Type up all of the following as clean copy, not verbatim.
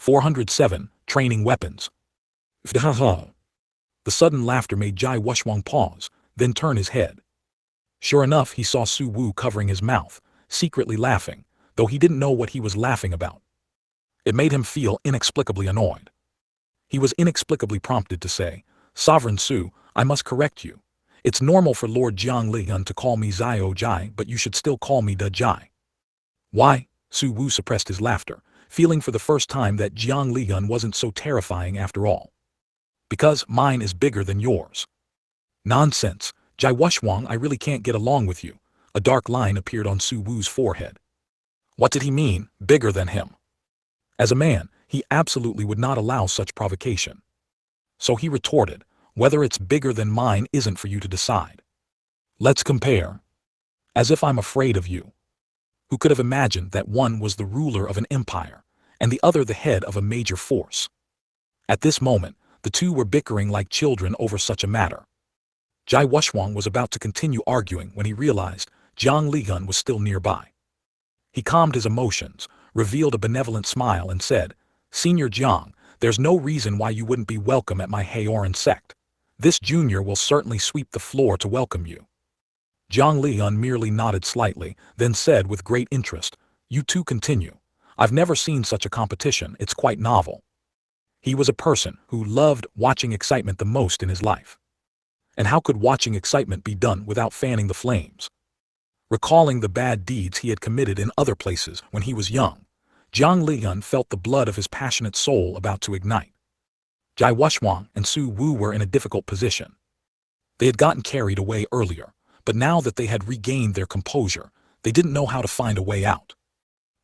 407. Training weapons. The sudden laughter made Jai Wushwang pause, then turn his head. Sure enough, he saw Su Wu covering his mouth, secretly laughing, though he didn't know what he was laughing about. It made him feel inexplicably annoyed. He was inexplicably prompted to say, "Sovereign Su, I must correct you. It's normal for Lord Jiang Lian to call me Zio Jai, but you should still call me Da Jai." Why? Su Wu suppressed his laughter, feeling for the first time that Jiang Lian wasn't so terrifying after all. "Because mine is bigger than yours." "Nonsense, Jai Wushwang, I really can't get along with you." A dark line appeared on Su Wu's forehead. What did he mean, bigger than him? As a man, he absolutely would not allow such provocation. So he retorted, "Whether it's bigger than mine isn't for you to decide. Let's compare." "As if I'm afraid of you." Who could have imagined that one was the ruler of an empire, and the other the head of a major force? At this moment, the two were bickering like children over such a matter. Jai Wushwang was about to continue arguing when he realized Jiang Lian was still nearby. He calmed his emotions, revealed a benevolent smile and said, "Senior Jiang, there's no reason why you wouldn't be welcome at my Haoran Sect. This junior will certainly sweep the floor to welcome you." Jiang Lian merely nodded slightly, then said with great interest, "You two continue. I've never seen such a competition, it's quite novel." He was a person who loved watching excitement the most in his life. And how could watching excitement be done without fanning the flames? Recalling the bad deeds he had committed in other places when he was young, Jiang Lian felt the blood of his passionate soul about to ignite. Jai Wushwang and Su Wu were in a difficult position. They had gotten carried away earlier, but now that they had regained their composure, they didn't know how to find a way out.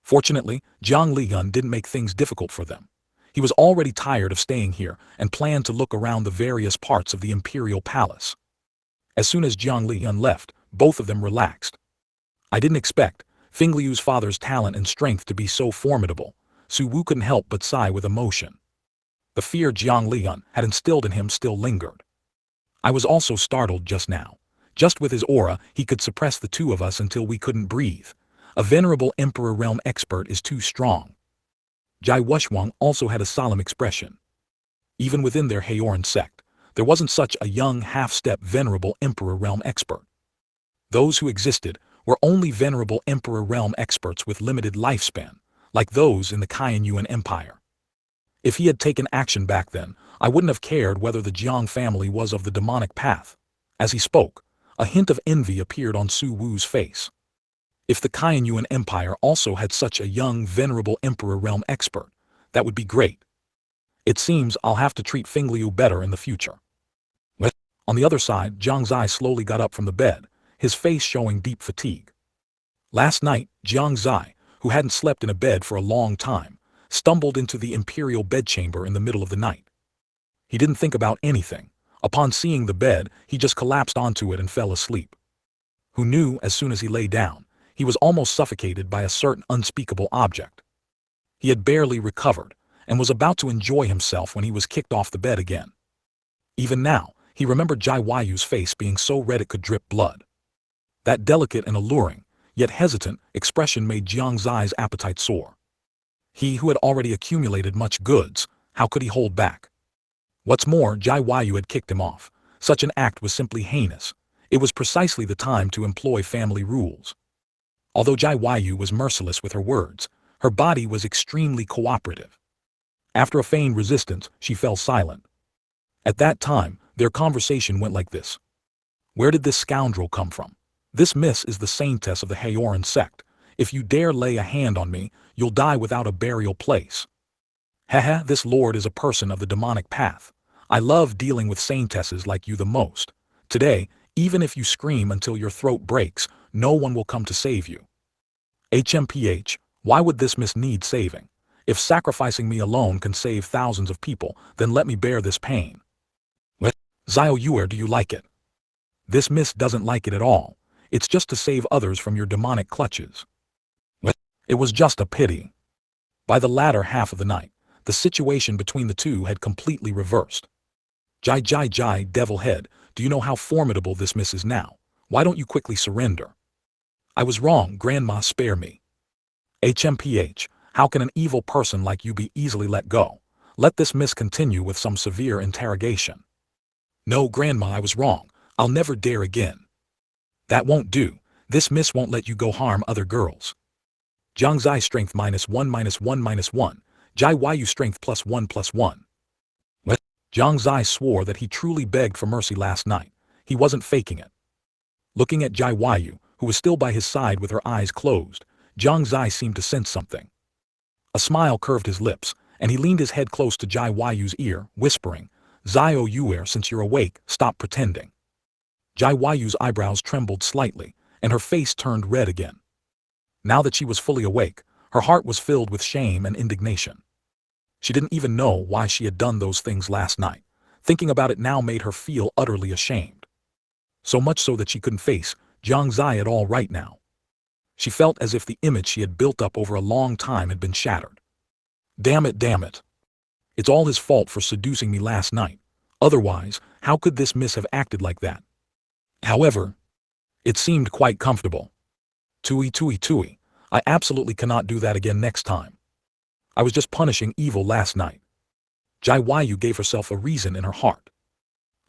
Fortunately, Jiang Lian didn't make things difficult for them. He was already tired of staying here and planned to look around the various parts of the imperial palace. As soon as Jiang Lian left, both of them relaxed. "I didn't expect Feng Liu's father's talent and strength to be so formidable." Su Wu couldn't help but sigh with emotion. The fear Jiang Lian had instilled in him still lingered. "I was also startled just now. Just with his aura, he could suppress the two of us until we couldn't breathe. A venerable Emperor Realm expert is too strong." Jai Wushwang also had a solemn expression. Even within their Haoran sect, there wasn't such a young half-step venerable Emperor Realm expert. Those who existed were only venerable Emperor Realm experts with limited lifespan, like those in the Shengyuan Empire. If he had taken action back then, I wouldn't have cared whether the Jiang family was of the demonic path. As he spoke, a hint of envy appeared on Su Wu's face. If the Shengyuan Empire also had such a young, venerable Emperor Realm expert, that would be great. It seems I'll have to treat Feng Liu better in the future. On the other side, Jiang Xie slowly got up from the bed, his face showing deep fatigue. Last night, Jiang Xie, who hadn't slept in a bed for a long time, stumbled into the imperial bedchamber in the middle of the night. He didn't think about anything. Upon seeing the bed, he just collapsed onto it and fell asleep. Who knew, as soon as he lay down, he was almost suffocated by a certain unspeakable object. He had barely recovered, and was about to enjoy himself when he was kicked off the bed again. Even now, he remembered Jai Yu's face being so red it could drip blood. That delicate and alluring, yet hesitant, expression made Jiang Xie's appetite soar. He who had already accumulated much goods, how could he hold back? What's more, Jai Yu had kicked him off. Such an act was simply heinous. It was precisely the time to employ family rules. Although Jai Yu was merciless with her words, her body was extremely cooperative. After a feigned resistance, she fell silent. At that time, their conversation went like this. "Where did this scoundrel come from? This miss is the saintess of the Haoran Sect. If you dare lay a hand on me, you'll die without a burial place. Haha, this lord is a person of the demonic path. I love dealing with saintesses like you the most. Today, even if you scream until your throat breaks, no one will come to save you. HMPH, why would this miss need saving? If sacrificing me alone can save thousands of people, then let me bear this pain." "Zio Yuer, do you like it?" "This miss doesn't like it at all. It's just to save others from your demonic clutches." It was just a pity. By the latter half of the night, the situation between the two had completely reversed. Jai, devil head, do you know how formidable this miss is now? Why don't you quickly surrender?" "I was wrong, Grandma, spare me." HMPH, How can an evil person like you be easily let go? Let this miss continue with some severe interrogation. No, Grandma, I was wrong. I'll never dare again. That won't do. This miss won't let you go harm other girls. Jiang Xie strength -1 -1 -1. Jai Yu strength +1 +1. What? Jiang Xie swore that he truly begged for mercy last night. He wasn't faking it. Looking at Jai Yu, who was still by his side with her eyes closed, Jiang Xie seemed to sense something. A smile curved his lips, and he leaned his head close to Jai Yu's ear, whispering, Zio Yuer, since you're awake, stop pretending. Jai Yu's eyebrows trembled slightly, and her face turned red again. Now that she was fully awake, her heart was filled with shame and indignation. She didn't even know why she had done those things last night. Thinking about it now made her feel utterly ashamed. So much so that she couldn't face Jiang Xie at all right now. She felt as if the image she had built up over a long time had been shattered. Damn it, damn it. It's all his fault for seducing me last night. Otherwise, how could this miss have acted like that? However, it seemed quite comfortable. Tui. I absolutely cannot do that again next time. I was just punishing evil last night. Jai Yu gave herself a reason in her heart.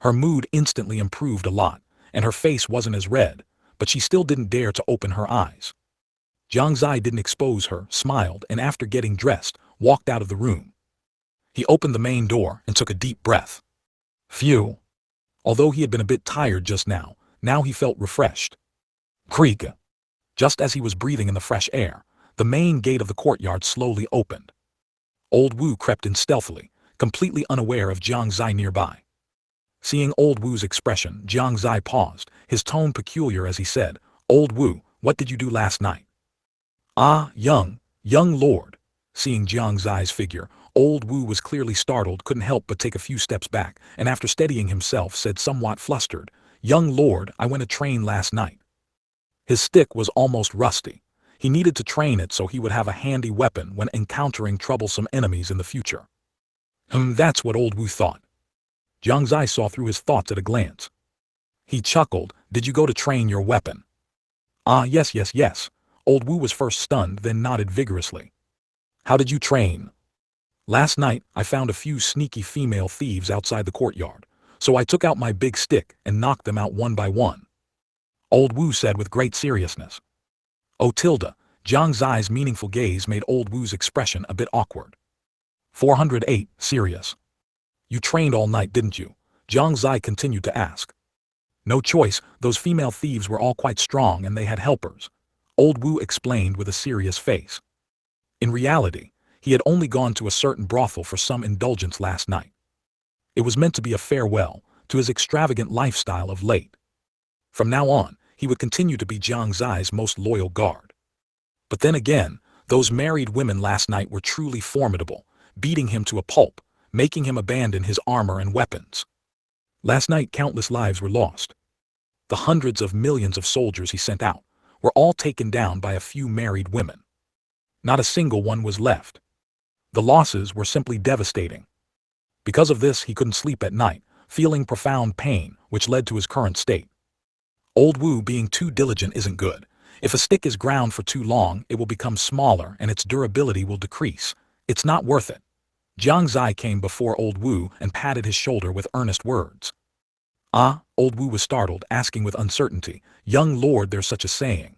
Her mood instantly improved a lot, and her face wasn't as red, but she still didn't dare to open her eyes. Jiang Xie didn't expose her, smiled, and after getting dressed, walked out of the room. He opened the main door and took a deep breath. Phew. Although he had been a bit tired just now he felt refreshed. Creak. Just as he was breathing in the fresh air, the main gate of the courtyard slowly opened. Old Wu crept in stealthily, completely unaware of Jiang Xie nearby. Seeing Old Wu's expression, Jiang Xie paused, his tone peculiar as he said, Old Wu, what did you do last night? Ah, young lord. Seeing Jiang Xie's figure, Old Wu was clearly startled, couldn't help but take a few steps back, and after steadying himself said somewhat flustered, Young lord, I went a train last night. His stick was almost rusty. He needed to train it so he would have a handy weapon when encountering troublesome enemies in the future. That's what Old Wu thought. Jiang Xie saw through his thoughts at a glance. He chuckled, did you go to train your weapon? Ah, yes. Old Wu was first stunned, then nodded vigorously. How did you train? Last night, I found a few sneaky female thieves outside the courtyard, so I took out my big stick and knocked them out one by one. Old Wu said with great seriousness. Oh tilde, Jiang Xie's meaningful gaze made Old Wu's expression a bit awkward. 408, serious. You trained all night, didn't you? Jiang Xie continued to ask. No choice, those female thieves were all quite strong and they had helpers. Old Wu explained with a serious face. In reality, he had only gone to a certain brothel for some indulgence last night. It was meant to be a farewell to his extravagant lifestyle of late. From now on, he would continue to be Jiang Xie's most loyal guard. But then again, those married women last night were truly formidable, beating him to a pulp, making him abandon his armor and weapons. Last night countless lives were lost. The hundreds of millions of soldiers he sent out were all taken down by a few married women. Not a single one was left. The losses were simply devastating. Because of this, he couldn't sleep at night, feeling profound pain, which led to his current state. Old Wu being too diligent isn't good. If a stick is ground for too long, it will become smaller and its durability will decrease. It's not worth it. Jiang Xie came before Old Wu and patted his shoulder with earnest words. Ah, Old Wu was startled, asking with uncertainty, Young lord, there's such a saying.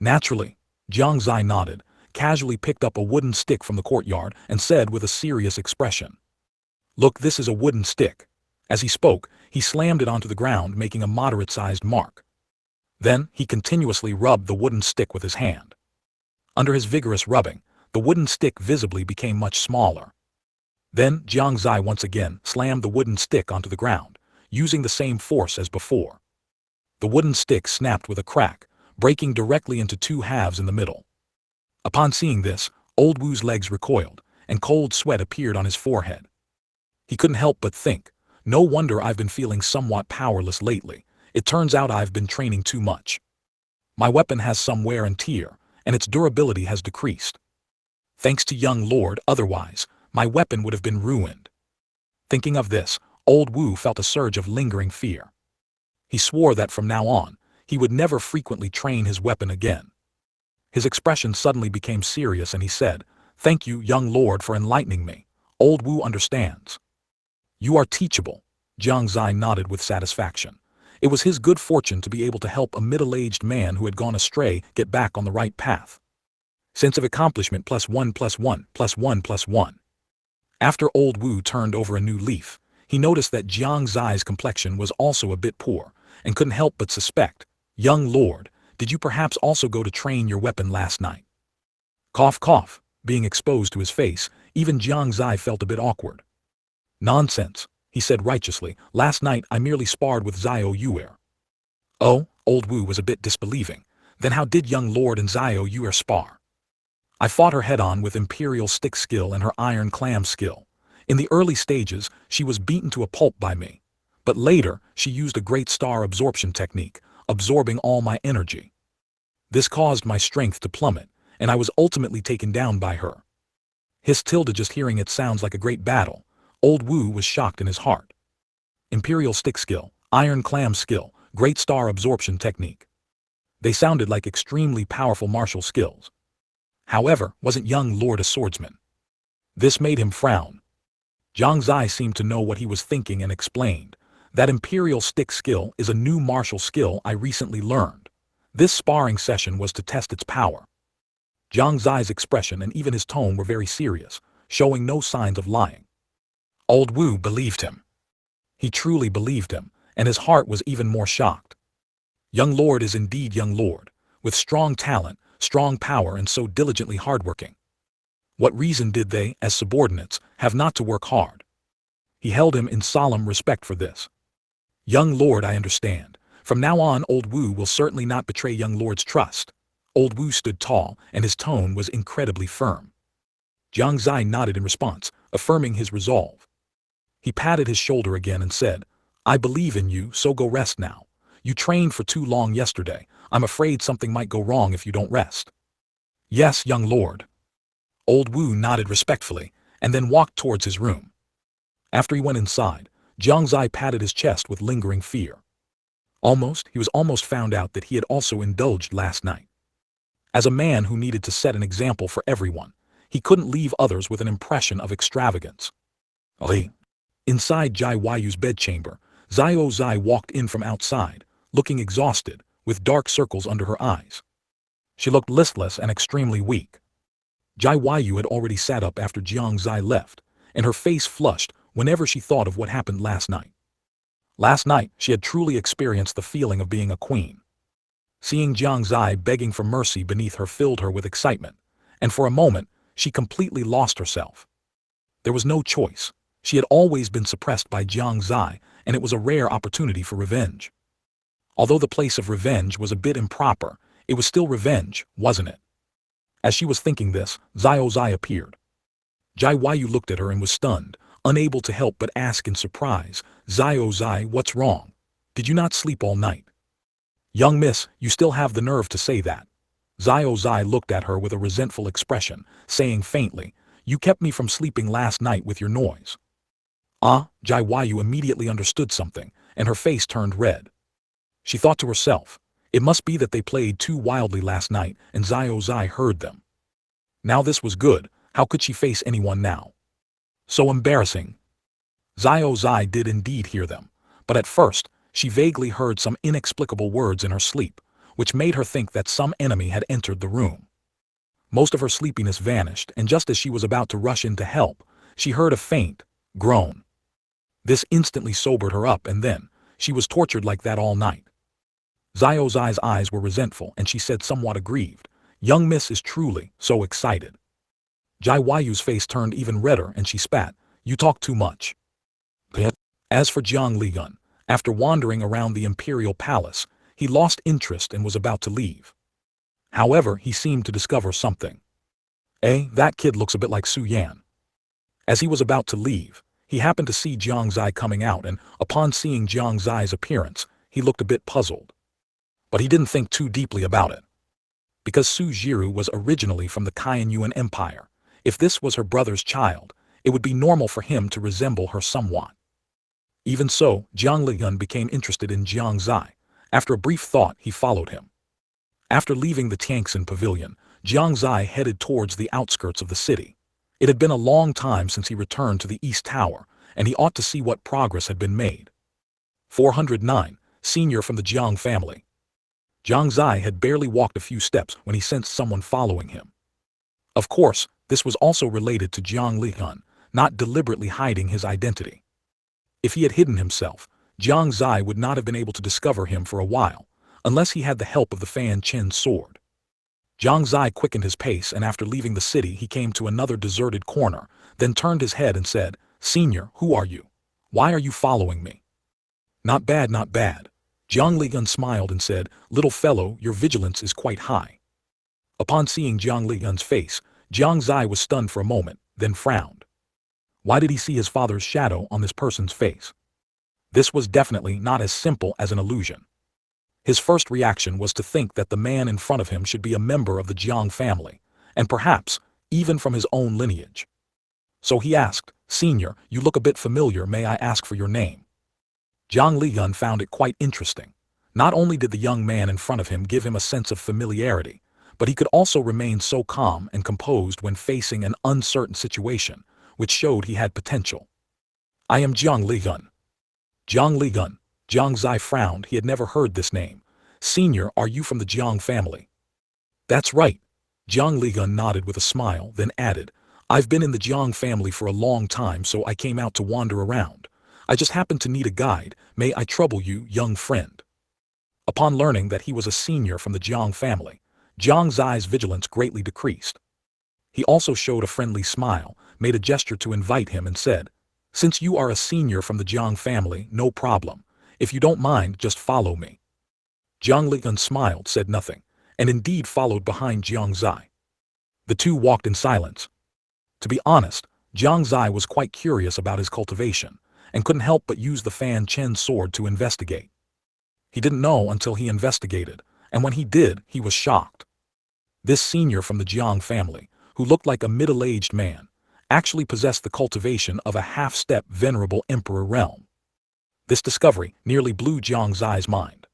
Naturally, Jiang Xie nodded, casually picked up a wooden stick from the courtyard and said with a serious expression. Look, this is a wooden stick. As he spoke, he slammed it onto the ground, making a moderate-sized mark. Then, he continuously rubbed the wooden stick with his hand. Under his vigorous rubbing, the wooden stick visibly became much smaller. Then, Jiang Xie once again slammed the wooden stick onto the ground, using the same force as before. The wooden stick snapped with a crack, breaking directly into two halves in the middle. Upon seeing this, Old Wu's legs recoiled, and cold sweat appeared on his forehead. He couldn't help but think, no wonder I've been feeling somewhat powerless lately. It turns out I've been training too much. My weapon has some wear and tear, and its durability has decreased. Thanks to young lord, otherwise, my weapon would have been ruined. Thinking of this, Old Wu felt a surge of lingering fear. He swore that from now on, he would never frequently train his weapon again. His expression suddenly became serious and he said, Thank you, young lord, for enlightening me. Old Wu understands. You are teachable. Jiang Xie nodded with satisfaction. It was his good fortune to be able to help a middle-aged man who had gone astray get back on the right path. Sense of accomplishment +1 +1 +1 +1. After Old Wu turned over a new leaf, he noticed that Jiang Xie's complexion was also a bit poor, and couldn't help but suspect, young lord, did you perhaps also go to train your weapon last night? Cough cough, being exposed to his face, even Jiang Xie felt a bit awkward. Nonsense, he said righteously, last night I merely sparred with Xiao Yuer. Oh, Old Wu was a bit disbelieving, then how did young lord and Xiao Yuer spar? I fought her head-on with imperial stick skill and her iron clam skill. In the early stages, she was beaten to a pulp by me. But later, she used a great star absorption technique, absorbing all my energy. This caused my strength to plummet, and I was ultimately taken down by her. His tilde just hearing it sounds like a great battle. Old Wu was shocked in his heart. Imperial stick skill, iron clam skill, great star absorption technique. They sounded like extremely powerful martial skills. However, wasn't young lord a swordsman? This made him frown. Jiang Xie seemed to know what he was thinking and explained. That imperial stick skill is a new martial skill I recently learned. This sparring session was to test its power. Jiang Xie's expression and even his tone were very serious, showing no signs of lying. Old Wu believed him. He truly believed him, and his heart was even more shocked. Young lord is indeed young lord, with strong talent, strong power, and so diligently hardworking. What reason did they, as subordinates, have not to work hard? He held him in solemn respect for this. Young lord, I understand. From now on, Old Wu will certainly not betray young lord's trust. Old Wu stood tall, and his tone was incredibly firm. Jiang Xie nodded in response, affirming his resolve. He patted his shoulder again and said, I believe in you, so go rest now. You trained for too long yesterday. I'm afraid something might go wrong if you don't rest. Yes, young lord. Old Wu nodded respectfully, and then walked towards his room. After he went inside, Jiang Xie patted his chest with lingering fear. He was almost found out that he had also indulged last night. As a man who needed to set an example for everyone, he couldn't leave others with an impression of extravagance. Inside Jai Yu's bedchamber, Xiao Xie walked in from outside, looking exhausted, with dark circles under her eyes. She looked listless and extremely weak. Jai Yu had already sat up after Jiang Xie left, and her face flushed whenever she thought of what happened last night. Last night, she had truly experienced the feeling of being a queen. Seeing Jiang Xie begging for mercy beneath her filled her with excitement, and for a moment, she completely lost herself. There was no choice. She had always been suppressed by Jiang Xie, and it was a rare opportunity for revenge. Although the place of revenge was a bit improper, it was still revenge, wasn't it? As she was thinking this, Xiao Xie appeared. Jai Yu looked at her and was stunned, unable to help but ask in surprise, Xiao Xie, what's wrong? Did you not sleep all night? Young miss, you still have the nerve to say that. Xiao Xie looked at her with a resentful expression, saying faintly, you kept me from sleeping last night with your noise. Jai Yu immediately understood something, and her face turned red. She thought to herself, it must be that they played too wildly last night and Xiao Xie heard them. Now this was good, how could she face anyone now? So embarrassing. Xiao Xie did indeed hear them, but at first, she vaguely heard some inexplicable words in her sleep, which made her think that some enemy had entered the room. Most of her sleepiness vanished, and just as she was about to rush in to help, she heard a faint groan. This instantly sobered her up, and then, she was tortured like that all night. Xiao Xie's eyes were resentful, and she said somewhat aggrieved, young miss is truly so excited. Jai Yu's face turned even redder and she spat, you talk too much. As for Jiang Ligun, after wandering around the imperial palace, he lost interest and was about to leave. However, he seemed to discover something. That kid looks a bit like Su Yan. As he was about to leave, he happened to see Jiang Xie coming out, and upon seeing Jiang Xie's appearance, he looked a bit puzzled. But he didn't think too deeply about it. Because Su Jiru was originally from the Yuan Empire, if this was her brother's child, it would be normal for him to resemble her somewhat. Even so, Jiang Ligun became interested in Jiang Xie. After a brief thought, he followed him. After leaving the Tianxin pavilion, Jiang Xie headed towards the outskirts of the city. It had been a long time since he returned to the East Tower, and he ought to see what progress had been made. 409, senior from the Jiang family. Jiang Xie had barely walked a few steps when he sensed someone following him. Of course, this was also related to Jiang Lihan, not deliberately hiding his identity. If he had hidden himself, Jiang Xie would not have been able to discover him for a while, unless he had the help of the Fanchen sword. Jiang Xie quickened his pace, and after leaving the city he came to another deserted corner, then turned his head and said, "Senior, who are you? Why are you following me?" "Not bad, not bad." Jiang Lihan smiled and said, "Little fellow, your vigilance is quite high." Upon seeing Jiang Lihan's face, Jiang Xie was stunned for a moment, then frowned. Why did he see his father's shadow on this person's face? This was definitely not as simple as an illusion. His first reaction was to think that the man in front of him should be a member of the Jiang family, and perhaps even from his own lineage. So he asked, "Senior, you look a bit familiar, may I ask for your name?" Jiang Lihan found it quite interesting. Not only did the young man in front of him give him a sense of familiarity, but he could also remain so calm and composed when facing an uncertain situation, which showed he had potential. "I am Jiang Lihan." Jiang Lihan. Jiang Xie frowned, he had never heard this name. "Senior, are you from the Jiang family?" "That's right." Jiang Lihan nodded with a smile, then added, "I've been in the Jiang family for a long time, so I came out to wander around. I just happened to need a guide, may I trouble you, young friend?" Upon learning that he was a senior from the Jiang family, Jiang Xie's vigilance greatly decreased. He also showed a friendly smile, made a gesture to invite him and said, "Since you are a senior from the Jiang family, no problem. If you don't mind, just follow me." Jiang Lihan smiled, said nothing, and indeed followed behind Jiang Xie. The two walked in silence. To be honest, Jiang Xie was quite curious about his cultivation, and couldn't help but use the Fanchen sword to investigate. He didn't know until he investigated, and when he did, he was shocked. This senior from the Jiang family, who looked like a middle-aged man, actually possessed the cultivation of a half-step venerable emperor realm. This discovery nearly blew Jiang Xie's mind.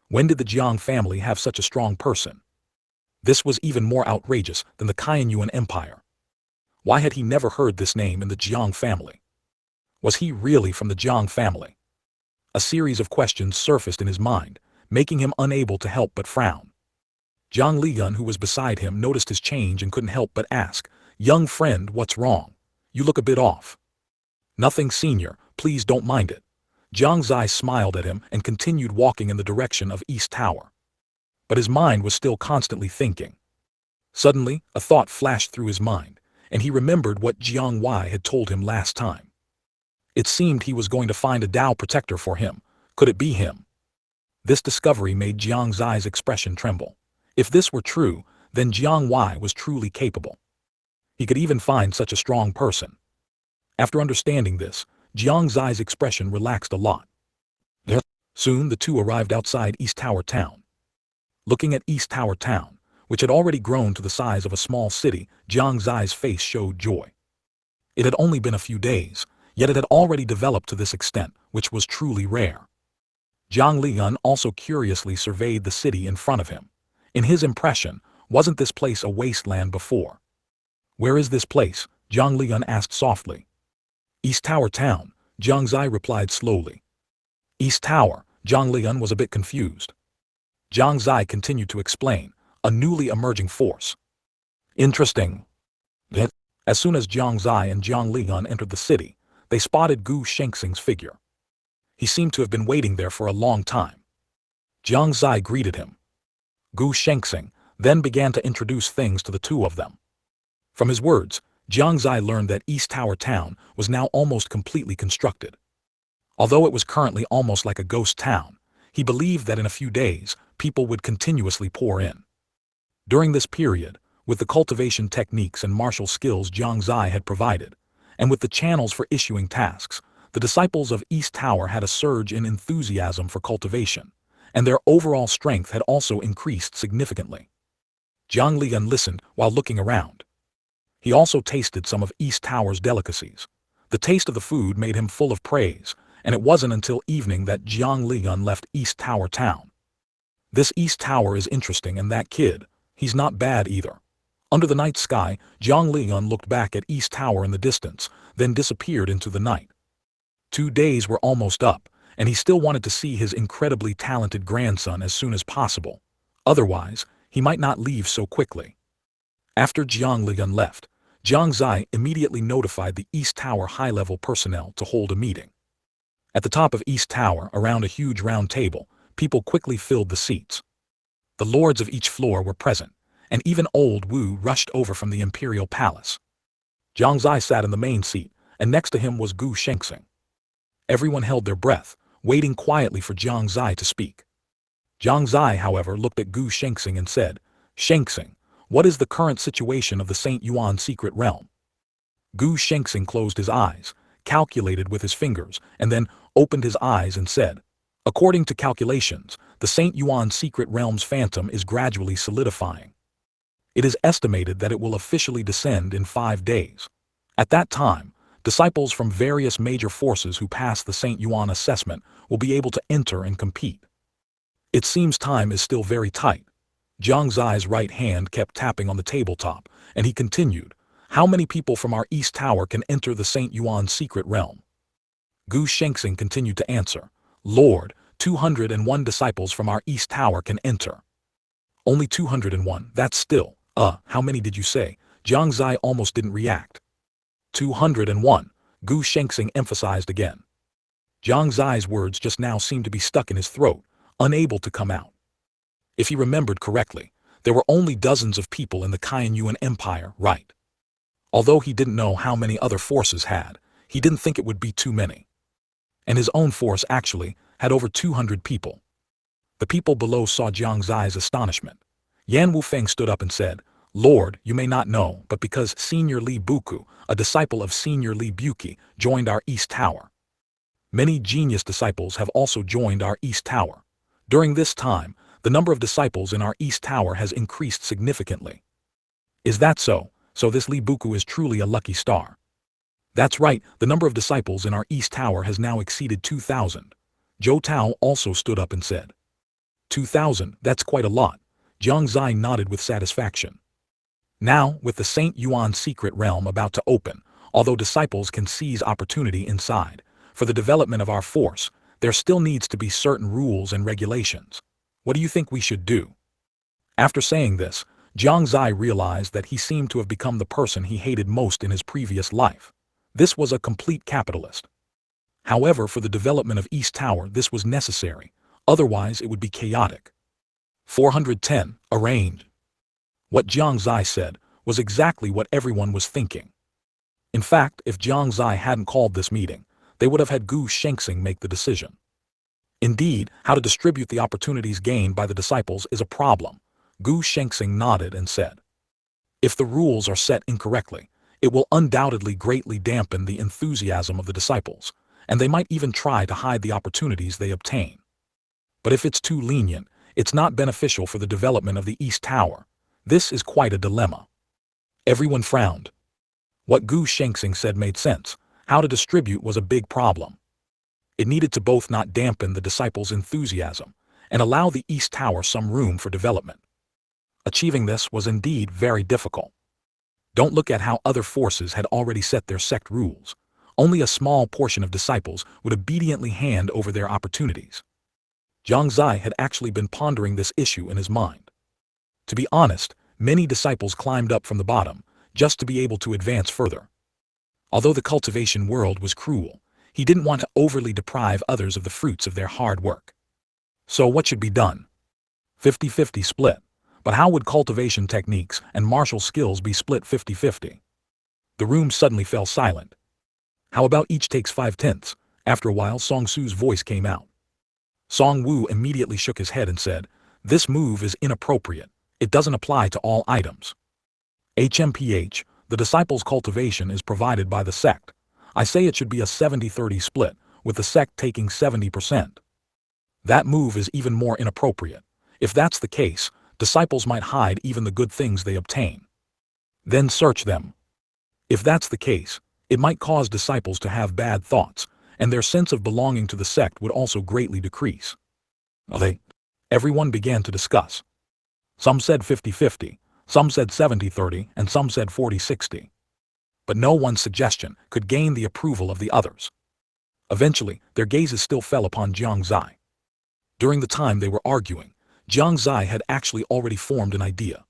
When did the Jiang family have such a strong person? This was even more outrageous than the Shengyuan Empire. Why had he never heard this name in the Jiang family? Was he really from the Jiang family? A series of questions surfaced in his mind, making him unable to help but frown. Jiang Lihan, who was beside him, noticed his change and couldn't help but ask, "Young friend, what's wrong? You look a bit off." "Nothing, senior, please don't mind it." Jiang Xie smiled at him and continued walking in the direction of East Tower. But his mind was still constantly thinking. Suddenly, a thought flashed through his mind, and he remembered what Jiang Xie had told him last time. It seemed he was going to find a Dao protector for him. Could it be him? This discovery made Jiang Xie's expression tremble. If this were true, then Jiang Xie was truly capable. He could even find such a strong person. After understanding this, Jiang Xie's expression relaxed a lot. Soon the two arrived outside East Tower Town. Looking at East Tower Town, which had already grown to the size of a small city, Jiang Xie's face showed joy. It had only been a few days, yet it had already developed to this extent, which was truly rare. Jiang Lihan also curiously surveyed the city in front of him. In his impression, wasn't this place a wasteland before? "Where is this place?" Jiang Lihan asked softly. "East Tower Town," Jiang Xie replied slowly. "East Tower," Jiang Lihan was a bit confused. Jiang Xie continued to explain, "A newly emerging force." "Interesting." As soon as Jiang Xie and Jiang Lihan entered the city, they spotted Gu Shengxing's figure. He seemed to have been waiting there for a long time. Jiang Xie greeted him. Gu Shengxing then began to introduce things to the two of them. From his words, Jiang Xie learned that East Tower Town was now almost completely constructed. Although it was currently almost like a ghost town, he believed that in a few days, people would continuously pour in. During this period, with the cultivation techniques and martial skills Jiang Xie had provided, and with the channels for issuing tasks, the disciples of East Tower had a surge in enthusiasm for cultivation, and their overall strength had also increased significantly. Jiang Lihan listened while looking around. He also tasted some of East Tower's delicacies. The taste of the food made him full of praise, and it wasn't until evening that Jiang Lihan left East Tower Town. "This East Tower is interesting, and that kid," He's not bad either. Under the night sky, Jiang Xie looked back at East Tower in the distance, then disappeared into the night. 2 days were almost up, and he still wanted to see his incredibly talented grandson as soon as possible. Otherwise, he might not leave so quickly. After Jiang Xie left, Jiang Xie immediately notified the East Tower high-level personnel to hold a meeting. At the top of East Tower, around a huge round table, people quickly filled the seats. The lords of each floor were present, and even old Wu rushed over from the imperial palace. Jiang Xie sat in the main seat, and next to him was Gu Shengxing. Everyone held their breath, waiting quietly for Jiang Xie to speak. Jiang Xie, however, looked at Gu Shengxing and said, "Shengxing, what is the current situation of the St. Yuan secret realm?" Gu Shengxing closed his eyes, calculated with his fingers, and then opened his eyes and said, "According to calculations, the St. Yuan secret realm's phantom is gradually solidifying. It is estimated that it will officially descend in 5 days. At that time, disciples from various major forces who pass the St. Yuan assessment will be able to enter and compete. It seems time is still very tight." Jiang Xie's right hand kept tapping on the tabletop, and he continued, "How many people from our East Tower can enter the St. Yuan secret realm?" Gu Shengxing continued to answer, "Lord, 201 disciples from our East Tower can enter." "Only 201, that's still, how many did you say?" Jiang Xie almost didn't react. 201, Gu Shengxing emphasized again. Jiang Xie's words just now seemed to be stuck in his throat, unable to come out. If he remembered correctly, there were only dozens of people in the Kaiyuan Empire, right? Although he didn't know how many other forces had, he didn't think it would be too many. And his own force actually had over 200 people. The people below saw Jiang Xie's astonishment. Yan Wufeng stood up and said, "Lord, you may not know, but because Senior Li Buku, a disciple of Senior Li Buki, joined our East Tower. Many genius disciples have also joined our East Tower. During this time, the number of disciples in our East Tower has increased significantly." "Is that so? So this Li Buku is truly a lucky star." "That's right, the number of disciples in our East Tower has now exceeded 2,000. Zhou Tao also stood up and said, 2,000, that's quite a lot." Jiang Xie nodded with satisfaction. Now, with the St. Yuan secret realm about to open, although disciples can seize opportunity inside, for the development of our force, there still needs to be certain rules and regulations. What do you think we should do? After saying this, Jiang Xie realized that he seemed to have become the person he hated most in his previous life. This was a complete capitalist. However, for the development of East Tower this was necessary, otherwise it would be chaotic. 410, arranged. What Jiang Xie said was exactly what everyone was thinking. In fact, if Jiang Xie hadn't called this meeting, they would have had Gu Shengxing make the decision. Indeed, how to distribute the opportunities gained by the disciples is a problem. Gu Shengxing nodded and said, "If the rules are set incorrectly, it will undoubtedly greatly dampen the enthusiasm of the disciples, and they might even try to hide the opportunities they obtain. But if it's too lenient, it's not beneficial for the development of the East Tower. This is quite a dilemma." Everyone frowned. What Gu Shengxing said made sense. How to distribute was a big problem. It needed to both not dampen the disciples' enthusiasm and allow the East Tower some room for development. Achieving this was indeed very difficult. Don't look at how other forces had already set their sect rules. Only a small portion of disciples would obediently hand over their opportunities. Jiang Xie had actually been pondering this issue in his mind. To be honest, many disciples climbed up from the bottom, just to be able to advance further. Although the cultivation world was cruel, he didn't want to overly deprive others of the fruits of their hard work. So what should be done? 50-50 split. But how would cultivation techniques and martial skills be split 50-50? The room suddenly fell silent. How about each takes 5/10? After a while, Song Su's voice came out. Song Wu immediately shook his head and said, "This move is inappropriate. It doesn't apply to all items. HMPH, the disciples' cultivation is provided by the sect. I say it should be a 70-30 split, with the sect taking 70%. That move is even more inappropriate. If that's the case, disciples might hide even the good things they obtain. Then search them. If that's the case, it might cause disciples to have bad thoughts, and their sense of belonging to the sect would also greatly decrease." Everyone began to discuss. Some said 50-50, some said 70-30, and some said 40-60. But no one's suggestion could gain the approval of the others. Eventually, their gazes still fell upon Jiang Xie. During the time they were arguing, Jiang Xie had actually already formed an idea.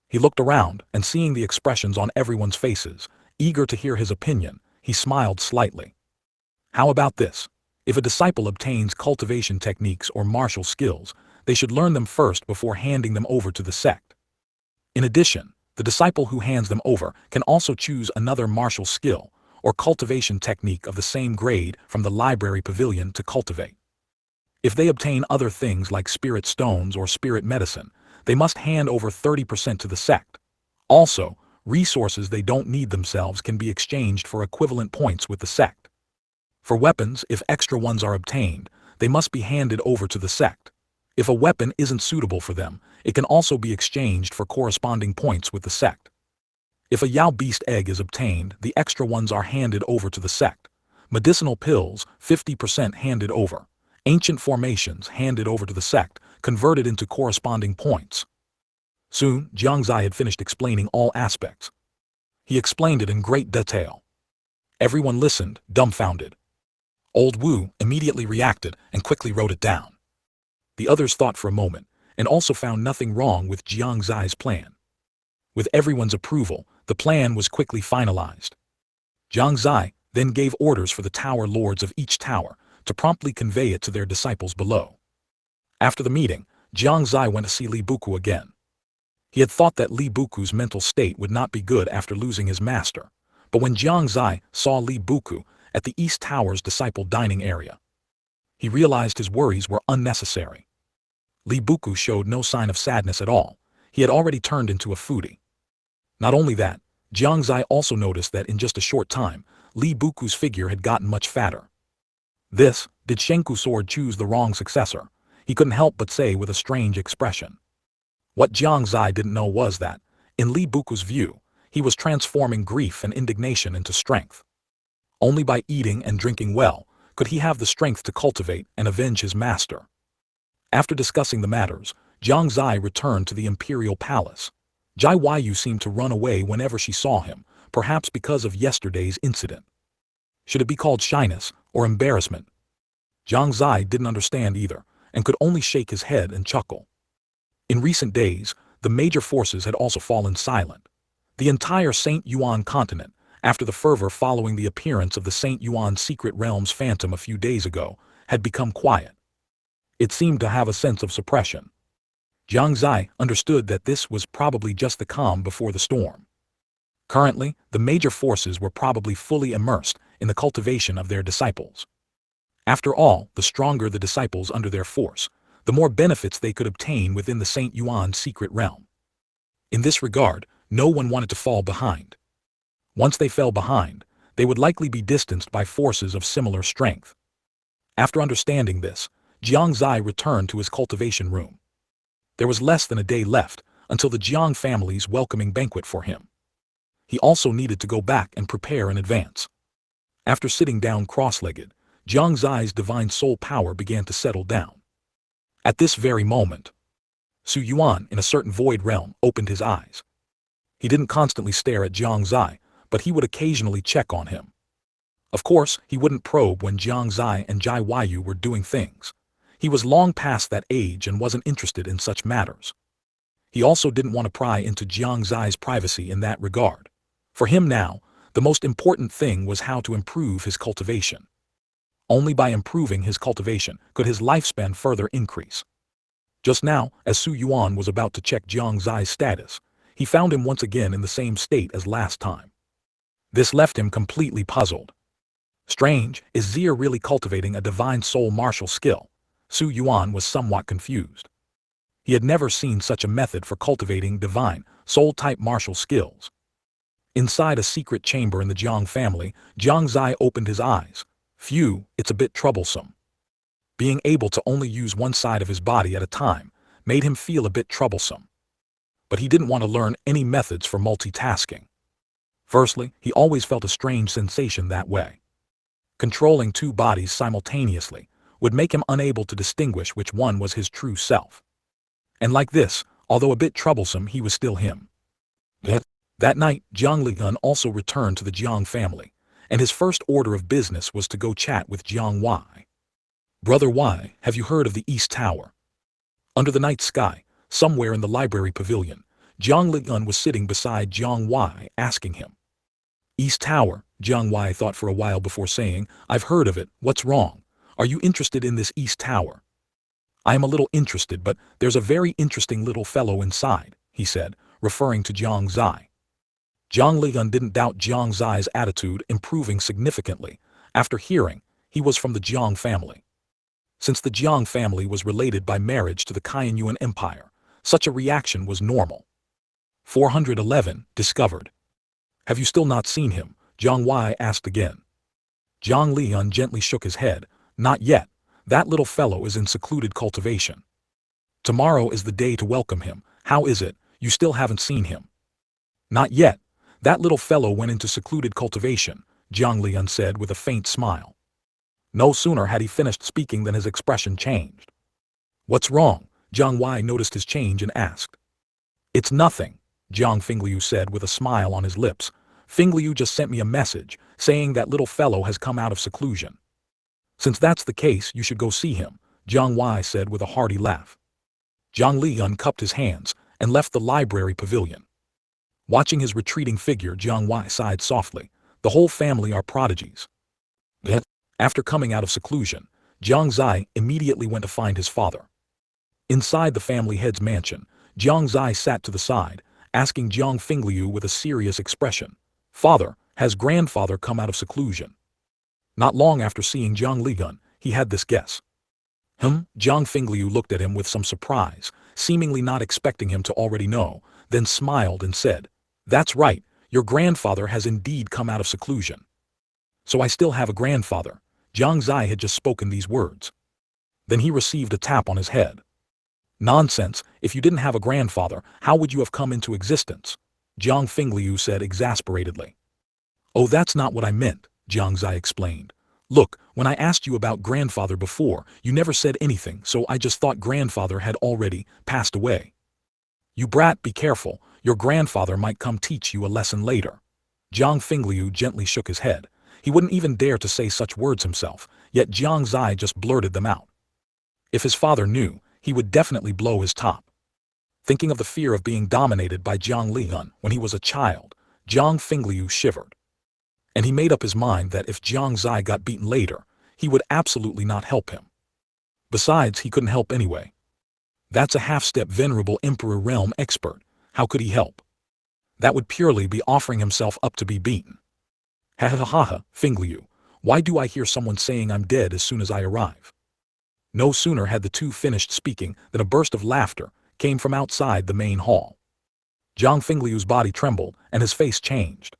He looked around, and seeing the expressions on everyone's faces, eager to hear his opinion, he smiled slightly. How about this? If a disciple obtains cultivation techniques or martial skills, they should learn them first before handing them over to the sect. In addition, the disciple who hands them over can also choose another martial skill or cultivation technique of the same grade from the library pavilion to cultivate. If they obtain other things like spirit stones or spirit medicine, they must hand over 30% to the sect. Also, resources they don't need themselves can be exchanged for equivalent points with the sect. For weapons, if extra ones are obtained, they must be handed over to the sect. If a weapon isn't suitable for them, it can also be exchanged for corresponding points with the sect. If a Yao Beast egg is obtained, the extra ones are handed over to the sect. Medicinal pills, 50% handed over. Ancient formations handed over to the sect, converted into corresponding points. Soon, Jiang Xie had finished explaining all aspects. He explained it in great detail. Everyone listened, dumbfounded. Old Wu immediately reacted and quickly wrote it down. The others thought for a moment, and also found nothing wrong with Jiang Xie's plan. With everyone's approval, the plan was quickly finalized. Jiang Xie then gave orders for the tower lords of each tower to promptly convey it to their disciples below. After the meeting, Jiang Xie went to see Li Buku again. He had thought that Li Buku's mental state would not be good after losing his master, but when Jiang Xie saw Li Buku at the East Tower's disciple dining area, he realized his worries were unnecessary. Li Buku showed no sign of sadness at all. He had already turned into a foodie. Not only that, Jiang Xie also noticed that in just a short time, Li Buku's figure had gotten much fatter. Did Shenku Sword choose the wrong successor? He couldn't help but say with a strange expression. What Jiang Xie didn't know was that, in Li Buku's view, he was transforming grief and indignation into strength. Only by eating and drinking well could he have the strength to cultivate and avenge his master. After discussing the matters, Jiang Xie returned to the imperial palace. Jai Yu seemed to run away whenever she saw him, perhaps because of yesterday's incident. Should it be called shyness or embarrassment? Jiang Xie didn't understand either, and could only shake his head and chuckle. In recent days, the major forces had also fallen silent. The entire Shengyuan Continent, after the fervor following the appearance of the Shengyuan Secret Realms Phantom a few days ago, had become quiet. It seemed to have a sense of suppression. Jiang Xie understood that this was probably just the calm before the storm. Currently, the major forces were probably fully immersed in the cultivation of their disciples. After all, the stronger the disciples under their force, the more benefits they could obtain within the Shengyuan secret realm. In this regard, no one wanted to fall behind. Once they fell behind, they would likely be distanced by forces of similar strength. After understanding this, Jiang Xie returned to his cultivation room. There was less than a day left until the Jiang family's welcoming banquet for him. He also needed to go back and prepare in advance. After sitting down cross-legged, Jiang Xie's divine soul power began to settle down. At this very moment, Su Yuan in a certain void realm opened his eyes. He didn't constantly stare at Jiang Xie, but he would occasionally check on him. Of course, he wouldn't probe when Jiang Xie and Jai Yu were doing things. He was long past that age and wasn't interested in such matters. He also didn't want to pry into Jiang Xie's privacy in that regard. For him now, the most important thing was how to improve his cultivation. Only by improving his cultivation could his lifespan further increase. Just now, as Su Yuan was about to check Jiang Xie's status, he found him once again in the same state as last time. This left him completely puzzled. Strange, is Xie really cultivating a divine soul martial skill? Su Yuan was somewhat confused. He had never seen such a method for cultivating divine, soul-type martial skills. Inside a secret chamber in the Jiang family, Jiang Xie opened his eyes. Phew, it's a bit troublesome. Being able to only use one side of his body at a time made him feel a bit troublesome. But he didn't want to learn any methods for multitasking. Firstly, he always felt a strange sensation that way. Controlling two bodies simultaneously would make him unable to distinguish which one was his true self. And like this, Although a bit troublesome, he was still him. That night, Jiang Ligun also returned to the Jiang family, and his first order of business was to go chat with Jiang Wei. "Brother Wei, have you heard of the East Tower?" Under the night sky, somewhere in the library pavilion, Jiang Ligun was sitting beside Jiang Wei, asking him. "East Tower," Jiang Wei thought for a while before saying, "I've heard of it, what's wrong? Are you interested in this East Tower?" "I am a little interested, but there's a very interesting little fellow inside," he said, referring to Jiang Xie. Jiang Ligun didn't doubt Jiang Xie's attitude improving significantly after hearing he was from the Jiang family. Since the Jiang family was related by marriage to the Qianyuan Empire, such a reaction was normal. 411. Discovered. "Have you still not seen him?" Jiang Wei asked again. Jiang Ligun gently shook his head. "Not yet. That little fellow is in secluded cultivation. Tomorrow is the day to welcome him. How is it, you still haven't seen him?" "Not yet. That little fellow went into secluded cultivation," Jiang Ligun said with a faint smile. No sooner had he finished speaking than his expression changed. "What's wrong?" Jiang Wei noticed his change and asked. "It's nothing," Jiang Fingliu said with a smile on his lips. "Fingliu just sent me a message, saying that little fellow has come out of seclusion." "Since that's the case, you should go see him," Jiang Wei said with a hearty laugh. Jiang Ligun cupped his hands and left the library pavilion. Watching his retreating figure, Jiang Wei sighed softly. The whole family are prodigies. After coming out of seclusion, Jiang Xie immediately went to find his father. Inside the family head's mansion, Jiang Xie sat to the side, asking Jiang Fingliu with a serious expression, "Father, has grandfather come out of seclusion?" Not long after seeing Jiang Ligun, he had this guess. Jiang Fingliu looked at him with some surprise, seemingly not expecting him to already know, then smiled and said, "That's right, your grandfather has indeed come out of seclusion." "So I still have a grandfather." Jiang Xie had just spoken these words. Then he received a tap on his head. "Nonsense, if you didn't have a grandfather, how would you have come into existence?" Jiang Fingliu said exasperatedly. "Oh, that's not what I meant," Jiang Xie explained. "Look, when I asked you about grandfather before, you never said anything, so I just thought grandfather had already passed away." "You brat, be careful, your grandfather might come teach you a lesson later." Jiang Fingliu gently shook his head. He wouldn't even dare to say such words himself, yet Jiang Xie just blurted them out. If his father knew, he would definitely blow his top. Thinking of the fear of being dominated by Jiang Ligun when he was a child, Jiang Fingliu shivered. And he made up his mind that if Jiang Xie got beaten later, he would absolutely not help him. Besides, he couldn't help anyway. That's a half-step venerable emperor realm expert. How could he help? That would purely be offering himself up to be beaten. Ha ha ha ha, Fingliu, why do I hear someone saying I'm dead as soon as I arrive? No sooner had the two finished speaking than a burst of laughter came from outside the main hall. Jiang Fingliu's body trembled and his face changed.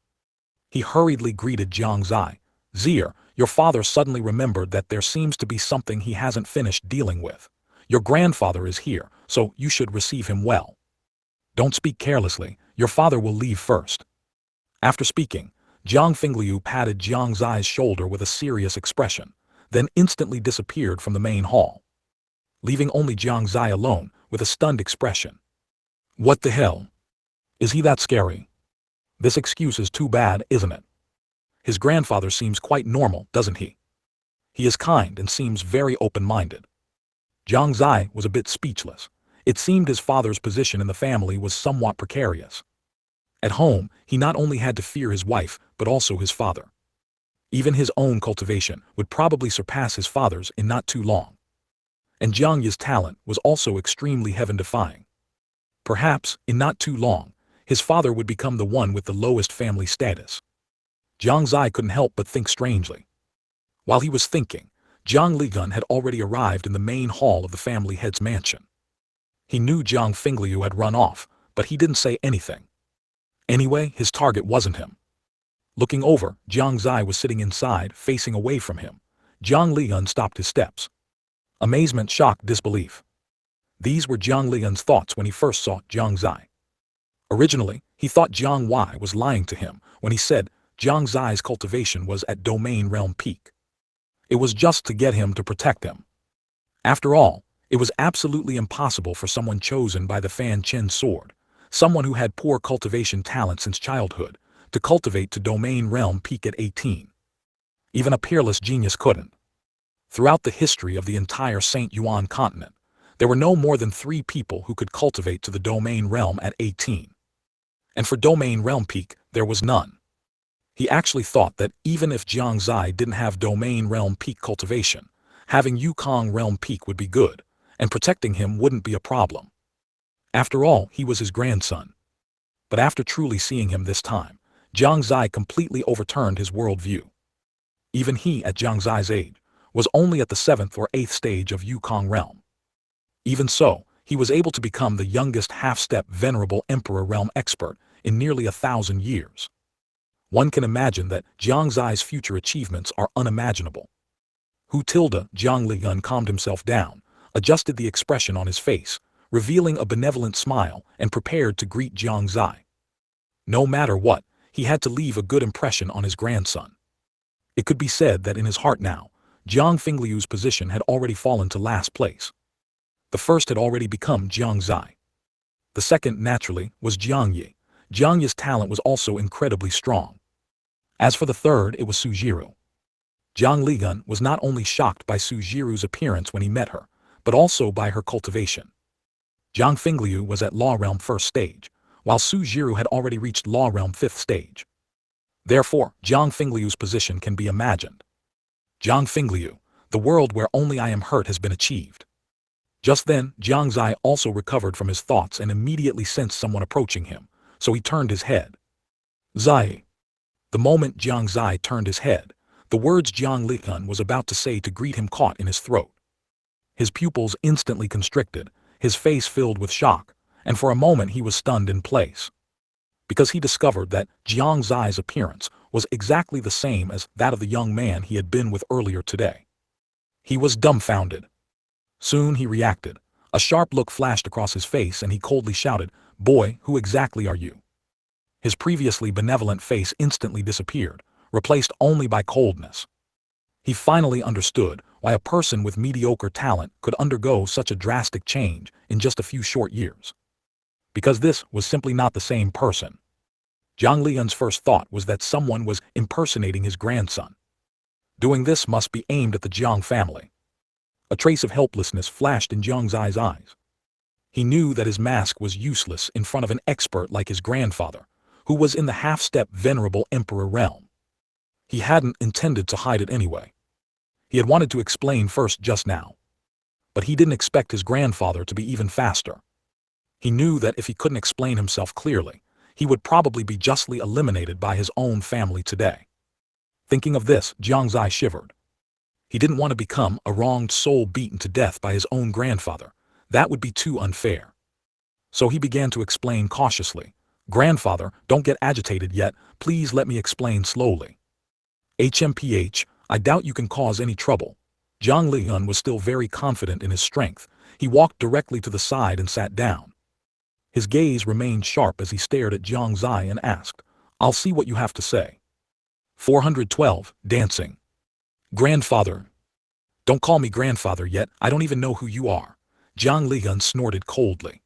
He hurriedly greeted Jiang Xie. "Xie, your father suddenly remembered that there seems to be something he hasn't finished dealing with. Your grandfather is here, so you should receive him well. Don't speak carelessly, your father will leave first." After speaking, Jiang Fingliu patted Jiang Xie's shoulder with a serious expression, then instantly disappeared from the main hall, leaving only Jiang Xie alone with a stunned expression. What the hell? Is he that scary? This excuse is too bad, isn't it? His grandfather seems quite normal, doesn't he? He is kind and seems very open-minded. Jiang Xie was a bit speechless. It seemed his father's position in the family was somewhat precarious. At home, he not only had to fear his wife, but also his father. Even his own cultivation would probably surpass his father's in not too long. And Jiang Ye's talent was also extremely heaven-defying. Perhaps, in not too long, his father would become the one with the lowest family status. Jiang Xie couldn't help but think strangely. While he was thinking, Jiang Ligun had already arrived in the main hall of the family head's mansion. He knew Jiang Fingliu had run off, but he didn't say anything. Anyway, his target wasn't him. Looking over, Jiang Xie was sitting inside, facing away from him. Jiang Ligun stopped his steps. Amazement, shock, disbelief. These were Jiang Ligun's thoughts when he first saw Jiang Xie. Originally, he thought Jiang Wei was lying to him when he said Jiang Xie's cultivation was at domain realm peak. It was just to get him to protect him. After all, It was absolutely impossible for someone chosen by the Fanchen sword, someone who had poor cultivation talent since childhood, to cultivate to domain realm peak at 18. Even a peerless genius couldn't. Throughout the history of the entire Shengyuan Continent, there were no more than 3 people who could cultivate to the domain realm at 18. And for domain realm peak, there was none. He actually thought that even if Jiang Xie didn't have domain realm peak cultivation, having Yukong realm peak would be good, and protecting him wouldn't be a problem. After all, he was his grandson. But after truly seeing him this time, Jiang Xie completely overturned his worldview. Even he, at Jiang Xie's age, was only at the 7th or 8th stage of Yukong realm. Even so, he was able to become the youngest half-step venerable emperor realm expert in nearly 1,000 years. One can imagine that Jiang Xie's future achievements are unimaginable. Jiang Lian calmed himself down, adjusted the expression on his face, revealing a benevolent smile, and prepared to greet Jiang Xie. No matter what, he had to leave a good impression on his grandson. It could be said that in his heart now, Jiang Fingliu's position had already fallen to last place. The first had already become Jiang Xie. The second, naturally, was Jiang Xie. Jiang Xie's talent was also incredibly strong. As for the third, it was Sujiru. Jiang Lian was not only shocked by Sujiru's appearance when he met her, but also by her cultivation. Jiang Fingliu was at Law Realm 1st stage, while Sujiru had already reached Law Realm 5th stage. Therefore, Jiang Fingliu's position can be imagined. Jiang Fingliu, the world where only I am hurt has been achieved. Just then, Jiang Xie also recovered from his thoughts and immediately sensed someone approaching him, so he turned his head. Xie. The moment Jiang Xie turned his head, the words Jiang Lian was about to say to greet him caught in his throat. His pupils instantly constricted, his face filled with shock, and for a moment he was stunned in place. Because he discovered that Jiang Xie's appearance was exactly the same as that of the young man he had been with earlier today. He was dumbfounded. Soon he reacted. A sharp look flashed across his face and he coldly shouted, "Boy, who exactly are you?" His previously benevolent face instantly disappeared, replaced only by coldness. He finally understood why a person with mediocre talent could undergo such a drastic change in just a few short years. Because this was simply not the same person. Jiang Lian's first thought was that someone was impersonating his grandson. Doing this must be aimed at the Jiang family. A trace of helplessness flashed in Jiang Xie's eyes. He knew that his mask was useless in front of an expert like his grandfather, who was in the half-step venerable emperor realm. He hadn't intended to hide it anyway. He had wanted to explain first just now. But he didn't expect his grandfather to be even faster. He knew that if he couldn't explain himself clearly, he would probably be justly eliminated by his own family today. Thinking of this, Jiang Xie shivered. He didn't want to become a wronged soul beaten to death by his own grandfather. That would be too unfair. So he began to explain cautiously. "Grandfather, don't get agitated yet, please let me explain slowly." "HMPH, I doubt you can cause any trouble." Jiang Lian was still very confident in his strength. He walked directly to the side and sat down. His gaze remained sharp as he stared at Jiang Xie and asked, "I'll see what you have to say." 412, Dancing. "Grandfather." "Don't call me grandfather yet, I don't even know who you are." Jiang Lian snorted coldly.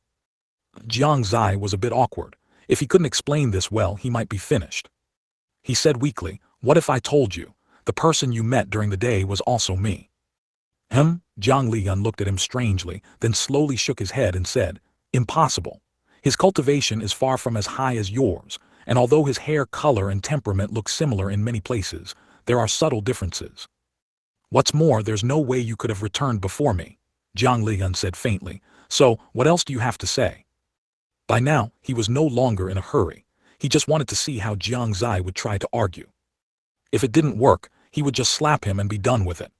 Jiang Xie was a bit awkward. If he couldn't explain this well, he might be finished. He said weakly, "What if I told you, the person you met during the day was also me?" Jiang Lian looked at him strangely, then slowly shook his head and said, "Impossible. His cultivation is far from as high as yours, and although his hair color and temperament look similar in many places, there are subtle differences. What's more, there's no way you could have returned before me," Jiang Lian said faintly, "so what else do you have to say?" By now, he was no longer in a hurry. He just wanted to see how Jiang Xie would try to argue. If it didn't work, he would just slap him and be done with it.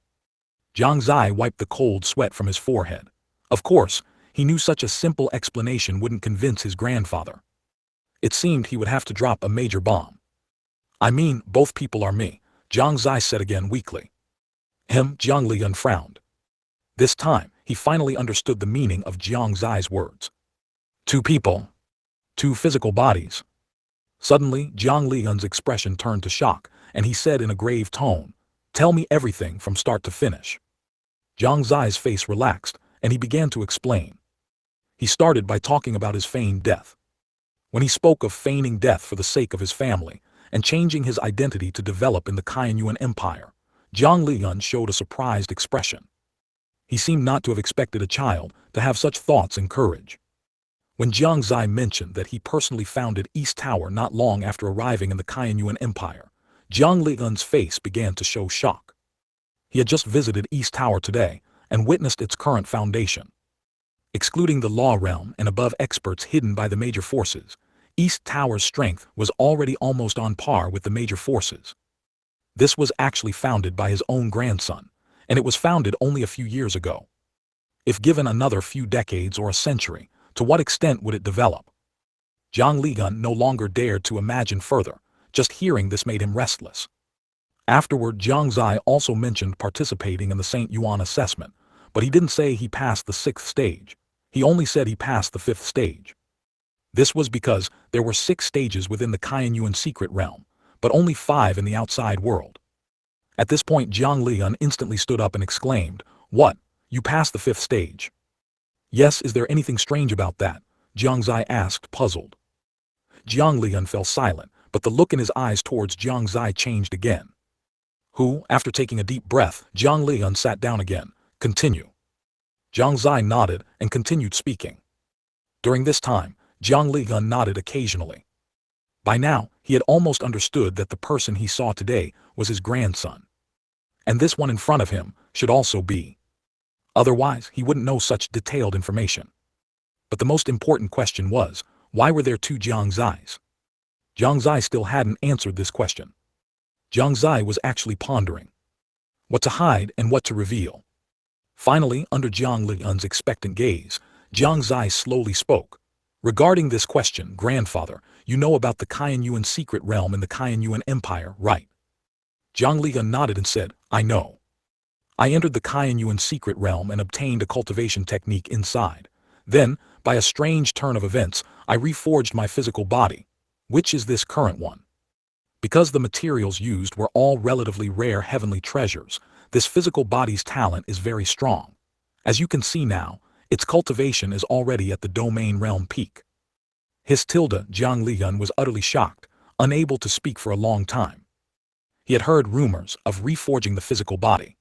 Jiang Xie wiped the cold sweat from his forehead. Of course, he knew such a simple explanation wouldn't convince his grandfather. It seemed he would have to drop a major bomb. "I mean, both people are me," Jiang Xie said again weakly. Jiang Lian frowned. This time, he finally understood the meaning of Jiang Xie's words. "Two people. Two physical bodies." Suddenly, Jiang Lian's expression turned to shock, and he said in a grave tone, "Tell me everything from start to finish." Jiang Xie's face relaxed, and he began to explain. He started by talking about his feigned death. When he spoke of feigning death for the sake of his family, and changing his identity to develop in the Qianyuan Empire, Jiang Xie showed a surprised expression. He seemed not to have expected a child to have such thoughts and courage. When Jiang Xie mentioned that he personally founded East Tower not long after arriving in the Qianyuan Empire, Jiang Xie's face began to show shock. He had just visited East Tower today and witnessed its current foundation. Excluding the law realm and above experts hidden by the major forces, East Tower's strength was already almost on par with the major forces. This was actually founded by his own grandson, and it was founded only a few years ago. If given another few decades or a century, to what extent would it develop? Jiang Xie no longer dared to imagine further. Just hearing this made him restless. Afterward, Jiang Xie also mentioned participating in the St. Yuan assessment, but he didn't say he passed the 6th stage. He only said he passed the 5th stage. This was because there were 6 stages within the Qianyuan secret realm, but only 5 in the outside world. At this point, Jiang Xie instantly stood up and exclaimed, "What? You passed the 5th stage?" "Yes, is there anything strange about that?" Jiang Xie asked, puzzled. Jiang Xie fell silent, but the look in his eyes towards Jiang Xie changed again. After taking a deep breath, Jiang Xie sat down again. "Continue." Jiang Xie nodded and continued speaking. During this time, Jiang Xie nodded occasionally. By now, he had almost understood that the person he saw today was his grandson. And this one in front of him should also be. Otherwise, he wouldn't know such detailed information. But the most important question was, why were there 2 Jiang Xies? Jiang Xie still hadn't answered this question. Jiang Xie was actually pondering what to hide and what to reveal. Finally, under Jiang Xie's expectant gaze, Jiang Xie slowly spoke. "Regarding this question, grandfather, you know about the Qianyuan secret realm in the Qianyuan Empire, right?" Jiang Xie nodded and said, "I know. I entered the Qianyuan secret realm and obtained a cultivation technique inside. Then, by a strange turn of events, I reforged my physical body, which is this current one. Because the materials used were all relatively rare heavenly treasures, this physical body's talent is very strong. As you can see now, its cultivation is already at the domain realm peak." Jiang Xie was utterly shocked, unable to speak for a long time. He had heard rumors of reforging the physical body.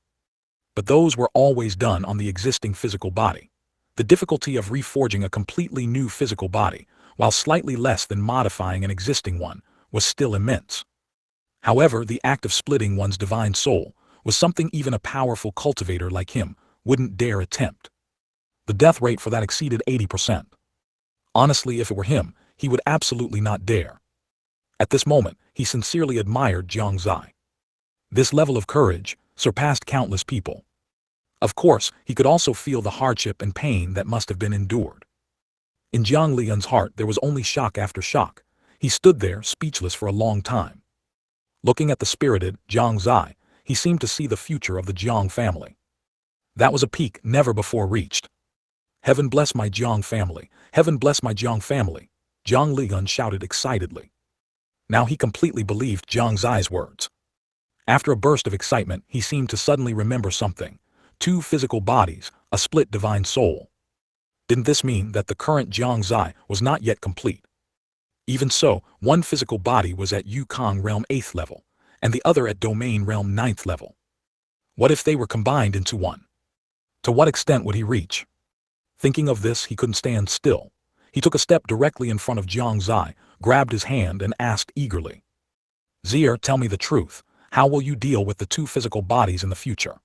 But those were always done on the existing physical body. The difficulty of reforging a completely new physical body, while slightly less than modifying an existing one, was still immense. However, the act of splitting one's divine soul was something even a powerful cultivator like him wouldn't dare attempt. The death rate for that exceeded 80%. Honestly, if it were him, he would absolutely not dare. At this moment, he sincerely admired Jiang Xie. This level of courage surpassed countless people. Of course, he could also feel the hardship and pain that must have been endured. In Jiang Xie's heart there was only shock after shock. He stood there, speechless for a long time. Looking at the spirited Jiang Xie, he seemed to see the future of the Jiang family. That was a peak never before reached. "Heaven bless my Jiang family! Heaven bless my Jiang family!" Jiang Xie shouted excitedly. Now he completely believed Jiang Xie's words. After a burst of excitement, he seemed to suddenly remember something. 2 physical bodies, a split divine soul. Didn't this mean that the current Jiang Xie was not yet complete? Even so, one physical body was at Yukong Realm 8th level, and the other at Domain Realm 9th level. What if they were combined into one? To what extent would he reach? Thinking of this, he couldn't stand still. He took a step directly in front of Jiang Xie, grabbed his hand and asked eagerly, "Xie, tell me the truth. How will you deal with the 2 physical bodies in the future?"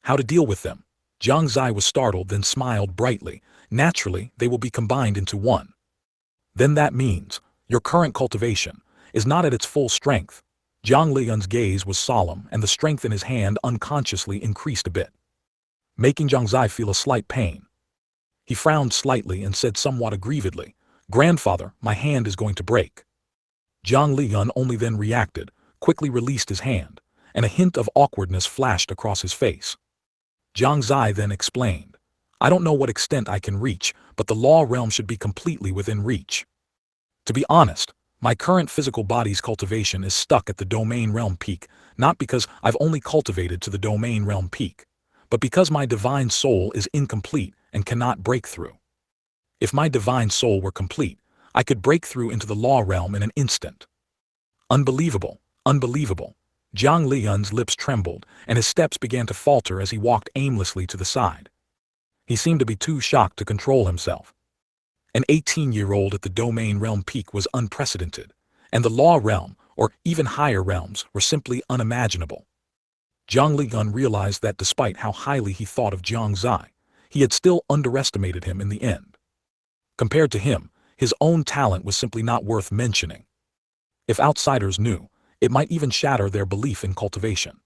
"How to deal with them?" Jiang Xie was startled, then smiled brightly. "Naturally, they will be combined into one." "Then that means, your current cultivation is not at its full strength." Jiang Xie's gaze was solemn, and the strength in his hand unconsciously increased a bit, making Jiang Xie feel a slight pain. He frowned slightly and said somewhat aggrievedly, "Grandfather, my hand is going to break." Jiang Xie only then reacted, quickly released his hand, and a hint of awkwardness flashed across his face. Jiang Xie then explained, "I don't know what extent I can reach, but the law realm should be completely within reach. To be honest, my current physical body's cultivation is stuck at the domain realm peak, not because I've only cultivated to the domain realm peak, but because my divine soul is incomplete and cannot break through. If my divine soul were complete, I could break through into the law realm in an instant. Unbelievable, unbelievable. Jiang Lian's lips trembled, and his steps began to falter as he walked aimlessly to the side. He seemed to be too shocked to control himself. An 18-year-old at the domain realm peak was unprecedented, and the law realm, or even higher realms, were simply unimaginable. Jiang Lian realized that despite how highly he thought of Jiang Xie, he had still underestimated him in the end. Compared to him, his own talent was simply not worth mentioning. If outsiders knew, it might even shatter their belief in cultivation.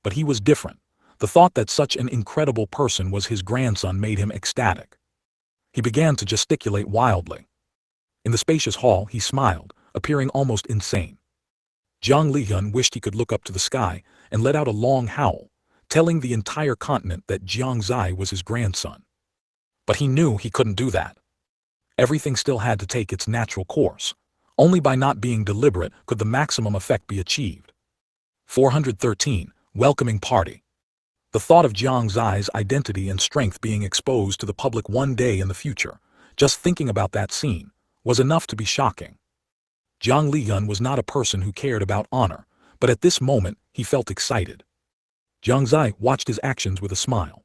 But he was different. The thought that such an incredible person was his grandson made him ecstatic. He began to gesticulate wildly. In the spacious hall, he smiled, appearing almost insane. Jiang Lian wished he could look up to the sky and let out a long howl, telling the entire continent that Jiang Xie was his grandson. But he knew he couldn't do that. Everything still had to take its natural course. Only by not being deliberate could the maximum effect be achieved. 413. Welcoming Party. The thought of Jiang Xie's identity and strength being exposed to the public one day in the future, just thinking about that scene, was enough to be shocking. Jiang Lian was not a person who cared about honor, but at this moment he felt excited. Jiang Xie watched his actions with a smile.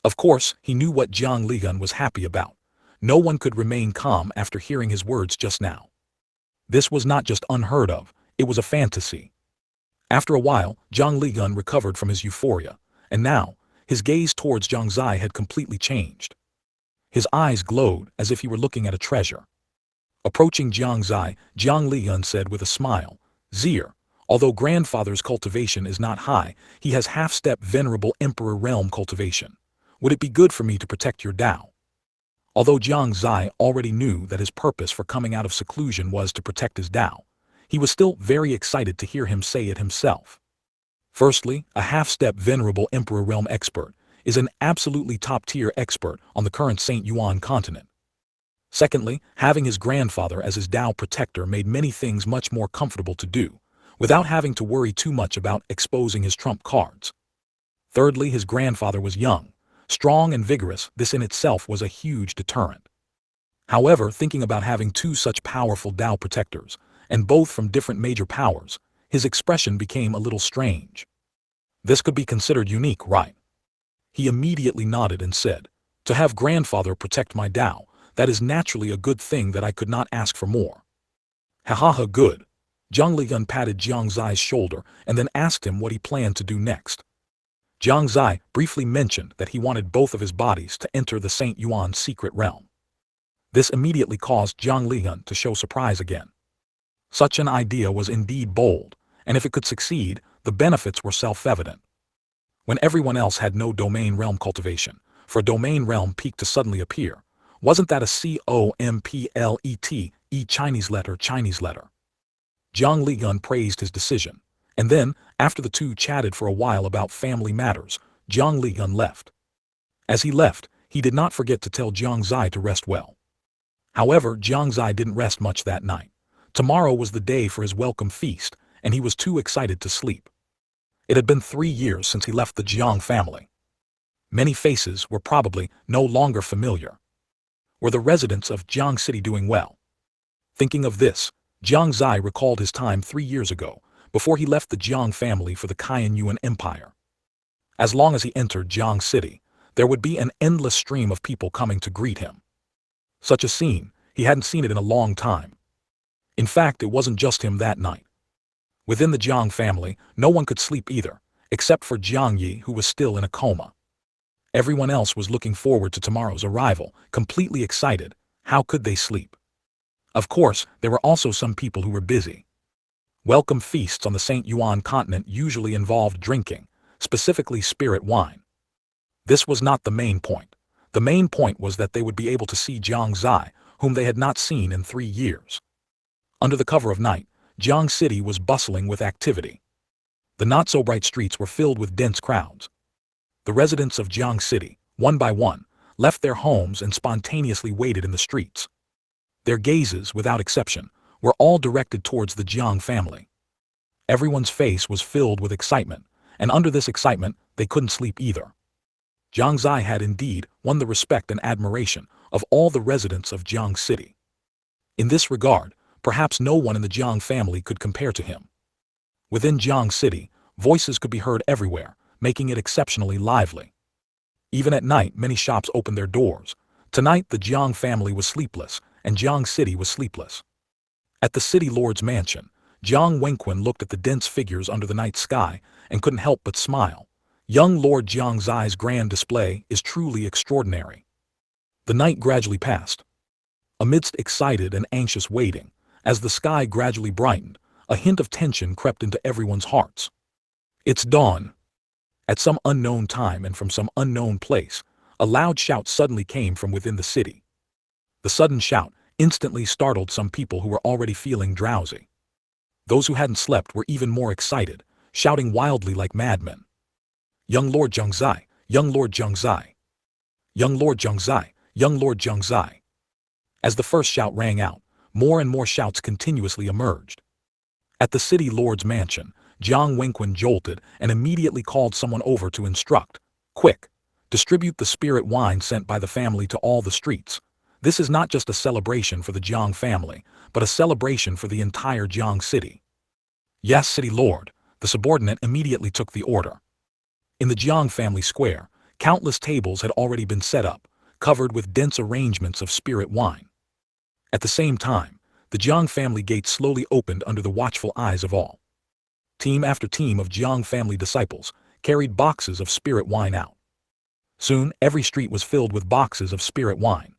Of course, he knew what Jiang Lian was happy about. No one could remain calm after hearing his words just now. This was not just unheard of, it was a fantasy. After a while, Jiang Lian recovered from his euphoria, and now, his gaze towards Jiang Xie had completely changed. His eyes glowed as if he were looking at a treasure. Approaching Jiang Xie, Jiang Lian said with a smile, "Xie, although grandfather's cultivation is not high, he has half-step venerable emperor realm cultivation. Would it be good for me to protect your Tao?" Although Jiang Xie already knew that his purpose for coming out of seclusion was to protect his Tao, he was still very excited to hear him say it himself. Firstly, a half-step venerable emperor realm expert is an absolutely top-tier expert on the current Shengyuan Continent. Secondly, having his grandfather as his Tao protector made many things much more comfortable to do, without having to worry too much about exposing his trump cards. Thirdly, his grandfather was young, strong and vigorous. This in itself was a huge deterrent. However, thinking about having two such powerful Tao protectors, and both from different major powers, his expression became a little strange. This could be considered unique, right? He immediately nodded and said, "To have grandfather protect my Tao, that is naturally a good thing that I could not ask for more." "Ha ha ha, good." Jiang Lian patted Jiang Xie's shoulder and then asked him what he planned to do next. Jiang Xie briefly mentioned that he wanted both of his bodies to enter the Saint Yuan's secret realm. This immediately caused Jiang Lian to show surprise again. Such an idea was indeed bold, and if it could succeed, the benefits were self-evident. When everyone else had no domain realm cultivation, for a domain realm peak to suddenly appear, wasn't that a complete Chinese letter? Jiang Lian praised his decision, and then, after the two chatted for a while about family matters, Jiang Lian left. As he left, he did not forget to tell Jiang Xie to rest well. However, Jiang Xie didn't rest much that night. Tomorrow was the day for his welcome feast, and he was too excited to sleep. It had been 3 years since he left the Jiang family. Many faces were probably no longer familiar. Were the residents of Jiang City doing well? Thinking of this, Jiang Xie recalled his time 3 years ago, before he left the Jiang family for the Yuan Empire. As long as he entered Jiang City, there would be an endless stream of people coming to greet him. Such a scene, he hadn't seen it in a long time. In fact, it wasn't just him that night. Within the Jiang family, no one could sleep either, except for Jiang Yi, who was still in a coma. Everyone else was looking forward to tomorrow's arrival, completely excited. How could they sleep? Of course, there were also some people who were busy. Welcome feasts on the Shengyuan Continent usually involved drinking, specifically spirit wine. This was not the main point. The main point was that they would be able to see Jiang Xie, whom they had not seen in 3 years. Under the cover of night, Jiang City was bustling with activity. The not-so-bright streets were filled with dense crowds. The residents of Jiang City, one by one, left their homes and spontaneously waited in the streets. Their gazes, without exception, were all directed towards the Jiang family. Everyone's face was filled with excitement, and under this excitement, they couldn't sleep either. Jiang Xie had indeed won the respect and admiration of all the residents of Jiang City. In this regard, perhaps no one in the Jiang family could compare to him. Within Jiang City, voices could be heard everywhere, making it exceptionally lively. Even at night, many shops opened their doors. Tonight, the Jiang family was sleepless, and Jiang City was sleepless. At the city lord's mansion, Jiang Wenquan looked at the dense figures under the night sky and couldn't help but smile. Young Lord Jiang Zai's grand display is truly extraordinary. The night gradually passed. Amidst excited and anxious waiting, as the sky gradually brightened, a hint of tension crept into everyone's hearts. It's dawn. At some unknown time and from some unknown place, a loud shout suddenly came from within the city. The sudden shout instantly startled some people who were already feeling drowsy. Those who hadn't slept were even more excited, shouting wildly like madmen. Young Lord Jiang Xie, young Lord Jiang Xie. Young Lord Jiang Xie, young Lord Jiang Xie. As the first shout rang out, more and more shouts continuously emerged. At the city lord's mansion, Jiang Wenquan jolted and immediately called someone over to instruct. Quick! Distribute the spirit wine sent by the family to all the streets. This is not just a celebration for the Jiang family, but a celebration for the entire Jiang city. Yes, city lord, the subordinate immediately took the order. In the Jiang family square, countless tables had already been set up, covered with dense arrangements of spirit wine. At the same time, the Jiang family gate slowly opened under the watchful eyes of all. Team after team of Jiang family disciples carried boxes of spirit wine out. Soon, every street was filled with boxes of spirit wine.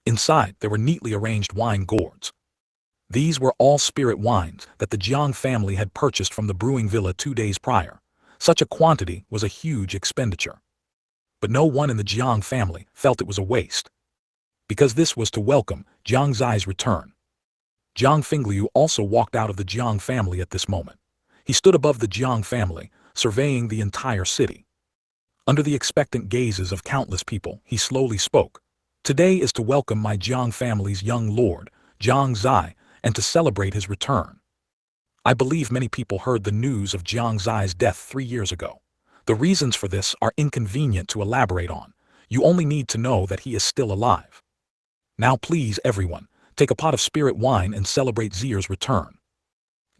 Inside, there were neatly arranged wine gourds. These were all spirit wines that the Jiang family had purchased from the brewing villa 2 days prior. Such a quantity was a huge expenditure. But no one in the Jiang family felt it was a waste. Because this was to welcome Jiang Zai's return. Jiang Fingliu also walked out of the Jiang family at this moment. He stood above the Jiang family, surveying the entire city. Under the expectant gazes of countless people, he slowly spoke. Today is to welcome my Jiang family's young lord, Jiang Xie, and to celebrate his return. I believe many people heard the news of Jiang Zai's death 3 years ago. The reasons for this are inconvenient to elaborate on. You only need to know that he is still alive. Now please everyone, take a pot of spirit wine and celebrate Zier's return.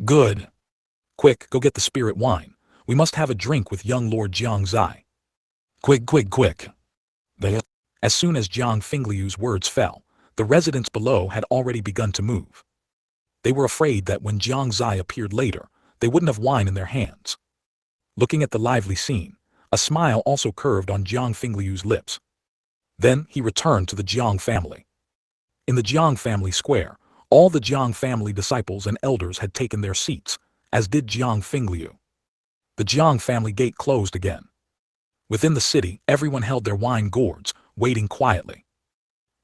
Good. Quick, go get the spirit wine. We must have a drink with young Lord Jiang Xie. Quick, quick, quick. As soon as Jiang Fingliu's words fell, the residents below had already begun to move. They were afraid that when Jiang Xie appeared later, they wouldn't have wine in their hands. Looking at the lively scene, a smile also curved on Jiang Fingliu's lips. Then he returned to the Jiang family. In the Jiang family square, all the Jiang family disciples and elders had taken their seats, as did Jiang Fingliu. The Jiang family gate closed again. Within the city, everyone held their wine gourds, waiting quietly.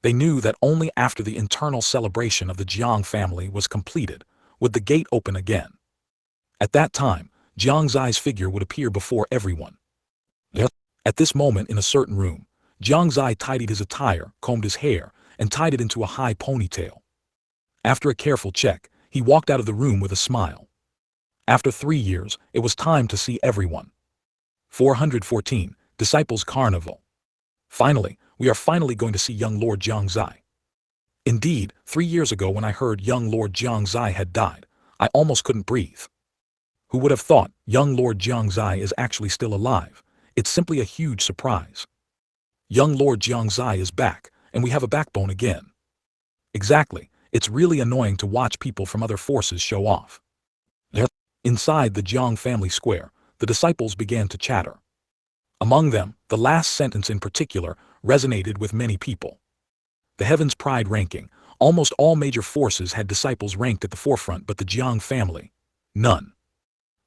They knew that only after the internal celebration of the Jiang family was completed would the gate open again. At that time, Jiang Zai's figure would appear before everyone. At this moment in a certain room, Jiang Xie tidied his attire, combed his hair, and tied it into a high ponytail. After a careful check, he walked out of the room with a smile. After 3 years, it was time to see everyone. 414, Disciples Carnival. Finally, we are finally going to see young Lord Jiang Xie. Indeed, 3 years ago when I heard young Lord Jiang Xie had died, I almost couldn't breathe. Who would have thought young Lord Jiang Xie is actually still alive? It's simply a huge surprise. Young Lord Jiang Xie is back, and we have a backbone again. Exactly, it's really annoying to watch people from other forces show off. Inside the Jiang family square, the disciples began to chatter. Among them, the last sentence in particular resonated with many people. The Heaven's Pride ranking, almost all major forces had disciples ranked at the forefront, but the Jiang family, none.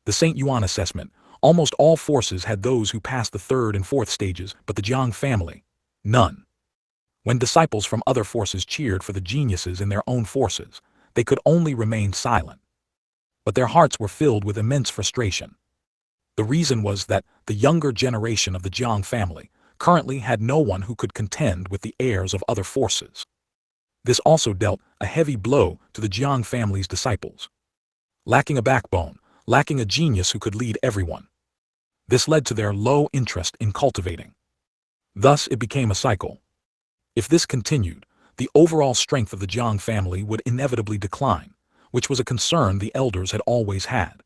The St. Yuan assessment, almost all forces had those who passed the 3rd and 4th stages, but the Jiang family, none. When disciples from other forces cheered for the geniuses in their own forces, they could only remain silent. But their hearts were filled with immense frustration. The reason was that the younger generation of the Jiang family currently had no one who could contend with the heirs of other forces. This also dealt a heavy blow to the Jiang family's disciples. Lacking a backbone, lacking a genius who could lead everyone. This led to their low interest in cultivating. Thus it became a cycle. If this continued, the overall strength of the Jiang family would inevitably decline, which was a concern the elders had always had.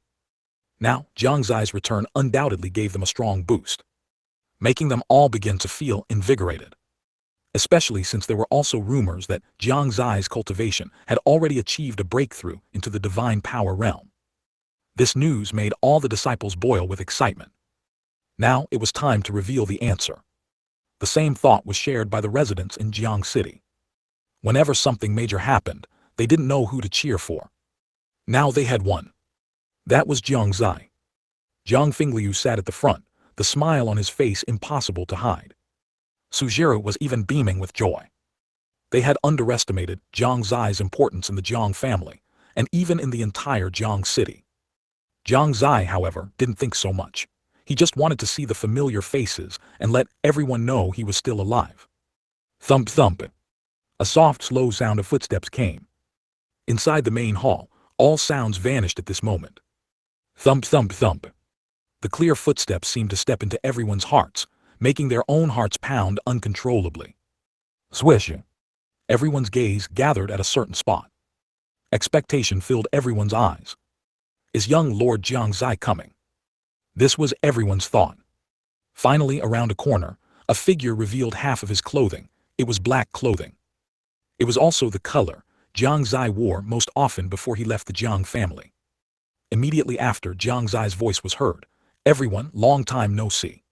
Now, Jiang Xie's return undoubtedly gave them a strong boost, making them all begin to feel invigorated. Especially since there were also rumors that Jiang Xie's cultivation had already achieved a breakthrough into the divine power realm. This news made all the disciples boil with excitement. Now it was time to reveal the answer. The same thought was shared by the residents in Jiang City. Whenever something major happened, they didn't know who to cheer for. Now they had one. That was Jiang Xie. Jiang Fingliu sat at the front, the smile on his face impossible to hide. Sujiro was even beaming with joy. They had underestimated Jiang Xie's importance in the Jiang family, and even in the entire Jiang city. Jiang Xie, however, didn't think so much. He just wanted to see the familiar faces and let everyone know he was still alive. Thump thump. A soft, slow sound of footsteps came. Inside the main hall, all sounds vanished at this moment. Thump thump thump. The clear footsteps seemed to step into everyone's hearts, making their own hearts pound uncontrollably. Swish. Everyone's gaze gathered at a certain spot. Expectation filled everyone's eyes. Is young Lord Jiang Xie coming? This was everyone's thought. Finally, around a corner, a figure revealed half of his clothing. It was black clothing. It was also the color Jiang Xie wore most often before he left the Jiang family. Immediately after Jiang Xie's voice was heard, everyone, long time no see.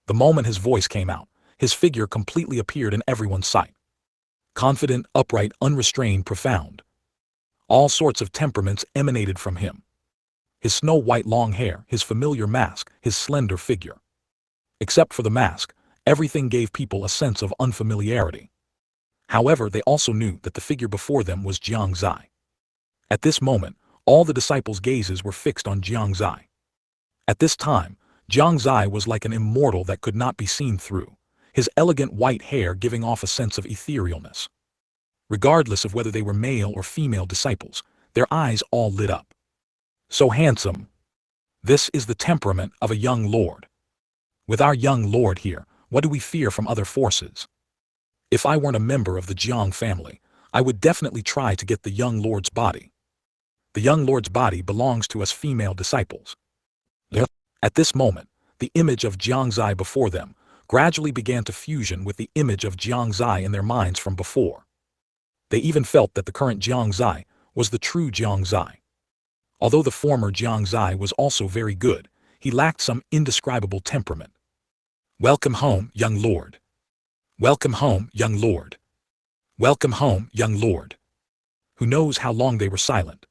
The moment his voice came out, his figure completely appeared in everyone's sight. Confident, upright, unrestrained, profound. All sorts of temperaments emanated from him. His snow-white long hair, his familiar mask, his slender figure. Except for the mask, everything gave people a sense of unfamiliarity. However, they also knew that the figure before them was Jiang Xie. At this moment, all the disciples' gazes were fixed on Jiang Xie. At this time, Jiang Xie was like an immortal that could not be seen through, his elegant white hair giving off a sense of etherealness. Regardless of whether they were male or female disciples, their eyes all lit up. So handsome. This is the temperament of a young lord. With our young lord here, what do we fear from other forces? If I weren't a member of the Jiang family, I would definitely try to get the young lord's body. The young lord's body belongs to us female disciples. At this moment, the image of Jiang Xie before them gradually began to fusion with the image of Jiang Xie in their minds from before. They even felt that the current Jiang Xie was the true Jiang Xie. Although the former Jiang Xie was also very good, he lacked some indescribable temperament. Welcome home, young lord. Welcome home, young lord. Welcome home, young lord. Who knows how long they were silent?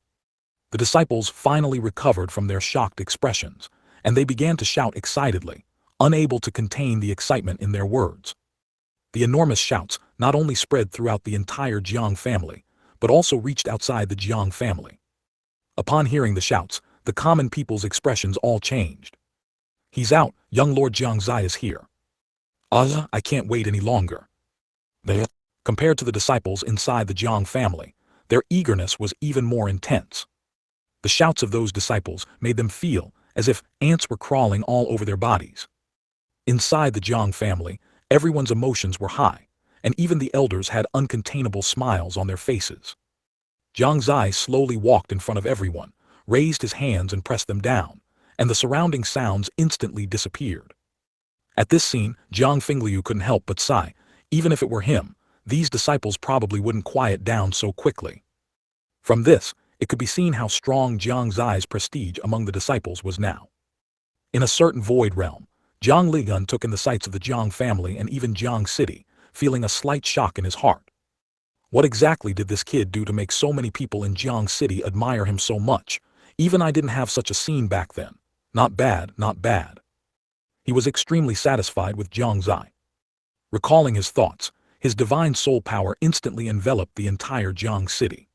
The disciples finally recovered from their shocked expressions, and they began to shout excitedly, unable to contain the excitement in their words. The enormous shouts not only spread throughout the entire Jiang family, but also reached outside the Jiang family. Upon hearing the shouts, the common people's expressions all changed. He's out, young Lord Jiang Xie is here. I can't wait any longer. Compared to the disciples inside the Jiang family, their eagerness was even more intense. The shouts of those disciples made them feel as if ants were crawling all over their bodies. Inside the Jiang family, everyone's emotions were high, and even the elders had uncontainable smiles on their faces. Jiang Xie slowly walked in front of everyone, raised his hands and pressed them down, and the surrounding sounds instantly disappeared. At this scene, Jiang Fingliu couldn't help but sigh. Even if it were him, these disciples probably wouldn't quiet down so quickly. From this, it could be seen how strong Jiang Xie's prestige among the disciples was now. In a certain void realm, Jiang Ligun took in the sights of the Jiang family and even Jiang City, feeling a slight shock in his heart. What exactly did this kid do to make so many people in Jiang City admire him so much? Even I didn't have such a scene back then. Not bad, not bad. He was extremely satisfied with Jiang Xie. Recalling his thoughts, his divine soul power instantly enveloped the entire Jiang City.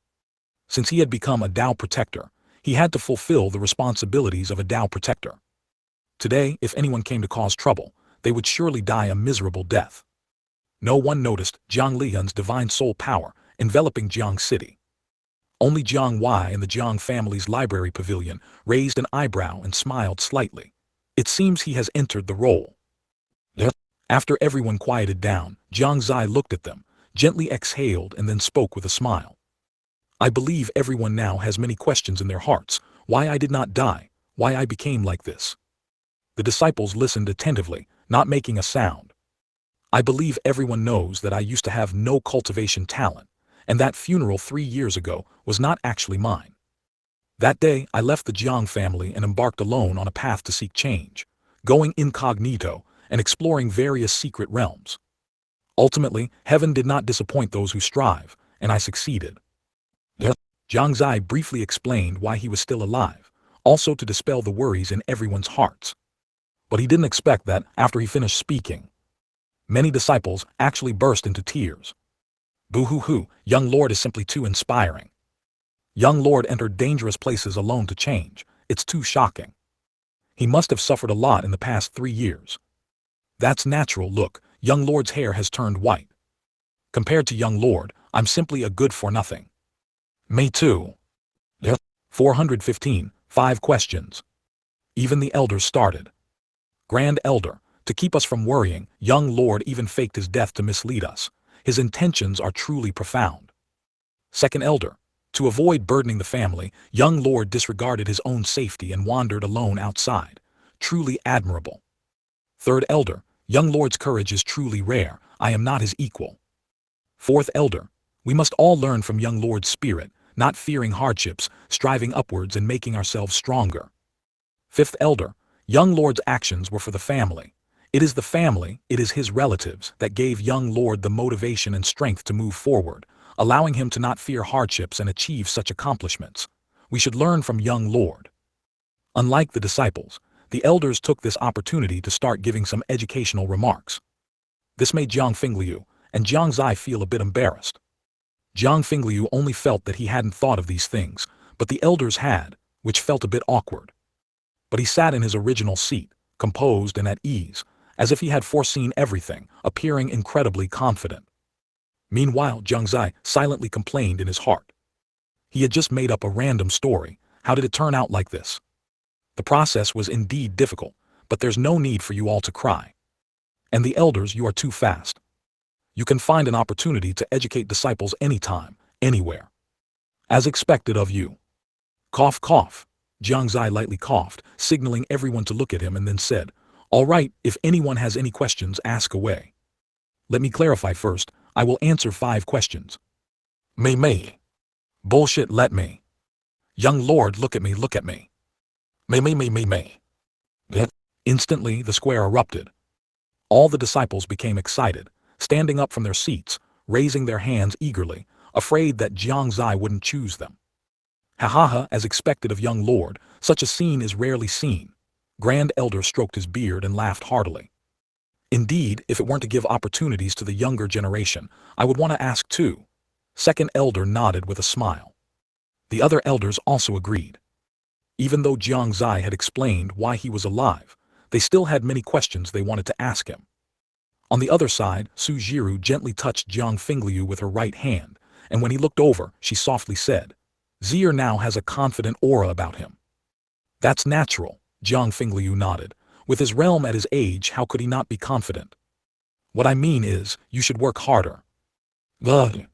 Since he had become a Dao protector, he had to fulfill the responsibilities of a Dao protector. Today, if anyone came to cause trouble, they would surely die a miserable death. No one noticed Jiang Lian's divine soul power enveloping Jiang City. Only Jiang Wei in the Jiang family's library pavilion raised an eyebrow and smiled slightly. It seems he has entered the role. After everyone quieted down, Jiang Xie looked at them, gently exhaled and then spoke with a smile. I believe everyone now has many questions in their hearts, why I did not die, why I became like this. The disciples listened attentively, not making a sound. I believe everyone knows that I used to have no cultivation talent, and that funeral 3 years ago was not actually mine. That day, I left the Jiang family and embarked alone on a path to seek change, going incognito and exploring various secret realms. Ultimately, heaven did not disappoint those who strive, and I succeeded. Jiang Xie briefly explained why he was still alive, also to dispel the worries in everyone's hearts. But he didn't expect that, after he finished speaking, many disciples actually burst into tears. Boo-hoo-hoo, young lord is simply too inspiring. Young lord entered dangerous places alone to change, it's too shocking. He must have suffered a lot in the past 3 years. That's natural, look, young lord's hair has turned white. Compared to young lord, I'm simply a good for nothing. Me too. 415, 5 questions. Even the elders started. Grand elder, to keep us from worrying, young lord even faked his death to mislead us. His intentions are truly profound. Second elder, to avoid burdening the family, young lord disregarded his own safety and wandered alone outside. Truly admirable. Third elder, young lord's courage is truly rare, I am not his equal. Fourth elder, we must all learn from young lord's spirit, not fearing hardships, striving upwards and making ourselves stronger. Fifth elder, young lord's actions were for the family. It is the family, it is his relatives, that gave young lord the motivation and strength to move forward, allowing him to not fear hardships and achieve such accomplishments. We should learn from young lord. Unlike the disciples, the elders took this opportunity to start giving some educational remarks. This made Jiang Fingliu and Jiang Xie feel a bit embarrassed. Jiang Fingliu only felt that he hadn't thought of these things, but the elders had, which felt a bit awkward. But he sat in his original seat, composed and at ease, as if he had foreseen everything, appearing incredibly confident. Meanwhile, Jiang Xie silently complained in his heart. He had just made up a random story, how did it turn out like this? The process was indeed difficult, but there's no need for you all to cry. And the elders, you are too fast. You can find an opportunity to educate disciples anytime, anywhere. As expected of you. Cough, cough. Jiang Xie lightly coughed, signaling everyone to look at him and then said, all right, if anyone has any questions, ask away. Let me clarify first, I will answer 5 questions. Me. Bullshit, let me. Young lord, look at me, look at me. Me. Instantly, the square erupted. All the disciples became excited, standing up from their seats, raising their hands eagerly, afraid that Jiang Xie wouldn't choose them. Ha, as expected of young lord, such a scene is rarely seen. Grand elder stroked his beard and laughed heartily. Indeed, if it weren't to give opportunities to the younger generation, I would want to ask too. Second elder nodded with a smile. The other elders also agreed. Even though Jiang Xie had explained why he was alive, they still had many questions they wanted to ask him. On the other side, Su Jiru gently touched Jiang Fingliu with her right hand, and when he looked over, she softly said, Zier now has a confident aura about him. That's natural, Jiang Fingliu nodded. With his realm at his age, how could he not be confident? What I mean is, you should work harder. Soon,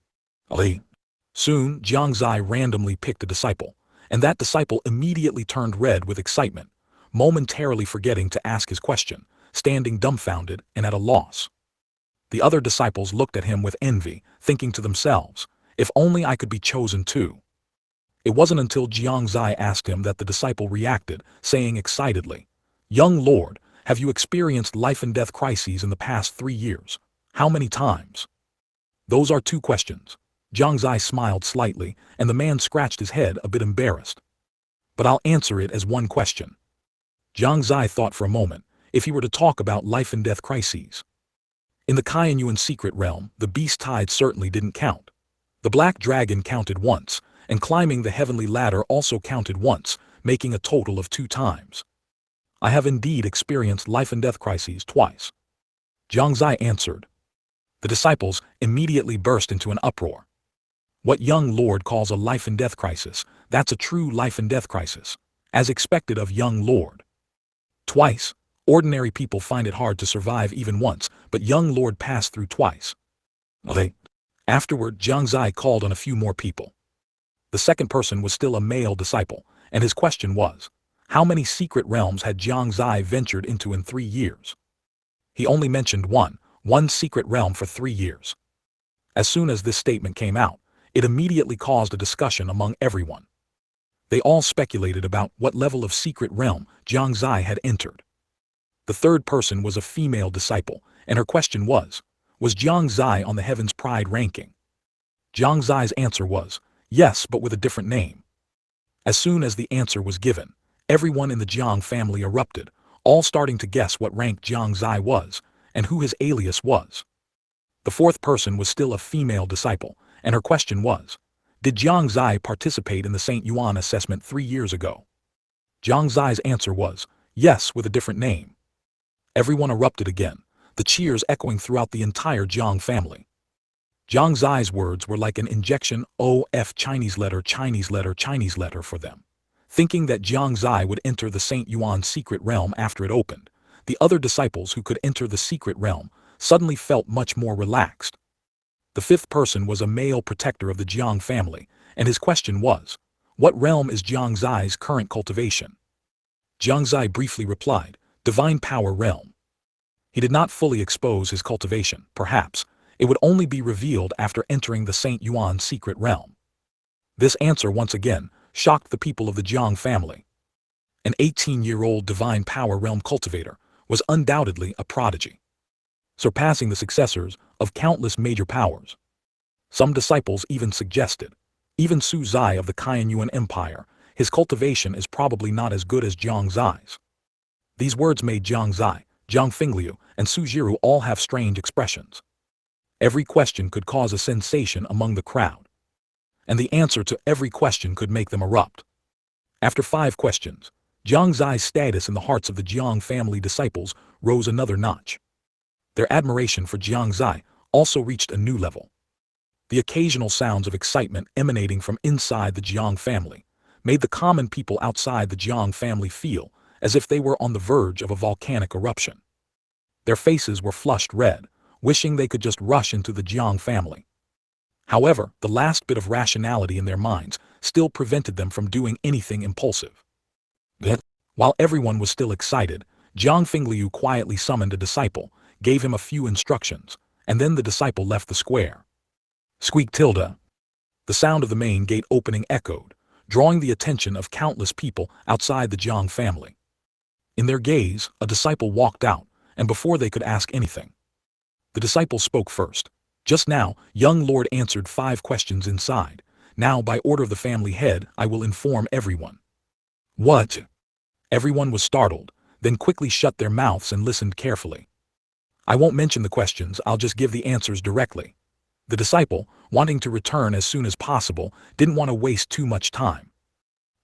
Jiang Xie randomly picked a disciple, and that disciple immediately turned red with excitement, momentarily forgetting to ask his question, standing dumbfounded and at a loss. The other disciples looked at him with envy, thinking to themselves, if only I could be chosen too. It wasn't until Jiang Xie asked him that the disciple reacted, saying excitedly, Young lord, have you experienced life and death crises in the past 3 years? How many times? Those are 2 questions. Jiang Xie smiled slightly, and the man scratched his head a bit embarrassed. But I'll answer it as 1 question. Jiang Xie thought for a moment, if he were to talk about life and death crises. In the Shengyuan secret realm, the beast tide certainly didn't count. The black dragon counted once, and climbing the heavenly ladder also counted once, making a total of 2 times. I have indeed experienced life and death crises twice. Jiang Xie answered. The disciples immediately burst into an uproar. What young lord calls a life and death crisis, that's a true life and death crisis, as expected of young lord. Twice, Ordinary people find it hard to survive even once, but young lord passed through twice. Okay. Afterward, Jiang Xie called on a few more people. The second person was still a male disciple, and his question was, how many secret realms had Jiang Xie ventured into in 3 years? He only mentioned one secret realm for 3 years. As soon as this statement came out, it immediately caused a discussion among everyone. They all speculated about what level of secret realm Jiang Xie had entered. The third person was a female disciple, and her question was Jiang Xie on the Heaven's Pride ranking? Jiang Xie's answer was, yes, but with a different name. As soon as the answer was given, everyone in the Jiang family erupted, all starting to guess what rank Jiang Xie was, and who his alias was. The fourth person was still a female disciple, and her question was, did Jiang Xie participate in the St. Yuan assessment 3 years ago? Jiang Xie's answer was, yes, with a different name. Everyone erupted again, the cheers echoing throughout the entire Jiang family. Jiang Xie's words were like an injection of Chinese letter for them. Thinking that Jiang Xie would enter the St. Yuan secret realm after it opened, the other disciples who could enter the secret realm suddenly felt much more relaxed. The fifth person was a male protector of the Jiang family, and his question was, what realm is Jiang Xie's current cultivation? Jiang Xie briefly replied, divine power realm. He did not fully expose his cultivation, perhaps. It would only be revealed after entering the St. Yuan secret realm. This answer once again shocked the people of the Jiang family. An 18-year-old divine power realm cultivator was undoubtedly a prodigy, surpassing the successors of countless major powers. Some disciples even suggested, even Su Zai of the Qianyuan Empire, his cultivation is probably not as good as Jiang Zai's. These words made Jiang Xie, Jiang Fingliu, and Su Jiru all have strange expressions. Every question could cause a sensation among the crowd, and the answer to every question could make them erupt. After 5 questions, Jiang Xie's status in the hearts of the Jiang family disciples rose another notch. Their admiration for Jiang Xie also reached a new level. The occasional sounds of excitement emanating from inside the Jiang family made the common people outside the Jiang family feel as if they were on the verge of a volcanic eruption. Their faces were flushed red, wishing they could just rush into the Jiang family. However, the last bit of rationality in their minds still prevented them from doing anything impulsive. While everyone was still excited, Jiang Fingliu quietly summoned a disciple, gave him a few instructions, and then the disciple left the square. Squeak tilde. The sound of the main gate opening echoed, drawing the attention of countless people outside the Jiang family. In their gaze, a disciple walked out, and before they could ask anything, the disciple spoke first. Just now, young lord answered 5 questions inside. Now, by order of the family head, I will inform everyone. What? Everyone was startled, then quickly shut their mouths and listened carefully. I won't mention the questions, I'll just give the answers directly. The disciple, wanting to return as soon as possible, didn't want to waste too much time.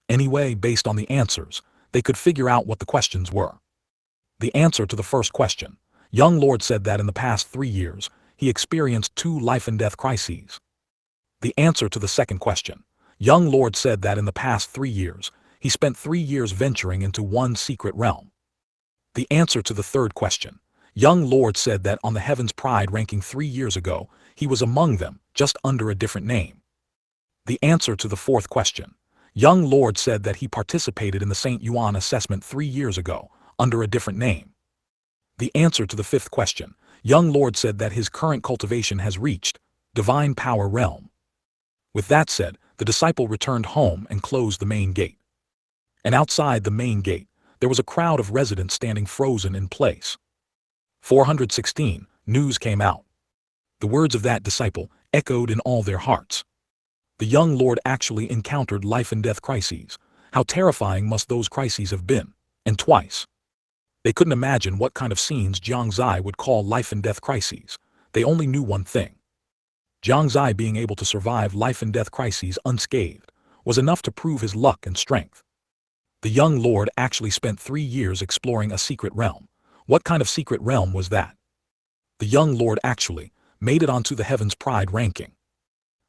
Anyway, based on the answers, they could figure out what the questions were. The answer to the first question, young lord said that in the past 3 years, he experienced 2 life-and-death crises. The answer to the second question, young lord said that in the past 3 years, he spent 3 years venturing into 1 secret realm. The answer to the third question, young lord said that on the Heaven's Pride ranking 3 years ago, he was among them, just under a different name. The answer to the fourth question, young lord said that he participated in the St. Yuan assessment 3 years ago, under a different name. The answer to the fifth question, young lord said that his current cultivation has reached divine power realm. With that said, the disciple returned home and closed the main gate. And outside the main gate, there was a crowd of residents standing frozen in place. 416, news came out. The words of that disciple echoed in all their hearts. The young lord actually encountered life-and-death crises. How terrifying must those crises have been, and twice. They couldn't imagine what kind of scenes Jiang Xie would call life-and-death crises. They only knew one thing. Jiang Xie being able to survive life-and-death crises unscathed was enough to prove his luck and strength. The young lord actually spent 3 years exploring a secret realm. What kind of secret realm was that? The young lord actually made it onto the Heaven's Pride ranking.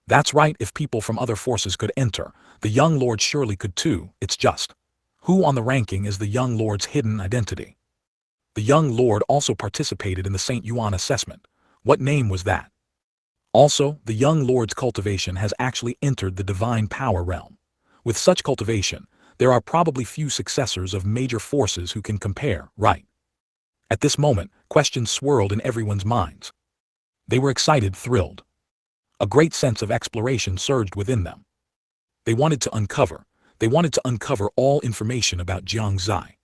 That's right, if people from other forces could enter, the young lord surely could too. It's just, who on the ranking is the young lord's hidden identity? The young lord also participated in the St. Yuan assessment. What name was that? Also, the young lord's cultivation has actually entered the divine power realm. With such cultivation, there are probably few successors of major forces who can compare, right? At this moment, questions swirled in everyone's minds. They were excited, thrilled. A great sense of exploration surged within them. They wanted to uncover all information about Jiang Xie.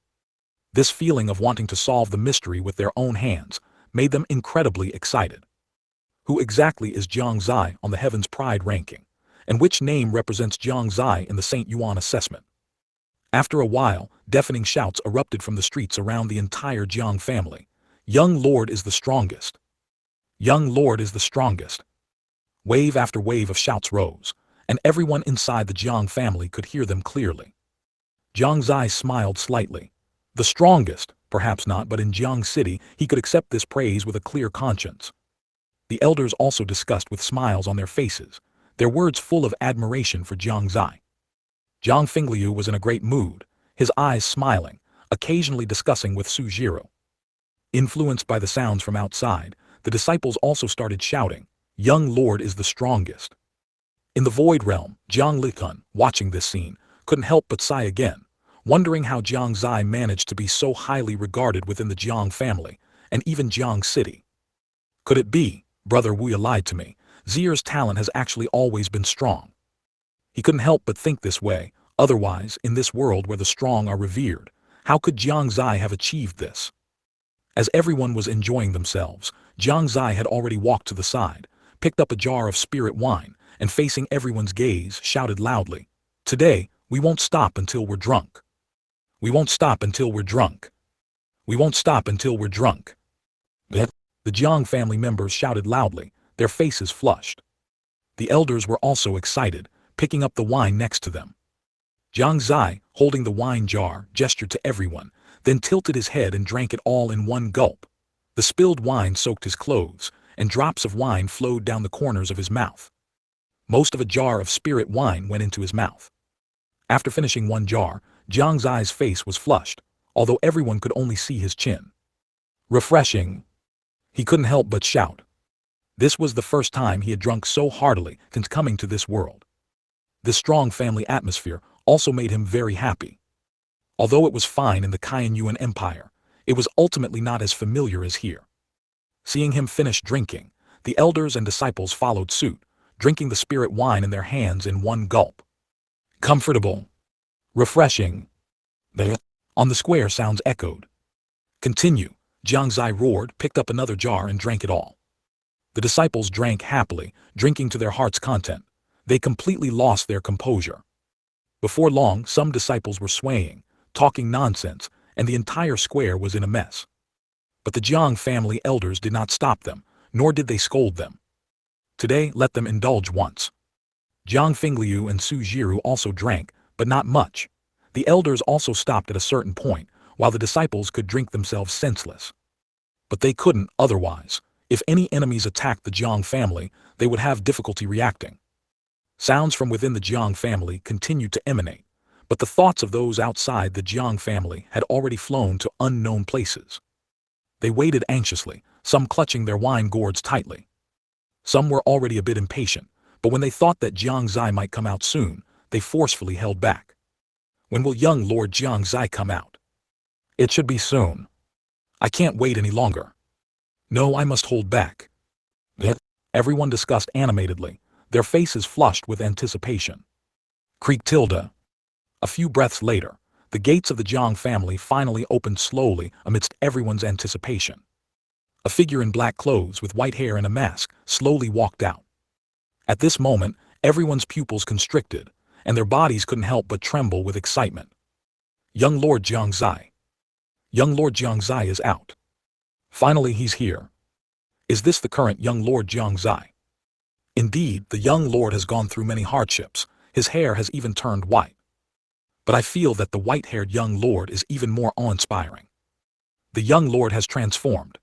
This feeling of wanting to solve the mystery with their own hands made them incredibly excited. Who exactly is Jiang Xie on the Heaven's Pride ranking? And which name represents Jiang Xie in the St. Yuan assessment? After a while, deafening shouts erupted from the streets around the entire Jiang family. Young Lord is the strongest. Young Lord is the strongest. Wave after wave of shouts rose, and everyone inside the Jiang family could hear them clearly. Jiang Xie smiled slightly. The strongest, perhaps not, but in Jiang City he could accept this praise with a clear conscience. The elders also discussed with smiles on their faces, their words full of admiration for Jiang Xie. Jiang Fingliu was in a great mood, his eyes smiling, occasionally discussing with Su Jiro. Influenced by the sounds from outside, the disciples also started shouting, "Young Lord is the strongest." In the Void Realm, Jiang Likun, watching this scene, couldn't help but sigh again, wondering how Jiang Xie managed to be so highly regarded within the Jiang family, and even Jiang City. Could it be, Brother Wuya lied to me, Zier's talent has actually always been strong? He couldn't help but think this way, otherwise, in this world where the strong are revered, how could Jiang Xie have achieved this? As everyone was enjoying themselves, Jiang Xie had already walked to the side, picked up a jar of spirit wine, and facing everyone's gaze, shouted loudly, "Today, we won't stop until we're drunk. We won't stop until we're drunk. We won't stop until we're drunk." The Jiang family members shouted loudly, their faces flushed. The elders were also excited, picking up the wine next to them. Jiang Xie, holding the wine jar, gestured to everyone, then tilted his head and drank it all in one gulp. The spilled wine soaked his clothes, and drops of wine flowed down the corners of his mouth. Most of a jar of spirit wine went into his mouth. After finishing one jar, Jiang Xie's face was flushed, although everyone could only see his chin. Refreshing. He couldn't help but shout. This was the first time he had drunk so heartily since coming to this world. This strong family atmosphere also made him very happy. Although it was fine in the Yuan Empire, it was ultimately not as familiar as here. Seeing him finish drinking, the elders and disciples followed suit, drinking the spirit wine in their hands in one gulp. Comfortable. Refreshing. On the square sounds echoed. Continue, Jiang Xie roared, picked up another jar and drank it all. The disciples drank happily, drinking to their heart's content. They completely lost their composure. Before long, some disciples were swaying, talking nonsense, and the entire square was in a mess. But the Jiang family elders did not stop them, nor did they scold them. Today, let them indulge once. Jiang Fingliu and Su Jiro also drank, but not much. The elders also stopped at a certain point, while the disciples could drink themselves senseless. But they couldn't otherwise. If any enemies attacked the Jiang family, they would have difficulty reacting. Sounds from within the Jiang family continued to emanate, but the thoughts of those outside the Jiang family had already flown to unknown places. They waited anxiously, some clutching their wine gourds tightly. Some were already a bit impatient, but when they thought that Jiang Xie might come out soon, they forcefully held back. When will young Lord Jiang Xie come out? It should be soon. I can't wait any longer. No, I must hold back. Everyone discussed animatedly, their faces flushed with anticipation. Creak tilde. A few breaths later, the gates of the Jiang family finally opened slowly amidst everyone's anticipation. A figure in black clothes with white hair and a mask slowly walked out. At this moment, everyone's pupils constricted, and their bodies couldn't help but tremble with excitement. Young Lord Jiang Xie. Young Lord Jiang Xie is out. Finally he's here. Is this the current young Lord Jiang Xie? Indeed, the young lord has gone through many hardships, his hair has even turned white. But I feel that the white-haired young lord is even more awe-inspiring. The young lord has transformed.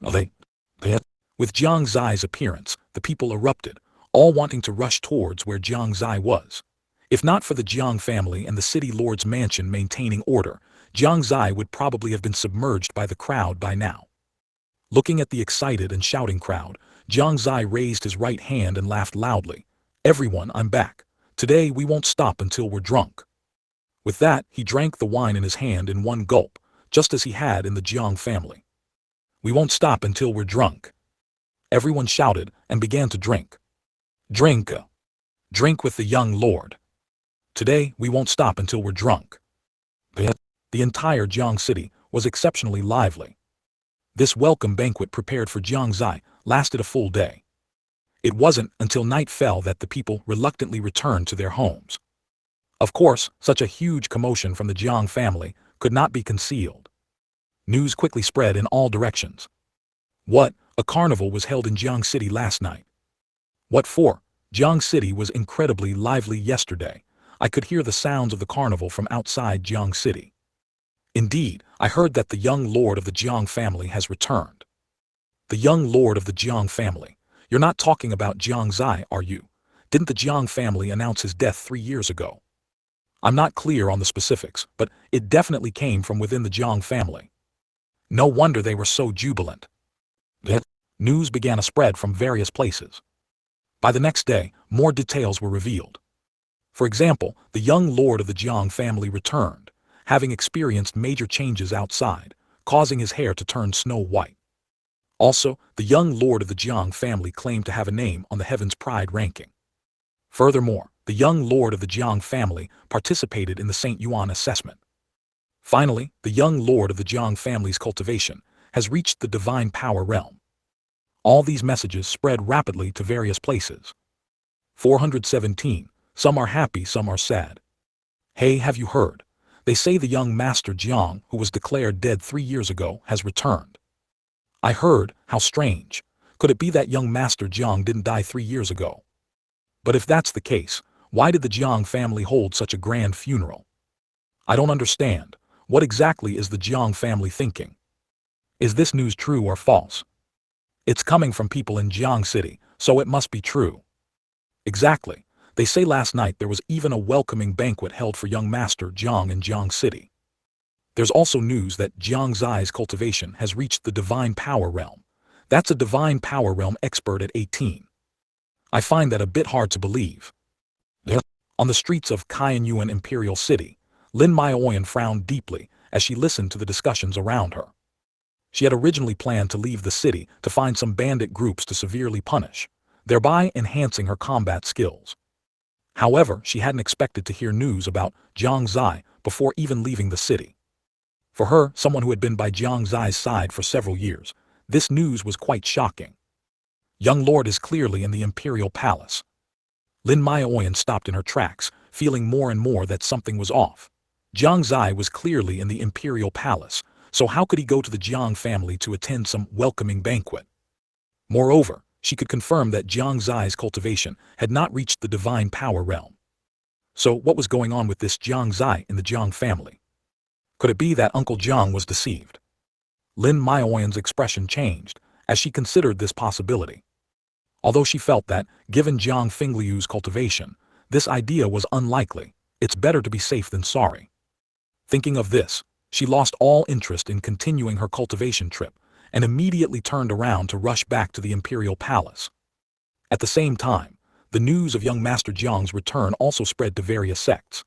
With Jiang Xie's appearance, the people erupted, all wanting to rush towards where Jiang Xie was. If not for the Jiang family and the city lord's mansion maintaining order, Jiang Xie would probably have been submerged by the crowd by now. Looking at the excited and shouting crowd, Jiang Xie raised his right hand and laughed loudly. "Everyone, I'm back. Today we won't stop until we're drunk." With that, he drank the wine in his hand in one gulp, just as he had in the Jiang family. "We won't stop until we're drunk." Everyone shouted and began to drink. "Drink. Drink with the young lord. Today we won't stop until we're drunk." The entire Jiang city was exceptionally lively. This welcome banquet prepared for Jiang Xie lasted a full day. It wasn't until night fell that the people reluctantly returned to their homes. Of course, such a huge commotion from the Jiang family could not be concealed. News quickly spread in all directions. "What? A carnival was held in Jiang City last night." "What for? Jiang City was incredibly lively yesterday. I could hear the sounds of the carnival from outside Jiang City." "Indeed, I heard that the young lord of the Jiang family has returned." "The young lord of the Jiang family? You're not talking about Jiang Xie, are you? Didn't the Jiang family announce his death 3 years ago?" "I'm not clear on the specifics, but it definitely came from within the Jiang family." "No wonder they were so jubilant." News began to spread from various places. By the next day, more details were revealed. For example, the young lord of the Jiang family returned, having experienced major changes outside, causing his hair to turn snow white. Also, the young lord of the Jiang family claimed to have a name on the Heaven's Pride ranking. Furthermore, the young lord of the Jiang family participated in the St. Yuan assessment. Finally, the young lord of the Jiang family's cultivation has reached the divine power realm. All these messages spread rapidly to various places. 417. Some are happy, some are sad. "Hey, have you heard? They say the young master Jiang, who was declared dead 3 years ago, has returned." "I heard. How strange. Could it be that young master Jiang didn't die 3 years ago? But if that's the case, why did the Jiang family hold such a grand funeral? I don't understand. What exactly is the Jiang family thinking? Is this news true or false? It's coming from people in Jiang City, so it must be true." "Exactly. They say last night there was even a welcoming banquet held for young master Jiang in Jiang City. There's also news that Jiang Xie's cultivation has reached the divine power realm. That's a divine power realm expert at 18. I find that a bit hard to believe." On the streets of Qianyuan Imperial City, Lin Maioyan frowned deeply as she listened to the discussions around her. She had originally planned to leave the city to find some bandit groups to severely punish, thereby enhancing her combat skills. However, she hadn't expected to hear news about Jiang Xie before even leaving the city. For her, someone who had been by Jiang Xie's side for several years, this news was quite shocking. "Young lord is clearly in the imperial palace." Lin Maioyan stopped in her tracks, feeling more and more that something was off. Jiang Xie was clearly in the imperial palace, so how could he go to the Jiang family to attend some welcoming banquet? Moreover, she could confirm that Jiang Xie's cultivation had not reached the divine power realm. So what was going on with this Jiang Xie in the Jiang family? Could it be that Uncle Jiang was deceived? Lin Maioyan's expression changed as she considered this possibility. Although she felt that, given Jiang Fingliu's cultivation, this idea was unlikely, it's better to be safe than sorry. Thinking of this, she lost all interest in continuing her cultivation trip and immediately turned around to rush back to the imperial palace. At the same time, the news of young Master Jiang's return also spread to various sects.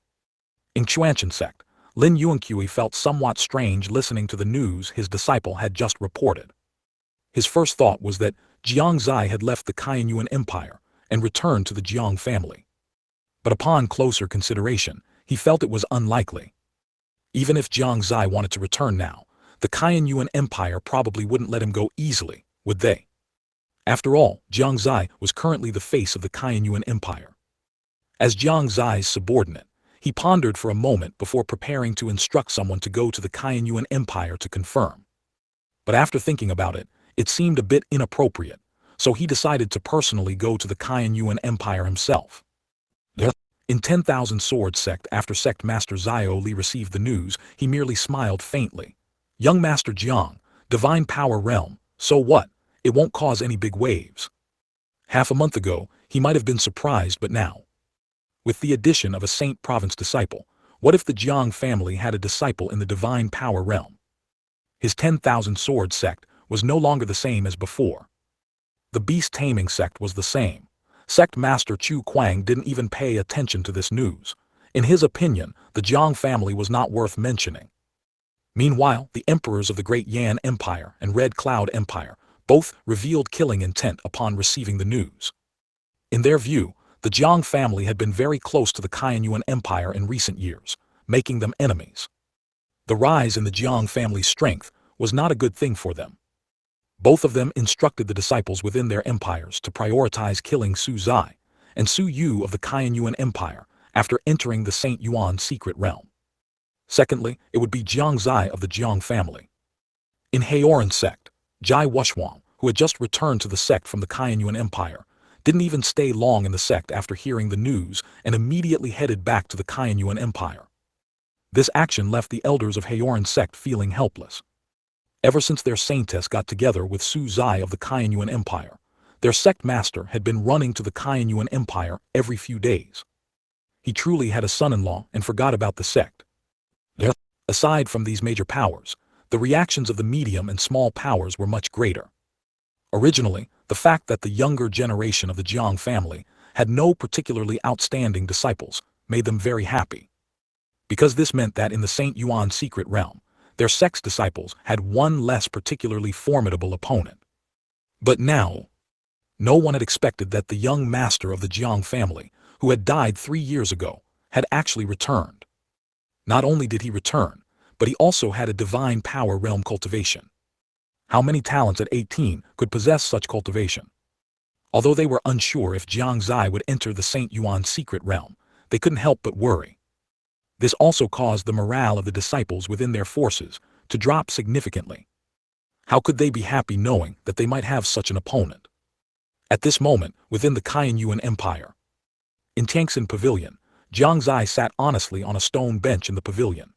In Xuanchen Sect, Lin Yuanqui felt somewhat strange listening to the news his disciple had just reported. His first thought was that Jiang Xie had left the Qianyuan Empire and returned to the Jiang family. But upon closer consideration, he felt it was unlikely. Even if Jiang Xie wanted to return now, the Qianyuan Empire probably wouldn't let him go easily, would they? After all, Jiang Xie was currently the face of the Qianyuan Empire. As Jiang Xie's subordinate, he pondered for a moment before preparing to instruct someone to go to the Qianyuan Empire to confirm. But after thinking about it, it seemed a bit inappropriate, so he decided to personally go to the Qianyuan Empire himself. In 10,000 Swords Sect, after Sect Master Zio Li received the news, he merely smiled faintly. "Young Master Jiang, divine power realm, so what? It won't cause any big waves." Half a month ago, he might have been surprised, but now, with the addition of a Saint Province disciple, What if the Jiang family had a disciple in the divine power realm? His 10,000 sword sect was no longer the same as before. The beast taming sect was the same. Sect master Chu Kuang didn't even pay attention to this news. In his opinion, the Jiang family was not worth mentioning. Meanwhile, the emperors of the Great Yan Empire and Red Cloud Empire both revealed killing intent upon receiving the news. In their view, the Jiang family had been very close to the Shengyuan Empire in recent years, making them enemies. The rise in the Jiang family's strength was not a good thing for them. Both of them instructed the disciples within their empires to prioritize killing Su Zai and Su Yu of the Shengyuan Empire after entering the Saint Yuan secret realm. Secondly, it would be Jiang Xie of the Jiang family. In Haoran Sect, Jai Wushwang, who had just returned to the sect from the Shengyuan Empire, didn't even stay long in the sect after hearing the news and immediately headed back to the Shengyuan Empire. This action left the elders of Haoran Sect feeling helpless. Ever since their saintess got together with Su Zai of the Shengyuan Empire, their sect master had been running to the Shengyuan Empire every few days. He truly had a son-in-law and forgot about the sect. Aside from these major powers, the reactions of the medium and small powers were much greater. Originally, the fact that the younger generation of the Jiang family had no particularly outstanding disciples made them very happy. Because this meant that in the Saint Yuan secret realm, their sect's disciples had one less particularly formidable opponent. But now, no one had expected that the young master of the Jiang family, who had died 3 years ago, had actually returned. Not only did he return, but he also had a divine power realm cultivation. How many talents at 18 could possess such cultivation? Although they were unsure if Jiang Xie would enter the Saint Yuan secret realm, they couldn't help but worry. This also caused the morale of the disciples within their forces to drop significantly. How could they be happy knowing that they might have such an opponent? At this moment, within the Shengyuan Empire, in Tiangxin Pavilion, Jiang Xie sat honestly on a stone bench in the pavilion.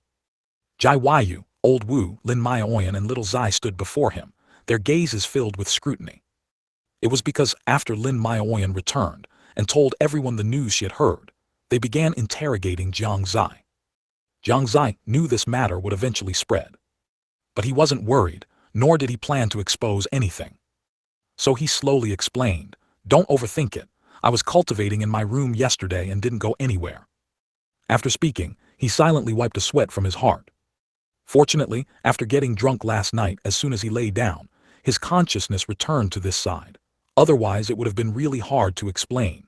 Jai Yu, Old Wu, Lin Maoyan and Little Zai stood before him, their gazes filled with scrutiny. It was because after Lin Maoyan returned and told everyone the news she had heard, they began interrogating Jiang Xie. Jiang Xie knew this matter would eventually spread. But he wasn't worried, nor did he plan to expose anything. So he slowly explained, "Don't overthink it. I was cultivating in my room yesterday and didn't go anywhere." After speaking, he silently wiped a sweat from his heart. Fortunately, after getting drunk last night, as soon as he lay down, his consciousness returned to this side. Otherwise, it would have been really hard to explain.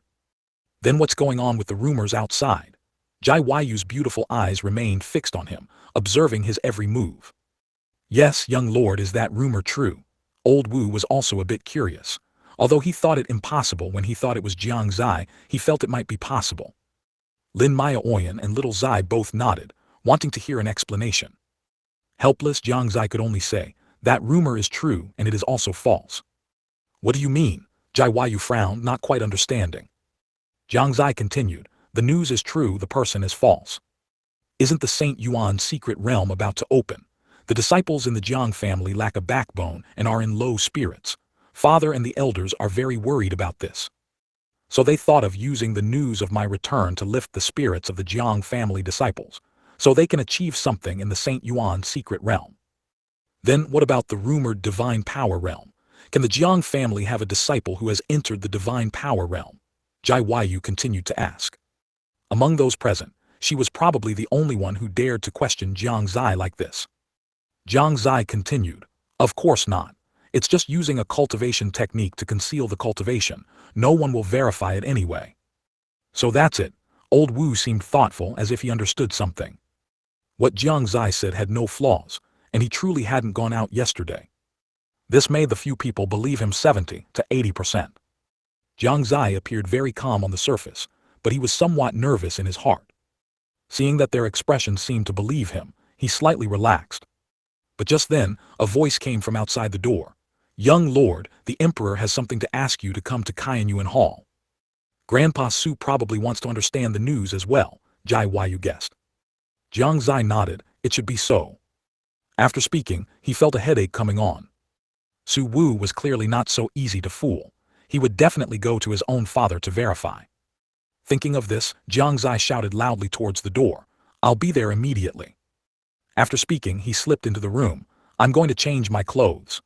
Then what's going on with the rumors outside? Jai Yu's beautiful eyes remained fixed on him, observing his every move. "Yes, young lord, is that rumor true?" Old Wu was also a bit curious. Although he thought it impossible when he thought it was Jiang Xie, he felt it might be possible. Lin Maoyan and Little Zai both nodded, wanting to hear an explanation. Helpless, Jiang Xie could only say, "That rumor is true and it is also false." "What do you mean?" Jai Yu frowned, not quite understanding. Jiang Xie continued, "The news is true, the person is false. Isn't the Saint Yuan secret realm about to open? The disciples in the Jiang family lack a backbone and are in low spirits. Father and the elders are very worried about this. So they thought of using the news of my return to lift the spirits of the Jiang family disciples, so they can achieve something in the Saint Yuan secret realm." "Then what about the rumored divine power realm? Can the Jiang family have a disciple who has entered the divine power realm?" Jai Yu continued to ask. Among those present, she was probably the only one who dared to question Jiang Xie like this. Jiang Xie continued, "Of course not. It's just using a cultivation technique to conceal the cultivation. No one will verify it anyway." "So that's it." Old Wu seemed thoughtful, as if he understood something. What Jiang Xie said had no flaws, and he truly hadn't gone out yesterday. This made the few people believe him 70 to 80%. Jiang Xie appeared very calm on the surface, but he was somewhat nervous in his heart. Seeing that their expressions seemed to believe him, he slightly relaxed. But just then, a voice came from outside the door. "Young lord, the emperor has something to ask you to come to Shengyuan Hall." "Grandpa Su probably wants to understand the news as well," Jai Yu guessed. Jiang Xie nodded, "It should be so." After speaking, he felt a headache coming on. Su Wu was clearly not so easy to fool. He would definitely go to his own father to verify. Thinking of this, Jiang Xie shouted loudly towards the door, I'll be there immediately. After speaking, he slipped into the room. I'm going to change my clothes.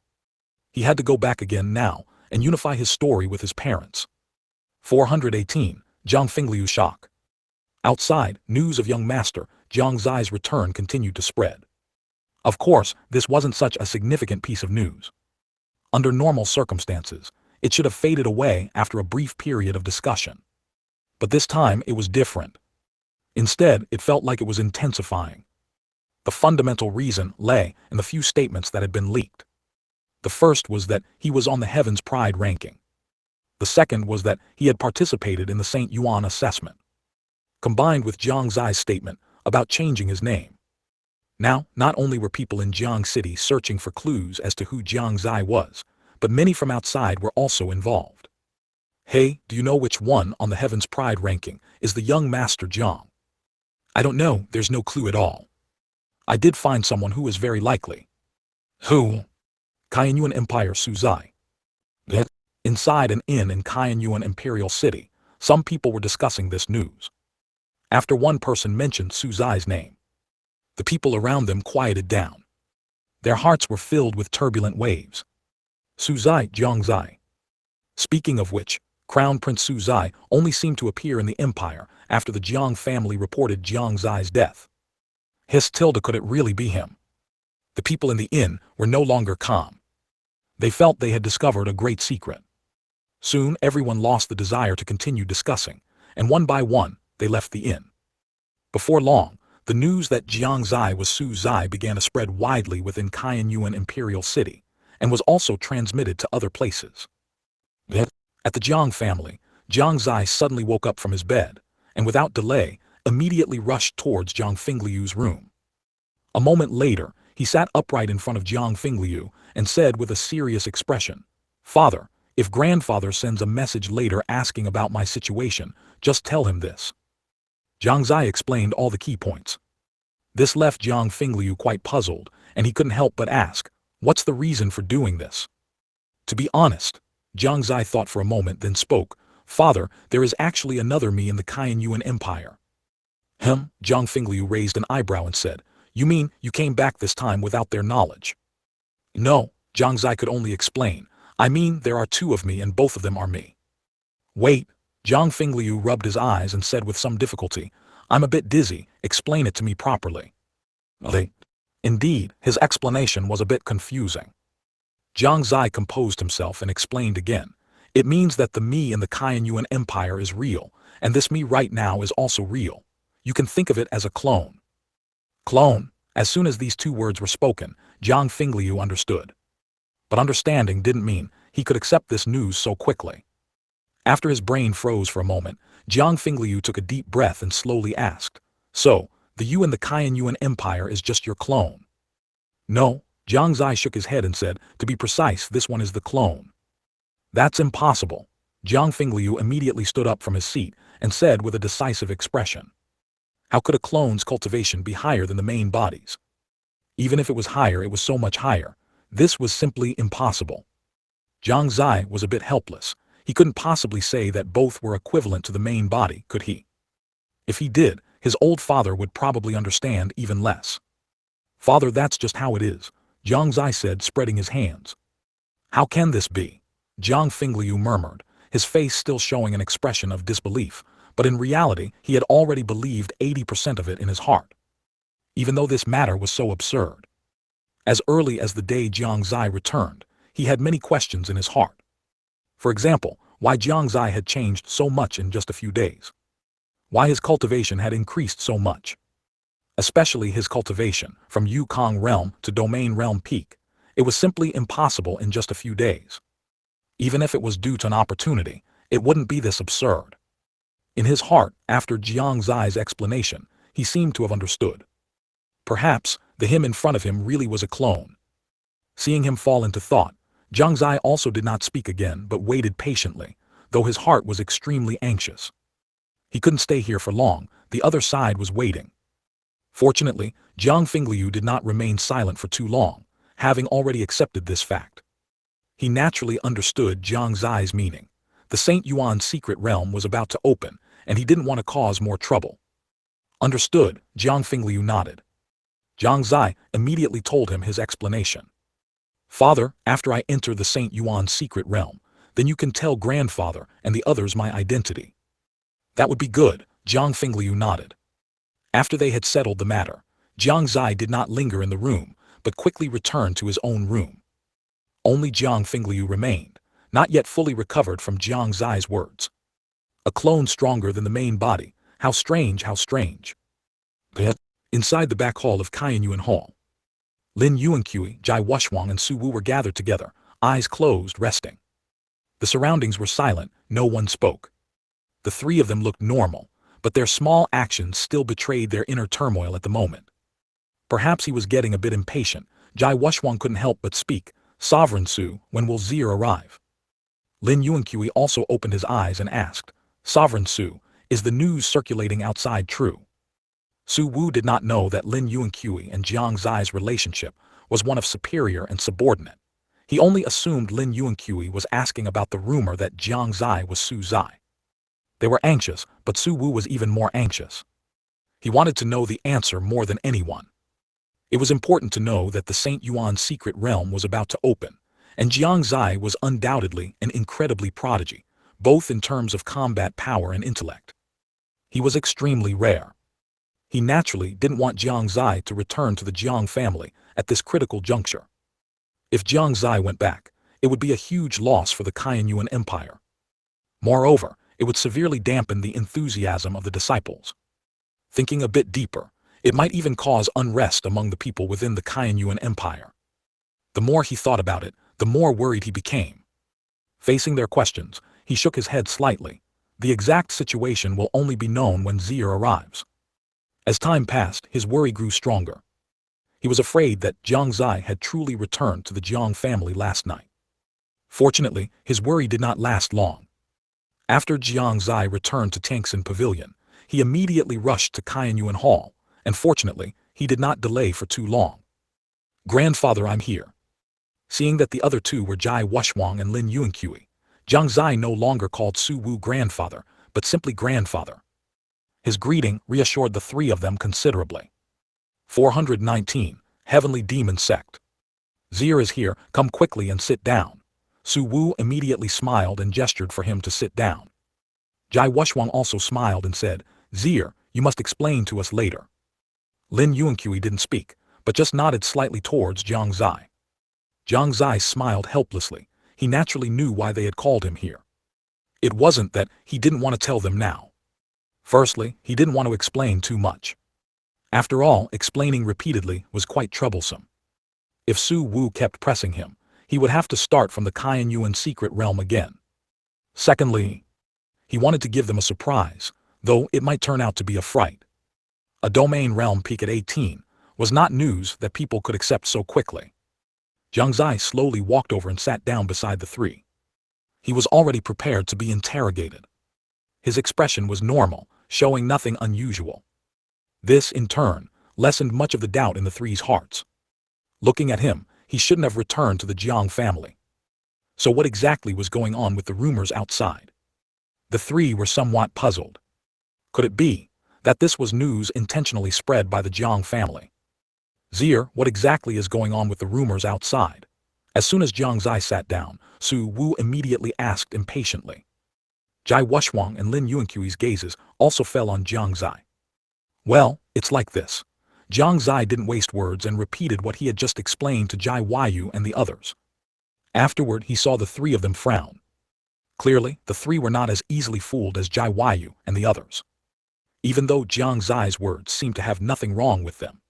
He had to go back again now and unify his story with his parents. 418. Jiang Fingliu's shock. Outside, news of young master Jiang Xie's return continued to spread. Of course, this wasn't such a significant piece of news. Under normal circumstances, it should have faded away after a brief period of discussion. But this time it was different. Instead, it felt like it was intensifying. The fundamental reason lay in the few statements that had been leaked. The first was that he was on the Heaven's Pride ranking. The second was that he had participated in the St. Yuan assessment. Combined with Jiang Xie's statement about changing his name. Now, not only were people in Jiang City searching for clues as to who Jiang Xie was, but many from outside were also involved. Hey, do you know which one on the Heaven's Pride ranking is the young master Jiang? I don't know, there's no clue at all. I did find someone who is very likely. Who? Kaiyuan Empire Suzai. Inside an inn in Kaiyuan Imperial City, some people were discussing this news. After one person mentioned Suzai's name, the people around them quieted down. Their hearts were filled with turbulent waves. Suzai Jiang Xie. Speaking of which, Crown Prince Suzai only seemed to appear in the empire after the Jiang family reported Jiang Xie's death. Could it really be him? The people in the inn were no longer calm. They felt they had discovered a great secret. Soon everyone lost the desire to continue discussing, and one by one, they left the inn. Before long, the news that Jiang Xie was Suzai began to spread widely within Kaiyuan Imperial City, and was also transmitted to other places. At the Jiang family, Jiang Xie suddenly woke up from his bed, and without delay, immediately rushed towards Jiang Fingliu's room. A moment later, he sat upright in front of Jiang Fingliu and said with a serious expression, "Father, if grandfather sends a message later asking about my situation, just tell him this." Jiang Xie explained all the key points. This left Jiang Fingliu quite puzzled, and he couldn't help but ask, "What's the reason for doing this?" To be honest, Jiang Xie thought for a moment, then spoke, "Father, there is actually another me in the Kaiyuan Empire." Jiang Fingliu raised an eyebrow and said, "You mean you came back this time without their knowledge?" "No," Jiang Xie could only explain, "I mean there are two of me and both of them are me." "Wait," Jiang Fingliu rubbed his eyes and said with some difficulty, "I'm a bit dizzy, explain it to me properly." Indeed, his explanation was a bit confusing. Jiang Xie composed himself and explained again, "It means that the me in the Kaiyuan Empire is real, and this me right now is also real. You can think of it as a clone." Clone. As soon as these two words were spoken, Jiang Fingliu understood. But understanding didn't mean he could accept this news so quickly. After his brain froze for a moment, Jiang Fingliu took a deep breath and slowly asked, "So, the you in the Kaiyuan Empire is just your clone?" "No," Jiang Xie shook his head and said, "To be precise, this one is the clone." "That's impossible." Jiang Fingliu immediately stood up from his seat and said with a decisive expression, "How could a clone's cultivation be higher than the main body's? Even if it was higher, it was so much higher. This was simply impossible." Jiang Xie was a bit helpless. He couldn't possibly say that both were equivalent to the main body, could he? If he did, his old father would probably understand even less. "Father, that's just how it is," Jiang Xie said, spreading his hands. "How can this be?" Jiang Fingliu murmured, his face still showing an expression of disbelief, but in reality he had already believed 80% of it in his heart. Even though this matter was so absurd. As early as the day Jiang Xie returned, he had many questions in his heart. For example, why Jiang Xie had changed so much in just a few days. Why his cultivation had increased so much. Especially his cultivation, from Yukong realm to domain realm peak. It was simply impossible in just a few days. Even if it was due to an opportunity, it wouldn't be this absurd. In his heart, after Jiang Xie's explanation, he seemed to have understood. Perhaps, the him in front of him really was a clone. Seeing him fall into thought, Jiang Xie also did not speak again but waited patiently, though his heart was extremely anxious. He couldn't stay here for long, the other side was waiting. Fortunately, Jiang Fingliu did not remain silent for too long, having already accepted this fact. He naturally understood Jiang Xie's meaning. The St. Yuan secret realm was about to open, and he didn't want to cause more trouble. Understood, Jiang Fingliu nodded. Jiang Xie immediately told him his explanation. Father, after I enter the Saint Yuan secret realm, then you can tell grandfather and the others my identity. That would be good, Jiang Fingliu nodded. After they had settled the matter, Jiang Xie did not linger in the room, but quickly returned to his own room. Only Jiang Fingliu remained, not yet fully recovered from Jiang Xie's words. A clone stronger than the main body, how strange, how strange. Inside the back hall of Kainyuan Hall, Lin Yuanqui, Jai Wushwang and Su Wu were gathered together, eyes closed, resting. The surroundings were silent, no one spoke. The three of them looked normal, but their small actions still betrayed their inner turmoil at the moment. Perhaps he was getting a bit impatient. Jai Wushwang couldn't help but speak. Sovereign Su, when will Zier arrive? Lin Yuanqui also opened his eyes and asked, Sovereign Su, is the news circulating outside true? Su Wu did not know that Lin Yuanqui and Jiang Xie's relationship was one of superior and subordinate. He only assumed Lin Yuanqui was asking about the rumor that Jiang Xie was Su Zai. They were anxious, but Su Wu was even more anxious. He wanted to know the answer more than anyone. It was important to know that the Saint Yuan secret realm was about to open, and Jiang Xie was undoubtedly an incredibly prodigy, both in terms of combat power and intellect. He was extremely rare. He naturally didn't want Jiang Xie to return to the Jiang family at this critical juncture. If Jiang Xie went back, it would be a huge loss for the Kainyuan Empire. Moreover, it would severely dampen the enthusiasm of the disciples. Thinking a bit deeper, it might even cause unrest among the people within the Kainyuan Empire. The more he thought about it, the more worried he became. Facing their questions, he shook his head slightly. The exact situation will only be known when Zier arrives. As time passed, his worry grew stronger. He was afraid that Jiang Xie had truly returned to the Jiang family last night. Fortunately, his worry did not last long. After Jiang Xie returned to Tangxin Pavilion, he immediately rushed to Kainyuan Hall, and fortunately, he did not delay for too long. Grandfather, I'm here. Seeing that the other two were Jai Wushwang and Lin Yuanqui, Jiang Xie no longer called Su Wu grandfather, but simply grandfather. His greeting reassured the three of them considerably. 419, Heavenly Demon Sect. Zier is here, come quickly and sit down. Su Wu immediately smiled and gestured for him to sit down. Jai Wushwang also smiled and said, Zier, you must explain to us later. Lin Yuanqui didn't speak, but just nodded slightly towards Jiang Xie. Jiang Xie smiled helplessly. He naturally knew why they had called him here. It wasn't that he didn't want to tell them now. Firstly, he didn't want to explain too much. After all, explaining repeatedly was quite troublesome. If Su Wu kept pressing him, he would have to start from the Kainyuan secret realm again. Secondly, he wanted to give them a surprise, though it might turn out to be a fright. A domain realm peak at 18 was not news that people could accept so quickly. Jiang Xie slowly walked over and sat down beside the three. He was already prepared to be interrogated. His expression was normal, showing nothing unusual. This, in turn, lessened much of the doubt in the three's hearts. Looking at him, he shouldn't have returned to the Jiang family. So what exactly was going on with the rumors outside? The three were somewhat puzzled. Could it be that this was news intentionally spread by the Jiang family? Zier, what exactly is going on with the rumors outside? As soon as Jiang Xie sat down, Su Wu immediately asked impatiently. Jai Wushwang and Lin Yuanqui's gazes also fell on Jiang Xie. Well, it's like this. Jiang Xie didn't waste words and repeated what he had just explained to Jai Yu and the others. Afterward, he saw the three of them frown. Clearly, the three were not as easily fooled as Jai Yu and the others. Even though Jiang Xie's words seemed to have nothing wrong with them.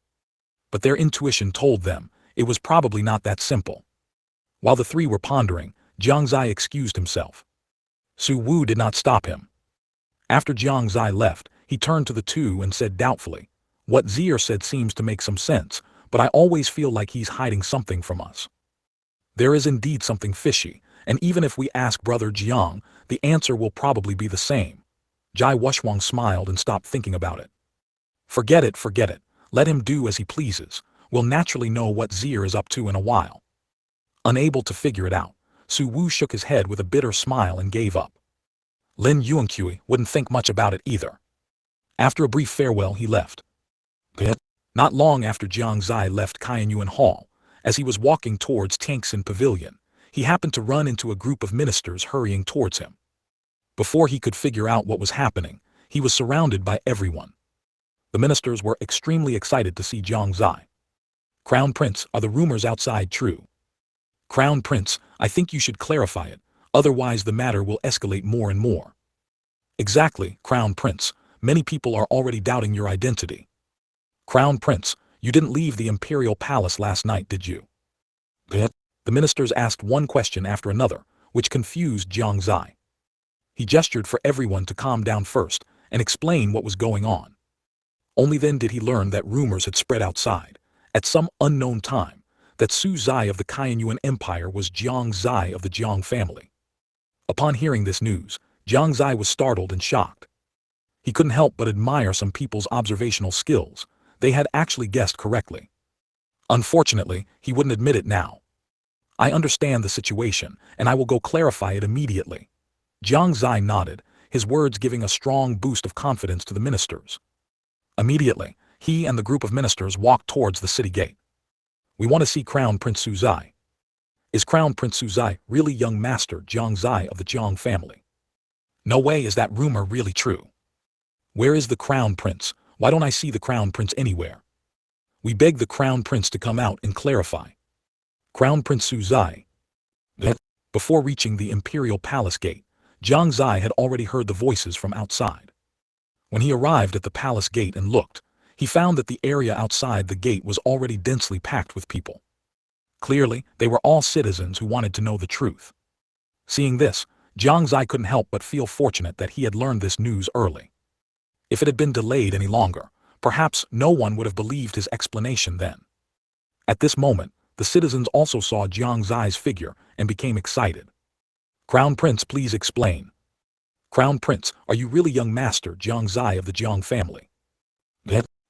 But their intuition told them it was probably not that simple. While the three were pondering, Jiang Xie excused himself. Su Wu did not stop him. After Jiang Xie left, he turned to the two and said doubtfully, what Zier said seems to make some sense, but I always feel like he's hiding something from us. There is indeed something fishy, and even if we ask Brother Jiang, the answer will probably be the same. Jai Wushwang smiled and stopped thinking about it. Forget it, forget it. Let him do as he pleases. We'll naturally know what Zier is up to in a while. Unable to figure it out, Su Wu shook his head with a bitter smile and gave up. Lin Yuanqui wouldn't think much about it either. After a brief farewell he left. Not long after Jiang Xie left Qianyuan Hall, as he was walking towards Tianxin Pavilion, he happened to run into a group of ministers hurrying towards him. Before he could figure out what was happening, he was surrounded by everyone. The ministers were extremely excited to see Jiang Xie. Crown Prince, are the rumors outside true? Crown Prince, I think you should clarify it, otherwise the matter will escalate more and more. Exactly, Crown Prince, many people are already doubting your identity. Crown Prince, you didn't leave the imperial palace last night, did you? The ministers asked one question after another, which confused Jiang Xie. He gestured for everyone to calm down first and explain what was going on. Only then did he learn that rumors had spread outside, at some unknown time, that Su Zai of the Qianyuan Empire was Jiang Xie of the Jiang family. Upon hearing this news, Jiang Xie was startled and shocked. He couldn't help but admire some people's observational skills. They had actually guessed correctly. Unfortunately, he wouldn't admit it now. I understand the situation, and I will go clarify it immediately. Jiang Xie nodded, his words giving a strong boost of confidence to the ministers. Immediately, he and the group of ministers walked towards the city gate. We want to see Crown Prince Su Zai. Is Crown Prince Su Zai really young master Jiang Xie of the Jiang family? No way is that rumor really true. Where is the Crown Prince? Why don't I see the Crown Prince anywhere? We beg the Crown Prince to come out and clarify. Crown Prince Su Zai. Before reaching the Imperial Palace gate, Jiang Xie had already heard the voices from outside. When he arrived at the palace gate and looked, he found that the area outside the gate was already densely packed with people. Clearly, they were all citizens who wanted to know the truth. Seeing this, Jiang Xie couldn't help but feel fortunate that he had learned this news early. If it had been delayed any longer, perhaps no one would have believed his explanation then. At this moment, the citizens also saw Jiang Xie's figure and became excited. Crown Prince, please explain. Crown Prince, are you really young master Jiang Xie of the Jiang family?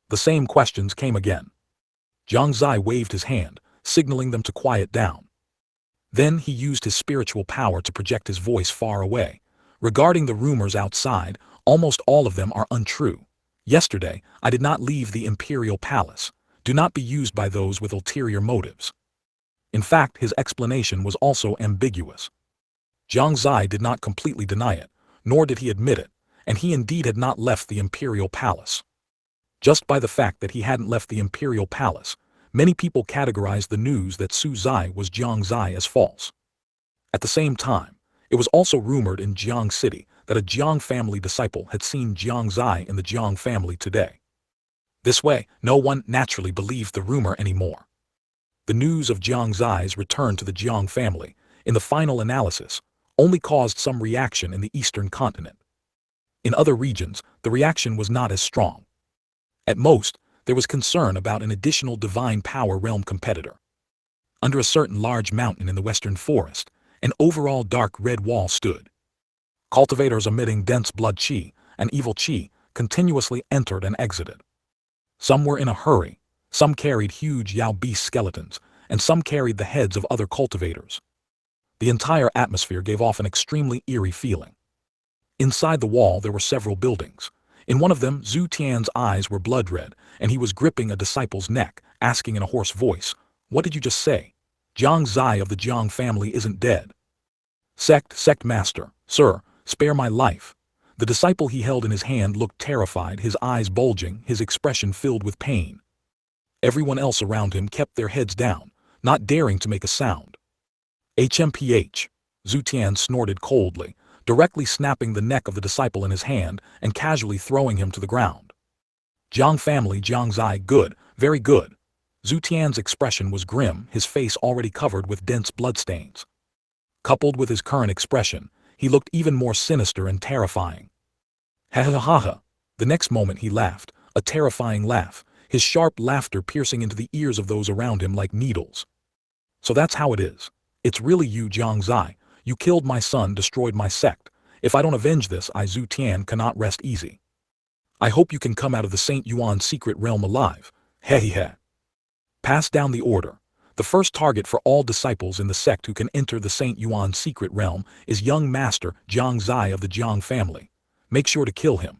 The same questions came again. Jiang Xie waved his hand, signaling them to quiet down. Then he used his spiritual power to project his voice far away. Regarding the rumors outside, almost all of them are untrue. Yesterday, I did not leave the imperial palace. Do not be used by those with ulterior motives. In fact, his explanation was also ambiguous. Jiang Xie did not completely deny it, nor did he admit it, and he indeed had not left the imperial palace. Just by the fact that he hadn't left the imperial palace, many people categorized the news that Su Zai was Jiang Xie as false. At the same time, it was also rumored in Jiang City that a Jiang family disciple had seen Jiang Xie in the Jiang family today. This way, no one naturally believed the rumor anymore. The news of Jiang Xie's return to the Jiang family, in the final analysis, only caused some reaction in the Eastern continent. In other regions, the reaction was not as strong. At most, there was concern about an additional divine power realm competitor. Under a certain large mountain in the western forest, an overall dark red wall stood. Cultivators emitting dense blood qi and evil qi continuously entered and exited. Some were in a hurry, some carried huge Yao beast skeletons, and some carried the heads of other cultivators. The entire atmosphere gave off an extremely eerie feeling. Inside the wall there were several buildings. In one of them, Zhu Tian's eyes were blood red, and he was gripping a disciple's neck, asking in a hoarse voice, "What did you just say? Jiang Xie of the Jiang family isn't dead." Sect master, sir, spare my life." The disciple he held in his hand looked terrified, his eyes bulging, his expression filled with pain. Everyone else around him kept their heads down, not daring to make a sound. HMPH, Zhu Tian snorted coldly, directly snapping the neck of the disciple in his hand and casually throwing him to the ground. Jiang family, Jiang Xie, good, very good. Zhu Tian's expression was grim, his face already covered with dense bloodstains. Coupled with his current expression, he looked even more sinister and terrifying. Ha ha ha ha. The next moment he laughed, a terrifying laugh, his sharp laughter piercing into the ears of those around him like needles. So that's how it is. It's really you, Jiang Xie. You killed my son, destroyed my sect. If I don't avenge this, I, Zhu Tian, cannot rest easy. I hope you can come out of the St. Yuan secret realm alive. Heh heh. Pass down the order. The first target for all disciples in the sect who can enter the St. Yuan secret realm is young master Jiang Xie of the Jiang family. Make sure to kill him.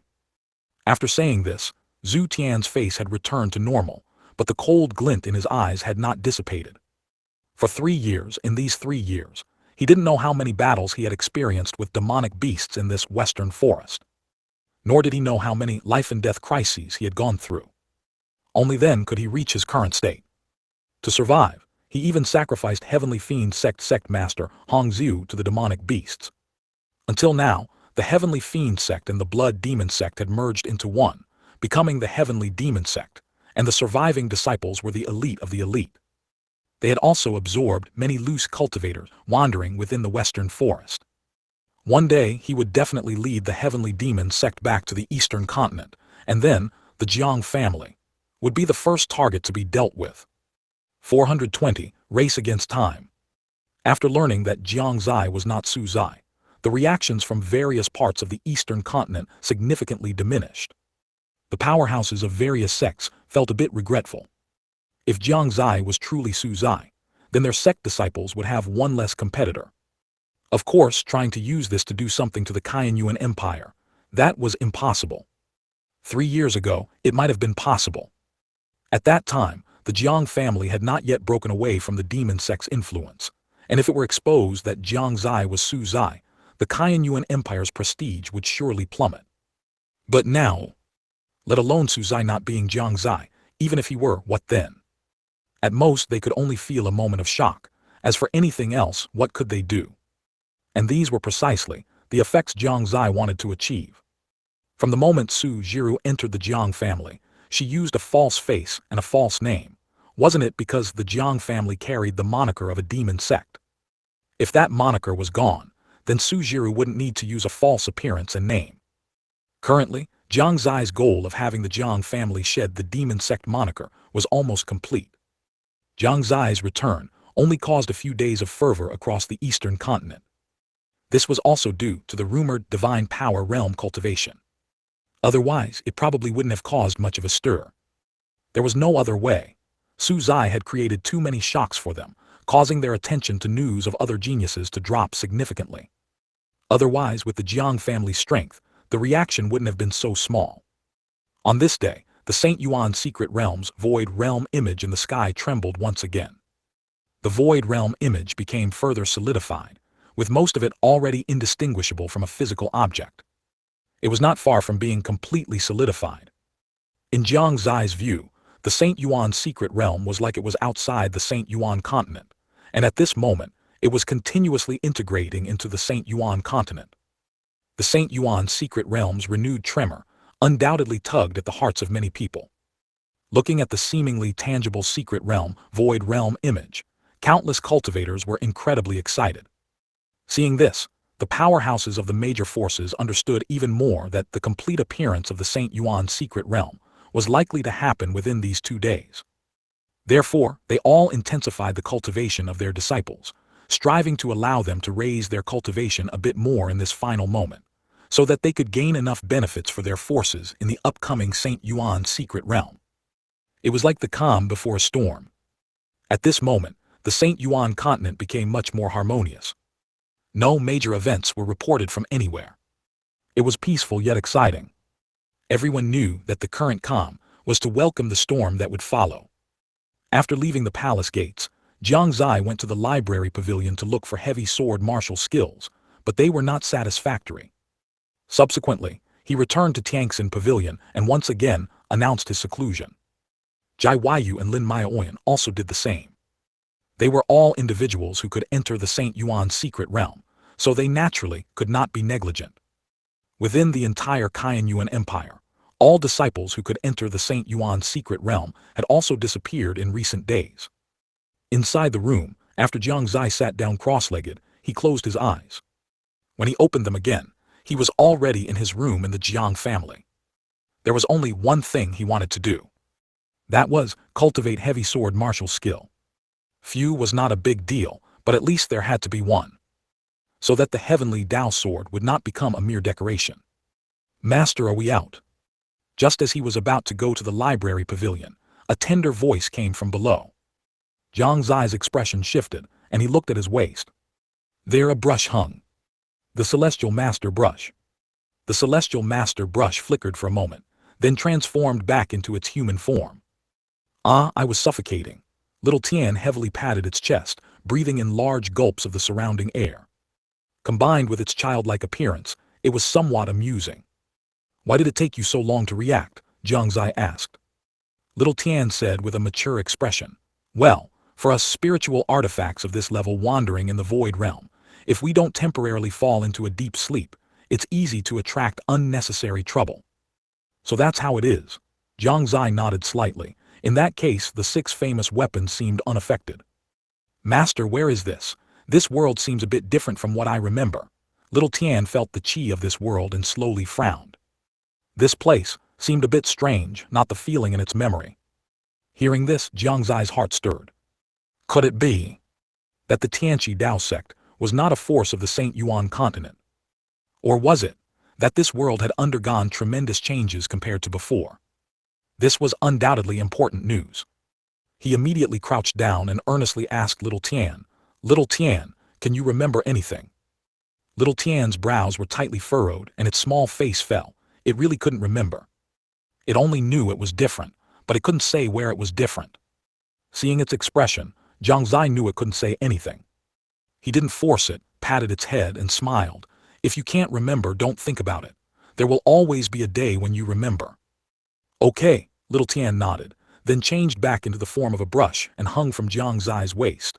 After saying this, Zhu Tian's face had returned to normal, but the cold glint in his eyes had not dissipated. For 3 years, in these 3 years, he didn't know how many battles he had experienced with demonic beasts in this western forest. Nor did he know how many life-and-death crises he had gone through. Only then could he reach his current state. To survive, he even sacrificed Heavenly Fiend Sect Master Hongzhu to the demonic beasts. Until now, the Heavenly Fiend Sect and the Blood Demon Sect had merged into one, becoming the Heavenly Demon Sect, and the surviving disciples were the elite of the elite. They had also absorbed many loose cultivators wandering within the western forest. One day he would definitely lead the Heavenly Demon Sect back to the Eastern Continent, and then the Jiang family would be the first target to be dealt with. 420. Race Against Time. After learning that Jiang Xie was not Su Zai, the reactions from various parts of the Eastern Continent significantly diminished. The powerhouses of various sects felt a bit regretful. If Jiang Xie was truly Su Zai, then their sect disciples would have one less competitor. Of course, trying to use this to do something to the Shengyuan Empire, that was impossible. 3 years ago, it might have been possible. At that time, the Jiang family had not yet broken away from the demon sect's influence, and if it were exposed that Jiang Xie was Su Zai, the Shengyuan Empire's prestige would surely plummet. But now, let alone Su Zai not being Jiang Xie, even if he were, what then? At most, they could only feel a moment of shock. As for anything else, what could they do? And these were precisely the effects Jiang Xie wanted to achieve. From the moment Su Jiru entered the Jiang family, she used a false face and a false name. Wasn't it because the Jiang family carried the moniker of a demon sect? If that moniker was gone, then Su Jiru wouldn't need to use a false appearance and name. Currently, Jiang Xie's goal of having the Jiang family shed the demon sect moniker was almost complete. Jiang Xie's return only caused a few days of fervor across the Eastern Continent. This was also due to the rumored divine power realm cultivation. Otherwise, it probably wouldn't have caused much of a stir. There was no other way. Su Zai had created too many shocks for them, causing their attention to news of other geniuses to drop significantly. Otherwise, with the Jiang family's strength, the reaction wouldn't have been so small. On this day, the St. Yuan Secret Realm's Void Realm image in the sky trembled once again. The Void Realm image became further solidified, with most of it already indistinguishable from a physical object. It was not far from being completely solidified. In Jiang Zai's view, the St. Yuan Secret Realm was like it was outside the St. Yuan Continent, and at this moment, it was continuously integrating into the St. Yuan Continent. The St. Yuan Secret Realm's renewed tremor undoubtedly tugged at the hearts of many people. Looking at the seemingly tangible Secret Realm, Void Realm image, countless cultivators were incredibly excited. Seeing this, the powerhouses of the major forces understood even more that the complete appearance of the St. Yuan Secret Realm was likely to happen within these 2 days. Therefore, they all intensified the cultivation of their disciples, striving to allow them to raise their cultivation a bit more in this final moment, so that they could gain enough benefits for their forces in the upcoming St. Yuan Secret Realm. It was like the calm before a storm. At this moment, the St. Yuan continent became much more harmonious. No major events were reported from anywhere. It was peaceful yet exciting. Everyone knew that the current calm was to welcome the storm that would follow. After leaving the palace gates, Jiang Xie went to the library pavilion to look for heavy sword martial skills, but they were not satisfactory. Subsequently, he returned to Tianxin Pavilion and once again announced his seclusion. Jai Weiyu and Lin Maoyan also did the same. They were all individuals who could enter the St. Yuan Secret Realm, so they naturally could not be negligent. Within the entire Shengyuan Empire, all disciples who could enter the St. Yuan Secret Realm had also disappeared in recent days. Inside the room, after Jiang Xie sat down cross-legged, he closed his eyes. When he opened them again, he was already in his room in the Jiang family. There was only one thing he wanted to do. That was cultivate heavy sword martial skill. Few was not a big deal, but at least there had to be one, so that the heavenly Dao sword would not become a mere decoration. Master, are we out? Just as he was about to go to the library pavilion, a tender voice came from below. Jiang Zai's expression shifted, and he looked at his waist. There a brush hung. The celestial master brush. The celestial master brush flickered for a moment, then transformed back into its human form. I was suffocating. Little Tian heavily patted its chest, breathing in large gulps of the surrounding air. Combined with its childlike appearance, it was somewhat amusing. "Why did it take you so long to react?" Jiang Xie asked. Little Tian said with a mature expression. "Well, for us spiritual artifacts of this level wandering in the void realm, if we don't temporarily fall into a deep sleep, it's easy to attract unnecessary trouble." "So that's how it is." Jiang Xie nodded slightly. In that case, the 6 famous weapons seemed unaffected. "Master, where is this? This world seems a bit different from what I remember." Little Tian felt the chi of this world and slowly frowned. This place seemed a bit strange, not the feeling in its memory. Hearing this, Jiang Xie's heart stirred. Could it be that the Tiandao sect was not a force of the Shengyuan Continent? Or was it that this world had undergone tremendous changes compared to before? This was undoubtedly important news. He immediately crouched down and earnestly asked Little Tian, "Little Tian, can you remember anything?" Little Tian's brows were tightly furrowed and its small face fell. It really couldn't remember. It only knew it was different, but it couldn't say where it was different. Seeing its expression, Jiang Xie knew it couldn't say anything. He didn't force it, patted its head, and smiled. "If you can't remember, don't think about it. There will always be a day when you remember." "Okay," Little Tian nodded, then changed back into the form of a brush and hung from Jiang Xie's waist.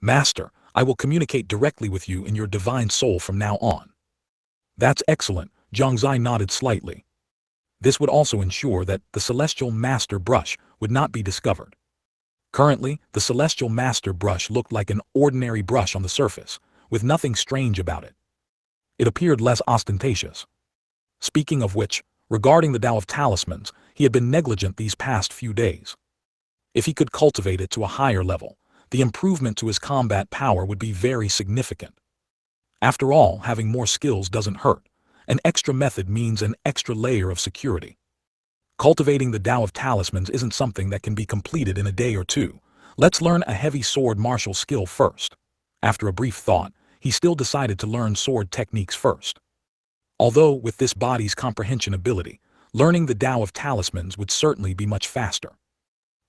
"Master, I will communicate directly with you in your divine soul from now on." "That's excellent," Jiang Xie nodded slightly. This would also ensure that the Celestial Master Brush would not be discovered. Currently, the Celestial Master Brush looked like an ordinary brush on the surface, with nothing strange about it. It appeared less ostentatious. Speaking of which, regarding the Tao of Talismans, he had been negligent these past few days. If he could cultivate it to a higher level, the improvement to his combat power would be very significant. After all, having more skills doesn't hurt. An extra method means an extra layer of security. Cultivating the Tao of Talismans isn't something that can be completed in a day or two. Let's learn a heavy sword martial skill first. After a brief thought, he still decided to learn sword techniques first. Although, with this body's comprehension ability, learning the Tao of Talismans would certainly be much faster.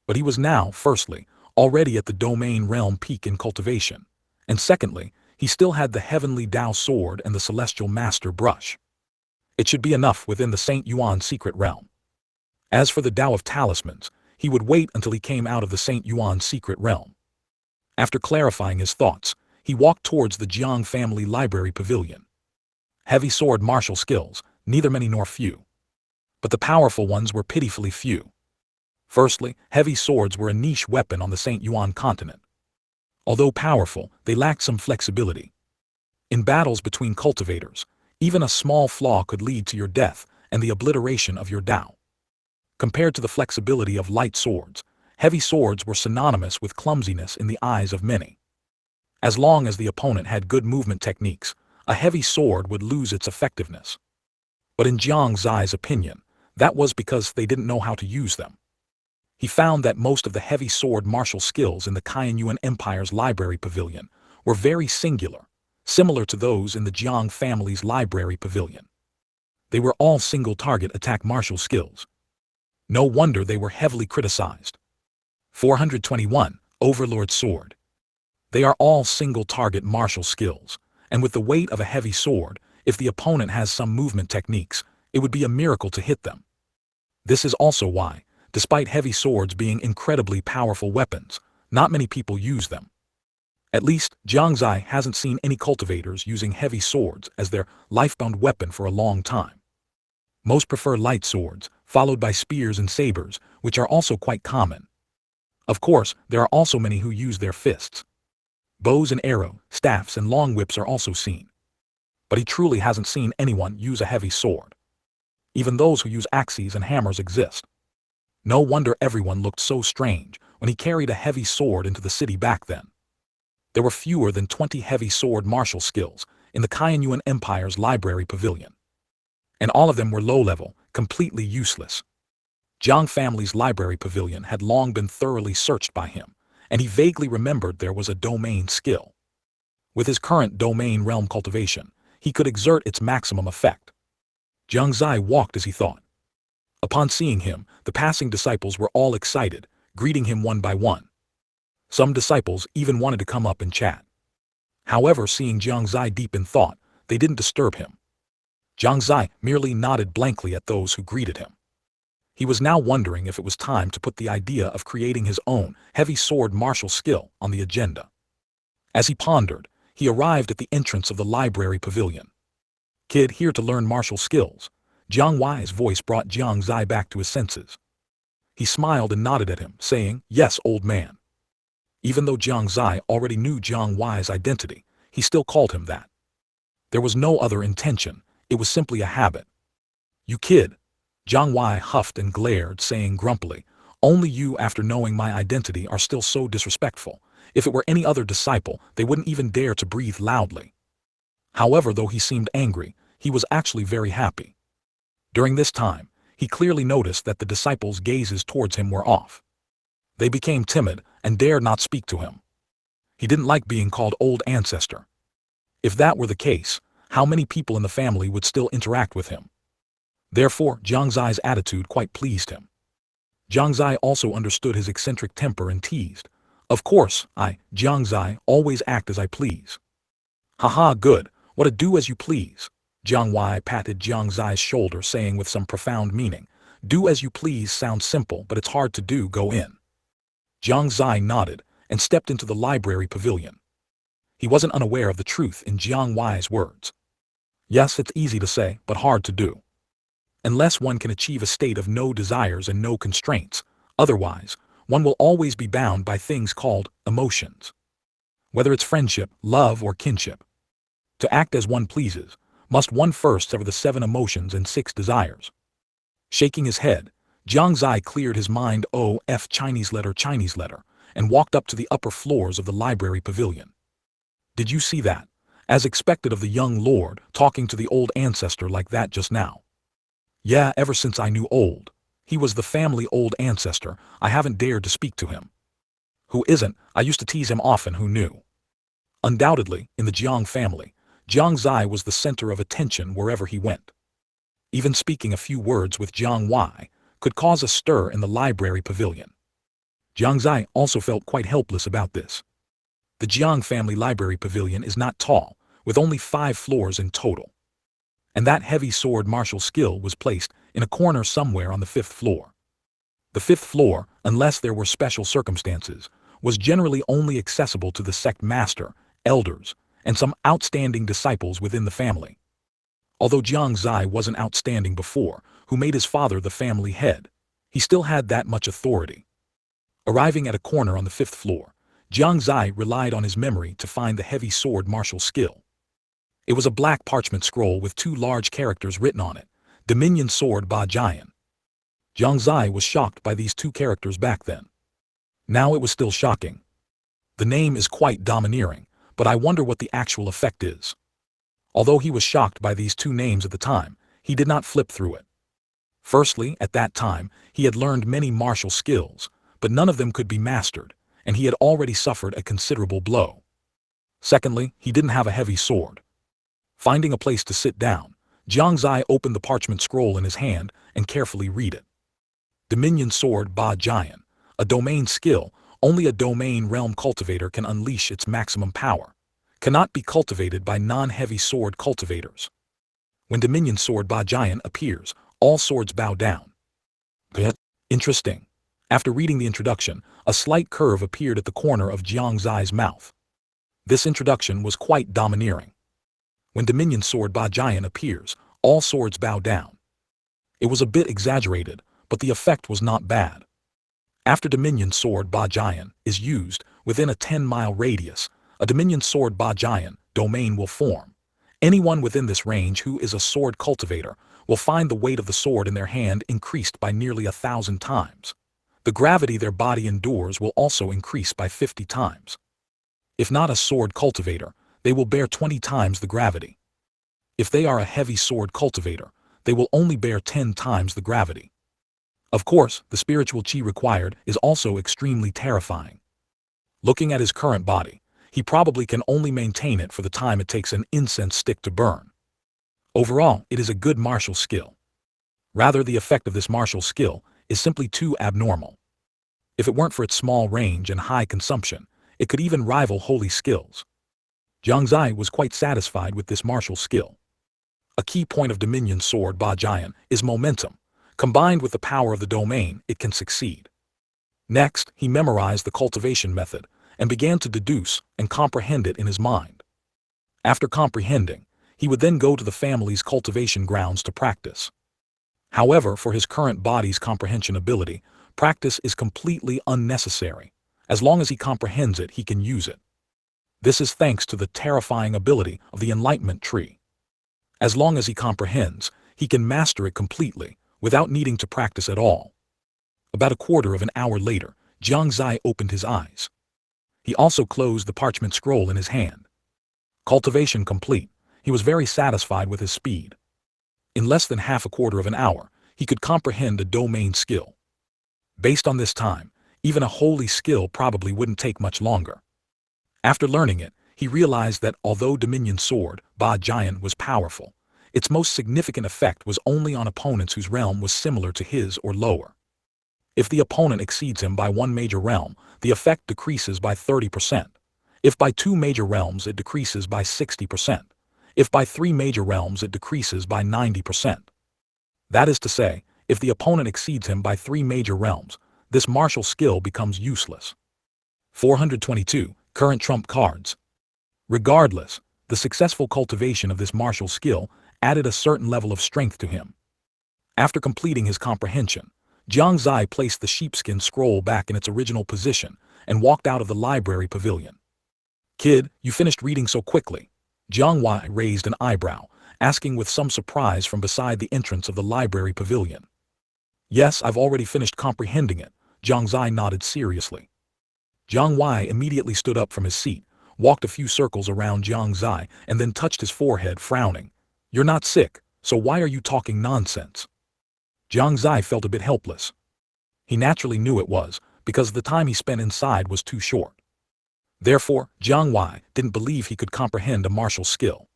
But he was now, firstly, already at the domain realm peak in cultivation, and secondly, he still had the heavenly Tao sword and the celestial master brush. It should be enough within the Saint Yuan secret realm. As for the Tao of Talismans, he would wait until he came out of the Saint Yuan secret realm. After clarifying his thoughts, he walked towards the Jiang family library pavilion. Heavy sword martial skills, neither many nor few. But the powerful ones were pitifully few. Firstly, heavy swords were a niche weapon on the Saint Yuan Continent. Although powerful, they lacked some flexibility. In battles between cultivators, even a small flaw could lead to your death and the obliteration of your Tao. Compared to the flexibility of light swords, heavy swords were synonymous with clumsiness in the eyes of many. As long as the opponent had good movement techniques, a heavy sword would lose its effectiveness. But in Jiang Xie's opinion, that was because they didn't know how to use them. He found that most of the heavy sword martial skills in the Kaiyuan Empire's library pavilion were very singular, similar to those in the Jiang family's library pavilion. They were all single-target attack martial skills. No wonder they were heavily criticized. 421, Overlord Sword. They are all single-target martial skills, and with the weight of a heavy sword, if the opponent has some movement techniques, it would be a miracle to hit them. This is also why, despite heavy swords being incredibly powerful weapons, not many people use them. At least, Jiang Xie hasn't seen any cultivators using heavy swords as their lifebound weapon for a long time. Most prefer light swords, followed by spears and sabers, which are also quite common. Of course, there are also many who use their fists. Bows and arrow, staffs and long whips are also seen. But he truly hasn't seen anyone use a heavy sword. Even those who use axes and hammers exist. No wonder everyone looked so strange when he carried a heavy sword into the city back then. There were fewer than 20 heavy sword martial skills in the Kaiyuan Empire's library pavilion. And all of them were low-level, completely useless. Jiang family's library pavilion had long been thoroughly searched by him, and he vaguely remembered there was a domain skill. With his current domain realm cultivation, he could exert its maximum effect. Jiang Xie walked as he thought. Upon seeing him, the passing disciples were all excited, greeting him one by one. Some disciples even wanted to come up and chat. However, seeing Jiang Xie deep in thought, they didn't disturb him. Jiang Xie merely nodded blankly at those who greeted him. He was now wondering if it was time to put the idea of creating his own heavy sword martial skill on the agenda. As he pondered, he arrived at the entrance of the library pavilion. "Kid, here to learn martial skills." Jiang Huai's voice brought Jiang Xie back to his senses. He smiled and nodded at him, saying, "Yes, old man." Even though Jiang Xie already knew Jiang Huai's identity, he still called him that. There was no other intention, it was simply a habit. "You kid." Jiang Xie huffed and glared, saying grumpily, "Only you, after knowing my identity, are still so disrespectful. If it were any other disciple, they wouldn't even dare to breathe loudly." However, though he seemed angry, he was actually very happy. During this time, he clearly noticed that the disciples' gazes towards him were off. They became timid and dared not speak to him. He didn't like being called old ancestor. If that were the case, how many people in the family would still interact with him? Therefore, Jiang Xie's attitude quite pleased him. Jiang Xie also understood his eccentric temper and teased, "Of course, Jiang Xie, always act as I please." "Haha, good, what a do as you please." Jiang Xie patted Jiang Xie's shoulder, saying with some profound meaning, "Do as you please sounds simple, but it's hard to do. Go in." Jiang Xie nodded and stepped into the library pavilion. He wasn't unaware of the truth in Jiang Huai's words. Yes, it's easy to say, but hard to do. Unless one can achieve a state of no desires and no constraints, otherwise, one will always be bound by things called emotions. Whether it's friendship, love, or kinship. To act as one pleases, must one first sever the 7 emotions and 6 desires. Shaking his head, Jiang Xie cleared his mind Chinese letter, and walked up to the upper floors of the library pavilion. Did you see that? As expected of the young lord, talking to the old ancestor like that just now. Yeah, ever since I knew old. He was the family old ancestor, I haven't dared to speak to him. Who isn't, I used to tease him often, who knew. Undoubtedly, in the Jiang family, Jiang Xie was the center of attention wherever he went. Even speaking a few words with Jiang Huai could cause a stir in the library pavilion. Jiang Xie also felt quite helpless about this. The Jiang family library pavilion is not tall, with only 5 floors in total. And that heavy sword martial skill was placed in a corner somewhere on the 5th floor. The 5th floor, unless there were special circumstances, was generally only accessible to the sect master, elders, and some outstanding disciples within the family. Although Jiang Xie wasn't outstanding before, who made his father the family head, he still had that much authority. Arriving at a corner on the 5th floor, Jiang Xie relied on his memory to find the heavy sword martial skill. It was a black parchment scroll with 2 large characters written on it, Dominion Sword Ba Jian. Jiang Xie was shocked by these 2 characters back then. Now it was still shocking. The name is quite domineering, but I wonder what the actual effect is. Although he was shocked by these 2 names at the time, he did not flip through it. Firstly, at that time, he had learned many martial skills, but none of them could be mastered, and he had already suffered a considerable blow. Secondly, he didn't have a heavy sword. Finding a place to sit down, Jiang Xie opened the parchment scroll in his hand and carefully read it. Dominion Sword Ba Jian, a domain skill, only a domain realm cultivator can unleash its maximum power. Cannot be cultivated by non-heavy sword cultivators. When Dominion Sword Ba Jian appears, all swords bow down. Interesting. After reading the introduction, a slight curve appeared at the corner of Jiang Xie's mouth. This introduction was quite domineering. When Dominion Sword Ba Jian appears, all swords bow down. It was a bit exaggerated, but the effect was not bad. After Dominion Sword Ba Jian is used within a 10-mile radius, a Dominion Sword Ba Jian domain will form. Anyone within this range who is a sword cultivator will find the weight of the sword in their hand increased by nearly 1,000 times. The gravity their body endures will also increase by 50 times. If not a sword cultivator, they will bear 20 times the gravity. If they are a heavy sword cultivator, they will only bear 10 times the gravity. Of course, the spiritual chi required is also extremely terrifying. Looking at his current body, he probably can only maintain it for the time it takes an incense stick to burn. Overall, it is a good martial skill. Rather, the effect of this martial skill is simply too abnormal. If it weren't for its small range and high consumption, it could even rival holy skills. Jiang Xie was quite satisfied with this martial skill. A key point of Dominion Sword Ba Jian is momentum. Combined with the power of the domain, it can succeed. Next, he memorized the cultivation method and began to deduce and comprehend it in his mind. After comprehending, he would then go to the family's cultivation grounds to practice. However, for his current body's comprehension ability, practice is completely unnecessary. As long as he comprehends it, he can use it. This is thanks to the terrifying ability of the enlightenment tree. As long as he comprehends, he can master it completely, without needing to practice at all. About a quarter of an hour later, Jiang Xie opened his eyes. He also closed the parchment scroll in his hand. Cultivation complete, he was very satisfied with his speed. In less than half a quarter of an hour, he could comprehend a domain skill. Based on this time, even a holy skill probably wouldn't take much longer. After learning it, he realized that although Dominion Sword Ba Jian was powerful, its most significant effect was only on opponents whose realm was similar to his or lower. If the opponent exceeds him by one major realm, the effect decreases by 30%. If by two major realms, it decreases by 60%. If by three major realms, it decreases by 90%. That is to say, if the opponent exceeds him by three major realms, this martial skill becomes useless. 422. Current trump cards. Regardless, the successful cultivation of this martial skill added a certain level of strength to him. After completing his comprehension, Jiang Xie placed the sheepskin scroll back in its original position and walked out of the library pavilion. "Kid, you finished reading so quickly?" Jiang Xie raised an eyebrow, asking with some surprise from beside the entrance of the library pavilion. "Yes, I've already finished comprehending it," Jiang Xie nodded seriously. Jiang Xie immediately stood up from his seat, walked a few circles around Jiang Xie, and then touched his forehead, frowning. "You're not sick, so why are you talking nonsense?" Jiang Xie felt a bit helpless. He naturally knew it was, because the time he spent inside was too short. Therefore, Jiang Xie didn't believe he could comprehend a martial skill.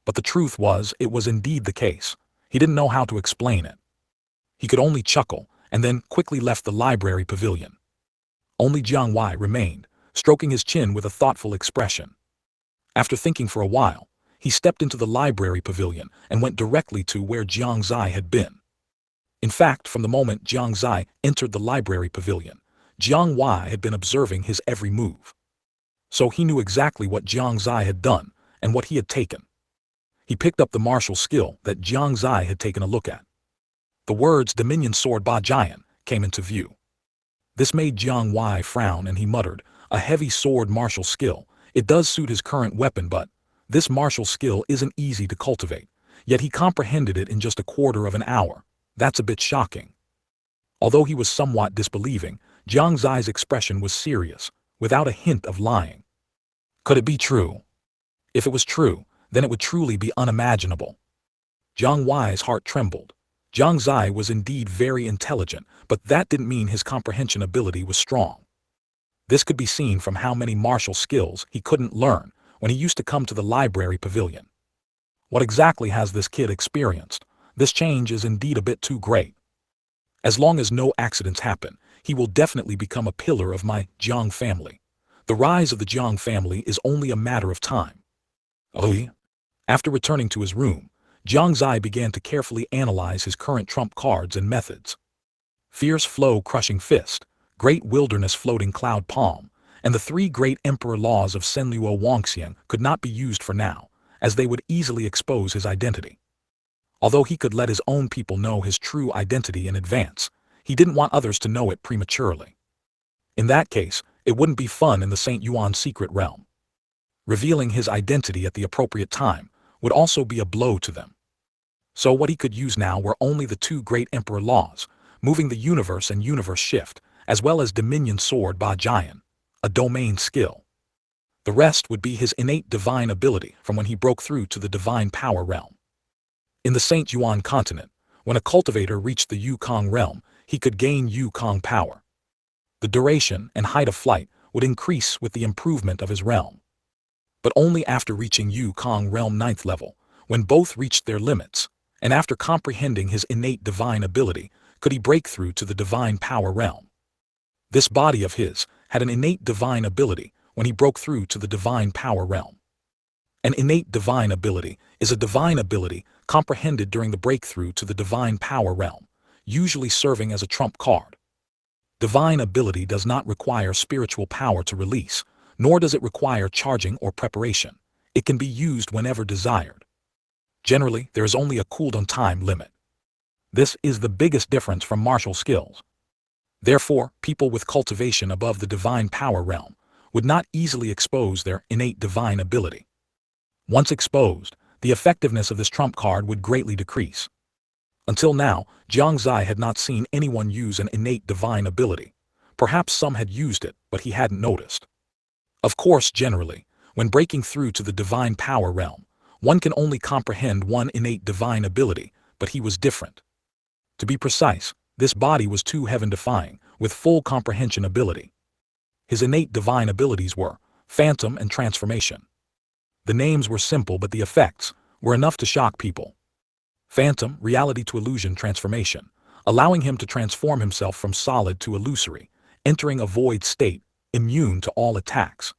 But the truth was, it was indeed the case. He didn't know how to explain it. He could only chuckle, and then quickly left the library pavilion. Only Jiang Xie remained, stroking his chin with a thoughtful expression. After thinking for a while, he stepped into the library pavilion and went directly to where Jiang Xie had been. In fact, from the moment Jiang Xie entered the library pavilion, Jiang Xie had been observing his every move. So he knew exactly what Jiang Xie had done and what he had taken. He picked up the martial skill that Jiang Xie had taken a look at. The words Dominion Sword Ba Jian came into view. This made Jiang Xie frown, and he muttered, "A heavy sword martial skill. It does suit his current weapon, but this martial skill isn't easy to cultivate. Yet he comprehended it in just a quarter of an hour. That's a bit shocking." Although he was somewhat disbelieving, Jiang Xie's expression was serious, without a hint of lying. Could it be true? If it was true, then it would truly be unimaginable. Jiang Xie's heart trembled. Jiang Xie was indeed very intelligent, but that didn't mean his comprehension ability was strong. This could be seen from how many martial skills he couldn't learn when he used to come to the library pavilion. What exactly has this kid experienced? This change is indeed a bit too great. As long as no accidents happen, he will definitely become a pillar of my Jiang family. The rise of the Jiang family is only a matter of time. After returning to his room, Jiang Xie began to carefully analyze his current trump cards and methods. Fierce Flow Crushing Fist, Great Wilderness Floating Cloud Palm, and the three great emperor laws of Senluo Wangxiang could not be used for now, as they would easily expose his identity. Although he could let his own people know his true identity in advance, he didn't want others to know it prematurely. In that case, it wouldn't be fun in the St. Yuan secret realm. Revealing his identity at the appropriate time would also be a blow to them. So what he could use now were only the two great emperor laws, moving the universe and universe shift, as well as Dominion Sword Ba Jian, a domain skill. The rest would be his innate divine ability from when he broke through to the divine power realm. In the Shengyuan Continent, when a cultivator reached the Yukong realm, he could gain Yukong power. The duration and height of flight would increase with the improvement of his realm. But only after reaching Yukong realm 9th level, when both reached their limits, And after comprehending his innate divine ability, could he break through to the divine power realm? This body of his had an innate divine ability when he broke through to the divine power realm. An innate divine ability is a divine ability comprehended during the breakthrough to the divine power realm, usually serving as a trump card. Divine ability does not require spiritual power to release, nor does it require charging or preparation. It can be used whenever desired. Generally, there is only a cooldown time limit. This is the biggest difference from martial skills. Therefore, people with cultivation above the divine power realm would not easily expose their innate divine ability. Once exposed, the effectiveness of this trump card would greatly decrease. Until now, Jiang Xie had not seen anyone use an innate divine ability. Perhaps some had used it, but he hadn't noticed. Of course, generally, when breaking through to the divine power realm, one can only comprehend one innate divine ability, but he was different. To be precise, this body was too heaven-defying, with full comprehension ability. His innate divine abilities were Phantom and Transformation. The names were simple, but the effects were enough to shock people. Phantom, reality to illusion transformation, allowing him to transform himself from solid to illusory, entering a void state, immune to all attacks.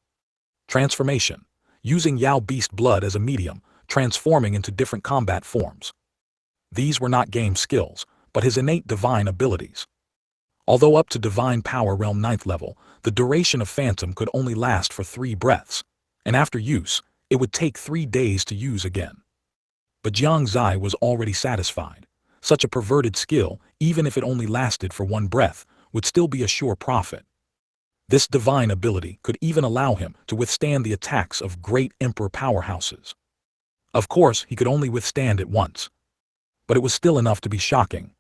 Transformation, using Yao beast blood as a medium, transforming into different combat forms. These were not game skills, but his innate divine abilities. Although up to divine power realm 9th level, the duration of Phantom could only last for 3 breaths, and after use, it would take 3 days to use again. But Jiang Xie was already satisfied. Such a perverted skill, even if it only lasted for 1 breath, would still be a sure profit. This divine ability could even allow him to withstand the attacks of great emperor powerhouses. Of course, he could only withstand it once. But it was still enough to be shocking.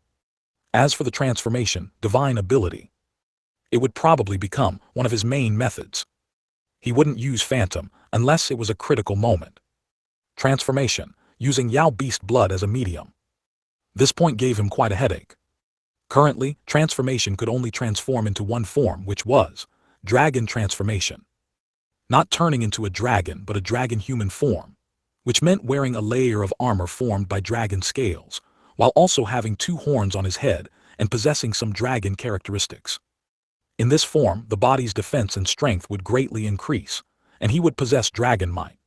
As for the transformation, divine ability, it would probably become one of his main methods. He wouldn't use Phantom unless it was a critical moment. Transformation, using Yao beast blood as a medium. This point gave him quite a headache. Currently, transformation could only transform into one form, which was dragon transformation. Not turning into a dragon, but a dragon human form, which meant wearing a layer of armor formed by dragon scales, while also having 2 horns on his head and possessing some dragon characteristics. In this form, the body's defense and strength would greatly increase, and he would possess dragon might.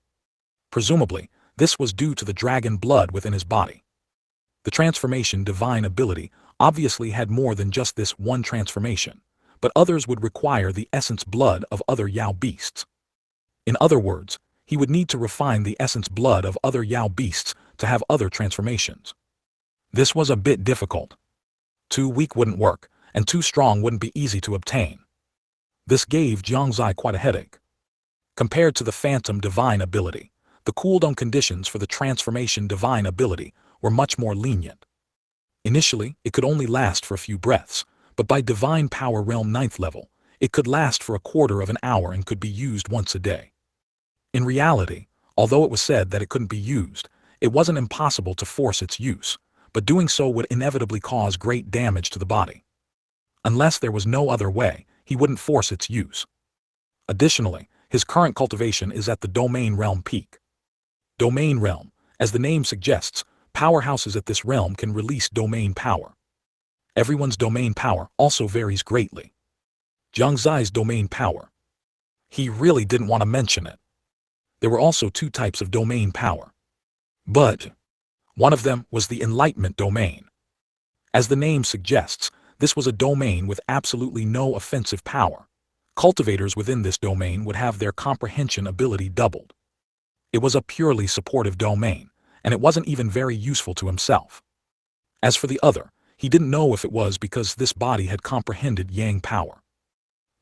Presumably, this was due to the dragon blood within his body. The transformation divine ability obviously had more than just this one transformation, but others would require the essence blood of other Yao beasts. In other words, he would need to refine the essence blood of other Yao beasts to have other transformations. This was a bit difficult. Too weak wouldn't work, and too strong wouldn't be easy to obtain. This gave Jiang Xie quite a headache. Compared to the Phantom divine ability, the cooldown conditions for the transformation divine ability were much more lenient. Initially, it could only last for a few breaths, but by divine power realm 9th level, it could last for a quarter of an hour and could be used once a day. In reality, although it was said that it couldn't be used, it wasn't impossible to force its use, but doing so would inevitably cause great damage to the body. Unless there was no other way, he wouldn't force its use. Additionally, his current cultivation is at the domain realm peak. Domain realm, as the name suggests, powerhouses at this realm can release domain power. Everyone's domain power also varies greatly. Jiang Xie's domain power. He really didn't want to mention it. There were also 2 types of domain power. But one of them was the enlightenment domain. As the name suggests, this was a domain with absolutely no offensive power. Cultivators within this domain would have their comprehension ability doubled. It was a purely supportive domain, and it wasn't even very useful to himself. As for the other, he didn't know if it was because this body had comprehended Yang power.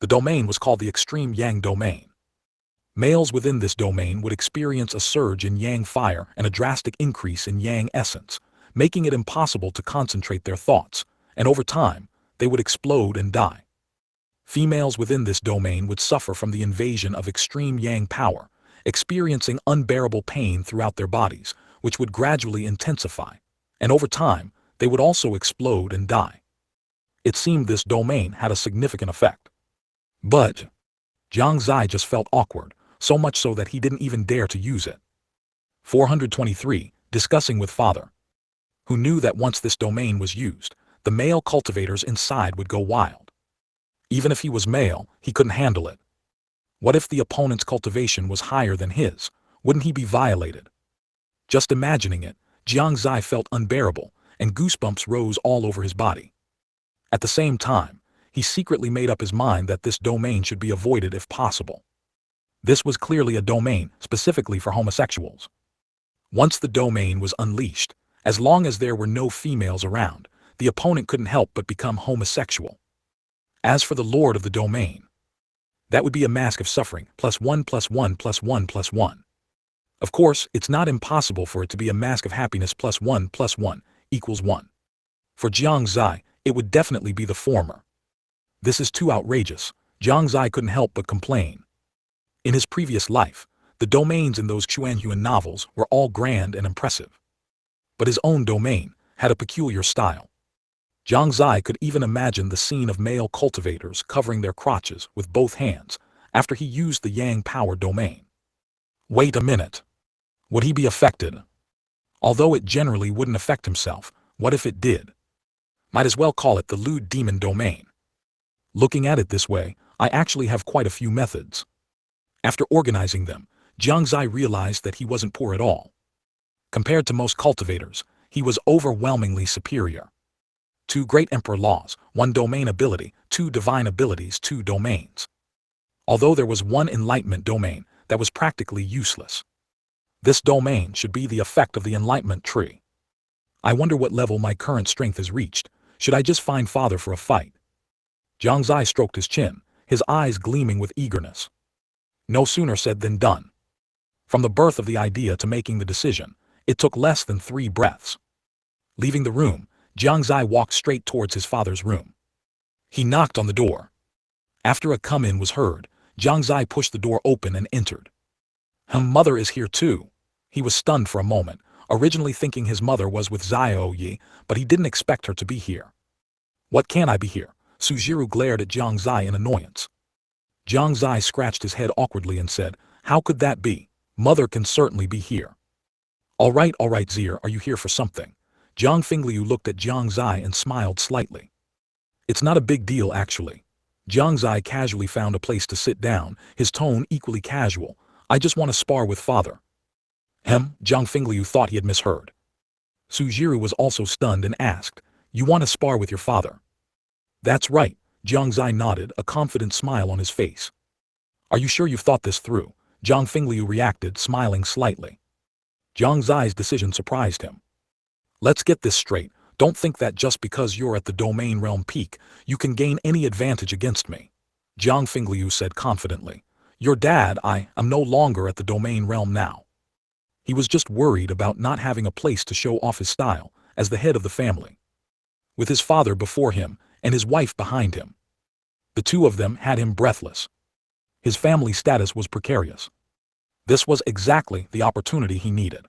The domain was called the extreme Yang domain. Males within this domain would experience a surge in Yang fire and a drastic increase in Yang essence, making it impossible to concentrate their thoughts, and over time, they would explode and die. Females within this domain would suffer from the invasion of extreme Yang power, experiencing unbearable pain throughout their bodies, which would gradually intensify, and over time, they would also explode and die. It seemed this domain had a significant effect. But Jiang Xie just felt awkward, so much so that he didn't even dare to use it. 423. Discussing with father. who knew that once this domain was used, the male cultivators inside would go wild. Even if he was male, he couldn't handle it. What if the opponent's cultivation was higher than his? Wouldn't he be violated? Just imagining it, Jiang Xie felt unbearable, and goosebumps rose all over his body. At the same time, he secretly made up his mind that this domain should be avoided if possible. This was clearly a domain specifically for homosexuals. Once the domain was unleashed, as long as there were no females around, the opponent couldn't help but become homosexual. As for the lord of the domain, that would be a mask of suffering, +1 +1 +1 +1. Of course, it's not impossible for it to be a mask of happiness, +1 +1 = 1. For Jiang Xie, it would definitely be the former. This is too outrageous. Jiang Xie couldn't help but complain. In his previous life, the domains in those Shengyuan novels were all grand and impressive. But his own domain had a peculiar style. Jiang Xie could even imagine the scene of male cultivators covering their crotches with both hands after he used the Yang power domain. Wait a minute. Would he be affected? Although it generally wouldn't affect himself, what if it did? Might as well call it the lewd demon domain. Looking at it this way, I actually have quite a few methods. After organizing them, Jiang Xie realized that he wasn't poor at all. Compared to most cultivators, he was overwhelmingly superior. 2 great emperor laws, 1 domain ability, 2 divine abilities, 2 domains. Although there was 1 enlightenment domain that was practically useless. This domain should be the effect of the enlightenment tree. I wonder what level my current strength has reached. Should I just find father for a fight? Jiang Xie stroked his chin, his eyes gleaming with eagerness. No sooner said than done. From the birth of the idea to making the decision, it took less than 3 breaths. Leaving the room, Jiang Xie walked straight towards his father's room. He knocked on the door. After a come-in was heard, Jiang Xie pushed the door open and entered. Mother is here too. He was stunned for a moment, originally thinking his mother was with Xiao Yi, but he didn't expect her to be here. What can I be here? Sujiru glared at Jiang Xie in annoyance. Jiang Xie scratched his head awkwardly and said, how could that be? Mother can certainly be here. All right, Xie, are you here for something? Jiang Fingliu looked at Jiang Xie and smiled slightly. It's not a big deal actually. Jiang Xie casually found a place to sit down, his tone equally casual. I just want to spar with father. Jiang Fingliu thought he had misheard. Sujiru was also stunned and asked, you want to spar with your father? That's right, Jiang Xie nodded, a confident smile on his face. Are you sure you've thought this through? Jiang Fingliu reacted, smiling slightly. Jiang Xie's decision surprised him. Let's get this straight, don't think that just because you're at the domain realm peak, you can gain any advantage against me. Jiang Fingliu said confidently. Your dad, I'm no longer at the domain realm now. He was just worried about not having a place to show off his style, as the head of the family. With his father before him, and his wife behind him. The 2 of them had him breathless. His family status was precarious. This was exactly the opportunity he needed.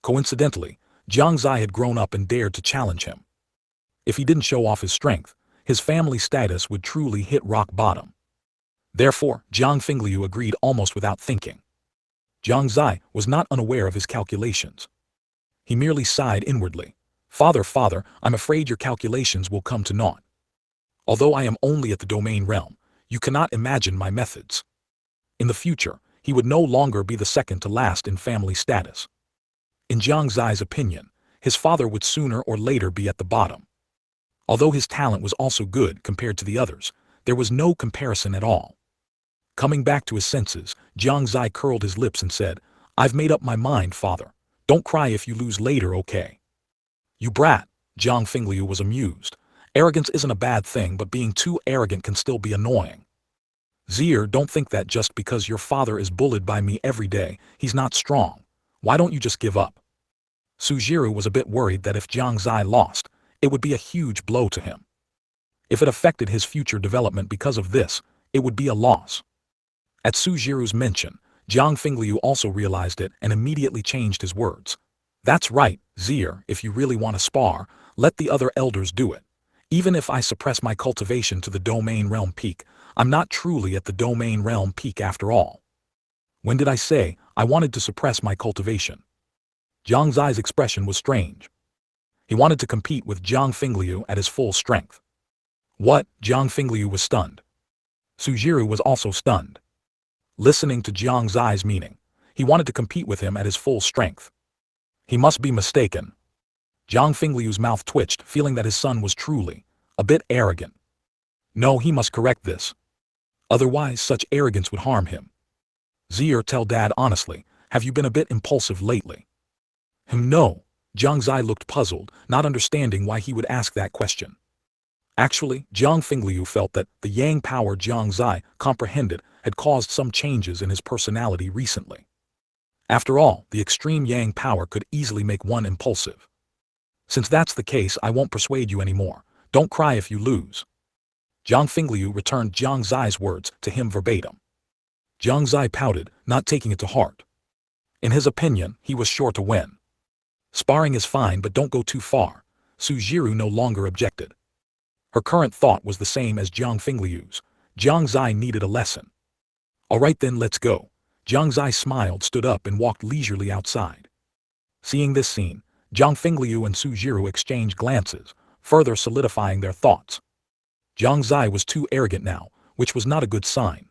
Coincidentally, Jiang Xie had grown up and dared to challenge him. If he didn't show off his strength, his family status would truly hit rock bottom. Therefore, Jiang Fingliu agreed almost without thinking. Jiang Xie was not unaware of his calculations. He merely sighed inwardly. Father, I'm afraid your calculations will come to naught. Although I am only at the domain realm, you cannot imagine my methods. In the future, he would no longer be the second to last in family status. In Jiang Xie's opinion, his father would sooner or later be at the bottom. Although his talent was also good compared to the others, there was no comparison at all. Coming back to his senses, Jiang Xie curled his lips and said, I've made up my mind, father. Don't cry if you lose later, okay? You brat, Jiang Fingliu was amused. Arrogance isn't a bad thing, but being too arrogant can still be annoying. Xie, don't think that just because your father is bullied by me every day, he's not strong. Why don't you just give up? Sujiru was a bit worried that if Jiang Xie lost, it would be a huge blow to him. If it affected his future development because of this, it would be a loss. At Sujiru's mention, Jiang Fingliu also realized it and immediately changed his words. That's right, Xie, if you really want to spar, let the other elders do it. Even if I suppress my cultivation to the domain realm peak, I'm not truly at the domain realm peak after all. When did I say I wanted to suppress my cultivation? Jiang Xie's expression was strange. He wanted to compete with Jiang Fingliu at his full strength. What? Jiang Fingliu was stunned. Sujiru was also stunned. Listening to Jiang Xie's meaning, he wanted to compete with him at his full strength. He must be mistaken. Jiang Fingliu's mouth twitched, feeling that his son was truly a bit arrogant. No, he must correct this. Otherwise, such arrogance would harm him. Xie, tell Dad honestly, have you been a bit impulsive lately? No. Jiang Xie looked puzzled, not understanding why he would ask that question. Actually, Jiang Fingliu felt that the yang power Jiang Xie comprehended had caused some changes in his personality recently. After all, the extreme yang power could easily make one impulsive. Since that's the case, I won't persuade you anymore. Don't cry if you lose. Jiang Fingliu returned Jiang Xie's words to him verbatim. Jiang Xie pouted, not taking it to heart. In his opinion, he was sure to win. Sparring is fine, but don't go too far. Sujiru no longer objected. Her current thought was the same as Jiang Fingliu's. Jiang Xie needed a lesson. All right then, let's go. Jiang Xie smiled, stood up and walked leisurely outside. Seeing this scene, Jiang Fingliu and Sujiru exchanged glances, further solidifying their thoughts. Jiang Xie was too arrogant now, which was not a good sign.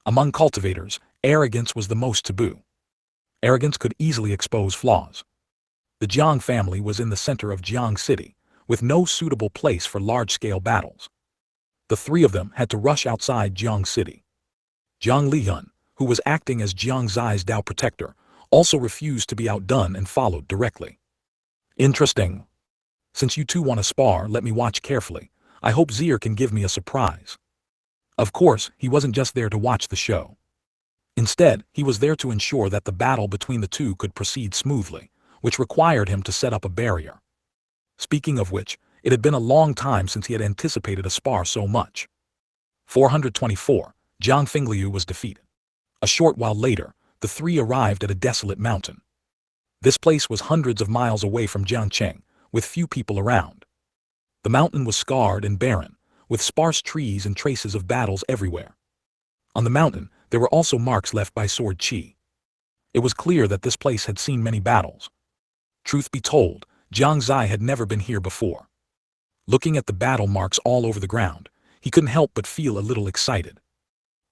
Among cultivators, arrogance was the most taboo. Arrogance could easily expose flaws. The Jiang family was in the center of Jiang City, with no suitable place for large-scale battles. The three of them had to rush outside Jiang City. Jiang Liyun, who was acting as Jiang Xie's Dao protector, also refused to be outdone and followed directly. Interesting. Since you two want to spar, let me watch carefully. I hope Xie can give me a surprise. Of course, he wasn't just there to watch the show. Instead, he was there to ensure that the battle between the two could proceed smoothly, which required him to set up a barrier. Speaking of which, it had been a long time since he had anticipated a spar so much. 424, Jiang Fingliu was defeated. A short while later, the three arrived at a desolate mountain. This place was hundreds of miles away from Jiangcheng, with few people around. The mountain was scarred and barren, with sparse trees and traces of battles everywhere. On the mountain, there were also marks left by sword qi. It was clear that this place had seen many battles. Truth be told, Jiang Xie had never been here before. Looking at the battle marks all over the ground, he couldn't help but feel a little excited.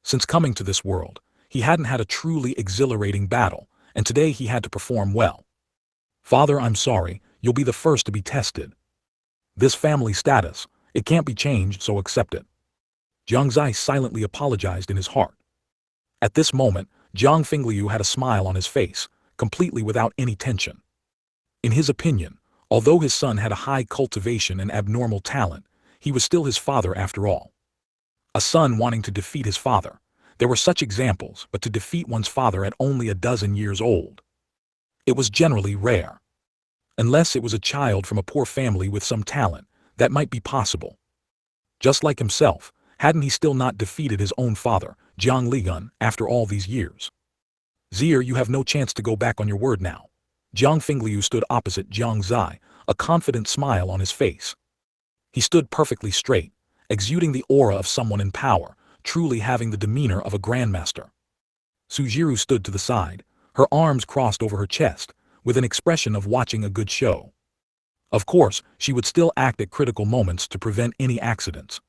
Since coming to this world, he hadn't had a truly exhilarating battle, and today he had to perform well. Father, I'm sorry, you'll be the first to be tested. This family status, it can't be changed, so accept it. Jiang Xie silently apologized in his heart. At this moment, Jiang Fingliu had a smile on his face, completely without any tension. In his opinion, although his son had a high cultivation and abnormal talent, he was still his father after all. A son wanting to defeat his father. There were such examples, but to defeat one's father at only a dozen years old. It was generally rare. Unless it was a child from a poor family with some talent, that might be possible. Just like himself, hadn't he still not defeated his own father, Jiang Liyun, after all these years? Xie, you have no chance to go back on your word now. Jiang Fingliu stood opposite Jiang Xie, a confident smile on his face. He stood perfectly straight, exuding the aura of someone in power, truly having the demeanor of a grandmaster. Sujiru stood to the side, her arms crossed over her chest, with an expression of watching a good show. Of course, she would still act at critical moments to prevent any accidents.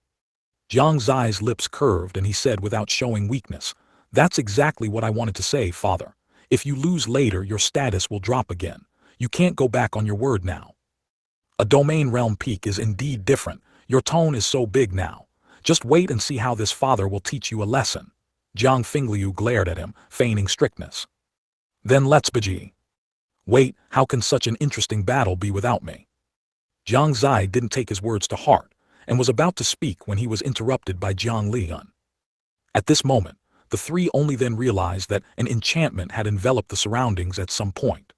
Jiang Xie's lips curved and he said without showing weakness, "That's exactly what I wanted to say, father. If you lose later, your status will drop again. You can't go back on your word now. A domain realm peak is indeed different. Your tone is so big now. Just wait and see how this father will teach you a lesson." Jiang Fingliu glared at him, feigning strictness. "Then let's begin." "Wait, how can such an interesting battle be without me?" Jiang Xie didn't take his words to heart, and was about to speak when he was interrupted by Jiang Liyun. At this moment, the three only then realized that an enchantment had enveloped the surroundings at some point.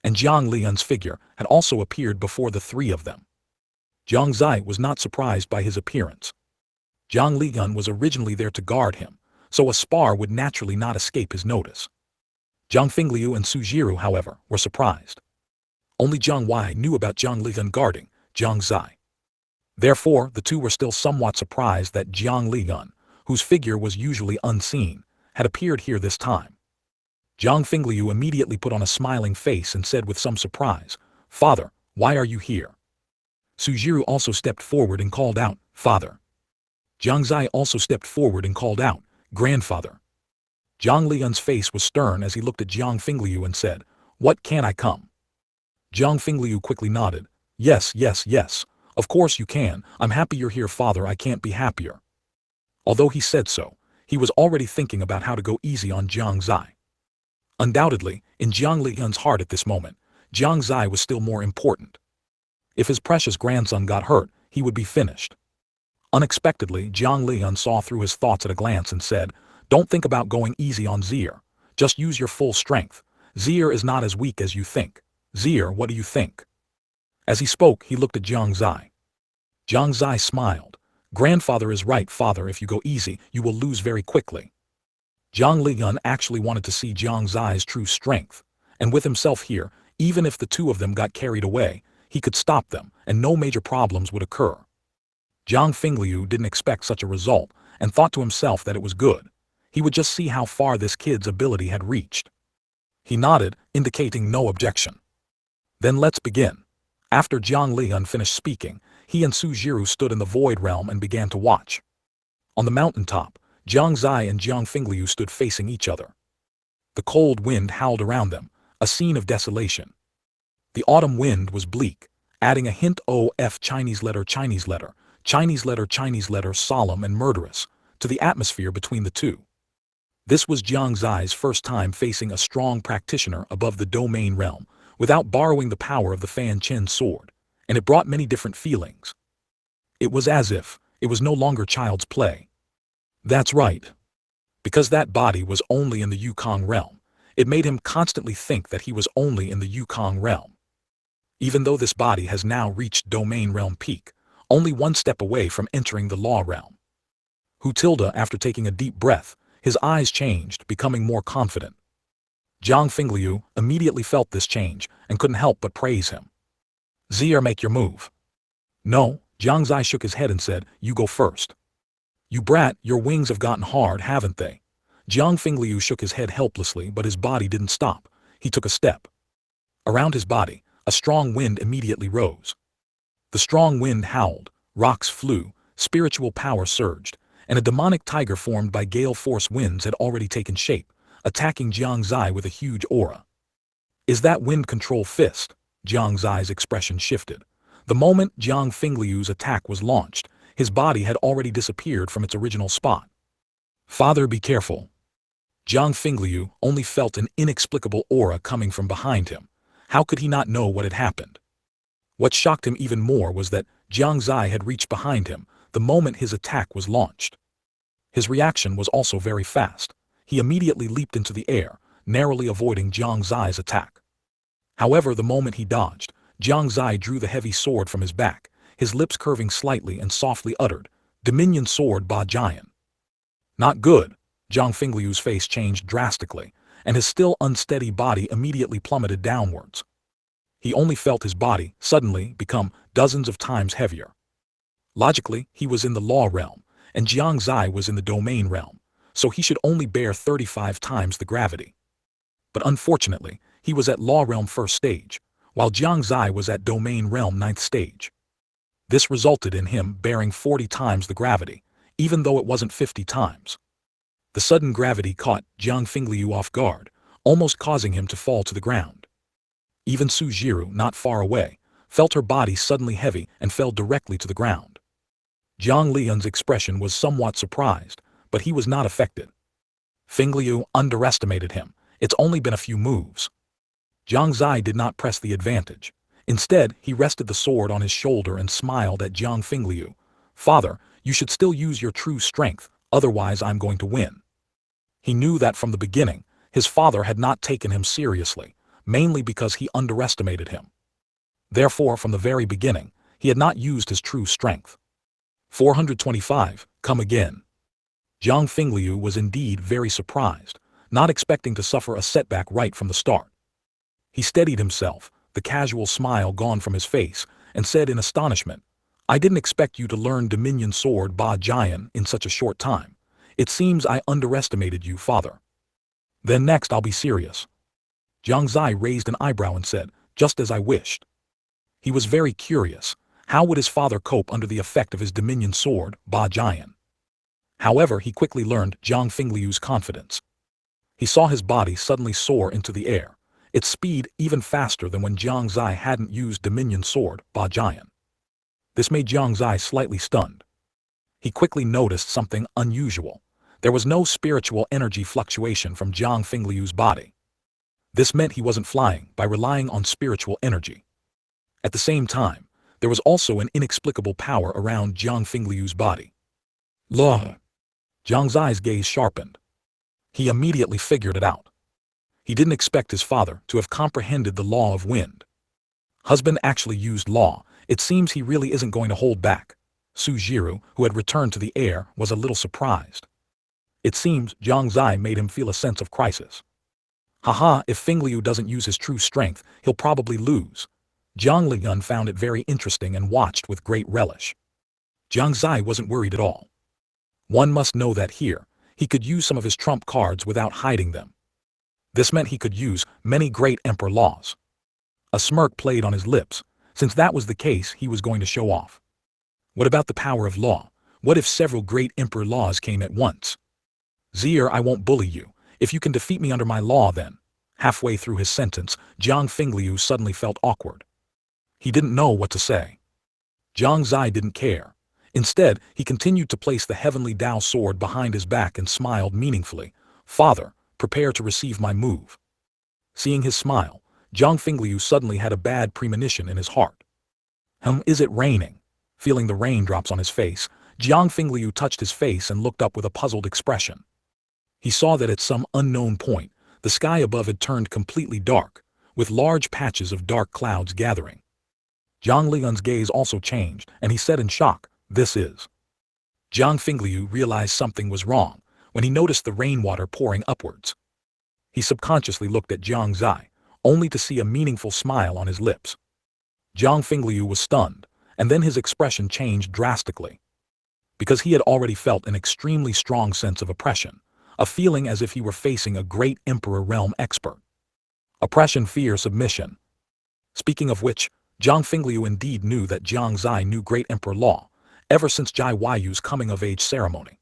And Jiang Liyun's figure had also appeared before the three of them. Jiang Xie was not surprised by his appearance. Jiang Liyun was originally there to guard him, so a spar would naturally not escape his notice. Jiang Fingliu and Sujiru, however, were surprised. Only Jiang Wei knew about Jiang Liyun guarding Jiang Xie. Therefore, the two were still somewhat surprised that Jiang Liyun, whose figure was usually unseen, had appeared here this time. Jiang Fingliu immediately put on a smiling face and said with some surprise, "Father, Why are you here? Sujiru also stepped forward and called out, Father. Jiang Xie also stepped forward and called out, Grandfather. Zhang Lian's face was stern as he looked at Jiang Fingliu and said, What can I come? Jiang Fingliu quickly nodded. Yes, yes, yes. Of course you can. I'm happy you're here, Father. I can't be happier. Although he said so, he was already thinking about how to go easy on Jiang Xie. Undoubtedly, in Jiang Lian's heart at this moment, Jiang Xie was still more important. If his precious grandson got hurt, he would be finished. Unexpectedly, Jiang Lian saw through his thoughts at a glance and said, Don't think about going easy on Xie. Just use your full strength. Xie is not as weak as you think. Xie, what do you think? As he spoke, he looked at Jiang Xie. Jiang Xie smiled. Grandfather is right, Father. If you go easy, you will lose very quickly. Jiang Lian actually wanted to see Jiang Xie's true strength, and with himself here, even if the two of them got carried away, he could stop them, and no major problems would occur. Jiang Fingliu didn't expect such a result, and thought to himself that it was good. He would just see how far this kid's ability had reached. He nodded, indicating no objection. Then let's begin. After Jiang Lian finished speaking, he and Sujiru stood in the void realm and began to watch. On the mountaintop, Jiang Xie and Jiang Fingliu stood facing each other. The cold wind howled around them, a scene of desolation. The autumn wind was bleak, adding a hint of Chinese letter, solemn and murderous, to the atmosphere between the two. This was Jiang Xie's first time facing a strong practitioner above the domain realm, without borrowing the power of the Fanchen sword, and it brought many different feelings. It was as if it was no longer child's play. That's right. Because that body was only in the Yukong realm, it made him constantly think that he was only in the Yukong realm. Even though this body has now reached domain realm peak, only one step away from entering the law realm. After taking a deep breath, his eyes changed, becoming more confident. Jiang Fingliu immediately felt this change and couldn't help but praise him. Xie, make your move. No, Jiang Xie shook his head and said, You go first. You brat, your wings have gotten hard, haven't they? Jiang Fingliu shook his head helplessly, but his body didn't stop. He took a step. Around his body, a strong wind immediately rose. The strong wind howled, rocks flew, spiritual power surged, and a demonic tiger formed by gale force winds had already taken shape, attacking Jiang Xie with a huge aura. Is that wind control fist? Jiang Xie's expression shifted. The moment Jiang Fingliu's attack was launched, his body had already disappeared from its original spot. Father, be careful. Jiang Fingliu only felt an inexplicable aura coming from behind him. How could he not know what had happened? What shocked him even more was that Jiang Xie had reached behind him the moment his attack was launched. His reaction was also very fast. He immediately leaped into the air, narrowly avoiding Jiang Xie's attack. However, the moment he dodged, Jiang Xie drew the heavy sword from his back, his lips curving slightly and softly uttered, Dominion Sword Ba Jian. Not good. Jiang Fingliu's face changed drastically, and his still unsteady body immediately plummeted downwards. He only felt his body suddenly become dozens of times heavier. Logically, he was in the law realm, and Jiang Xie was in the domain realm, so he should only bear 35 times the gravity. But unfortunately, he was at law realm first stage, while Jiang Xie was at domain realm 9th stage. This resulted in him bearing 40 times the gravity, even though it wasn't 50 times. The sudden gravity caught Jiang Fingliu off guard, almost causing him to fall to the ground. Even Sujiru, not far away, felt her body suddenly heavy and fell directly to the ground. Jiang Lian's expression was somewhat surprised, but he was not affected. Fingliu underestimated him. It's only been a few moves. Jiang Xie did not press the advantage. Instead, he rested the sword on his shoulder and smiled at Jiang Fingliu. Father, you should still use your true strength, otherwise I'm going to win. He knew that from the beginning, his father had not taken him seriously, mainly because he underestimated him. Therefore, from the very beginning, he had not used his true strength. 425, come again. Jiang Fingliu was indeed very surprised, not expecting to suffer a setback right from the start. He steadied himself, the casual smile gone from his face, and said in astonishment, I didn't expect you to learn Dominion Sword Ba Jian in such a short time. It seems I underestimated you, father. Then next I'll be serious. Jiang Xie raised an eyebrow and said, just as I wished. He was very curious. How would his father cope under the effect of his dominion sword, Ba Jian? However, he quickly learned Jiang Fingliu's confidence. He saw his body suddenly soar into the air, its speed even faster than when Jiang Xie hadn't used dominion sword, Ba Jian. This made Jiang Xie slightly stunned. He quickly noticed something unusual. There was no spiritual energy fluctuation from Jiang Fingliu's body. This meant he wasn't flying by relying on spiritual energy. At the same time, there was also an inexplicable power around Jiang Fingliu's body. Law. Jiang Xie's gaze sharpened. He immediately figured it out. He didn't expect his father to have comprehended the law of wind. Husband actually used law. It seems he really isn't going to hold back. Su Jiru, who had returned to the air, was a little surprised. It seems Jiang Xie made him feel a sense of crisis. Haha, if Fingliu doesn't use his true strength, he'll probably lose. Jiang Lian found it very interesting and watched with great relish. Jiang Xie wasn't worried at all. One must know that here, he could use some of his trump cards without hiding them. This meant he could use many great emperor laws. A smirk played on his lips. Since that was the case, he was going to show off. What about the power of law? What if several great emperor laws came at once? Zier, I won't bully you. If you can defeat me under my law, then. Halfway through his sentence, Jiang Fingliu suddenly felt awkward. He didn't know what to say. Jiang Xie didn't care. Instead, he continued to place the heavenly Dao sword behind his back and smiled meaningfully. Father, prepare to receive my move. Seeing his smile, Jiang Fingliu suddenly had a bad premonition in his heart. Is it raining? Feeling the raindrops on his face, Jiang Fingliu touched his face and looked up with a puzzled expression. He saw that at some unknown point, the sky above had turned completely dark, with large patches of dark clouds gathering. Jiang Lian's gaze also changed, and he said in shock, "This is." Jiang Fingliu realized something was wrong when he noticed the rainwater pouring upwards. He subconsciously looked at Jiang Xie, only to see a meaningful smile on his lips. Jiang Fingliu was stunned, and then his expression changed drastically. Because he had already felt an extremely strong sense of oppression, a feeling as if he were facing a great emperor realm expert. Oppression, fear, submission. Speaking of which, Jiang Fingliu indeed knew that Jiang Xie knew great emperor law, ever since Jai Huayu's coming-of-age ceremony.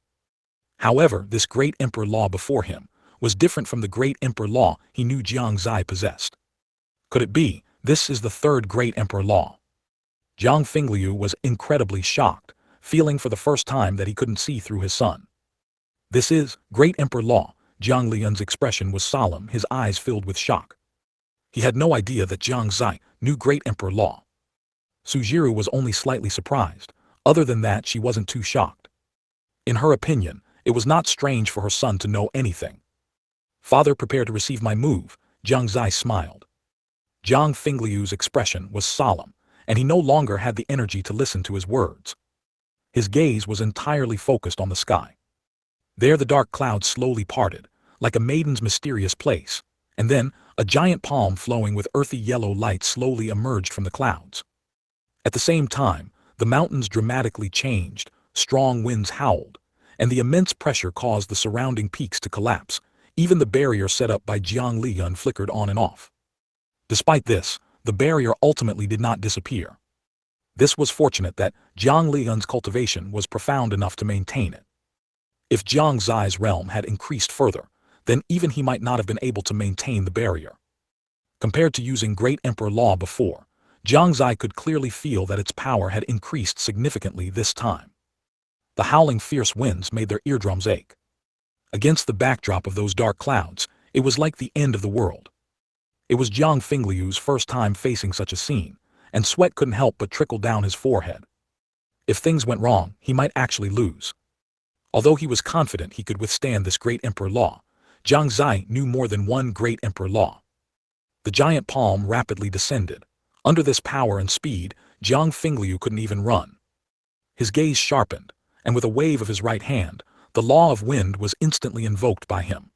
However, this great emperor law before him was different from the great emperor law he knew Jiang Xie possessed. Could it be, this is the third great emperor law? Jiang Fingliu was incredibly shocked, feeling for the first time that he couldn't see through his son. This is great emperor law. Jiang Lian's expression was solemn, his eyes filled with shock. He had no idea that Jiang Xie knew great emperor law. Su Jiru was only slightly surprised. Other than that, she wasn't too shocked. In her opinion, it was not strange for her son to know anything. Father, prepare to receive my move. Jiang Xie smiled. Jiang Fingliu's expression was solemn, and he no longer had the energy to listen to his words. His gaze was entirely focused on the sky. There the dark clouds slowly parted, like a maiden's mysterious place, and then a giant palm flowing with earthy yellow light slowly emerged from the clouds. At the same time, the mountains dramatically changed, strong winds howled, and the immense pressure caused the surrounding peaks to collapse. Even the barrier set up by Jiang Lian flickered on and off. Despite this, the barrier ultimately did not disappear. This was fortunate that Jiang Lian's cultivation was profound enough to maintain it. If Jiang Xie's realm had increased further, then even he might not have been able to maintain the barrier. Compared to using great emperor law before, Jiang Xie could clearly feel that its power had increased significantly this time. The howling fierce winds made their eardrums ache. Against the backdrop of those dark clouds, it was like the end of the world. It was Jiang Fingliu's first time facing such a scene, and sweat couldn't help but trickle down his forehead. If things went wrong, he might actually lose. Although he was confident he could withstand this great emperor law, Jiang Xie knew more than one great emperor law. The giant palm rapidly descended. Under this power and speed, Jiang Fingliu couldn't even run. His gaze sharpened, and with a wave of his right hand, the law of wind was instantly invoked by him.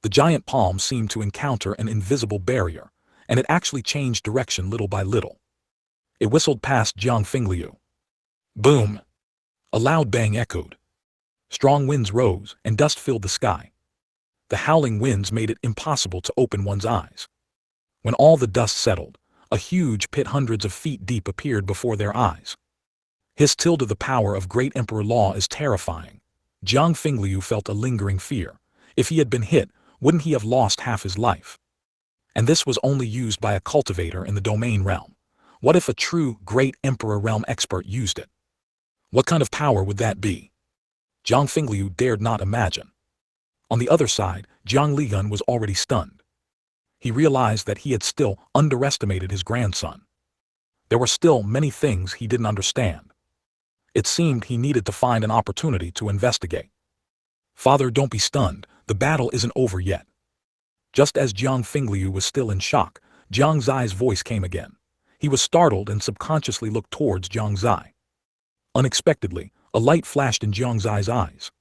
The giant palm seemed to encounter an invisible barrier, and it actually changed direction little by little. It whistled past Jiang Fingliu. Boom! A loud bang echoed. Strong winds rose, and dust filled the sky. The howling winds made it impossible to open one's eyes. When all the dust settled, A huge pit hundreds of feet deep appeared before their eyes. The power of Great Emperor Law is terrifying. Jiang Fingliu felt a lingering fear. If he had been hit, wouldn't he have lost half his life? And this was only used by a cultivator in the domain realm. What if a true Great Emperor realm expert used it? What kind of power would that be? Jiang Fingliu dared not imagine. On the other side, Jiang Liyan was already stunned. He realized that he had still underestimated his grandson. There were still many things he didn't understand. It seemed he needed to find an opportunity to investigate. Father, don't be stunned, the battle isn't over yet. Just as Jiang Fingliu was still in shock, Jiang Zai's voice came again. He was startled and subconsciously looked towards Jiang Zai. Unexpectedly, a light flashed in Jiang Zai's eyes.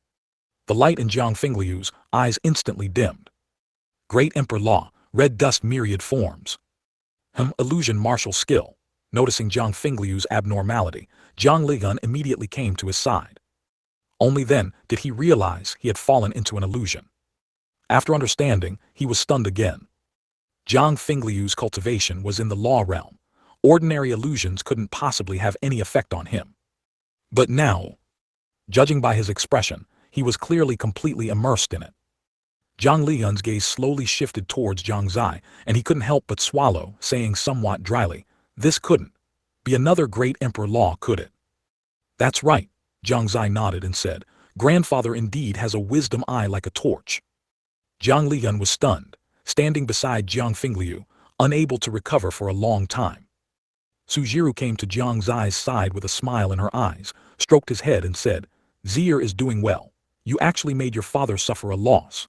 The light in Jiang Fingliu's eyes instantly dimmed. Great Emperor Law, red dust myriad forms. Illusion martial skill. Noticing Jiang Fingliu's abnormality, Jiang Liyan immediately came to his side. Only then did he realize he had fallen into an illusion. After understanding, he was stunned again. Jiang Fingliu's cultivation was in the law realm. Ordinary illusions couldn't possibly have any effect on him. But now, judging by his expression, he was clearly completely immersed in it. Jiang Liyan's gaze slowly shifted towards Jiang Zai, and he couldn't help but swallow, saying somewhat dryly, "This couldn't be another Great Emperor Law, could it?" "That's right," Jiang Zai nodded and said, "Grandfather indeed has a wisdom eye like a torch." Jiang Liyan was stunned, standing beside Jiang Fingliu, unable to recover for a long time. Sujiru came to Jiang Zai's side with a smile in her eyes, stroked his head and said, "Zier is doing well. You actually made your father suffer a loss."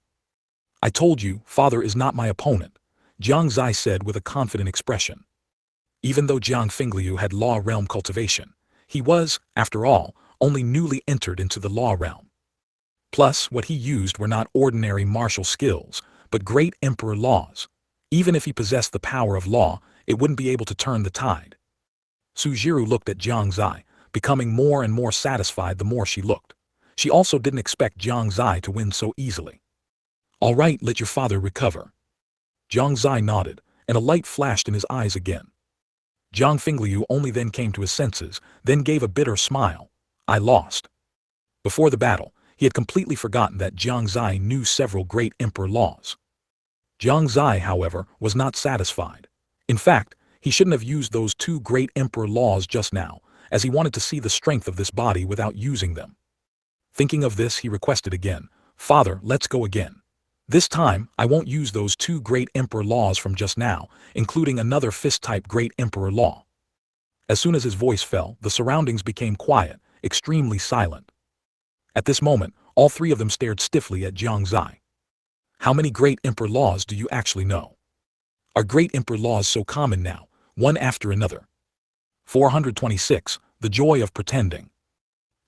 "I told you, father is not my opponent," Jiang Zai said with a confident expression. Even though Jiang Fingliu had law realm cultivation, he was, after all, only newly entered into the law realm. Plus, what he used were not ordinary martial skills, but Great Emperor laws. Even if he possessed the power of law, it wouldn't be able to turn the tide. Sujiru looked at Jiang Zai, becoming more and more satisfied the more she looked. She also didn't expect Jiang Zai to win so easily. "All right, let your father recover." Jiang Zai nodded, and a light flashed in his eyes again. Jiang Fingliu only then came to his senses, then gave a bitter smile. "I lost." Before the battle, he had completely forgotten that Jiang Zai knew several Great Emperor laws. Jiang Zai, however, was not satisfied. In fact, he shouldn't have used those two Great Emperor laws just now, as he wanted to see the strength of this body without using them. Thinking of this, he requested again, "Father, let's go again. This time, I won't use those two Great Emperor laws from just now, including another fist-type Great Emperor law." As soon as his voice fell, the surroundings became quiet, extremely silent. At this moment, all three of them stared stiffly at Jiang Zai. "How many Great Emperor laws do you actually know? Are Great Emperor laws so common now, one after another?" 426. The Joy of Pretending.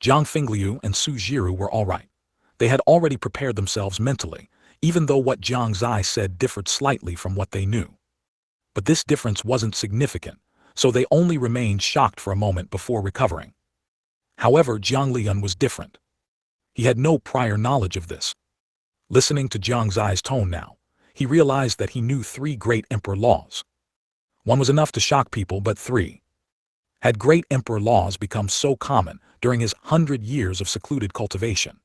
Jiang Fingliu and Sujiru were all right. They had already prepared themselves mentally, even though what Jiang Zai said differed slightly from what they knew. But this difference wasn't significant, so they only remained shocked for a moment before recovering. However, Jiang Liyan was different. He had no prior knowledge of this. Listening to Jiang Zai's tone now, he realized that he knew three Great Emperor laws. One was enough to shock people, but three. Had Great Emperor laws become so common during his 100 years of secluded cultivation?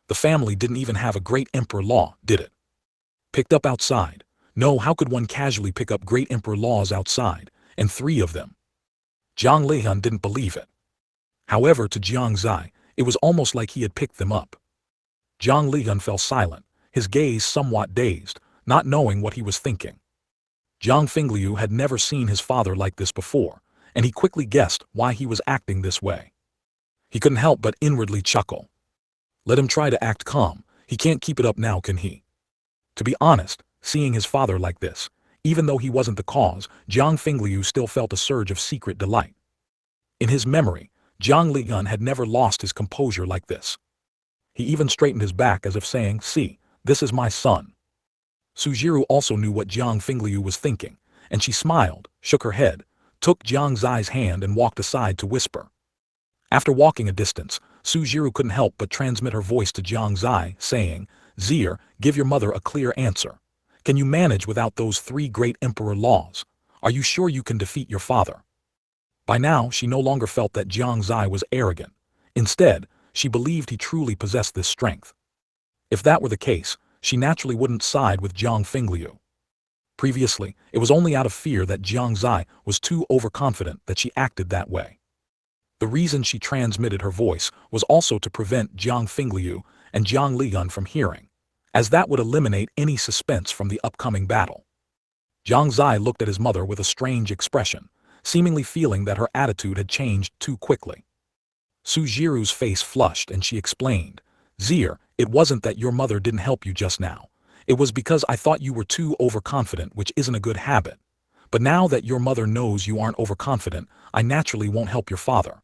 The family didn't even have a Great Emperor law, did it? Picked up outside? No, how could one casually pick up Great Emperor laws outside, and three of them? Jiang Liyan didn't believe it. However, to Jiang Zai, it was almost like he had picked them up. Jiang Liyan fell silent, his gaze somewhat dazed, not knowing what he was thinking. Jiang Fingliu had never seen his father like this before, and he quickly guessed why he was acting this way. He couldn't help but inwardly chuckle. Let him try to act calm, he can't keep it up now, can he? To be honest, seeing his father like this, even though he wasn't the cause, Jiang Fingliu still felt a surge of secret delight. In his memory, Jiang Liyan had never lost his composure like this. He even straightened his back as if saying, "See, this is my son." Sujiru also knew what Jiang Fingliu was thinking, and she smiled, shook her head, took Jiang Zai's hand and walked aside to whisper. After walking a distance, Sujiru couldn't help but transmit her voice to Jiang Zai, saying, "Zier, give your mother a clear answer. Can you manage without those three Great Emperor laws? Are you sure you can defeat your father? By now, she no longer felt that Jiang Xie was arrogant. Instead, she believed he truly possessed this strength. If that were the case, she naturally wouldn't side with Jiang Fingliu. Previously, it was only out of fear that Jiang Xie was too overconfident that she acted that way. The reason she transmitted her voice was also to prevent Jiang Fingliu and Jiang Liyun from hearing, as that would eliminate any suspense from the upcoming battle. Jiang Xie looked at his mother with a strange expression, seemingly feeling that her attitude had changed too quickly. Su Jiru's face flushed and she explained, "Zier, it wasn't that your mother didn't help you just now. It was because I thought you were too overconfident, which isn't a good habit. But now that your mother knows you aren't overconfident, I naturally won't help your father."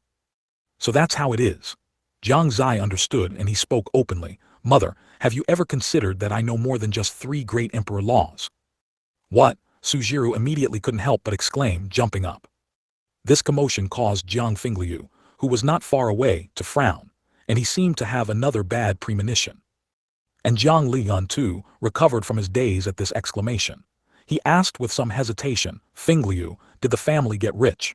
So that's how it is. Jiang Xie understood and he spoke openly, "Mother, have you ever considered that I know more than just 3 great emperor laws?" "What?" Su Jiru immediately couldn't help but exclaim, jumping up. This commotion caused Jiang Fingliu, who was not far away, to frown, and he seemed to have another bad premonition. And Jiang Liyun too recovered from his daze at this exclamation. He asked with some hesitation, "Fingliu, did the family get rich?"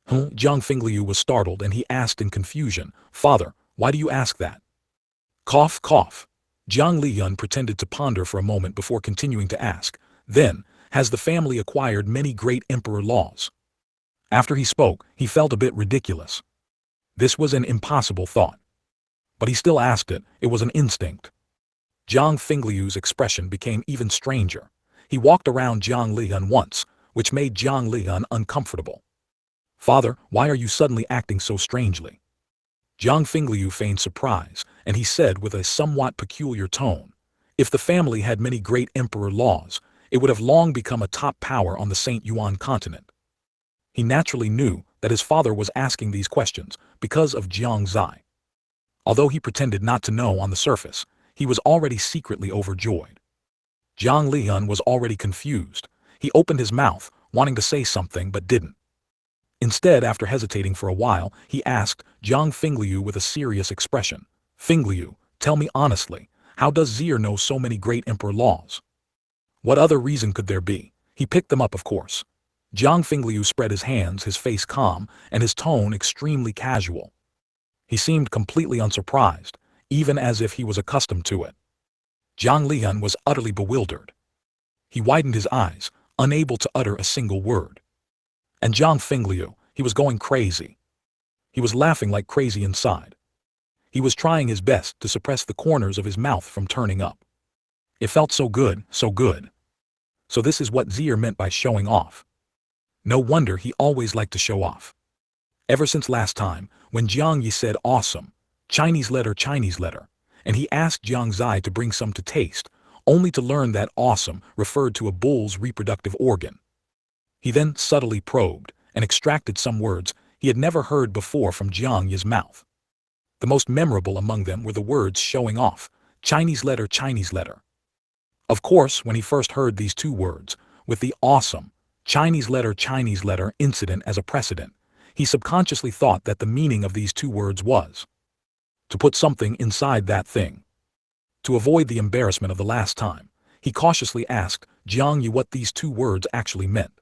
Jiang Fingliu was startled and he asked in confusion, "Father, why do you ask that?" Cough, cough. Jiang Liyun pretended to ponder for a moment before continuing to ask, "Then, has the family acquired many great emperor laws?" After he spoke, he felt a bit ridiculous. This was an impossible thought. But he still asked it, it was an instinct. Jiang Fingliu's expression became even stranger. He walked around Jiang Liyun once, which made Jiang Liyun uncomfortable. "Father, why are you suddenly acting so strangely?" Jiang Fingliu feigned surprise, and he said with a somewhat peculiar tone, "If the family had many great emperor laws, it would have long become a top power on the Shengyuan Continent." He naturally knew that his father was asking these questions because of Jiang Xie. Although he pretended not to know on the surface, he was already secretly overjoyed. Jiang Liyun was already confused. He opened his mouth, wanting to say something but didn't. Instead, after hesitating for a while, he asked Jiang Fingliu with a serious expression, "Fingliu, tell me honestly, how does Zier know so many great emperor laws?" What other reason could there be? He picked them up, of course. Jiang Fingliu spread his hands, his face calm, and his tone extremely casual. He seemed completely unsurprised, even as if he was accustomed to it. Jiang Liyun was utterly bewildered. He widened his eyes, unable to utter a single word. And Jiang Fingliu, he was going crazy. He was laughing like crazy inside. He was trying his best to suppress the corners of his mouth from turning up. It felt so good, so good. So this is what Zier meant by showing off. No wonder he always liked to show off. Ever since last time, when Jiang Yi said awesome, Chinese letter, and he asked Jiang Xie to bring some to taste, only to learn that awesome referred to a bull's reproductive organ. He then subtly probed and extracted some words he had never heard before from Jiang Yi's mouth. The most memorable among them were the words showing off, Chinese letter. Of course, when he first heard these 2 words, with the awesome, Chinese letter incident as a precedent, he subconsciously thought that the meaning of these 2 words was to put something inside that thing. To avoid the embarrassment of the last time, he cautiously asked Jiang Yi what these 2 words actually meant.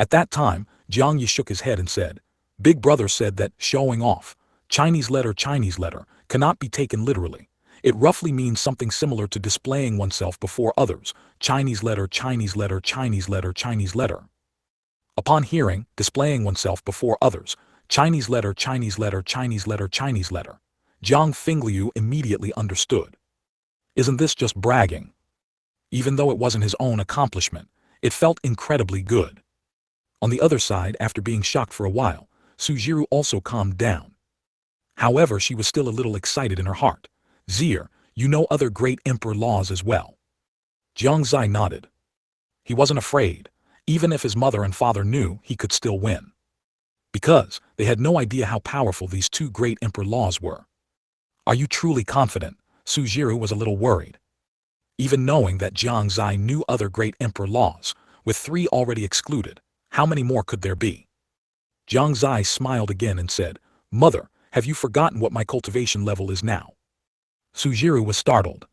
At that time, Jiang Yi shook his head and said, "Big brother said that showing off, Chinese letter, cannot be taken literally. It roughly means something similar to displaying oneself before others, Chinese letter. Upon hearing, displaying oneself before others, Chinese letter, Jiang Fingliu immediately understood. Isn't this just bragging? Even though it wasn't his own accomplishment, it felt incredibly good. On the other side, after being shocked for a while, Su Jiru also calmed down. However, she was still a little excited in her heart. "Zier, you know other great emperor laws as well?" Jiang Xie nodded. He wasn't afraid. Even if his mother and father knew, he could still win. Because they had no idea how powerful these 2 great emperor laws were. "Are you truly confident?" Su Jiru was a little worried. Even knowing that Jiang Xie knew other great emperor laws, with 3 already excluded, how many more could there be? Jiang Xie smiled again and said, "Mother, have you forgotten what my cultivation level is now?" Su Jiru was startled.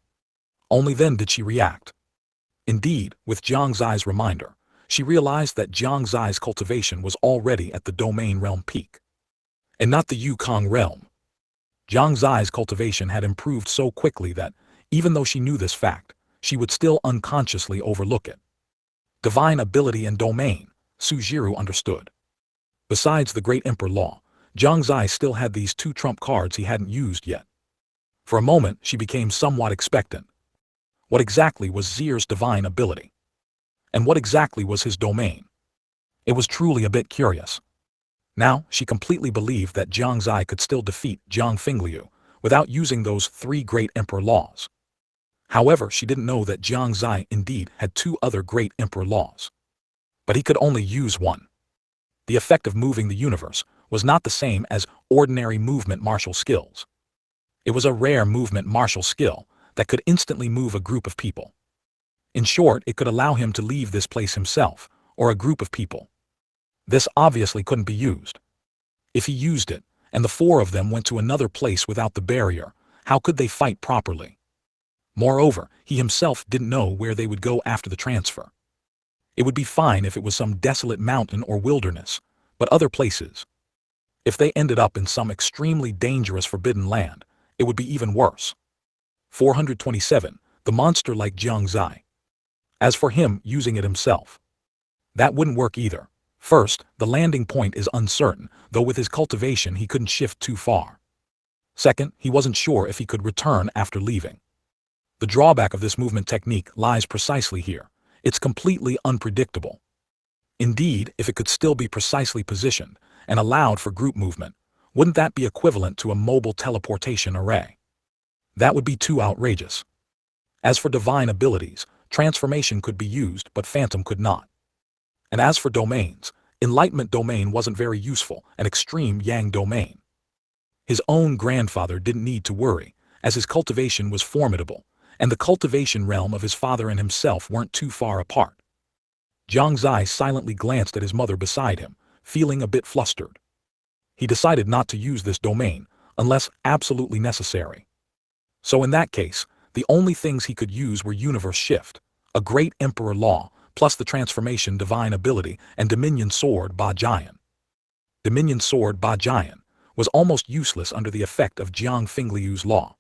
Only then did she react. Indeed, with Jiang Xie's reminder, she realized that Jiang Xie's cultivation was already at the domain realm peak. And not the Yukong realm. Jiang Xie's cultivation had improved so quickly that, even though she knew this fact, she would still unconsciously overlook it. Divine ability and domain, Sujiru understood. Besides the Great Emperor Law, Jiang Xie still had these two trump cards he hadn't used yet. For a moment, she became somewhat expectant. What exactly was Xie's divine ability? And what exactly was his domain? It was truly a bit curious. Now, she completely believed that Jiang Xie could still defeat Jiang Fingliu without using those 3 Great Emperor Laws. However, she didn't know that Jiang Xie indeed had 2 other Great Emperor Laws. But he could only use one. The effect of moving the universe was not the same as ordinary movement martial skills. It was a rare movement martial skill that could instantly move a group of people. In short, it could allow him to leave this place himself, or a group of people. This obviously couldn't be used. If he used it, and the 4 of them went to another place without the barrier, how could they fight properly? Moreover, he himself didn't know where they would go after the transfer. It would be fine if it was some desolate mountain or wilderness, but other places. If they ended up in some extremely dangerous forbidden land, it would be even worse. 427. The monster like Jiang Xie. As for him using it himself, that wouldn't work either. First, the landing point is uncertain, though with his cultivation he couldn't shift too far. Second, he wasn't sure if he could return after leaving. The drawback of this movement technique lies precisely here. It's completely unpredictable. Indeed, if it could still be precisely positioned and allowed for group movement, wouldn't that be equivalent to a mobile teleportation array? That would be too outrageous. As for divine abilities, transformation could be used, but phantom could not. And as for domains, enlightenment domain wasn't very useful, an extreme yang domain. His own grandfather didn't need to worry, as his cultivation was formidable, and the cultivation realm of his father and himself weren't too far apart. Jiang Xie silently glanced at his mother beside him, feeling a bit flustered. He decided not to use this domain, unless absolutely necessary. So in that case, the only things he could use were universe shift, a Great Emperor Law, plus the transformation divine ability and Dominion Sword Ba Jian. Dominion Sword Ba Jian was almost useless under the effect of Jiang Fingliu's law.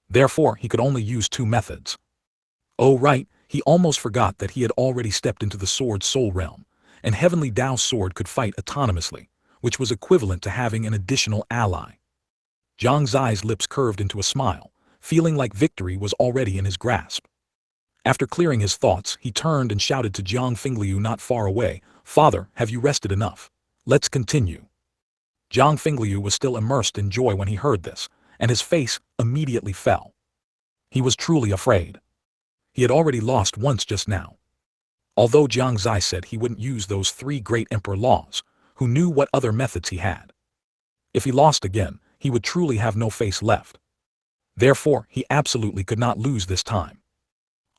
Therefore, he could only use 2 methods. Oh right, he almost forgot that he had already stepped into the sword's soul realm, and Heavenly Dao's sword could fight autonomously, which was equivalent to having an additional ally. Jiang Xie's lips curved into a smile, feeling like victory was already in his grasp. After clearing his thoughts, he turned and shouted to Jiang Fingliu not far away, "Father, have you rested enough? Let's continue." Jiang Fingliu was still immersed in joy when he heard this, and his face immediately fell. He was truly afraid. He had already lost once just now. Although Jiang Xie said he wouldn't use those 3 Great Emperor Laws, who knew what other methods he had? If he lost again, he would truly have no face left. Therefore, he absolutely could not lose this time.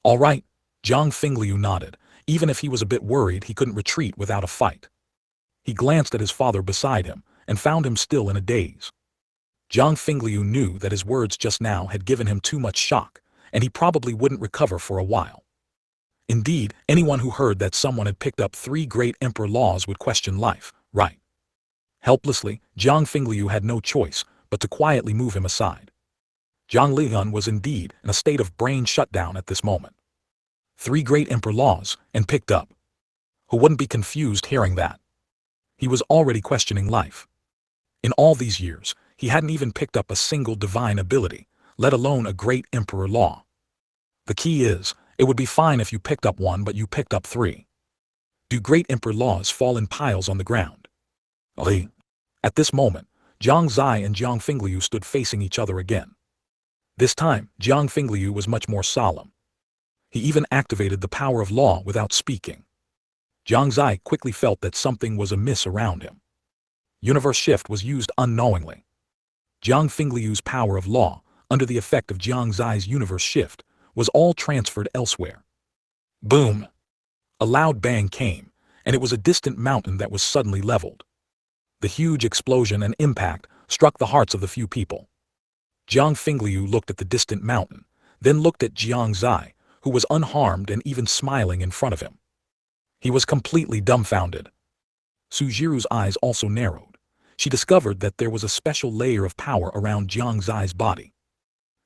All right, Jiang Fingliu nodded. Even if he was a bit worried, he couldn't retreat without a fight. He glanced at his father beside him and found him still in a daze. Jiang Fingliu knew that his words just now had given him too much shock, and he probably wouldn't recover for a while. Indeed, anyone who heard that someone had picked up 3 Great Emperor Laws would question life, right? Helplessly, Jiang Fingliu had no choice but to quietly move him aside. Zhang Lihan was indeed in a state of brain shutdown at this moment. 3 Great Emperor Laws, and picked up. Who wouldn't be confused hearing that? He was already questioning life. In all these years, he hadn't even picked up a single divine ability, let alone a Great Emperor Law. The key is, it would be fine if you picked up one but you picked up 3. Do Great Emperor Laws fall in piles on the ground? Ali. At this moment, Jiang Xie and Jiang Fingliu stood facing each other again. This time, Jiang Fingliu was much more solemn. He even activated the power of law without speaking. Jiang Xie quickly felt that something was amiss around him. Universe shift was used unknowingly. Jiang Fingliu's power of law, under the effect of Jiang Xie's universe shift, was all transferred elsewhere. Boom! A loud bang came, and it was a distant mountain that was suddenly leveled. The huge explosion and impact struck the hearts of the few people. Jiang Fingliu looked at the distant mountain, then looked at Jiang Xie, who was unharmed and even smiling in front of him. He was completely dumbfounded. Sujiru's eyes also narrowed. She discovered that there was a special layer of power around Jiang Xie's body.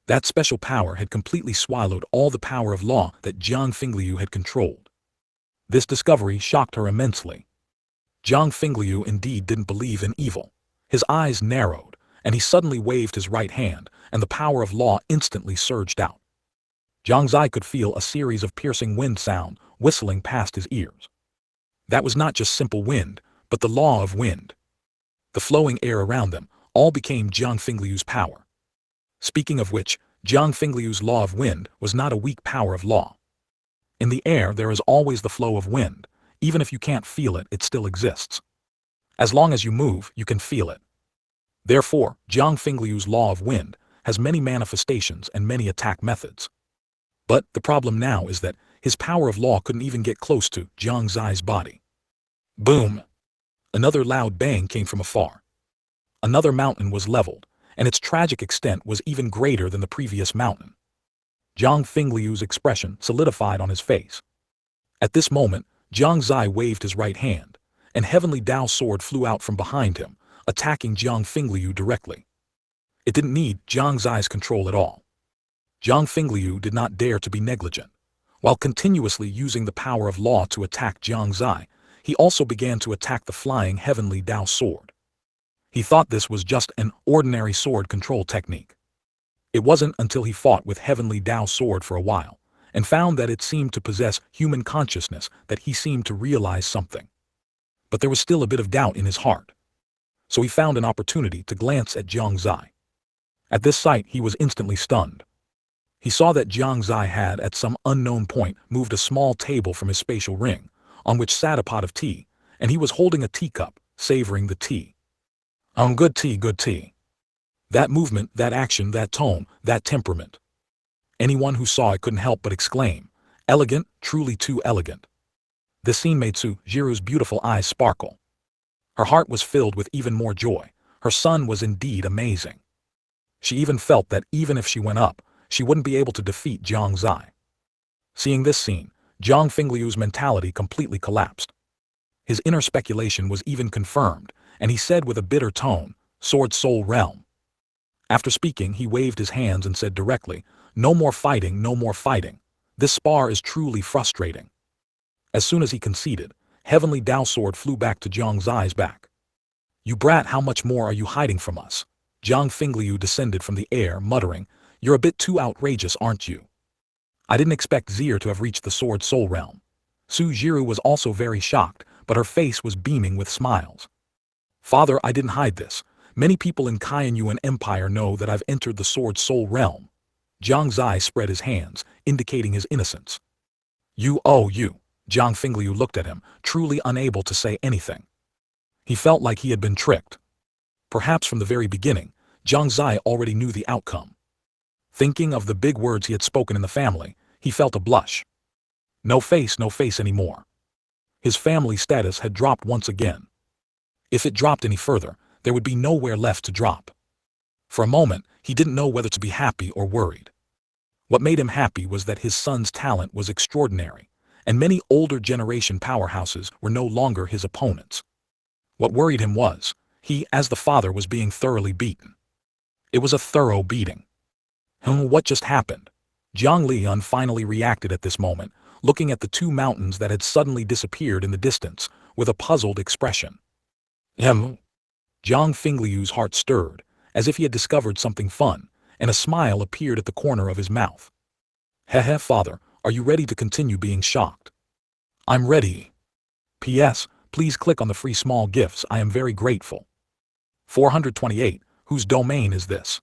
That special power had completely swallowed all the power of law that Jiang Fingliu had controlled. This discovery shocked her immensely. Jiang Fingliu indeed didn't believe in evil. His eyes narrowed, and he suddenly waved his right hand, and the power of law instantly surged out. Jiang Xie could feel a series of piercing wind sound whistling past his ears. That was not just simple wind, but the law of wind. The flowing air around them all became Jiang Fingliu's power. Speaking of which, Jiang Fingliu's law of wind was not a weak power of law. In the air there is always the flow of wind. Even if you can't feel it, it still exists. As long as you move, you can feel it. Therefore, Jiang Fingliu's law of wind has many manifestations and many attack methods. But the problem now is that his power of law couldn't even get close to Jiang Xie's body. Boom! Another loud bang came from afar. Another mountain was leveled, and its tragic extent was even greater than the previous mountain. Jiang Fingliu's expression solidified on his face. At this moment, Jiang Xie waved his right hand, and heavenly Dao sword flew out from behind him, attacking Jiang Fingliu directly. It didn't need Jiang Xie's control at all. Jiang Fingliu did not dare to be negligent. While continuously using the power of law to attack Jiang Xie, he also began to attack the flying heavenly Dao sword. He thought this was just an ordinary sword control technique. It wasn't until he fought with heavenly Dao sword for a while, and found that it seemed to possess human consciousness, that he seemed to realize something. But there was still a bit of doubt in his heart. So he found an opportunity to glance at Jiang Xie. At this sight he was instantly stunned. He saw that Jiang Xie had, at some unknown point, moved a small table from his spatial ring, on which sat a pot of tea, and he was holding a teacup, savoring the tea. Good tea, good tea. That movement, that action, that tone, that temperament. Anyone who saw it couldn't help but exclaim, "Elegant, truly too elegant." This scene made Sujiru's beautiful eyes sparkle. Her heart was filled with even more joy. Her son was indeed amazing. She even felt that even if she went up, she wouldn't be able to defeat Jiang Xie. Seeing this scene, Jiang Fingliu's mentality completely collapsed. His inner speculation was even confirmed, and he said with a bitter tone, "Sword Soul Realm." After speaking, he waved his hands and said directly, "No more fighting, no more fighting. This spar is truly frustrating." As soon as he conceded, heavenly Dao sword flew back to Jiang Xie's back. "You brat, how much more are you hiding from us?" Jiang Fingliu descended from the air, muttering, "You're a bit too outrageous, aren't you?" I didn't expect Xie to have reached the Sword Soul Realm. Sujiru was also very shocked, but her face was beaming with smiles. "Father, I didn't hide this. Many people in Kaiyuan Empire know that I've entered the Sword Soul Realm." Jiang Xie spread his hands, indicating his innocence. You. Jiang Fingliu looked at him, truly unable to say anything. He felt like he had been tricked. Perhaps from the very beginning, Jiang Xie already knew the outcome. Thinking of the big words he had spoken in the family, he felt a blush. No face anymore. His family status had dropped once again. If it dropped any further, there would be nowhere left to drop. For a moment, he didn't know whether to be happy or worried. What made him happy was that his son's talent was extraordinary, and many older generation powerhouses were no longer his opponents. What worried him was, he, as the father, was being thoroughly beaten. It was a thorough beating. What just happened? Jiang Lian finally reacted at this moment, looking at the two mountains that had suddenly disappeared in the distance, with a puzzled expression. Jiang Fingliu's heart stirred, as if he had discovered something fun, and a smile appeared at the corner of his mouth. "Heh, father, are you ready to continue being shocked?" "I'm ready. P.S. Please click on the free small gifts, I am very grateful." 428. Whose domain is this?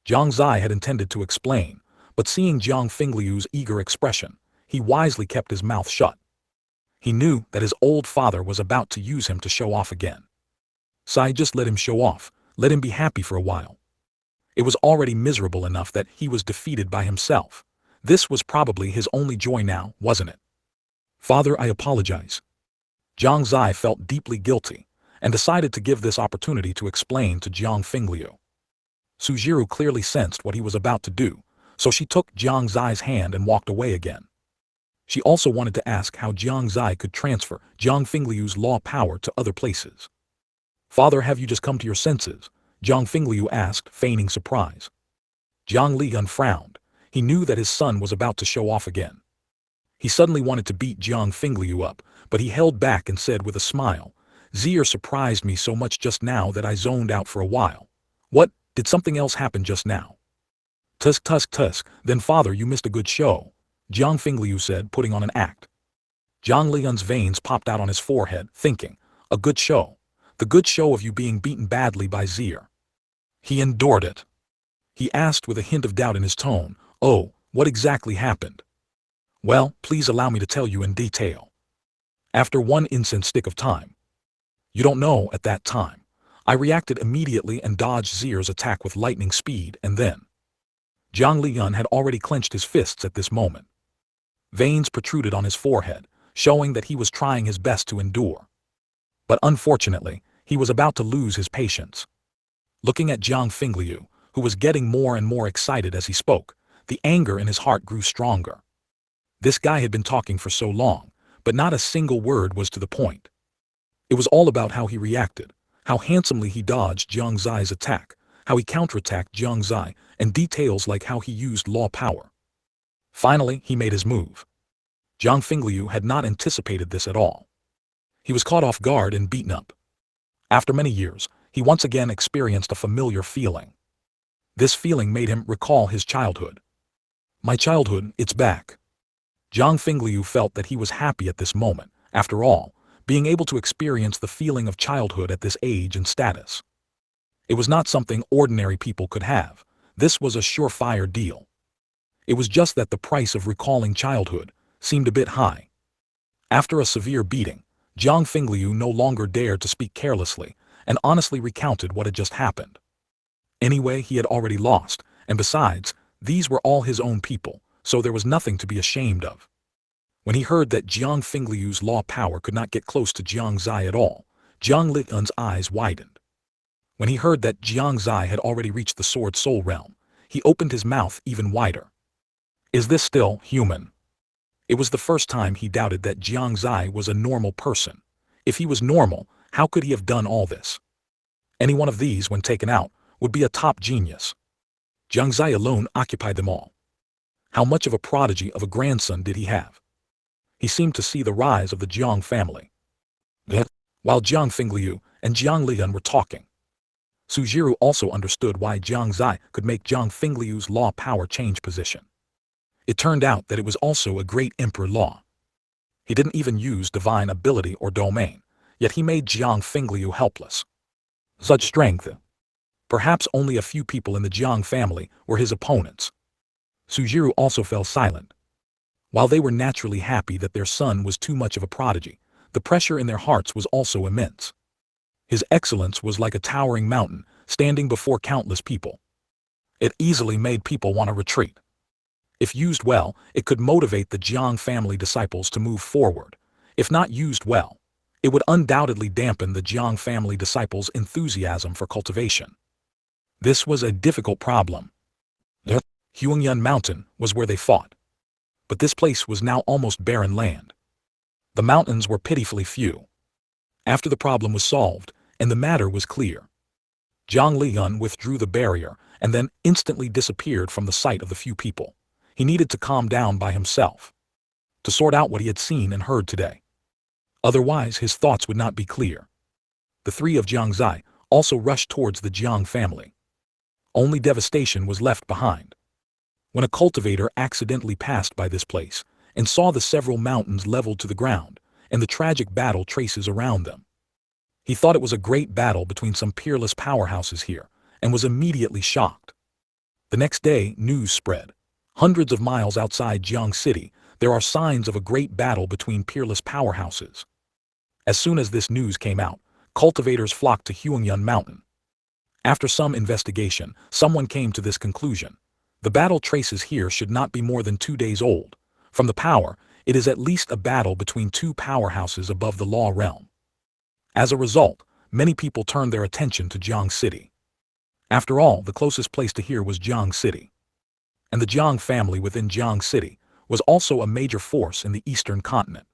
Jiang Xie had intended to explain, but seeing Jiang Fingliu's eager expression, he wisely kept his mouth shut. He knew that his old father was about to use him to show off again. Sai, just let him show off, let him be happy for a while. It was already miserable enough that he was defeated by himself. This was probably his only joy now, wasn't it? "Father, I apologize." Jiang Xie felt deeply guilty, and decided to give this opportunity to explain to Jiang Fingliu. Sujiru clearly sensed what he was about to do, so she took Jiang Xie's hand and walked away again. She also wanted to ask how Jiang Xie could transfer Jiang Fingliu's law power to other places. "Father, have you just come to your senses?" Jiang Fingliu asked, feigning surprise. Jiang Liyan frowned. He knew that his son was about to show off again. He suddenly wanted to beat Jiang Fingliu up, but he held back and said with a smile, "Zier surprised me so much just now that I zoned out for a while." "What, did something else happen just now?" "Tusk tusk tusk, then father, you missed a good show," Jiang Fingliu said, putting on an act. Jiang Lian's veins popped out on his forehead, thinking, "A good show? The good show of you being beaten badly by Zier." "He endured it?" he asked with a hint of doubt in his tone. "Oh, what exactly happened?" "Well, please allow me to tell you in detail. After one instant stick of time. You don't know at that time. I reacted immediately and dodged Zier's attack with lightning speed, and then—" Jiang Liyan had already clenched his fists at this moment. Veins protruded on his forehead, showing that he was trying his best to endure. But unfortunately, he was about to lose his patience. Looking at Jiang Fingliu, who was getting more and more excited as he spoke, the anger in his heart grew stronger. This guy had been talking for so long, but not a single word was to the point. It was all about how he reacted, how handsomely he dodged Jiang Zai's attack, how he counterattacked Jiang Xie, and details like how he used law power. Finally, he made his move. Jiang Fingliu had not anticipated this at all. He was caught off guard and beaten up. After many years, he once again experienced a familiar feeling. This feeling made him recall his childhood. "My childhood, it's back." Jiang Fingliu felt that he was happy at this moment, after all, being able to experience the feeling of childhood at this age and status. It was not something ordinary people could have. This was a surefire deal. It was just that the price of recalling childhood seemed a bit high. After a severe beating, Jiang Fingliu no longer dared to speak carelessly, and honestly recounted what had just happened. Anyway, he had already lost, and besides, these were all his own people, so there was nothing to be ashamed of. When he heard that Jiang Fingliu's law power could not get close to Jiang Xie at all, Jiang Liyan's eyes widened. When he heard that Jiang Xie had already reached the Sword Soul realm, he opened his mouth even wider. Is this still human? It was the first time he doubted that Jiang Xie was a normal person. If he was normal, how could he have done all this? Any one of these, when taken out, would be a top genius. Jiang Xie alone occupied them all. How much of a prodigy of a grandson did he have? He seemed to see the rise of the Jiang family. While Jiang Fingliu and Jiang Liyan were talking, Sujiru also understood why Jiang Xie could make Jiang Fingliu's law power change position. It turned out that it was also a great emperor law. He didn't even use divine ability or domain, yet he made Jiang Fingliu helpless. Such strength. Perhaps only a few people in the Jiang family were his opponents. Sujiru also fell silent. While they were naturally happy that their son was too much of a prodigy, the pressure in their hearts was also immense. His excellence was like a towering mountain, standing before countless people. It easily made people want to retreat. If used well, it could motivate the Jiang family disciples to move forward. If not used well, it would undoubtedly dampen the Jiang family disciples' enthusiasm for cultivation. This was a difficult problem. Huangyuan Mountain was where they fought. But this place was now almost barren land. The mountains were pitifully few. After the problem was solved, and the matter was clear, Jiang Liyan withdrew the barrier and then instantly disappeared from the sight of the few people. He needed to calm down by himself, to sort out what he had seen and heard today. Otherwise, his thoughts would not be clear. The three of Jiang Xie also rushed towards the Jiang family. Only devastation was left behind. When a cultivator accidentally passed by this place and saw the several mountains leveled to the ground and the tragic battle traces around them, he thought it was a great battle between some peerless powerhouses here and was immediately shocked. The next day, news spread. Hundreds of miles outside Jiang City, there are signs of a great battle between peerless powerhouses. As soon as this news came out, cultivators flocked to Huangyuan Mountain. After some investigation, someone came to this conclusion. The battle traces here should not be more than 2 days old. From the power, it is at least a battle between two powerhouses above the law realm. As a result, many people turned their attention to Jiang City. After all, the closest place to here was Jiang City. And the Jiang family within Jiang City was also a major force in the Eastern continent.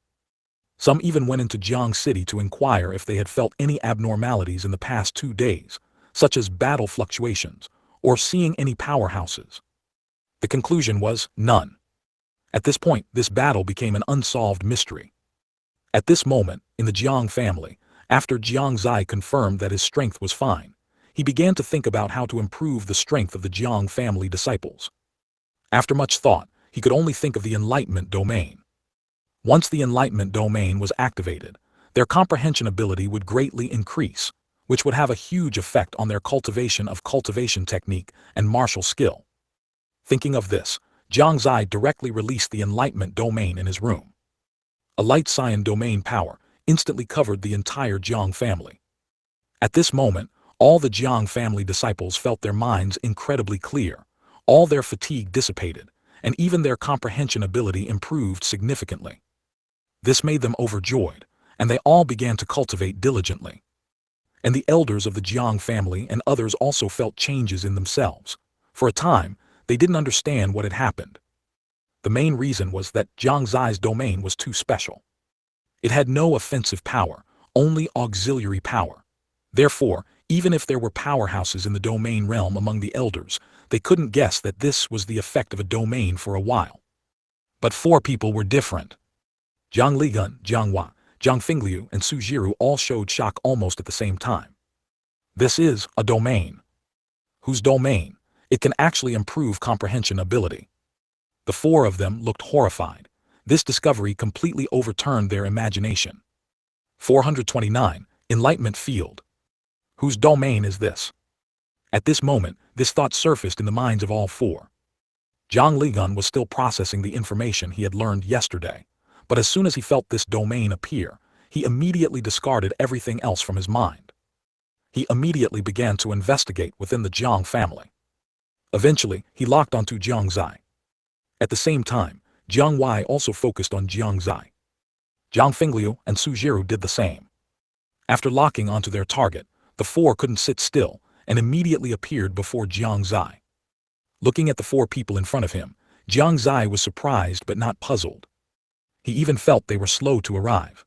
Some even went into Jiang City to inquire if they had felt any abnormalities in the past 2 days, such as battle fluctuations, or seeing any powerhouses. The conclusion was none. At this point, this battle became an unsolved mystery. At this moment, in the Jiang family, after Jiang Xie confirmed that his strength was fine, he began to think about how to improve the strength of the Jiang family disciples. After much thought, he could only think of the enlightenment domain. Once the enlightenment domain was activated, their comprehension ability would greatly increase, which would have a huge effect on their cultivation of cultivation technique and martial skill. Thinking of this, Jiang Xie directly released the enlightenment domain in his room. A light cyan domain power instantly covered the entire Jiang family. At this moment, all the Jiang family disciples felt their minds incredibly clear, all their fatigue dissipated, and even their comprehension ability improved significantly. This made them overjoyed, and they all began to cultivate diligently. And the elders of the Jiang family and others also felt changes in themselves. For a time, they didn't understand what had happened. The main reason was that Jiang Xie's domain was too special. It had no offensive power, only auxiliary power. Therefore, even if there were powerhouses in the domain realm among the elders, they couldn't guess that this was the effect of a domain for a while. But 4 people were different. Zhang Ligun, Jiang Hua, Zhang Fingliu, and Su Jiru all showed shock almost at the same time. This is a domain. Whose domain? It can actually improve comprehension ability. The 4 of them looked horrified. This discovery completely overturned their imagination. 429. Enlightenment Field. Whose domain is this? At this moment, this thought surfaced in the minds of all 4. Zhang Ligun was still processing the information he had learned yesterday, but as soon as he felt this domain appear, he immediately discarded everything else from his mind. He immediately began to investigate within the Jiang family. Eventually, he locked onto Jiang Xie. At the same time, Jiang Wei also focused on Jiang Xie. Zhang Fingliu and Su Jiru did the same. After locking onto their target, the 4 couldn't sit still and immediately appeared before Jiang Xie. Looking at the 4 people in front of him, Jiang Xie was surprised but not puzzled. He even felt they were slow to arrive.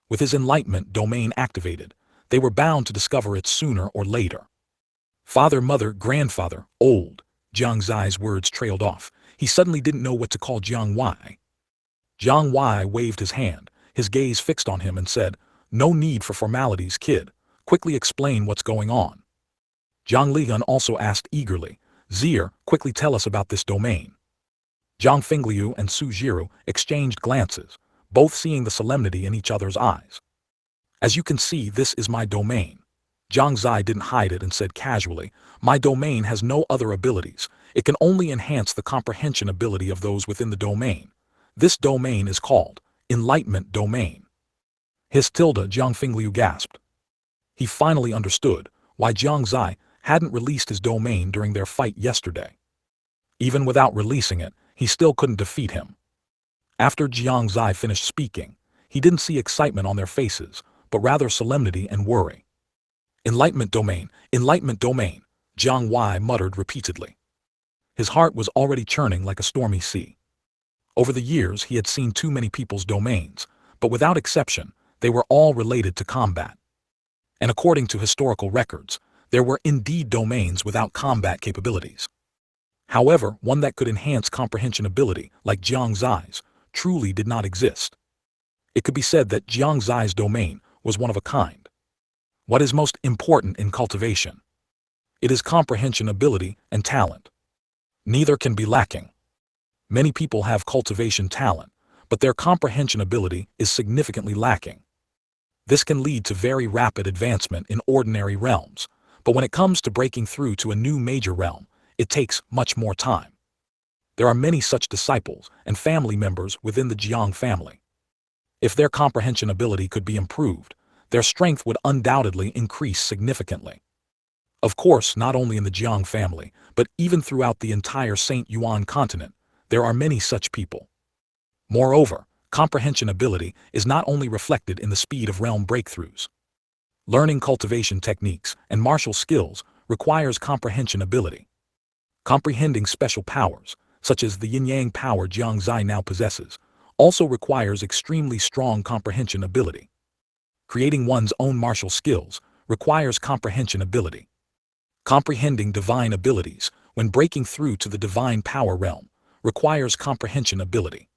With his enlightenment domain activated, they were bound to discover it sooner or later. Father, mother, grandfather, old. Jiang Xie's words trailed off. He suddenly didn't know what to call Jiang Wei. Jiang Wei waved his hand, his gaze fixed on him and said, "No need for formalities, kid. Quickly explain what's going on." Zhang Ligun also asked eagerly, "Zier, quickly tell us about this domain." Zhang Fingliu and Su Jiru exchanged glances, both seeing the solemnity in each other's eyes. "As you can see, this is my domain." Jiang Xie didn't hide it and said casually, "My domain has no other abilities. It can only enhance the comprehension ability of those within the domain. This domain is called Enlightenment Domain." His tilde Zhang Fingliu gasped. He finally understood why Jiang Xie hadn't released his domain during their fight yesterday. Even without releasing it, he still couldn't defeat him. After Jiang Xie finished speaking, he didn't see excitement on their faces, but rather solemnity and worry. "Enlightenment Domain, Enlightenment Domain," Jiang Wei muttered repeatedly. His heart was already churning like a stormy sea. Over the years he had seen too many people's domains, but without exception, they were all related to combat. And according to historical records, there were indeed domains without combat capabilities. However, one that could enhance comprehension ability, like Jiang Xie's, truly did not exist. It could be said that Jiang Xie's domain was one of a kind. What is most important in cultivation? It is comprehension ability and talent. Neither can be lacking. Many people have cultivation talent, but their comprehension ability is significantly lacking. This can lead to very rapid advancement in ordinary realms, but when it comes to breaking through to a new major realm, it takes much more time. There are many such disciples and family members within the Jiang family. If their comprehension ability could be improved, their strength would undoubtedly increase significantly. Of course, not only in the Jiang family, but even throughout the entire Shengyuan Continent, there are many such people. Moreover, comprehension ability is not only reflected in the speed of realm breakthroughs. Learning cultivation techniques and martial skills requires comprehension ability. Comprehending special powers, such as the yin-yang power Jiang Xie now possesses, also requires extremely strong comprehension ability. Creating one's own martial skills requires comprehension ability. Comprehending divine abilities, when breaking through to the divine power realm, requires comprehension ability.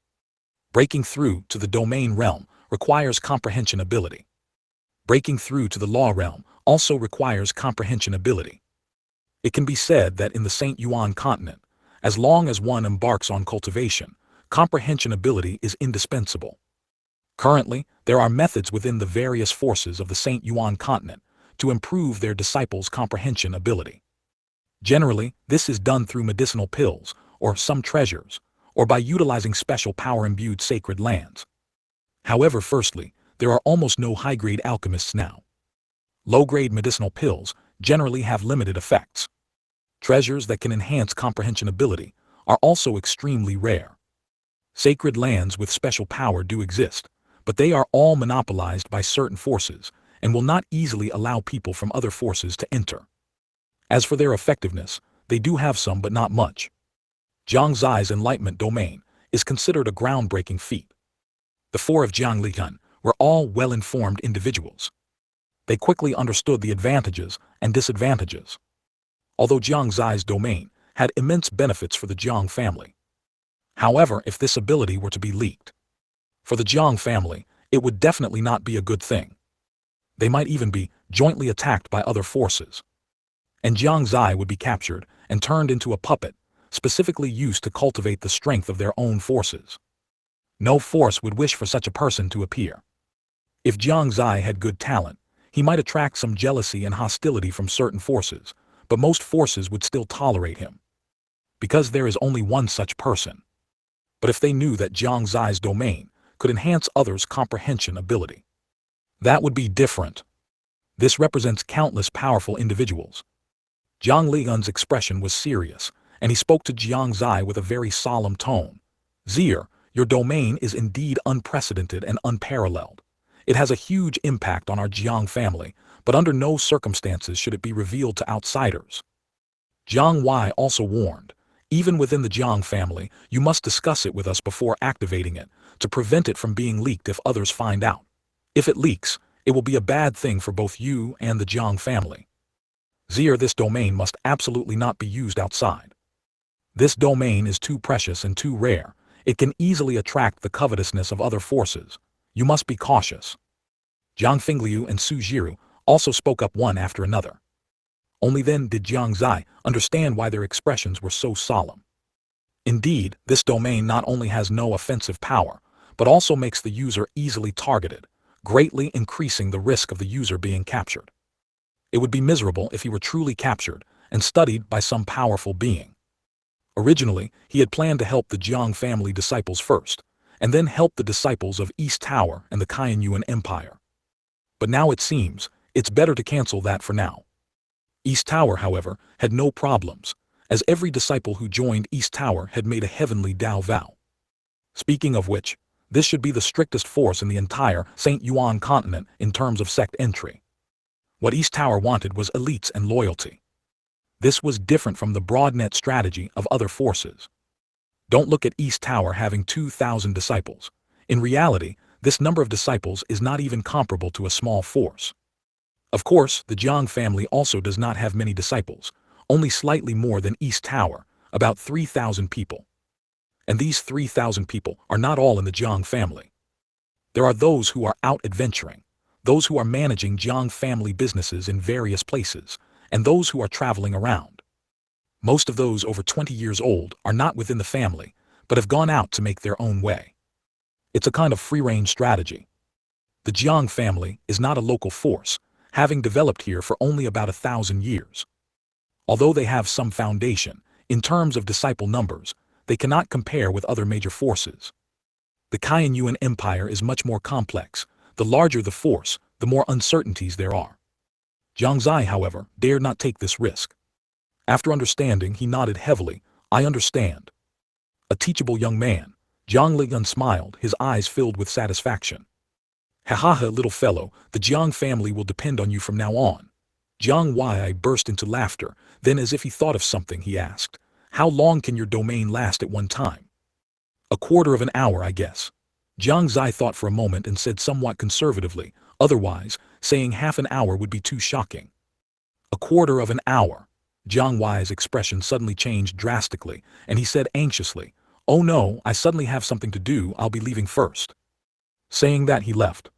Breaking through to the domain realm requires comprehension ability. Breaking through to the law realm also requires comprehension ability. It can be said that in the Shengyuan Continent, as long as one embarks on cultivation, comprehension ability is indispensable. Currently, there are methods within the various forces of the Shengyuan Continent to improve their disciples' comprehension ability. Generally, this is done through medicinal pills, or some treasures, or by utilizing special power-imbued sacred lands. However, firstly, there are almost no high-grade alchemists now. Low-grade medicinal pills generally have limited effects. Treasures that can enhance comprehension ability are also extremely rare. Sacred lands with special power do exist, but they are all monopolized by certain forces and will not easily allow people from other forces to enter. As for their effectiveness, they do have some but not much. Jiang Xie's enlightenment domain is considered a groundbreaking feat. The four of Jiang Lihan were all well-informed individuals. They quickly understood the advantages and disadvantages. Although Jiang Xie's domain had immense benefits for the Jiang family. However, if this ability were to be leaked, for the Jiang family, it would definitely not be a good thing. They might even be jointly attacked by other forces. And Jiang Xie would be captured and turned into a puppet, specifically used to cultivate the strength of their own forces. No force would wish for such a person to appear. If Jiang Xie had good talent, he might attract some jealousy and hostility from certain forces, but most forces would still tolerate him. Because there is only one such person. But if they knew that Jiang Xie's domain could enhance others' comprehension ability, that would be different. This represents countless powerful individuals. Jiang Lian's expression was serious, and he spoke to Jiang Xie with a very solemn tone. Xie, your domain is indeed unprecedented and unparalleled. It has a huge impact on our Jiang family, but under no circumstances should it be revealed to outsiders. Jiang Wei also warned, even within the Jiang family, you must discuss it with us before activating it, to prevent it from being leaked if others find out. If it leaks, it will be a bad thing for both you and the Jiang family. Xie, this domain must absolutely not be used outside. This domain is too precious and too rare. It can easily attract the covetousness of other forces. You must be cautious. Jiang Fingliu and Su Jiru also spoke up one after another. Only then did Jiang Xie understand why their expressions were so solemn. Indeed, this domain not only has no offensive power, but also makes the user easily targeted, greatly increasing the risk of the user being captured. It would be miserable if he were truly captured and studied by some powerful being. Originally, he had planned to help the Jiang family disciples first, and then help the disciples of East Tower and the Tianyuan Empire. But now it seems, it's better to cancel that for now. East Tower, however, had no problems, as every disciple who joined East Tower had made a heavenly Dao vow. Speaking of which, this should be the strictest force in the entire Shengyuan Continent in terms of sect entry. What East Tower wanted was elites and loyalty. This was different from the broadnet strategy of other forces. Don't look at East Tower having 2,000 disciples. In reality, this number of disciples is not even comparable to a small force. Of course, the Jiang family also does not have many disciples, only slightly more than East Tower, about 3,000 people. And these 3,000 people are not all in the Jiang family. There are those who are out adventuring, those who are managing Jiang family businesses in various places, and those who are traveling around. Most of those over 20 years old are not within the family, but have gone out to make their own way. It's a kind of free-range strategy. The Jiang family is not a local force, having developed here for only about 1,000 years. Although they have some foundation, in terms of disciple numbers, they cannot compare with other major forces. The Tianyuan Empire is much more complex. The larger the force, the more uncertainties there are. Jiang Xie, however, dared not take this risk. After understanding, he nodded heavily. I understand. A teachable young man, Jiang Lian smiled, his eyes filled with satisfaction. Ha, little fellow, the Jiang family will depend on you from now on. Jiang Wei burst into laughter, then as if he thought of something he asked, How long can your domain last at one time? A quarter of an hour, I guess. Jiang Xie thought for a moment and said somewhat conservatively, otherwise, saying half an hour would be too shocking. A quarter of an hour. Jiang Huai's expression suddenly changed drastically, and he said anxiously, "Oh no, I suddenly have something to do, I'll be leaving first." Saying that he left.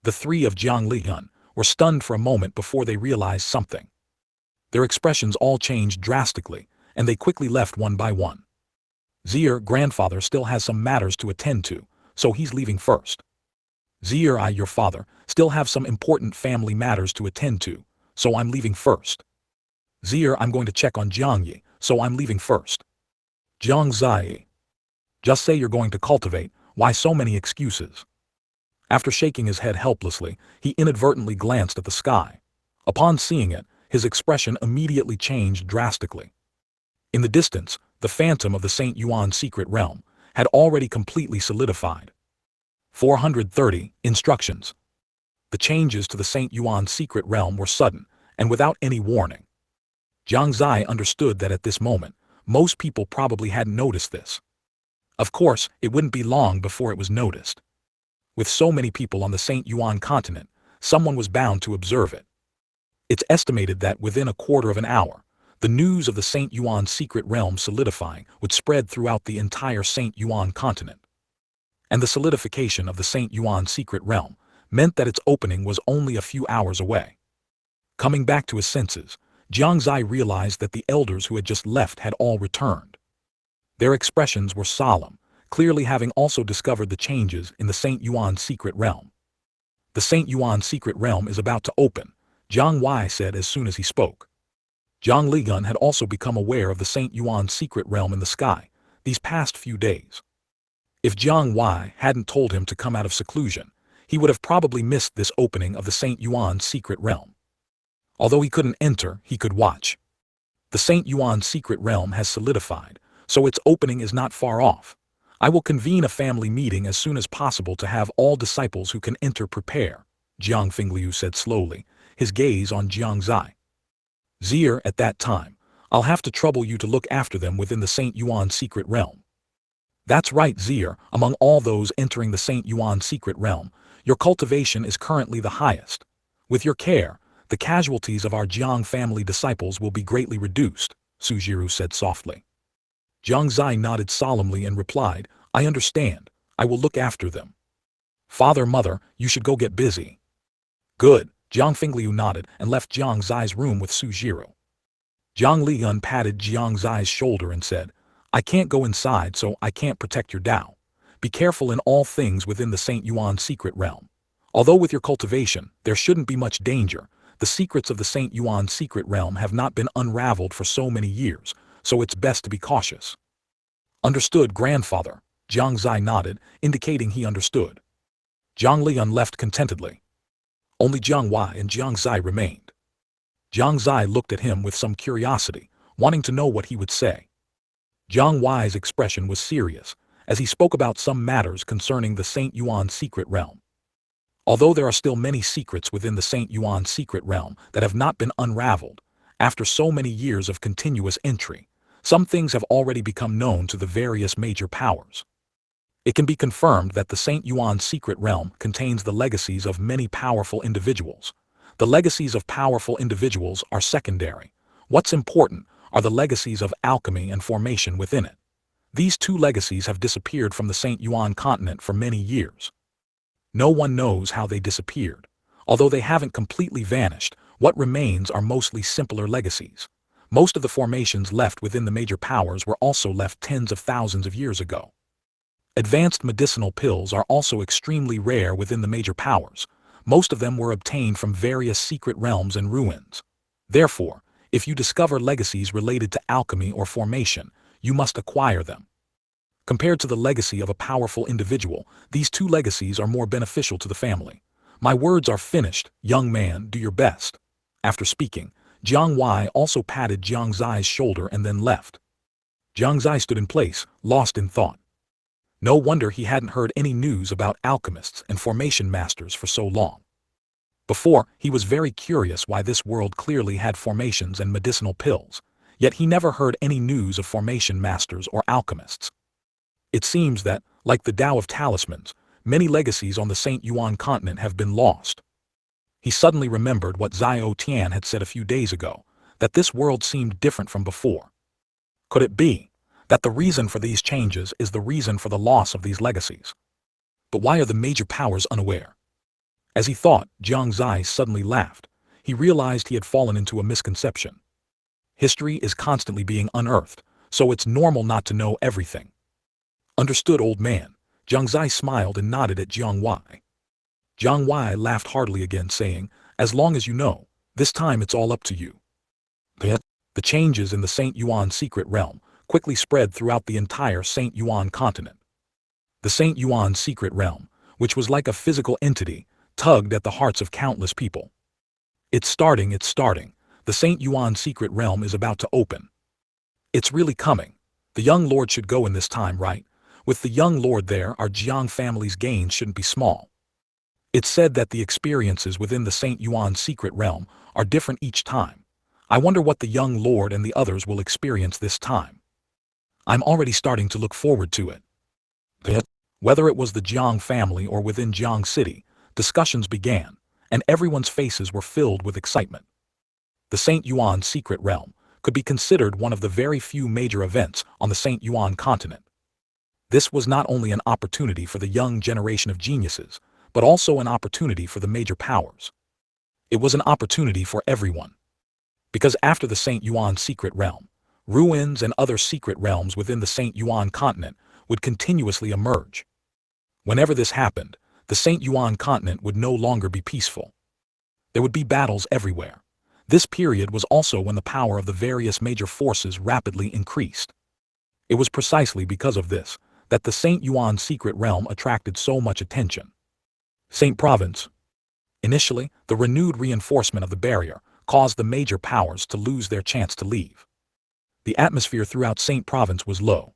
The three of Jiang Lihan were stunned for a moment before they realized something. Their expressions all changed drastically, and they quickly left one by one. Zier, grandfather, still has some matters to attend to, so he's leaving first. Zier, I, your father, still have some important family matters to attend to, so I'm leaving first. Zier, I'm going to check on Jiang Xie, so I'm leaving first. Jiang Xie. Just say you're going to cultivate, why so many excuses? After shaking his head helplessly, he inadvertently glanced at the sky. Upon seeing it, his expression immediately changed drastically. In the distance, the phantom of the St. Yuan secret realm had already completely solidified. 430 Instructions. The changes to the St. Yuan secret realm were sudden, and without any warning. Jiang Xie understood that at this moment, most people probably hadn't noticed this. Of course, it wouldn't be long before it was noticed. With so many people on the St. Yuan Continent, someone was bound to observe it. It's estimated that within a quarter of an hour, the news of the St. Yuan secret realm solidifying would spread throughout the entire St. Yuan Continent. And the solidification of the St. Yuan secret realm meant that its opening was only a few hours away. Coming back to his senses, Jiang Xie realized that the elders who had just left had all returned. Their expressions were solemn, clearly having also discovered the changes in the St. Yuan secret realm. The St. Yuan secret realm is about to open, Jiang Xie said as soon as he spoke. Jiang Ligun had also become aware of the St. Yuan secret realm in the sky these past few days. If Jiang Xie hadn't told him to come out of seclusion, he would have probably missed this opening of the St. Yuan secret realm. Although he couldn't enter, he could watch. The St. Yuan secret realm has solidified, so its opening is not far off. I will convene a family meeting as soon as possible to have all disciples who can enter prepare, Jiang Fingliu said slowly, his gaze on Jiang Xie. Zier, at that time, I'll have to trouble you to look after them within the St. Yuan secret realm. That's right, Zier, among all those entering the St. Yuan secret realm, your cultivation is currently the highest. With your care, the casualties of our Jiang family disciples will be greatly reduced, Sujiru said softly. Jiang Xie nodded solemnly and replied, I understand, I will look after them. Father, mother, you should go get busy. Good, Jiang Fingliu nodded and left Jiang Xie's room with Sujiru. Jiang Liun patted Jiang Xie's shoulder and said, I can't go inside, so I can't protect your Dao. Be careful in all things within the St. Yuan secret realm. Although with your cultivation, there shouldn't be much danger, the secrets of the St. Yuan secret realm have not been unraveled for so many years, so it's best to be cautious. Understood, grandfather, Jiang Xie nodded, indicating he understood. Jiang Liun left contentedly. Only Jiang Hua and Jiang Xie remained. Jiang Xie looked at him with some curiosity, wanting to know what he would say. Jiang Huai's expression was serious, as he spoke about some matters concerning the St. Yuan secret realm. Although there are still many secrets within the St. Yuan secret realm that have not been unraveled, after so many years of continuous entry, some things have already become known to the various major powers. It can be confirmed that the St. Yuan secret realm contains the legacies of many powerful individuals. The legacies of powerful individuals are secondary. What's important are the legacies of alchemy and formation within it. These two legacies have disappeared from the St. Yuan continent for many years. No one knows how they disappeared. Although they haven't completely vanished, what remains are mostly simpler legacies. Most of the formations left within the major powers were also left tens of thousands of years ago. Advanced medicinal pills are also extremely rare within the major powers. Most of them were obtained from various secret realms and ruins. Therefore, if you discover legacies related to alchemy or formation, you must acquire them. Compared to the legacy of a powerful individual, these two legacies are more beneficial to the family. My words are finished, young man, do your best. After speaking, Jiang Hua also patted Jiang Xie's shoulder and then left. Jiang Xie stood in place, lost in thought. No wonder he hadn't heard any news about alchemists and formation masters for so long. Before, he was very curious why this world clearly had formations and medicinal pills. yet he never heard any news of formation masters or alchemists. It seems that, like the Tao of talismans, many legacies on the Shengyuan Continent have been lost. He suddenly remembered what Zhao Tian had said a few days ago, that this world seemed different from before. Could it be that the reason for these changes is the reason for the loss of these legacies? But why are the major powers unaware? As he thought, Jiang Xie suddenly laughed. He realized he had fallen into a misconception. History is constantly being unearthed, so it's normal not to know everything. Understood, old man. Jiang Xie smiled and nodded at Jiang Wei. Jiang Wei laughed heartily again, saying, as long as you know, this time it's all up to you. The changes in the Shengyuan secret realm quickly spread throughout the entire Shengyuan continent. The Shengyuan secret realm, which was like a physical entity, tugged at the hearts of countless people. It's starting. The Shengyuan secret realm is about to open. It's really coming. The young lord should go in this time, right? With the young lord there, our Jiang family's gains shouldn't be small. It's said that the experiences within the Shengyuan secret realm are different each time. I wonder what the young lord and the others will experience this time. I'm already starting to look forward to it. Whether it was the Jiang family or within Jiang City, discussions began, and everyone's faces were filled with excitement. The Shengyuan secret realm could be considered one of the very few major events on the Shengyuan continent. This was not only an opportunity for the young generation of geniuses, but also an opportunity for the major powers. It was an opportunity for everyone. Because after the Shengyuan secret realm, ruins and other secret realms within the Shengyuan continent would continuously emerge. Whenever this happened, the Shengyuan continent would no longer be peaceful. There would be battles everywhere. This period was also when the power of the various major forces rapidly increased. It was precisely because of this that the Shengyuan secret realm attracted so much attention. Saint Province. Initially, the renewed reinforcement of the barrier caused the major powers to lose their chance to leave. The atmosphere throughout Saint Province was low.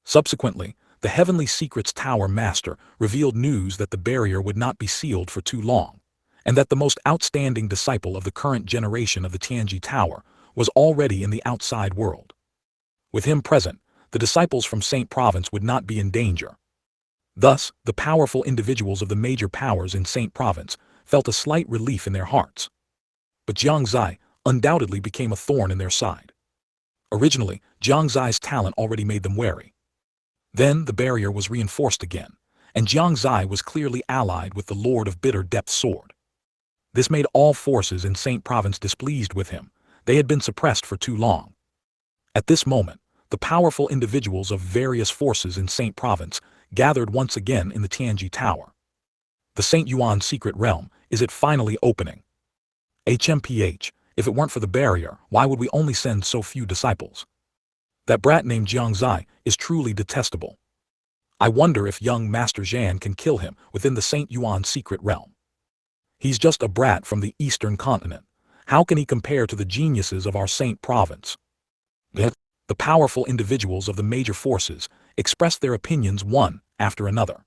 Subsequently, the Heavenly Secrets Tower Master revealed news that the barrier would not be sealed for too long, and that the most outstanding disciple of the current generation of the Tianji Tower was already in the outside world. With him present, the disciples from Saint Province would not be in danger. Thus, the powerful individuals of the major powers in Saint Province felt a slight relief in their hearts. But Jiang Xie undoubtedly became a thorn in their side. Originally, Jiang Xie's talent already made them wary. Then the barrier was reinforced again, and Jiang Xie was clearly allied with the Lord of Bitter Depth's sword. This made all forces in Saint Province displeased with him. They had been suppressed for too long. At this moment, the powerful individuals of various forces in Saint Province gathered once again in the Tianji Tower. The Shengyuan secret realm, is it finally opening? HMPH, if it weren't for the barrier, why would we only send so few disciples? That brat named Jiang Xie is truly detestable. I wonder if young Master Zhan can kill him within the Shengyuan secret realm. He's just a brat from the eastern continent. How can he compare to the geniuses of our Saint Province? The powerful individuals of the major forces expressed their opinions one after another.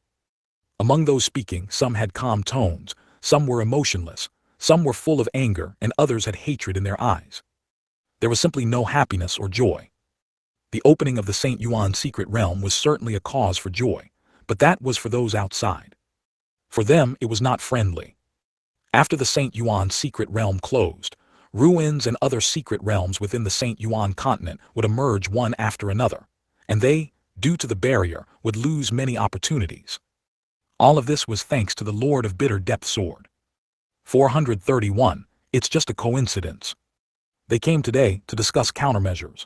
Among those speaking, some had calm tones, some were emotionless, some were full of anger, and others had hatred in their eyes. There was simply no happiness or joy. The opening of the Shengyuan secret realm was certainly a cause for joy, but that was for those outside. For them, it was not friendly. After the Shengyuan secret realm closed, ruins and other secret realms within the Shengyuan continent would emerge one after another, and they, due to the barrier, would lose many opportunities. All of this was thanks to the Lord of Bitter Depth's sword. 431, it's just a coincidence. They came today to discuss countermeasures.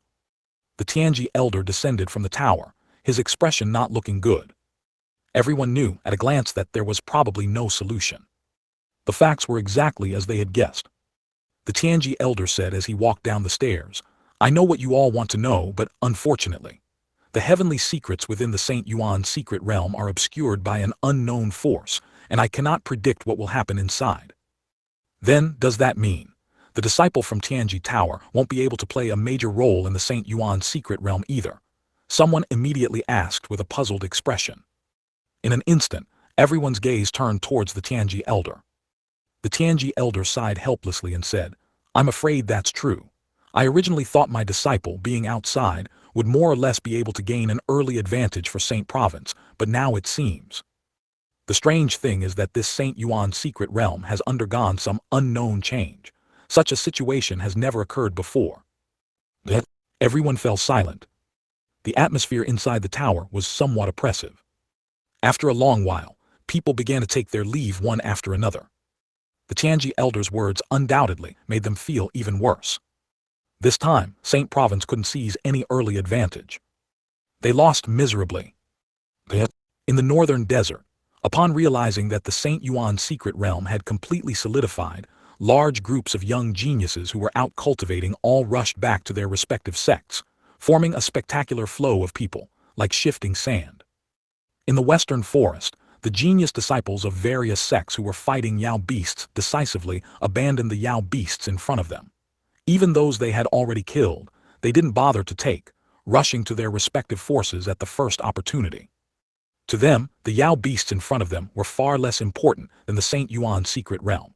The Tianji elder descended from the tower, his expression not looking good. Everyone knew at a glance that there was probably no solution. The facts were exactly as they had guessed. The Tianji elder said as he walked down the stairs, I know what you all want to know, but unfortunately, the heavenly secrets within the Shengyuan secret realm are obscured by an unknown force, and I cannot predict what will happen inside. Then, does that mean the disciple from Tianji Tower won't be able to play a major role in the Shengyuan secret realm either? Someone immediately asked with a puzzled expression. In an instant, everyone's gaze turned towards the Tianji elder. The Tianji elder sighed helplessly and said, I'm afraid that's true. I originally thought my disciple, being outside, would more or less be able to gain an early advantage for Saint Province, but now it seems. The strange thing is that this Saint Yuan secret realm has undergone some unknown change. Such a situation has never occurred before. Everyone fell silent. The atmosphere inside the tower was somewhat oppressive. After a long while, people began to take their leave one after another. The Tianji elders' words undoubtedly made them feel even worse. This time, Saint Province couldn't seize any early advantage. They lost miserably. In the northern desert, upon realizing that the Saint Yuan secret realm had completely solidified, large groups of young geniuses who were out cultivating all rushed back to their respective sects, forming a spectacular flow of people, like shifting sand. In the western forest, the genius disciples of various sects who were fighting Yao beasts decisively abandoned the Yao beasts in front of them. Even those they had already killed, they didn't bother to take, rushing to their respective forces at the first opportunity. To them, the Yao beasts in front of them were far less important than the Saint Yuan secret realm.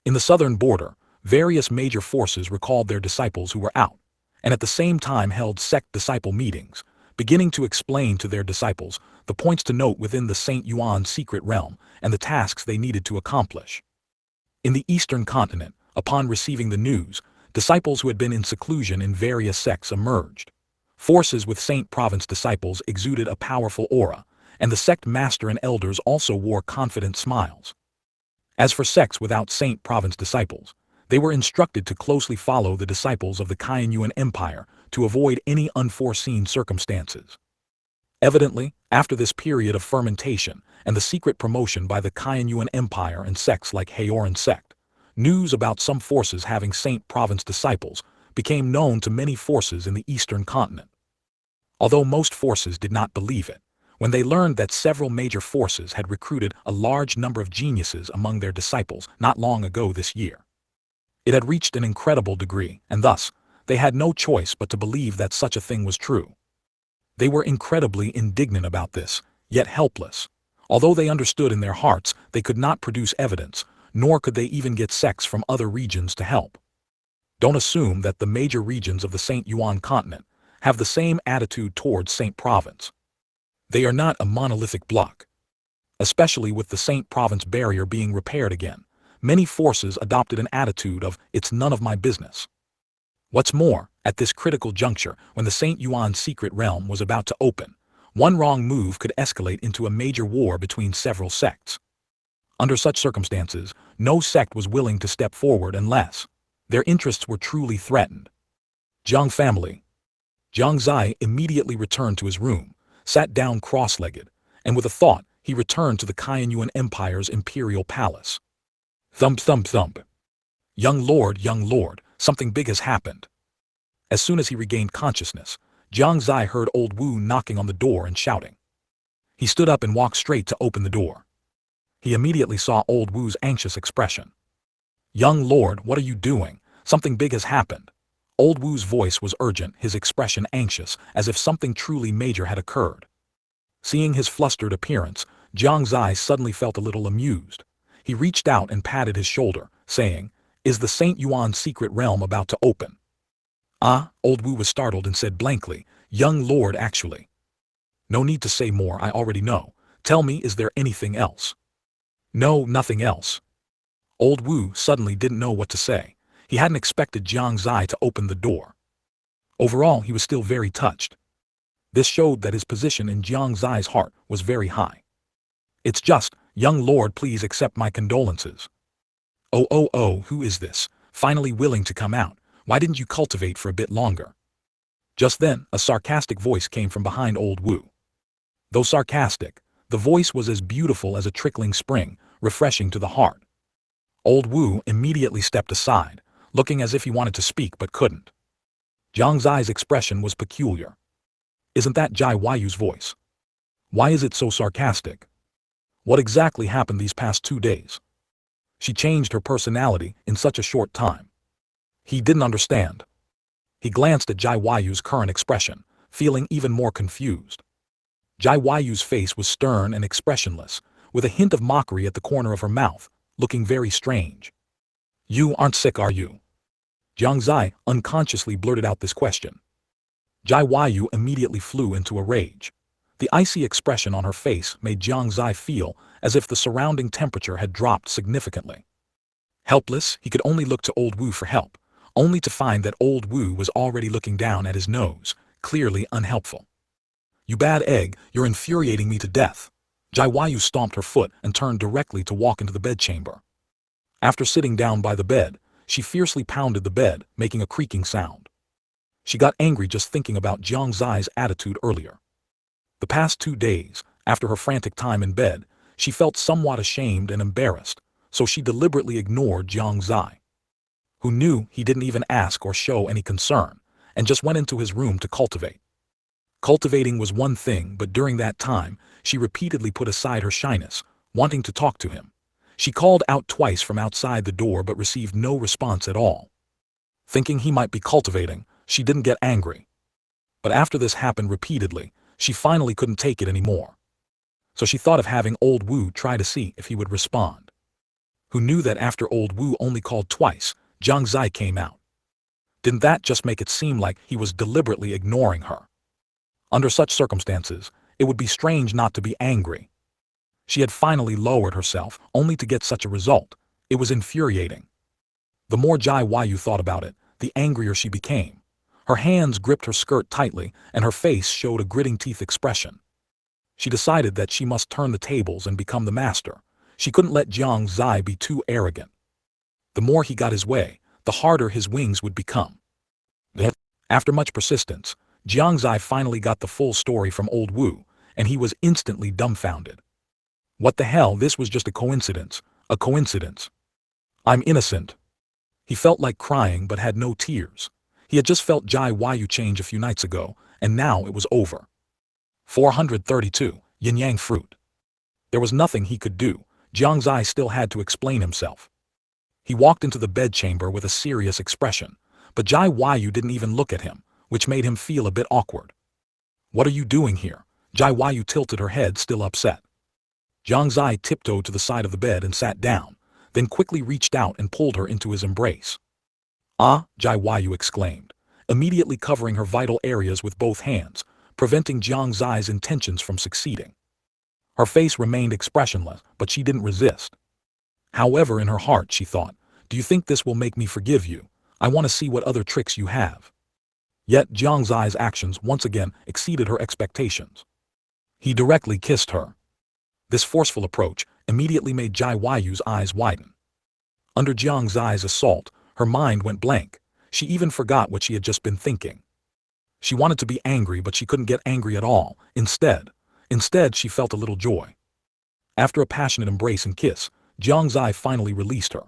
In the southern border, various major forces recalled their disciples who were out, and at the same time held sect disciple meetings, beginning to explain to their disciples the points to note within the Saint Yuan secret realm and the tasks they needed to accomplish. In the Eastern Continent, upon receiving the news, disciples who had been in seclusion in various sects emerged. Forces with Saint Province disciples exuded a powerful aura, and the sect master and elders also wore confident smiles. As for sects without Saint Province disciples, they were instructed to closely follow the disciples of the Qianyuan Empire to avoid any unforeseen circumstances. Evidently, after this period of fermentation and the secret promotion by the Qianyuan Empire and sects like Haoran Sect, news about some forces having Saint Province disciples became known to many forces in the Eastern Continent. Although most forces did not believe it, when they learned that several major forces had recruited a large number of geniuses among their disciples not long ago this year. It had reached an incredible degree, and thus, they had no choice but to believe that such a thing was true. They were incredibly indignant about this, yet helpless. Although they understood in their hearts they could not produce evidence, nor could they even get sects from other regions to help. Don't assume that the major regions of the Saint Yuan continent have the same attitude towards Saint Province. They are not a monolithic block. Especially with the Saint Province barrier being repaired again, many forces adopted an attitude of, it's none of my business. What's more, at this critical juncture, when the Saint Yuan secret realm was about to open, one wrong move could escalate into a major war between several sects. Under such circumstances, no sect was willing to step forward unless their interests were truly threatened. Jiang family. Jiang Xie immediately returned to his room, sat down cross-legged, and with a thought, he returned to the Qianyuan Empire's imperial palace. Thump thump thump. Young lord, something big has happened. As soon as he regained consciousness, Jiang Xie heard old Wu knocking on the door and shouting. He stood up and walked straight to open the door. He immediately saw old Wu's anxious expression. Young lord, what are you doing? Something big has happened. Old Wu's voice was urgent, his expression anxious, as if something truly major had occurred. Seeing his flustered appearance, Jiang Xie suddenly felt a little amused. He reached out and patted his shoulder, saying, "Is the Saint Yuan secret realm about to open?" "Ah," old Wu was startled and said blankly, "Young lord, actually." "No need to say more, I already know. Tell me, is there anything else?" "No, nothing else." Old Wu suddenly didn't know what to say. He hadn't expected Jiang Xie to open the door. Overall, he was still very touched. This showed that his position in Jiang Xie's heart was very high. "It's just, young lord, please accept my condolences." Oh, who is this? Finally willing to come out. Why didn't you cultivate for a bit longer?" Just then, a sarcastic voice came from behind old Wu. Though sarcastic, the voice was as beautiful as a trickling spring, refreshing to the heart. Old Wu immediately stepped aside, looking as if he wanted to speak but couldn't. Jiang Xie's expression was peculiar. Isn't that Jai Yu's voice? Why is it so sarcastic? What exactly happened these past 2 days? She changed her personality in such a short time. He didn't understand. He glanced at Jai Yu's current expression, feeling even more confused. Jai Yu's face was stern and expressionless, with a hint of mockery at the corner of her mouth, looking very strange. "You aren't sick, are you?" Jiang Xie unconsciously blurted out this question. Jai Yu immediately flew into a rage. The icy expression on her face made Jiang Xie feel as if the surrounding temperature had dropped significantly. Helpless, he could only look to Old Wu for help, only to find that Old Wu was already looking down at his nose, clearly unhelpful. You bad egg, you're infuriating me to death. Jai Yu stomped her foot and turned directly to walk into the bedchamber. After sitting down by the bed, she fiercely pounded the bed, making a creaking sound. She got angry just thinking about Jiang Xie's attitude earlier. The past 2 days, after her frantic time in bed, she felt somewhat ashamed and embarrassed, so she deliberately ignored Jiang Xie, who knew he didn't even ask or show any concern, and just went into his room to cultivate. Cultivating was one thing, but during that time, she repeatedly put aside her shyness, wanting to talk to him. She called out twice from outside the door but received no response at all. Thinking he might be cultivating, she didn't get angry. But after this happened repeatedly, she finally couldn't take it anymore. So she thought of having Old Wu try to see if he would respond. Who knew that after Old Wu only called twice, Jiang Xie came out? Didn't that just make it seem like he was deliberately ignoring her? Under such circumstances, it would be strange not to be angry. She had finally lowered herself, only to get such a result. It was infuriating. The more Jai Yu thought about it, the angrier she became. Her hands gripped her skirt tightly, and her face showed a gritting teeth expression. She decided that she must turn the tables and become the master. She couldn't let Jiang Xie be too arrogant. The more he got his way, the harder his wings would become. After much persistence, Jiang Xie finally got the full story from Old Wu, and he was instantly dumbfounded. What the hell, this was just a coincidence. A coincidence. I'm innocent. He felt like crying but had no tears. He had just felt Jai Yu change a few nights ago, and now it was over. 432. Yin Yang Fruit. There was nothing he could do. Jiang Xie still had to explain himself. He walked into the bedchamber with a serious expression, but Jai Yu didn't even look at him, which made him feel a bit awkward. What are you doing here? Jai Yu tilted her head, still upset. Jiang Xie tiptoed to the side of the bed and sat down, then quickly reached out and pulled her into his embrace. Ah, Jai Yu exclaimed, immediately covering her vital areas with both hands, preventing Jiang Xie's intentions from succeeding. Her face remained expressionless, but she didn't resist. However, in her heart she thought, do you think this will make me forgive you? I want to see what other tricks you have. Yet Jiang Xie's actions once again exceeded her expectations. He directly kissed her. This forceful approach immediately made Jai Yu's eyes widen. Under Jiang Xie's assault, her mind went blank. She even forgot what she had just been thinking. She wanted to be angry, but she couldn't get angry at all. Instead, she felt a little joy. After a passionate embrace and kiss, Jiang Xie finally released her.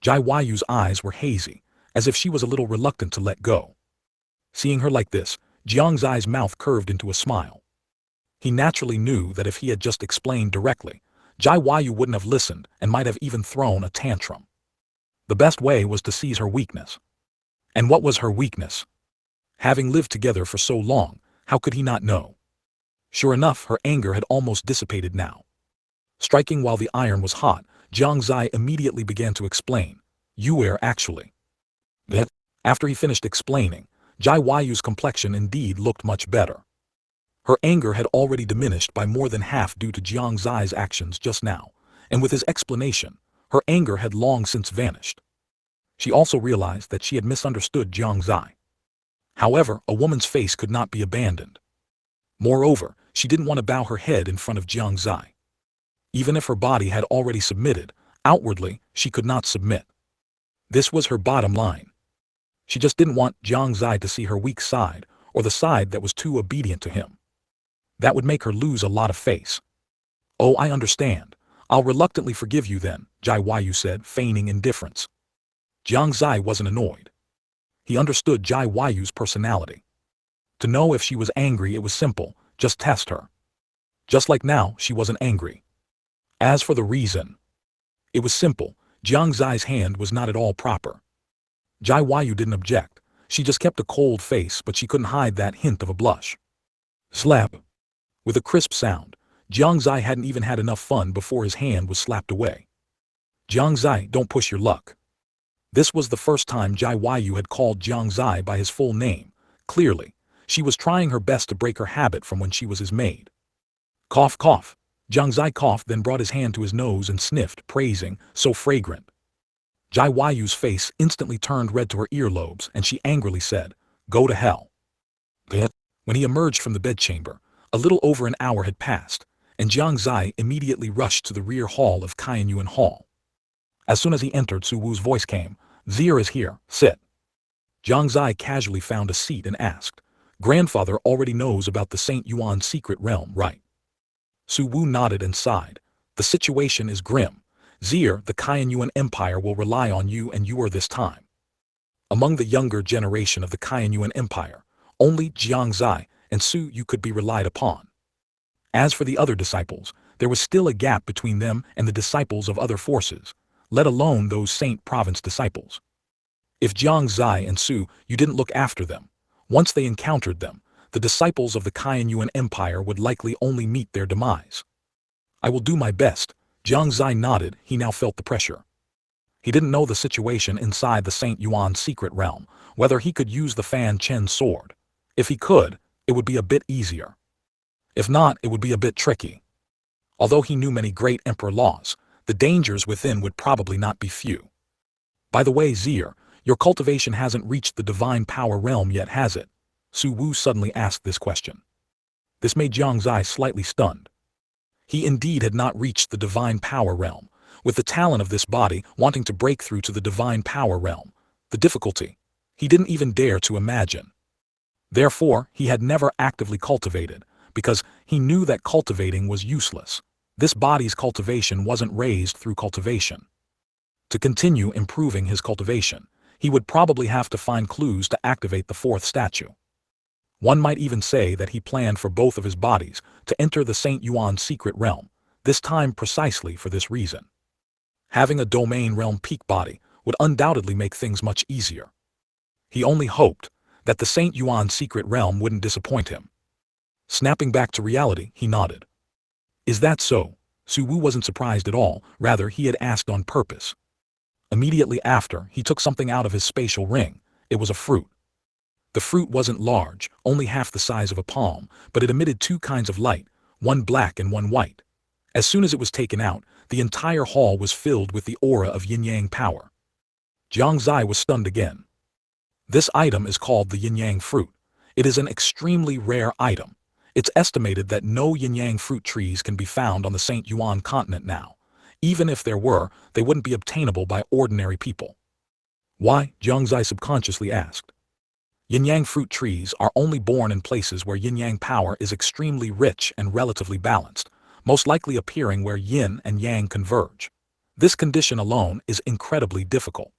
Jai Yu's eyes were hazy, as if she was a little reluctant to let go. Seeing her like this, Jiang Xie's mouth curved into a smile. He naturally knew that if he had just explained directly, Jai Yu wouldn't have listened and might have even thrown a tantrum. The best way was to seize her weakness. And what was her weakness? Having lived together for so long, how could he not know? Sure enough, her anger had almost dissipated now. Striking while the iron was hot, Jiang Xie immediately began to explain. You were actually. That, after he finished explaining, Jai Yu's complexion indeed looked much better. Her anger had already diminished by more than half due to Jiang Xie's actions just now, and with his explanation, her anger had long since vanished. She also realized that she had misunderstood Jiang Xie. However, a woman's face could not be abandoned. Moreover, she didn't want to bow her head in front of Jiang Xie. Even if her body had already submitted, outwardly, she could not submit. This was her bottom line. She just didn't want Jiang Xie to see her weak side, or the side that was too obedient to him. That would make her lose a lot of face. Oh, I understand. I'll reluctantly forgive you then, Jai Yu said, feigning indifference. Jiang Xie wasn't annoyed. He understood Jai Yu's personality. To know if she was angry, it was simple, just test her. Just like now, she wasn't angry. As for the reason, it was simple. Jiang Xie's hand was not at all proper. Jai Yu didn't object. She just kept a cold face, but she couldn't hide that hint of a blush. Slap. With a crisp sound, Jiang Xie hadn't even had enough fun before his hand was slapped away. Jiang Xie, don't push your luck. This was the first time Jiang Xie had called Jiang Xie by his full name. Clearly, she was trying her best to break her habit from when she was his maid. Cough, cough. Jiang Xie coughed, then brought his hand to his nose and sniffed, praising, so fragrant. Jiang Xie's face instantly turned red to her earlobes, and she angrily said, "Go to hell." When he emerged from the bedchamber, a little over an hour had passed, and Jiang Xie immediately rushed to the rear hall of Qianyuan Hall. As soon as he entered, Su Wu's voice came, "Zier is here, sit." Jiang Xie casually found a seat and asked, "Grandfather already knows about the St. Yuan secret realm, right?" Su Wu nodded and sighed. "The situation is grim. Zier, the Qianyuan Empire will rely on you, and you are this time." Among the younger generation of the Qianyuan Empire, only Jiang Xie and Su Yu could be relied upon. As for the other disciples, there was still a gap between them and the disciples of other forces, let alone those Saint Province disciples. If Jiang Xie and Su Yu didn't look after them, once they encountered them, the disciples of the Qianyuan Empire would likely only meet their demise. "I will do my best." Jiang Xie nodded. He now felt the pressure. He didn't know the situation inside the St. Yuan secret realm, whether he could use the Fanchen sword. If he could, it would be a bit easier. If not, it would be a bit tricky. Although he knew many great emperor laws, the dangers within would probably not be few. "By the way, Zier, your cultivation hasn't reached the divine power realm yet, has it?" Su Wu suddenly asked this question. This made Jiang Xie slightly stunned. He indeed had not reached the divine power realm, with the talent of this body wanting to break through to the divine power realm. The difficulty, he didn't even dare to imagine. Therefore, he had never actively cultivated, because he knew that cultivating was useless. This body's cultivation wasn't raised through cultivation. To continue improving his cultivation, he would probably have to find clues to activate the fourth statue. One might even say that he planned for both of his bodies to enter the St. Yuan secret realm, this time precisely for this reason. Having a domain realm peak body would undoubtedly make things much easier. He only hoped that the St. Yuan secret realm wouldn't disappoint him. Snapping back to reality, he nodded. "Is that so?" Su Wu wasn't surprised at all, rather he had asked on purpose. Immediately after, he took something out of his spatial ring. It was a fruit. The fruit wasn't large, only half the size of a palm, but it emitted two kinds of light, one black and one white. As soon as it was taken out, the entire hall was filled with the aura of yin-yang power. Jiang Xie was stunned again. This item is called the yin-yang fruit. It is an extremely rare item. It's estimated that no yin-yang fruit trees can be found on the St. Yuan Continent now. Even if there were, they wouldn't be obtainable by ordinary people. "Why?" Jiang Xie subconsciously asked. Yin-yang fruit trees are only born in places where yin-yang power is extremely rich and relatively balanced, most likely appearing where yin and yang converge. This condition alone is incredibly difficult.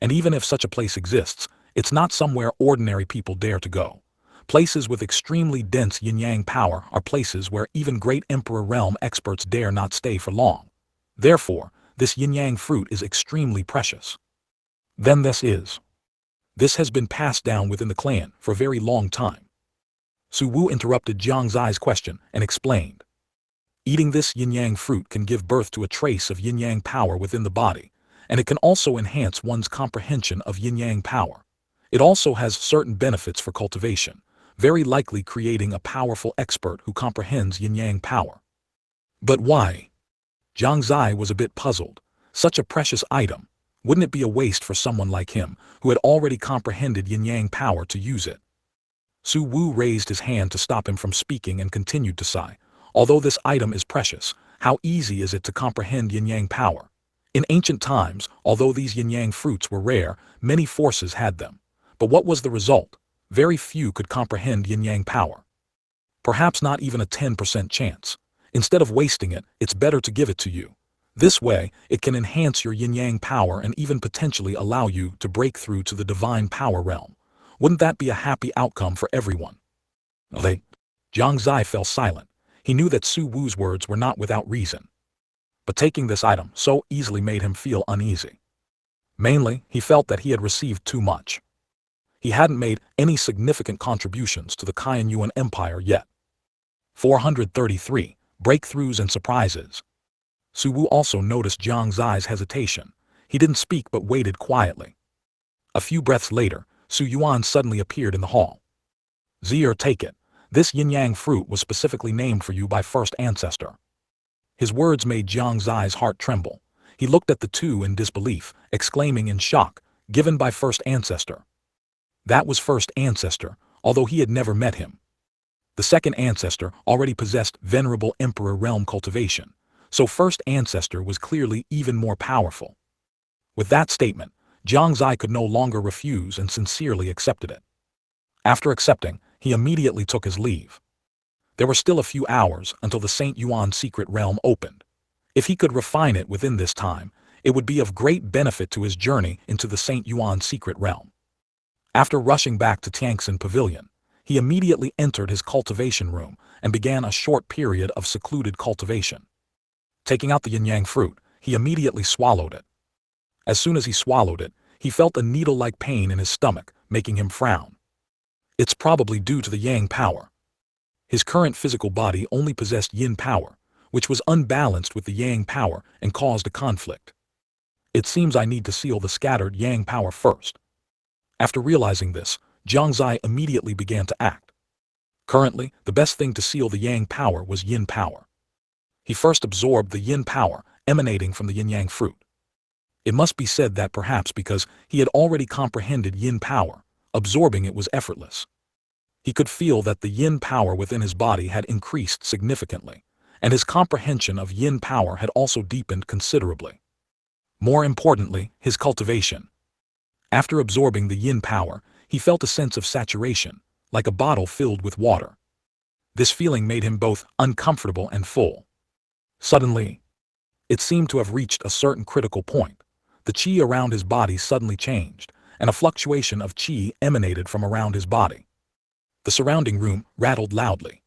And even if such a place exists, it's not somewhere ordinary people dare to go. Places with extremely dense yin-yang power are places where even great emperor realm experts dare not stay for long. Therefore, this yin-yang fruit is extremely precious. Then this has been passed down within the clan for a very long time. Su Wu interrupted Jiang Xie's question and explained. Eating this yin-yang fruit can give birth to a trace of yin-yang power within the body, and it can also enhance one's comprehension of yin-yang power. It also has certain benefits for cultivation, very likely creating a powerful expert who comprehends yin-yang power. But why? Jiang Xie was a bit puzzled. Such a precious item, wouldn't it be a waste for someone like him, who had already comprehended yin-yang power, to use it? Su Wu raised his hand to stop him from speaking and continued to sigh. Although this item is precious, how easy is it to comprehend yin-yang power? In ancient times, although these yin-yang fruits were rare, many forces had them. But what was the result? Very few could comprehend yin-yang power. Perhaps not even a 10% chance. Instead of wasting it, it's better to give it to you. This way, it can enhance your yin-yang power and even potentially allow you to break through to the divine power realm. Wouldn't that be a happy outcome for everyone? Jiang Xie fell silent. He knew that Su Wu's words were not without reason. But taking this item so easily made him feel uneasy. Mainly, he felt that he had received too much. He hadn't made any significant contributions to the Qianyuan Empire yet. 433. Breakthroughs and surprises. Su Wu also noticed Jiang Xie's hesitation. He didn't speak but waited quietly. A few breaths later, Su Yuan suddenly appeared in the hall. Zier, take it. This yin-yang fruit was specifically named for you by first ancestor. His words made Jiang Xie's heart tremble. He looked at the two in disbelief, exclaiming in shock, given by first ancestor. That was first ancestor, although he had never met him. The second ancestor already possessed venerable emperor realm cultivation, so first ancestor was clearly even more powerful. With that statement, Jiang Xie could no longer refuse and sincerely accepted it. After accepting, he immediately took his leave. There were still a few hours until the Saint Yuan secret realm opened. If he could refine it within this time, it would be of great benefit to his journey into the Saint Yuan secret realm. After rushing back to Tianxin Pavilion, he immediately entered his cultivation room and began a short period of secluded cultivation. Taking out the yin-yang fruit, he immediately swallowed it. As soon as he swallowed it, he felt a needle-like pain in his stomach, making him frown. It's probably due to the yang power. His current physical body only possessed yin power, which was unbalanced with the yang power and caused a conflict. It seems I need to seal the scattered yang power first. After realizing this, Jiang Xie immediately began to act. Currently, the best thing to seal the yang power was yin power. He first absorbed the yin power emanating from the yin-yang fruit. It must be said that perhaps because he had already comprehended yin power, absorbing it was effortless. He could feel that the yin power within his body had increased significantly, and his comprehension of yin power had also deepened considerably. More importantly, his cultivation. After absorbing the yin power, he felt a sense of saturation, like a bottle filled with water. This feeling made him both uncomfortable and full. Suddenly, it seemed to have reached a certain critical point. The qi around his body suddenly changed, and a fluctuation of qi emanated from around his body. The surrounding room rattled loudly.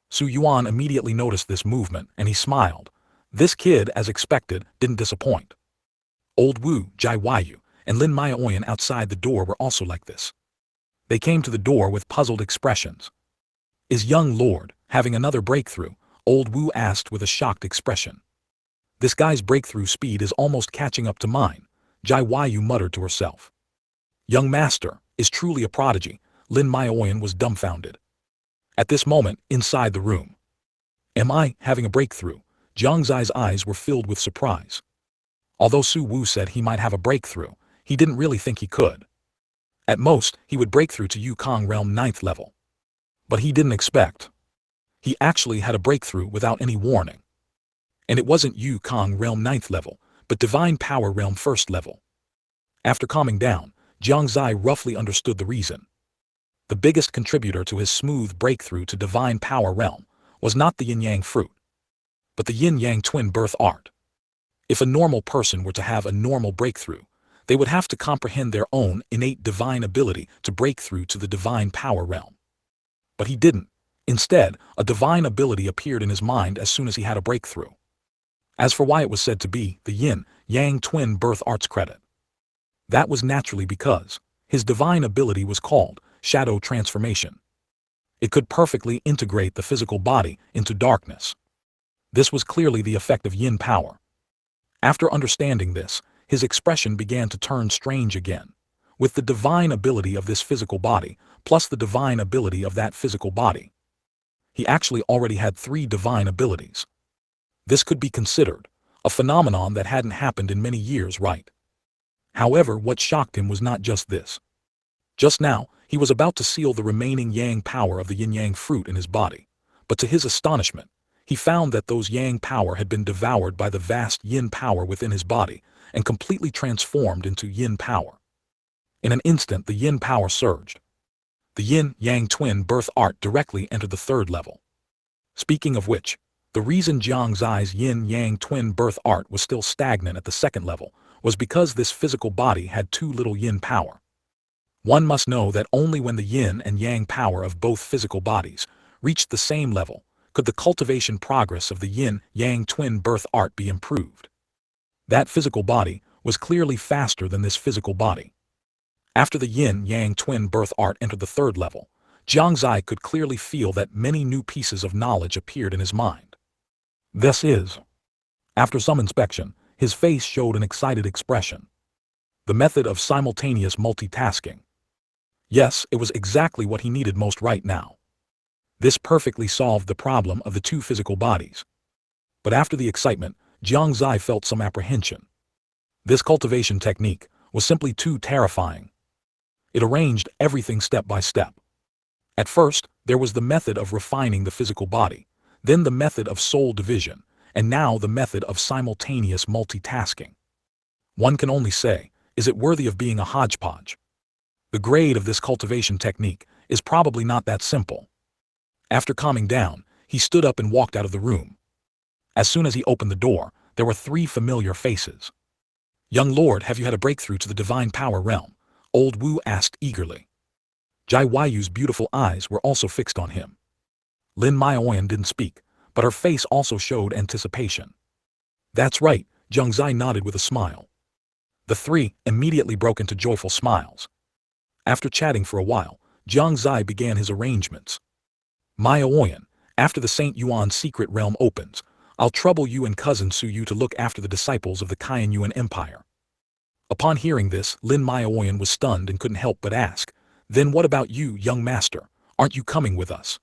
Su Yuan immediately noticed this movement, and he smiled. This kid, as expected, didn't disappoint. Old Wu, Jai Waiyu, and Lin Maioyan outside the door were also like this. They came to the door with puzzled expressions. Is young lord having another breakthrough? Old Wu asked with a shocked expression. This guy's breakthrough speed is almost catching up to mine, Jai Waiyu muttered to herself. Young master is truly a prodigy. Lin Maioyan was dumbfounded. At this moment, inside the room. Am I having a breakthrough? Jiang Xie's eyes were filled with surprise. Although Su Wu said he might have a breakthrough, he didn't really think he could. At most, he would break through to Yukong Realm 9th level. But he didn't expect. He actually had a breakthrough without any warning. And it wasn't Yukong Realm 9th level, but Divine Power Realm 1st level. After calming down, Jiang Xie roughly understood the reason. The biggest contributor to his smooth breakthrough to Divine Power Realm was not the yin-yang fruit, but the yin-yang twin birth art. If a normal person were to have a normal breakthrough, they would have to comprehend their own innate divine ability to break through to the Divine Power Realm. But he didn't. Instead, a divine ability appeared in his mind as soon as he had a breakthrough. As for why it was said to be the yin-yang twin birth art's credit, that was naturally because his divine ability was called shadow transformation. It could perfectly integrate the physical body into darkness. This was clearly the effect of yin power. After understanding this, his expression began to turn strange again. With the divine ability of this physical body, plus the divine ability of that physical body, he actually already had 3 divine abilities. This could be considered a phenomenon that hadn't happened in many years, right? However, what shocked him was not just this. Just now, he was about to seal the remaining yang power of the yin-yang fruit in his body, but to his astonishment, he found that those yang power had been devoured by the vast yin power within his body and completely transformed into yin power. In an instant, the yin power surged. The yin-yang twin birth art directly entered the 3rd level. Speaking of which, the reason Jiang Xie's yin-yang twin birth art was still stagnant at the 2nd level was because this physical body had too little yin power. One must know that only when the yin and yang power of both physical bodies reached the same level could the cultivation progress of the yin-yang twin birth art be improved. That physical body was clearly faster than this physical body. After the yin-yang twin birth art entered the 3rd level, Jiang Xie could clearly feel that many new pieces of knowledge appeared in his mind. This is. After some inspection, His face showed an excited expression. The method of simultaneous multitasking. Yes, it was exactly what he needed most right now. This perfectly solved the problem of the two physical bodies. But after the excitement, Jiang Xie felt some apprehension. This cultivation technique was simply too terrifying. It arranged everything step by step. At first, there was the method of refining the physical body, then the method of soul division, and now the method of simultaneous multitasking. One can only say, is it worthy of being a hodgepodge? The grade of this cultivation technique is probably not that simple. After calming down, he stood up and walked out of the room. As soon as he opened the door, there were three familiar faces. "Young lord, have you had a breakthrough to the divine power realm?" Old Wu asked eagerly. Jai Yu's beautiful eyes were also fixed on him. Lin Maoyan didn't speak, but her face also showed anticipation. "That's right," Jiang Xie nodded with a smile. The three immediately broke into joyful smiles. After chatting for a while, Jiang Xie began his arrangements. "Maoyan, after the St. Yuan secret realm opens, I'll trouble you and cousin Su Yu to look after the disciples of the Yuan Empire." Upon hearing this, Lin Maoyan was stunned and couldn't help but ask, "Then what about you, young master? Aren't you coming with us?"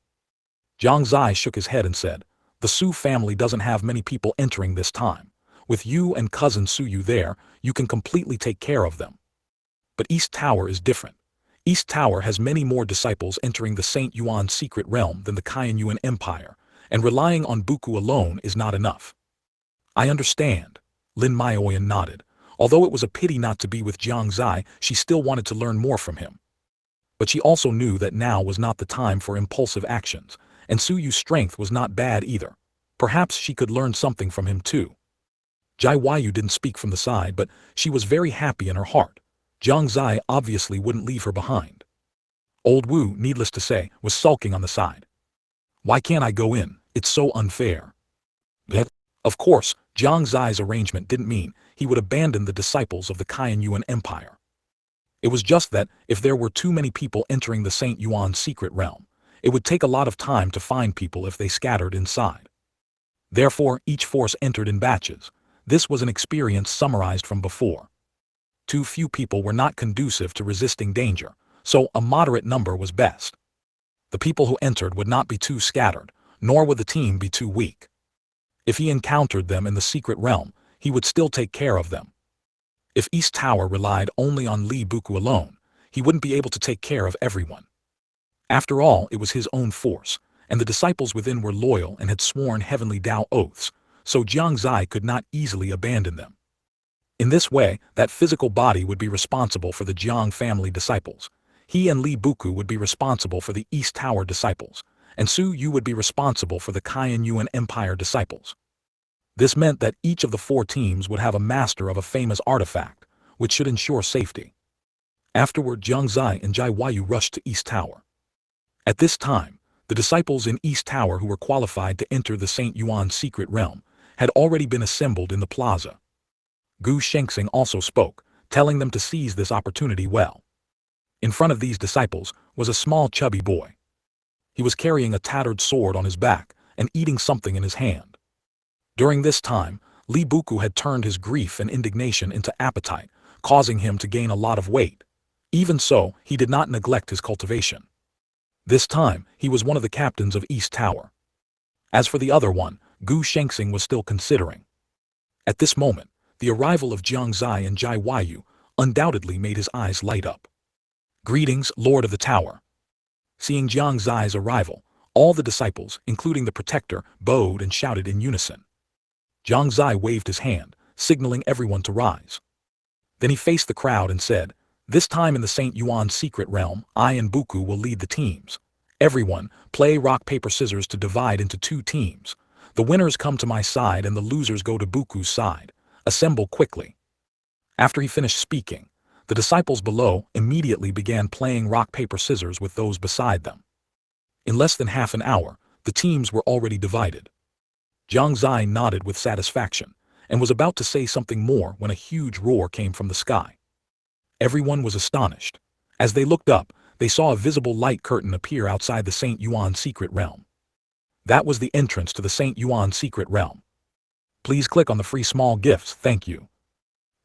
Jiang Xie shook his head and said, "The Su family doesn't have many people entering this time. With you and cousin Su Yu there, you can completely take care of them. But East Tower is different. East Tower has many more disciples entering the St. Yuan secret realm than the Yuan Empire, and relying on Buku alone is not enough." "I understand," Lin Maoyan nodded. Although it was a pity not to be with Jiang Xie, she still wanted to learn more from him. But she also knew that now was not the time for impulsive actions, and Su Yu's strength was not bad either. Perhaps she could learn something from him too. Jai Yu didn't speak from the side, but she was very happy in her heart. Jiang Xie obviously wouldn't leave her behind. Old Wu, needless to say, was sulking on the side. "Why can't I go in? It's so unfair." Of course, Jiang Xie's arrangement didn't mean he would abandon the disciples of the Yuan Empire. It was just that, if there were too many people entering the St. Yuan secret realm, it would take a lot of time to find people if they scattered inside. Therefore, each force entered in batches. This was an experience summarized from before. Too few people were not conducive to resisting danger, so a moderate number was best. The people who entered would not be too scattered, nor would the team be too weak. If he encountered them in the secret realm, he would still take care of them. If East Tower relied only on Li Buku alone, he wouldn't be able to take care of everyone. After all, it was his own force, and the disciples within were loyal and had sworn heavenly Tao oaths, so Jiang Xie could not easily abandon them. In this way, that physical body would be responsible for the Jiang family disciples. He and Li Buku would be responsible for the East Tower disciples, and Su Yu would be responsible for the Yuan Empire disciples. This meant that each of the four teams would have a master of a famous artifact, which should ensure safety. Afterward, Jiang Xie and Jai Yu rushed to East Tower. At this time, the disciples in East Tower who were qualified to enter the St. Yuan secret realm had already been assembled in the plaza. Gu Shengxing also spoke, telling them to seize this opportunity well. In front of these disciples was a small chubby boy. He was carrying a tattered sword on his back and eating something in his hand. During this time, Li Buku had turned his grief and indignation into appetite, causing him to gain a lot of weight. Even so, he did not neglect his cultivation. This time, he was one of the captains of East Tower. As for the other one, Gu Shengxing was still considering. At this moment, the arrival of Jiang Xie and Jai Yu undoubtedly made his eyes light up. "Greetings, Lord of the Tower." Seeing Jiang Xie's arrival, all the disciples, including the protector, bowed and shouted in unison. Jiang Xie waved his hand, signaling everyone to rise. Then he faced the crowd and said, "This time in the St. Yuan secret realm, I and Buku will lead the teams. Everyone, play rock paper scissors to divide into two teams. The winners come to my side and the losers go to Buku's side. Assemble quickly." After he finished speaking, the disciples below immediately began playing rock paper scissors with those beside them. In less than half an hour, the teams were already divided. Jiang Xie nodded with satisfaction, and was about to say something more when a huge roar came from the sky. Everyone was astonished. As they looked up, they saw a visible light curtain appear outside the St. Yuan secret realm. That was the entrance to the St. Yuan secret realm. Please click on the free small gifts, thank you.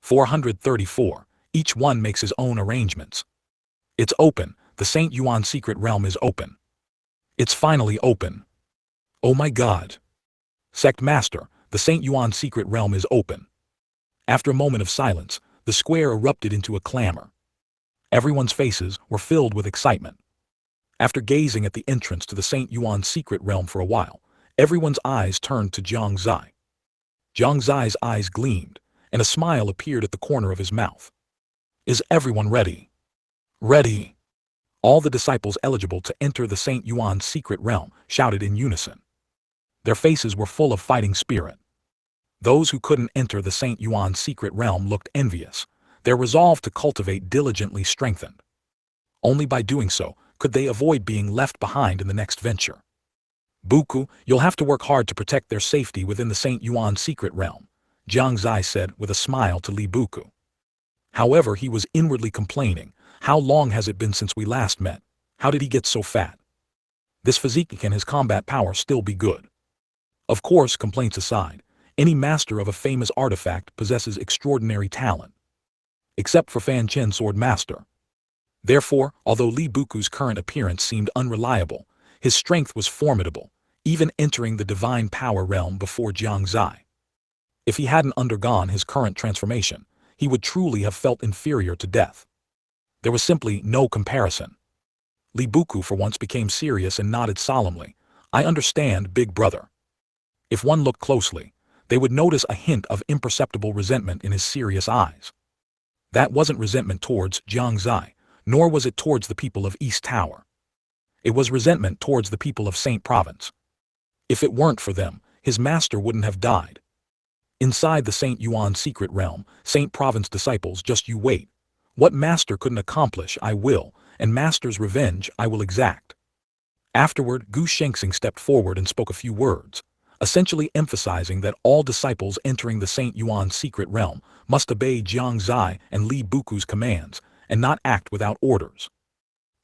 434. Each one makes his own arrangements. It's open, the St. Yuan secret realm is open. It's finally open. Oh my god. Sect Master, the St. Yuan secret realm is open. After a moment of silence, the square erupted into a clamor. Everyone's faces were filled with excitement. After gazing at the entrance to the St. Yuan secret realm for a while, everyone's eyes turned to Jiang Xie. Jiang Xie's eyes gleamed, and a smile appeared at the corner of his mouth. Is everyone ready? Ready! All the disciples eligible to enter the St. Yuan secret realm shouted in unison. Their faces were full of fighting spirit. Those who couldn't enter the St. Yuan secret realm looked envious, their resolve to cultivate diligently strengthened. Only by doing so could they avoid being left behind in the next venture. Buku, you'll have to work hard to protect their safety within the St. Yuan secret realm, Jiang Xie said with a smile to Li Buku. However, he was inwardly complaining, how long has it been since we last met? How did he get so fat? This physique, can his combat power still be good? Of course, complaints aside, any master of a famous artifact possesses extraordinary talent. Except for Fanchen Sword Master. Therefore, although Li Buku's current appearance seemed unreliable, his strength was formidable, even entering the divine power realm before Jiang Xie. If he hadn't undergone his current transformation, he would truly have felt inferior to death. There was simply no comparison. Li Buku for once became serious and nodded solemnly. I understand, big brother. If one looked closely, they would notice a hint of imperceptible resentment in his serious eyes. That wasn't resentment towards Jiang Xie, nor was it towards the people of East Tower. It was resentment towards the people of Saint Province. If it weren't for them, his master wouldn't have died. Inside the St. Yuan secret realm, Saint Province disciples, just you wait. What master couldn't accomplish, I will, and master's revenge I will exact. Afterward, Gu Shengxing stepped forward and spoke a few words, essentially emphasizing that all disciples entering the St. Yuan secret realm must obey Jiang Xie and Li Buku's commands, and not act without orders.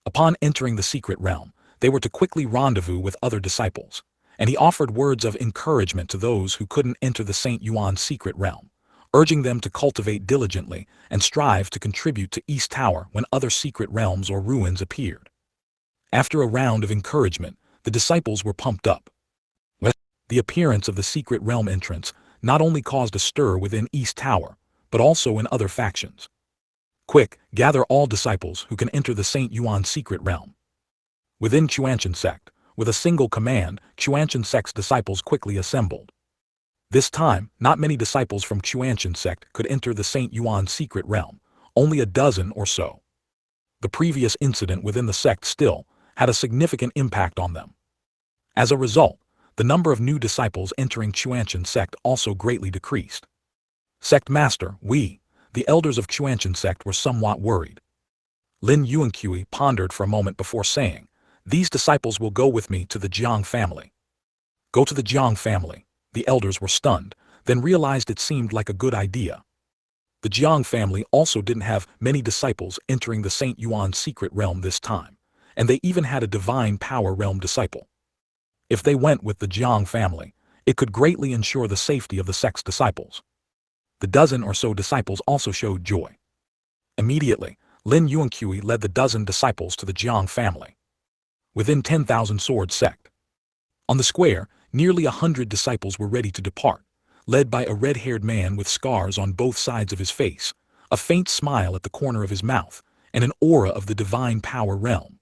Upon entering the secret realm, they were to quickly rendezvous with other disciples, and he offered words of encouragement to those who couldn't enter the St. Yuan secret realm, urging them to cultivate diligently and strive to contribute to East Tower when other secret realms or ruins appeared. After a round of encouragement, the disciples were pumped up. The appearance of the secret realm entrance not only caused a stir within East Tower, but also in other factions. Quick, gather all disciples who can enter the St. Yuan secret realm. Within Shengyuan Sect, with a single command, Shengyuan Sect's disciples quickly assembled. This time, not many disciples from Shengyuan Sect could enter the St. Yuan secret realm, only a dozen or so. The previous incident within the sect still had a significant impact on them. As a result, the number of new disciples entering Shengyuan Sect also greatly decreased. Sect Master, the elders of Shengyuan Sect were somewhat worried. Lin Yuanqui pondered for a moment before saying, these disciples will go with me to the Jiang family. Go to the Jiang family. The elders were stunned, then realized it seemed like a good idea. The Jiang family also didn't have many disciples entering the St. Yuan secret realm this time, and they even had a divine power realm disciple. If they went with the Jiang family, it could greatly ensure the safety of the sect's disciples. The dozen or so disciples also showed joy. Immediately, Lin Yuanqui led the dozen disciples to the Jiang family. Within 10,000 sword sect. On the square, nearly 100 disciples were ready to depart, led by a red-haired man with scars on both sides of his face, a faint smile at the corner of his mouth, and an aura of the divine power realm.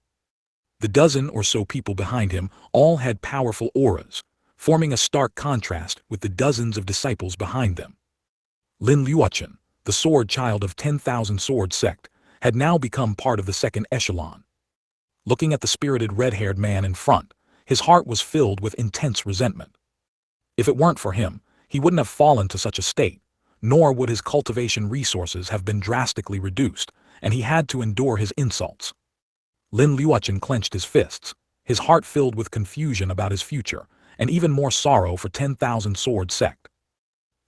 The dozen or so people behind him all had powerful auras, forming a stark contrast with the dozens of disciples behind them. Lin Luochen, the sword child of 10,000 sword sect, had now become part of the second echelon. Looking at the spirited red-haired man in front, his heart was filled with intense resentment. If it weren't for him, he wouldn't have fallen to such a state, nor would his cultivation resources have been drastically reduced, and he had to endure his insults. Lin Luochen clenched his fists, his heart filled with confusion about his future, and even more sorrow for 10,000 sword sect.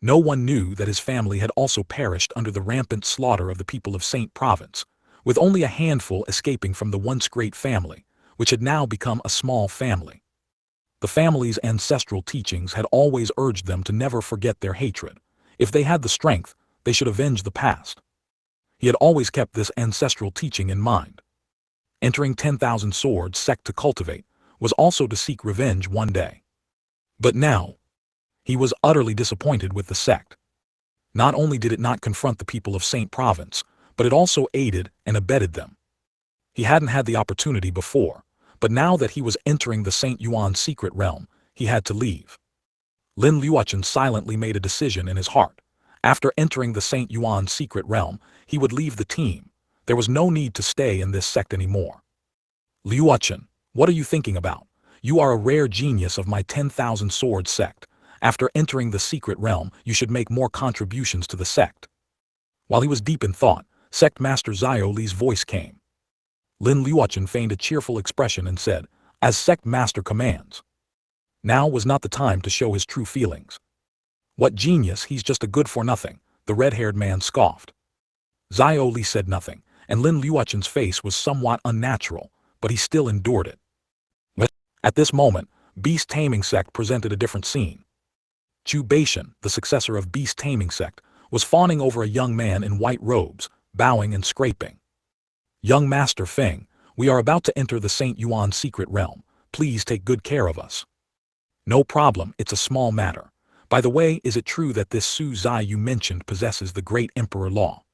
No one knew that his family had also perished under the rampant slaughter of the people of Saint Province, with only a handful escaping from the once great family, which had now become a small family. The family's ancestral teachings had always urged them to never forget their hatred. If they had the strength, they should avenge the past. He had always kept this ancestral teaching in mind. Entering 10,000 Swords Sect to cultivate was also to seek revenge one day. But now, he was utterly disappointed with the sect. Not only did it not confront the people of Saint Province, but it also aided and abetted them. He hadn't had the opportunity before, but now that he was entering the Saint Yuan secret realm, he had to leave. Lin Luochen silently made a decision in his heart. After entering the Saint Yuan secret realm, he would leave the team. There was no need to stay in this sect anymore. Luochen, what are you thinking about? You are a rare genius of my 10,000 Swords sect. After entering the secret realm, you should make more contributions to the sect. While he was deep in thought, Sect Master Zhao Li's voice came. Lin Luochen feigned a cheerful expression and said, "As Sect Master commands." Now was not the time to show his true feelings. "What genius, he's just a good-for-nothing," the red-haired man scoffed. Zhao Li said nothing, and Lin Luochen's face was somewhat unnatural, but he still endured it. At this moment, Beast Taming Sect presented a different scene. Chu Beishan, the successor of Beast Taming Sect, was fawning over a young man in white robes, bowing and scraping. "Young Master Feng, we are about to enter the Saint Yuan secret realm. Please take good care of us." "No problem, it's a small matter. By the way, is it true that this Su Zai you mentioned possesses the great Emperor Law?"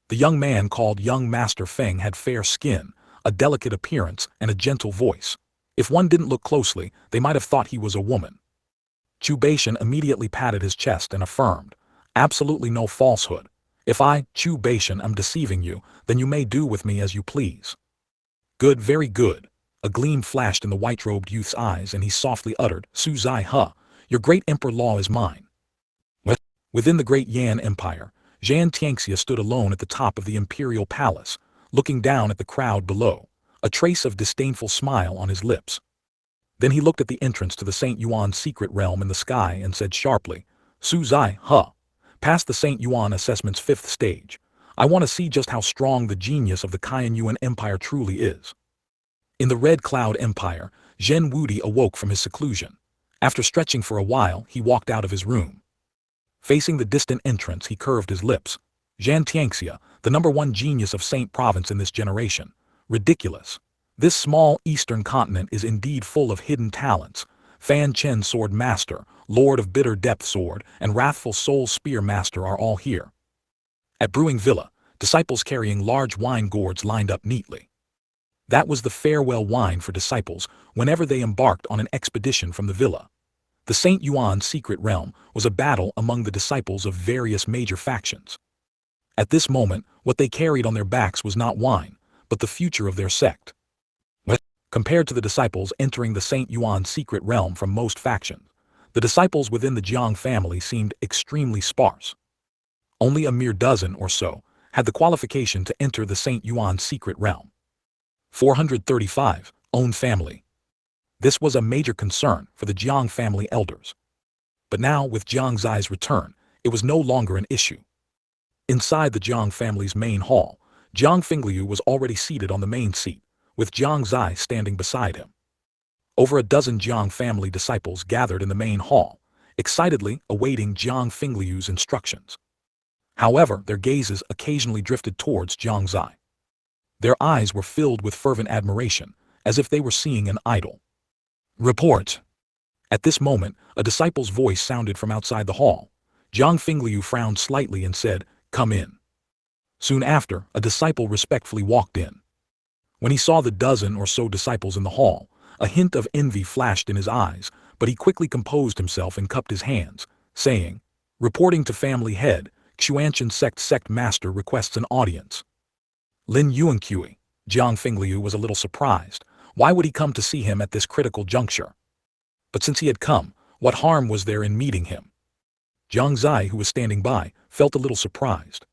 The young man called Young Master Feng had fair skin, a delicate appearance, and a gentle voice. If one didn't look closely, they might have thought he was a woman. Chu Beishan immediately patted his chest and affirmed, "Absolutely no falsehood. If I, Chu Beishan, am deceiving you, then you may do with me as you please." "Good, very good." A gleam flashed in the white-robed youth's eyes and he softly uttered, "Su Zai He, your great emperor law is mine." Within the great Yan Empire, Jiang Xie stood alone at the top of the imperial palace, looking down at the crowd below, a trace of disdainful smile on his lips. Then he looked at the entrance to the Saint Yuan secret realm in the sky and said sharply, "Su Zai He, past the Saint Yuan assessment's 5th stage. I want to see just how strong the genius of the Qian Yuan Empire truly is." In the Red Cloud Empire, Zhen Wudi awoke from his seclusion. After stretching for a while, he walked out of his room. Facing the distant entrance, he curved his lips. "Jiang Xie, the #1 genius of Saint Province in this generation. Ridiculous. This small eastern continent is indeed full of hidden talents. Fanchen Sword Master, Lord of Bitter Depth Sword, and Wrathful Soul Spear Master are all here." At Brewing Villa, disciples carrying large wine gourds lined up neatly. That was the farewell wine for disciples whenever they embarked on an expedition from the villa. The Saint Yuan secret realm was a battle among the disciples of various major factions. At this moment, what they carried on their backs was not wine, but the future of their sect. Compared to the disciples entering the Saint Yuan secret realm from most factions, the disciples within the Jiang family seemed extremely sparse. Only a mere dozen or so had the qualification to enter the Saint Yuan secret realm. 435, own family. This was a major concern for the Jiang family elders. But now, with Jiang Zai's return, it was no longer an issue. Inside the Jiang family's main hall, Jiang Fingliu was already seated on the main seat, with Jiang Zai standing beside him. Over a dozen Jiang family disciples gathered in the main hall, excitedly awaiting Jiang Fingliu's instructions. However, their gazes occasionally drifted towards Jiang Zai. Their eyes were filled with fervent admiration, as if they were seeing an idol. "Report." At this moment, a disciple's voice sounded from outside the hall. Jiang Fingliu frowned slightly and said, "Come in." Soon after, a disciple respectfully walked in. When he saw the dozen or so disciples in the hall, a hint of envy flashed in his eyes, but he quickly composed himself and cupped his hands, saying, "Reporting to family head, Xuanchen Sect Master requests an audience." Lin Yuanqui, Jiang Fingliu was a little surprised. Why would he come to see him at this critical juncture? But since he had come, what harm was there in meeting him? Jiang Zai, who was standing by, felt a little surprised.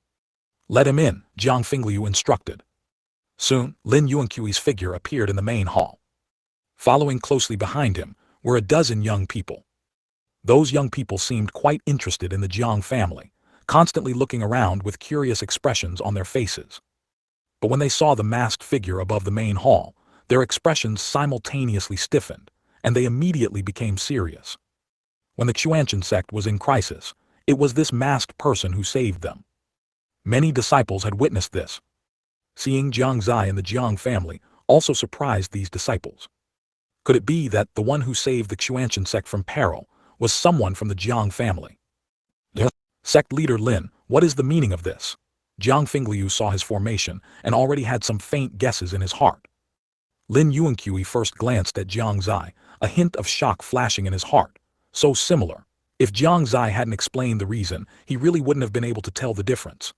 "Let him in," Jiang Fingliu instructed. Soon, Lin Yuanqui's figure appeared in the main hall. Following closely behind him were a dozen young people. Those young people seemed quite interested in the Jiang family, constantly looking around with curious expressions on their faces. But when they saw the masked figure above the main hall, their expressions simultaneously stiffened, and they immediately became serious. When the Xuanchen sect was in crisis, it was this masked person who saved them. Many disciples had witnessed this. Seeing Jiang Xie and the Jiang family also surprised these disciples. Could it be that the one who saved the Xuanchen sect from peril was someone from the Jiang family? Yes. Sect leader Lin, what is the meaning of this? Jiang Fingliu saw his formation and already had some faint guesses in his heart. Lin Yuanqui first glanced at Jiang Xie, a hint of shock flashing in his heart. So similar. If Jiang Xie hadn't explained the reason, he really wouldn't have been able to tell the difference.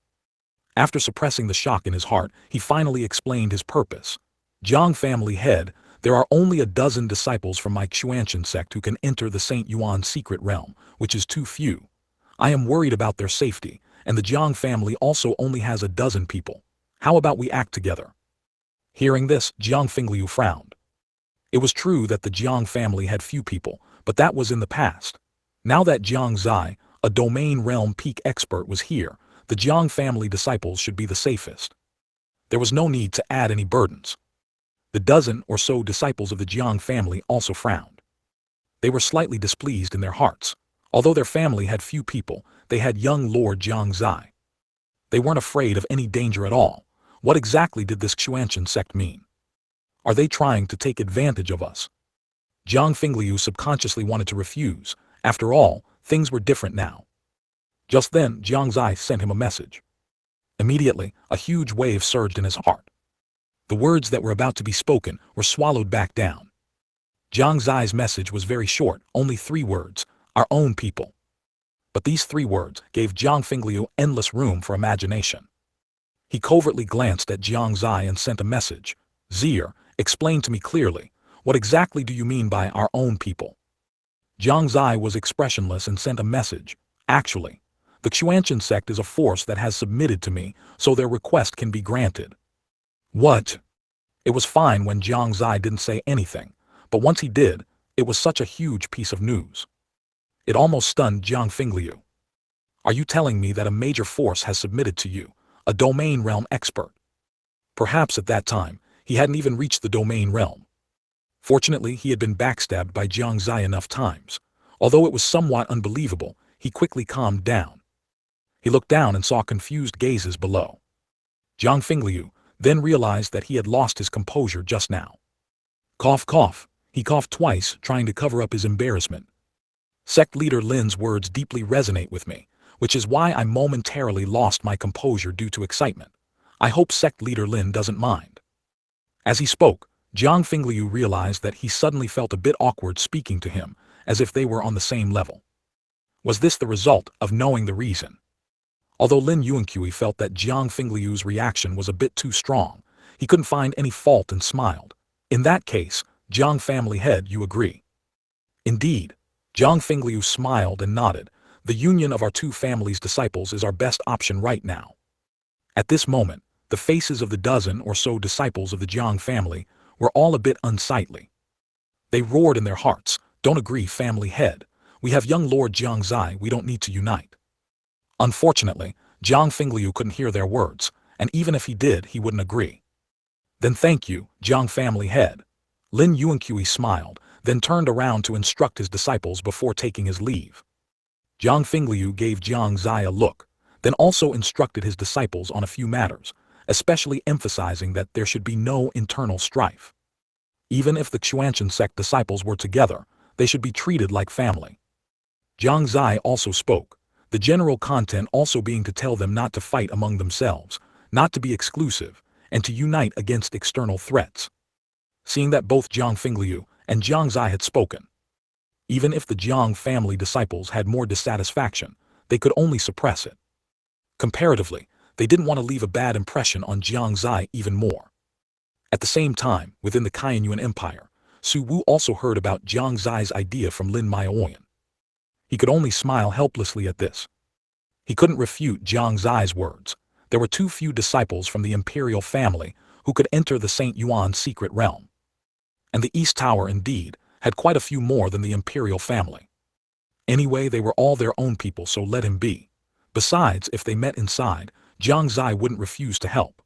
After suppressing the shock in his heart, he finally explained his purpose. Jiang family head, there are only a dozen disciples from my Xuanchen sect who can enter the Saint Yuan secret realm, which is too few. I am worried about their safety, and the Jiang family also only has a dozen people. How about we act together? Hearing this, Jiang Fingliu frowned. It was true that the Jiang family had few people, but that was in the past. Now that Jiang Xie, a domain realm peak expert, was here, the Jiang family disciples should be the safest. There was no need to add any burdens. The dozen or so disciples of the Jiang family also frowned. They were slightly displeased in their hearts. Although their family had few people, they had young Lord Jiang Xie. They weren't afraid of any danger at all. What exactly did this Xuanchen sect mean? Are they trying to take advantage of us? Jiang Fingliu subconsciously wanted to refuse. After all, things were different now. Just then, Jiang Xie sent him a message. Immediately, a huge wave surged in his heart. The words that were about to be spoken were swallowed back down. Jiang Xie's message was very short, only 3 words, our own people. But these 3 words gave Jiang Fingliu endless room for imagination. He covertly glanced at Jiang Xie and sent a message. Xie, explain to me clearly, what exactly do you mean by our own people? Jiang Xie was expressionless and sent a message. Actually, the Xuanchen sect is a force that has submitted to me, so their request can be granted. What? It was fine when Jiang Xie didn't say anything, but once he did, it was such a huge piece of news. It almost stunned Jiang Fingliu. Are you telling me that a major force has submitted to you, a domain realm expert? Perhaps at that time, he hadn't even reached the domain realm. Fortunately, he had been backstabbed by Jiang Xie enough times. Although it was somewhat unbelievable, he quickly calmed down. He looked down and saw confused gazes below. Jiang Fingliu then realized that he had lost his composure just now. Cough, cough. He coughed twice, trying to cover up his embarrassment. Sect leader Lin's words deeply resonate with me, which is why I momentarily lost my composure due to excitement. I hope sect leader Lin doesn't mind. As he spoke, Jiang Fingliu realized that he suddenly felt a bit awkward speaking to him, as if they were on the same level. Was this the result of knowing the reason? Although Lin Yuanqui felt that Jiang Fingliu's reaction was a bit too strong, he couldn't find any fault and smiled. In that case, Jiang family head, you agree? Indeed. Jiang Fingliu smiled and nodded. The union of our 2 families' disciples is our best option right now. At this moment, the faces of the dozen or so disciples of the Jiang family were all a bit unsightly. They roared in their hearts, don't agree family head. We have young Lord Jiang Xie, we don't need to unite. Unfortunately, Jiang Fingliu couldn't hear their words, and even if he did, he wouldn't agree. Then thank you, Jiang family head. Lin Yuanqui smiled, then turned around to instruct his disciples before taking his leave. Jiang Fingliu gave Jiang Xie a look, then also instructed his disciples on a few matters, especially emphasizing that there should be no internal strife. Even if the Xuanchen sect disciples were together, they should be treated like family. Jiang Xie also spoke, the general content also being to tell them not to fight among themselves, not to be exclusive, and to unite against external threats. Seeing that both Jiang Fingliu and Jiang Xie had spoken, even if the Jiang family disciples had more dissatisfaction, they could only suppress it. Comparatively, they didn't want to leave a bad impression on Jiang Xie even more. At the same time, within the Kaiyuan Empire, Su Wu also heard about Jiang Xie's idea from Lin Maoyan. He could only smile helplessly at this. He couldn't refute Jiang Xie's words. There were too few disciples from the imperial family who could enter the Saint Yuan secret realm. And the East Tower, indeed, had quite a few more than the imperial family. Anyway, they were all their own people, so let him be. Besides, if they met inside, Jiang Xie wouldn't refuse to help.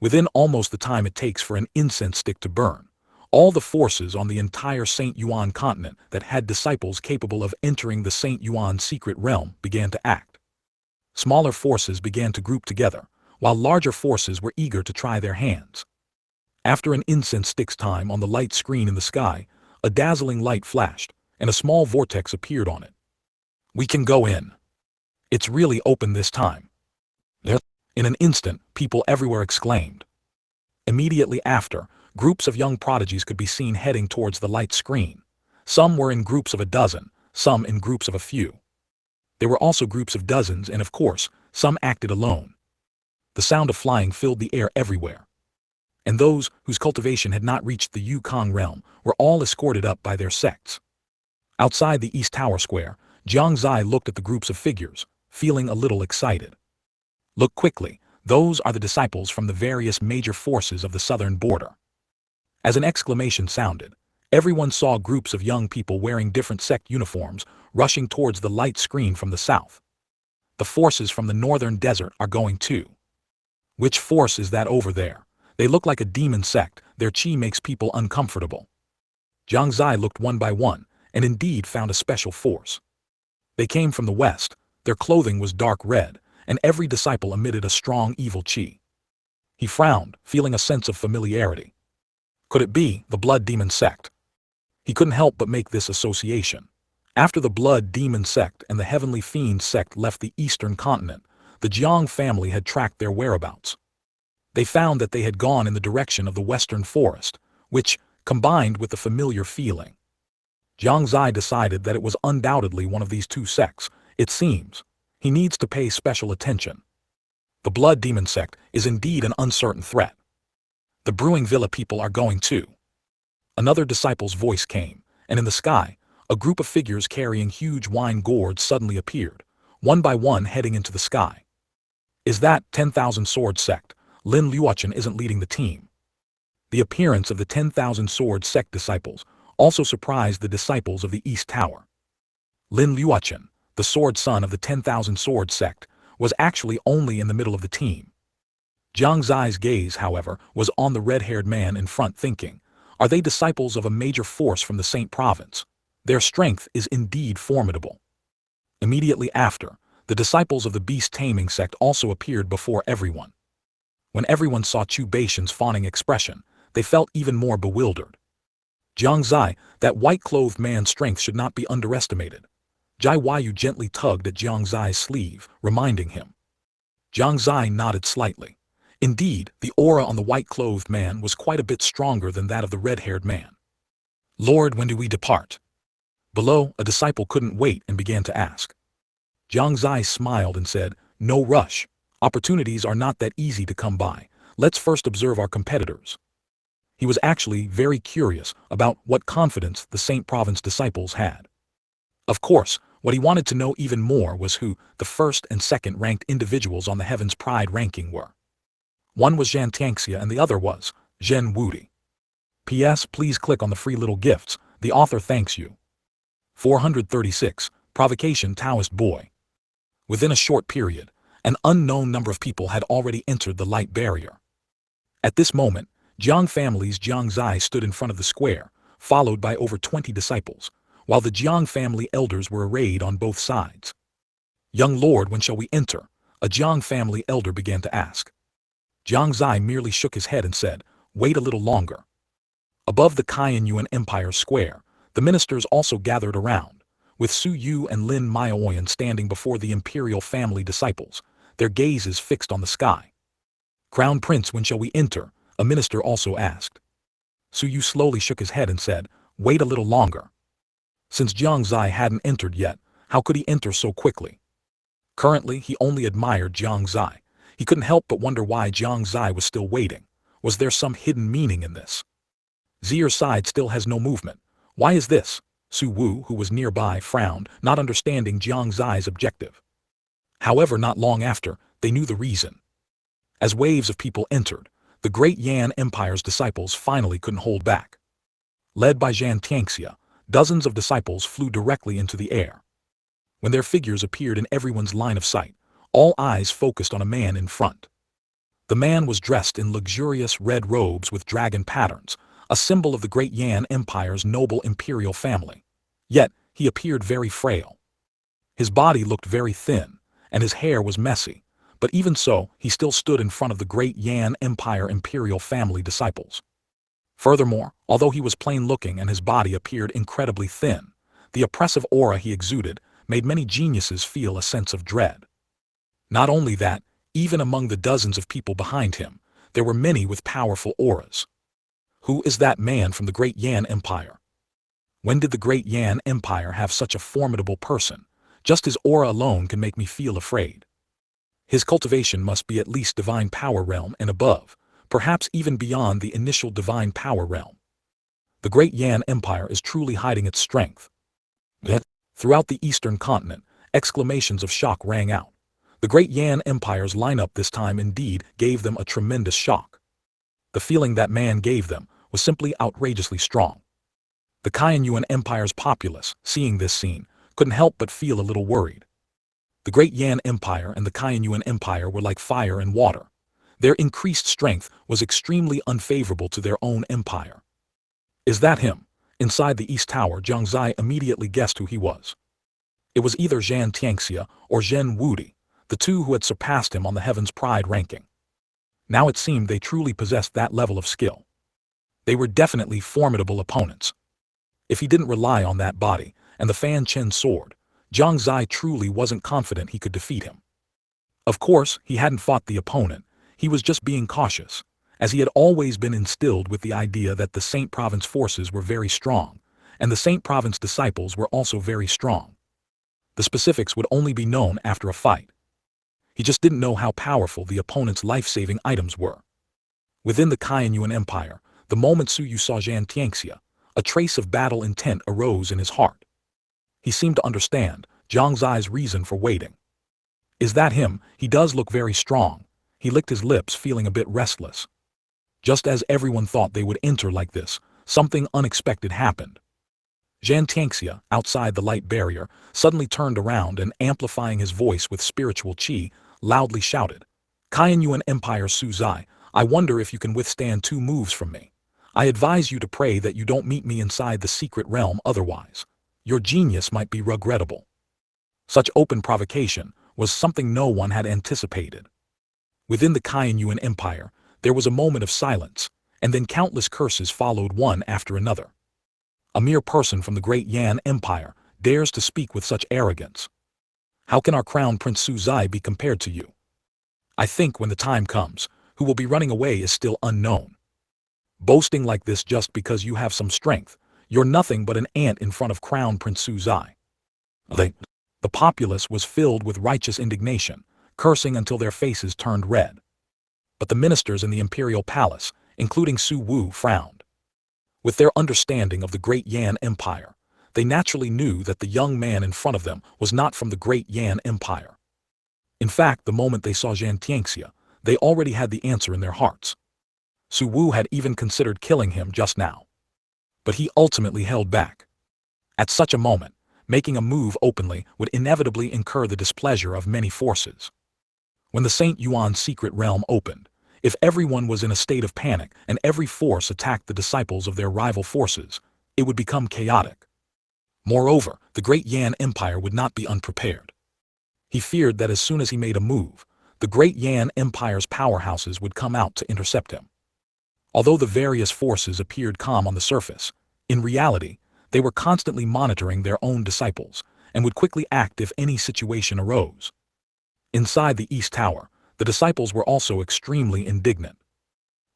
Within almost the time it takes for an incense stick to burn, All the forces on the entire Shengyuan Continent that had disciples capable of entering the Shengyuan secret realm began to act. Smaller forces began to group together, while larger forces were eager to try their hands. After an incense stick's time on the light screen in the sky, a dazzling light flashed, and a small vortex appeared on it. "We can go in. It's really open this time." In an instant, people everywhere exclaimed. Immediately after, groups of young prodigies could be seen heading towards the light screen. Some were in groups of a dozen, some in groups of a few. There were also groups of dozens, and of course, some acted alone. The sound of flying filled the air everywhere. And those whose cultivation had not reached the Yukong realm were all escorted up by their sects. Outside the East Tower Square, Jiang Xie looked at the groups of figures, feeling a little excited. "Look quickly, those are the disciples from the various major forces of the southern border." As an exclamation sounded, everyone saw groups of young people wearing different sect uniforms rushing towards the light screen from the south. "The forces from the northern desert are going too." "Which force is that over there? They look like a demon sect, their chi makes people uncomfortable." Jiang Xie looked one by one, and indeed found a special force. They came from the west, their clothing was dark red, and every disciple emitted a strong evil chi. He frowned, feeling a sense of familiarity. Could it be the Blood Demon Sect? He couldn't help but make this association. After the Blood Demon Sect and the Heavenly Fiend Sect left the Eastern Continent, the Jiang family had tracked their whereabouts. They found that they had gone in the direction of the Western Forest, which, combined with the familiar feeling. Jiang Xie decided that it was undoubtedly one of these two sects. It seems he needs to pay special attention. The Blood Demon Sect is indeed an uncertain threat. "The Brewing Villa people are going too." Another disciple's voice came, and in the sky, a group of figures carrying huge wine gourds suddenly appeared, one by one heading into the sky. "Is that 10,000 Sword Sect? Lin Luochen isn't leading the team." The appearance of the 10,000 Sword Sect disciples also surprised the disciples of the East Tower. Lin Luochen, the sword son of the 10,000 Sword Sect, was actually only in the middle of the team. Jiang Xie's gaze, however, was on the red-haired man in front, thinking, "Are they disciples of a major force from the Saint Province? Their strength is indeed formidable." Immediately after, the disciples of the beast-taming sect also appeared before everyone. When everyone saw Chu Baishan's fawning expression, they felt even more bewildered. "Jiang Xie, that white-clothed man's strength should not be underestimated." Jai Yu gently tugged at Jiang Xie's sleeve, reminding him. Jiang Xie nodded slightly. Indeed, the aura on the white-clothed man was quite a bit stronger than that of the red-haired man. "Lord, when do we depart?" Below, a disciple couldn't wait and began to ask. Jiang Xie smiled and said, "No rush. Opportunities are not that easy to come by. Let's first observe our competitors." He was actually very curious about what confidence the Saint Province disciples had. Of course, what he wanted to know even more was who the first and second ranked individuals on the Heaven's Pride ranking were. One was Jiang Xie and the other was Zhen Wudi. P.S. Please click on the free little gifts. The author thanks you. 436. Provocation Taoist Boy. Within a short period, an unknown number of people had already entered the light barrier. At this moment, Jiang family's Jiang Xie stood in front of the square, followed by over 20 disciples, while the Jiang family elders were arrayed on both sides. "Young lord, when shall we enter?" a Jiang family elder began to ask. Jiang Xie merely shook his head and said, "Wait a little longer." Above the Kaiyuan Empire Square, the ministers also gathered around, with Su Yu and Lin Maoyan standing before the imperial family disciples, their gazes fixed on the sky. "Crown Prince, when shall we enter?" a minister also asked. Su Yu slowly shook his head and said, "Wait a little longer." Since Jiang Xie hadn't entered yet, how could he enter so quickly? Currently, he only admired Jiang Xie. He couldn't help but wonder why Jiang Xie was still waiting. Was there some hidden meaning in this? Zier's side still has no movement. Why is this? Su Wu, who was nearby, frowned, not understanding Jiang Xie's objective. However, not long after, they knew the reason. As waves of people entered, the great Yan Empire's disciples finally couldn't hold back. Led by Jiang Xie, dozens of disciples flew directly into the air. When their figures appeared in everyone's line of sight, all eyes focused on a man in front. The man was dressed in luxurious red robes with dragon patterns, a symbol of the great Yan Empire's noble imperial family. Yet, he appeared very frail. His body looked very thin, and his hair was messy, but even so, he still stood in front of the great Yan Empire imperial family disciples. Furthermore, although he was plain-looking and his body appeared incredibly thin, the oppressive aura he exuded made many geniuses feel a sense of dread. Not only that, even among the dozens of people behind him, there were many with powerful auras. Who is that man from the great Yan Empire? When did the great Yan Empire have such a formidable person? Just his aura alone can make me feel afraid. His cultivation must be at least divine power realm and above, perhaps even beyond the initial divine power realm. The great Yan Empire is truly hiding its strength. Throughout the Eastern Continent, exclamations of shock rang out. The great Yan Empire's lineup this time indeed gave them a tremendous shock. The feeling that man gave them was simply outrageously strong. The Shengyuan Empire's populace, seeing this scene, couldn't help but feel a little worried. The great Yan Empire and the Shengyuan Empire were like fire and water. Their increased strength was extremely unfavorable to their own empire. Is that him? Inside the East Tower, Jiang Xie immediately guessed who he was. It was either Jiang Xie or Zhen Wudi, the two who had surpassed him on the Heaven's Pride ranking. Now it seemed they truly possessed that level of skill. They were definitely formidable opponents. If he didn't rely on that body and the Fanchen sword, Jiang Xie truly wasn't confident he could defeat him. Of course, he hadn't fought the opponent, he was just being cautious, as he had always been instilled with the idea that the Saint Province forces were very strong, and the Saint Province disciples were also very strong. The specifics would only be known after a fight. He just didn't know how powerful the opponent's life-saving items were. Within the Shengyuan Empire, the moment Suyu saw Jiang Xie, a trace of battle intent arose in his heart. He seemed to understand Jiang Xie's reason for waiting. Is that him? He does look very strong. He licked his lips, feeling a bit restless. Just as everyone thought they would enter like this, something unexpected happened. Jiang Xie, outside the light barrier, suddenly turned around and, amplifying his voice with spiritual qi, loudly shouted, "Shengyuan Empire Su Zai, I wonder if you can withstand 2 moves from me. I advise you to pray that you don't meet me inside the secret realm, otherwise your genius might be regrettable." Such open provocation was something no one had anticipated. Within the Shengyuan Empire, there was a moment of silence, and then countless curses followed one after another. A mere person from the great Yan Empire dares to speak with such arrogance. How can our crown Prince Su Zai be compared to you? I think when the time comes, who will be running away is still unknown. Boasting like this just because you have some strength, you're nothing but an ant in front of Crown Prince Su Zai. The populace was filled with righteous indignation, cursing until their faces turned red. But the ministers in the imperial palace, including Su Wu, frowned. With their understanding of the great Yan Empire, they naturally knew that the young man in front of them was not from the great Yan Empire. In fact, the moment they saw Jiang Xie, they already had the answer in their hearts. Su Wu had even considered killing him just now. But he ultimately held back. At such a moment, making a move openly would inevitably incur the displeasure of many forces. When the St. Yuan's secret realm opened, if everyone was in a state of panic and every force attacked the disciples of their rival forces, it would become chaotic. Moreover, the great Yan Empire would not be unprepared. He feared that as soon as he made a move, the great Yan Empire's powerhouses would come out to intercept him. Although the various forces appeared calm on the surface, in reality, they were constantly monitoring their own disciples and would quickly act if any situation arose. Inside the East Tower, the disciples were also extremely indignant.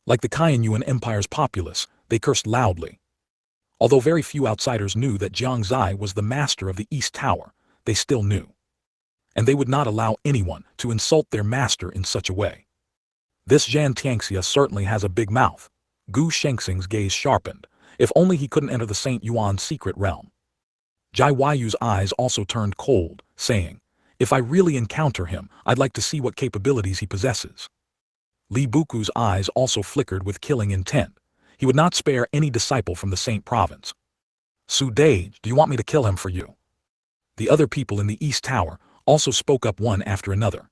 Like the Shengyuan Empire's populace, they cursed loudly. Although very few outsiders knew that Jiang Xie was the master of the East Tower, they still knew. And they would not allow anyone to insult their master in such a way. This Jiang Xie certainly has a big mouth. Gu Shengxing's gaze sharpened. If only he couldn't enter the St. Yuan's secret realm. Jai Yu's eyes also turned cold, saying, "If I really encounter him, I'd like to see what capabilities he possesses." Li Buku's eyes also flickered with killing intent. He would not spare any disciple from the Saint Province. "Su Dai, do you want me to kill him for you?" The other people in the East Tower also spoke up one after another.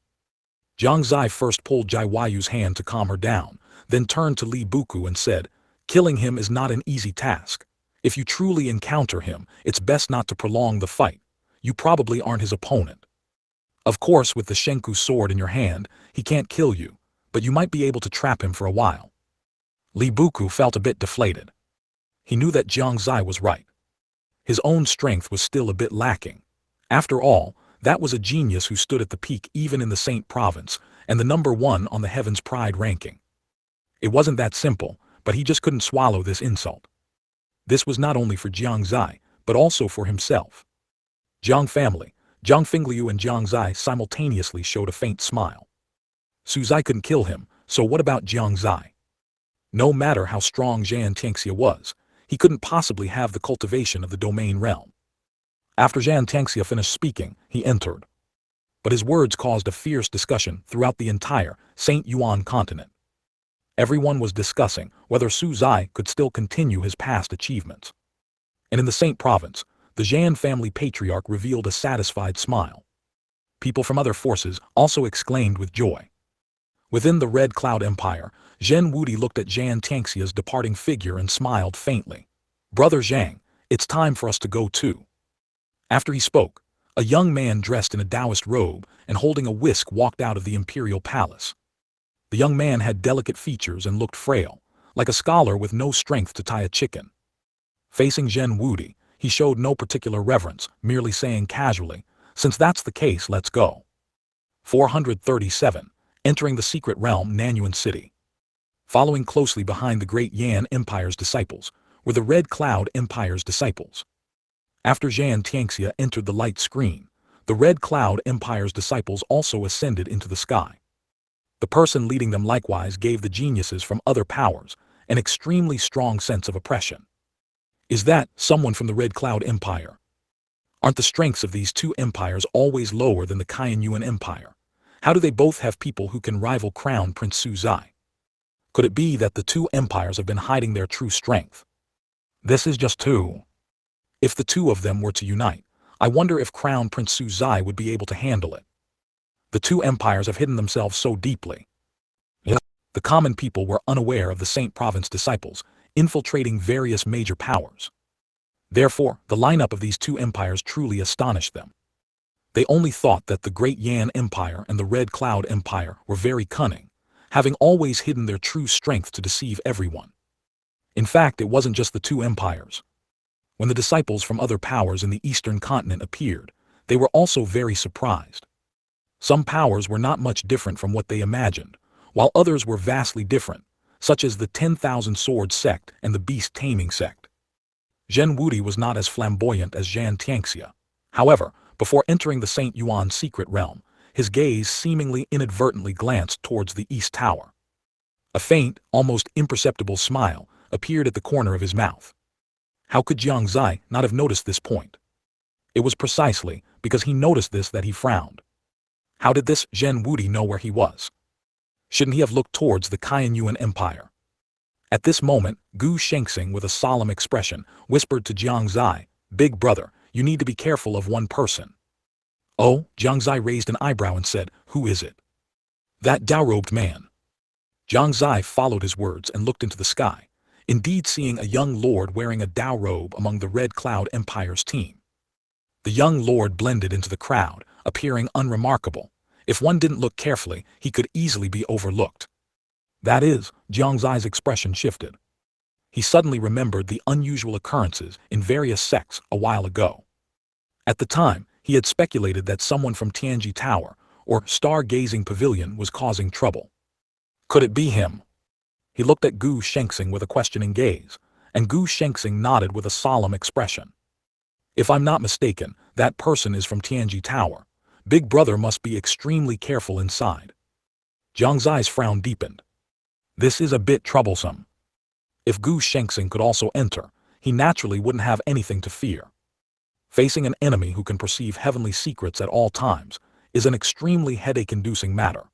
Jiang Xie first pulled Jai Yu's hand to calm her down, then turned to Li Buku and said, Killing him is not an easy task. If you truly encounter him, it's best not to prolong the fight. You probably aren't his opponent. Of course, with the Shenku sword in your hand, he can't kill you, but you might be able to trap him for a while. Li Buku felt a bit deflated. He knew that Jiang Xie was right. His own strength was still a bit lacking. After all, that was a genius who stood at the peak even in the Saint Province, and the #1 on the Heaven's Pride ranking. It wasn't that simple, but he just couldn't swallow this insult. This was not only for Jiang Xie, but also for himself. Jiang family, Jiang Fingliu and Jiang Xie simultaneously showed a faint smile. Su Zai couldn't kill him, so what about Jiang Xie? No matter how strong Jiang Xie was, he couldn't possibly have the cultivation of the domain realm. After Jiang Xie finished speaking, he entered. But his words caused a fierce discussion throughout the entire Shengyuan Continent. Everyone was discussing whether Su Zai could still continue his past achievements. And in the Saint Province, the Jian family patriarch revealed a satisfied smile. People from other forces also exclaimed with joy. Within the Red Cloud Empire, Zhen Wudi looked at Jiang Xie's departing figure and smiled faintly. Brother Zhang, it's time for us to go too. After he spoke, a young man dressed in a Taoist robe and holding a whisk walked out of the imperial palace. The young man had delicate features and looked frail, like a scholar with no strength to tie a chicken. Facing Zhen Wudi, he showed no particular reverence, merely saying casually, "Since that's the case, let's go." 437. Entering the secret realm Nanyuan City. Following closely behind the Great Yan Empire's disciples were the Red Cloud Empire's disciples. After Jiang Xie entered the light screen, the Red Cloud Empire's disciples also ascended into the sky. The person leading them likewise gave the geniuses from other powers an extremely strong sense of oppression. Is that someone from the Red Cloud Empire? Aren't the strengths of these two empires always lower than the Kaiyuan Empire? How do they both have people who can rival Crown Prince Su Zai? Could it be that the two empires have been hiding their true strength? This is just two. If the two of them were to unite, I wonder if Crown Prince Su Zai would be able to handle it. The two empires have hidden themselves so deeply. The common people were unaware of the Saint Province disciples, infiltrating various major powers. Therefore, the lineup of these two empires truly astonished them. They only thought that the Great Yan Empire and the Red Cloud Empire were very cunning, having always hidden their true strength to deceive everyone. In fact, it wasn't just the two empires. When the disciples from other powers in the Eastern Continent appeared, they were also very surprised. Some powers were not much different from what they imagined, while others were vastly different, such as the 10,000 Sword Sect and the Beast Taming Sect. Zhen Wudi was not as flamboyant as Jiang Xie. However, before entering the Saint Yuan secret realm, his gaze seemingly inadvertently glanced towards the East Tower. A faint, almost imperceptible smile appeared at the corner of his mouth. How could Jiang Xie not have noticed this point? It was precisely because he noticed this that he frowned. How did this Zhen Wudi know where he was? Shouldn't he have looked towards the Kaiyuan Empire? At this moment, Gu Shengxing with a solemn expression whispered to Jiang Xie, "Big brother, you need to be careful of one person." Oh, Jiang Xie raised an eyebrow and said, "Who is it?" "That Dao-robed man." Jiang Xie followed his words and looked into the sky, indeed seeing a young lord wearing a Dao robe among the Red Cloud Empire's team. The young lord blended into the crowd, appearing unremarkable. If one didn't look carefully, he could easily be overlooked. That is, Jiang Xie's expression shifted. He suddenly remembered the unusual occurrences in various sects a while ago. At the time, he had speculated that someone from Tianji Tower, or Star-Gazing Pavilion, was causing trouble. Could it be him? He looked at Gu Shengxing with a questioning gaze, and Gu Shengxing nodded with a solemn expression. If I'm not mistaken, that person is from Tianji Tower. Big brother must be extremely careful inside. Jiang Xie's frown deepened. This is a bit troublesome. If Gu Shengxing could also enter, he naturally wouldn't have anything to fear. Facing an enemy who can perceive heavenly secrets at all times is an extremely headache-inducing matter.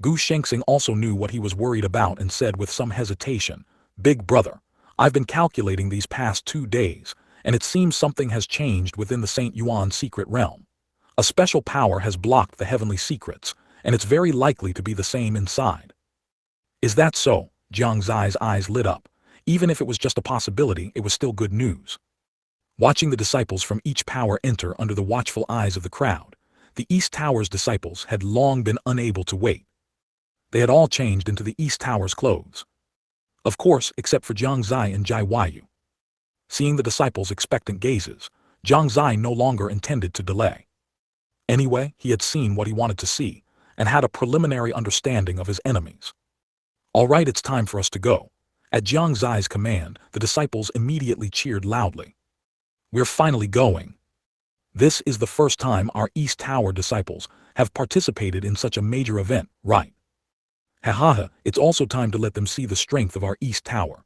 Gu Shengxing also knew what he was worried about and said with some hesitation, "Big brother, I've been calculating these past 2 days, and it seems something has changed within the Saint Yuan secret realm. A special power has blocked the heavenly secrets, and it's very likely to be the same inside." Is that so? Jiang Xie's eyes lit up. Even if it was just a possibility, it was still good news. Watching the disciples from each power enter under the watchful eyes of the crowd, the East Tower's disciples had long been unable to wait. They had all changed into the East Tower's clothes. Of course, except for Jiang Xie and Jai Huayu. Seeing the disciples' expectant gazes, Jiang Xie no longer intended to delay. Anyway, he had seen what he wanted to see, and had a preliminary understanding of his enemies. All right, it's time for us to go. At Jiang Xie's command, the disciples immediately cheered loudly. We're finally going. This is the first time our East Tower disciples have participated in such a major event, right? Ha, it's also time to let them see the strength of our East Tower.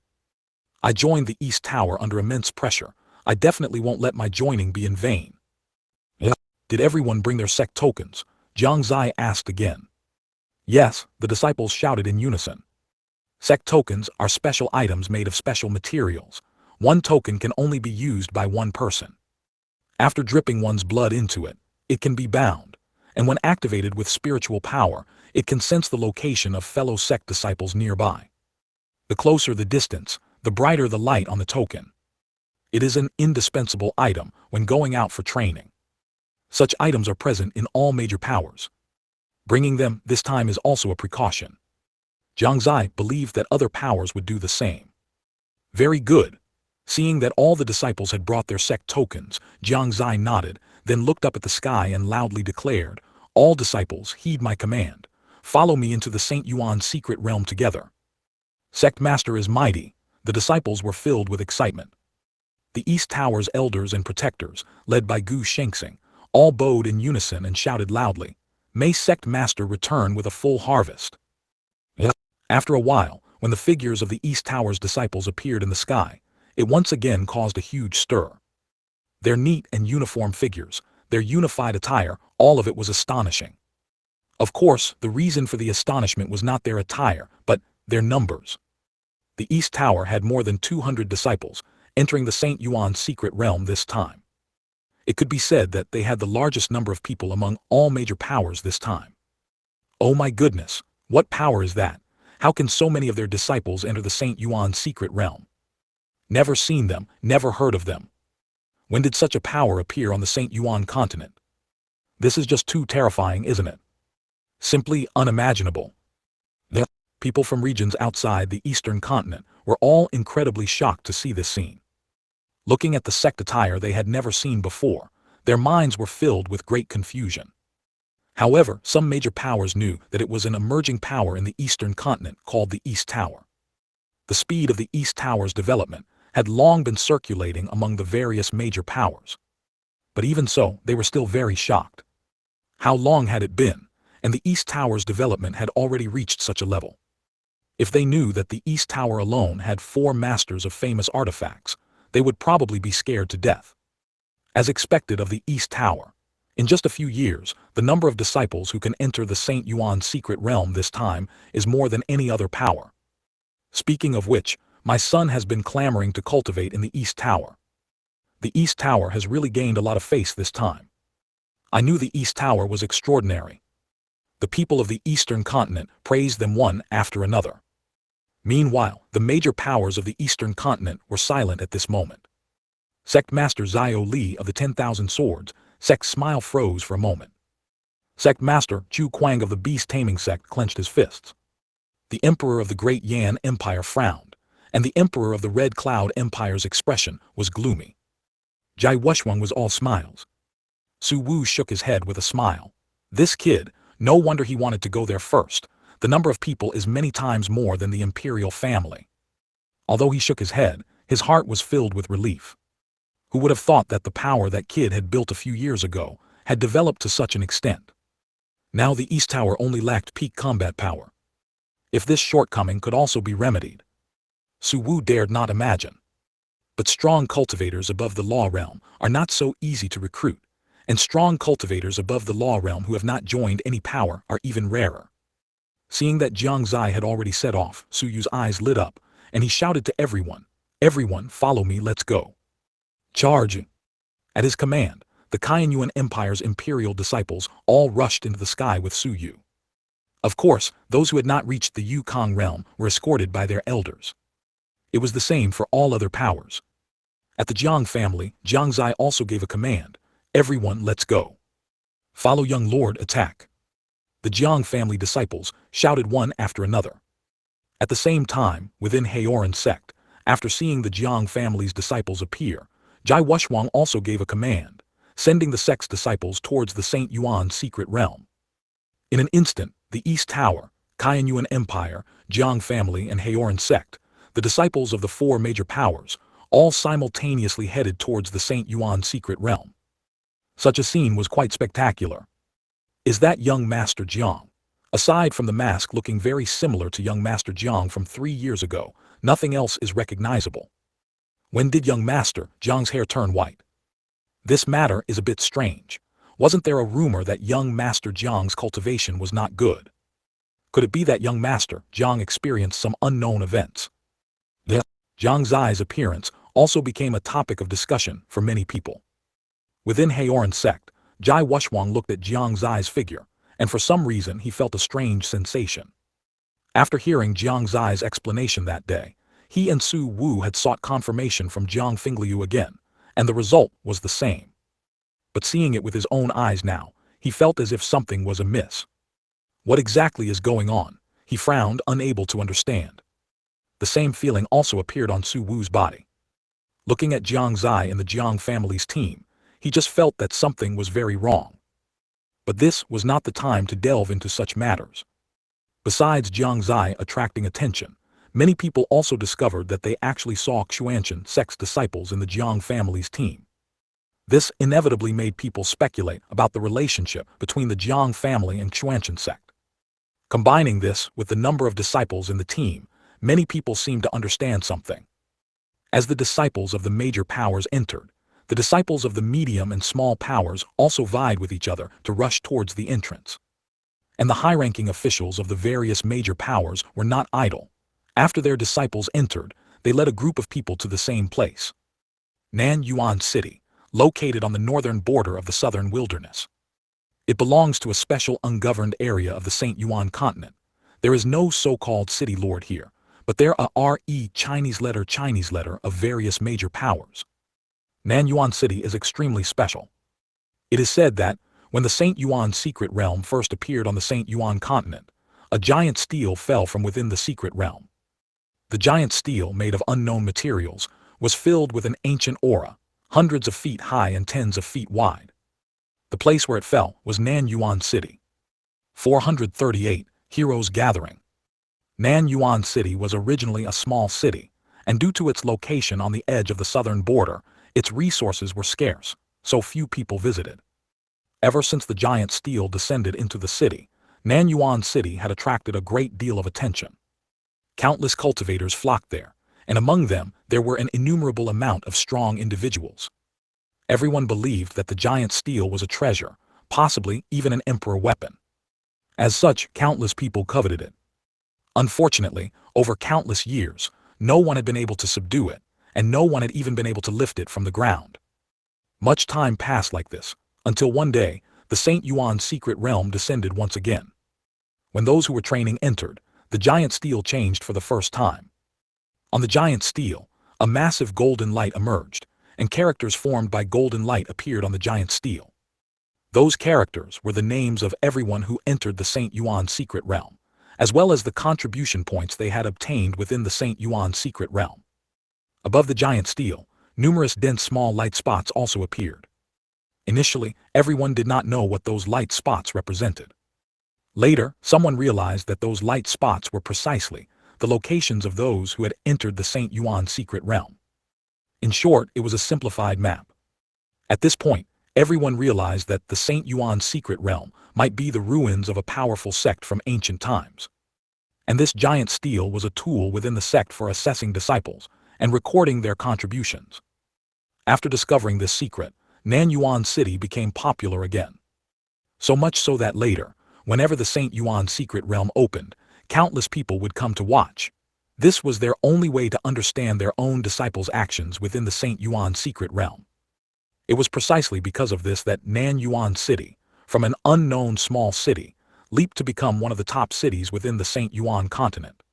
I joined the East Tower under immense pressure. I definitely won't let my joining be in vain. Yeah. Did everyone bring their sect tokens? Jiang Xie asked again. Yes, the disciples shouted in unison. Sect tokens are special items made of special materials. One token can only be used by one person. After dripping one's blood into it, it can be bound, and when activated with spiritual power, it can sense the location of fellow sect disciples nearby. The closer the distance, the brighter the light on the token. It is an indispensable item when going out for training. Such items are present in all major powers. Bringing them this time is also a precaution. Jiang Xie believed that other powers would do the same. Very good. Seeing that all the disciples had brought their sect tokens, Jiang Xie nodded, then looked up at the sky and loudly declared, all disciples, heed my command. Follow me into the St. Yuan's secret realm together. Sect Master is mighty. The disciples were filled with excitement. The East Tower's elders and protectors, led by Gu Shengxing, all bowed in unison and shouted loudly, May Sect Master return with a full harvest. After a while, when the figures of the East Tower's disciples appeared in the sky, it once again caused a huge stir. Their neat and uniform figures, their unified attire, all of it was astonishing. Of course, the reason for the astonishment was not their attire, but their numbers. The East Tower had more than 200 disciples, entering the St. Yuan's secret realm this time. It could be said that they had the largest number of people among all major powers this time. Oh my goodness, what power is that? How can so many of their disciples enter the St. Yuan's secret realm? Never seen them, never heard of them. When did such a power appear on the St. Yuan Continent? This is just too terrifying, isn't it? Simply unimaginable. The people from regions outside the Eastern Continent were all incredibly shocked to see this scene. Looking at the sect attire they had never seen before, their minds were filled with great confusion. However, some major powers knew that it was an emerging power in the Eastern Continent called the East Tower. The speed of the East Tower's development had long been circulating among the various major powers. But even so, they were still very shocked. How long had it been, and the East Tower's development had already reached such a level? If they knew that the East Tower alone had 4 masters of famous artifacts, they would probably be scared to death. As expected of the East Tower, in just a few years, the number of disciples who can enter the St. Yuan's secret realm this time is more than any other power. Speaking of which, my son has been clamoring to cultivate in the East Tower. The East Tower has really gained a lot of face this time. I knew the East Tower was extraordinary. The people of the Eastern Continent praised them one after another. Meanwhile, the major powers of the Eastern Continent were silent at this moment. Sect Master Zhao Li of the 10,000 Swords, Sect's smile froze for a moment. Sect Master Chu Kuang of the Beast Taming Sect clenched his fists. The Emperor of the Great Yan Empire frowned, and the Emperor of the Red Cloud Empire's expression was gloomy. Jai Wushwang was all smiles. Su Wu shook his head with a smile. This kid, no wonder he wanted to go there first. The number of people is many times more than the imperial family. Although he shook his head, his heart was filled with relief. Who would have thought that the power that kid had built a few years ago had developed to such an extent? Now the East Tower only lacked peak combat power. If this shortcoming could also be remedied. Su Wu dared not imagine. But strong cultivators above the law realm are not so easy to recruit, and strong cultivators above the law realm who have not joined any power are even rarer. Seeing that Jiang Xie had already set off, Su Yu's eyes lit up, and he shouted to everyone, "Everyone, follow me, let's go." Charge! At his command, the Shengyuan Empire's imperial disciples all rushed into the sky with Su Yu. Of course, those who had not reached the Yukong realm were escorted by their elders. It was the same for all other powers. At the Jiang family, Jiang Xie also gave a command. Everyone, let's go. Follow young lord, attack. The Jiang family disciples shouted one after another. At the same time, within Haoran Sect, after seeing the Jiang family's disciples appear, Jai Wushwang also gave a command, sending the sect's disciples towards the Saint Yuan secret realm. In an instant, the East Tower, Kaiyuan Empire, Jiang family and Haoran Sect, the disciples of the four major powers, all simultaneously headed towards the Saint Yuan secret realm. Such a scene was quite spectacular. Is that young Master Jiang? Aside from the mask looking very similar to young Master Jiang from 3 years ago, nothing else is recognizable. When did young Master Jiang's hair turn white? This matter is a bit strange. Wasn't there a rumor that young Master Jiang's cultivation was not good? Could it be that young Master Jiang experienced some unknown events? Jiang Xie's appearance also became a topic of discussion for many people. Within Haoran Sect, Jai Wushwang looked at Jiang Xie's figure, and for some reason he felt a strange sensation. After hearing Jiang Xie's explanation that day, he and Su Wu had sought confirmation from Jiang Fingliu again, and the result was the same. But seeing it with his own eyes now, he felt as if something was amiss. What exactly is going on? He frowned, unable to understand. The same feeling also appeared on Su Wu's body. Looking at Jiang Xie and the Jiang family's team, he just felt that something was very wrong. But this was not the time to delve into such matters. Besides Jiang Xie attracting attention, many people also discovered that they actually saw Xuanchen Sect's disciples in the Jiang family's team. This inevitably made people speculate about the relationship between the Jiang family and Xuanchen Sect. Combining this with the number of disciples in the team, many people seemed to understand something. As the disciples of the major powers entered, the disciples of the medium and small powers also vied with each other to rush towards the entrance. And the high-ranking officials of the various major powers were not idle. After their disciples entered, they led a group of people to the same place. Nanyuan City, located on the northern border of the southern wilderness. It belongs to a special ungoverned area of the Saint Yuan Continent. There is no so-called city lord here, but there are Chinese letter of various major powers. Nanyuan City is extremely special. It is said that, when the Saint Yuan secret realm first appeared on the Saint Yuan Continent, a giant stele fell from within the secret realm. The giant stele, made of unknown materials, was filled with an ancient aura, hundreds of feet high and tens of feet wide. The place where it fell was Nanyuan City. 438, Heroes Gathering. Nanyuan City was originally a small city, and due to its location on the edge of the southern border, its resources were scarce, so few people visited. Ever since the giant stele descended into the city, Nanyuan City had attracted a great deal of attention. Countless cultivators flocked there, and among them there were an innumerable amount of strong individuals. Everyone believed that the giant stele was a treasure, possibly even an emperor weapon. As such, countless people coveted it. Unfortunately, over countless years, no one had been able to subdue it, and no one had even been able to lift it from the ground. Much time passed like this, until one day, the Saint Yuan secret realm descended once again. When those who were training entered, the giant stele changed for the first time. On the giant stele, a massive golden light emerged, and characters formed by golden light appeared on the giant stele. Those characters were the names of everyone who entered the Saint Yuan secret realm, as well as the contribution points they had obtained within the Saint Yuan secret realm. Above the giant stele, numerous dense small light spots also appeared. Initially, everyone did not know what those light spots represented. Later, someone realized that those light spots were precisely the locations of those who had entered the Saint Yuan secret realm. In short, it was a simplified map. At this point, everyone realized that the Saint Yuan secret realm might be the ruins of a powerful sect from ancient times. And this giant stele was a tool within the sect for assessing disciples and recording their contributions. After discovering this secret, Nanyuan City became popular again. So much so that later, whenever the Saint Yuan secret realm opened, countless people would come to watch. This was their only way to understand their own disciples' actions within the Saint Yuan secret realm. It was precisely because of this that Nanyuan City, from an unknown small city, leaped to become one of the top cities within the Saint Yuan Continent.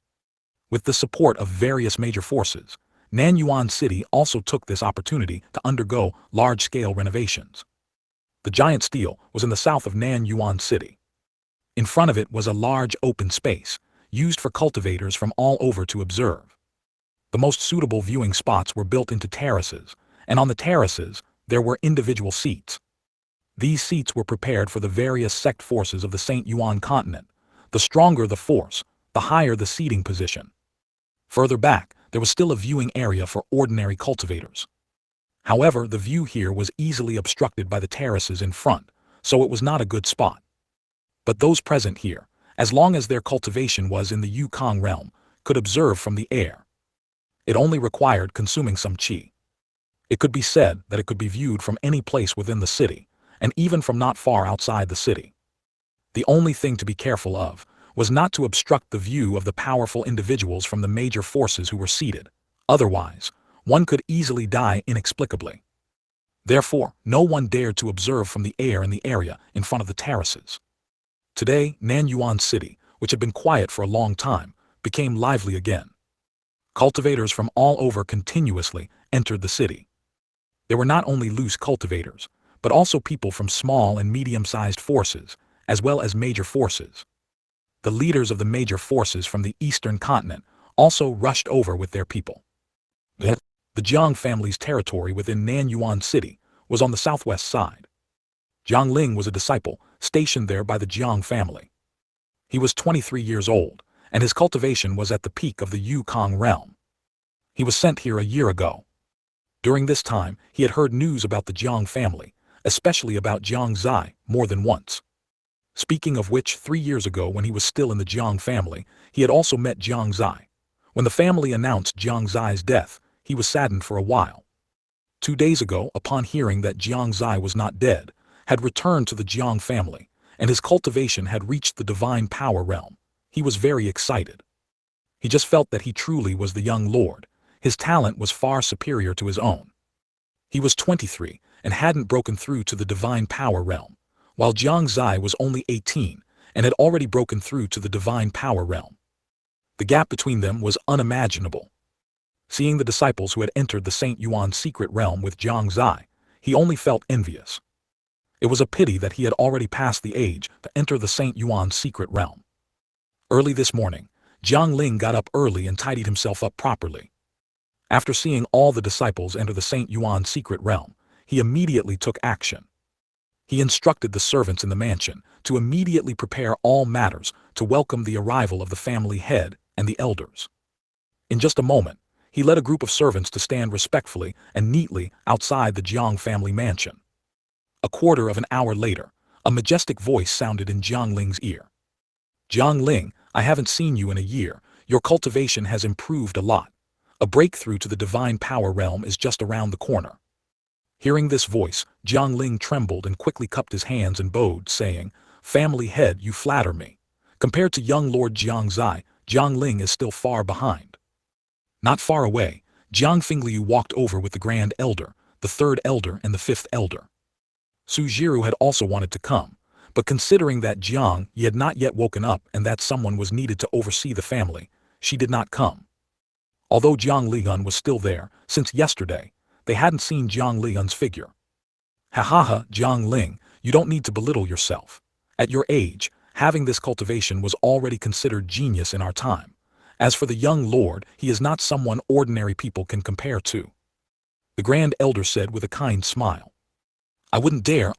With the support of various major forces, Nanyuan City also took this opportunity to undergo large-scale renovations. The giant stele was in the south of Nanyuan City. In front of it was a large open space, used for cultivators from all over to observe. The most suitable viewing spots were built into terraces, and on the terraces, there were individual seats. These seats were prepared for the various sect forces of the Shengyuan Continent. The stronger the force, the higher the seating position. Further back, there was still a viewing area for ordinary cultivators. However, the view here was easily obstructed by the terraces in front, so it was not a good spot. But those present here, as long as their cultivation was in the Yukong realm, could observe from the air. It only required consuming some qi. It could be said that it could be viewed from any place within the city, and even from not far outside the city. The only thing to be careful of was not to obstruct the view of the powerful individuals from the major forces who were seated. Otherwise, one could easily die inexplicably. Therefore, no one dared to observe from the air in the area in front of the terraces. Today, Nanyuan City, which had been quiet for a long time, became lively again. Cultivators from all over continuously entered the city. There were not only loose cultivators, but also people from small and medium-sized forces, as well as major forces. The leaders of the major forces from the eastern continent also rushed over with their people. The Jiang family's territory within Nanyuan City was on the southwest side. Jiang Ling was a disciple stationed there by the Jiang family. He was 23 years old, and his cultivation was at the peak of the Yukong realm. He was sent here a year ago. During this time, he had heard news about the Jiang family, especially about Jiang Xie, more than once. Speaking of which, 3 years ago when he was still in the Jiang family, he had also met Jiang Xie. When the family announced Jiang Xie's death, he was saddened for a while. 2 days ago, upon hearing that Jiang Xie was not dead, had returned to the Jiang family, and his cultivation had reached the divine power realm, he was very excited. He just felt that he truly was the young lord. His talent was far superior to his own. He was 23 and hadn't broken through to the divine power realm, while Jiang Xie was only 18 and had already broken through to the divine power realm. The gap between them was unimaginable. Seeing the disciples who had entered the Saint Yuan secret realm with Jiang Xie, he only felt envious. It was a pity that he had already passed the age to enter the Saint Yuan secret realm. Early this morning, Jiang Ling got up early and tidied himself up properly. After seeing all the disciples enter the Saint Yuan secret realm, he immediately took action. He instructed the servants in the mansion to immediately prepare all matters to welcome the arrival of the family head and the elders. In just a moment, he led a group of servants to stand respectfully and neatly outside the Jiang family mansion. A quarter of an hour later, a majestic voice sounded in Jiang Ling's ear. "Jiang Ling, I haven't seen you in a year. Your cultivation has improved a lot. A breakthrough to the divine power realm is just around the corner." Hearing this voice, Jiang Ling trembled and quickly cupped his hands and bowed, saying, "Family head, you flatter me. Compared to young Lord Jiang Xie, Jiang Ling is still far behind." Not far away, Jiang Fingliu walked over with the Grand Elder, the Third Elder and the Fifth Elder. Su Jiru had also wanted to come, but considering that Jiang Yi had not yet woken up and that someone was needed to oversee the family, she did not come. Although Jiang Lian was still there, since yesterday, they hadn't seen Jiang Lian's figure. "Ha ha ha, Jiang Ling, you don't need to belittle yourself. At your age, having this cultivation was already considered genius in our time. As for the young lord, he is not someone ordinary people can compare to." The Grand Elder said with a kind smile. I wouldn't dare.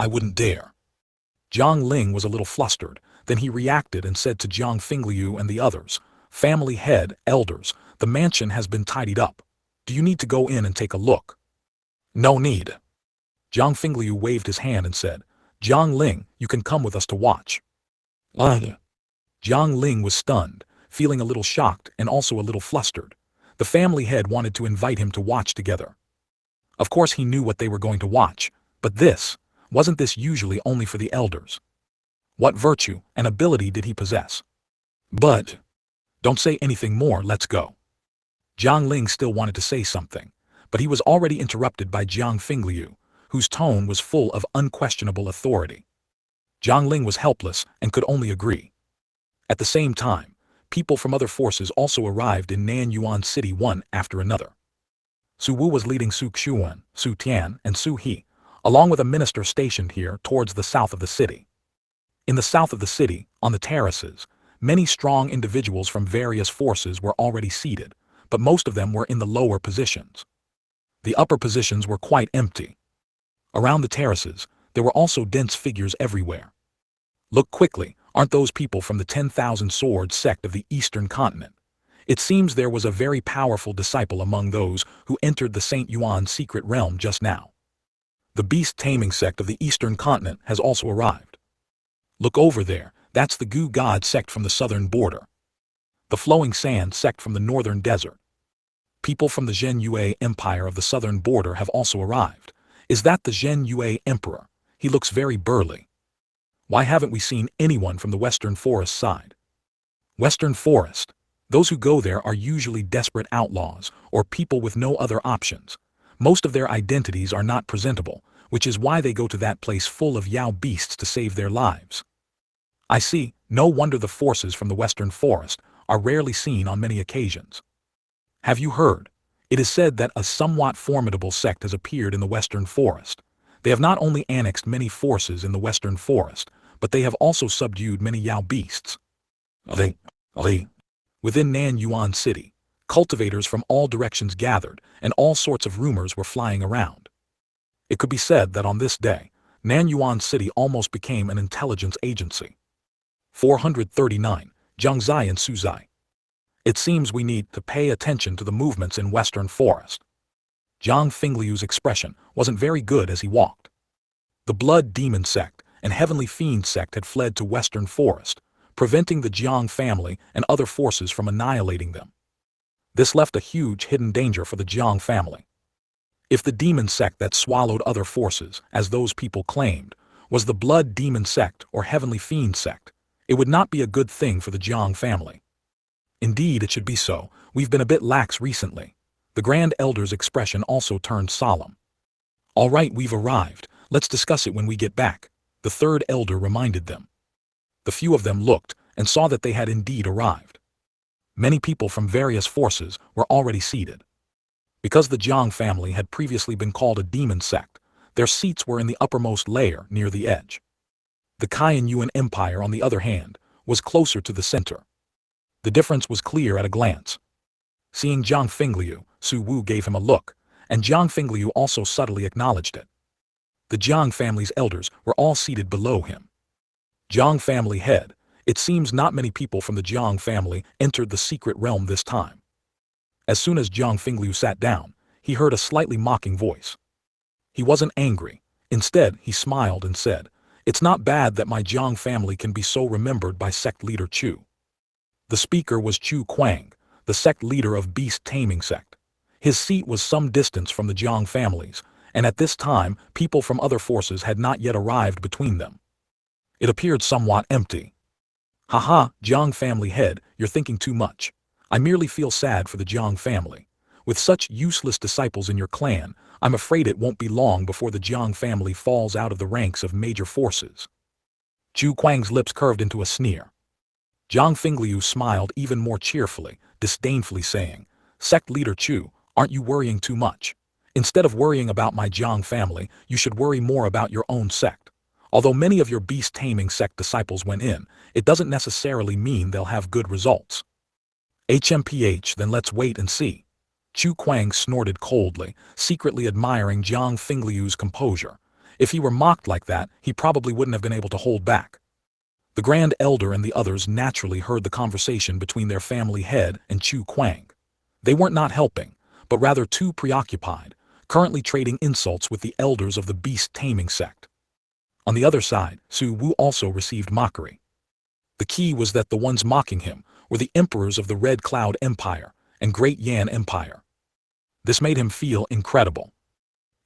Jiang Ling was a little flustered, then he reacted and said to Jiang Fingliu and the others, "Family head, elders, the mansion has been tidied up. Do you need to go in and take a look?" "No need." Jiang Fingliu waved his hand and said, "Jiang Ling, you can come with us to watch." Jiang Ling was stunned, feeling a little shocked and also a little flustered. The family head wanted to invite him to watch together. Of course he knew what they were going to watch, but wasn't this usually only for the elders? What virtue and ability did he possess? But, don't say anything more, let's go. Jiang Ling still wanted to say something, but he was already interrupted by Jiang Fingliu, whose tone was full of unquestionable authority. Jiang Ling was helpless and could only agree. At the same time, people from other forces also arrived in Nanyuan City one after another. Su Wu was leading Su Xuan, Su Tian, and Su He, along with a minister stationed here towards the south of the city. In the south of the city, on the terraces, many strong individuals from various forces were already seated, but most of them were in the lower positions. The upper positions were quite empty. Around the terraces, there were also dense figures everywhere. Look quickly, aren't those people from the 10,000 Swords sect of the Eastern Continent? It seems there was a very powerful disciple among those who entered the Saint Yuan secret realm just now. The beast-taming sect of the Eastern Continent has also arrived. Look over there, that's the Gu God sect from the southern border. The Flowing Sand sect from the northern desert. People from the Zhenyue Empire of the southern border have also arrived. Is that the Zhenyue Emperor? He looks very burly. Why haven't we seen anyone from the Western Forest side? Western Forest. Those who go there are usually desperate outlaws or people with no other options. Most of their identities are not presentable, which is why they go to that place full of Yao beasts to save their lives. I see, no wonder the forces from the Western Forest are rarely seen on many occasions. Have you heard? It is said that a somewhat formidable sect has appeared in the Western Forest. They have not only annexed many forces in the Western Forest, but they have also subdued many Yao beasts. Within Nanyuan City, cultivators from all directions gathered, and all sorts of rumors were flying around. It could be said that on this day, Nanyuan City almost became an intelligence agency. 439, Jiang Xie and Su Zai. It seems we need to pay attention to the movements in Western Forest. Jiang Fingliu's expression wasn't very good as he walked. The Blood Demon Sect and Heavenly Fiend Sect had fled to Western Forest, preventing the Jiang family and other forces from annihilating them. This left a huge hidden danger for the Jiang family. If the demon sect that swallowed other forces, as those people claimed, was the Blood Demon Sect or Heavenly Fiend Sect, it would not be a good thing for the Jiang family. Indeed, it should be so. We've been a bit lax recently. The Grand Elder's expression also turned solemn. All right, we've arrived. Let's discuss it when we get back, the third elder reminded them. The few of them looked and saw that they had indeed arrived. Many people from various forces were already seated. Because the Jiang family had previously been called a demon sect, their seats were in the uppermost layer near the edge. The Kaiyuan Empire, on the other hand, was closer to the center. The difference was clear at a glance. Seeing Jiang Fingliu, Su Wu gave him a look, and Jiang Fingliu also subtly acknowledged it. The Jiang family's elders were all seated below him. Jiang family head, it seems not many people from the Jiang family entered the secret realm this time. As soon as Jiang Fingliu sat down, he heard a slightly mocking voice. He wasn't angry. Instead, he smiled and said, "It's not bad that my Jiang family can be so remembered by sect leader Chu." The speaker was Chu Kuang, the sect leader of Beast Taming Sect. His seat was some distance from the Jiang families, and at this time, people from other forces had not yet arrived between them. It appeared somewhat empty. Haha, Jiang family head, you're thinking too much. I merely feel sad for the Jiang family. With such useless disciples in your clan, I'm afraid it won't be long before the Jiang family falls out of the ranks of major forces. Chu Kuang's lips curved into a sneer. Jiang Fingliu smiled even more cheerfully, disdainfully saying, "Sect leader Chu, aren't you worrying too much? Instead of worrying about my Jiang family, you should worry more about your own sect. Although many of your beast-taming sect disciples went in, it doesn't necessarily mean they'll have good results." HMPH, then let's wait and see. Chu Kuang snorted coldly, secretly admiring Jiang Fingliu's composure. If he were mocked like that, he probably wouldn't have been able to hold back. The Grand Elder and the others naturally heard the conversation between their family head and Chu Kuang. They weren't not helping, but rather too preoccupied, currently trading insults with the elders of the beast-taming sect. On the other side, Su Wu also received mockery. The key was that the ones mocking him were the emperors of the Red Cloud Empire and Great Yan Empire. This made him feel incredible.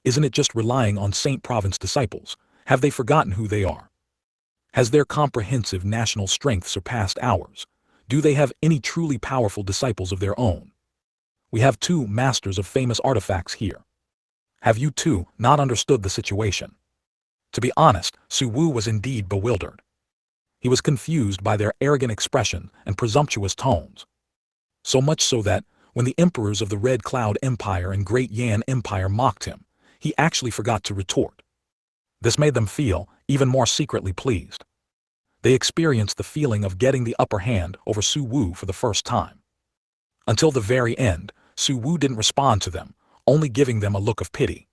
Isn't it just relying on Saint Province disciples? Have they forgotten who they are? Has their comprehensive national strength surpassed ours? Do they have any truly powerful disciples of their own? We have two masters of famous artifacts here. Have you two not understood the situation? To be honest, Su Wu was indeed bewildered. He was confused by their arrogant expression and presumptuous tones. So much so that, when the emperors of the Red Cloud Empire and Great Yan Empire mocked him, he actually forgot to retort. This made them feel even more secretly pleased. They experienced the feeling of getting the upper hand over Su Wu for the first time. Until the very end, Su Wu didn't respond to them, only giving them a look of pity.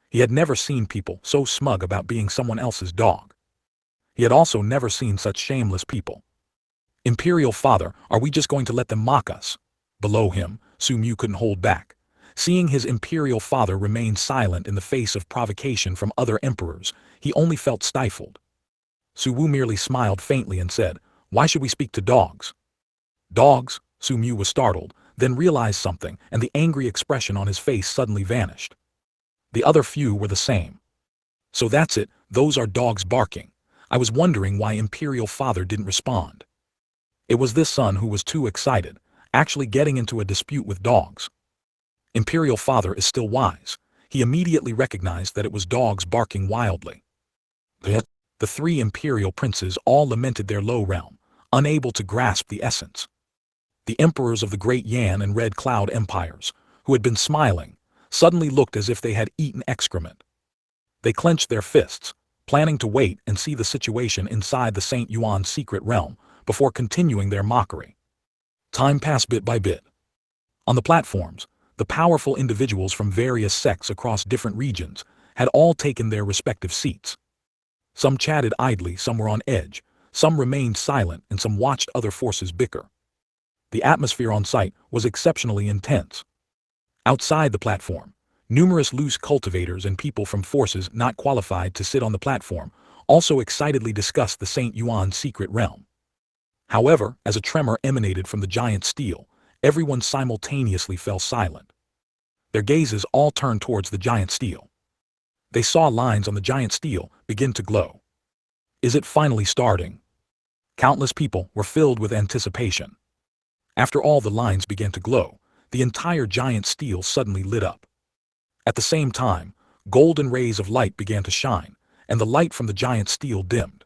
He had never seen people so smug about being someone else's dog. He had also never seen such shameless people. Imperial Father, are we just going to let them mock us? Below him, Su Mu couldn't hold back. Seeing his Imperial Father remain silent in the face of provocation from other emperors, he only felt stifled. Su Wu merely smiled faintly and said, "Why should we speak to dogs?" Dogs? Su Mu was startled, then realized something, and the angry expression on his face suddenly vanished. The other few were the same. So that's it, those are dogs barking. I was wondering why Imperial Father didn't respond. It was this son who was too excited, actually getting into a dispute with dogs. Imperial Father is still wise. He immediately recognized that it was dogs barking wildly. The three imperial princes all lamented their low realm, unable to grasp the essence. The emperors of the Great Yan and Red Cloud empires, who had been smiling, suddenly looked as if they had eaten excrement. They clenched their fists, planning to wait and see the situation inside the Saint Yuan's secret realm before continuing their mockery. Time passed bit by bit. On the platforms, the powerful individuals from various sects across different regions had all taken their respective seats. Some chatted idly, some were on edge, some remained silent, and some watched other forces bicker. The atmosphere on site was exceptionally intense. Outside the platform, numerous loose cultivators and people from forces not qualified to sit on the platform also excitedly discussed the Saint Yuan's secret realm. However, as a tremor emanated from the giant steel, everyone simultaneously fell silent. Their gazes all turned towards the giant steel. They saw lines on the giant steel begin to glow. Is it finally starting? Countless people were filled with anticipation. After all the lines began to glow, the entire giant steel suddenly lit up. At the same time, golden rays of light began to shine, and the light from the giant steel dimmed.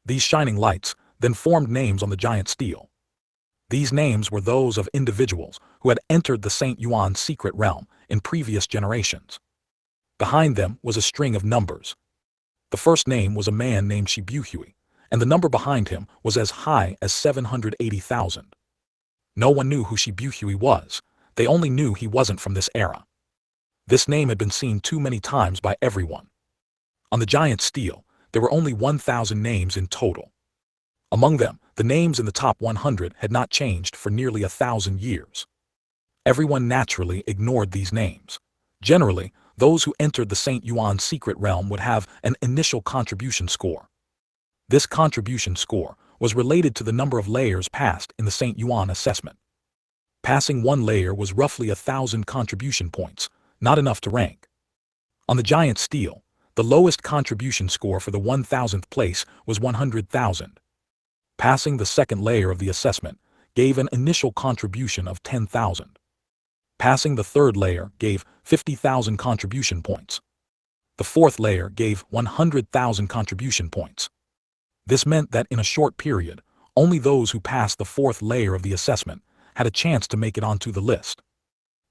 These shining lights then formed names on the giant steel. These names were those of individuals who had entered the Saint Yuan's secret realm in previous generations. Behind them was a string of numbers. The first name was a man named Shibuhui, and the number behind him was as high as 780,000. No one knew who Shibuhui was, they only knew he wasn't from this era. This name had been seen too many times by everyone. On the giant steel, there were only 1,000 names in total. Among them, the names in the top 100 had not changed for nearly 1,000 years. Everyone naturally ignored these names. Generally, those who entered the Saint Yuan's secret realm would have an initial contribution score. This contribution score was related to the number of layers passed in the Saint Yuan assessment. Passing one layer was roughly 1,000 contribution points, not enough to rank. On the giant steel, the lowest contribution score for the 1,000th place was 100,000. Passing the second layer of the assessment gave an initial contribution of 10,000. Passing the third layer gave 50,000 contribution points. The fourth layer gave 100,000 contribution points. This meant that in a short period, only those who passed the fourth layer of the assessment had a chance to make it onto the list.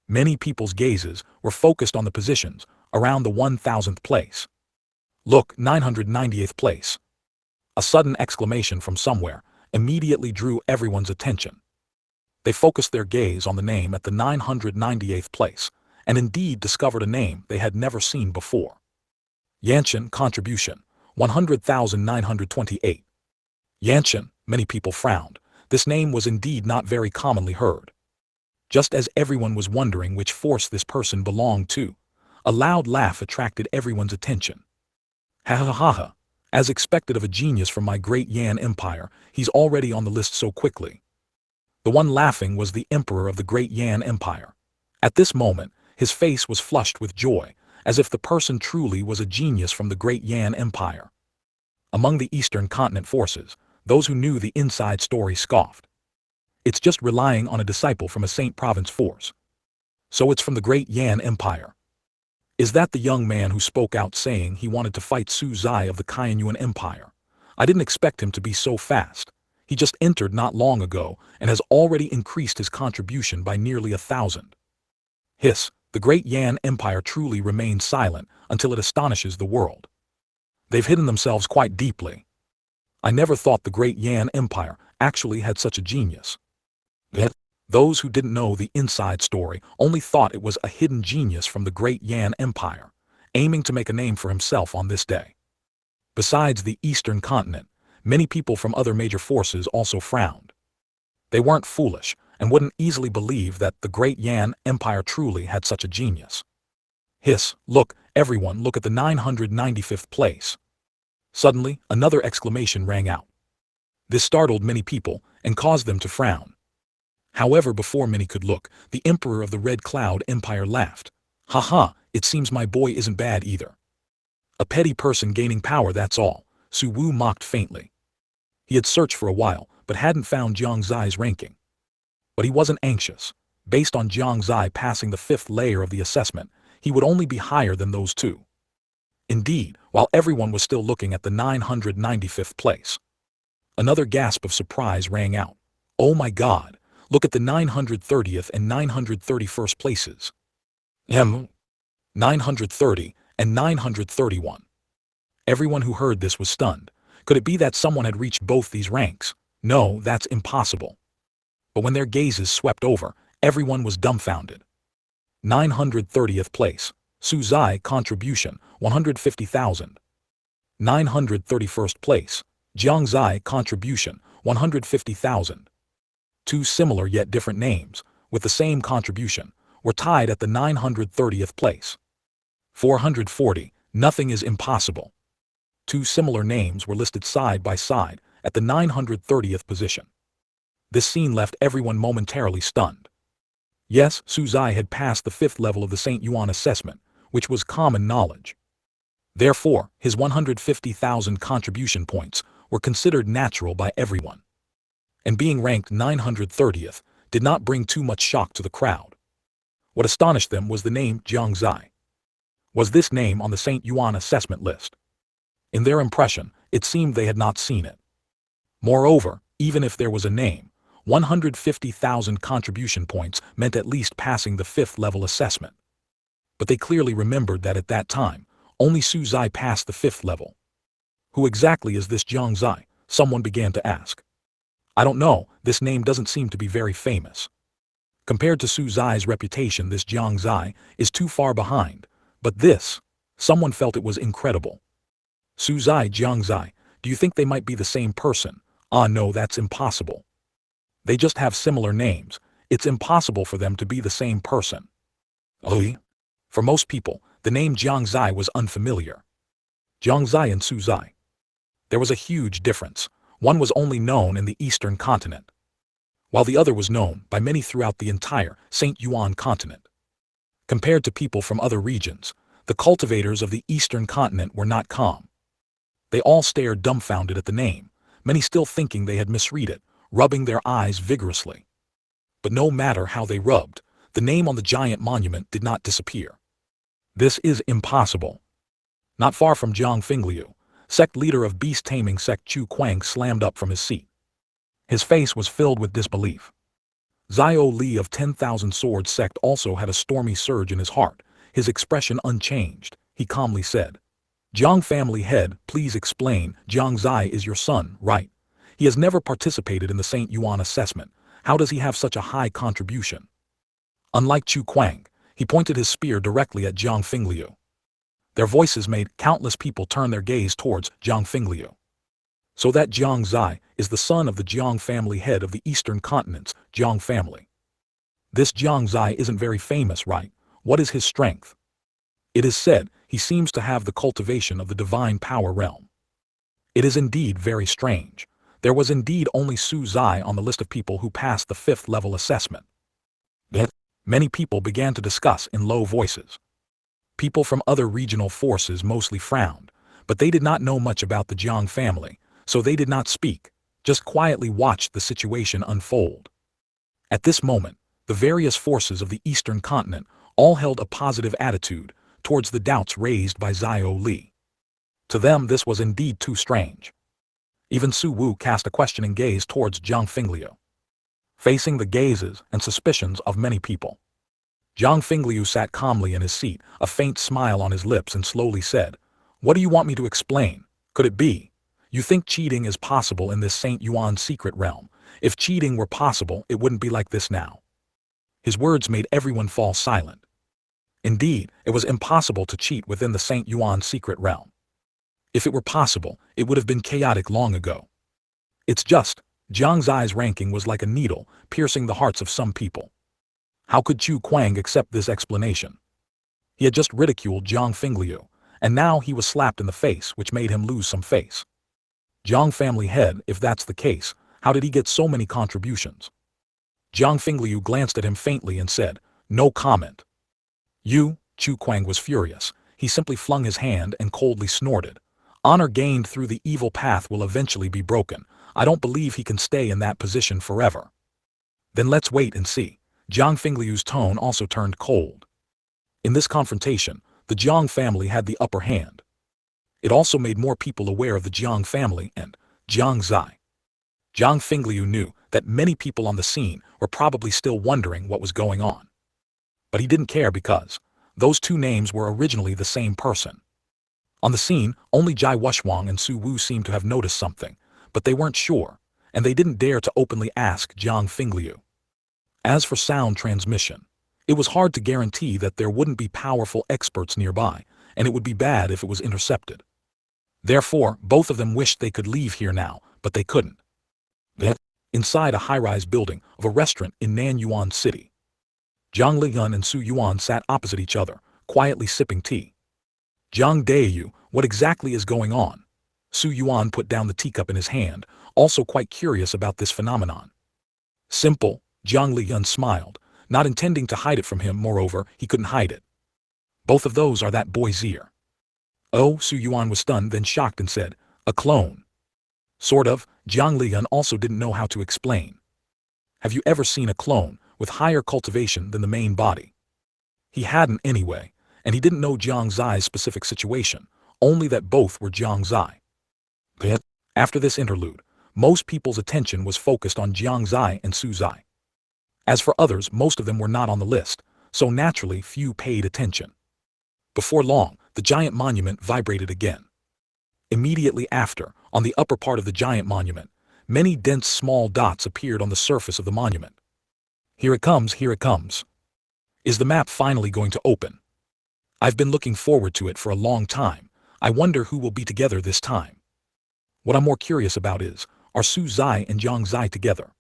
Many people's gazes were focused on the positions around the 1,000th place. Look, 990th place. A sudden exclamation from somewhere immediately drew everyone's attention. They focused their gaze on the name at the 998th place, and indeed discovered a name they had never seen before. Yanshan contribution, 100,928. Yanshan, many people frowned. This name was indeed not very commonly heard. Just as everyone was wondering which force this person belonged to, a loud laugh attracted everyone's attention. Ha ha ha ha. As expected of a genius from my great Yan Empire, he's already on the list so quickly. The one laughing was the emperor of the great Yan Empire. At this moment, his face was flushed with joy, as if the person truly was a genius from the great Yan Empire. Among the Eastern Continent forces, those who knew the inside story scoffed. It's just relying on a disciple from a Saint Province force. So it's from the great Yan Empire. Is that the young man who spoke out saying he wanted to fight Su Zai of the Kaiyuan Empire? I didn't expect him to be so fast. He just entered not long ago and has already increased his contribution by nearly 1,000. Hiss, the great Yan Empire truly remains silent until it astonishes the world. They've hidden themselves quite deeply. I never thought the great Yan Empire actually had such a genius. Yet, those who didn't know the inside story only thought it was a hidden genius from the great Yan Empire, aiming to make a name for himself on this day. Besides the Eastern Continent, many people from other major forces also frowned. They weren't foolish and wouldn't easily believe that the great Yan Empire truly had such a genius. Hiss, look, everyone, look at the 995th place. Suddenly, another exclamation rang out. This startled many people and caused them to frown. However, before many could look, the Emperor of the Red Cloud Empire laughed. Ha ha, it seems my boy isn't bad either. A petty person gaining power, that's all, Su Wu mocked faintly. He had searched for a while, but hadn't found Jiang Xie's ranking. But he wasn't anxious. Based on Jiang Xie passing the 5th layer of the assessment, he would only be higher than those two. Indeed, while everyone was still looking at the 995th place, another gasp of surprise rang out. Oh my God, look at the 930th and 931st places. 930 and 931. Everyone who heard this was stunned. Could it be that someone had reached both these ranks? No, that's impossible. But when their gazes swept over, everyone was dumbfounded. 930th place, Su Zai contribution, 150,000. 931st place, Jiang Xie contribution, 150,000. Two similar yet different names, with the same contribution, were tied at the 930th place. 440, nothing is impossible. Two similar names were listed side by side at the 930th position. This scene left everyone momentarily stunned. Yes, Su Zai had passed the 5th level of the St. Yuan assessment, which was common knowledge. Therefore, his 150,000 contribution points were considered natural by everyone. And being ranked 930th did not bring too much shock to the crowd. What astonished them was the name Jiang Xie. Was this name on the St. Yuan assessment list? In their impression, it seemed they had not seen it. Moreover, even if there was a name, 150,000 contribution points meant at least passing the 5th level assessment. But they clearly remembered that at that time, only Su Zai passed the 5th level. Who exactly is this Jiang Xie? Someone began to ask. I don't know, this name doesn't seem to be very famous. Compared to Su Zai's reputation, this Jiang Xie is too far behind. But this, someone felt it was incredible. Su Zai, Jiang Xie, do you think they might be the same person? Ah no, that's impossible. They just have similar names. It's impossible for them to be the same person. Oh, for most people, the name Jiang Xie was unfamiliar. Jiang Xie and Su Zai. There was a huge difference. One was only known in the Eastern Continent, while the other was known by many throughout the entire St. Yuan Continent. Compared to people from other regions, the cultivators of the Eastern Continent were not calm. They all stared dumbfounded at the name, many still thinking they had misread it, rubbing their eyes vigorously. But no matter how they rubbed, the name on the giant monument did not disappear. This is impossible. Not far from Jiang Fingliu, sect leader of beast-taming sect Chu Kuang slammed up from his seat. His face was filled with disbelief. Zio Li of 10,000 Swords sect also had a stormy surge in his heart, his expression unchanged. He calmly said, Jiang family head, please explain. Jiang Xie is your son, right? He has never participated in the St. Yuan assessment. How does he have such a high contribution? Unlike Chu Kuang, he pointed his spear directly at Jiang Fingliu. Their voices made countless people turn their gaze towards Jiang Fingliu. So that Jiang Xie is the son of the Jiang family head of the Eastern Continent's Jiang family. This Jiang Xie isn't very famous, right? What is his strength? It is said he seems to have the cultivation of the divine power realm. It is indeed very strange. There was indeed only Su Zai on the list of people who passed the 5th level assessment. Yet, many people began to discuss in low voices. People from other regional forces mostly frowned, but they did not know much about the Jiang family, so they did not speak, just quietly watched the situation unfold. At this moment, the various forces of the Eastern Continent all held a positive attitude towards the doubts raised by Zio Li. To them this was indeed too strange. Even Su Wu cast a questioning gaze towards Jiang Fingliu, facing the gazes and suspicions of many people. Jiang Fingliu sat calmly in his seat, a faint smile on his lips, and slowly said, "What do you want me to explain? Could it be? You think cheating is possible in this Saint Yuan secret realm? If cheating were possible, it wouldn't be like this now." His words made everyone fall silent. Indeed, it was impossible to cheat within the Saint Yuan secret realm. If it were possible, it would have been chaotic long ago. It's just, Jiang Xie's ranking was like a needle, piercing the hearts of some people. How could Chu Kuang accept this explanation? He had just ridiculed Jiang Fingliu, and now he was slapped in the face, which made him lose some face. Jiang family head, if that's the case, how did he get so many contributions? Jiang Fingliu glanced at him faintly and said, "No comment." Chu Kuang was furious. He simply flung his hand and coldly snorted. "Honor gained through the evil path will eventually be broken. I don't believe he can stay in that position forever." "Then let's wait and see." Jiang Fingliu's tone also turned cold. In this confrontation, the Jiang family had the upper hand. It also made more people aware of the Jiang family and Jiang Xie. Jiang Fingliu knew that many people on the scene were probably still wondering what was going on. But he didn't care because those two names were originally the same person. On the scene, only Jai Wushwang and Su Wu seemed to have noticed something, but they weren't sure, and they didn't dare to openly ask Jiang Fingliu. As for sound transmission, it was hard to guarantee that there wouldn't be powerful experts nearby, and it would be bad if it was intercepted. Therefore, both of them wished they could leave here now, but they couldn't. Inside a high-rise building of a restaurant in Nanyuan City, Zhang Liyun and Su Yuan sat opposite each other, quietly sipping tea. "Jiang Dayu, what exactly is going on?" Su Yuan put down the teacup in his hand, also quite curious about this phenomenon. "Simple," Zhang Liyun smiled, not intending to hide it from him. Moreover, he couldn't hide it. "Both of those are that boy's ear." "Oh," Su Yuan was stunned, then shocked and said, "A clone?" "Sort of." Jiang Liyun also didn't know how to explain. "Have you ever seen a clone with higher cultivation than the main body?" He hadn't anyway, and he didn't know Jiang Xie's specific situation, only that both were Jiang Xie. After this interlude, most people's attention was focused on Jiang Xie and Su Xie. As for others, most of them were not on the list, so naturally few paid attention. Before long, the giant monument vibrated again. Immediately after, on the upper part of the giant monument, many dense small dots appeared on the surface of the monument. "Here it comes, here it comes. Is the map finally going to open? I've been looking forward to it for a long time. I wonder who will be together this time. What I'm more curious about is, are Su Xie and Jiang Xie together?"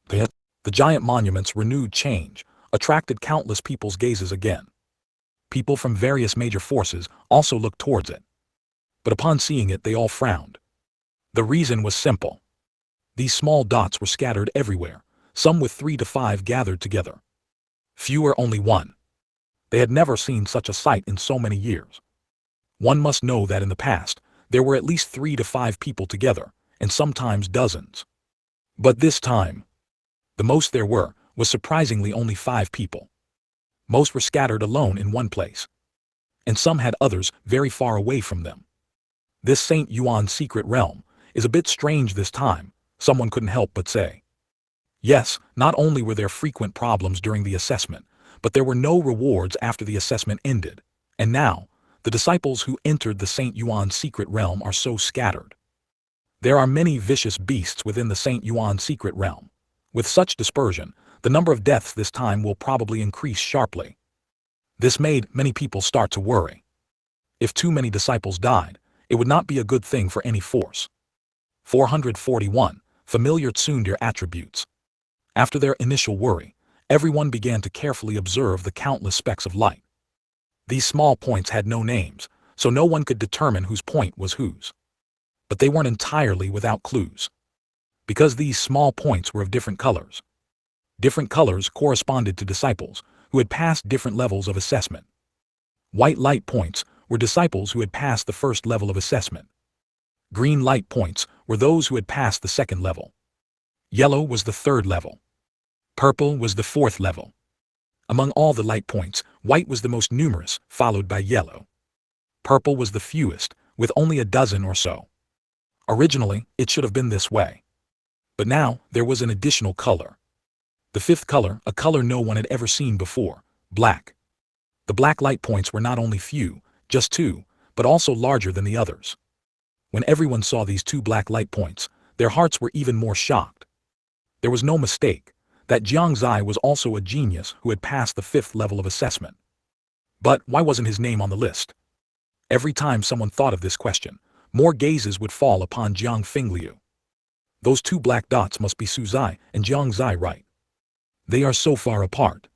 The giant monument's renewed change attracted countless people's gazes again. People from various major forces also looked towards it. But upon seeing it, they all frowned. The reason was simple. These small dots were scattered everywhere, some with 3 to 5 gathered together. Fewer only one. They had never seen such a sight in so many years. One must know that in the past, there were at least 3 to 5 people together, and sometimes dozens. But this time, the most there were was surprisingly only 5 people. Most were scattered alone in one place, and some had others very far away from them. This Saint Yuan secret realm is a bit strange this time, someone couldn't help but say. Yes, not only were there frequent problems during the assessment, but there were no rewards after the assessment ended, and now, the disciples who entered the Saint Yuan secret realm are so scattered. There are many vicious beasts within the Saint Yuan secret realm. With such dispersion, the number of deaths this time will probably increase sharply. This made many people start to worry. If too many disciples died, it would not be a good thing for any force. 441. Familiar tsundere attributes. After their initial worry, everyone began to carefully observe the countless specks of light. These small points had no names, so no one could determine whose point was whose. But they weren't entirely without clues. Because these small points were of different colors. Different colors corresponded to disciples who had passed different levels of assessment. White light points were disciples who had passed the first level of assessment. Green light points were those who had passed the second level. Yellow was the third level. Purple was the fourth level. Among all the light points, white was the most numerous, followed by yellow. Purple was the fewest, with only a dozen or so. Originally, it should have been this way. But now, there was an additional color. The fifth color, a color no one had ever seen before, black. The black light points were not only few, just two, but also larger than the others. When everyone saw these two black light points, their hearts were even more shocked. There was no mistake that Jiang Xie was also a genius who had passed the fifth level of assessment. But why wasn't his name on the list? Every time someone thought of this question, more gazes would fall upon Jiang Fingliu. Those two black dots must be Su Zai and Jiang Xie, right? They are so far apart.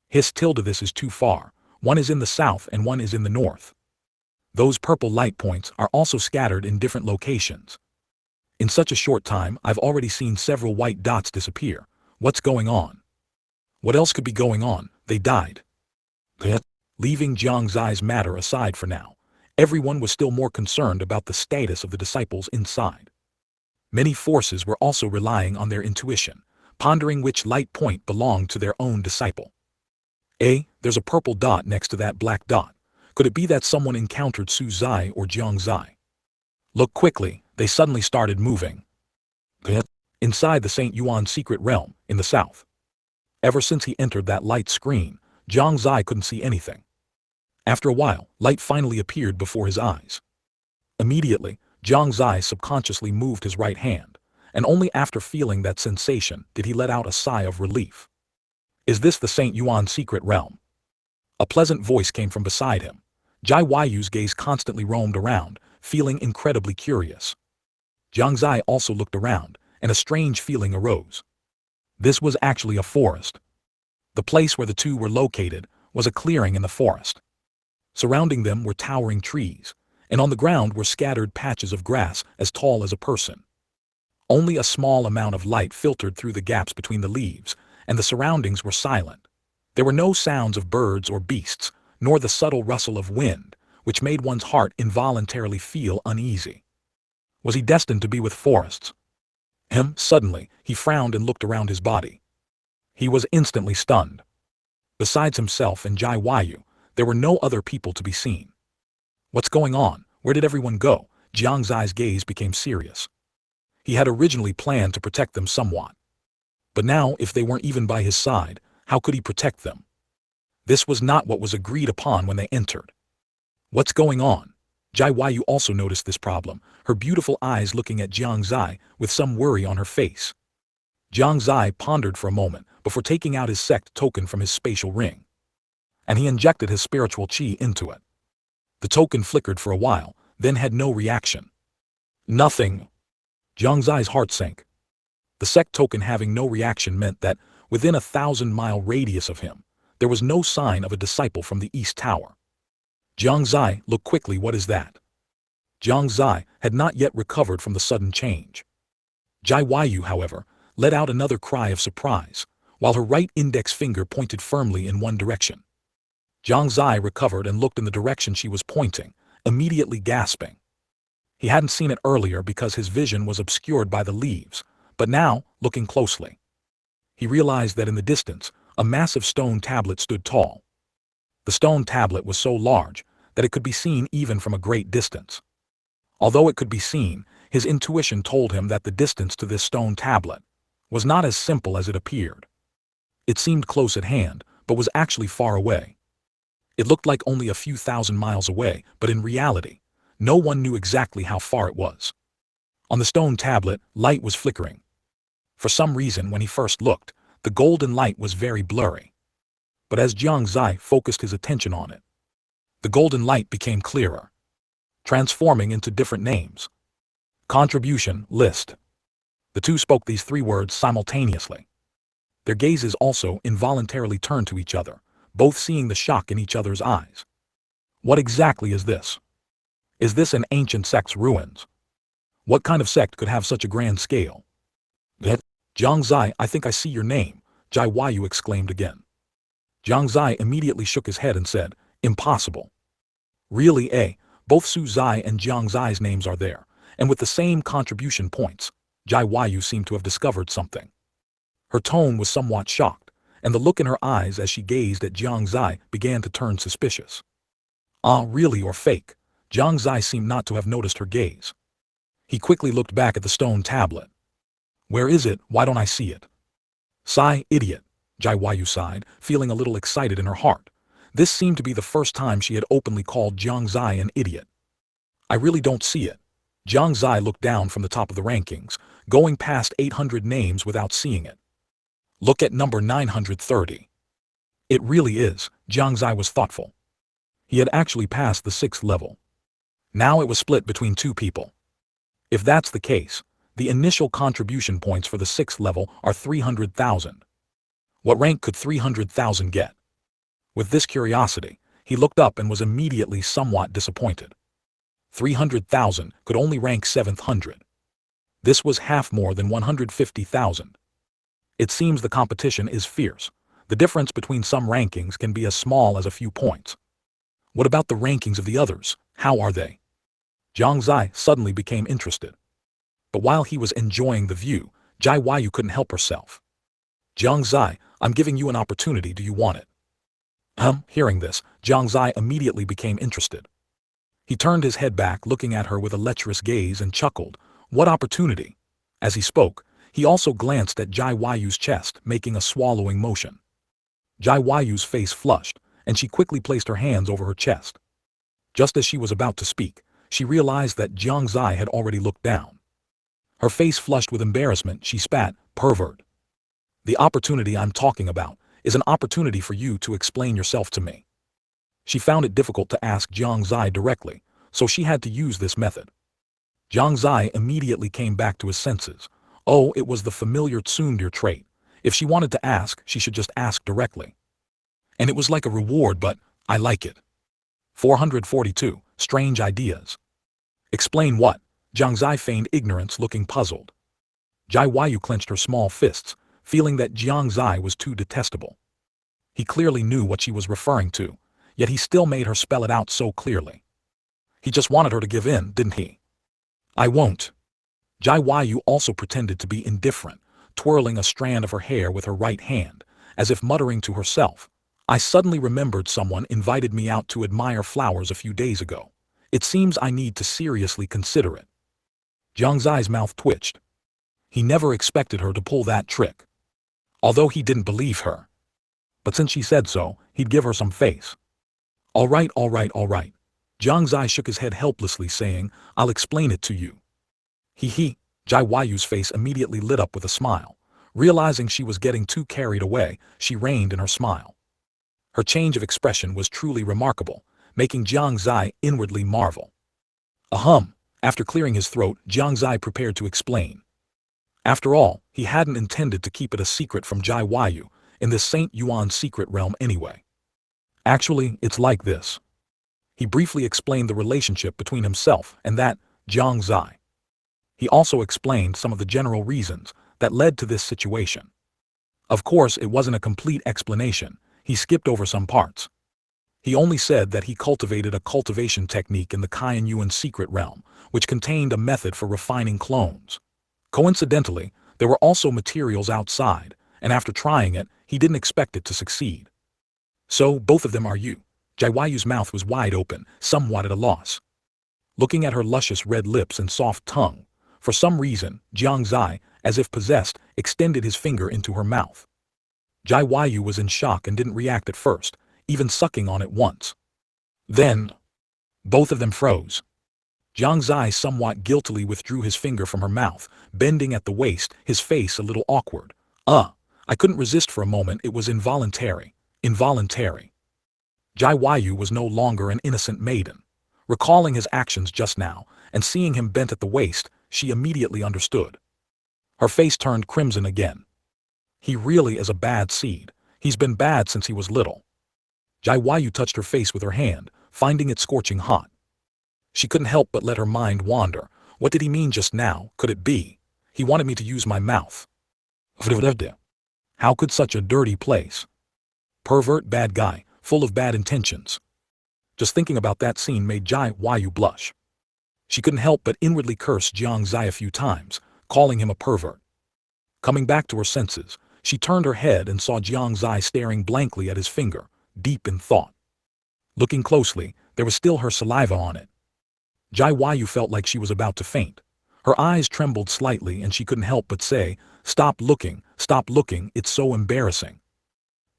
His tilde this is too far, one is in the south and one is in the north. Those purple light points are also scattered in different locations. In such a short time, I've already seen several white dots disappear. What's going on? What else could be going on? They died. Leaving Jiang Zai's matter aside for now, everyone was still more concerned about the status of the disciples inside. Many forces were also relying on their intuition, pondering which light point belonged to their own disciple. There's a purple dot next to that black dot. Could it be that someone encountered Su Zai or Jiang Xie? Look quickly, they suddenly started moving. Inside the St. Yuan secret realm, in the south. Ever since he entered that light screen, Jiang Xie couldn't see anything. After a while, light finally appeared before his eyes. Immediately, Jiang Xie subconsciously moved his right hand, and only after feeling that sensation did he let out a sigh of relief. Is this the St. Yuan secret realm? A pleasant voice came from beside him. Jai Yu's gaze constantly roamed around, feeling incredibly curious. Jiang Xie also looked around, and a strange feeling arose. This was actually a forest. The place where the two were located was a clearing in the forest. Surrounding them were towering trees, and on the ground were scattered patches of grass as tall as a person. Only a small amount of light filtered through the gaps between the leaves, and the surroundings were silent. There were no sounds of birds or beasts, nor the subtle rustle of wind, which made one's heart involuntarily feel uneasy. Was he destined to be with forests? Suddenly, he frowned and looked around his body. He was instantly stunned. Besides himself and Jai Yu, there were no other people to be seen. What's going on? Where did everyone go? Jiang Zai's gaze became serious. He had originally planned to protect them somewhat. But now, if they weren't even by his side, how could he protect them? This was not what was agreed upon when they entered. What's going on? Jai Yu also noticed this problem, her beautiful eyes looking at Jiang Xie with some worry on her face. Jiang Xie pondered for a moment before taking out his sect token from his spatial ring. And he injected his spiritual chi into it. The token flickered for a while, then had no reaction. Nothing. Jiang Zai's heart sank. The sect token having no reaction meant that, within a 1,000-mile radius of him, there was no sign of a disciple from the East Tower. Jiang Xie, look quickly, what is that? Jiang Xie had not yet recovered from the sudden change. Jai Yu, however, let out another cry of surprise, while her right index finger pointed firmly in one direction. Jiang Xie recovered and looked in the direction she was pointing, immediately gasping. He hadn't seen it earlier because his vision was obscured by the leaves, but now, looking closely, he realized that in the distance, a massive stone tablet stood tall. The stone tablet was so large that it could be seen even from a great distance. Although it could be seen, his intuition told him that the distance to this stone tablet was not as simple as it appeared. It seemed close at hand, but was actually far away. It looked like only a few thousand miles away, but in reality, no one knew exactly how far it was. On the stone tablet, light was flickering. For some reason, when he first looked, the golden light was very blurry. But as Jiang Xie focused his attention on it, the golden light became clearer, transforming into different names. Contribution, list. The two spoke these three words simultaneously. Their gazes also involuntarily turned to each other, both seeing the shock in each other's eyes. What exactly is this? Is this an ancient sect's ruins? What kind of sect could have such a grand scale? Jiang Xie, I think I see your name, Jai Yu exclaimed again. Jiang Xie immediately shook his head and said, impossible. Really, both Su Zai and Jiang Zai's names are there, and with the same contribution points. Jai Yu seemed to have discovered something. Her tone was somewhat shocked, and the look in her eyes as she gazed at Jiang Xie began to turn suspicious. Really or fake? Jiang Xie seemed not to have noticed her gaze. He quickly looked back at the stone tablet. Where is it? Why don't I see it? Sigh, idiot. Jiang sighed, feeling a little excited in her heart. This seemed to be the first time she had openly called Jiang Xie an idiot. I really don't see it. Jiang Xie looked down from the top of the rankings, going past 800 names without seeing it. Look at number 930. It really is, Jiang Xie was thoughtful. He had actually passed the 6th level. Now it was split between 2 people. If that's the case, the initial contribution points for the 6th level are 300,000. What rank could 300,000 get? With this curiosity, he looked up and was immediately somewhat disappointed. 300,000 could only rank 700. This was half more than 150,000. It seems the competition is fierce. The difference between some rankings can be as small as a few points. What about the rankings of the others? How are they? Jiang Xie suddenly became interested. But while he was enjoying the view, Jiang couldn't help herself. Jiang Xie, I'm giving you an opportunity, do you want it? Hearing this, Jiang Xie immediately became interested. He turned his head back, looking at her with a lecherous gaze, and chuckled. What opportunity? As he spoke, he also glanced at Jiang chest, making a swallowing motion. Jiang face flushed, and she quickly placed her hands over her chest. Just as she was about to speak, she realized that Jiang Xie had already looked down. Her face flushed with embarrassment, she spat, pervert. The opportunity I'm talking about is an opportunity for you to explain yourself to me. She found it difficult to ask Jiang Xie directly, so she had to use this method. Jiang Xie immediately came back to his senses. Oh, it was the familiar tsundere trait. If she wanted to ask, she should just ask directly. And it was like a reward, but I like it. 442. Strange ideas. Explain what? Jiang Xie feigned ignorance, looking puzzled. Jiang clenched her small fists, feeling that Jiang Xie was too detestable. He clearly knew what she was referring to, yet he still made her spell it out so clearly. He just wanted her to give in, didn't he? I won't. Jiang also pretended to be indifferent, twirling a strand of her hair with her right hand, as if muttering to herself. I suddenly remembered someone invited me out to admire flowers a few days ago. It seems I need to seriously consider it. Jiang Xie's mouth twitched. He never expected her to pull that trick. Although he didn't believe her. But since she said so, he'd give her some face. All right. Jiang Xie shook his head helplessly, saying, I'll explain it to you. He. Jiang face immediately lit up with a smile. Realizing she was getting too carried away, she reined in her smile. Her change of expression was truly remarkable, making Jiang Xie inwardly marvel. After clearing his throat, Jiang Xie prepared to explain. After all, he hadn't intended to keep it a secret from Jiang in this Saint Yuan secret realm anyway. Actually, it's like this. He briefly explained the relationship between himself and that Jiang Xie. He also explained some of the general reasons that led to this situation. Of course, it wasn't a complete explanation. He skipped over some parts. He only said that he cultivated a cultivation technique in the Yuan secret realm, which contained a method for refining clones. Coincidentally, there were also materials outside, and after trying it, he didn't expect it to succeed. So, both of them are you. Jiang mouth was wide open, somewhat at a loss. Looking at her luscious red lips and soft tongue, for some reason, Jiang Xie, as if possessed, extended his finger into her mouth. Jiang was in shock and didn't react at first, even sucking on it once. Then, both of them froze. Jiang Xie somewhat guiltily withdrew his finger from her mouth, bending at the waist, his face a little awkward. I couldn't resist for a moment, it was involuntary. Jiang was no longer an innocent maiden. Recalling his actions just now, and seeing him bent at the waist, she immediately understood. Her face turned crimson again. He really is a bad seed. He's been bad since he was little. Jiang touched her face with her hand, finding it scorching hot. She couldn't help but let her mind wander. What did he mean just now? Could it be? He wanted me to use my mouth. How could such a dirty place? Pervert, bad guy, full of bad intentions. Just thinking about that scene made Jiang blush. She couldn't help but inwardly curse Jiang Xie a few times, calling him a pervert. Coming back to her senses, she turned her head and saw Jiang Xie staring blankly at his finger, deep in thought. Looking closely, there was still her saliva on it. Jiang felt like she was about to faint. Her eyes trembled slightly and she couldn't help but say, stop looking, it's so embarrassing.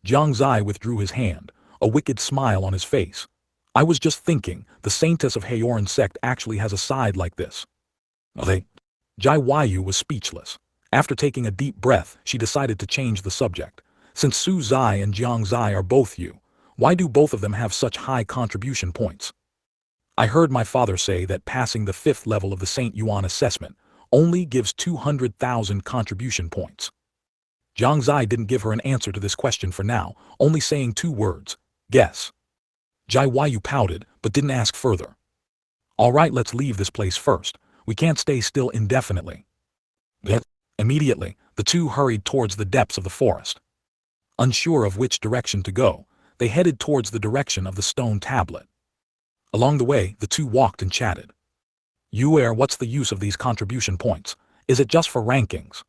Jiang Xie withdrew his hand, a wicked smile on his face. I was just thinking, the saintess of Haoran Sect actually has a side like this. They? Jai Yu was speechless. After taking a deep breath, she decided to change the subject. Since Su Zai and Jiang Xie are both you, why do both of them have such high contribution points? I heard my father say that passing the 5th level of the St. Yuan assessment only gives 200,000 contribution points. Jiang Xie didn't give her an answer to this question for now, only saying 2 words, guess. Jai Yu pouted, but didn't ask further. Alright, let's leave this place first. We can't stay still indefinitely. Immediately, the two hurried towards the depths of the forest. Unsure of which direction to go, they headed towards the direction of the stone tablet. Along the way, the two walked and chatted. What's the use of these contribution points? Is it just for rankings?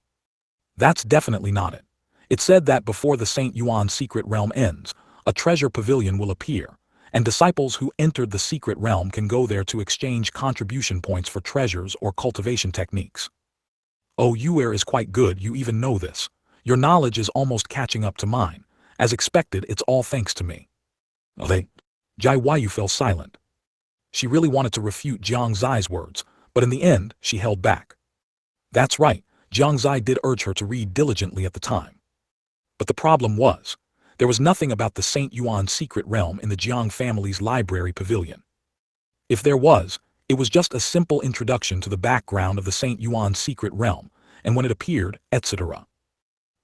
That's definitely not it. It said that before the St. Yuan secret realm ends, a treasure pavilion will appear, and disciples who entered the secret realm can go there to exchange contribution points for treasures or cultivation techniques. Oh, is quite good, you even know this. Your knowledge is almost catching up to mine. As expected, it's all thanks to me. Jai Yu fell silent. She really wanted to refute Jiang Xie's words, but in the end, she held back. That's right, Jiang Xie did urge her to read diligently at the time. But the problem was, there was nothing about the St. Yuan secret realm in the Jiang family's library pavilion. If there was, it was just a simple introduction to the background of the St. Yuan secret realm, and when it appeared, etc.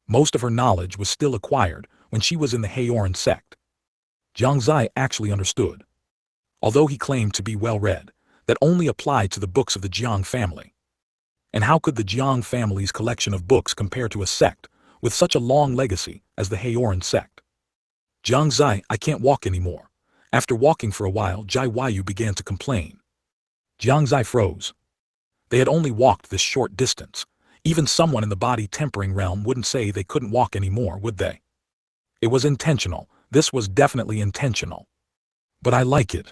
Most of her knowledge was still acquired when she was in the Haoran Sect. Jiang Xie actually understood. Although he claimed to be well-read, that only applied to the books of the Jiang family. And how could the Jiang family's collection of books compare to a sect with such a long legacy as the Haoran Sect? Jiang Xie, I can't walk anymore. After walking for a while, Jai Yu began to complain. Jiang Xie froze. They had only walked this short distance. Even someone in the body-tempering realm wouldn't say they couldn't walk anymore, would they? It was intentional. This was definitely intentional. But I like it.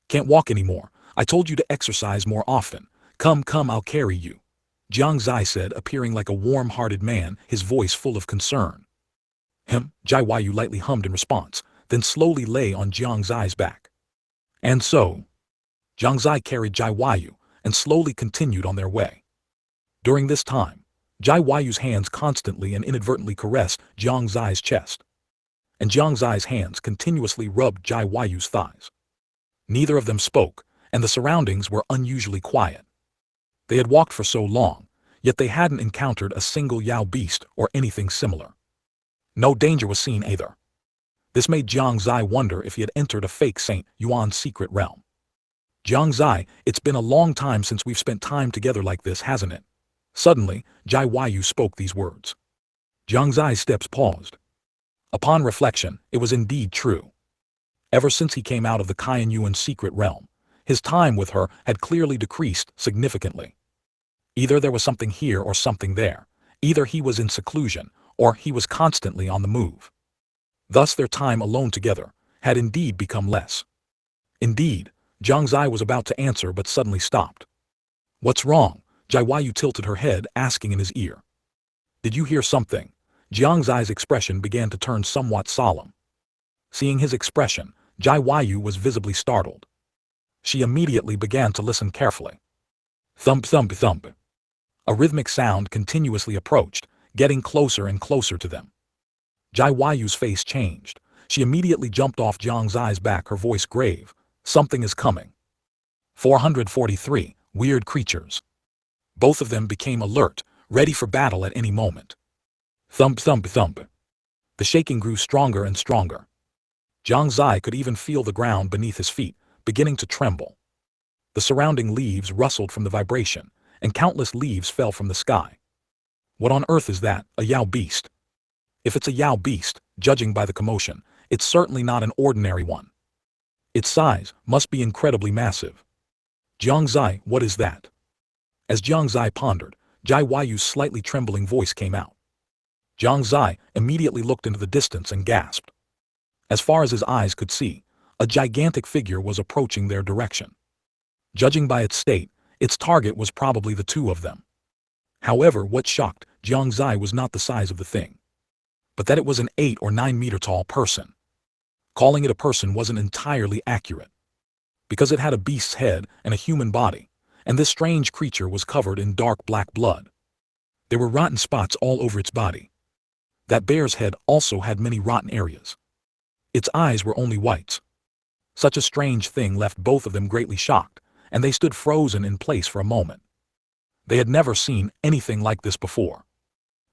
Can't walk anymore. I told you to exercise more often. Come, I'll carry you. Jiang Xie said, appearing like a warm-hearted man, his voice full of concern. Jai Yu lightly hummed in response, then slowly lay on Jiang Xie's back. And so, Jiang Xie carried Jai Yu and slowly continued on their way. During this time, Jai Yu's hands constantly and inadvertently caressed Jiang Xie's chest. And Jiang Xie's hands continuously rubbed Jai Yu's thighs. Neither of them spoke, and the surroundings were unusually quiet. They had walked for so long, yet they hadn't encountered a single Yao beast or anything similar. No danger was seen either. This made Jiang Xie wonder if he had entered a fake St. Yuan secret realm. Jiang Xie, it's been a long time since we've spent time together like this, hasn't it? Suddenly, Jai Yu spoke these words. Jiang Xie's steps paused. Upon reflection, it was indeed true. Ever since he came out of the Yuan secret realm, his time with her had clearly decreased significantly. Either there was something here or something there. Either he was in seclusion, or he was constantly on the move. Thus their time alone together had indeed become less. Indeed, Jiang Xie was about to answer but suddenly stopped. What's wrong? Jai Yu tilted her head, asking in his ear. Did you hear something? Jiang Xie's expression began to turn somewhat solemn. Seeing his expression, Jai Yu was visibly startled. She immediately began to listen carefully. Thump, thump, thump. A rhythmic sound continuously approached, getting closer and closer to them. Jai Yu's face changed. She immediately jumped off Jiang Xie's back, her voice grave. Something is coming. 443, weird creatures. Both of them became alert, ready for battle at any moment. Thump, thump, thump. The shaking grew stronger and stronger. Jiang Xie could even feel the ground beneath his feet, beginning to tremble. The surrounding leaves rustled from the vibration, and countless leaves fell from the sky. What on earth is that, a Yao beast? If it's a Yao beast, judging by the commotion, it's certainly not an ordinary one. Its size must be incredibly massive. Jiang Xie, what is that? As Jiang Xie pondered, Jai Yu's slightly trembling voice came out. Jiang Xie immediately looked into the distance and gasped. As far as his eyes could see, a gigantic figure was approaching their direction. Judging by its state, Its target was probably the two of them. However, what shocked Jiang Xie was not the size of the thing, but that it was an 8 or 9 meter tall person. Calling it a person wasn't entirely accurate, because it had a beast's head and a human body, and this strange creature was covered in dark black blood. There were rotten spots all over its body. That bear's head also had many rotten areas. Its eyes were only whites. Such a strange thing left both of them greatly shocked, and they stood frozen in place for a moment. They had never seen anything like this before.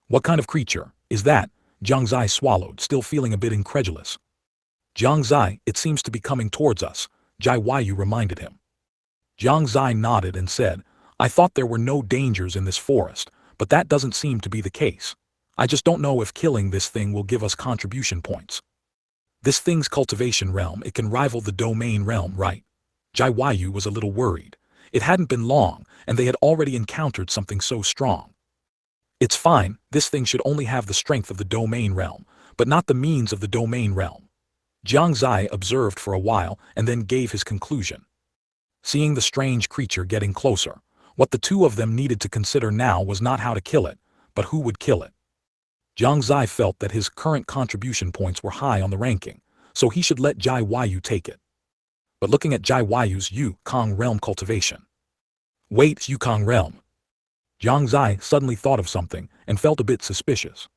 What kind of creature is that? Jiang Xie swallowed, still feeling a bit incredulous. Jiang Xie, it seems to be coming towards us, Jai Yu reminded him. Jiang Xie nodded and said, I thought there were no dangers in this forest, but that doesn't seem to be the case. I just don't know if killing this thing will give us contribution points. This thing's cultivation realm, it can rival the domain realm, right? Jai Yu was a little worried. It hadn't been long, and they had already encountered something so strong. It's fine, this thing should only have the strength of the domain realm, but not the means of the domain realm. Jiang Xie observed for a while and then gave his conclusion. Seeing the strange creature getting closer, what the two of them needed to consider now was not how to kill it, but who would kill it. Jiang Xie felt that his current contribution points were high on the ranking, so he should let Jai Yu take it. But looking at Jai Yu's Yukong realm cultivation. Wait, Yukong realm. Jiang Xie suddenly thought of something and felt a bit suspicious.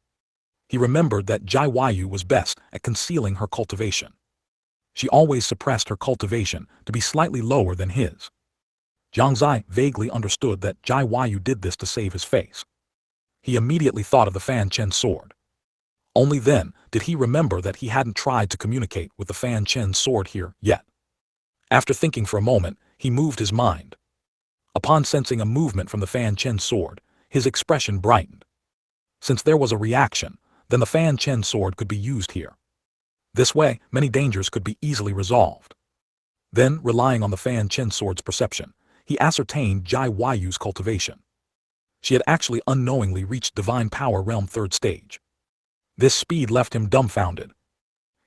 He remembered that Jai Yu was best at concealing her cultivation. She always suppressed her cultivation to be slightly lower than his. Jiang Xie vaguely understood that Jai Yu did this to save his face. He immediately thought of the Fanchen sword. Only then did he remember that he hadn't tried to communicate with the Fanchen sword here yet. After thinking for a moment, he moved his mind. Upon sensing a movement from the Fanchen sword, his expression brightened. Since there was a reaction, then the Fanchen sword could be used here. This way, many dangers could be easily resolved. Then, relying on the Fanchen sword's perception, he ascertained Jai Yu's cultivation. She had actually unknowingly reached Divine Power Realm 3rd stage. This speed left him dumbfounded.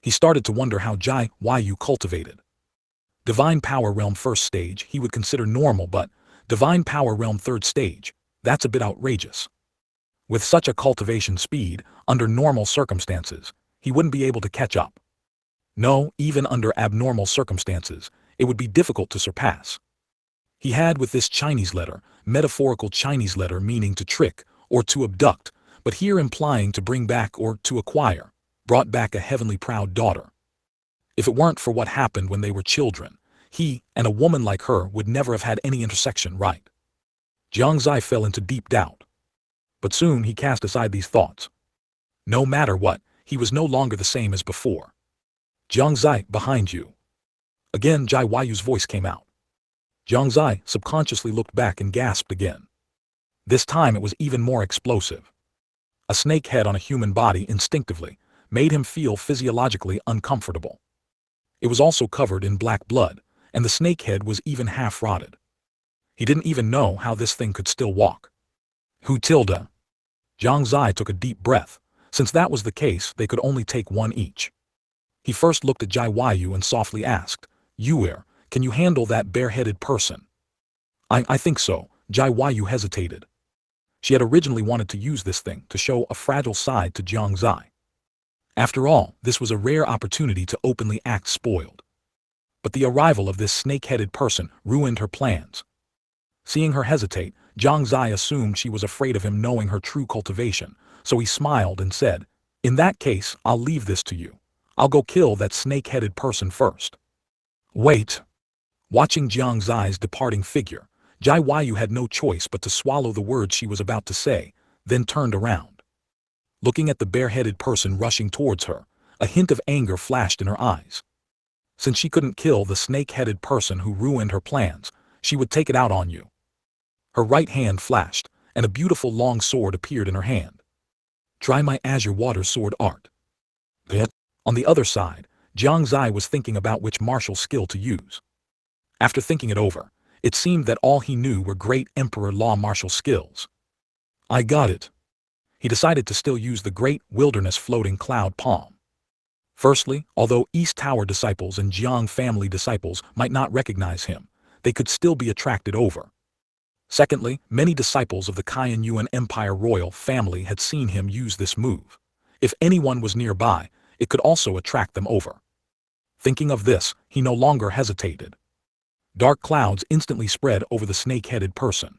He started to wonder how Jai Yu cultivated. Divine Power Realm 1st stage he would consider normal, but Divine Power Realm 3rd stage, that's a bit outrageous. With such a cultivation speed, under normal circumstances, he wouldn't be able to catch up. No, even under abnormal circumstances, it would be difficult to surpass. He had with this Chinese letter, metaphorical Chinese letter meaning to trick or to abduct, but here implying to bring back or to acquire, brought back a heavenly proud daughter. If it weren't for what happened when they were children, he and a woman like her would never have had any intersection, right? Jiang Xie fell into deep doubt. But soon he cast aside these thoughts. No matter what, he was no longer the same as before. Jiang Xie, behind you. Again Jai Yu's voice came out. Jiang Xie subconsciously looked back and gasped again. This time it was even more explosive. A snake head on a human body instinctively made him feel physiologically uncomfortable. It was also covered in black blood, and the snake head was even half rotted. He didn't even know how this thing could still walk. Who tilde? Jiang Xie took a deep breath. Since that was the case, they could only take one each. He first looked at Jai Yu and softly asked, Yuer, can you handle that bare-headed person? I think so, Jai Yu hesitated. She had originally wanted to use this thing to show a fragile side to Jiang Xie. After all, this was a rare opportunity to openly act spoiled. But the arrival of this snake-headed person ruined her plans. Seeing her hesitate, Jiang Xie assumed she was afraid of him knowing her true cultivation, so he smiled and said, In that case, I'll leave this to you. I'll go kill that snake-headed person first. Wait. Watching Jiang Xie's departing figure, Jai Yu had no choice but to swallow the words she was about to say, then turned around. Looking at the bare-headed person rushing towards her, a hint of anger flashed in her eyes. Since she couldn't kill the snake-headed person who ruined her plans, she would take it out on you. Her right hand flashed, and a beautiful long sword appeared in her hand. Try my azure water sword art. On the other side, Jiang Xie was thinking about which martial skill to use. After thinking it over, it seemed that all he knew were great emperor law martial skills. I got it. He decided to still use the great wilderness floating cloud palm. Firstly, although East Tower disciples and Jiang family disciples might not recognize him, they could still be attracted over. Secondly, many disciples of the Shengyuan Empire royal family had seen him use this move. If anyone was nearby, it could also attract them over. Thinking of this, he no longer hesitated. Dark clouds instantly spread over the snake-headed person.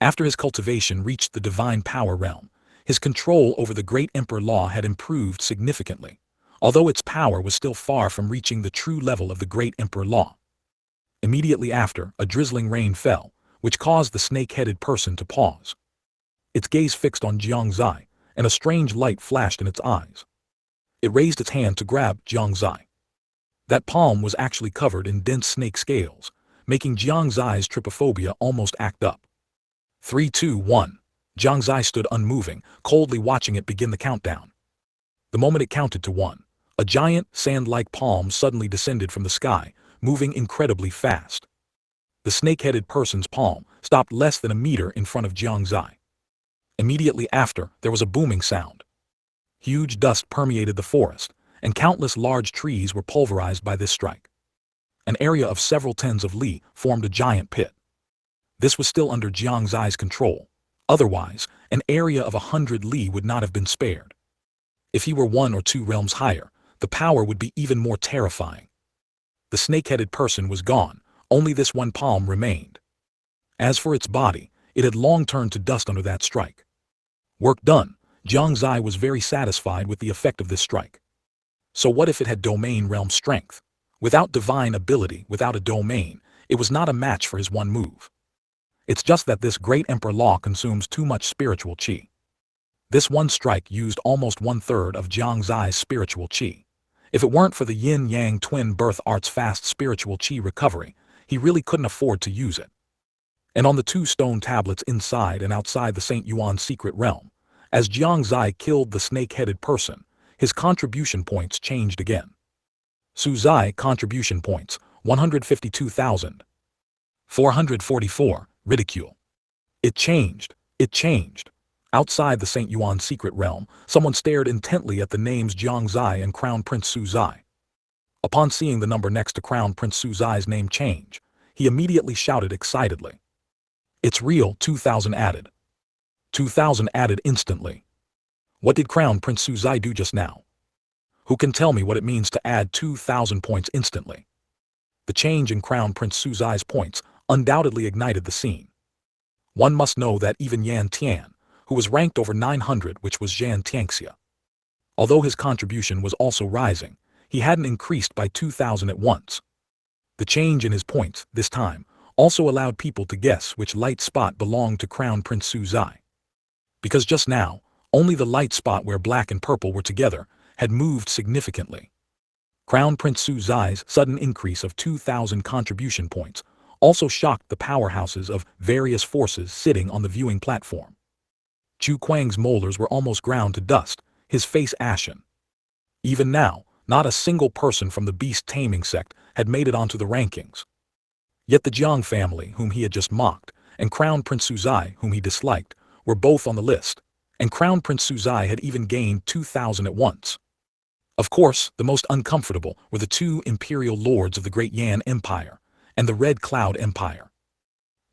After his cultivation reached the divine power realm, his control over the great emperor law had improved significantly, although its power was still far from reaching the true level of the great emperor law. Immediately after, a drizzling rain fell, which caused the snake-headed person to pause. Its gaze fixed on Jiang Xie, and a strange light flashed in its eyes. It raised its hand to grab Jiang Xie. That palm was actually covered in dense snake scales, making Jiang Xie's trypophobia almost act up. 3, 2, 1. Jiang Xie stood unmoving, coldly watching it begin the countdown. The moment it counted to 1, a giant, sand-like palm suddenly descended from the sky, moving incredibly fast. The snake-headed person's palm stopped less than a meter in front of Jiang Xie. Immediately after, there was a booming sound. Huge dust permeated the forest, and countless large trees were pulverized by this strike. An area of several tens of li formed a giant pit. This was still under Jiang Xie's control. Otherwise, an area of 100 li would not have been spared. If he were 1 or 2 realms higher, the power would be even more terrifying. The snake-headed person was gone, only this one palm remained. As for its body, it had long turned to dust under that strike. Work done. Jiang Xie was very satisfied with the effect of this strike. So what if it had domain realm strength? Without divine ability, without a domain, it was not a match for his one move. It's just that this great emperor law consumes too much spiritual qi. This one strike used almost 1/3 of Jiang Xie's spiritual qi. If it weren't for the yin-yang twin birth art's fast spiritual qi recovery, he really couldn't afford to use it. And on the 2 stone tablets inside and outside the St. Yuan secret realm, as Jiang Xie killed the snake-headed person, his contribution points changed again. Su Zai contribution points, 152,444, ridicule. It changed. It changed. Outside the St. Yuan secret realm, someone stared intently at the names Jiang Xie and Crown Prince Su Zai. Upon seeing the number next to Crown Prince Su Zai's name change, he immediately shouted excitedly. It's real, 2,000 added. 2,000 added instantly. What did Crown Prince Su Zai do just now? Who can tell me what it means to add 2,000 points instantly? The change in Crown Prince Su Zai's points undoubtedly ignited the scene. One must know that even Yan Tian, who was ranked over 900, which was Jiang Xie. Although his contribution was also rising, he hadn't increased by 2,000 at once. The change in his points, this time, also allowed people to guess which light spot belonged to Crown Prince Su Zai. Because just now, only the light spot where black and purple were together had moved significantly. Crown Prince Su Zai's sudden increase of 2,000 contribution points also shocked the powerhouses of various forces sitting on the viewing platform. Chu Kuang's molars were almost ground to dust, his face ashen. Even now, not a single person from the beast taming sect had made it onto the rankings. Yet the Jiang family, whom he had just mocked, and Crown Prince Su Zai, whom he disliked, were both on the list, and Crown Prince Su Zai had even gained 2,000 at once. Of course, the most uncomfortable were the 2 imperial lords of the Great Yan Empire and the Red Cloud Empire.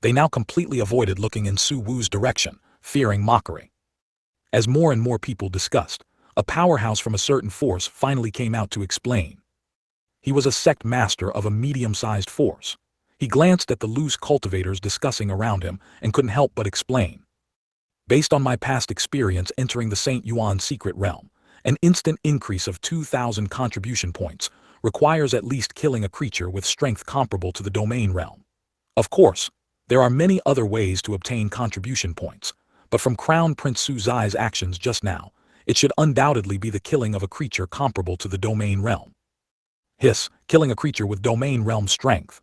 They now completely avoided looking in Su Wu's direction, fearing mockery. As more and more people discussed, a powerhouse from a certain force finally came out to explain. He was a sect master of a medium-sized force. He glanced at the loose cultivators discussing around him and couldn't help but explain. Based on my past experience entering the St. Yuan secret realm, an instant increase of 2,000 contribution points requires at least killing a creature with strength comparable to the domain realm. Of course, there are many other ways to obtain contribution points, but from Crown Prince Su Zai's actions just now, it should undoubtedly be the killing of a creature comparable to the domain realm. Killing a creature with domain realm strength.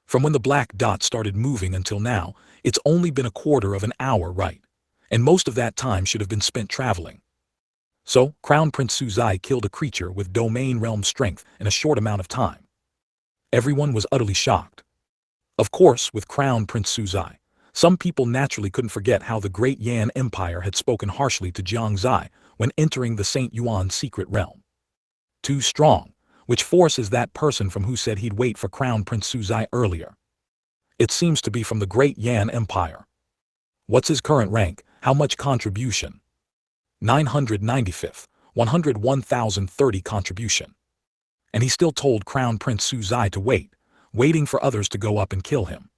From when the black dot started moving until now, it's only been a quarter of an hour, right? And most of that time should have been spent traveling. So, Crown Prince Su Zai killed a creature with domain realm strength in a short amount of time. Everyone was utterly shocked. Of course, with Crown Prince Su Zai, some people naturally couldn't forget how the Great Yan Empire had spoken harshly to Jiang Xie when entering the St. Yuan secret realm. Too strong. Which force is that person from who said he'd wait for Crown Prince Su Zai earlier? It seems to be from the great Yan Empire. What's his current rank? How much contribution? 995th, 101,030 contribution. And he still told Crown Prince Suzai to wait, waiting for others to go up and kill him.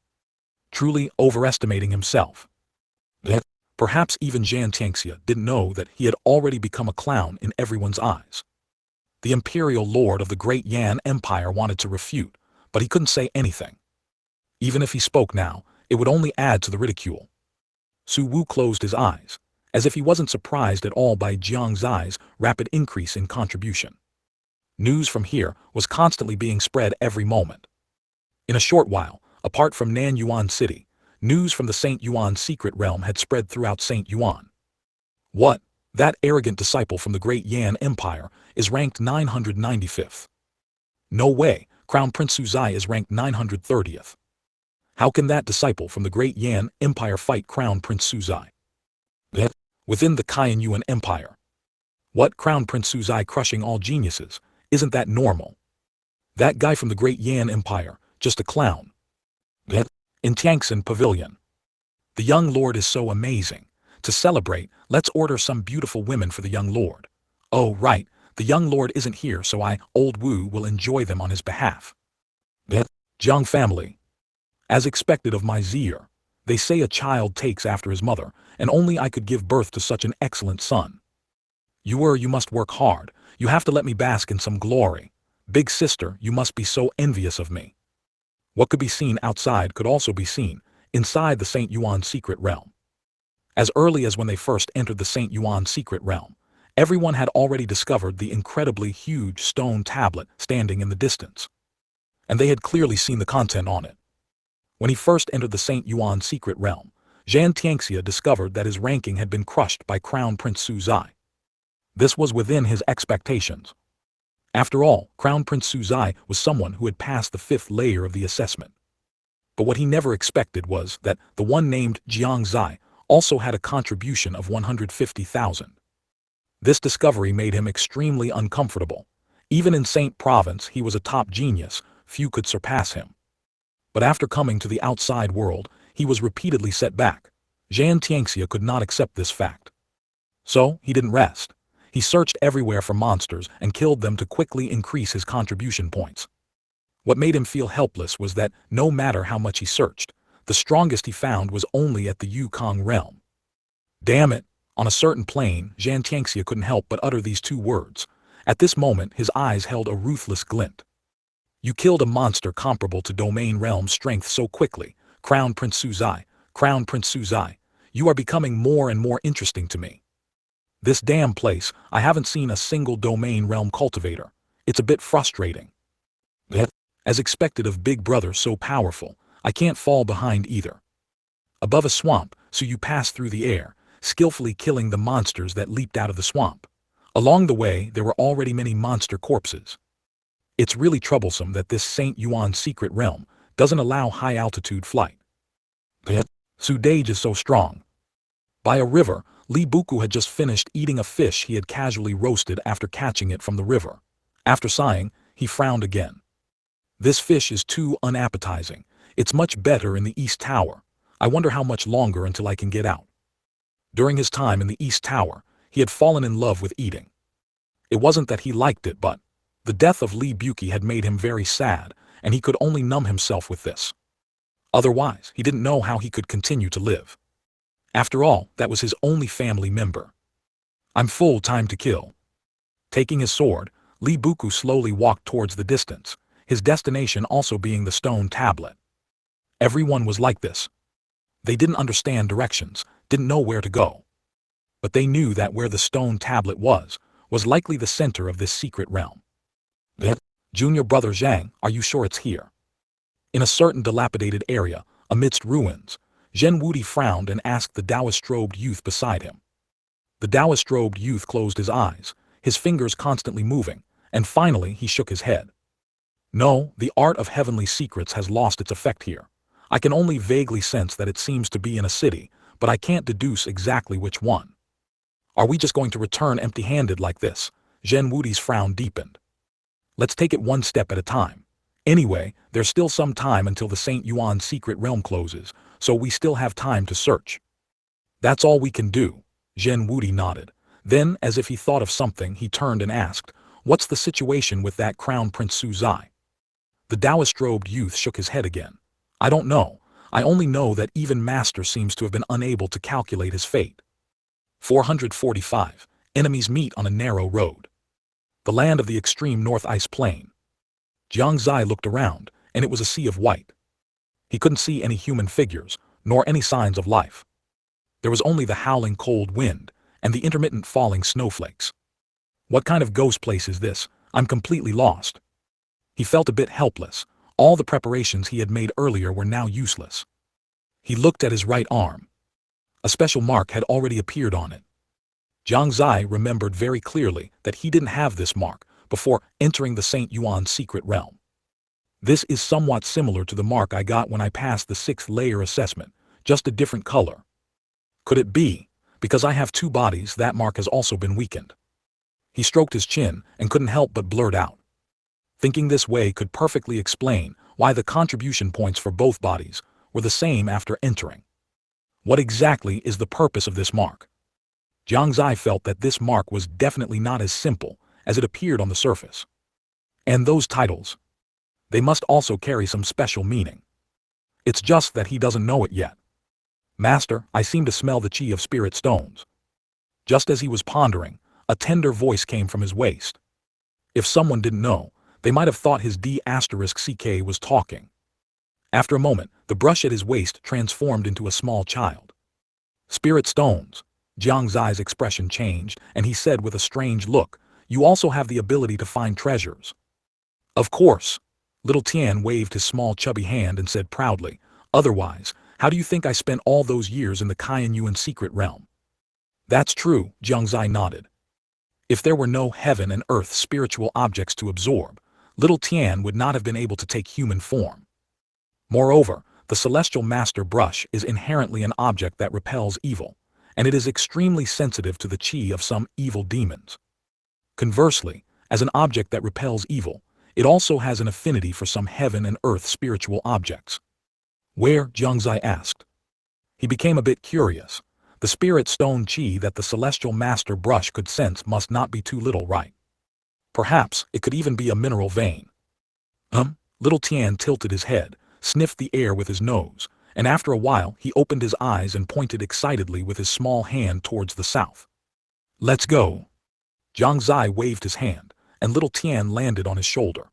Truly overestimating himself. Yet, perhaps even Jiang Xie didn't know that he had already become a clown in everyone's eyes. The imperial lord of the great Yan Empire wanted to refute, but he couldn't say anything. Even if he spoke now, it would only add to the ridicule. Su Wu closed his eyes, as if he wasn't surprised at all by Jiang Xie's rapid increase in contribution. News from here was constantly being spread every moment. In a short while, apart from Nanyuan City, news from the St. Yuan secret realm had spread throughout St. Yuan. What? That arrogant disciple from the great Yan Empire is ranked 995th. No way, Crown Prince Suzai is ranked 930th. How can that disciple from the great Yan Empire fight Crown Prince Suzai? Yet, within the Yuan Empire. What, Crown Prince Suzai crushing all geniuses? Isn't that normal? That guy from the great Yan Empire, just a clown. Yet, in Tiangxin Pavilion. The young lord is so amazing. To celebrate, let's order some beautiful women for the young lord. Oh right, the young lord isn't here, so Old Wu, will enjoy them on his behalf. Yet, Jiang family. As expected of my Zier, they say a child takes after his mother, and only I could give birth to such an excellent son. You must work hard, you have to let me bask in some glory. Big sister, you must be so envious of me. What could be seen outside could also be seen inside the St. Yuan secret realm. As early as when they first entered the St. Yuan secret realm, everyone had already discovered the incredibly huge stone tablet standing in the distance. And they had clearly seen the content on it. When he first entered the St. Yuan secret realm, Jiang Xie discovered that his ranking had been crushed by Crown Prince Suzai. This was within his expectations. After all, Crown Prince Suzai was someone who had passed the 5th layer of the assessment. But what he never expected was that the one named Jiang Xie also had a contribution of 150,000. This discovery made him extremely uncomfortable. Even in Saint Province he was a top genius, few could surpass him. But after coming to the outside world, he was repeatedly set back. Jiang Xie could not accept this fact. So, he didn't rest. He searched everywhere for monsters and killed them to quickly increase his contribution points. What made him feel helpless was that, no matter how much he searched, the strongest he found was only at the Yukong realm. Damn it! On a certain plane, Jiang Xie couldn't help but utter these two words. At this moment his eyes held a ruthless glint. You killed a monster comparable to domain realm strength so quickly, Crown Prince Suzai, Crown Prince Suzai. You are becoming more and more interesting to me. This damn place, I haven't seen a single domain realm cultivator. It's a bit frustrating. Yet, as expected of Big Brother so powerful, I can't fall behind either. Above a swamp, so you pass through the air, skillfully killing the monsters that leaped out of the swamp. Along the way, there were already many monster corpses. It's really troublesome that this St. Yuan secret realm doesn't allow high-altitude flight. Yet, Sudage is so strong. By a river, Li Buku had just finished eating a fish he had casually roasted after catching it from the river. After sighing, he frowned again. This fish is too unappetizing. It's much better in the East Tower. I wonder how much longer until I can get out. During his time in the East Tower, he had fallen in love with eating. It wasn't that he liked it, but the death of Li Buki had made him very sad, and he could only numb himself with this. Otherwise, he didn't know how he could continue to live. After all, that was his only family member. I'm full, time to kill. Taking his sword, Li Buku slowly walked towards the distance, his destination also being the stone tablet. Everyone was like this. They didn't understand directions, didn't know where to go. But they knew that where the stone tablet was likely the center of this secret realm. Junior brother Zhang, are you sure it's here? In a certain dilapidated area, amidst ruins, Zhen Wudi frowned and asked the Taoist-robed youth beside him. The Taoist-robed youth closed his eyes, his fingers constantly moving, and finally he shook his head. No, the art of heavenly secrets has lost its effect here. I can only vaguely sense that it seems to be in a city, but I can't deduce exactly which one. Are we just going to return empty-handed like this? Zhen Wudi's frown deepened. Let's take it one step at a time. Anyway, there's still some time until the St. Yuan secret realm closes, so we still have time to search. That's all we can do. Zhen Wudi nodded. Then, as if he thought of something, he turned and asked, "What's the situation with that Crown Prince Su Zai?" The Taoist-robed youth shook his head again. "I don't know. I only know that even Master seems to have been unable to calculate his fate." 445. Enemies meet on a narrow road. The land of the extreme North Ice Plain. Jiang Xie looked around, and it was a sea of white. He couldn't see any human figures, nor any signs of life. There was only the howling cold wind, and the intermittent falling snowflakes. What kind of ghost place is this? I'm completely lost. He felt a bit helpless. All the preparations he had made earlier were now useless. He looked at his right arm. A special mark had already appeared on it. Jiang Xie remembered very clearly that he didn't have this mark before entering the St. Yuan secret realm. This is somewhat similar to the mark I got when I passed the 6th layer assessment, just a different color. Could it be, because I have 2 bodies, that mark has also been weakened? He stroked his chin and couldn't help but blurt out. Thinking this way could perfectly explain why the contribution points for both bodies were the same after entering. What exactly is the purpose of this mark? Jiang Xie felt that this mark was definitely not as simple as it appeared on the surface. And those titles? They must also carry some special meaning. It's just that he doesn't know it yet. "Master, I seem to smell the chi of spirit stones." Just as he was pondering, a tender voice came from his waist. If someone didn't know, they might have thought his D*CK was talking. After a moment, the brush at his waist transformed into a small child. "Spirit stones." Jiang Xie's expression changed, and he said with a strange look, "You also have the ability to find treasures." "Of course." Little Tian waved his small chubby hand and said proudly, "Otherwise, how do you think I spent all those years in the Yuan secret realm?" "That's true," Jiang Xie nodded. If there were no heaven and earth spiritual objects to absorb, little Tian would not have been able to take human form. Moreover, the celestial master brush is inherently an object that repels evil, and it is extremely sensitive to the chi of some evil demons. Conversely, as an object that repels evil, it also has an affinity for some heaven and earth spiritual objects. "Where?" Jiang Xie asked. He became a bit curious. The spirit stone chi that the celestial master brush could sense must not be too little, right? Perhaps it could even be a mineral vein. Little Tian tilted his head, sniffed the air with his nose, and after a while he opened his eyes and pointed excitedly with his small hand towards the south. "Let's go." Jiang Xie waved his hand, and little Tian landed on his shoulder.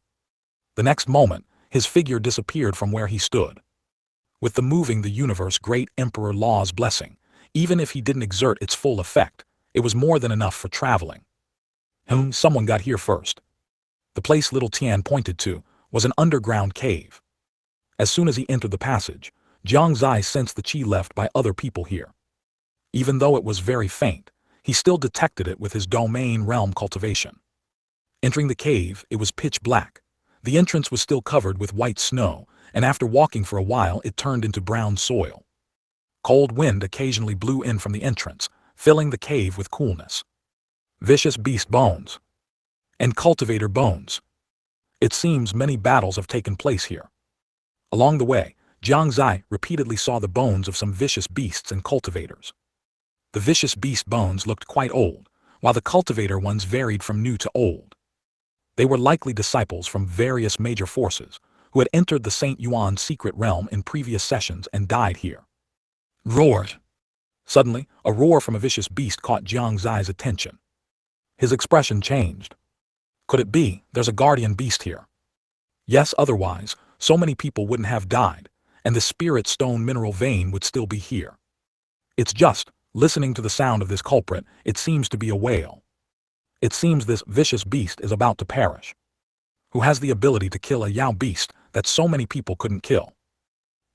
The next moment, his figure disappeared from where he stood. With the moving the universe great Emperor Law's blessing, even if he didn't exert its full effect, it was more than enough for traveling. Someone got here first. The place little Tian pointed to was an underground cave. As soon as he entered the passage, Jiang Xie sensed the chi left by other people here. Even though it was very faint, he still detected it with his domain realm cultivation. Entering the cave, it was pitch black. The entrance was still covered with white snow, and after walking for a while it turned into brown soil. Cold wind occasionally blew in from the entrance, filling the cave with coolness. Vicious beast bones. And cultivator bones. It seems many battles have taken place here. Along the way, Jiang Xie repeatedly saw the bones of some vicious beasts and cultivators. The vicious beast bones looked quite old, while the cultivator ones varied from new to old. They were likely disciples from various major forces, who had entered the St. Yuan secret realm in previous sessions and died here. Roared. Suddenly, a roar from a vicious beast caught Jiang Xie's attention. His expression changed. Could it be there's a guardian beast here? Yes, otherwise, so many people wouldn't have died, and the spirit stone mineral vein would still be here. It's just, listening to the sound of this culprit, it seems to be a whale. It seems this vicious beast is about to perish. Who has the ability to kill a Yao beast that so many people couldn't kill?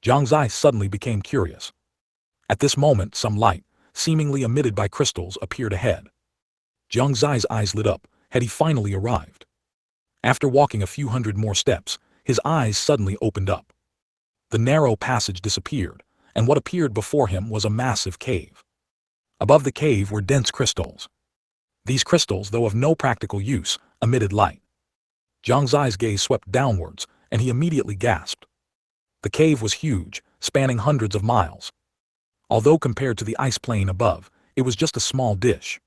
Jiang Xie suddenly became curious. At this moment, some light, seemingly emitted by crystals, appeared ahead. Jiang Xie's eyes lit up. Had he finally arrived? After walking a few hundred more steps, his eyes suddenly opened up. The narrow passage disappeared, and what appeared before him was a massive cave. Above the cave were dense crystals. These crystals, though of no practical use, emitted light. Jiang Xie's gaze swept downwards, and he immediately gasped. The cave was huge, spanning hundreds of miles. Although compared to the ice plain above, it was just a small dish.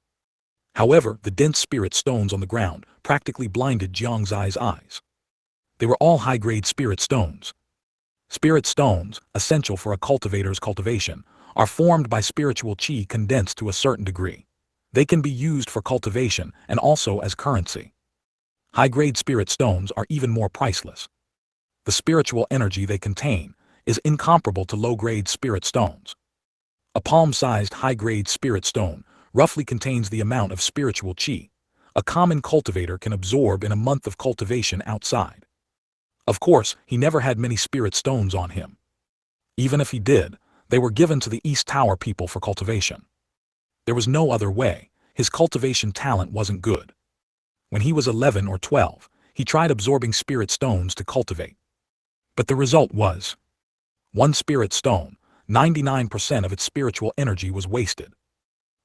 However, the dense spirit stones on the ground practically blinded Jiang Xie's eyes. They were all high-grade spirit stones. Spirit stones, essential for a cultivator's cultivation, are formed by spiritual qi condensed to a certain degree. They can be used for cultivation and also as currency. High-grade spirit stones are even more priceless. The spiritual energy they contain is incomparable to low-grade spirit stones. A palm-sized high-grade spirit stone roughly contains the amount of spiritual qi a common cultivator can absorb in a month of cultivation outside. Of course, he never had many spirit stones on him. Even if he did, they were given to the East Tower people for cultivation. There was no other way. His cultivation talent wasn't good. When he was 11 or 12, he tried absorbing spirit stones to cultivate. But the result was one spirit stone, 99% of its spiritual energy was wasted.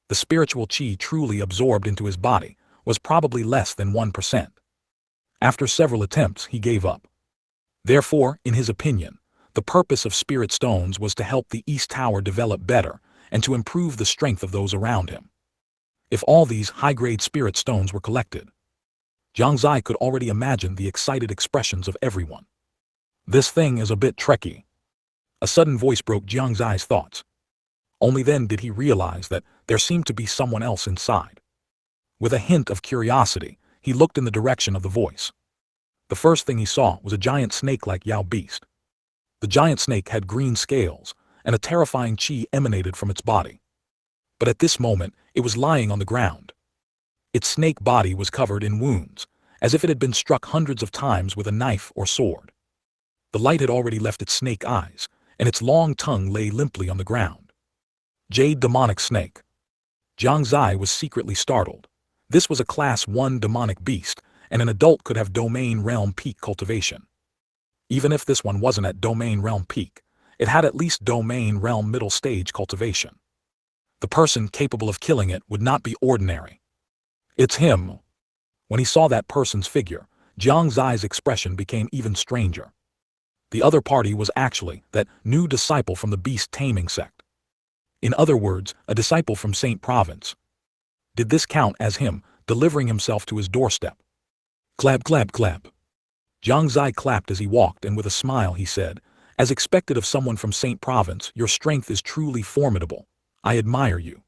The spiritual qi truly absorbed into his body was probably less than 1%. After several attempts, he gave up. Therefore, in his opinion, the purpose of spirit stones was to help the East Tower develop better and to improve the strength of those around him. If all these high-grade spirit stones were collected, Jiang Xie could already imagine the excited expressions of everyone. This thing is a bit tricky. A sudden voice broke Jiang Xie's thoughts. Only then did he realize that there seemed to be someone else inside. With a hint of curiosity, he looked in the direction of the voice. The first thing he saw was a giant snake-like Yao beast. The giant snake had green scales, and a terrifying qi emanated from its body. But at this moment, it was lying on the ground. Its snake body was covered in wounds, as if it had been struck hundreds of times with a knife or sword. The light had already left its snake eyes, and its long tongue lay limply on the ground. Jade demonic snake. Jiang Xie was secretly startled. This was a Class 1 demonic beast, and an adult could have domain realm peak cultivation. Even if this one wasn't at domain realm peak, it had at least domain realm middle stage cultivation. The person capable of killing it would not be ordinary. It's him. When he saw that person's figure, Jiang Xie's expression became even stranger. The other party was actually that new disciple from the beast taming sect. In other words, a disciple from Saint Province. Did this count as him delivering himself to his doorstep? Clap, clap, clap. Jiang Xie clapped as he walked, and with a smile he said, "As expected of someone from Saint Province, your strength is truly formidable. I admire you.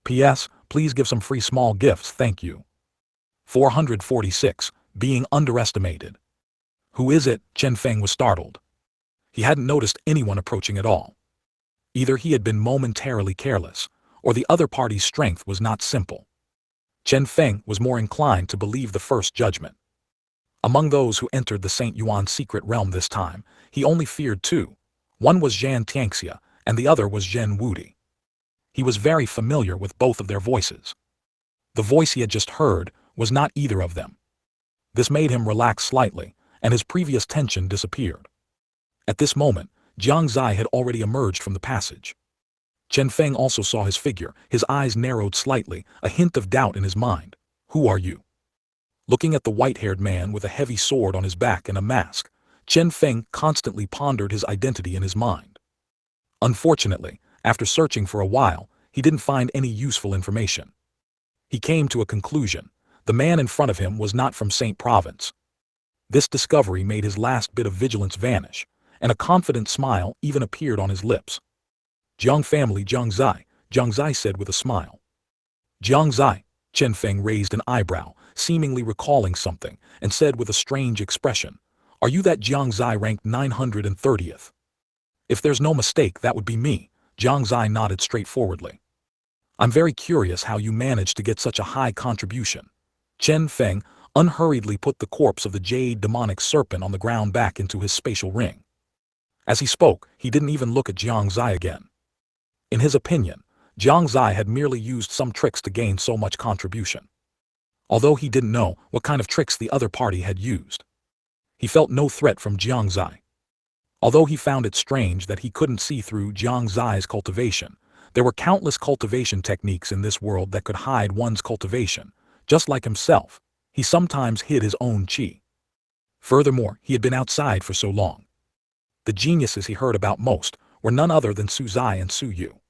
P.S. Please give some free small gifts, thank you." 446. Being underestimated. Who is it? Chen Feng was startled. He hadn't noticed anyone approaching at all. Either he had been momentarily careless, or the other party's strength was not simple. Chen Feng was more inclined to believe the first judgment. Among those who entered the St. Yuan secret realm this time, he only feared two. One was Jiang Xie, and the other was Zhen Wudi. He was very familiar with both of their voices. The voice he had just heard was not either of them. This made him relax slightly, and his previous tension disappeared. At this moment, Jiang Xie had already emerged from the passage. Chen Feng also saw his figure, his eyes narrowed slightly, a hint of doubt in his mind. Who are you? Looking at the white-haired man with a heavy sword on his back and a mask, Chen Feng constantly pondered his identity in his mind. Unfortunately, after searching for a while, he didn't find any useful information. He came to a conclusion. The man in front of him was not from Saint Province. This discovery made his last bit of vigilance vanish, and a confident smile even appeared on his lips. Jiang family Jiang Xie said with a smile. Jiang Xie, Chen Feng raised an eyebrow, seemingly recalling something, and said with a strange expression, "Are you that Jiang Xie ranked 930th? If there's no mistake, that would be me." Jiang Xie nodded straightforwardly. "I'm very curious how you managed to get such a high contribution." Chen Feng unhurriedly put the corpse of the jade demonic serpent on the ground back into his spatial ring. As he spoke, he didn't even look at Jiang Xie again. In his opinion, Jiang Xie had merely used some tricks to gain so much contribution. Although he didn't know what kind of tricks the other party had used. He felt no threat from Jiang Xie. Although he found it strange that he couldn't see through Jiang Xie's cultivation, there were countless cultivation techniques in this world that could hide one's cultivation. Just like himself, he sometimes hid his own qi. Furthermore, he had been outside for so long. The geniuses he heard about most were none other than Su Zai and Su Yu.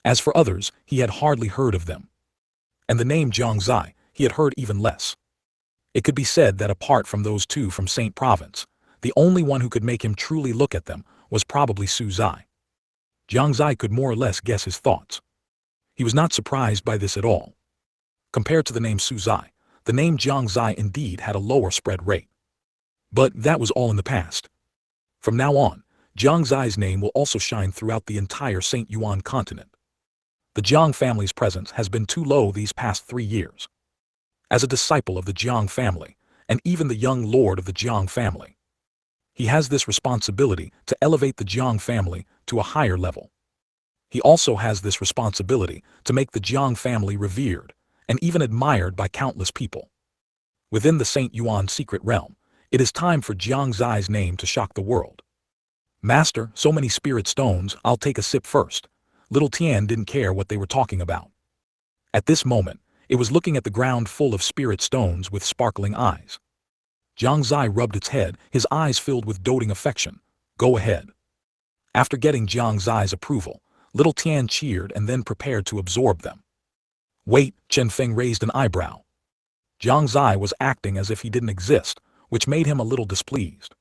As for others, he had hardly heard of them. And the name Jiang Xie, he had heard even less. It could be said that apart from those two from Saint Province, the only one who could make him truly look at them was probably Su Zai. Jiang Xie could more or less guess his thoughts. He was not surprised by this at all. Compared to the name Su Zai, the name Jiang Xie indeed had a lower spread rate. But that was all in the past. From now on, Jiang Xie's name will also shine throughout the entire Shengyuan Continent. The Jiang family's presence has been too low these past 3 years. As a disciple of the Jiang family, and even the young lord of the Jiang family, he has this responsibility to elevate the Jiang family to a higher level. He also has this responsibility to make the Jiang family revered and even admired by countless people. Within the Saint Yuan secret realm, it is time for Jiang Xie's name to shock the world. Master, so many spirit stones, I'll take a sip first. Little Tian didn't care what they were talking about. At this moment, it was looking at the ground full of spirit stones with sparkling eyes. Jiang Xie rubbed its head, his eyes filled with doting affection. Go ahead. After getting Jiang Xie's approval, little Tian cheered and then prepared to absorb them. Wait, Chen Feng raised an eyebrow. Jiang Xie was acting as if he didn't exist, which made him a little displeased.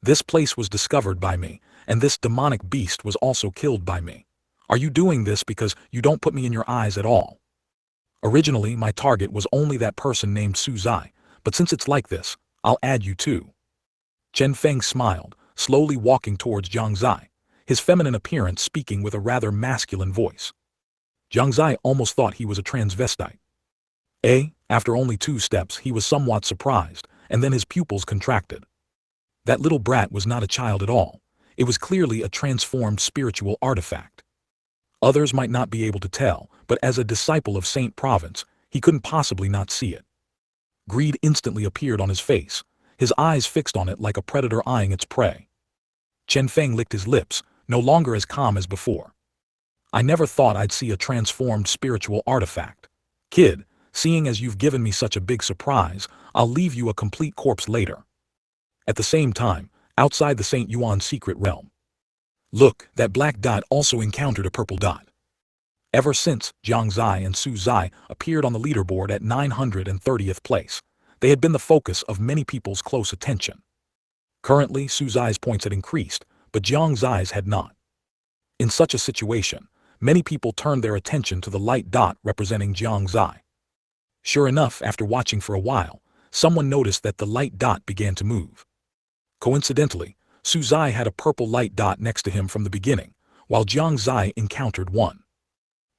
This place was discovered by me, and this demonic beast was also killed by me. Are you doing this because you don't put me in your eyes at all? Originally, my target was only that person named Su Zai, but since it's like this, I'll add you too. Chen Feng smiled, slowly walking towards Jiang Xie, his feminine appearance speaking with a rather masculine voice. Jiang Xie almost thought he was a transvestite. After only 2 steps, he was somewhat surprised, and then his pupils contracted. That little brat was not a child at all. It was clearly a transformed spiritual artifact. Others might not be able to tell, but as a disciple of Saint Province, he couldn't possibly not see it. Greed instantly appeared on his face, his eyes fixed on it like a predator eyeing its prey. Chen Feng licked his lips, no longer as calm as before. I never thought I'd see a transformed spiritual artifact. Kid, seeing as you've given me such a big surprise, I'll leave you a complete corpse later. At the same time, outside the Saint Yuan secret realm. Look, that black dot also encountered a purple dot. Ever since Jiang Xie and Su Zai appeared on the leaderboard at 930th place, they had been the focus of many people's close attention. Currently, Su Zai's points had increased, but Jiang Xie's had not. In such a situation, many people turned their attention to the light dot representing Jiang Xie. Sure enough, after watching for a while, someone noticed that the light dot began to move. Coincidentally, Su Zai had a purple light dot next to him from the beginning, while Jiang Xie encountered one.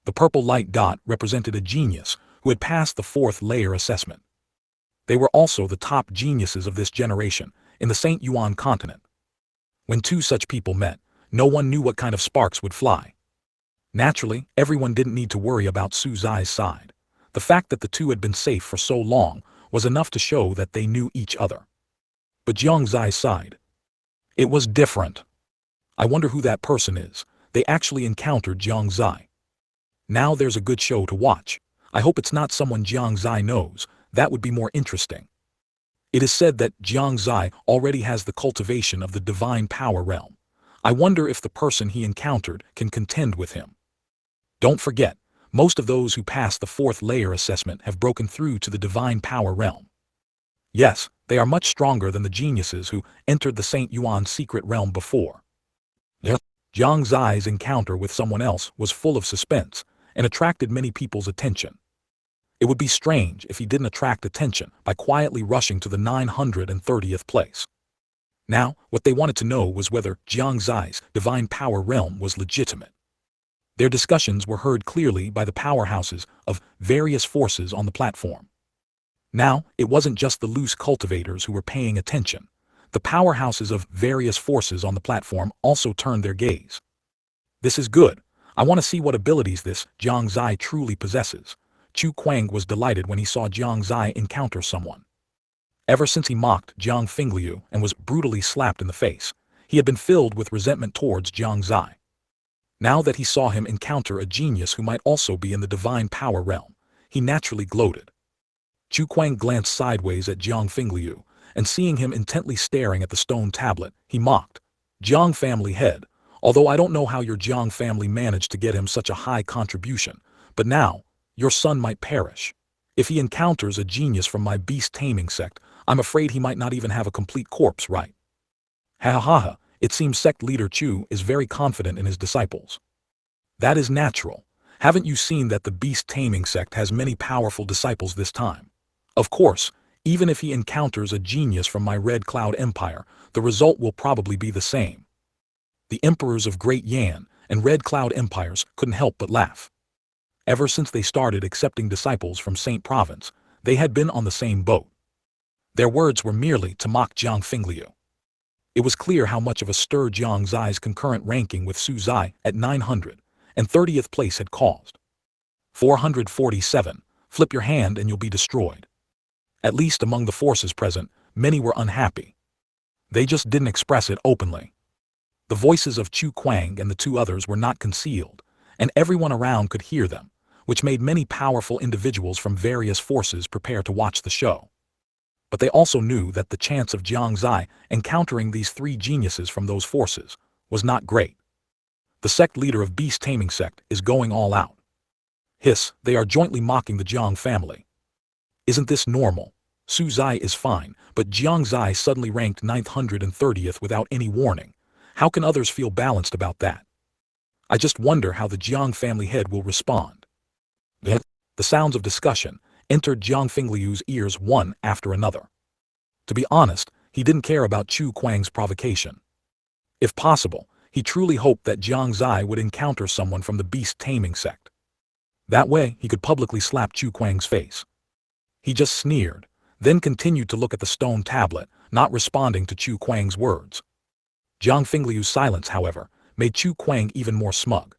The purple light dot represented a genius who had passed the 4th layer assessment. They were also the top geniuses of this generation in the Saint Yuan Continent. When 2 such people met, no one knew what kind of sparks would fly. Naturally, everyone didn't need to worry about Su Zai's side. The fact that the 2 had been safe for so long was enough to show that they knew each other. But Jiang Xie's side, it was different. I wonder who that person is. They actually encountered Jiang Xie. Now there's a good show to watch. I hope it's not someone Jiang Xie knows. That would be more interesting. It is said that Jiang Xie already has the cultivation of the divine power realm. I wonder if the person he encountered can contend with him. Don't forget, most of those who pass the 4th layer assessment have broken through to the divine power realm. Yes, they are much stronger than the geniuses who entered the Saint Yuan secret realm before. Jiang Xie's encounter with someone else was full of suspense and attracted many people's attention. It would be strange if he didn't attract attention by quietly rushing to the 930th place. Now, what they wanted to know was whether Jiang Xie's divine power realm was legitimate. Their discussions were heard clearly by the powerhouses of various forces on the platform. Now, it wasn't just the loose cultivators who were paying attention. The powerhouses of various forces on the platform also turned their gaze. This is good. I want to see what abilities this Jiang Xie truly possesses. Chu Kuang was delighted when he saw Jiang Xie encounter someone. Ever since he mocked Jiang Fingliu and was brutally slapped in the face, he had been filled with resentment towards Jiang Xie. Now that he saw him encounter a genius who might also be in the divine power realm, he naturally gloated. Chu Kuang glanced sideways at Jiang Fingliu, and seeing him intently staring at the stone tablet, he mocked. Jiang family head, although I don't know how your Jiang family managed to get him such a high contribution, but now, your son might perish. If he encounters a genius from my beast taming sect, I'm afraid he might not even have a complete corpse, right? Ha ha ha, it seems sect leader Chu is very confident in his disciples. That is natural. Haven't you seen that the beast taming sect has many powerful disciples this time? Of course, even if he encounters a genius from my Red Cloud Empire, the result will probably be the same. The emperors of Great Yan and Red Cloud Empires couldn't help but laugh. Ever since they started accepting disciples from Saint Province, they had been on the same boat. Their words were merely to mock Jiang Fingliu. It was clear how much of a stir Jiang Zai's concurrent ranking with Su Zai at 930th place had caused. 447, flip your hand and you'll be destroyed. At least among the forces present, many were unhappy. They just didn't express it openly. The voices of Chu Kuang and the two others were not concealed, and everyone around could hear them, which made many powerful individuals from various forces prepare to watch the show. But they also knew that the chance of Jiang Zai encountering these three geniuses from those forces was not great. The sect leader of Beast Taming Sect is going all out. Hiss, they are jointly mocking the Jiang family. Isn't this normal? Su Zai is fine, but Jiang Zai suddenly ranked 930th without any warning. How can others feel balanced about that? I just wonder how the Jiang family head will respond. The sounds of discussion entered Jiang Fingliu's ears one after another. To be honest, he didn't care about Chu Kuang's provocation. If possible, he truly hoped that Jiang Zai would encounter someone from the Beast Taming Sect. That way, he could publicly slap Chu Kuang's face. He just sneered, then continued to look at the stone tablet, not responding to Chu Kuang's words. Jiang Fingliu's silence, however, made Chu Kuang even more smug.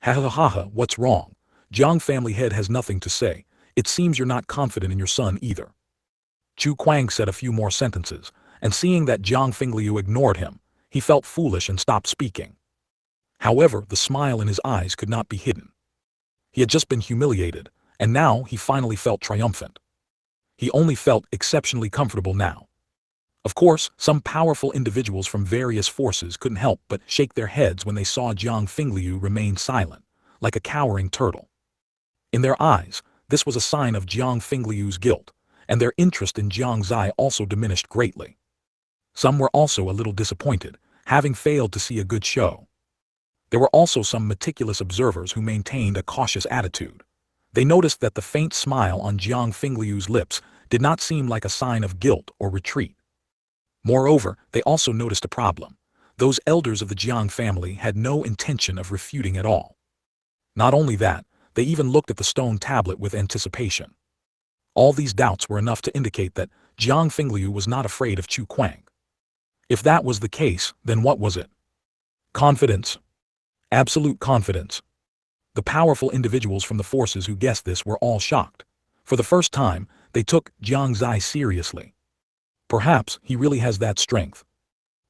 Ha ha ha ha, what's wrong? Jiang family head has nothing to say. It seems you're not confident in your son either. Chu Kuang said a few more sentences, and seeing that Jiang Fingliu ignored him, he felt foolish and stopped speaking. However, the smile in his eyes could not be hidden. He had just been humiliated, and now he finally felt triumphant. He only felt exceptionally comfortable now. Of course, some powerful individuals from various forces couldn't help but shake their heads when they saw Jiang Fingliu remain silent, like a cowering turtle. In their eyes, this was a sign of Jiang Fingliu's guilt, and their interest in Jiang Zai also diminished greatly. Some were also a little disappointed, having failed to see a good show. There were also some meticulous observers who maintained a cautious attitude. They noticed that the faint smile on Jiang Fingliu's lips did not seem like a sign of guilt or retreat. Moreover, they also noticed a problem. Those elders of the Jiang family had no intention of refuting at all. Not only that, they even looked at the stone tablet with anticipation. All these doubts were enough to indicate that Jiang Fingliu was not afraid of Chu Kuang. If that was the case, then what was it? Confidence. Absolute confidence. The powerful individuals from the forces who guessed this were all shocked. For the first time, they took Jiang Zai seriously. Perhaps he really has that strength.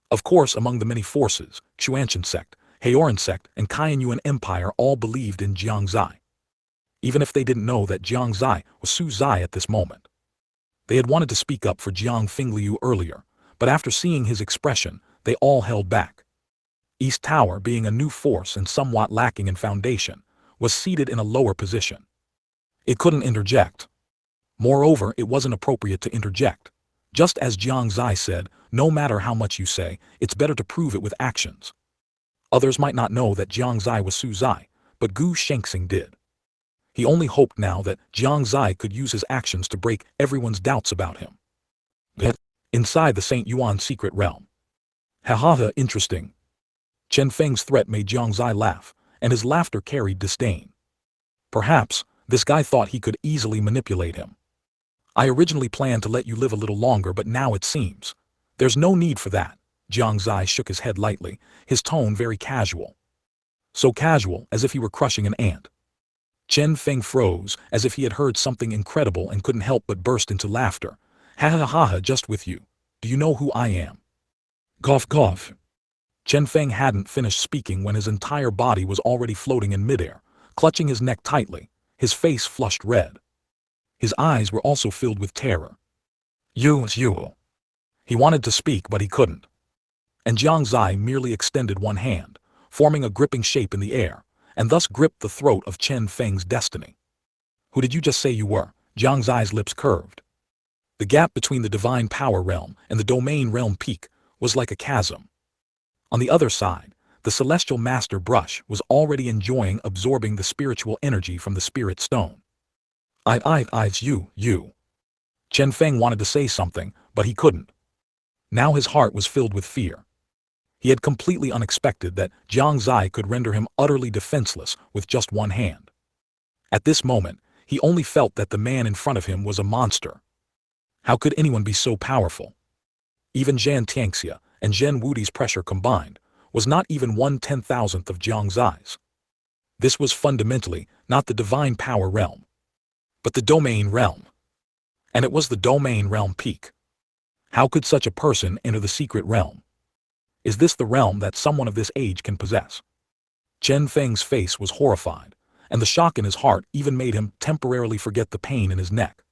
Of course, among the many forces, Shengyuan Sect, Haoran Sect, and Shengyuan Empire all believed in Jiang Zai. Even if they didn't know that Jiang Zai was Su Zai at this moment. They had wanted to speak up for Jiang Fingliu earlier, but after seeing his expression, they all held back. East Tower, being a new force and somewhat lacking in foundation, was seated in a lower position. It couldn't interject. Moreover, it wasn't appropriate to interject. Just as Jiang Zai said, no matter how much you say, it's better to prove it with actions. Others might not know that Jiang Zai was Su Zai, but Gu Shengxing did. He only hoped now that Jiang Zai could use his actions to break everyone's doubts about him. Inside the St. Yuan secret realm. Ha ha ha, interesting. Chen Feng's threat made Jiang Zai laugh, and his laughter carried disdain. Perhaps, this guy thought he could easily manipulate him. I originally planned to let you live a little longer, but now it seems there's no need for that. Jiang Zai shook his head lightly, his tone very casual. So casual, as if he were crushing an ant. Chen Feng froze, as if he had heard something incredible and couldn't help but burst into laughter. Ha ha ha ha, just with you. Do you know who I am? Cough cough. Chen Feng hadn't finished speaking when his entire body was already floating in midair, clutching his neck tightly, his face flushed red. His eyes were also filled with terror. You. He wanted to speak, but he couldn't. And Jiang Xie merely extended one hand, forming a gripping shape in the air, and thus gripped the throat of Chen Feng's destiny. Who did you just say you were? Jiang Xie's lips curved. The gap between the divine power realm and the domain realm peak was like a chasm. On the other side, the celestial master brush was already enjoying absorbing the spiritual energy from the spirit stone. It's you. Chen Feng wanted to say something, but he couldn't. Now his heart was filled with fear. He had completely unexpected that Jiang Xie could render him utterly defenseless with just one hand. At this moment, he only felt that the man in front of him was a monster. How could anyone be so powerful? Even Jiang Xie and Zhen Wudi's pressure combined was not even 1/10,000th of Jiang Xie's. This was fundamentally not the divine power realm, but the domain realm. And it was the domain realm peak. How could such a person enter the secret realm? Is this the realm that someone of this age can possess? Chen Feng's face was horrified, and the shock in his heart even made him temporarily forget the pain in his neck.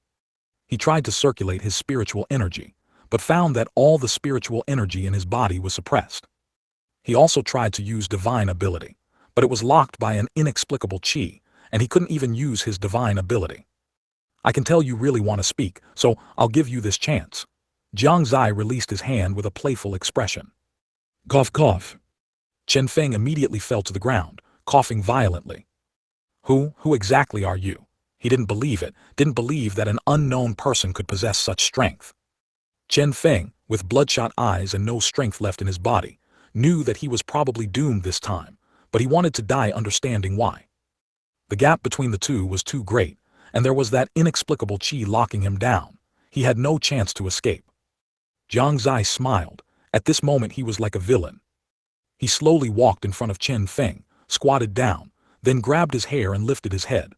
He tried to circulate his spiritual energy, but found that all the spiritual energy in his body was suppressed. He also tried to use divine ability, but it was locked by an inexplicable qi, and he couldn't even use his divine ability. I can tell you really want to speak, so I'll give you this chance. Jiang Xie released his hand with a playful expression. Cough, cough. Chen Feng immediately fell to the ground, coughing violently. Who exactly are you? He didn't believe that an unknown person could possess such strength. Chen Feng, with bloodshot eyes and no strength left in his body, knew that he was probably doomed this time, but he wanted to die understanding why. The gap between the two was too great, and there was that inexplicable qi locking him down. He had no chance to escape. Jiang Xie smiled. At this moment he was like a villain. He slowly walked in front of Chen Feng, squatted down, then grabbed his hair and lifted his head.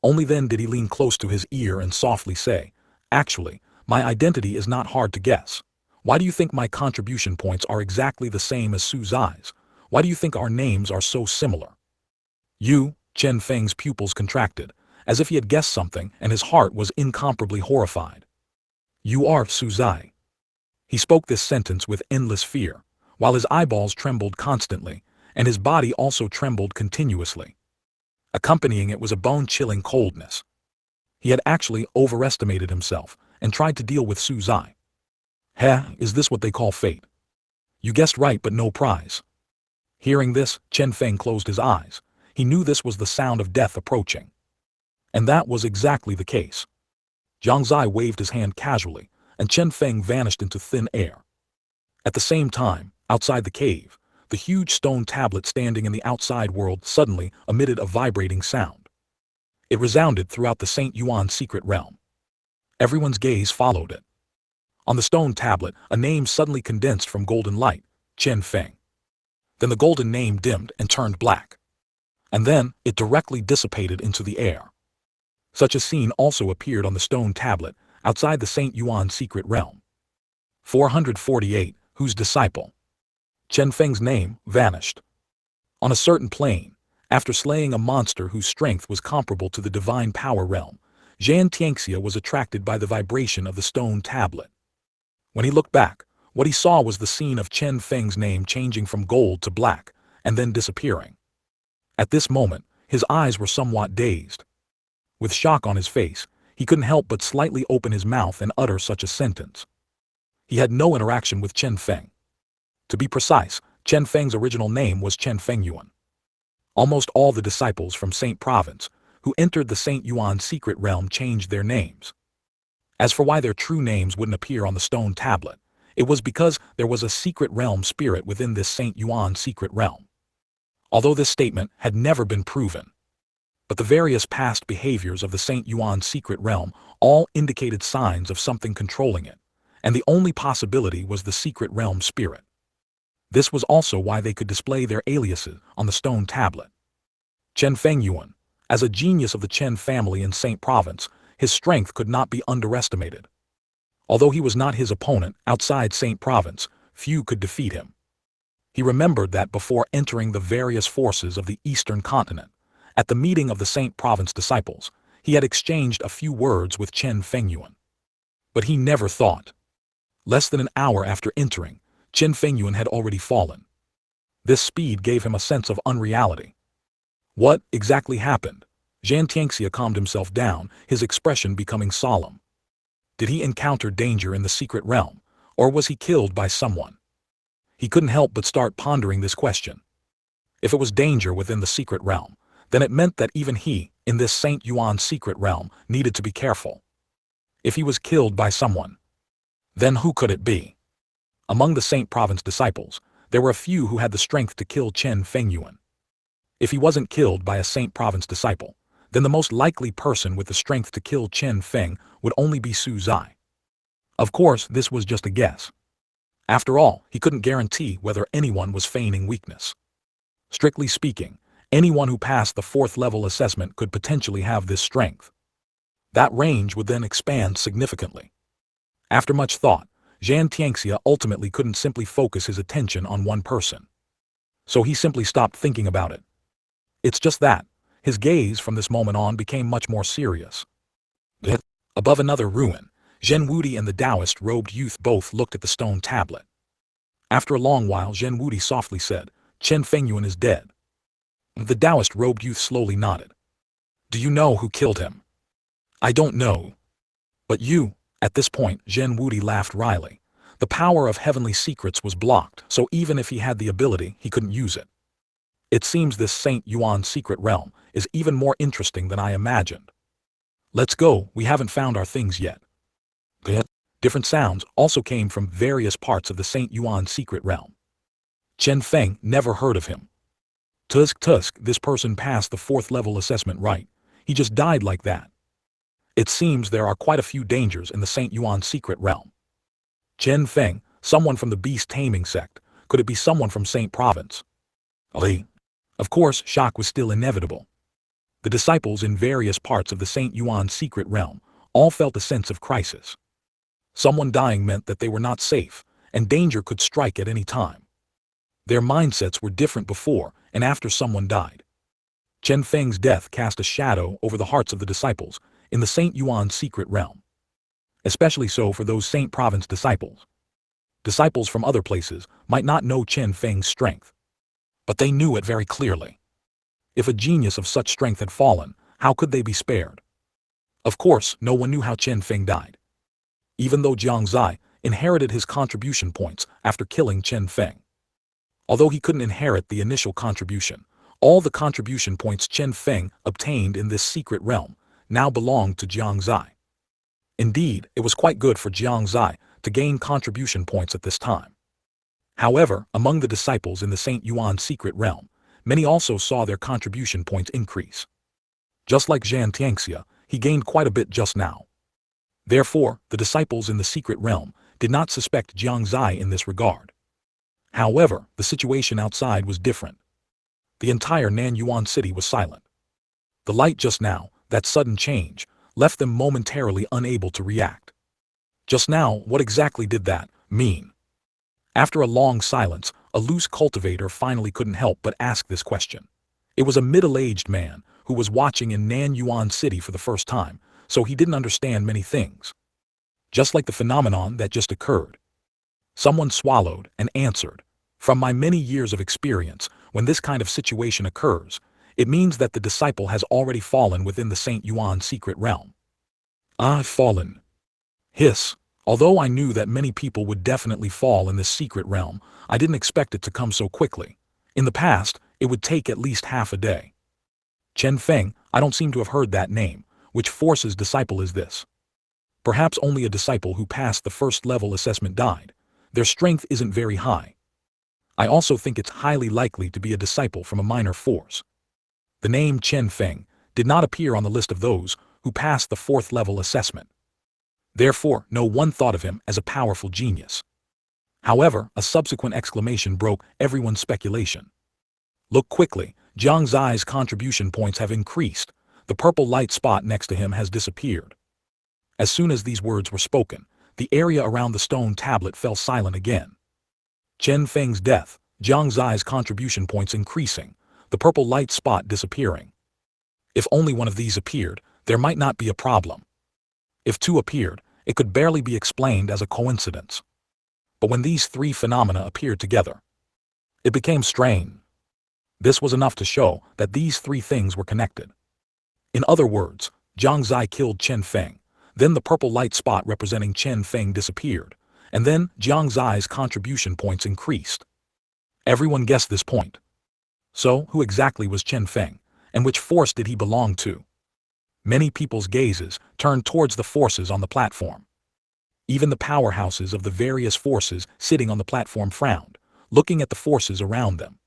Only then did he lean close to his ear and softly say, "Actually, my identity is not hard to guess. Why do you think my contribution points are exactly the same as Su Zai's? Why do you think our names are so similar?" You, Chen Feng's pupils contracted, as if he had guessed something, and his heart was incomparably horrified. You are Su Zai. He spoke this sentence with endless fear, while his eyeballs trembled constantly, and his body also trembled continuously. Accompanying it was a bone-chilling coldness. He had actually overestimated himself and tried to deal with Su Zai. Is this what they call fate? You guessed right, but no prize. Hearing this, Chen Feng closed his eyes. He knew this was the sound of death approaching. And that was exactly the case. Jiang Xie waved his hand casually, and Chen Feng vanished into thin air. At the same time, outside the cave, the huge stone tablet standing in the outside world suddenly emitted a vibrating sound. It resounded throughout the St. Yuan secret realm. Everyone's gaze followed it. On the stone tablet, a name suddenly condensed from golden light, Chen Feng. Then the golden name dimmed and turned black. And then it directly dissipated into the air. Such a scene also appeared on the stone tablet outside the St. Yuan secret realm. 448, whose disciple? Chen Feng's name vanished. On a certain plane, after slaying a monster whose strength was comparable to the divine power realm, Jiang Xie was attracted by the vibration of the stone tablet. When he looked back, what he saw was the scene of Chen Feng's name changing from gold to black, and then disappearing. At this moment, his eyes were somewhat dazed. With shock on his face, he couldn't help but slightly open his mouth and utter such a sentence. He had no interaction with Chen Feng. To be precise, Chen Feng's original name was Chen Fengyuan. Almost all the disciples from Saint Province who entered the St. Yuan secret realm changed their names. As for why their true names wouldn't appear on the stone tablet, it was because there was a secret realm spirit within this St. Yuan secret realm. Although this statement had never been proven, but the various past behaviors of the St. Yuan secret realm all indicated signs of something controlling it, and the only possibility was the secret realm spirit. This was also why they could display their aliases on the stone tablet. Chen Fengyuan, as a genius of the Chen family in Saint Province, his strength could not be underestimated. Although he was not his opponent outside Saint Province, few could defeat him. He remembered that before entering the various forces of the Eastern Continent, at the meeting of the Saint Province disciples, he had exchanged a few words with Chen Fengyuan. But he never thought, Less than an hour after entering, Chen Fengyuan had already fallen. This speed gave him a sense of unreality. What exactly happened? Jiang Xie calmed himself down, his expression becoming solemn. Did he encounter danger in the secret realm, or was he killed by someone? He couldn't help but start pondering this question. If it was danger within the secret realm, then it meant that even he, in this Saint Yuan secret realm, needed to be careful. If he was killed by someone, then who could it be? Among the Saint Province disciples, there were a few who had the strength to kill Chen Fengyuan. If he wasn't killed by a Saint Province disciple, then the most likely person with the strength to kill Chen Feng would only be Su Zai. Of course, this was just a guess. After all, he couldn't guarantee whether anyone was feigning weakness. Strictly speaking, anyone who passed the 4th level assessment could potentially have this strength. That range would then expand significantly. After much thought, Jiang Xie ultimately couldn't simply focus his attention on one person. So he simply stopped thinking about it. It's just that, his gaze from this moment on became much more serious. Above another ruin, Zhen Wudi and the Taoist-robed youth both looked at the stone tablet. After a long while, Zhen Wudi softly said, "Chen Fengyuan is dead." The Taoist-robed youth slowly nodded. "Do you know who killed him?" "I don't know." "But you..." At this point, Zhen Wudi laughed wryly. The power of heavenly secrets was blocked, so even if he had the ability, he couldn't use it. It seems this Saint Yuan secret realm is even more interesting than I imagined. Let's go, we haven't found our things yet. Different sounds also came from various parts of the Saint Yuan secret realm. Chen Feng, never heard of him. Tusk, this person passed the 4th level assessment right. He just died like that. It seems there are quite a few dangers in the Saint Yuan secret realm. Chen Feng, someone from the beast taming sect. Could it be someone from Saint Province? Ali. Of course, shock was still inevitable. The disciples in various parts of the Saint Yuan secret realm all felt a sense of crisis. Someone dying meant that they were not safe, and danger could strike at any time. Their mindsets were different before and after someone died. Chen Feng's death cast a shadow over the hearts of the disciples in the Saint Yuan secret realm. Especially so for those Saint Province disciples. Disciples from other places might not know Chen Feng's strength, but they knew it very clearly. If a genius of such strength had fallen, how could they be spared? Of course, no one knew how Chen Feng died. Even though Jiang Xie inherited his contribution points after killing Chen Feng. Although he couldn't inherit the initial contribution, all the contribution points Chen Feng obtained in this secret realm now belonged to Jiang Xie. Indeed, it was quite good for Jiang Xie to gain contribution points at this time. However, among the disciples in the Saint Yuan secret realm, many also saw their contribution points increase. Just like Jiang Xie, he gained quite a bit just now. Therefore, the disciples in the secret realm did not suspect Jiang Xie in this regard. However, the situation outside was different. The entire Nanyuan city was silent. The light just now, that sudden change, left them momentarily unable to react. Just now, what exactly did that mean? After a long silence, a loose cultivator finally couldn't help but ask this question. It was a middle-aged man who was watching in Nanyuan City for the first time, so he didn't understand many things. Just like the phenomenon that just occurred. Someone swallowed and answered. From my many years of experience, when this kind of situation occurs, it means that the disciple has already fallen within the Saint Yuan secret realm. I've fallen. Hiss. Although I knew that many people would definitely fall in this secret realm, I didn't expect it to come so quickly. In the past, it would take at least half a day. Chen Feng, I don't seem to have heard that name. Which force's disciple is this? Perhaps only a disciple who passed the 1st level assessment died. Their strength isn't very high. I also think it's highly likely to be a disciple from a minor force. The name Chen Feng did not appear on the list of those who passed the 4th level assessment. Therefore, no one thought of him as a powerful genius. However, a subsequent exclamation broke everyone's speculation. Look quickly, Jiang Xie's contribution points have increased. The purple light spot next to him has disappeared. As soon as these words were spoken, the area around the stone tablet fell silent again. Chen Feng's death, Jiang Xie's contribution points increasing, the purple light spot disappearing. If only one of these appeared, there might not be a problem. If two appeared, it could barely be explained as a coincidence. But when these three phenomena appeared together, it became strained. This was enough to show that these three things were connected. In other words, Jiang Xie killed Chen Feng, then the purple light spot representing Chen Feng disappeared, and then Jiang Xie's contribution points increased. Everyone guessed this point. So, who exactly was Chen Feng, and which force did he belong to? Many people's gazes turned towards the forces on the platform. Even the powerhouses of the various forces sitting on the platform frowned, looking at the forces around them,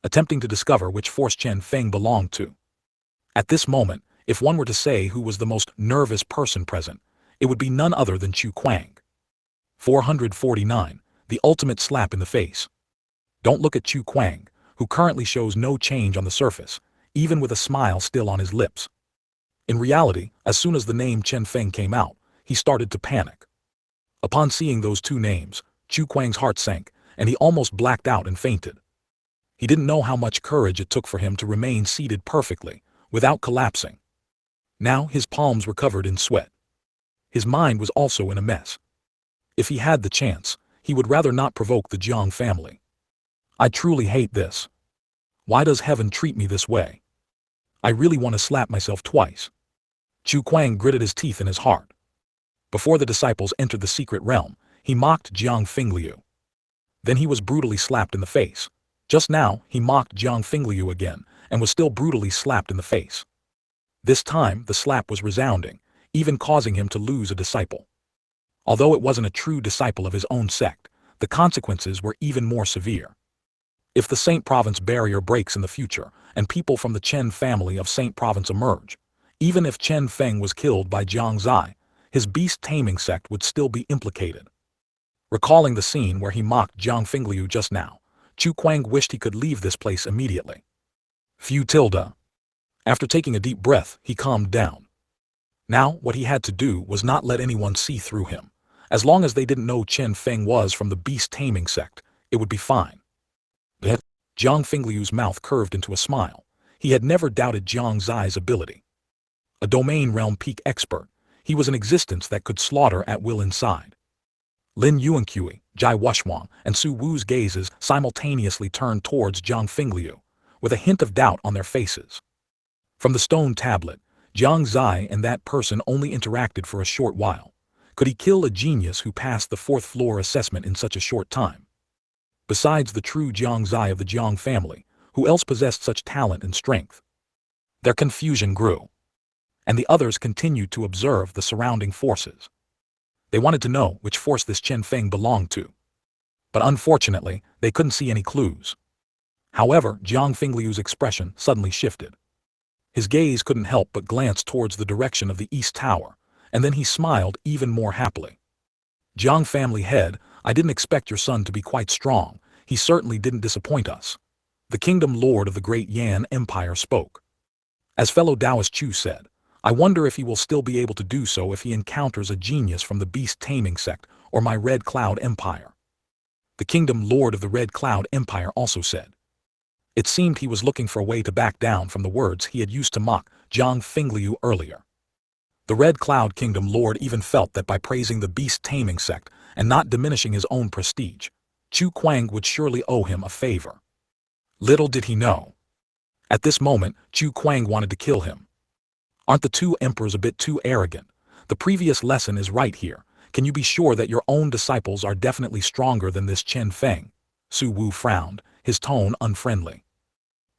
attempting to discover which force Chen Feng belonged to. At this moment, if one were to say who was the most nervous person present, it would be none other than Chu Kuang. 449. The ultimate slap in the face. Don't look at Chu Kuang, who currently shows no change on the surface, even with a smile still on his lips. In reality, as soon as the name Chen Feng came out, he started to panic. Upon seeing those two names, Chu Kuang's heart sank, and he almost blacked out and fainted. He didn't know how much courage it took for him to remain seated perfectly, without collapsing. Now his palms were covered in sweat. His mind was also in a mess. If he had the chance, he would rather not provoke the Jiang family. I truly hate this. Why does heaven treat me this way? I really want to slap myself twice. Chu Kuang gritted his teeth in his heart. Before the disciples entered the secret realm, he mocked Jiang Fingliu. Then he was brutally slapped in the face. Just now, he mocked Jiang Fingliu again, and was still brutally slapped in the face. This time, the slap was resounding, even causing him to lose a disciple. Although it wasn't a true disciple of his own sect, the consequences were even more severe. If the Saint Province barrier breaks in the future, and people from the Chen family of Saint Province emerge, even if Chen Feng was killed by Jiang Xie, his beast-taming sect would still be implicated. Recalling the scene where he mocked Jiang Fingliu just now, Chu Kuang wished he could leave this place immediately. Futilda. After taking a deep breath, he calmed down. Now, what he had to do was not let anyone see through him. As long as they didn't know Chen Feng was from the beast-taming sect, it would be fine. Jiang Fingliu's mouth curved into a smile. He had never doubted Jiang Xie's ability. A domain realm peak expert, he was an existence that could slaughter at will inside. Lin Yuankui, Jai Wushwang, and Su Wu's gazes simultaneously turned towards Jiang Fingliu, with a hint of doubt on their faces. From the stone tablet, Jiang Xie and that person only interacted for a short while. Could he kill a genius who passed the fourth floor assessment in such a short time? Besides the true Jiang Xie of the Jiang family, who else possessed such talent and strength? Their confusion grew, and the others continued to observe the surrounding forces. They wanted to know which force this Chen Feng belonged to. But unfortunately, they couldn't see any clues. However, Jiang Fingliu's expression suddenly shifted. His gaze couldn't help but glance towards the direction of the East Tower, and then he smiled even more happily. Jiang family head, I didn't expect your son to be quite strong. He certainly didn't disappoint us. The kingdom lord of the great Yan Empire spoke. As fellow Taoist Chu said, I wonder if he will still be able to do so if he encounters a genius from the beast-taming sect or my Red Cloud Empire. The kingdom lord of the Red Cloud Empire also said. It seemed he was looking for a way to back down from the words he had used to mock Jiang Fingliu earlier. The Red Cloud Kingdom Lord even felt that by praising the beast-taming sect and not diminishing his own prestige, Chu Kuang would surely owe him a favor. Little did he know. At this moment, Chu Kuang wanted to kill him. Aren't the two emperors a bit too arrogant? The previous lesson is right here. Can you be sure that your own disciples are definitely stronger than this Chen Feng? Su Wu frowned, his tone unfriendly.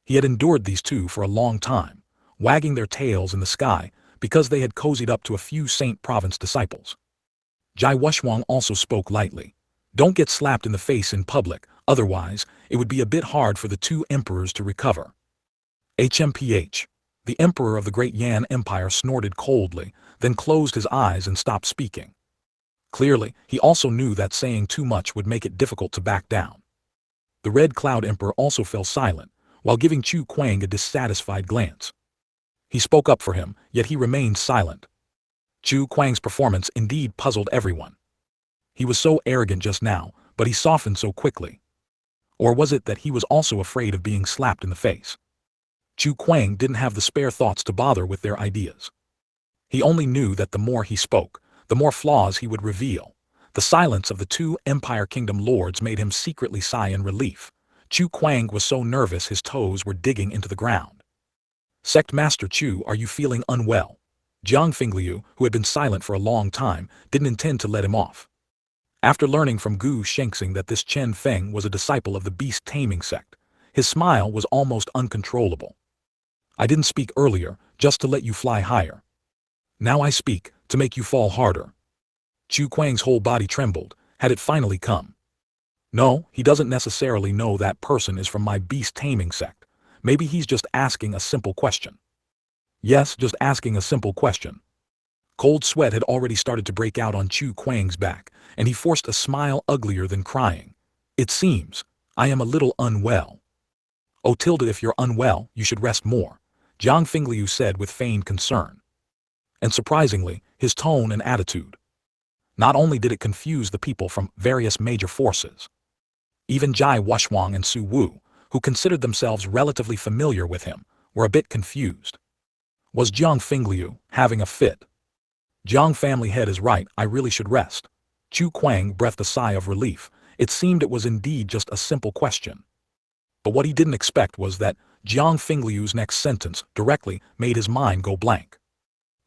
He had endured these two for a long time, wagging their tails in the sky because they had cozied up to a few Saint Province disciples. Jai Wushwang also spoke lightly. Don't get slapped in the face in public, otherwise it would be a bit hard for the two emperors to recover. HMPH. The emperor of the great Yan Empire snorted coldly, then closed his eyes and stopped speaking. Clearly, he also knew that saying too much would make it difficult to back down. The Red Cloud Emperor also fell silent, while giving Chu Kuang a dissatisfied glance. He spoke up for him, yet he remained silent. Chu Kuang's performance indeed puzzled everyone. He was so arrogant just now, but he softened so quickly. Or was it that he was also afraid of being slapped in the face? Chu Kuang didn't have the spare thoughts to bother with their ideas. He only knew that the more he spoke, the more flaws he would reveal. The silence of the two Empire Kingdom lords made him secretly sigh in relief. Chu Kuang was so nervous his toes were digging into the ground. Sect Master Chu, are you feeling unwell? Jiang Xie, who had been silent for a long time, didn't intend to let him off. After learning from Gu Shengxing that this Chen Feng was a disciple of the beast-taming sect, his smile was almost uncontrollable. I didn't speak earlier, just to let you fly higher. Now I speak, to make you fall harder. Chu Kuang's whole body trembled. Had it finally come? No, he doesn't necessarily know that person is from my beast-taming sect. Maybe he's just asking a simple question. Yes, just asking a simple question. Cold sweat had already started to break out on Chu Kuang's back, and he forced a smile uglier than crying. It seems, I am a little unwell. Oh tilde, if you're unwell, you should rest more, Jiang Xie said with feigned concern. And surprisingly, his tone and attitude. Not only did it confuse the people from various major forces. Even Jai Wushwang and Su Wu, who considered themselves relatively familiar with him, were a bit confused. Was Jiang Xie having a fit? Jiang family head is right, I really should rest. Chu Kuang breathed a sigh of relief. It seemed it was indeed just a simple question. But what he didn't expect was that Jiang Xie's next sentence directly made his mind go blank.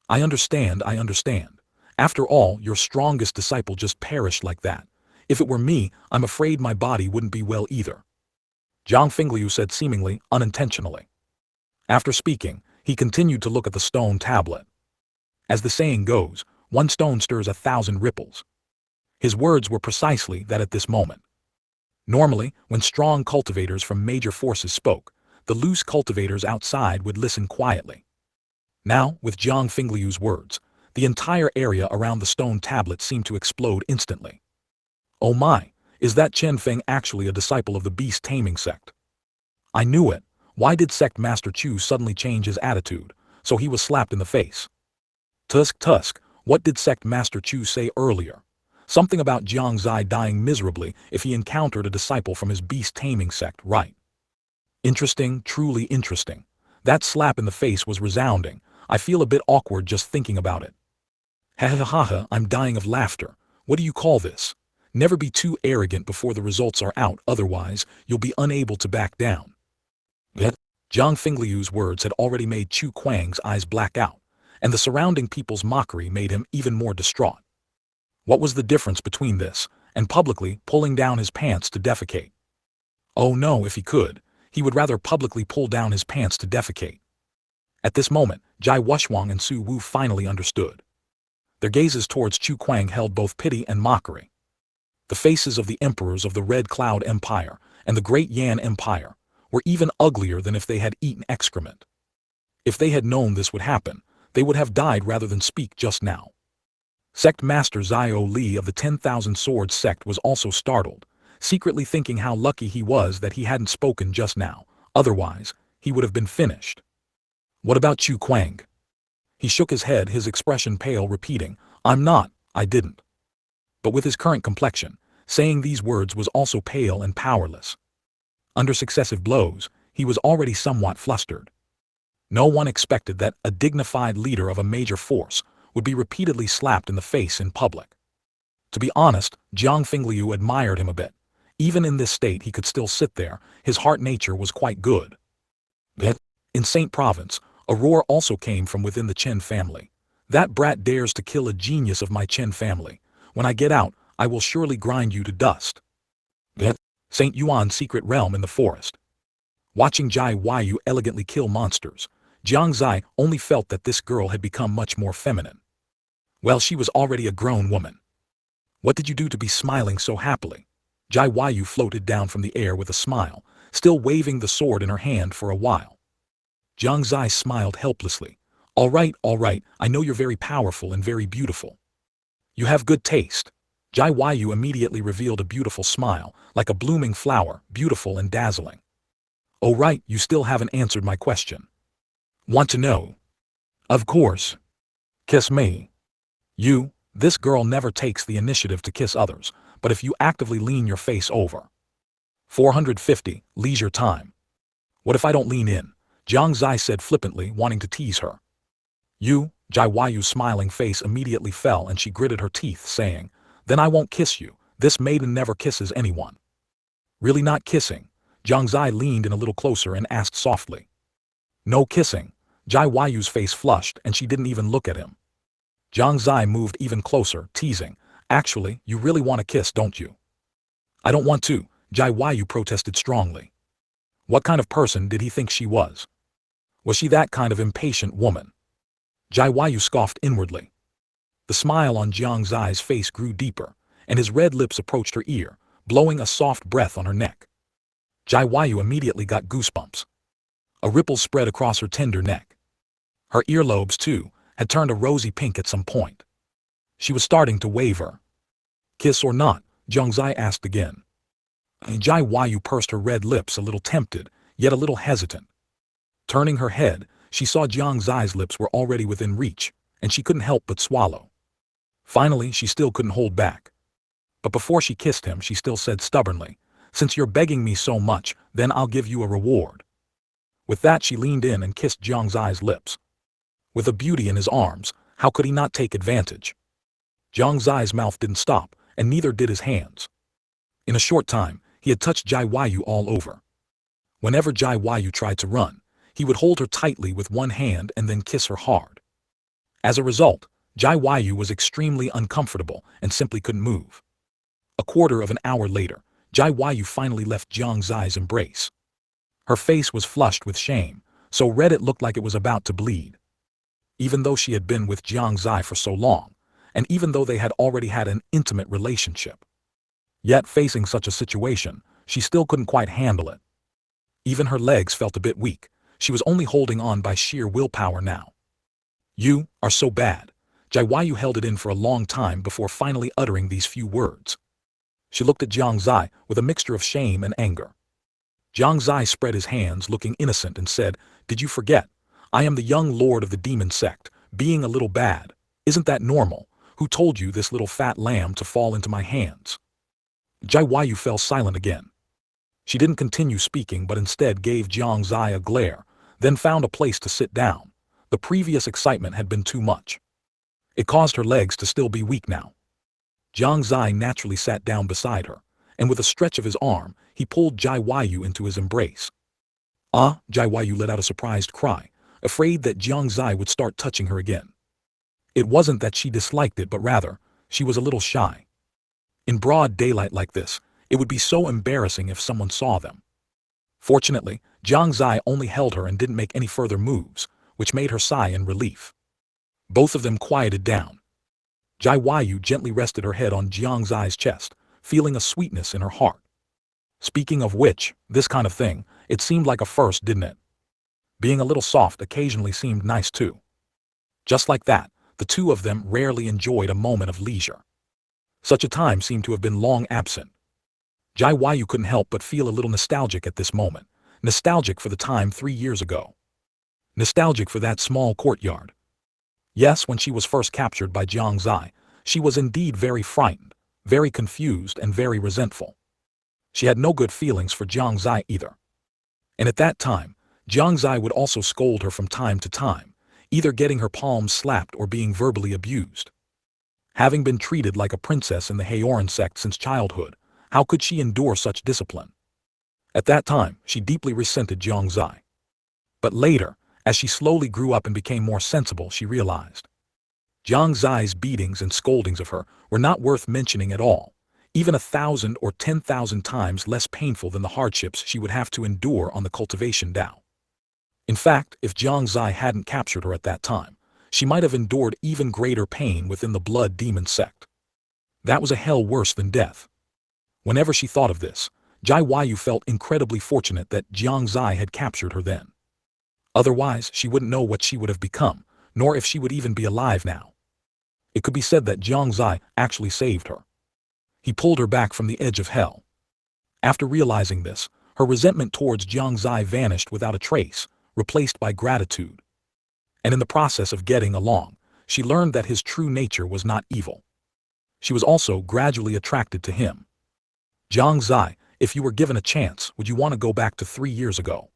I understand. After all, your strongest disciple just perished like that. If it were me, I'm afraid my body wouldn't be well either. Jiang Xie said seemingly unintentionally. After speaking, he continued to look at the stone tablet. As the saying goes, one stone stirs 1,000 ripples. His words were precisely that at this moment. Normally, when strong cultivators from major forces spoke, the loose cultivators outside would listen quietly. Now, with Jiang Xie's words, the entire area around the stone tablet seemed to explode instantly. Oh my, is that Chen Feng actually a disciple of the beast-taming sect? I knew it. Why did Sect Master Chu suddenly change his attitude? So he was slapped in the face. Tusk, what did Sect Master Chu say earlier? Something about Jiang Xie dying miserably if he encountered a disciple from his beast-taming sect, right? Interesting, truly interesting. That slap in the face was resounding. I feel a bit awkward just thinking about it. Ha ha ha ha, I'm dying of laughter. What do you call this? Never be too arrogant before the results are out, otherwise you'll be unable to back down. Jiang Xie's words had already made Chu Kuang's eyes black out, and the surrounding people's mockery made him even more distraught. What was the difference between this and publicly pulling down his pants to defecate? Oh no, if he could, he would rather publicly pull down his pants to defecate. At this moment, Jai Wushwang and Su Wu finally understood. Their gazes towards Chu Kuang held both pity and mockery. The faces of the emperors of the Red Cloud Empire and the Great Yan Empire were even uglier than if they had eaten excrement. If they had known this would happen, they would have died rather than speak just now. Sect Master Zio Li of the 10,000 Swords sect was also startled, secretly thinking how lucky he was that he hadn't spoken just now, otherwise, he would have been finished. What about Chu Kuang? He shook his head, his expression pale, repeating, I didn't. But with his current complexion, saying these words was also pale and powerless. Under successive blows, he was already somewhat flustered. No one expected that a dignified leader of a major force would be repeatedly slapped in the face in public. To be honest, Jiang Xie admired him a bit. Even in this state he could still sit there, his heart nature was quite good. In Saint Province, a roar also came from within the Chen family. That brat dares to kill a genius of my Chen family. When I get out, I will surely grind you to dust. Saint Yuan's secret realm in the forest. Watching Jai Yu elegantly kill monsters, Jiang Xie only felt that this girl had become much more feminine. Well, she was already a grown woman. What did you do to be smiling so happily? Jai Yu floated down from the air with a smile, still waving the sword in her hand for a while. Jiang Xie smiled helplessly. All right, I know you're very powerful and very beautiful. You have good taste. Jai Yu immediately revealed a beautiful smile, like a blooming flower, beautiful and dazzling. Oh right, you still haven't answered my question. Want to know? Of course. Kiss me. This girl never takes the initiative to kiss others, but if you actively lean your face over. 450, leisure time. What if I don't lean in? Jiang Xie said flippantly, wanting to tease her. Jai Yu's smiling face immediately fell and she gritted her teeth, saying, Then I won't kiss you. This maiden never kisses anyone. Really not kissing? Jiang Xie leaned in a little closer and asked softly. No kissing. Jai Yu's face flushed and she didn't even look at him. Jiang Xie moved even closer, teasing. Actually, you really want to kiss, don't you? I don't want to, Jai Yu protested strongly. What kind of person did he think she was? Was she that kind of impatient woman? Jai Yu scoffed inwardly. The smile on Jiang Xie's face grew deeper, and his red lips approached her ear, blowing a soft breath on her neck. Jai Yu immediately got goosebumps. A ripple spread across her tender neck. Her earlobes, too, had turned a rosy pink at some point. She was starting to waver. Kiss or not? Jiang Xie asked again. Jai Yu pursed her red lips, a little tempted, yet a little hesitant. Turning her head, she saw Jiang Xie's lips were already within reach, and she couldn't help but swallow. Finally, she still couldn't hold back. But before she kissed him, she still said stubbornly, "Since you're begging me so much, then I'll give you a reward." With that, she leaned in and kissed Jiang Xie's lips. With a beauty in his arms, how could he not take advantage? Jiang Xie's mouth didn't stop, and neither did his hands. In a short time, he had touched Jai Yu all over. Whenever Jai Yu tried to run, he would hold her tightly with one hand and then kiss her hard. As a result, Jai Yu was extremely uncomfortable and simply couldn't move. A quarter of an hour later, Jai Yu finally left Jiang Xie's embrace. Her face was flushed with shame, so red it looked like it was about to bleed. Even though she had been with Jiang Xie for so long, and even though they had already had an intimate relationship. Yet facing such a situation, she still couldn't quite handle it. Even her legs felt a bit weak. She was only holding on by sheer willpower now. You are so bad. Jai Yu held it in for a long time before finally uttering these few words. She looked at Jiang Xie with a mixture of shame and anger. Jiang Xie spread his hands, looking innocent, and said, "Did you forget? I am the young lord of the demon sect, being a little bad. Isn't that normal? Who told you, this little fat lamb, to fall into my hands?" Jai Yu fell silent again. She didn't continue speaking but instead gave Jiang Xie a glare, then found a place to sit down. The previous excitement had been too much. It caused her legs to still be weak now. Jiang Xie naturally sat down beside her, and with a stretch of his arm, he pulled Jai Yu into his embrace. Ah! Jai Yu let out a surprised cry, afraid that Jiang Xie would start touching her again. It wasn't that she disliked it, but rather, she was a little shy. In broad daylight like this, it would be so embarrassing if someone saw them. Fortunately, Jiang Xie only held her and didn't make any further moves, which made her sigh in relief. Both of them quieted down. Jai Yu gently rested her head on Jiang Xie's chest, feeling a sweetness in her heart. Speaking of which, this kind of thing, it seemed like a first, didn't it? Being a little soft occasionally seemed nice too. Just like that, the two of them rarely enjoyed a moment of leisure. Such a time seemed to have been long absent. Jai Yu couldn't help but feel a little nostalgic at this moment, nostalgic for the time 3 years ago. Nostalgic for that small courtyard. Yes, when she was first captured by Jiang Xie, she was indeed very frightened, very confused, and very resentful. She had no good feelings for Jiang Xie either. And at that time, Jiang Xie would also scold her from time to time, either getting her palms slapped or being verbally abused. Having been treated like a princess in the Haoran Sect since childhood, how could she endure such discipline? At that time, she deeply resented Jiang Xie. But later, as she slowly grew up and became more sensible, she realized Jiang Xie's beatings and scoldings of her were not worth mentioning at all, even 1,000 or 10,000 times less painful than the hardships she would have to endure on the cultivation Dao. In fact, if Jiang Xie hadn't captured her at that time, she might have endured even greater pain within the blood demon sect. That was a hell worse than death. Whenever she thought of this, Jai Yu felt incredibly fortunate that Jiang Xie had captured her then. Otherwise, she wouldn't know what she would have become, nor if she would even be alive now. It could be said that Jiang Xie actually saved her. He pulled her back from the edge of hell. After realizing this, her resentment towards Jiang Xie vanished without a trace, replaced by gratitude. And in the process of getting along, she learned that his true nature was not evil. She was also gradually attracted to him. Jiang Xie, if you were given a chance, would you want to go back to 3 years ago?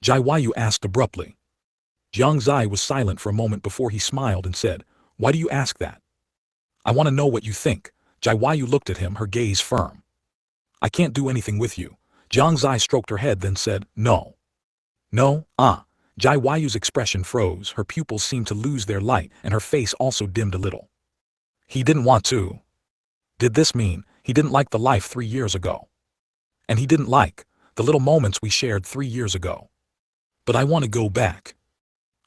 Jai Yu asked abruptly. Jiang Xie was silent for a moment before he smiled and said, "Why do you ask that?" "I want to know what you think. Jiang looked at him, her gaze firm. I can't do anything with you. Jiang Xie stroked her head, then said, no. No, Jiang expression froze, her pupils seemed to lose their light, and her face also dimmed a little. He didn't want to. Did this mean he didn't like the life 3 years ago? And he didn't like the little moments we shared 3 years ago. But I want to go back.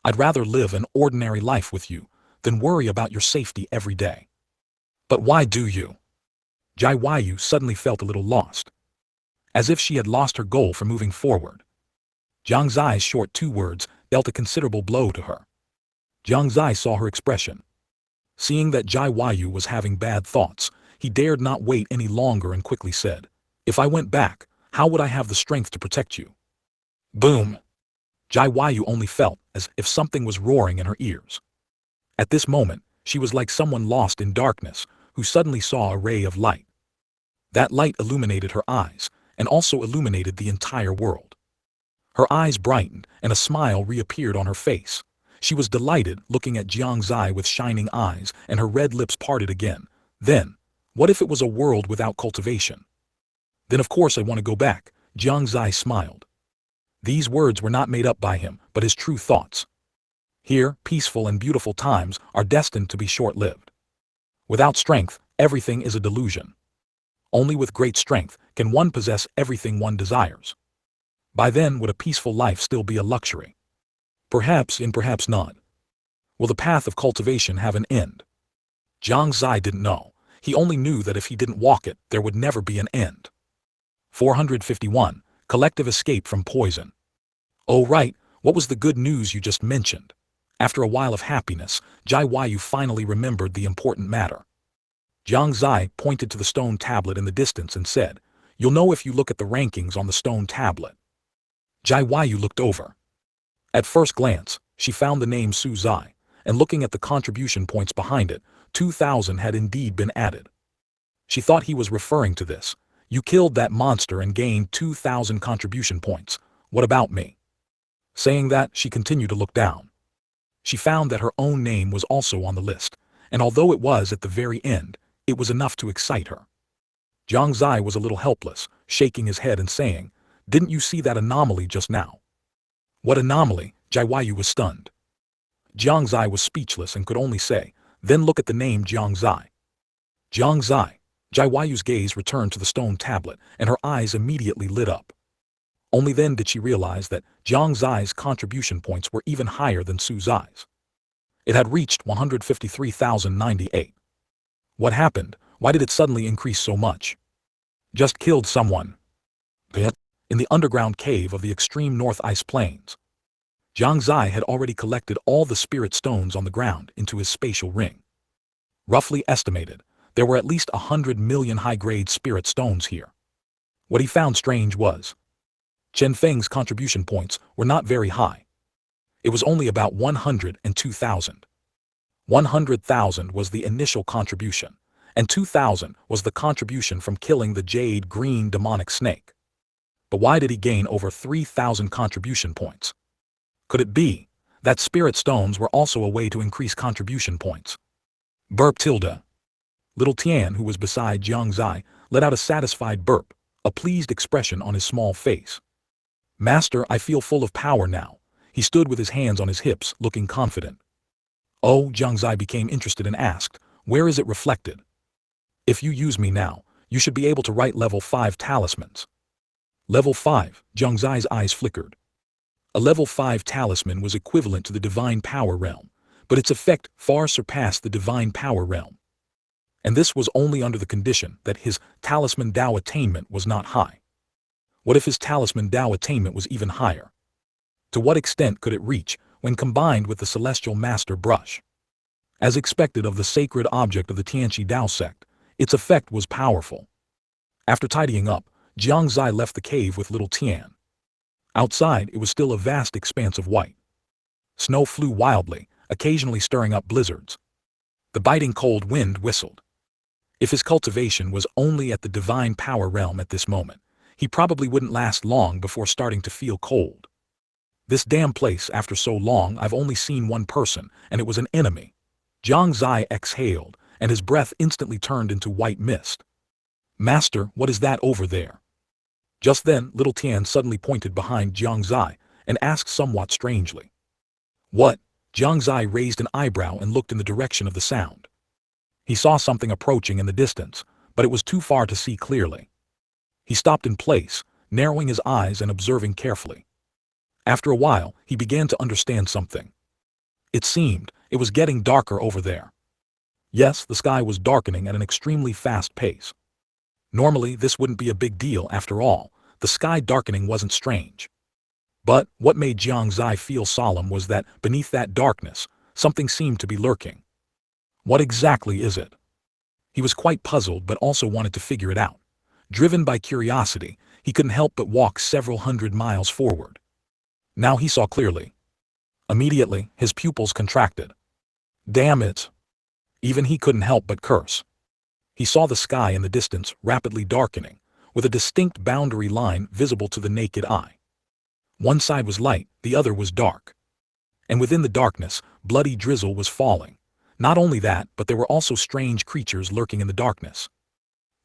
I'd rather live an ordinary life with you than worry about your safety every day. But why do you? Jiang suddenly felt a little lost. As if she had lost her goal for moving forward. Jiang Xie's short 2 words dealt a considerable blow to her. Jiang Xie saw her expression. Seeing that Jiang was having bad thoughts, he dared not wait any longer and quickly said, if I went back, how would I have the strength to protect you? Boom! Jiang only felt as if something was roaring in her ears. At this moment, she was like someone lost in darkness, who suddenly saw a ray of light. That light illuminated her eyes, and also illuminated the entire world. Her eyes brightened, and a smile reappeared on her face. She was delighted, looking at Jiang Xie with shining eyes, and her red lips parted again. Then, what if it was a world without cultivation? Then of course I want to go back, Jiang Xie smiled. These words were not made up by him, but his true thoughts. Here, peaceful and beautiful times are destined to be short-lived. Without strength, everything is a delusion. Only with great strength can one possess everything one desires. By then would a peaceful life still be a luxury? Perhaps and perhaps not. Will the path of cultivation have an end? Jiang Xie didn't know. He only knew that if he didn't walk it, there would never be an end. 451. Collective escape from poison. Oh right, what was the good news you just mentioned? After a while of happiness, Jiang finally remembered the important matter. Jiang Xie pointed to the stone tablet in the distance and said, you'll know if you look at the rankings on the stone tablet. Jiang looked over. At first glance, she found the name Su Zai, and looking at the contribution points behind it, 2,000 had indeed been added. She thought he was referring to this. You killed that monster and gained 2,000 contribution points. What about me? Saying that, she continued to look down. She found that her own name was also on the list, and although it was at the very end, it was enough to excite her. Jiang Xie was a little helpless, shaking his head and saying, didn't you see that anomaly just now? What anomaly? Jiang was stunned. Jiang Xie was speechless and could only say, then look at the name Jiang Xie. Jiang Xie. Jiang gaze returned to the stone tablet, and her eyes immediately lit up. Only then did she realize that Jiang Xie's contribution points were even higher than Su Zai's. It had reached 153,098. What happened? Why did it suddenly increase so much? Just killed someone. In the underground cave of the extreme North Ice Plains. Jiang Xie had already collected all the spirit stones on the ground into his spatial ring. Roughly estimated, there were at least 100 million high-grade spirit stones here. What he found strange was, Chen Feng's contribution points were not very high. It was only about 102,000. 100,000 was the initial contribution, and 2,000 was the contribution from killing the jade green demonic snake. But why did he gain over 3,000 contribution points? Could it be that spirit stones were also a way to increase contribution points? Burp tilde. Little Tian, who was beside Jiang Xie, let out a satisfied burp, a pleased expression on his small face. Master, I feel full of power now. He stood with his hands on his hips, looking confident. Oh, Jiang Xie became interested and asked, where is it reflected? If you use me now, you should be able to write level 5 talismans. Level 5, Jiang Xie's eyes flickered. A level 5 talisman was equivalent to the divine power realm, but its effect far surpassed the divine power realm. And this was only under the condition that his talisman Dao attainment was not high. What if his talisman Dao attainment was even higher? To what extent could it reach when combined with the celestial master brush? As expected of the sacred object of the Tiandao sect, its effect was powerful. After tidying up, Jiang Xie left the cave with little Tian. Outside, it was still a vast expanse of white. Snow flew wildly, occasionally stirring up blizzards. The biting cold wind whistled. If his cultivation was only at the divine power realm at this moment, he probably wouldn't last long before starting to feel cold. This damn place, after so long, I've only seen one person, and it was an enemy. Jiang Xie exhaled, and his breath instantly turned into white mist. "Master, what is that over there?" Just then, little Tian suddenly pointed behind Jiang Xie and asked somewhat strangely. "What?" Jiang Xie raised an eyebrow and looked in the direction of the sound. He saw something approaching in the distance, but it was too far to see clearly. He stopped in place, narrowing his eyes and observing carefully. After a while, he began to understand something. It seemed it was getting darker over there. Yes, the sky was darkening at an extremely fast pace. Normally, this wouldn't be a big deal after all. The sky darkening wasn't strange. But what made Jiang Xie feel solemn was that beneath that darkness, something seemed to be lurking. What exactly is it? He was quite puzzled but also wanted to figure it out. Driven by curiosity, he couldn't help but walk several hundred miles forward. Now he saw clearly. Immediately, his pupils contracted. Damn it! Even he couldn't help but curse. He saw the sky in the distance rapidly darkening, with a distinct boundary line visible to the naked eye. One side was light, the other was dark. And within the darkness, bloody drizzle was falling. Not only that, but there were also strange creatures lurking in the darkness.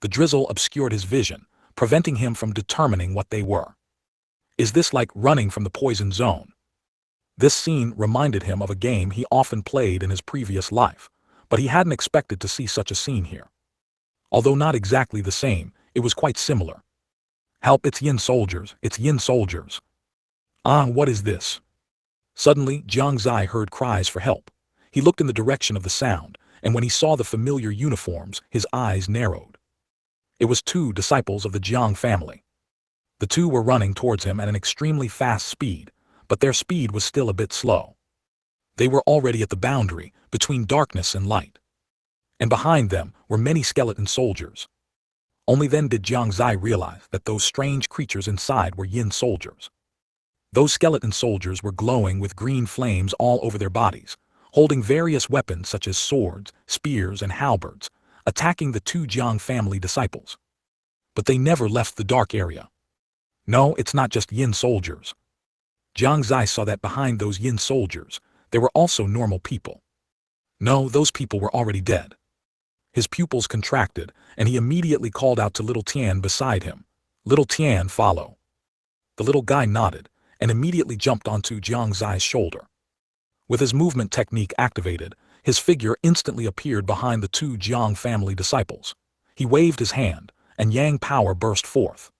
The drizzle obscured his vision, preventing him from determining what they were. Is this like running from the poison zone? This scene reminded him of a game he often played in his previous life, but he hadn't expected to see such a scene here. Although not exactly the same, it was quite similar. Help, it's Yin soldiers, it's Yin soldiers. Ah, what is this? Suddenly, Jiang Xie heard cries for help. He looked in the direction of the sound, and when he saw the familiar uniforms, his eyes narrowed. It was 2 disciples of the Jiang family. The 2 were running towards him at an extremely fast speed, but their speed was still a bit slow. They were already at the boundary between darkness and light. And behind them were many skeleton soldiers. Only then did Jiang Xie realize that those strange creatures inside were Yin soldiers. Those skeleton soldiers were glowing with green flames all over their bodies, holding various weapons such as swords, spears, and halberds, attacking the 2 Jiang family disciples. But they never left the dark area. No, it's not just Yin soldiers. Jiang Xie saw that behind those Yin soldiers, there were also normal people. No, those people were already dead. His pupils contracted, and he immediately called out to little Tian beside him. "Little Tian, follow." The little guy nodded, and immediately jumped onto Jiang Xie's shoulder. With his movement technique activated, his figure instantly appeared behind the 2 Jiang family disciples. He waved his hand, and Yang power burst forth.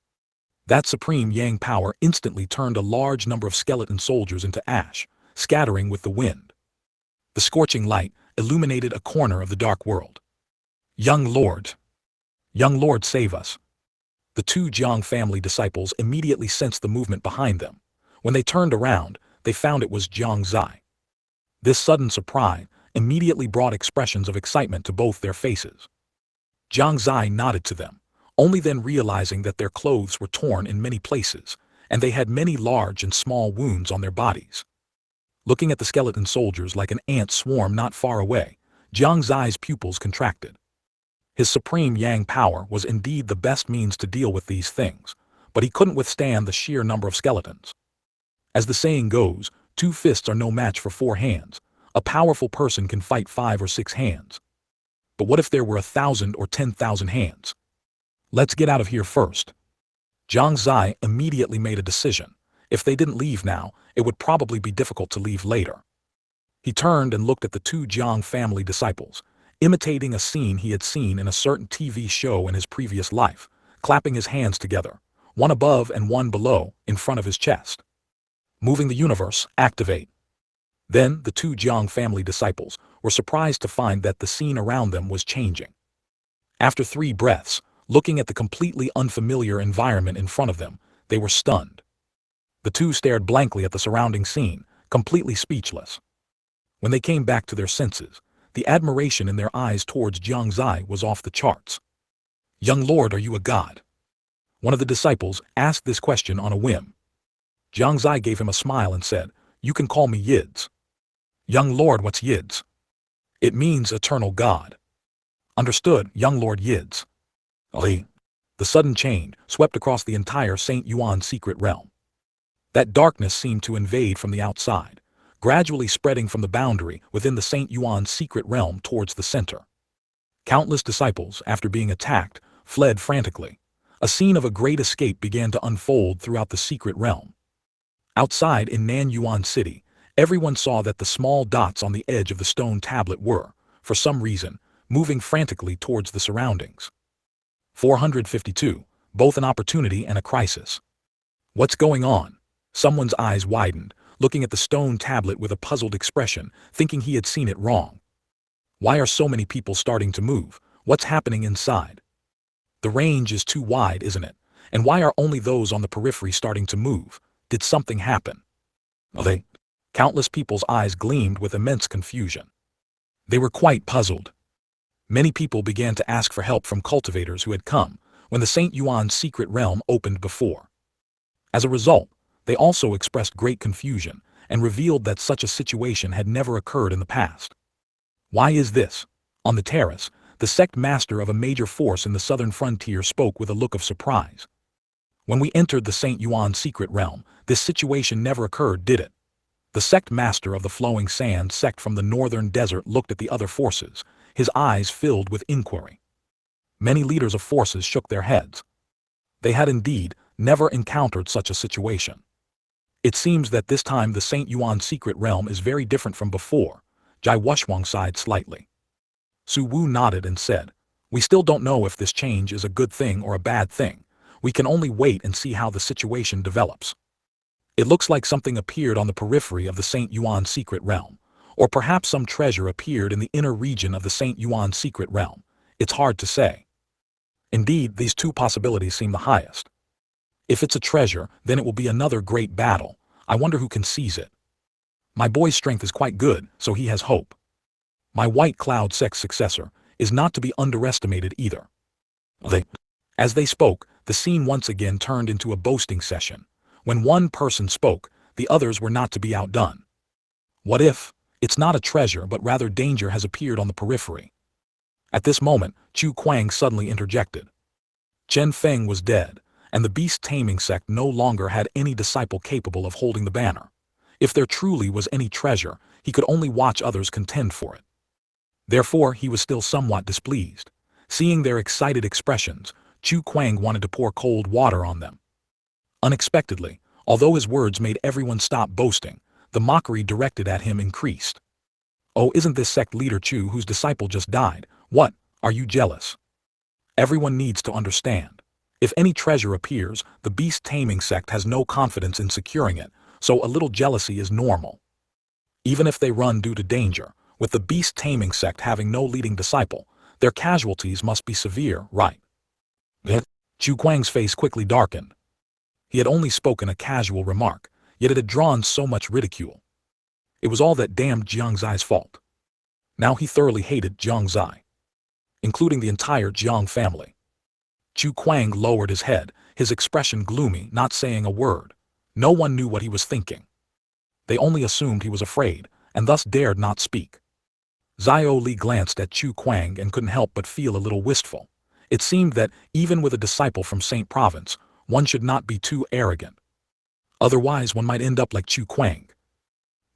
That supreme Yang power instantly turned a large number of skeleton soldiers into ash, scattering with the wind. The scorching light illuminated a corner of the dark world. "Young Lord! Young Lord, save us!" The 2 Jiang family disciples immediately sensed the movement behind them. When they turned around, they found it was Jiang Xie. This sudden surprise immediately brought expressions of excitement to both their faces. Jiang Xie nodded to them, only then realizing that their clothes were torn in many places, and they had many large and small wounds on their bodies. Looking at the skeleton soldiers like an ant swarm not far away, Jiang Xie's pupils contracted. His supreme Yang power was indeed the best means to deal with these things, but he couldn't withstand the sheer number of skeletons. As the saying goes, 2 fists are no match for 4 hands. A powerful person can fight 5 or 6 hands. But what if there were 1,000 or 10,000 hands? Let's get out of here first. Jiang Xie immediately made a decision. If they didn't leave now, it would probably be difficult to leave later. He turned and looked at the 2 Jiang family disciples, imitating a scene he had seen in a certain TV show in his previous life, clapping his hands together, one above and one below, in front of his chest. Moving the universe, activate. Then the 2 Jiang family disciples were surprised to find that the scene around them was changing. After 3 breaths, looking at the completely unfamiliar environment in front of them, they were stunned. The 2 stared blankly at the surrounding scene, completely speechless. When they came back to their senses, the admiration in their eyes towards Jiang Xie was off the charts. "Young Lord, are you a god?" One of the disciples asked this question on a whim. Jiang Xie gave him a smile and said, "You can call me Yids." "Young Lord, what's Yids?" "It means eternal God." "Understood, young Lord Yids." Ali. The sudden change swept across the entire St. Yuan secret realm. That darkness seemed to invade from the outside, gradually spreading from the boundary within the St. Yuan secret realm towards the center. Countless disciples, after being attacked, fled frantically. A scene of a great escape began to unfold throughout the secret realm. Outside in Nanyuan City, everyone saw that the small dots on the edge of the stone tablet were, for some reason, moving frantically towards the surroundings. 452, both an opportunity and a crisis. What's going on? Someone's eyes widened, looking at the stone tablet with a puzzled expression, thinking he had seen it wrong. Why are so many people starting to move? What's happening inside? The range is too wide, isn't it? And why are only those on the periphery starting to move? Did something happen? Countless people's eyes gleamed with immense confusion. They were quite puzzled. Many people began to ask for help from cultivators who had come when the St. Yuan's secret realm opened before. As a result, they also expressed great confusion and revealed that such a situation had never occurred in the past. Why is this? On the terrace, the sect master of a major force in the southern frontier spoke with a look of surprise. When we entered the St. Yuan secret realm, this situation never occurred, did it? The sect master of the flowing sand sect from the northern desert looked at the other forces, his eyes filled with inquiry. Many leaders of forces shook their heads. They had indeed never encountered such a situation. It seems that this time the St. Yuan secret realm is very different from before. Jai Wushwang sighed slightly. Su Wu nodded and said, "We still don't know if this change is a good thing or a bad thing. We can only wait and see how the situation develops. It looks like something appeared on the periphery of the St. Yuan secret realm, or perhaps some treasure appeared in the inner region of the St. Yuan secret realm. It's hard to say. Indeed, these two possibilities seem the highest. If it's a treasure, then it will be another great battle. I wonder who can seize it. My boy's strength is quite good, so he has hope. My White Cloud Sect's successor is not to be underestimated either." As they spoke, the scene once again turned into a boasting session. When one person spoke, the others were not to be outdone. What if it's not a treasure but rather danger has appeared on the periphery? At this moment, Chu Kuang suddenly interjected. Chen Feng was dead, and the beast taming sect no longer had any disciple capable of holding the banner. If there truly was any treasure, he could only watch others contend for it. Therefore, he was still somewhat displeased. Seeing their excited expressions, Chu Kuang wanted to pour cold water on them. Unexpectedly, although his words made everyone stop boasting, the mockery directed at him increased. "Oh, isn't this sect leader Chu whose disciple just died? What, are you jealous? Everyone needs to understand. If any treasure appears, the beast taming sect has no confidence in securing it, so a little jealousy is normal. Even if they run due to danger, with the beast taming sect having no leading disciple, their casualties must be severe, right?" Chu Kuang's face quickly darkened. He had only spoken a casual remark, yet it had drawn so much ridicule. It was all that damned Jiang Xie's fault. Now he thoroughly hated Jiang Xie, including the entire Jiang family. Chu Kuang lowered his head, his expression gloomy, not saying a word. No one knew what he was thinking. They only assumed he was afraid, and thus dared not speak. Xiao Li glanced at Chu Kuang and couldn't help but feel a little wistful. It seemed that, even with a disciple from Saint Province, one should not be too arrogant. Otherwise one might end up like Chu Kuang.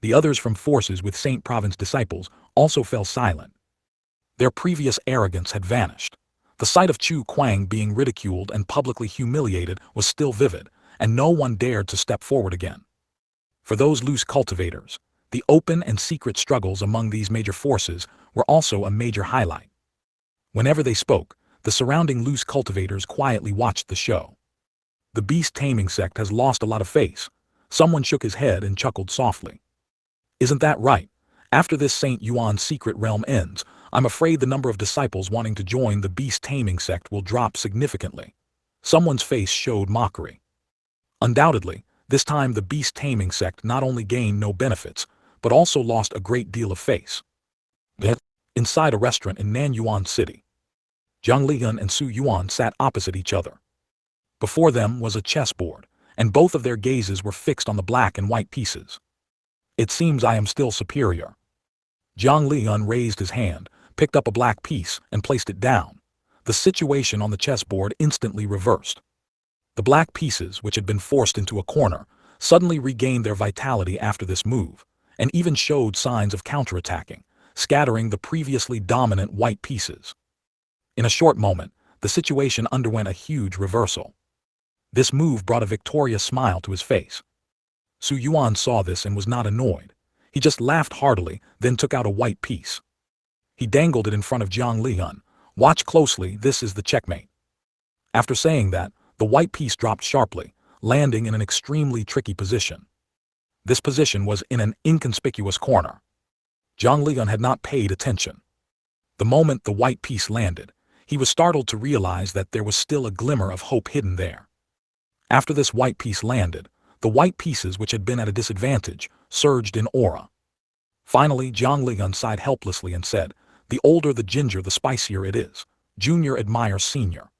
The others from forces with Saint Province disciples also fell silent. Their previous arrogance had vanished. The sight of Chu Kuang being ridiculed and publicly humiliated was still vivid, and no one dared to step forward again. For those loose cultivators, the open and secret struggles among these major forces were also a major highlight. Whenever they spoke, the surrounding loose cultivators quietly watched the show. "The beast taming sect has lost a lot of face." Someone shook his head and chuckled softly. "Isn't that right? After this St. Yuan secret realm ends, I'm afraid the number of disciples wanting to join the beast taming sect will drop significantly." Someone's face showed mockery. Undoubtedly, this time the beast taming sect not only gained no benefits, but also lost a great deal of face. Inside a restaurant in Nanyuan City, Zhang Liyan and Su Yuan sat opposite each other. Before them was a chessboard, and both of their gazes were fixed on the black and white pieces. "It seems I am still superior." Zhang Liyan raised his hand, picked up a black piece, and placed it down. The situation on the chessboard instantly reversed. The black pieces, which had been forced into a corner, suddenly regained their vitality after this move, and even showed signs of counterattacking, scattering the previously dominant white pieces. In a short moment, the situation underwent a huge reversal. This move brought a victorious smile to his face. Su Yuan saw this and was not annoyed. He just laughed heartily, then took out a white piece. He dangled it in front of Jiang Lian. "Watch closely, this is the checkmate." After saying that, the white piece dropped sharply, landing in an extremely tricky position. This position was in an inconspicuous corner. Jiang Lian had not paid attention. The moment the white piece landed, he was startled to realize that there was still a glimmer of hope hidden there. After this white piece landed, the white pieces which had been at a disadvantage surged in aura. Finally, Jiang Lian sighed helplessly and said, "The older the ginger, the spicier it is. Junior admires senior."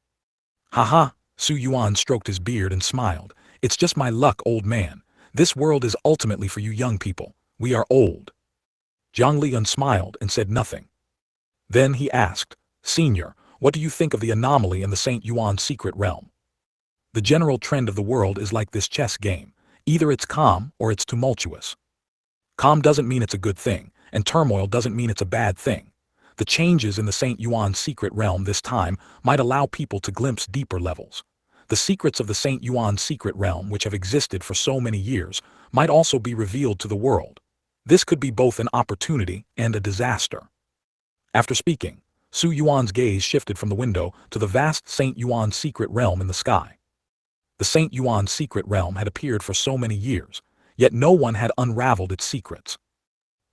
"Haha," Su Yuan stroked his beard and smiled. "It's just my luck, old man. This world is ultimately for you young people. We are old." Jiang Lian smiled and said nothing. Then he asked, "Senior, what do you think of the anomaly in the St. Yuan secret realm?" "The general trend of the world is like this chess game. Either it's calm or it's tumultuous. Calm doesn't mean it's a good thing, and turmoil doesn't mean it's a bad thing. The changes in the St. Yuan secret realm this time might allow people to glimpse deeper levels. The secrets of the St. Yuan secret realm, which have existed for so many years, might also be revealed to the world. This could be both an opportunity and a disaster." After speaking, Su Yuan's gaze shifted from the window to the vast St. Yuan secret realm in the sky. The St. Yuan secret realm had appeared for so many years, yet no one had unraveled its secrets.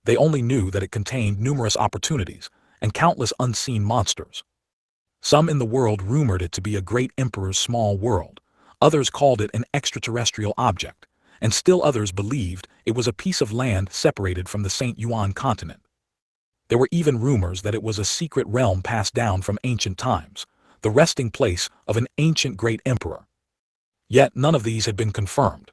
They only knew that it contained numerous opportunities and countless unseen monsters. Some in the world rumored it to be a great emperor's small world, others called it an extraterrestrial object, and still others believed it was a piece of land separated from the St. Yuan Continent. There were even rumors that it was a secret realm passed down from ancient times, the resting place of an ancient great emperor. Yet none of these had been confirmed.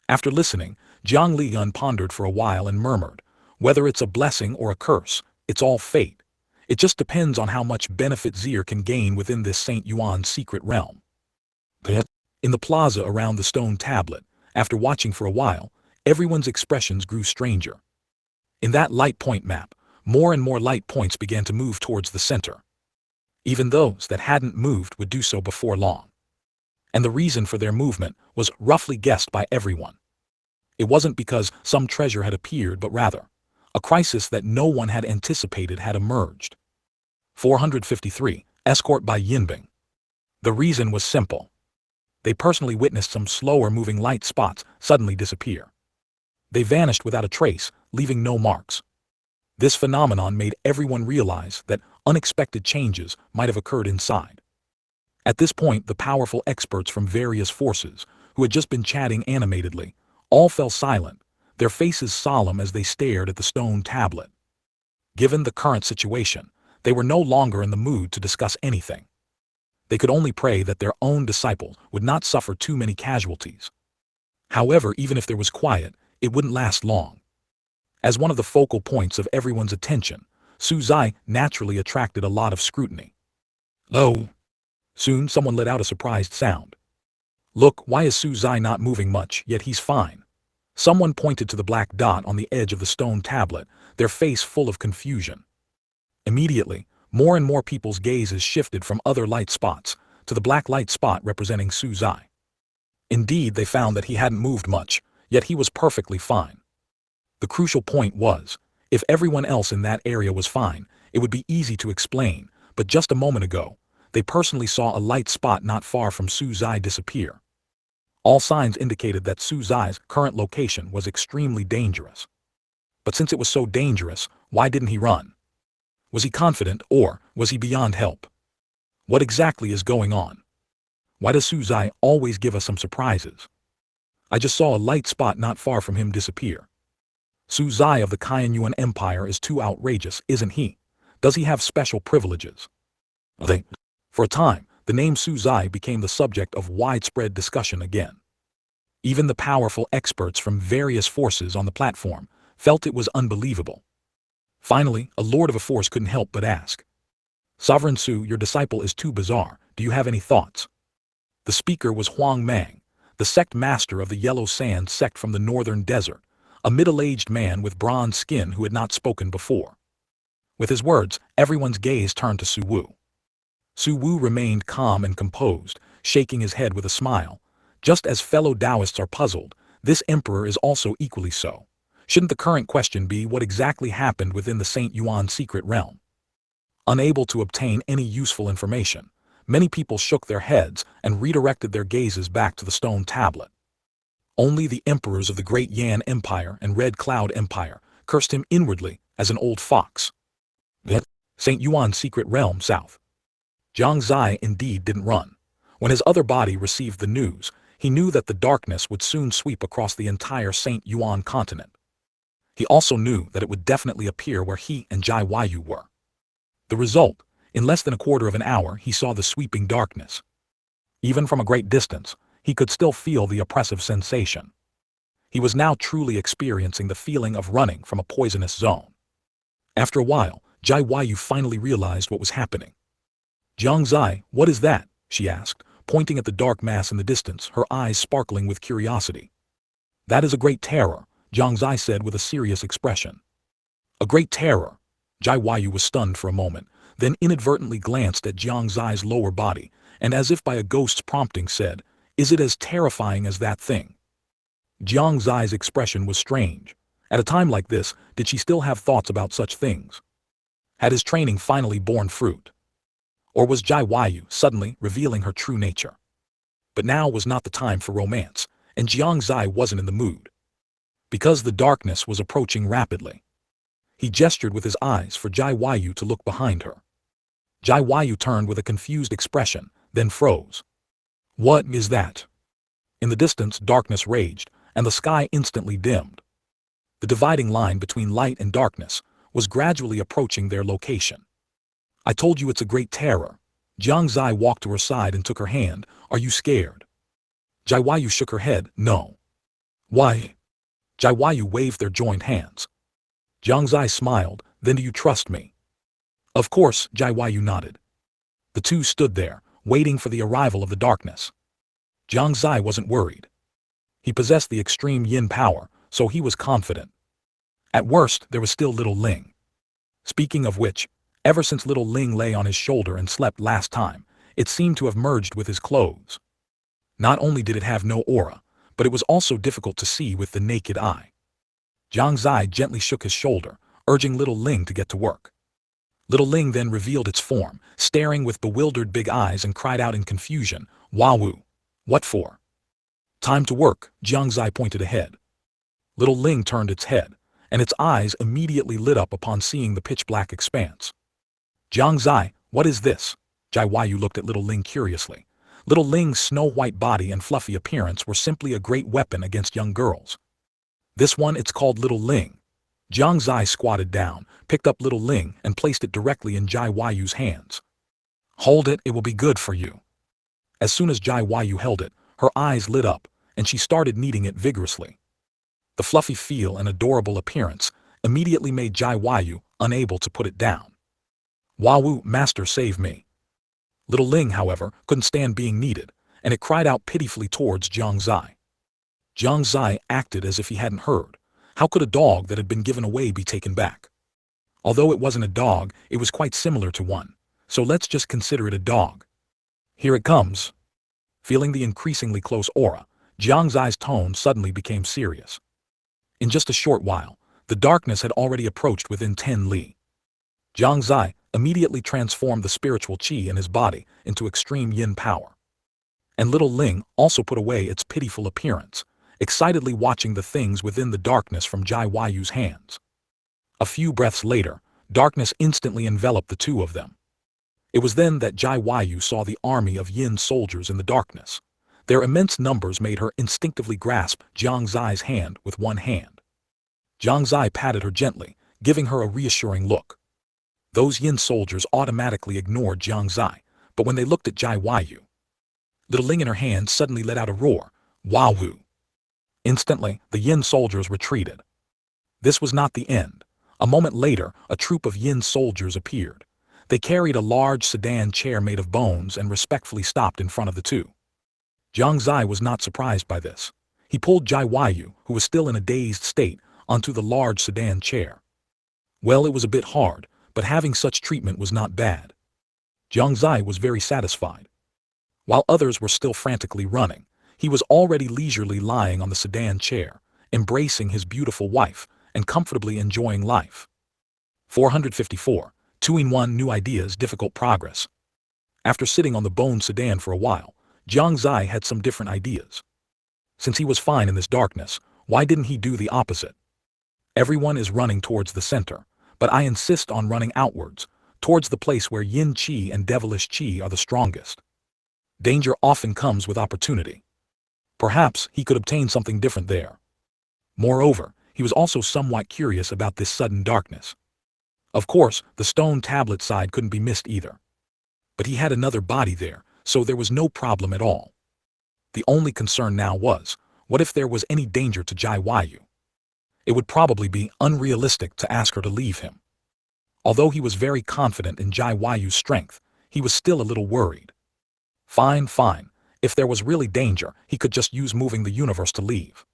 After listening, Jiang Lian pondered for a while and murmured, "Whether it's a blessing or a curse, it's all fate. It just depends on how much benefit Zier can gain within this St. Yuan secret realm." In the plaza around the stone tablet, after watching for a while, everyone's expressions grew stranger. In that light point map, more and more light points began to move towards the center. Even those that hadn't moved would do so before long. And the reason for their movement was roughly guessed by everyone. It wasn't because some treasure had appeared, but rather, a crisis that no one had anticipated had emerged. 453, Escort by Yinbing. The reason was simple. They personally witnessed some slower-moving light spots suddenly disappear. They vanished without a trace, leaving no marks. This phenomenon made everyone realize that unexpected changes might have occurred inside. At this point, the powerful experts from various forces, who had just been chatting animatedly, all fell silent, their faces solemn as they stared at the stone tablet. Given the current situation, they were no longer in the mood to discuss anything. They could only pray that their own disciple would not suffer too many casualties. However, even if there was quiet, it wouldn't last long. As one of the focal points of everyone's attention, Su Zai naturally attracted a lot of scrutiny. "Oh!" Soon someone let out a surprised sound. "Look, why is Su Zai not moving much, yet he's fine?" Someone pointed to the black dot on the edge of the stone tablet, their face full of confusion. Immediately, more and more people's gazes shifted from other light spots to the black light spot representing Su Zai. Indeed, they found that he hadn't moved much, yet he was perfectly fine. The crucial point was, if everyone else in that area was fine, it would be easy to explain, but just a moment ago, they personally saw a light spot not far from Su Zai disappear. All signs indicated that Su Zai's current location was extremely dangerous. But since it was so dangerous, why didn't he run? Was he confident, or was he beyond help? What exactly is going on? Why does Su Zai always give us some surprises? I just saw a light spot not far from him disappear. Su Zai of the Qianyuan Empire is too outrageous, isn't he? Does he have special privileges? For a time, the name Su Zai became the subject of widespread discussion again. Even the powerful experts from various forces on the platform felt it was unbelievable. Finally, a lord of a force couldn't help but ask, "Sovereign Su, your disciple is too bizarre. Do you have any thoughts?" The speaker was Huang Mang, the sect master of the Yellow Sand sect from the northern desert, a middle-aged man with bronze skin who had not spoken before. With his words, everyone's gaze turned to Su Wu. Su Wu remained calm and composed, shaking his head with a smile. Just as fellow Taoists are puzzled, this emperor is also equally so. Shouldn't the current question be what exactly happened within the Saint Yuan secret realm? Unable to obtain any useful information, many people shook their heads and redirected their gazes back to the stone tablet. Only the emperors of the Great Yan Empire and Red Cloud Empire cursed him inwardly as an old fox. Saint Yuan's secret realm south. Jiang Xie indeed didn't run. When his other body received the news, he knew that the darkness would soon sweep across the entire Saint Yuan Continent. He also knew that it would definitely appear where he and Jai Waiyu were. The result, in less than a quarter of an hour he saw the sweeping darkness. Even from a great distance, he could still feel the oppressive sensation. He was now truly experiencing the feeling of running from a poisonous zone. After a while, Jai Waiyu finally realized what was happening. Jiang Xie, what is that? She asked, pointing at the dark mass in the distance, her eyes sparkling with curiosity. That is a great terror, Jiang Xie said with a serious expression. A great terror? Jai Waiyu was stunned for a moment, then inadvertently glanced at Jiang Xie's lower body, and as if by a ghost's prompting said, is it as terrifying as that thing? Jiang Xie's expression was strange. At a time like this, did she still have thoughts about such things? Had his training finally borne fruit? Or was Jai Waiyu suddenly revealing her true nature? But now was not the time for romance, and Jiang Xie wasn't in the mood. Because the darkness was approaching rapidly. He gestured with his eyes for Jai Waiyu to look behind her. Jai Waiyu turned with a confused expression, then froze. What is that? In the distance, darkness raged, and the sky instantly dimmed. The dividing line between light and darkness was gradually approaching their location. I told you it's a great terror. Jiang Xie walked to her side and took her hand. Are you scared? Jai Waiyu shook her head. No. Why? Jai Waiyu waved their joined hands. Jiang Xie smiled. Then do you trust me? Of course, Jai Waiyu nodded. The two stood there, waiting for the arrival of the darkness. Jiang Xie wasn't worried. He possessed the extreme yin power, so he was confident. At worst, there was still little Ling. Speaking of which, ever since little Ling lay on his shoulder and slept last time, it seemed to have merged with his clothes. Not only did it have no aura, but it was also difficult to see with the naked eye. Jiang Xie gently shook his shoulder, urging little Ling to get to work. Little Ling then revealed its form, staring with bewildered big eyes and cried out in confusion, Wawu. What for? Time to work, Jiang Xie pointed ahead. Little Ling turned its head, and its eyes immediately lit up upon seeing the pitch-black expanse. Jiang Xie, what is this? Jai Waiyu looked at little Ling curiously. Little Ling's snow-white body and fluffy appearance were simply a great weapon against young girls. This one, it's called Little Ling. Jiang Xie squatted down, picked up Little Ling and placed it directly in Jai Waiyu's hands. Hold it, it will be good for you. As soon as Jai Waiyu held it, her eyes lit up, and she started kneading it vigorously. The fluffy feel and adorable appearance immediately made Jai Waiyu unable to put it down. Wawu, master, save me. Little Ling, however, couldn't stand being kneaded, and it cried out pitifully towards Jiang Xie. Jiang Xie acted as if he hadn't heard. How could a dog that had been given away be taken back? Although it wasn't a dog, it was quite similar to one, so let's just consider it a dog. Here it comes. Feeling the increasingly close aura, Jiang Xie's tone suddenly became serious. In just a short while, the darkness had already approached within 10 li. Jiang Xie immediately transformed the spiritual qi in his body into extreme yin power. And little Ling also put away its pitiful appearance, excitedly watching the things within the darkness from Jai Waiyu's hands. A few breaths later, darkness instantly enveloped the two of them. It was then that Jai Waiyu saw the army of yin soldiers in the darkness. Their immense numbers made her instinctively grasp Jiang Xie's hand with one hand. Jiang Xie patted her gently, giving her a reassuring look. Those yin soldiers automatically ignored Jiang Xie, but when they looked at Jai Waiyu, little Ling in her hand suddenly let out a roar, Wawu. Instantly, the yin soldiers retreated. This was not the end. A moment later, a troop of yin soldiers appeared. They carried a large sedan chair made of bones and respectfully stopped in front of the two. Jiang Xie was not surprised by this. He pulled Jai Waiyu, who was still in a dazed state, onto the large sedan chair. Well, it was a bit hard, but having such treatment was not bad. Jiang Xie was very satisfied. While others were still frantically running, he was already leisurely lying on the sedan chair, embracing his beautiful wife, and comfortably enjoying life. 454. 2-in-1 New Ideas Difficult Progress. After sitting on the bone sedan for a while, Jiang Xie had some different ideas. Since he was fine in this darkness, why didn't he do the opposite? Everyone is running towards the center, but I insist on running outwards, towards the place where yin qi and devilish qi are the strongest. Danger often comes with opportunity. Perhaps he could obtain something different there. Moreover, he was also somewhat curious about this sudden darkness. Of course, the stone tablet side couldn't be missed either. But he had another body there, so there was no problem at all. The only concern now was, what if there was any danger to Jiang Xie? It would probably be unrealistic to ask her to leave him. Although he was very confident in Jiang Xie's strength, he was still a little worried. Fine. If there was really danger, he could just use moving the universe to leave.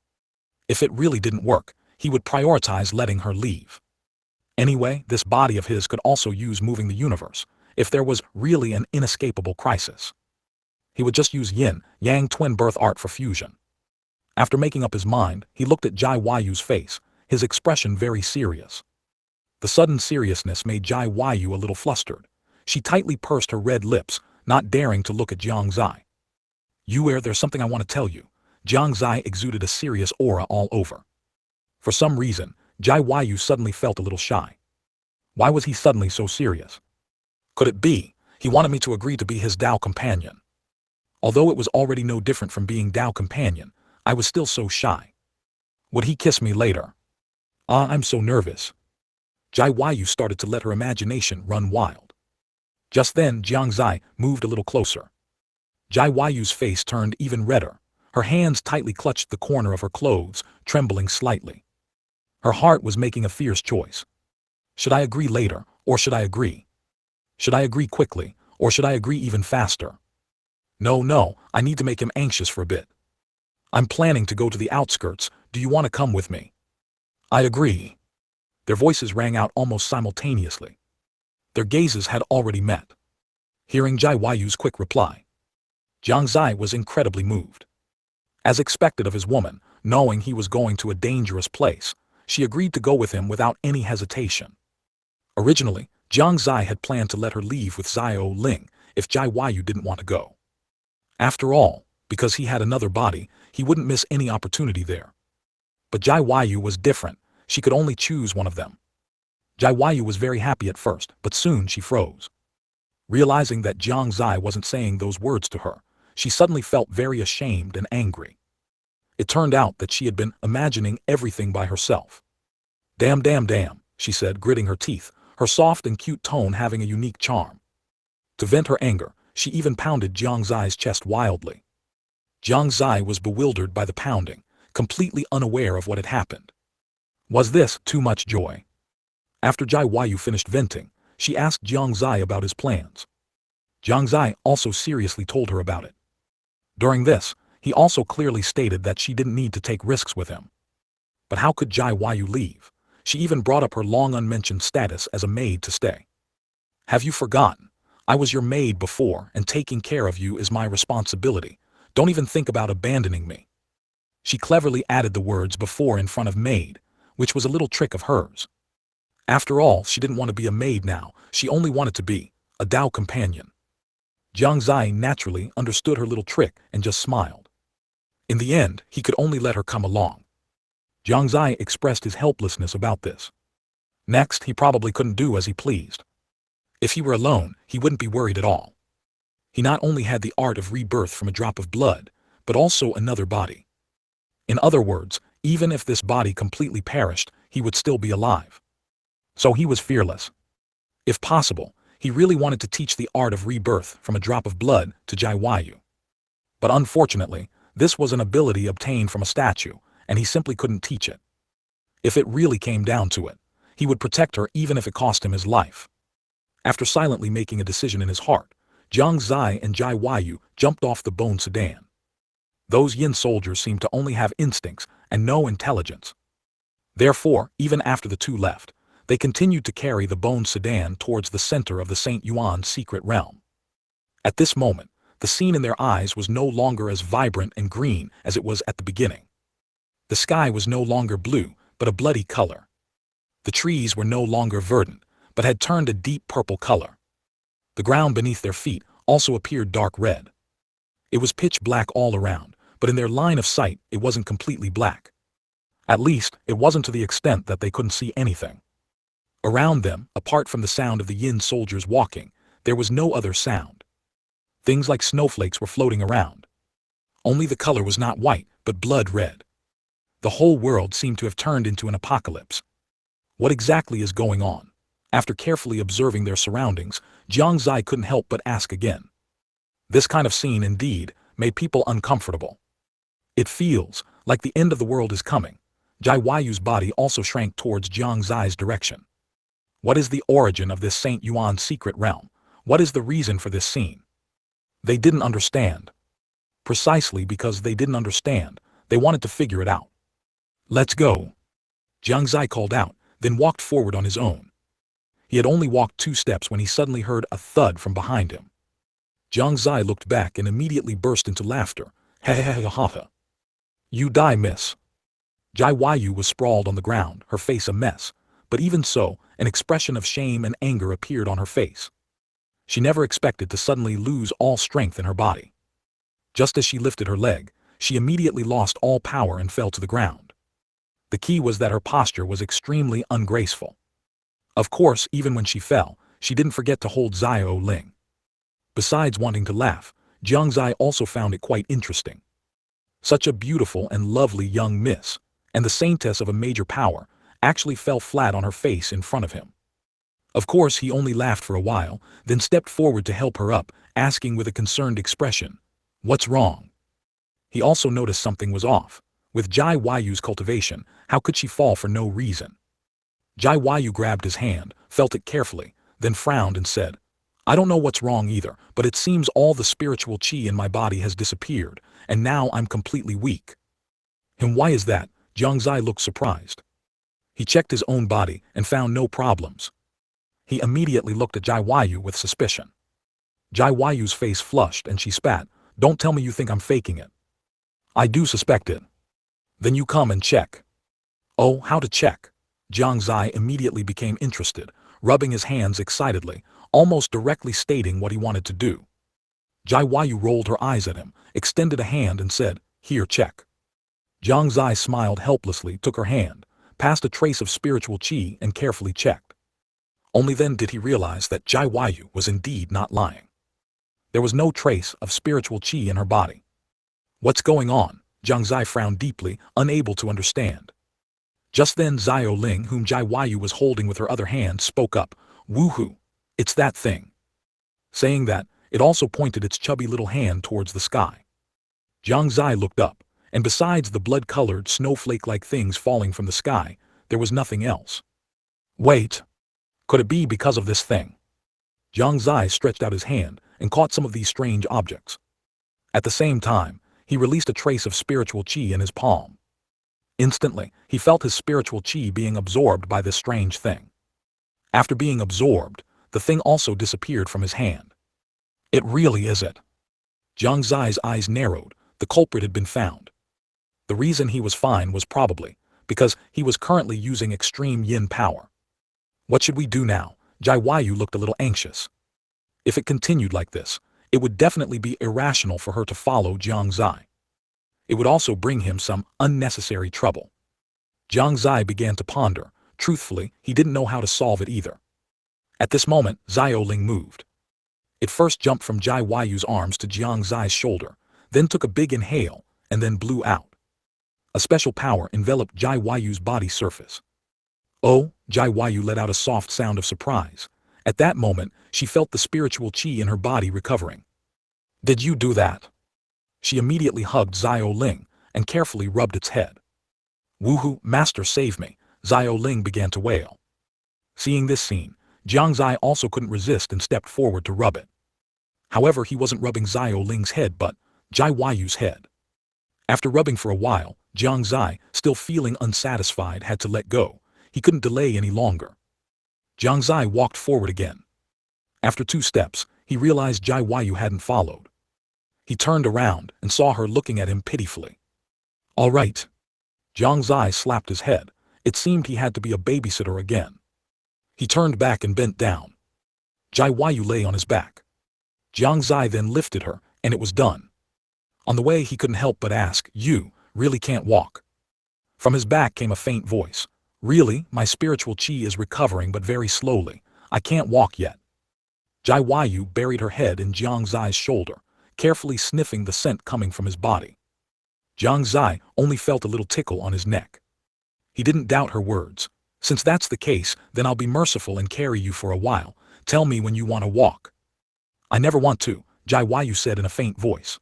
If it really didn't work, he would prioritize letting her leave. Anyway, this body of his could also use moving the universe, if there was really an inescapable crisis. He would just use yin-yang twin birth art for fusion. After making up his mind, he looked at Jiang Xie's face, his expression very serious. The sudden seriousness made Jiang Xie a little flustered. She tightly pursed her red lips, not daring to look at Jiang Xie. There's something I want to tell you. Jiang Xie exuded a serious aura all over. For some reason, Jiang Xie suddenly felt a little shy. Why was he suddenly so serious? Could it be he wanted me to agree to be his Dao companion? Although it was already no different from being Dao companion, I was still so shy. Would he kiss me later? I'm so nervous. Jiang Xie started to let her imagination run wild. Just then Jiang Xie moved a little closer. Jiang Xie's face turned even redder. Her hands tightly clutched the corner of her clothes, trembling slightly. Her heart was making a fierce choice. Should I agree later, or should I agree? Should I agree quickly, or should I agree even faster? No, I need to make him anxious for a bit. I'm planning to go to the outskirts. Do you want to come with me? I agree. Their voices rang out almost simultaneously. Their gazes had already met. Hearing Jiang Xie's quick reply, Jiang Xie was incredibly moved. As expected of his woman, knowing he was going to a dangerous place, she agreed to go with him without any hesitation. Originally, Jiang Xie had planned to let her leave with Xiao Ling if Jiang Xie didn't want to go. After all, because he had another body, he wouldn't miss any opportunity there. But Jiang Xie was different. She could only choose one of them. Jiang Xie was very happy at first, but soon she froze. Realizing that Jiang Xie wasn't saying those words to her, she suddenly felt very ashamed and angry. It turned out that she had been imagining everything by herself. Damn, she said, gritting her teeth, her soft and cute tone having a unique charm. To vent her anger, she even pounded Jiang Xie's chest wildly. Jiang Xie was bewildered by the pounding, completely unaware of what had happened. Was this too much joy? After Jiang Xie finished venting, she asked Jiang Xie about his plans. Jiang Xie also seriously told her about it. During this, he also clearly stated that she didn't need to take risks with him. But how could Jiang Xie leave? She even brought up her long unmentioned status as a maid to stay. Have you forgotten? I was your maid before, and taking care of you is my responsibility. Don't even think about abandoning me. She cleverly added the words before in front of maid, which was a little trick of hers. After all, she didn't want to be a maid now, she only wanted to be a Dao companion. Jiang Xie naturally understood her little trick and just smiled. In the end, he could only let her come along. Jiang Xie expressed his helplessness about this. Next, he probably couldn't do as he pleased. If he were alone, he wouldn't be worried at all. He not only had the art of rebirth from a drop of blood, but also another body. In other words, even if this body completely perished, he would still be alive. So he was fearless. If possible, he really wanted to teach the art of rebirth from a drop of blood to Jiang Xie. But unfortunately, this was an ability obtained from a statue, and he simply couldn't teach it. If it really came down to it, he would protect her even if it cost him his life. After silently making a decision in his heart, Jiang Xie and Jiang Xie jumped off the bone sedan. Those yin soldiers seemed to only have instincts and no intelligence. Therefore, even after the two left, they continued to carry the bone sedan towards the center of the Saint Yuan secret realm. At this moment, the scene in their eyes was no longer as vibrant and green as it was at the beginning. The sky was no longer blue, but a bloody color. The trees were no longer verdant, but had turned a deep purple color. The ground beneath their feet also appeared dark red. It was pitch black all around, but in their line of sight it wasn't completely black. At least, it wasn't to the extent that they couldn't see anything. Around them, apart from the sound of the Yin soldiers walking, there was no other sound. Things like snowflakes were floating around. Only the color was not white, but blood red. The whole world seemed to have turned into an apocalypse. What exactly is going on? After carefully observing their surroundings, Jiang Xie couldn't help but ask again. This kind of scene, indeed, made people uncomfortable. It feels like the end of the world is coming. Jai Yu's body also shrank towards Jiang Xie's direction. What is the origin of this Saint Yuan secret realm? What is the reason for this scene? They didn't understand. Precisely because they didn't understand, they wanted to figure it out. Let's go. Jiang Xie called out, then walked forward on his own. He had only walked 2 steps when he suddenly heard a thud from behind him. Jiang Xie looked back and immediately burst into laughter. Ha ha ha ha ha. You die, miss. Jai Yu was sprawled on the ground, her face a mess, but even so, an expression of shame and anger appeared on her face. She never expected to suddenly lose all strength in her body. Just as she lifted her leg, she immediately lost all power and fell to the ground. The key was that her posture was extremely ungraceful. Of course, even when she fell, she didn't forget to hold Xiao Ling. Besides wanting to laugh, Jiang Xie also found it quite interesting. Such a beautiful and lovely young miss, and the saintess of a major power, actually fell flat on her face in front of him. Of course, he only laughed for a while, then stepped forward to help her up, asking with a concerned expression, "What's wrong?" He also noticed something was off. With Jai Yu's cultivation, how could she fall for no reason? Jai Yu grabbed his hand, felt it carefully, then frowned and said, "I don't know what's wrong either, but it seems all the spiritual qi in my body has disappeared, and now I'm completely weak." "And why is that?" Jiang Xie looked surprised. He checked his own body and found no problems. He immediately looked at Jai Yu with suspicion. Jai Yu's face flushed and she spat, "Don't tell me you think I'm faking it." "I do suspect it." "Then you come and check." "Oh, how to check?" Jiang Xie immediately became interested, rubbing his hands excitedly, almost directly stating what he wanted to do. Jai Yu rolled her eyes at him, extended a hand and said, "Here, check." Jiang Xie smiled helplessly, took her hand, passed a trace of spiritual qi and carefully checked. Only then did he realize that Jai Yu was indeed not lying. There was no trace of spiritual qi in her body. "What's going on?" Jiang Xie frowned deeply, unable to understand. Just then Xiao Ling, whom Jai Yu was holding with her other hand, spoke up, "Woohoo! It's that thing." Saying that, it also pointed its chubby little hand towards the sky. Jiang Xie looked up, and besides the blood-colored, snowflake-like things falling from the sky, there was nothing else. Wait! Could it be because of this thing? Jiang Xie stretched out his hand and caught some of these strange objects. At the same time, he released a trace of spiritual qi in his palm. Instantly, he felt his spiritual qi being absorbed by this strange thing. After being absorbed, the thing also disappeared from his hand. It really is it. Jiang Xie's eyes narrowed. The culprit had been found. The reason he was fine was probably because he was currently using extreme yin power. What should we do now? Jai Yu looked a little anxious. If it continued like this, it would definitely be irrational for her to follow Jiang Xie. It would also bring him some unnecessary trouble. Jiang Xie began to ponder. Truthfully, he didn't know how to solve it either. At this moment, Xiao Ling moved. It first jumped from Jai Yu's arms to Jiang Xie's shoulder, then took a big inhale, and then blew out. A special power enveloped Jai Yu's body surface. "Oh," Jai Yu let out a soft sound of surprise. At that moment, she felt the spiritual qi in her body recovering. "Did you do that?" She immediately hugged Xiao Ling and carefully rubbed its head. "Woohoo, master, save me," Xiao Ling began to wail. Seeing this scene, Jiang Xie also couldn't resist and stepped forward to rub it. However, he wasn't rubbing Xiao Ling's head but Jai Yu's head. After rubbing for a while, Jiang Xie, still feeling unsatisfied, had to let go. He couldn't delay any longer. Jiang Xie walked forward again. After 2 steps, he realized Jai Yu hadn't followed. He turned around and saw her looking at him pitifully. All right. Jiang Xie slapped his head. It seemed he had to be a babysitter again. He turned back and bent down. Jai Yu lay on his back. Jiang Xie then lifted her, and it was done. On the way he couldn't help but ask, "You really can't walk?" From his back came a faint voice. "Really, my spiritual qi is recovering but very slowly. I can't walk yet." Jai Yu buried her head in Jiang Xie's shoulder, carefully sniffing the scent coming from his body. Jiang Xie only felt a little tickle on his neck. He didn't doubt her words. "Since that's the case, then I'll be merciful and carry you for a while. Tell me when you want to walk." "I never want to," Jai Yu said in a faint voice.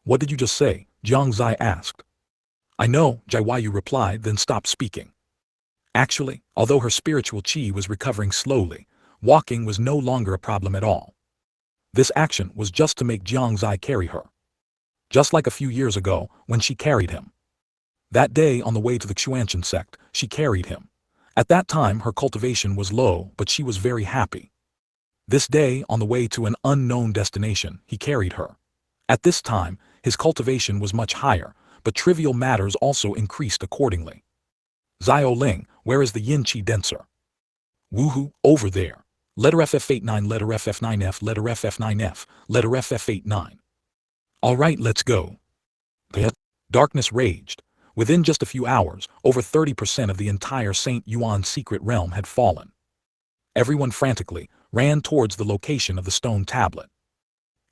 "What did you just say?" Jiang Xie asked. "I know," Jai Yu replied, then stopped speaking. Actually, although her spiritual qi was recovering slowly, walking was no longer a problem at all. This action was just to make Jiang Xie carry her. Just like a few years ago, when she carried him. That day on the way to the Shengyuan Sect, she carried him. At that time her cultivation was low, but she was very happy. This day, on the way to an unknown destination, he carried her. At this time, his cultivation was much higher, but trivial matters also increased accordingly. "Zio Ling, where is the yin qi denser?" "Woohoo, over there. Letter FF89, letter FF9F, letter FF9F, letter FF89. All right, let's go." Darkness raged. Within just a few hours, over 30% of the entire St. Yuan secret realm had fallen. Everyone frantically ran towards the location of the stone tablet.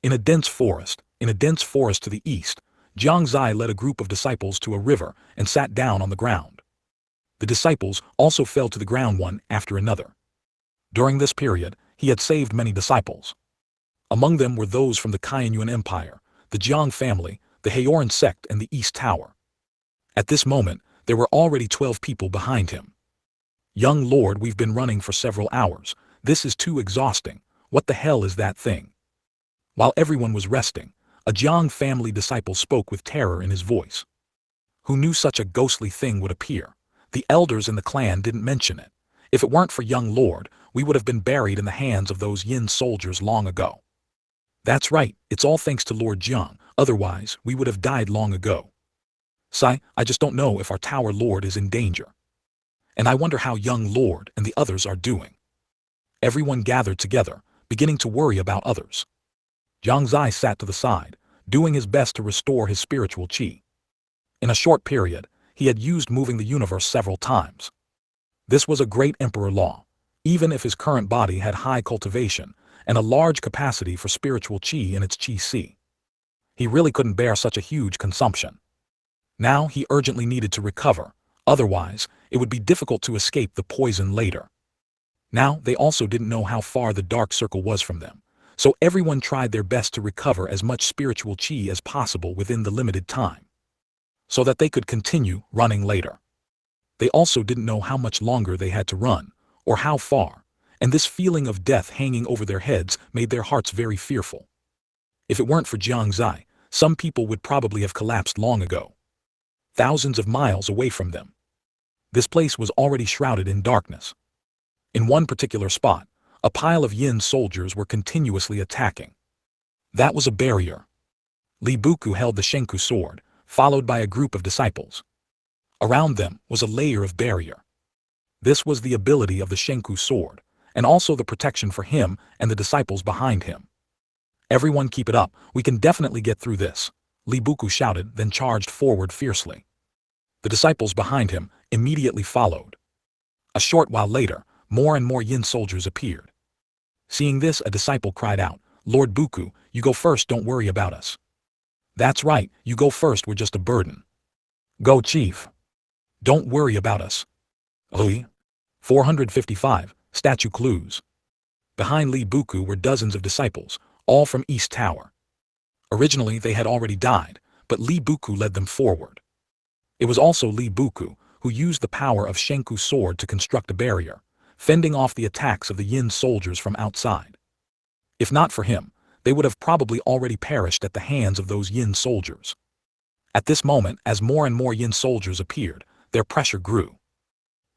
In a dense forest to the east, Jiang Xie led a group of disciples to a river and sat down on the ground. The disciples also fell to the ground one after another. During this period, he had saved many disciples. Among them were those from the Qianyuan Empire, the Jiang family, the Haoran Sect and the East Tower. At this moment, there were already 12 people behind him. "Young Lord, we've been running for several hours. This is too exhausting. What the hell is that thing?" While everyone was resting, a Jiang family disciple spoke with terror in his voice. "Who knew such a ghostly thing would appear? The elders in the clan didn't mention it. If it weren't for young Lord, we would have been buried in the hands of those yin soldiers long ago." "That's right, it's all thanks to Lord Jiang, otherwise we would have died long ago. Sai, I just don't know if our tower lord is in danger. And I wonder how young Lord and the others are doing." Everyone gathered together, beginning to worry about others. Jiang Xie sat to the side, doing his best to restore his spiritual qi. In a short period, he had used moving the universe several times. This was a great emperor law, even if his current body had high cultivation and a large capacity for spiritual qi in its qi. He really couldn't bear such a huge consumption. Now he urgently needed to recover, otherwise it would be difficult to escape the poison later. Now they also didn't know how far the dark circle was from them, so everyone tried their best to recover as much spiritual qi as possible within the limited time, so that they could continue running later. They also didn't know how much longer they had to run, or how far, and this feeling of death hanging over their heads made their hearts very fearful. If it weren't for Jiang Xie, some people would probably have collapsed long ago. Thousands of miles away from them. This place was already shrouded in darkness. In one particular spot, a pile of yin soldiers were continuously attacking. That was a barrier. Li Buku held the Shenku sword, followed by a group of disciples. Around them was a layer of barrier. This was the ability of the Shenku sword, and also the protection for him and the disciples behind him. "Everyone keep it up, we can definitely get through this," Li Buku shouted, then charged forward fiercely. The disciples behind him immediately followed. A short while later, more and more yin soldiers appeared. Seeing this, a disciple cried out, "Lord Buku, you go first, don't worry about us." "That's right, you go first, we're just a burden." "Go, chief. Don't worry about us." Li. 455, Statue Clues. Behind Li Buku were dozens of disciples, all from East Tower. Originally they had already died, but Li Buku led them forward. It was also Li Buku who used the power of Shenku sword to construct a barrier, fending off the attacks of the yin soldiers from outside. If not for him, they would have probably already perished at the hands of those yin soldiers. At this moment, as more and more yin soldiers appeared, their pressure grew.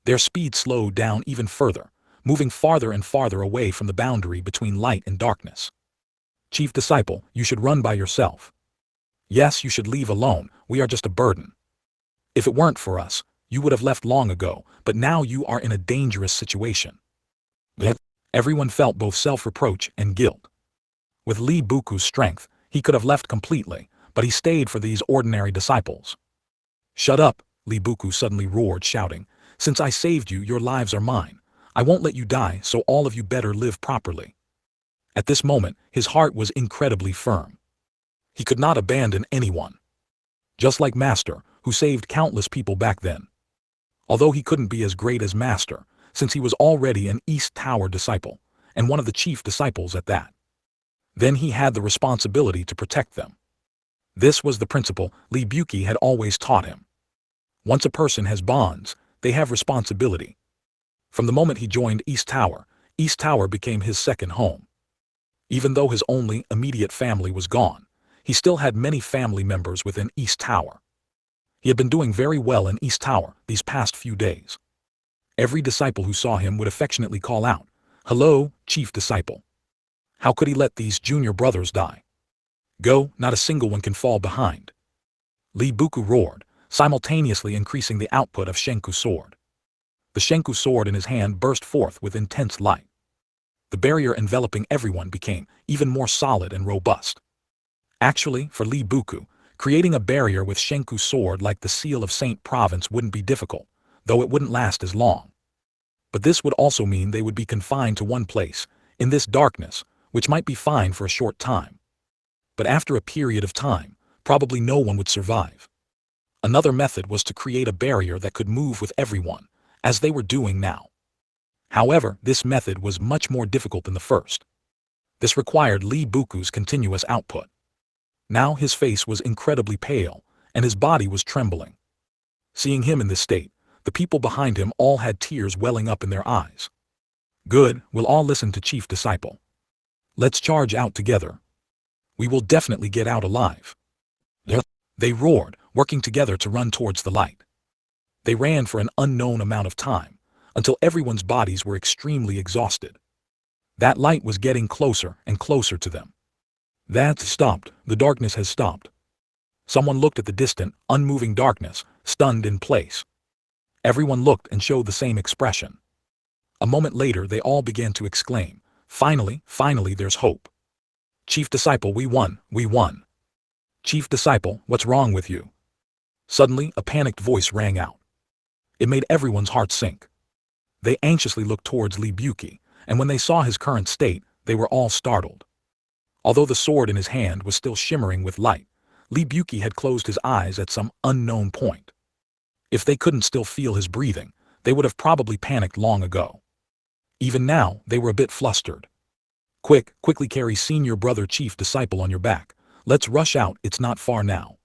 Their speed slowed down even further, moving farther and farther away from the boundary between light and darkness. Chief disciple, you should run by yourself. Yes, you should leave alone, we are just a burden. If it weren't for us, you would have left long ago, but now you are in a dangerous situation. Everyone felt both self-reproach and guilt. With Li Buku's strength, he could have left completely, but he stayed for these ordinary disciples. Shut up, Li Buku suddenly roared, shouting, since I saved you, your lives are mine. I won't let you die, so all of you better live properly. At this moment, his heart was incredibly firm. He could not abandon anyone. Just like Master, who saved countless people back then. Although he couldn't be as great as Master, since he was already an East Tower disciple, and one of the chief disciples at that. Then he had the responsibility to protect them. This was the principle Li Buku had always taught him. Once a person has bonds, they have responsibility. From the moment he joined East Tower became his second home. Even though his only immediate family was gone, he still had many family members within East Tower. He had been doing very well in East Tower these past few days. Every disciple who saw him would affectionately call out, "Hello, chief disciple." How could he let these junior brothers die? Go, not a single one can fall behind. Li Buku roared, simultaneously increasing the output of Shenku sword. The Shenku sword in his hand burst forth with intense light. The barrier enveloping everyone became even more solid and robust. Actually, for Li Buku, creating a barrier with Shenku sword like the seal of Saint Province wouldn't be difficult, though it wouldn't last as long. But this would also mean they would be confined to one place, in this darkness, which might be fine for a short time. But after a period of time, probably no one would survive. Another method was to create a barrier that could move with everyone, as they were doing now. However, this method was much more difficult than the first. This required Li Buku's continuous output. Now his face was incredibly pale, and his body was trembling. Seeing him in this state, the people behind him all had tears welling up in their eyes. Good, we'll all listen to Chief Disciple. Let's charge out together. We will definitely get out alive. They roared, working together to run towards the light. They ran for an unknown amount of time, until everyone's bodies were extremely exhausted. That light was getting closer and closer to them. That's stopped, the darkness has stopped. Someone looked at the distant, unmoving darkness, stunned in place. Everyone looked and showed the same expression. A moment later they all began to exclaim, finally, there's hope. Chief Disciple, we won, we won. Chief Disciple, what's wrong with you? Suddenly, a panicked voice rang out. It made everyone's heart sink. They anxiously looked towards Li Buku, and when they saw his current state, they were all startled. Although the sword in his hand was still shimmering with light, Li Buku had closed his eyes at some unknown point. If they couldn't still feel his breathing, they would have probably panicked long ago. Even now, they were a bit flustered. Quickly carry senior brother Chief Disciple on your back. Let's rush out, it's not far now.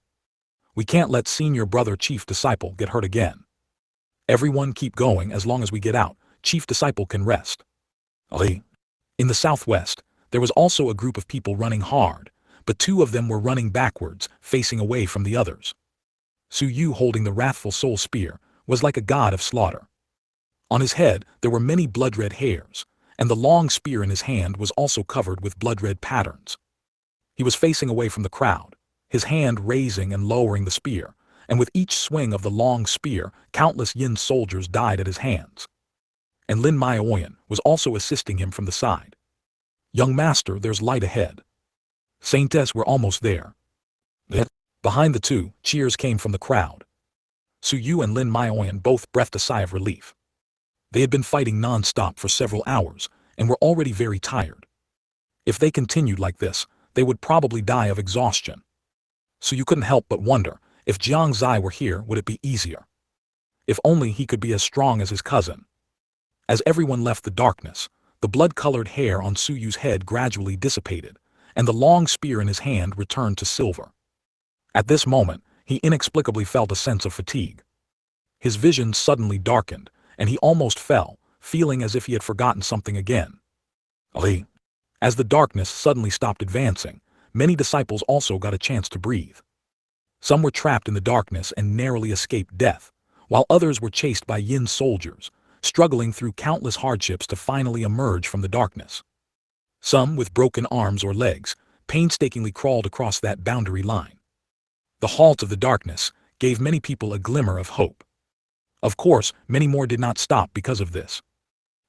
We can't let senior brother Chief Disciple get hurt again. Everyone keep going, as long as we get out, Chief Disciple can rest. In the southwest, there was also a group of people running hard, but two of them were running backwards, facing away from the others. Su Yu, holding the wrathful soul spear, was like a god of slaughter. On his head there were many blood-red hairs, and the long spear in his hand was also covered with blood-red patterns. He was facing away from the crowd, his hand raising and lowering the spear, and with each swing of the long spear, countless Yin soldiers died at his hands. And Lin Maioyan was also assisting him from the side. Young master, there's light ahead. Saintess, we're almost there. Behind the two, cheers came from the crowd. Su Yu and Lin Maioyan both breathed a sigh of relief. They had been fighting non-stop for several hours, and were already very tired. If they continued like this, they would probably die of exhaustion. So you couldn't help but wonder, if Jiang Xie were here, would it be easier? If only he could be as strong as his cousin. As everyone left the darkness, the blood-colored hair on Su Yu's head gradually dissipated, and the long spear in his hand returned to silver. At this moment, he inexplicably felt a sense of fatigue. His vision suddenly darkened, and he almost fell, feeling as if he had forgotten something again. As the darkness suddenly stopped advancing, many disciples also got a chance to breathe. Some were trapped in the darkness and narrowly escaped death, while others were chased by Yin soldiers, struggling through countless hardships to finally emerge from the darkness. Some with broken arms or legs, painstakingly crawled across that boundary line. The halt of the darkness gave many people a glimmer of hope. Of course, many more did not stop because of this.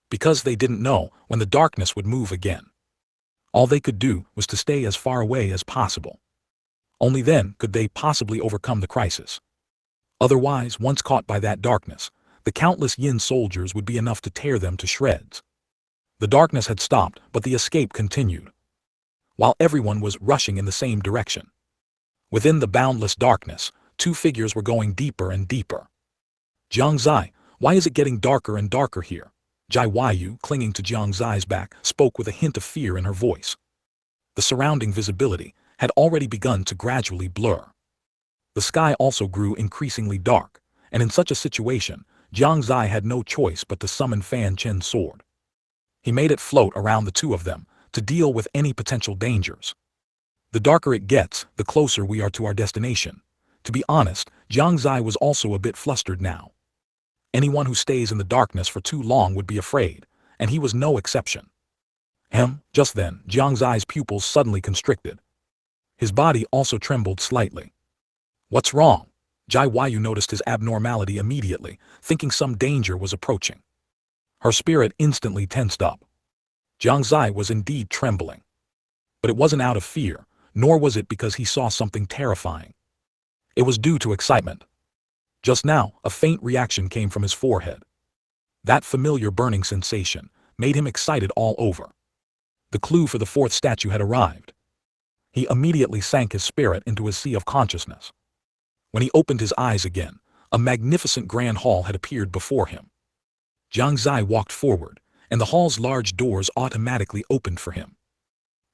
Because they didn't know when the darkness would move again. All they could do was to stay as far away as possible. Only then could they possibly overcome the crisis. Otherwise, once caught by that darkness, the countless Yin soldiers would be enough to tear them to shreds. The darkness had stopped, but the escape continued. While everyone was rushing in the same direction. Within the boundless darkness, two figures were going deeper and deeper. Jiang Xie, why is it getting darker and darker here? Jai Yu, clinging to Jiang Xie's back, spoke with a hint of fear in her voice. The surrounding visibility had already begun to gradually blur. The sky also grew increasingly dark, and in such a situation, Jiang Xie had no choice but to summon Fanchen's sword. He made it float around the two of them, to deal with any potential dangers. The darker it gets, the closer we are to our destination. To be honest, Jiang Xie was also a bit flustered now. Anyone who stays in the darkness for too long would be afraid, and he was no exception. Just then, Jiang Xie's pupils suddenly constricted. His body also trembled slightly. What's wrong? Jai Yu noticed his abnormality immediately, thinking some danger was approaching. Her spirit instantly tensed up. Jiang Xie was indeed trembling. But it wasn't out of fear, nor was it because he saw something terrifying. It was due to excitement. Just now, a faint reaction came from his forehead. That familiar burning sensation made him excited all over. The clue for the fourth statue had arrived. He immediately sank his spirit into a sea of consciousness. When he opened his eyes again, a magnificent grand hall had appeared before him. Jiang Xie walked forward, and the hall's large doors automatically opened for him.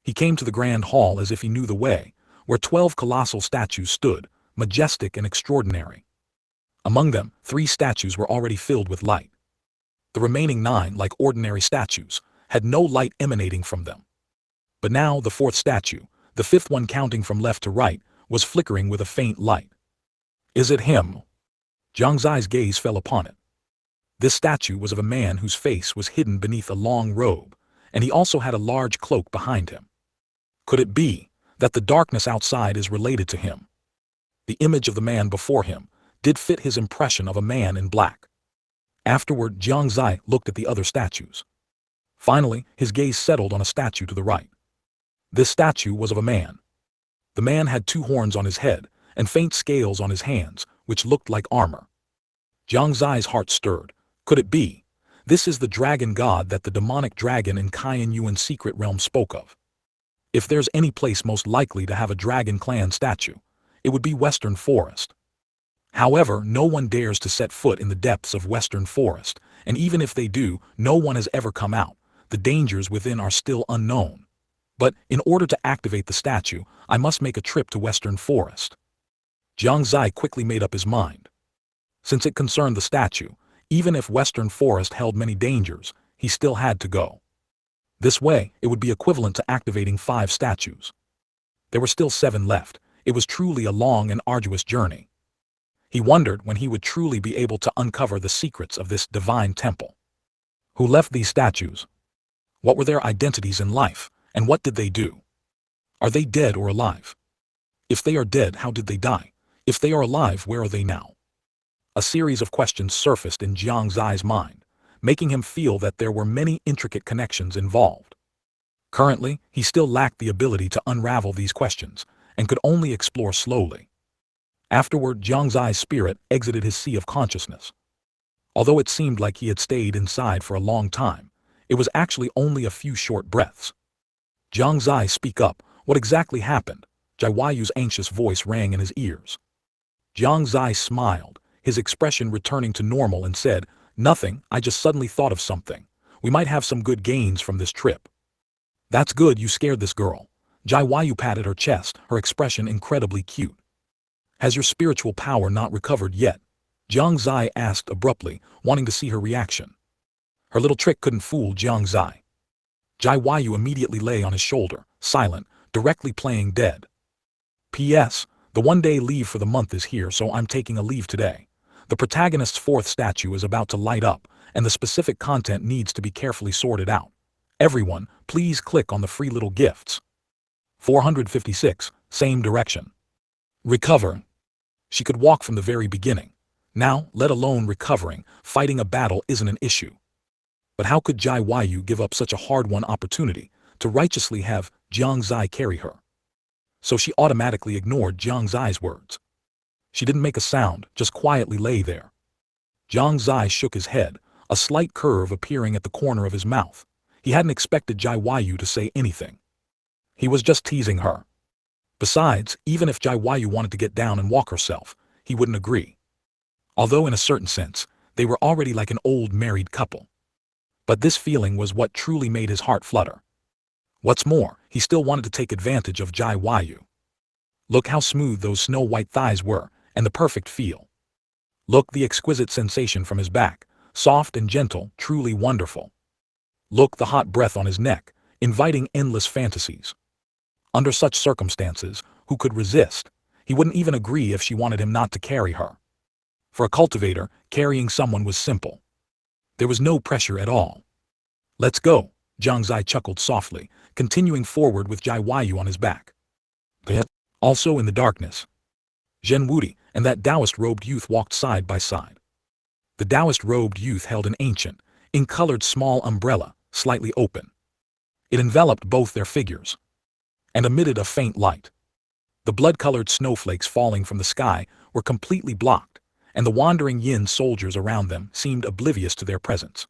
He came to the grand hall as if he knew the way, where 12 colossal statues stood, majestic and extraordinary. Among them, 3 statues were already filled with light. The remaining 9, like ordinary statues, had no light emanating from them. But now the 4th statue, the 5th one counting from left to right, was flickering with a faint light. Is it him? Jiang Xie's gaze fell upon it. This statue was of a man whose face was hidden beneath a long robe, and he also had a large cloak behind him. Could it be that the darkness outside is related to him? The image of the man before him did fit his impression of a man in black. Afterward, Jiang Xie looked at the other statues. Finally, his gaze settled on a statue to the right. This statue was of a man. The man had 2 horns on his head and faint scales on his hands, which looked like armor. Jiang Xie's heart stirred. Could it be? This is the dragon god that the demonic dragon in Yuan's secret realm spoke of. If there's any place most likely to have a dragon clan statue, it would be Western Forest. However, no one dares to set foot in the depths of Western Forest, and even if they do, no one has ever come out. The dangers within are still unknown. But in order to activate the statue, I must make a trip to Western Forest. Jiang Xie quickly made up his mind. Since it concerned the statue, even if Western Forest held many dangers, he still had to go. This way, it would be equivalent to activating 5 statues. There were still 7 left. It was truly a long and arduous journey. He wondered when he would truly be able to uncover the secrets of this divine temple. Who left these statues? What were their identities in life, and what did they do? Are they dead or alive? If they are dead, how did they die? If they are alive, where are they now? A series of questions surfaced in Jiang Xie's mind, making him feel that there were many intricate connections involved. Currently, he still lacked the ability to unravel these questions, and could only explore slowly. Afterward, Jiang Xie's spirit exited his sea of consciousness. Although it seemed like he had stayed inside for a long time, it was actually only a few short breaths. Jiang Xie, speak up, what exactly happened? Jai Yu's anxious voice rang in his ears. Jiang Xie smiled, his expression returning to normal, and said, nothing, I just suddenly thought of something. We might have some good gains from this trip. That's good, you scared this girl. Jai Yu patted her chest, her expression incredibly cute. Has your spiritual power not recovered yet? Jiang Xie asked abruptly, wanting to see her reaction. Her little trick couldn't fool Jiang Xie. Jai Yu immediately lay on his shoulder, silent, directly playing dead. P.S. The 1-day leave for the month is here, so I'm taking a leave today. The protagonist's 4th statue is about to light up, and the specific content needs to be carefully sorted out. Everyone, please click on the free little gifts. 456, same direction. Recover. She could walk from the very beginning. Now, let alone recovering, fighting a battle isn't an issue. But how could Jiang give up such a hard-won opportunity to righteously have Jiang Xie carry her? So she automatically ignored Jiang Xie's words. She didn't make a sound, just quietly lay there. Jiang Xie shook his head, a slight curve appearing at the corner of his mouth. He hadn't expected Jiang to say anything. He was just teasing her. Besides, even if Jiang wanted to get down and walk herself, he wouldn't agree. Although in a certain sense, they were already like an old married couple. But this feeling was what truly made his heart flutter. What's more, he still wanted to take advantage of Jiang. Look how smooth those snow-white thighs were, and the perfect feel. Look the exquisite sensation from his back, soft and gentle, truly wonderful. Look the hot breath on his neck, inviting endless fantasies. Under such circumstances, who could resist? He wouldn't even agree if she wanted him not to carry her. For a cultivator, carrying someone was simple. There was no pressure at all. Let's go, Jiang Xie chuckled softly, continuing forward with Jiang on his back. Also in the darkness, Zhen Wudi and that Taoist-robed youth walked side by side. The Taoist-robed youth held an ancient, ink-colored small umbrella, slightly open. It enveloped both their figures and emitted a faint light. The blood-colored snowflakes falling from the sky were completely blocked, and the wandering yin soldiers around them seemed oblivious to their presence.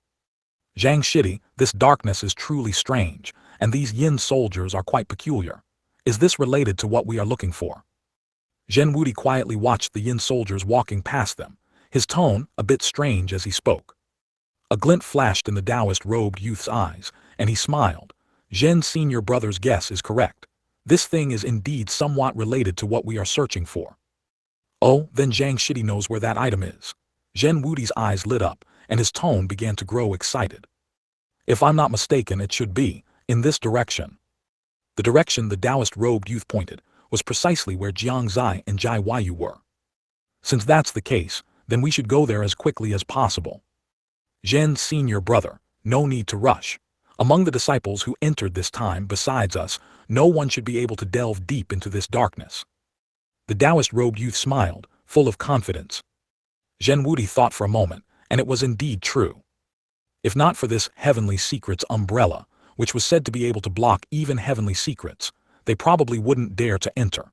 Jiang Xie, this darkness is truly strange, and these yin soldiers are quite peculiar. Is this related to what we are looking for? Zhen Wudi quietly watched the yin soldiers walking past them, his tone a bit strange as he spoke. A glint flashed in the Taoist-robed youth's eyes, and he smiled. Zhen's senior brother's guess is correct. This thing is indeed somewhat related to what we are searching for. Oh, then Jiang Xie knows where that item is. Zhen Wudi's eyes lit up, and his tone began to grow excited. If I'm not mistaken, it should be in this direction. The direction the Taoist-robed youth pointed was precisely where Jiang Xie and Jiang were. Since that's the case, then we should go there as quickly as possible. Zhen's senior brother, no need to rush. Among the disciples who entered this time besides us, no one should be able to delve deep into this darkness. The Taoist-robed youth smiled, full of confidence. Zhen Wudi thought for a moment, and it was indeed true. If not for this heavenly secrets umbrella, which was said to be able to block even heavenly secrets, they probably wouldn't dare to enter.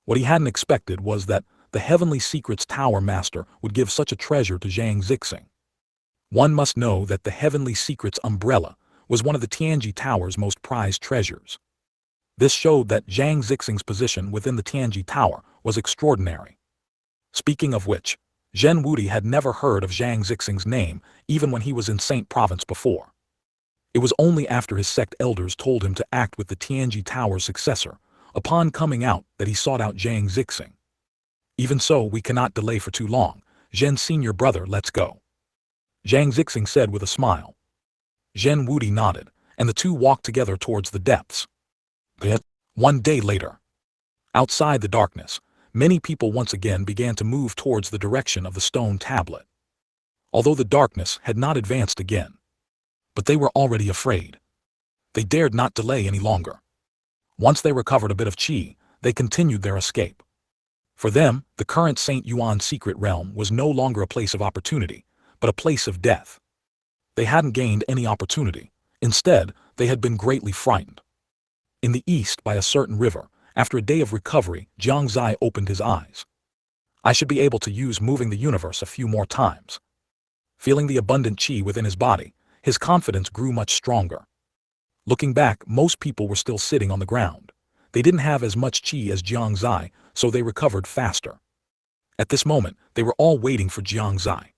What he hadn't expected was that the heavenly secrets tower master would give such a treasure to Jiang Xie. One must know that the heavenly secrets umbrella was one of the Tianji Tower's most prized treasures. This showed that Jiang Xixing's position within the Tianji Tower was extraordinary. Speaking of which, Zhen Wudi had never heard of Jiang Xixing's name even when he was in Saint Province before. It was only after his sect elders told him to act with the Tianji Tower's successor, upon coming out, that he sought out Jiang Xixing. Even so, we cannot delay for too long. Zhen's senior brother, let's go. Jiang Xixing said with a smile. Zhen Wudi nodded, and the two walked together towards the depths. One day later, outside the darkness, many people once again began to move towards the direction of the stone tablet. Although the darkness had not advanced again, but they were already afraid. They dared not delay any longer. Once they recovered a bit of qi, they continued their escape. For them, the current St. Yuan secret realm was no longer a place of opportunity, but a place of death. They hadn't gained any opportunity. Instead, they had been greatly frightened. In the east, by a certain river, after a day of recovery, Jiang Xie opened his eyes. I should be able to use moving the universe a few more times. Feeling the abundant qi within his body, his confidence grew much stronger. Looking back, most people were still sitting on the ground. They didn't have as much qi as Jiang Xie, so they recovered faster. At this moment, they were all waiting for Jiang Xie.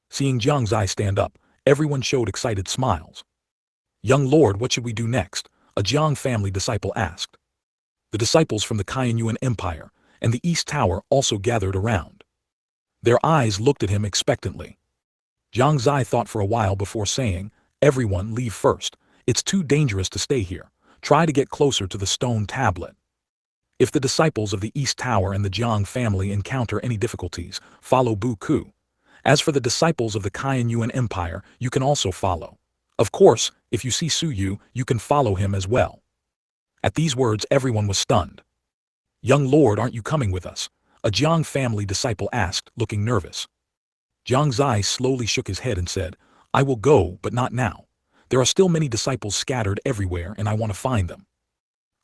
Seeing Jiang Xie stand up, everyone showed excited smiles. Young lord, what should we do next? A Jiang family disciple asked. The disciples from the Shengyuan Empire and the East Tower also gathered around. Their eyes looked at him expectantly. Jiang Xie thought for a while before saying, everyone leave first. It's too dangerous to stay here. Try to get closer to the stone tablet. If the disciples of the East Tower and the Jiang family encounter any difficulties, follow Bu Ku. As for the disciples of the Shengyuan Empire, you can also follow. Of course, if you see Su Yu, you can follow him as well. At these words everyone was stunned. "Young lord, aren't you coming with us?" a Jiang family disciple asked, looking nervous. Jiang Xie slowly shook his head and said, "I will go, but not now. There are still many disciples scattered everywhere and I want to find them."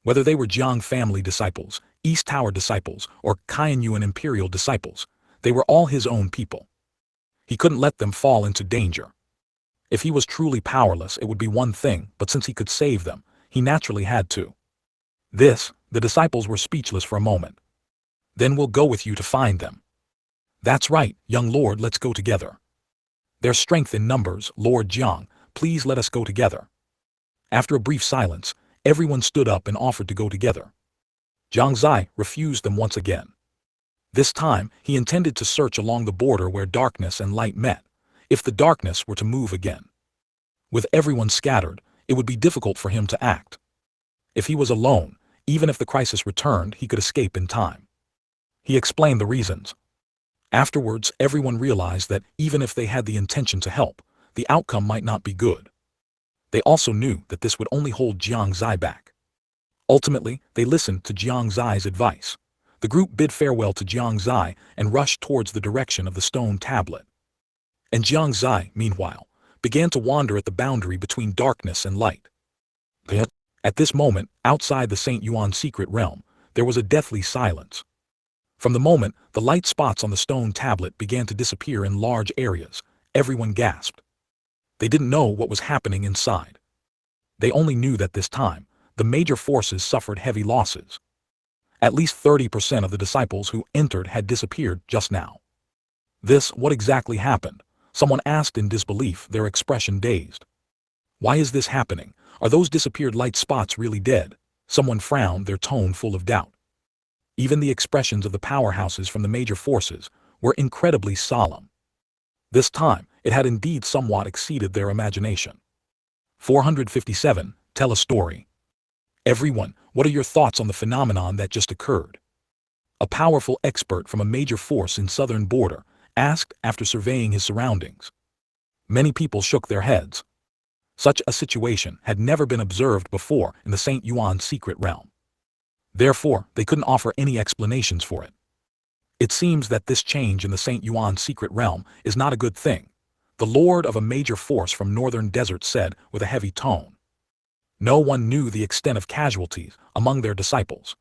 Whether they were Jiang family disciples, East Tower disciples, or Qianyuan imperial disciples, they were all his own people. He couldn't let them fall into danger. If he was truly powerless, it would be one thing, but since he could save them, he naturally had to. The disciples were speechless for a moment. "Then we'll go with you to find them." "That's right, young lord, let's go together." "There's strength in numbers, Lord Jiang, please let us go together." After a brief silence, everyone stood up and offered to go together. Jiang Xie refused them once again. This time, he intended to search along the border where darkness and light met, if the darkness were to move again. With everyone scattered, it would be difficult for him to act. If he was alone, even if the crisis returned, he could escape in time. He explained the reasons. Afterwards, everyone realized that even if they had the intention to help, the outcome might not be good. They also knew that this would only hold Jiang Xie back. Ultimately, they listened to Jiang Xie's advice. The group bid farewell to Jiang Xie and rushed towards the direction of the stone tablet. And Jiang Xie, meanwhile, began to wander at the boundary between darkness and light. At this moment, outside the St. Yuan secret realm, there was a deathly silence. From the moment the light spots on the stone tablet began to disappear in large areas, everyone gasped. They didn't know what was happening inside. They only knew that this time, the major forces suffered heavy losses. At least 30% of the disciples who entered had disappeared just now. What exactly happened? Someone asked in disbelief, their expression dazed. "Why is this happening? Are those disappeared light spots really dead?" Someone frowned, their tone full of doubt. Even the expressions of the powerhouses from the major forces were incredibly solemn. This time, it had indeed somewhat exceeded their imagination. 457. Tell a story. Everyone, what are your thoughts on the phenomenon that just occurred? A powerful expert from a major force in southern border asked after surveying his surroundings. Many people shook their heads. Such a situation had never been observed before in the St. Yuan secret realm. Therefore, they couldn't offer any explanations for it. It seems that this change in the St. Yuan secret realm is not a good thing, the lord of a major force from northern desert said with a heavy tone. No one knew the extent of casualties among their disciples.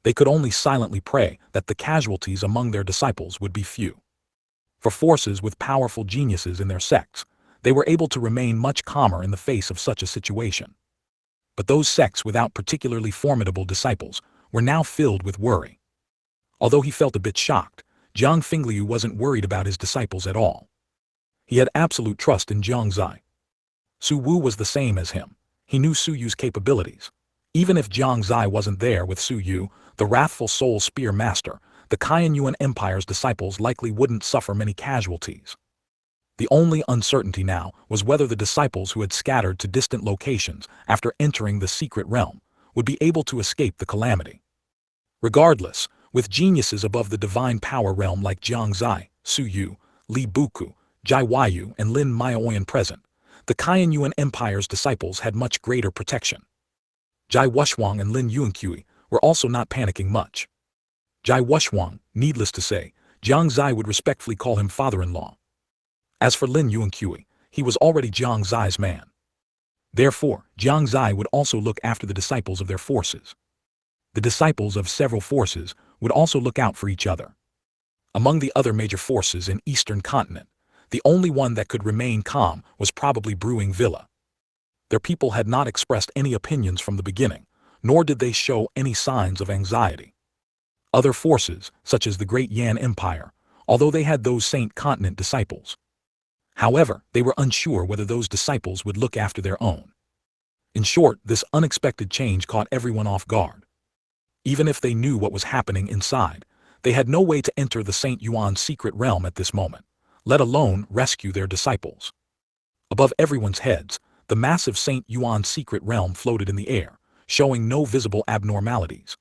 They could only silently pray that the casualties among their disciples would be few. For forces with powerful geniuses in their sects, they were able to remain much calmer in the face of such a situation. But those sects without particularly formidable disciples were now filled with worry. Although he felt a bit shocked, Zhang Fingliu wasn't worried about his disciples at all. He had absolute trust in Jiang Xie. Su Wu was the same as him. He knew Su Yu's capabilities. Even if Jiang Xie wasn't there with Su Yu, the wrathful soul spear master, the Qianyuan Empire's disciples likely wouldn't suffer many casualties. The only uncertainty now was whether the disciples who had scattered to distant locations after entering the secret realm would be able to escape the calamity. Regardless, with geniuses above the divine power realm like Jiang Xie, Su Yu, Li Buku, Jai Waiyu, and Lin Maoyan present, the Qianyuan Empire's disciples had much greater protection. Jai Wuxuang and Lin Yuanqui were also not panicking much. Jai Wuxuang, needless to say, Jiang Xie would respectfully call him father-in-law. As for Lin Yuanqui, he was already Jiang Xie's man. Therefore, Jiang Xie would also look after the disciples of their forces. The disciples of several forces would also look out for each other. Among the other major forces in Eastern Continent, the only one that could remain calm was probably Brewing Villa. Their people had not expressed any opinions from the beginning, nor did they show any signs of anxiety. Other forces, such as the Great Yan Empire, although they had those Saint Continent disciples. However, they were unsure whether those disciples would look after their own. In short, this unexpected change caught everyone off guard. Even if they knew what was happening inside, they had no way to enter the St. Yuan secret realm at this moment, let alone rescue their disciples. Above everyone's heads, the massive St. Yuan secret realm floated in the air, showing no visible abnormalities.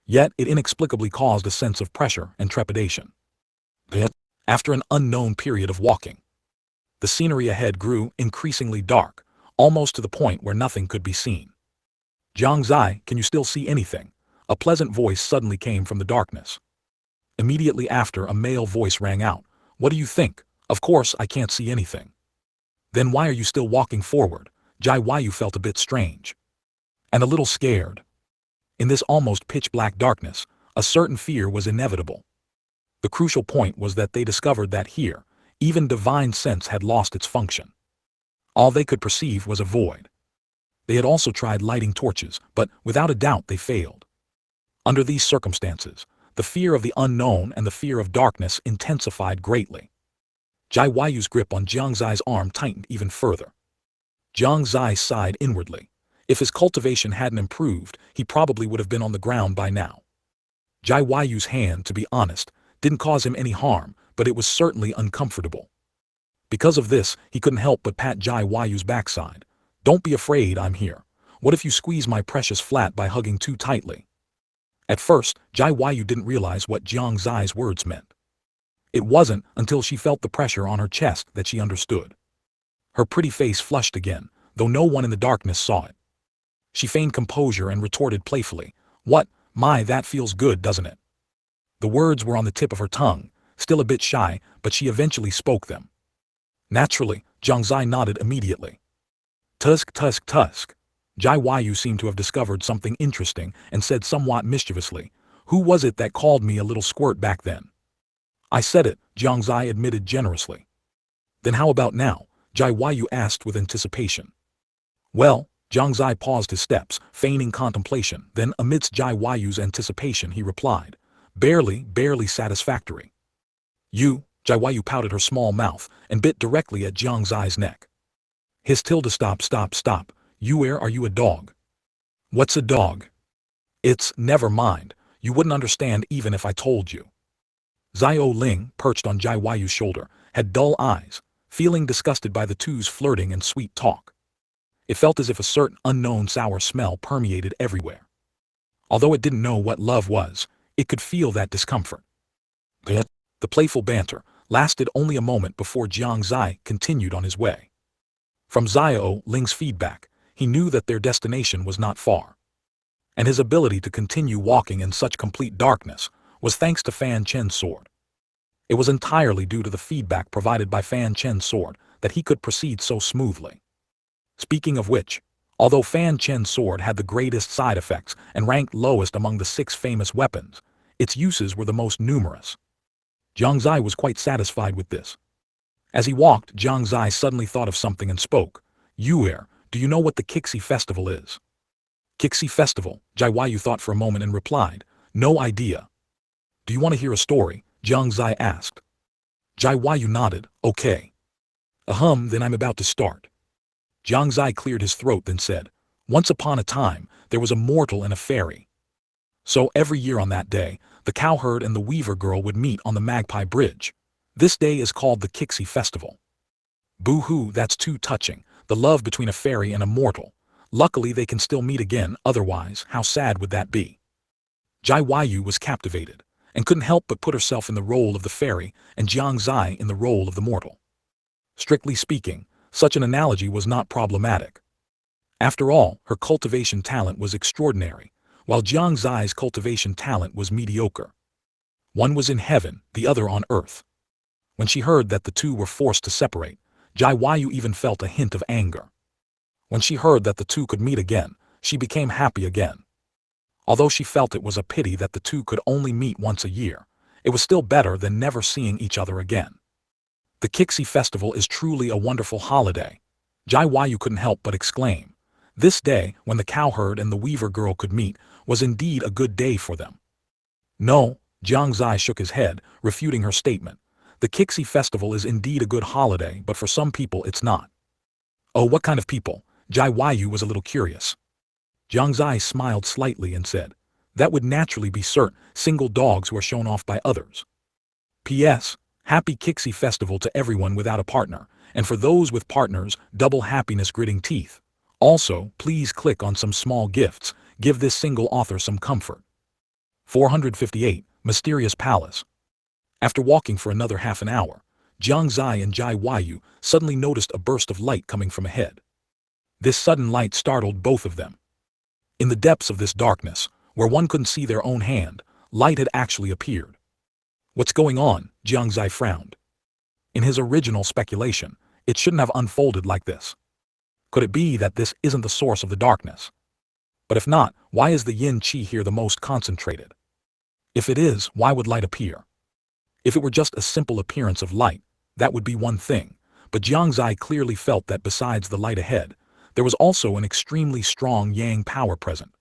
Yet it inexplicably caused a sense of pressure and trepidation. After an unknown period of walking, the scenery ahead grew increasingly dark, almost to the point where nothing could be seen. Jiang Xie, can you still see anything? A pleasant voice suddenly came from the darkness. Immediately after, a male voice rang out. What do you think? Of course I can't see anything. Then why are you still walking forward? Jai Yu felt a bit strange. And a little scared. In this almost pitch-black darkness, a certain fear was inevitable. The crucial point was that they discovered that here, even divine sense had lost its function. All they could perceive was a void. They had also tried lighting torches, but without a doubt they failed. Under these circumstances, the fear of the unknown and the fear of darkness intensified greatly. Jai Yu's grip on Jiang Xie's arm tightened even further. Jiang Xie sighed inwardly. If his cultivation hadn't improved, he probably would have been on the ground by now. Jai Yu's hand, to be honest, didn't cause him any harm, but it was certainly uncomfortable. Because of this, he couldn't help but pat Jai Yu's backside. Don't be afraid, I'm here. What if you squeeze my precious flat by hugging too tightly? At first, Jai Yu didn't realize what Jiang Xie's words meant. It wasn't until she felt the pressure on her chest that she understood. Her pretty face flushed again, though no one in the darkness saw it. She feigned composure and retorted playfully, "What, my, that feels good, doesn't it?" The words were on the tip of her tongue, still a bit shy, but she eventually spoke them. Naturally, Jiang Xie nodded immediately. Tusk, tusk, tusk. Jai Yu seemed to have discovered something interesting and said somewhat mischievously, "Who was it that called me a little squirt back then?" "I said it," Jiang Xie admitted generously. "Then how about now?" Jai Yu asked with anticipation. "Well," Jiang Xie paused his steps, feigning contemplation, then amidst Jai Yu's anticipation he replied, barely satisfactory." "You," Jai Yu pouted her small mouth and bit directly at Jiang Xie's neck. His tilde stop. "You where are you a dog?" "What's a dog?" "It's, never mind, you wouldn't understand even if I told you." Xiao Ling, perched on Jai Yu's shoulder, had dull eyes, feeling disgusted by the two's flirting and sweet talk. It felt as if a certain unknown sour smell permeated everywhere. Although it didn't know what love was, it could feel that discomfort. The playful banter lasted only a moment before Jiang Xie continued on his way. From Xiao Ling's feedback, he knew that their destination was not far. And his ability to continue walking in such complete darkness was thanks to Fanchen's sword. It was entirely due to the feedback provided by Fanchen's sword that he could proceed so smoothly. Speaking of which, although Fanchen's sword had the greatest side effects and ranked lowest among the 6 famous weapons, its uses were the most numerous. Jiang Xie was quite satisfied with this. As he walked, Jiang Xie suddenly thought of something and spoke. "Yuer, do you know what the Qixi festival is?" "Qixi festival," Jai Yu thought for a moment and replied, "No idea." "Do you want to hear a story?" Jiang Xie asked. Jai Yu nodded, "Okay." Then I'm about to start." Jiang Xie cleared his throat then said, "Once upon a time, there was a mortal and a fairy. So every year on that day, the cowherd and the weaver girl would meet on the Magpie Bridge. This day is called the Qixi Festival." "Boo-hoo, that's too touching, the love between a fairy and a mortal. Luckily they can still meet again, otherwise, how sad would that be?" Jai Yu was captivated, and couldn't help but put herself in the role of the fairy and Jiang Xie in the role of the mortal. Strictly speaking, such an analogy was not problematic. After all, her cultivation talent was extraordinary, while Jiang Xie's cultivation talent was mediocre. One was in heaven, the other on earth. When she heard that the two were forced to separate, Jai Yu even felt a hint of anger. When she heard that the two could meet again, she became happy again. Although she felt it was a pity that the two could only meet once a year, it was still better than never seeing each other again. The Qixi festival is truly a wonderful holiday. Jai Yu couldn't help but exclaim. This day, when the cowherd and the weaver girl could meet, was indeed a good day for them. "No," Jiang Xie shook his head, refuting her statement. "The Qixi festival is indeed a good holiday, but for some people it's not." "Oh, what kind of people?" Jai Yu was a little curious. Jiang Xie smiled slightly and said, "That would naturally be certain single dogs who are shown off by others. P.S. Happy Qixi festival to everyone without a partner, and for those with partners, double happiness gritting teeth. Also, please click on some small gifts, give this single author some comfort." 458, Mysterious Palace. After walking for another half an hour, Jiang Xie and Jai Yu suddenly noticed a burst of light coming from ahead. This sudden light startled both of them. In the depths of this darkness, where one couldn't see their own hand, light had actually appeared. What's going on? Jiang Xie frowned. In his original speculation, it shouldn't have unfolded like this. Could it be that this isn't the source of the darkness? But if not, why is the yin qi here the most concentrated? If it is, why would light appear? If it were just a simple appearance of light, that would be one thing, but Jiang Xie clearly felt that besides the light ahead, there was also an extremely strong yang power present.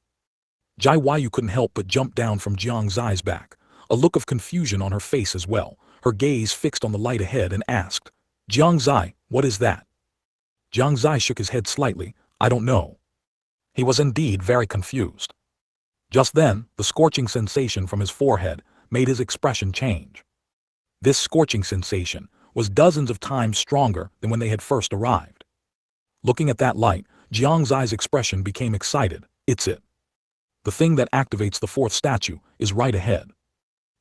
Jai Huayu couldn't help but jump down from Jiang Xie's back, a look of confusion on her face as well, her gaze fixed on the light ahead, and asked, "Jiang Xie, what is that?" Jiang Xie shook his head slightly. "I don't know." He was indeed very confused. Just then, the scorching sensation from his forehead made his expression change. This scorching sensation was dozens of times stronger than when they had first arrived. Looking at that light, Jiang Xie's expression became excited. It's it. The thing that activates the fourth statue is right ahead.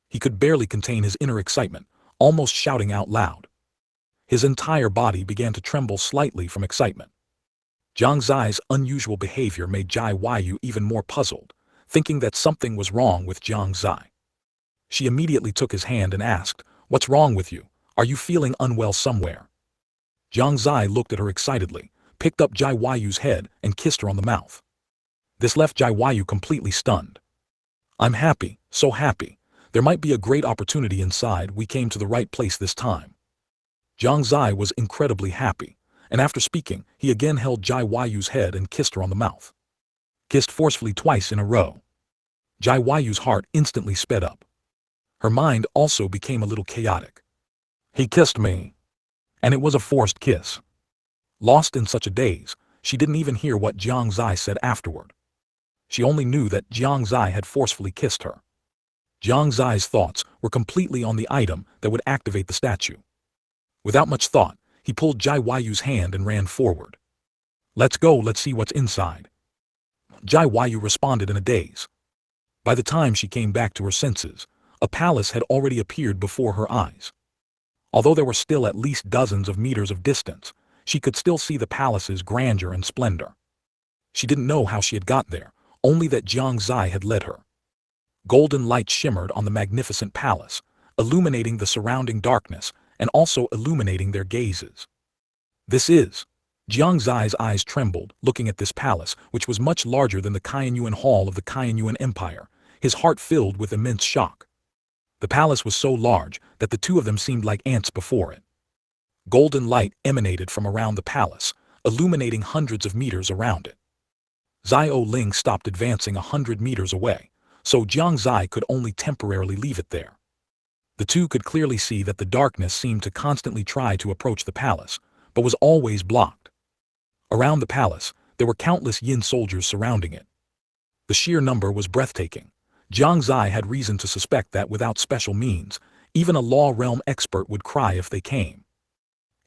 He could barely contain his inner excitement, almost shouting out loud. His entire body began to tremble slightly from excitement. Jiang Xie's unusual behavior made Jai Huayu even more puzzled, thinking that something was wrong with Jiang Xie. She immediately took his hand and asked, "What's wrong with you? Are you feeling unwell somewhere?" Jiang Xie looked at her excitedly, picked up Jai Huayu's head and kissed her on the mouth. This left Jai Huayu completely stunned. "I'm happy, so happy. There might be a great opportunity inside. We came to the right place this time." Jiang Xie was incredibly happy, and after speaking, he again held Jai Huayu's head and kissed her on the mouth. Kissed forcefully twice in a row. Jai Huayu's heart instantly sped up. Her mind also became a little chaotic. "He kissed me." And it was a forced kiss. Lost in such a daze, she didn't even hear what Jiang Xie said afterward. She only knew that Jiang Xie had forcefully kissed her. Jiang Xie's thoughts were completely on the item that would activate the statue. Without much thought, he pulled Jai Huayu's hand and ran forward. "Let's go, let's see what's inside." Jai Huayu responded in a daze. By the time she came back to her senses, a palace had already appeared before her eyes. Although there were still at least dozens of meters of distance, she could still see the palace's grandeur and splendor. She didn't know how she had got there, only that Jiang Xie had led her. Golden light shimmered on the magnificent palace, illuminating the surrounding darkness and also illuminating their gazes. "This is..." Jiang Xie's eyes trembled, looking at this palace, which was much larger than the Qianyuan Hall of the Qianyuan Empire, his heart filled with immense shock. The palace was so large that the two of them seemed like ants before it. Golden light emanated from around the palace, illuminating hundreds of meters around it. Xiao Ling stopped advancing 100 meters away, so Jiang Xie could only temporarily leave it there. The two could clearly see that the darkness seemed to constantly try to approach the palace, but was always blocked. Around the palace, there were countless yin soldiers surrounding it. The sheer number was breathtaking. Jiang Xie had reason to suspect that without special means, even a law realm expert would cry if they came.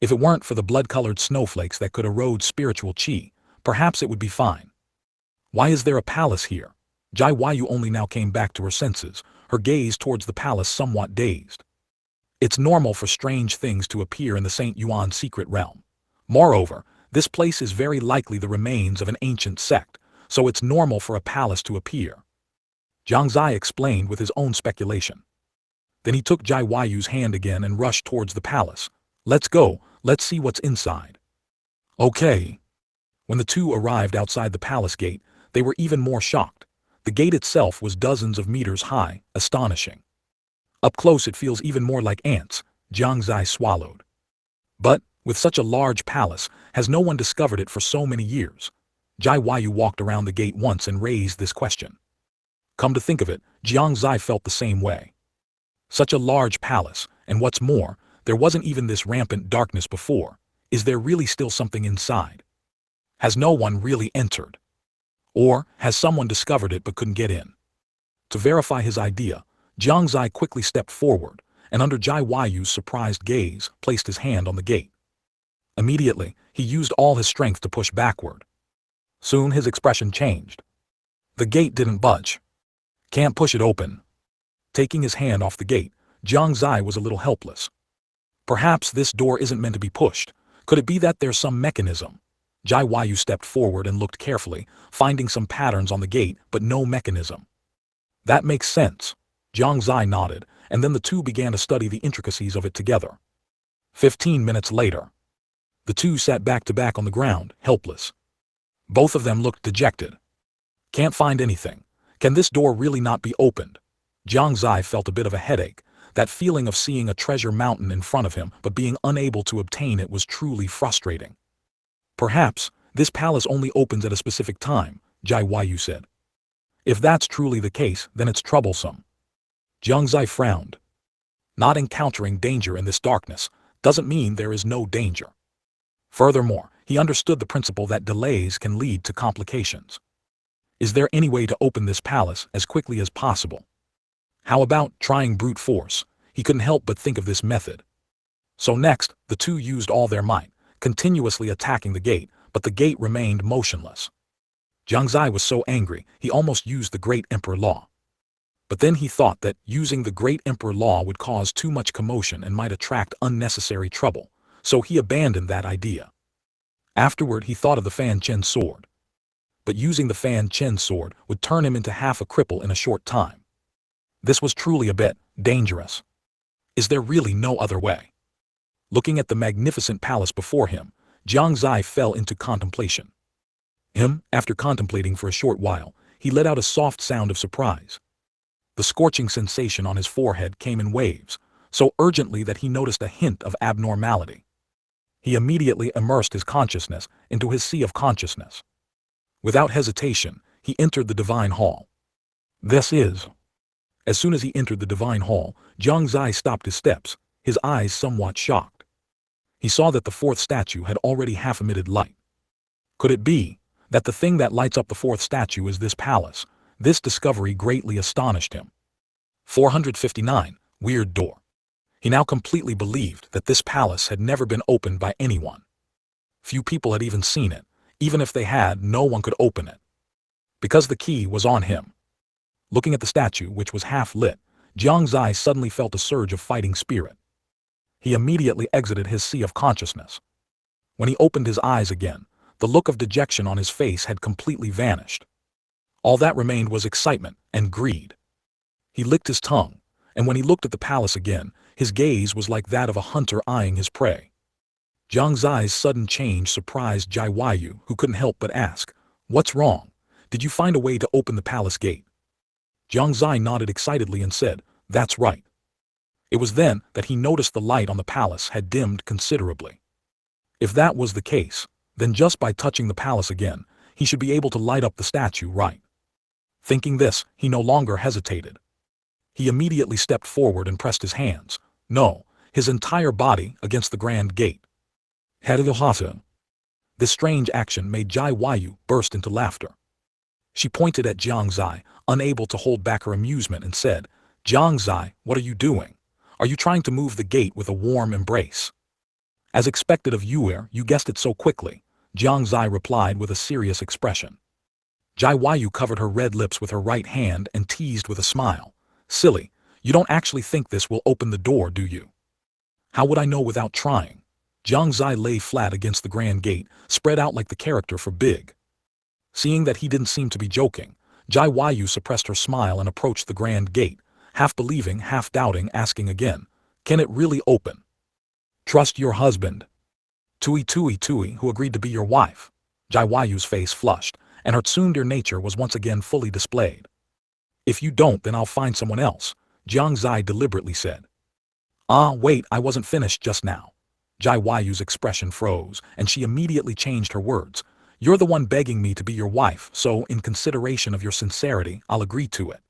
If it weren't for the blood-colored snowflakes that could erode spiritual qi, perhaps it would be fine. Why is there a palace here? Jai Huayu only now came back to her senses, her gaze towards the palace somewhat dazed. It's normal for strange things to appear in the St. Yuan secret realm. Moreover, this place is very likely the remains of an ancient sect, so it's normal for a palace to appear. Jiang Xie explained with his own speculation. Then he took Jai Huayu's hand again and rushed towards the palace. "Let's go, let's see what's inside." "Okay." When the two arrived outside the palace gate, they were even more shocked. The gate itself was dozens of meters high, astonishing. Up close it feels even more like ants, Jiang Xie swallowed. But, with such a large palace, has no one discovered it for so many years? Jai Huayu walked around the gate once and raised this question. Come to think of it, Jiang Xie felt the same way. Such a large palace, and what's more, there wasn't even this rampant darkness before. Is there really still something inside? Has no one really entered? Or, has someone discovered it but couldn't get in? To verify his idea, Jiang Xie quickly stepped forward, and under Jai Huayu's surprised gaze, placed his hand on the gate. Immediately, he used all his strength to push backward. Soon his expression changed. The gate didn't budge. Can't push it open. Taking his hand off the gate, Jiang Xie was a little helpless. Perhaps this door isn't meant to be pushed. Could it be that there's some mechanism? Jai Yu stepped forward and looked carefully, finding some patterns on the gate but no mechanism. That makes sense. Jiang Xie nodded, and then the two began to study the intricacies of it together. 15 minutes later. The two sat back to back on the ground, helpless. Both of them looked dejected. Can't find anything. Can this door really not be opened? Jiang Xie felt a bit of a headache. That feeling of seeing a treasure mountain in front of him but being unable to obtain it was truly frustrating. Perhaps, this palace only opens at a specific time, Jai Yu said. If that's truly the case, then it's troublesome. Jiang Xie frowned. Not encountering danger in this darkness doesn't mean there is no danger. Furthermore, he understood the principle that delays can lead to complications. Is there any way to open this palace as quickly as possible? How about trying brute force? He couldn't help but think of this method. So next, the two used all their might, continuously attacking the gate, but the gate remained motionless. Jiang Xie was so angry, he almost used the Great Emperor Law. But then he thought that using the Great Emperor Law would cause too much commotion and might attract unnecessary trouble, so he abandoned that idea. Afterward, he thought of the Fanchen sword. But using the Fanchen sword would turn him into half a cripple in a short time. This was truly a bit dangerous. Is there really no other way? Looking at the magnificent palace before him, Jiang Xie fell into contemplation. After contemplating for a short while, he let out a soft sound of surprise. The scorching sensation on his forehead came in waves, so urgently that he noticed a hint of abnormality. He immediately immersed his consciousness into his sea of consciousness. Without hesitation, he entered the divine hall. This is. As soon as he entered the divine hall, Jiang Xie stopped his steps, his eyes somewhat shocked. He saw that the fourth statue had already half emitted light. Could it be that the thing that lights up the fourth statue is this palace? This discovery greatly astonished him. 459, Weird Door. He now completely believed that this palace had never been opened by anyone. Few people had even seen it. Even if they had, no one could open it. Because the key was on him. Looking at the statue, which was half lit, Jiang Xie suddenly felt a surge of fighting spirit. He immediately exited his sea of consciousness. When he opened his eyes again, the look of dejection on his face had completely vanished. All that remained was excitement and greed. He licked his tongue, and when he looked at the palace again, his gaze was like that of a hunter eyeing his prey. Jiang Xie's sudden change surprised Jai Yu, who couldn't help but ask, "What's wrong? Did you find a way to open the palace gate?" Jiang Xie nodded excitedly and said, "That's right." It was then that he noticed the light on the palace had dimmed considerably. If that was the case, then just by touching the palace again, he should be able to light up the statue right. Thinking this, he no longer hesitated. He immediately stepped forward and pressed his hands, no, his entire body, against the grand gate. This strange action made Jai Yu burst into laughter. She pointed at Jiang Xie, unable to hold back her amusement, and said, "Jiang Xie, what are you doing? Are you trying to move the gate with a warm embrace?" "As expected of you, you guessed it so quickly," Jiang Xie replied with a serious expression. Jai Yu covered her red lips with her right hand and teased with a smile. "Silly, you don't actually think this will open the door, do you?" "How would I know without trying?" Jiang Xie lay flat against the grand gate, spread out like the character for Big. Seeing that he didn't seem to be joking, Jai Yu suppressed her smile and approached the grand gate, half believing, half doubting, asking again, "Can it really open?" "Trust your husband. Tui, who agreed to be your wife." Jai Yu's face flushed, and her tsundere nature was once again fully displayed. "If you don't, then I'll find someone else," Jiang Xie deliberately said. Wait, I wasn't finished just now." Jai Yu's expression froze, and she immediately changed her words. "You're the one begging me to be your wife, so in consideration of your sincerity, I'll agree to it."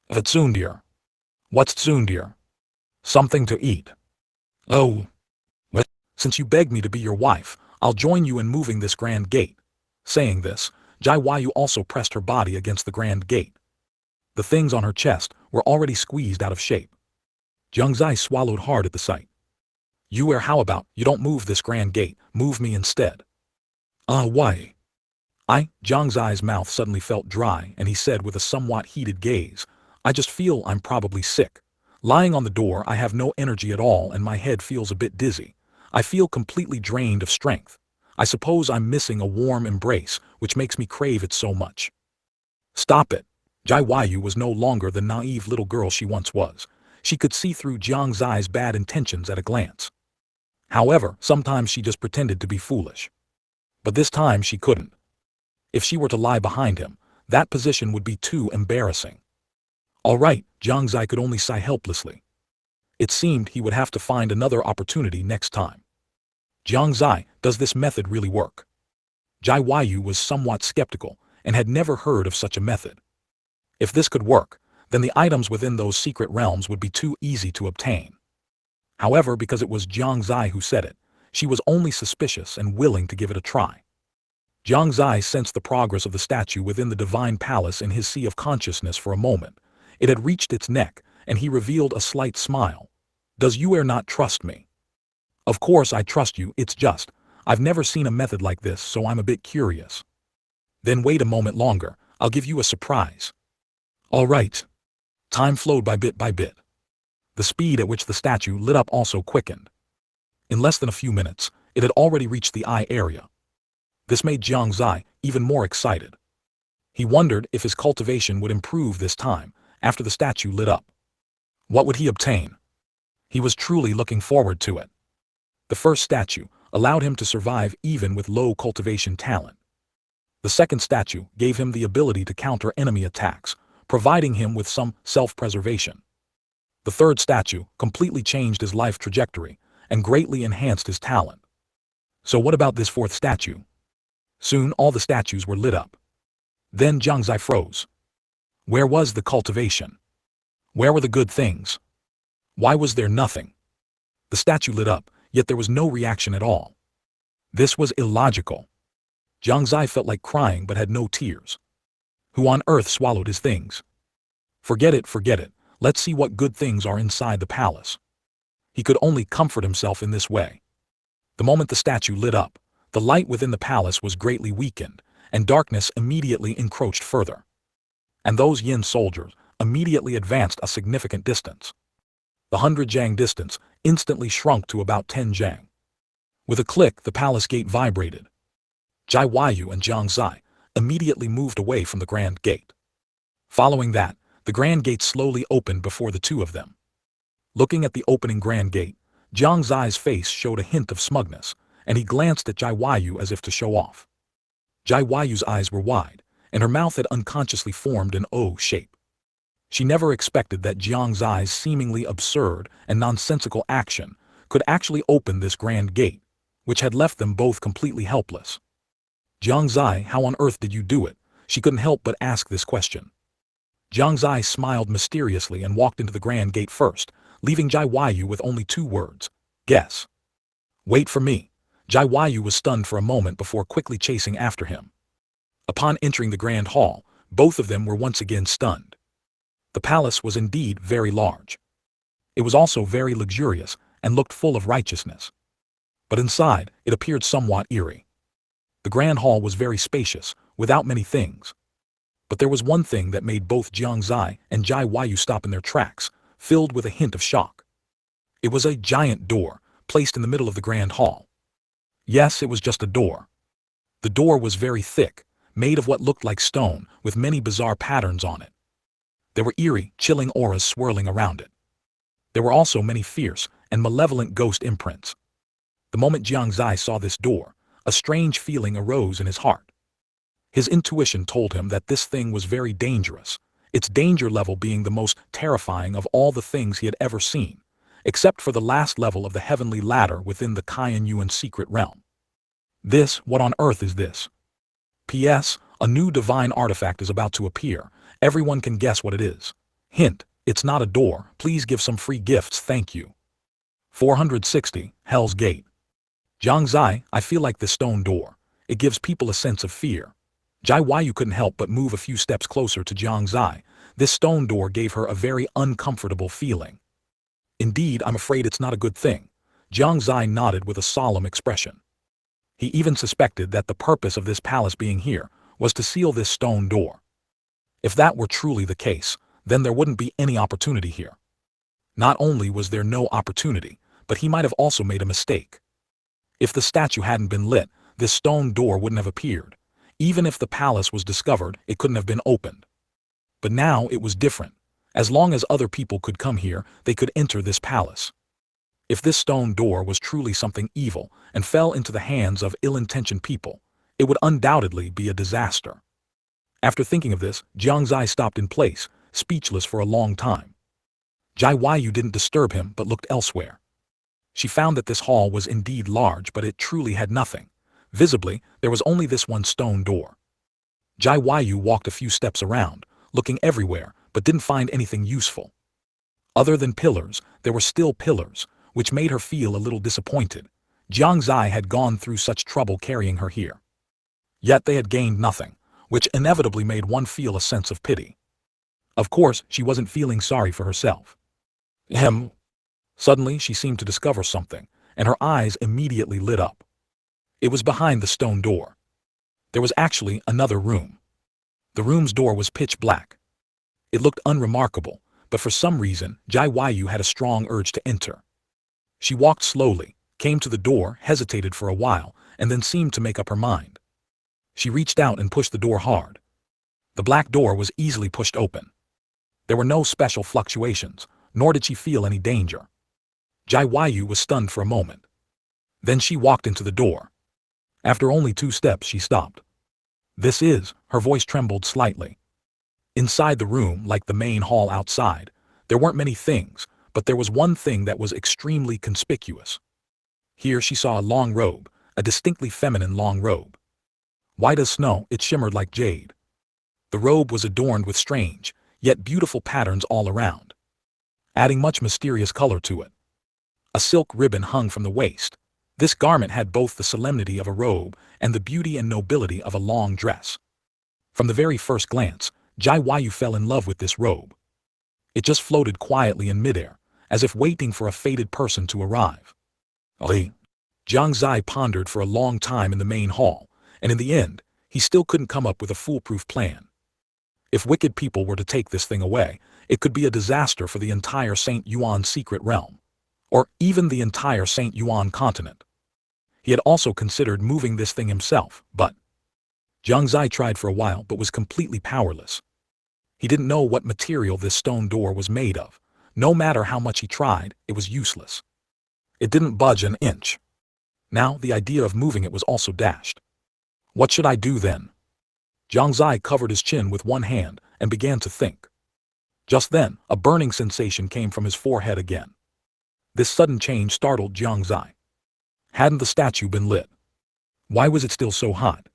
"The tsundere." "What's tsundere?" "Something to eat." "Oh. What? Since you begged me to be your wife, I'll join you in moving this grand gate." Saying this, Jai Yu also pressed her body against the grand gate. The things on her chest were already squeezed out of shape. Jiang Xie swallowed hard at the sight. How about you don't move this grand gate, move me instead." Why?" Jiang Xie's mouth suddenly felt dry, and he said with a somewhat heated gaze, "I just feel I'm probably sick. Lying on the door, I have no energy at all and my head feels a bit dizzy. I feel completely drained of strength. I suppose I'm missing a warm embrace, which makes me crave it so much. Stop it. Jiang was no longer the naive little girl she once was. She could see through Jiang Xie's bad intentions at a glance. However, sometimes she just pretended to be foolish. But this time she couldn't. If she were to lie behind him, that position would be too embarrassing. All right, Jiang Xie could only sigh helplessly. It seemed he would have to find another opportunity next time. Jiang Xie, does this method really work? Jiang was somewhat skeptical and had never heard of such a method. If this could work, then the items within those secret realms would be too easy to obtain. However, because it was Jiang Xie who said it, she was only suspicious and willing to give it a try. Jiang Xie sensed the progress of the statue within the divine palace in his sea of consciousness for a moment. It had reached its neck, and he revealed a slight smile. Does you not trust me? Of course I trust you, it's just, I've never seen a method like this, so I'm a bit curious. Then wait a moment longer, I'll give you a surprise. All right. Time flowed by bit. The speed at which the statue lit up also quickened. In less than a few minutes, it had already reached the eye area. This made Jiang Xie even more excited. He wondered if his cultivation would improve this time, after the statue lit up. What would he obtain? He was truly looking forward to it. The first statue allowed him to survive even with low cultivation talent. The second statue gave him the ability to counter enemy attacks, providing him with some self-preservation. The third statue completely changed his life trajectory and greatly enhanced his talent. So what about this fourth statue? Soon all the statues were lit up. Then Jiang Xie froze. Where was the cultivation? Where were the good things? Why was there nothing? The statue lit up, yet there was no reaction at all. This was illogical. Jiang Xie felt like crying but had no tears. Who on earth swallowed his things? Forget it. Let's see what good things are inside the palace. He could only comfort himself in this way. The moment the statue lit up, the light within the palace was greatly weakened, and darkness immediately encroached further. And those Yin soldiers immediately advanced a significant distance. The 100 Jiang distance instantly shrunk to about 10 Jiang. With a click, the palace gate vibrated. Jiang and Jiang Xie immediately moved away from the grand gate. Following that, the grand gate slowly opened before the two of them. Looking at the opening grand gate, Jiang Xie's face showed a hint of smugness, and he glanced at Jiang as if to show off. Jiang's eyes were wide, and her mouth had unconsciously formed an O shape. She never expected that Jiang Xie's seemingly absurd and nonsensical action could actually open this grand gate, which had left them both completely helpless. Jiang Xie, how on earth did you do it? She couldn't help but ask this question. Jiang Xie smiled mysteriously and walked into the grand gate first, leaving Jiang with only 2 words. Guess. Wait for me. Jiang was stunned for a moment before quickly chasing after him. Upon entering the grand hall, both of them were once again stunned. The palace was indeed very large. It was also very luxurious and looked full of righteousness. But inside, it appeared somewhat eerie. The grand hall was very spacious, without many things. But there was one thing that made both Jiang Xie and Jiang stop in their tracks, filled with a hint of shock. It was a giant door, placed in the middle of the grand hall. Yes, it was just a door. The door was very thick, made of what looked like stone, with many bizarre patterns on it. There were eerie, chilling auras swirling around it. There were also many fierce and malevolent ghost imprints. The moment Jiang Xie saw this door, a strange feeling arose in his heart. His intuition told him that this thing was very dangerous, its danger level being the most terrifying of all the things he had ever seen, except for the last level of the heavenly ladder within the Shengyuan secret realm. What on earth is this? P.S. A new divine artifact is about to appear. Everyone can guess what it is. Hint, it's not a door. Please give some free gifts, thank you. 460, Hell's Gate. Jiang Xie, I feel like this stone door. It gives people a sense of fear. Jiang couldn't help but move a few steps closer to Jiang Xie. This stone door gave her a very uncomfortable feeling. Indeed, I'm afraid it's not a good thing. Jiang Xie nodded with a solemn expression. He even suspected that the purpose of this palace being here was to seal this stone door. If that were truly the case, then there wouldn't be any opportunity here. Not only was there no opportunity, but he might have also made a mistake. If the statue hadn't been lit, this stone door wouldn't have appeared. Even if the palace was discovered, it couldn't have been opened. But now it was different. As long as other people could come here, they could enter this palace. If this stone door was truly something evil and fell into the hands of ill-intentioned people, it would undoubtedly be a disaster. After thinking of this, Jiang Xie stopped in place, speechless for a long time. Jai Yu didn't disturb him but looked elsewhere. She found that this hall was indeed large, but it truly had nothing. Visibly, there was only this one stone door. Jai Yu walked a few steps around, looking everywhere, but didn't find anything useful. Other than pillars, there were still pillars, which made her feel a little disappointed. Jiang Xie had gone through such trouble carrying her here. Yet they had gained nothing, which inevitably made one feel a sense of pity. Of course, she wasn't feeling sorry for herself. Suddenly, she seemed to discover something, and her eyes immediately lit up. It was behind the stone door. There was actually another room. The room's door was pitch black. It looked unremarkable, but for some reason, Jai Yu had a strong urge to enter. She walked slowly, came to the door, hesitated for a while, and then seemed to make up her mind. She reached out and pushed the door hard. The black door was easily pushed open. There were no special fluctuations, nor did she feel any danger. Jai Yu was stunned for a moment. Then she walked into the door. After only 2 steps, she stopped. Her voice trembled slightly. Inside the room, like the main hall outside, there weren't many things, but there was one thing that was extremely conspicuous. Here she saw a long robe, a distinctly feminine long robe. White as snow, it shimmered like jade. The robe was adorned with strange, yet beautiful patterns all around, adding much mysterious color to it. A silk ribbon hung from the waist. This garment had both the solemnity of a robe and the beauty and nobility of a long dress. From the very first glance, Jai Yu fell in love with this robe. It just floated quietly in midair, as if waiting for a fated person to arrive. Jiang Xie pondered for a long time in the main hall, and in the end, he still couldn't come up with a foolproof plan. If wicked people were to take this thing away, it could be a disaster for the entire St. Yuan secret realm, or even the entire St. Yuan continent. He had also considered moving this thing himself, but Jiang Xie tried for a while but was completely powerless. He didn't know what material this stone door was made of. No matter how much he tried, it was useless. It didn't budge an inch. Now the idea of moving it was also dashed. What should I do then? Jiang Xie covered his chin with one hand and began to think. Just then, a burning sensation came from his forehead again. This sudden change startled Jiang Xie. Hadn't the statue been lit? Why was it still so hot?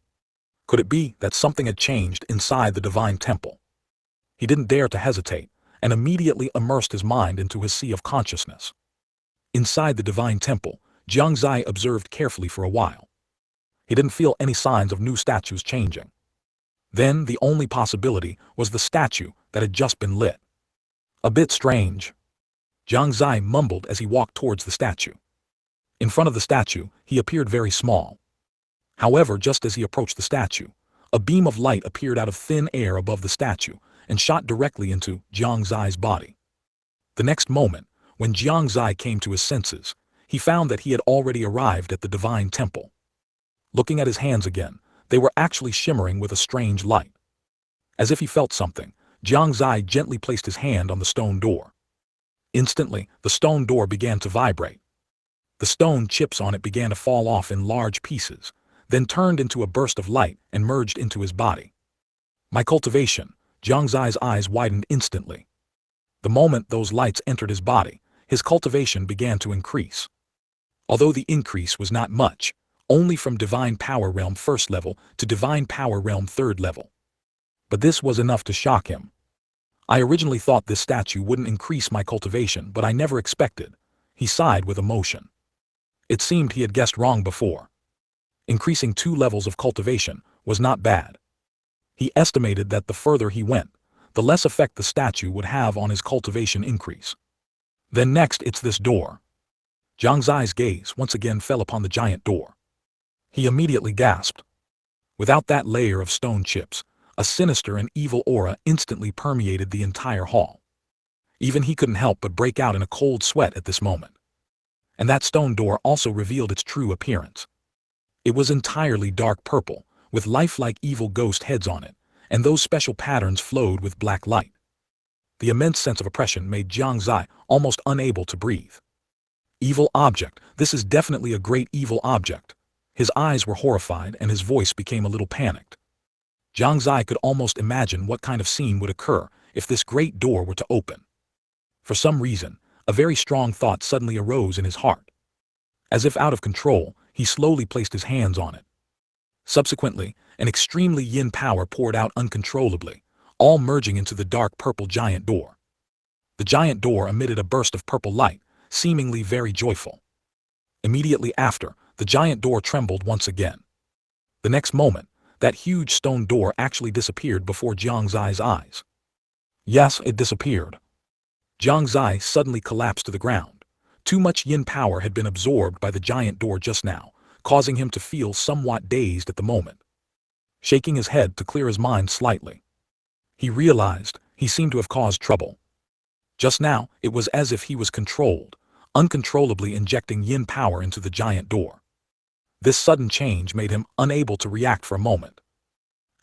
Could it be that something had changed inside the divine temple? He didn't dare to hesitate, and immediately immersed his mind into his sea of consciousness. Inside the divine temple, Jiang Xie observed carefully for a while. He didn't feel any signs of new statues changing. Then the only possibility was the statue that had just been lit. A bit strange. Jiang Xie mumbled as he walked towards the statue. In front of the statue, he appeared very small. However, just as he approached the statue, a beam of light appeared out of thin air above the statue and shot directly into Jiang Xie's body. The next moment, when Jiang Xie came to his senses, he found that he had already arrived at the divine temple. Looking at his hands again, they were actually shimmering with a strange light. As if he felt something, Jiang Xie gently placed his hand on the stone door. Instantly, the stone door began to vibrate. The stone chips on it began to fall off in large pieces, then turned into a burst of light and merged into his body. My cultivation, Jiang Xie's eyes widened instantly. The moment those lights entered his body, his cultivation began to increase. Although the increase was not much, only from Divine Power Realm 1st level to Divine Power Realm 3rd level. But this was enough to shock him. I originally thought this statue wouldn't increase my cultivation, but I never expected. He sighed with emotion. It seemed he had guessed wrong before. Increasing 2 levels of cultivation was not bad. He estimated that the further he went, the less effect the statue would have on his cultivation increase. Then next it's this door. Jiang Xie's gaze once again fell upon the giant door. He immediately gasped. Without that layer of stone chips, a sinister and evil aura instantly permeated the entire hall. Even he couldn't help but break out in a cold sweat at this moment. And that stone door also revealed its true appearance. It was entirely dark purple, with lifelike evil ghost heads on it, and those special patterns flowed with black light. The immense sense of oppression made Jiang Xie almost unable to breathe. Evil object, this is definitely a great evil object. His eyes were horrified and his voice became a little panicked. Jiang Xie could almost imagine what kind of scene would occur if this great door were to open. For some reason, a very strong thought suddenly arose in his heart. As if out of control, he slowly placed his hands on it. Subsequently, an extremely yin power poured out uncontrollably, all merging into the dark purple giant door. The giant door emitted a burst of purple light, seemingly very joyful. Immediately after, the giant door trembled once again. The next moment, that huge stone door actually disappeared before Jiang Xie's eyes. Yes, it disappeared. Jiang Xie suddenly collapsed to the ground. Too much yin power had been absorbed by the giant door just now, causing him to feel somewhat dazed at the moment. Shaking his head to clear his mind slightly, he realized he seemed to have caused trouble. Just now, it was as if he was controlled, uncontrollably injecting yin power into the giant door. This sudden change made him unable to react for a moment.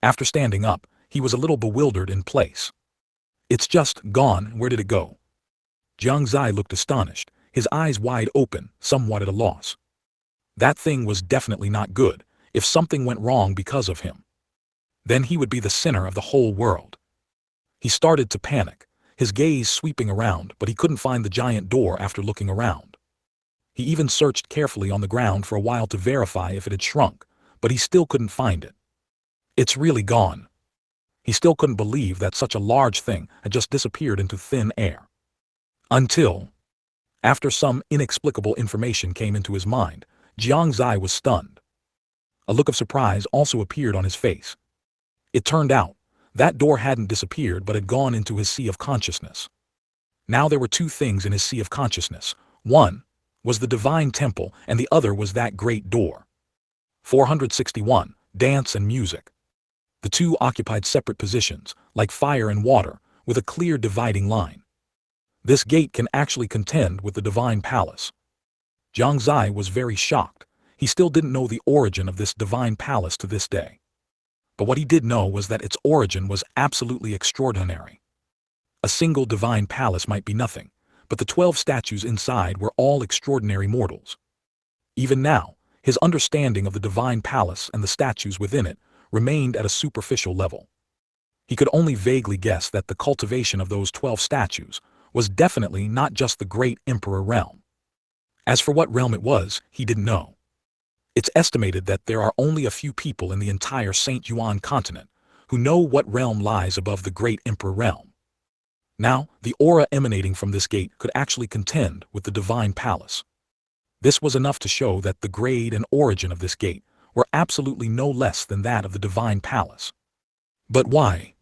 After standing up, he was a little bewildered in place. It's just gone, where did it go? Jiang Xie looked astonished, his eyes wide open, somewhat at a loss. That thing was definitely not good, if something went wrong because of him. Then he would be the sinner of the whole world. He started to panic, his gaze sweeping around, but he couldn't find the giant door after looking around. He even searched carefully on the ground for a while to verify if it had shrunk, but he still couldn't find it. It's really gone. He still couldn't believe that such a large thing had just disappeared into thin air. Until, after some inexplicable information came into his mind, Jiang Xie was stunned. A look of surprise also appeared on his face. It turned out, that door hadn't disappeared but had gone into his sea of consciousness. Now there were two things in his sea of consciousness. One was the divine temple and the other was that great door. 461. Dance and music. The two occupied separate positions, like fire and water, with a clear dividing line. This gate can actually contend with the divine palace. Jiang Xie was very shocked. He still didn't know the origin of this divine palace to this day. But what he did know was that its origin was absolutely extraordinary. A single divine palace might be nothing, but the 12 statues inside were all extraordinary mortals. Even now, his understanding of the divine palace and the statues within it remained at a superficial level. He could only vaguely guess that the cultivation of those 12 statues was definitely not just the great emperor realm. As for what realm it was, he didn't know. It's estimated that there are only a few people in the entire Shengyuan Continent who know what realm lies above the great emperor realm. Now, the aura emanating from this gate could actually contend with the divine palace. This was enough to show that the grade and origin of this gate were absolutely no less than that of the divine palace. But why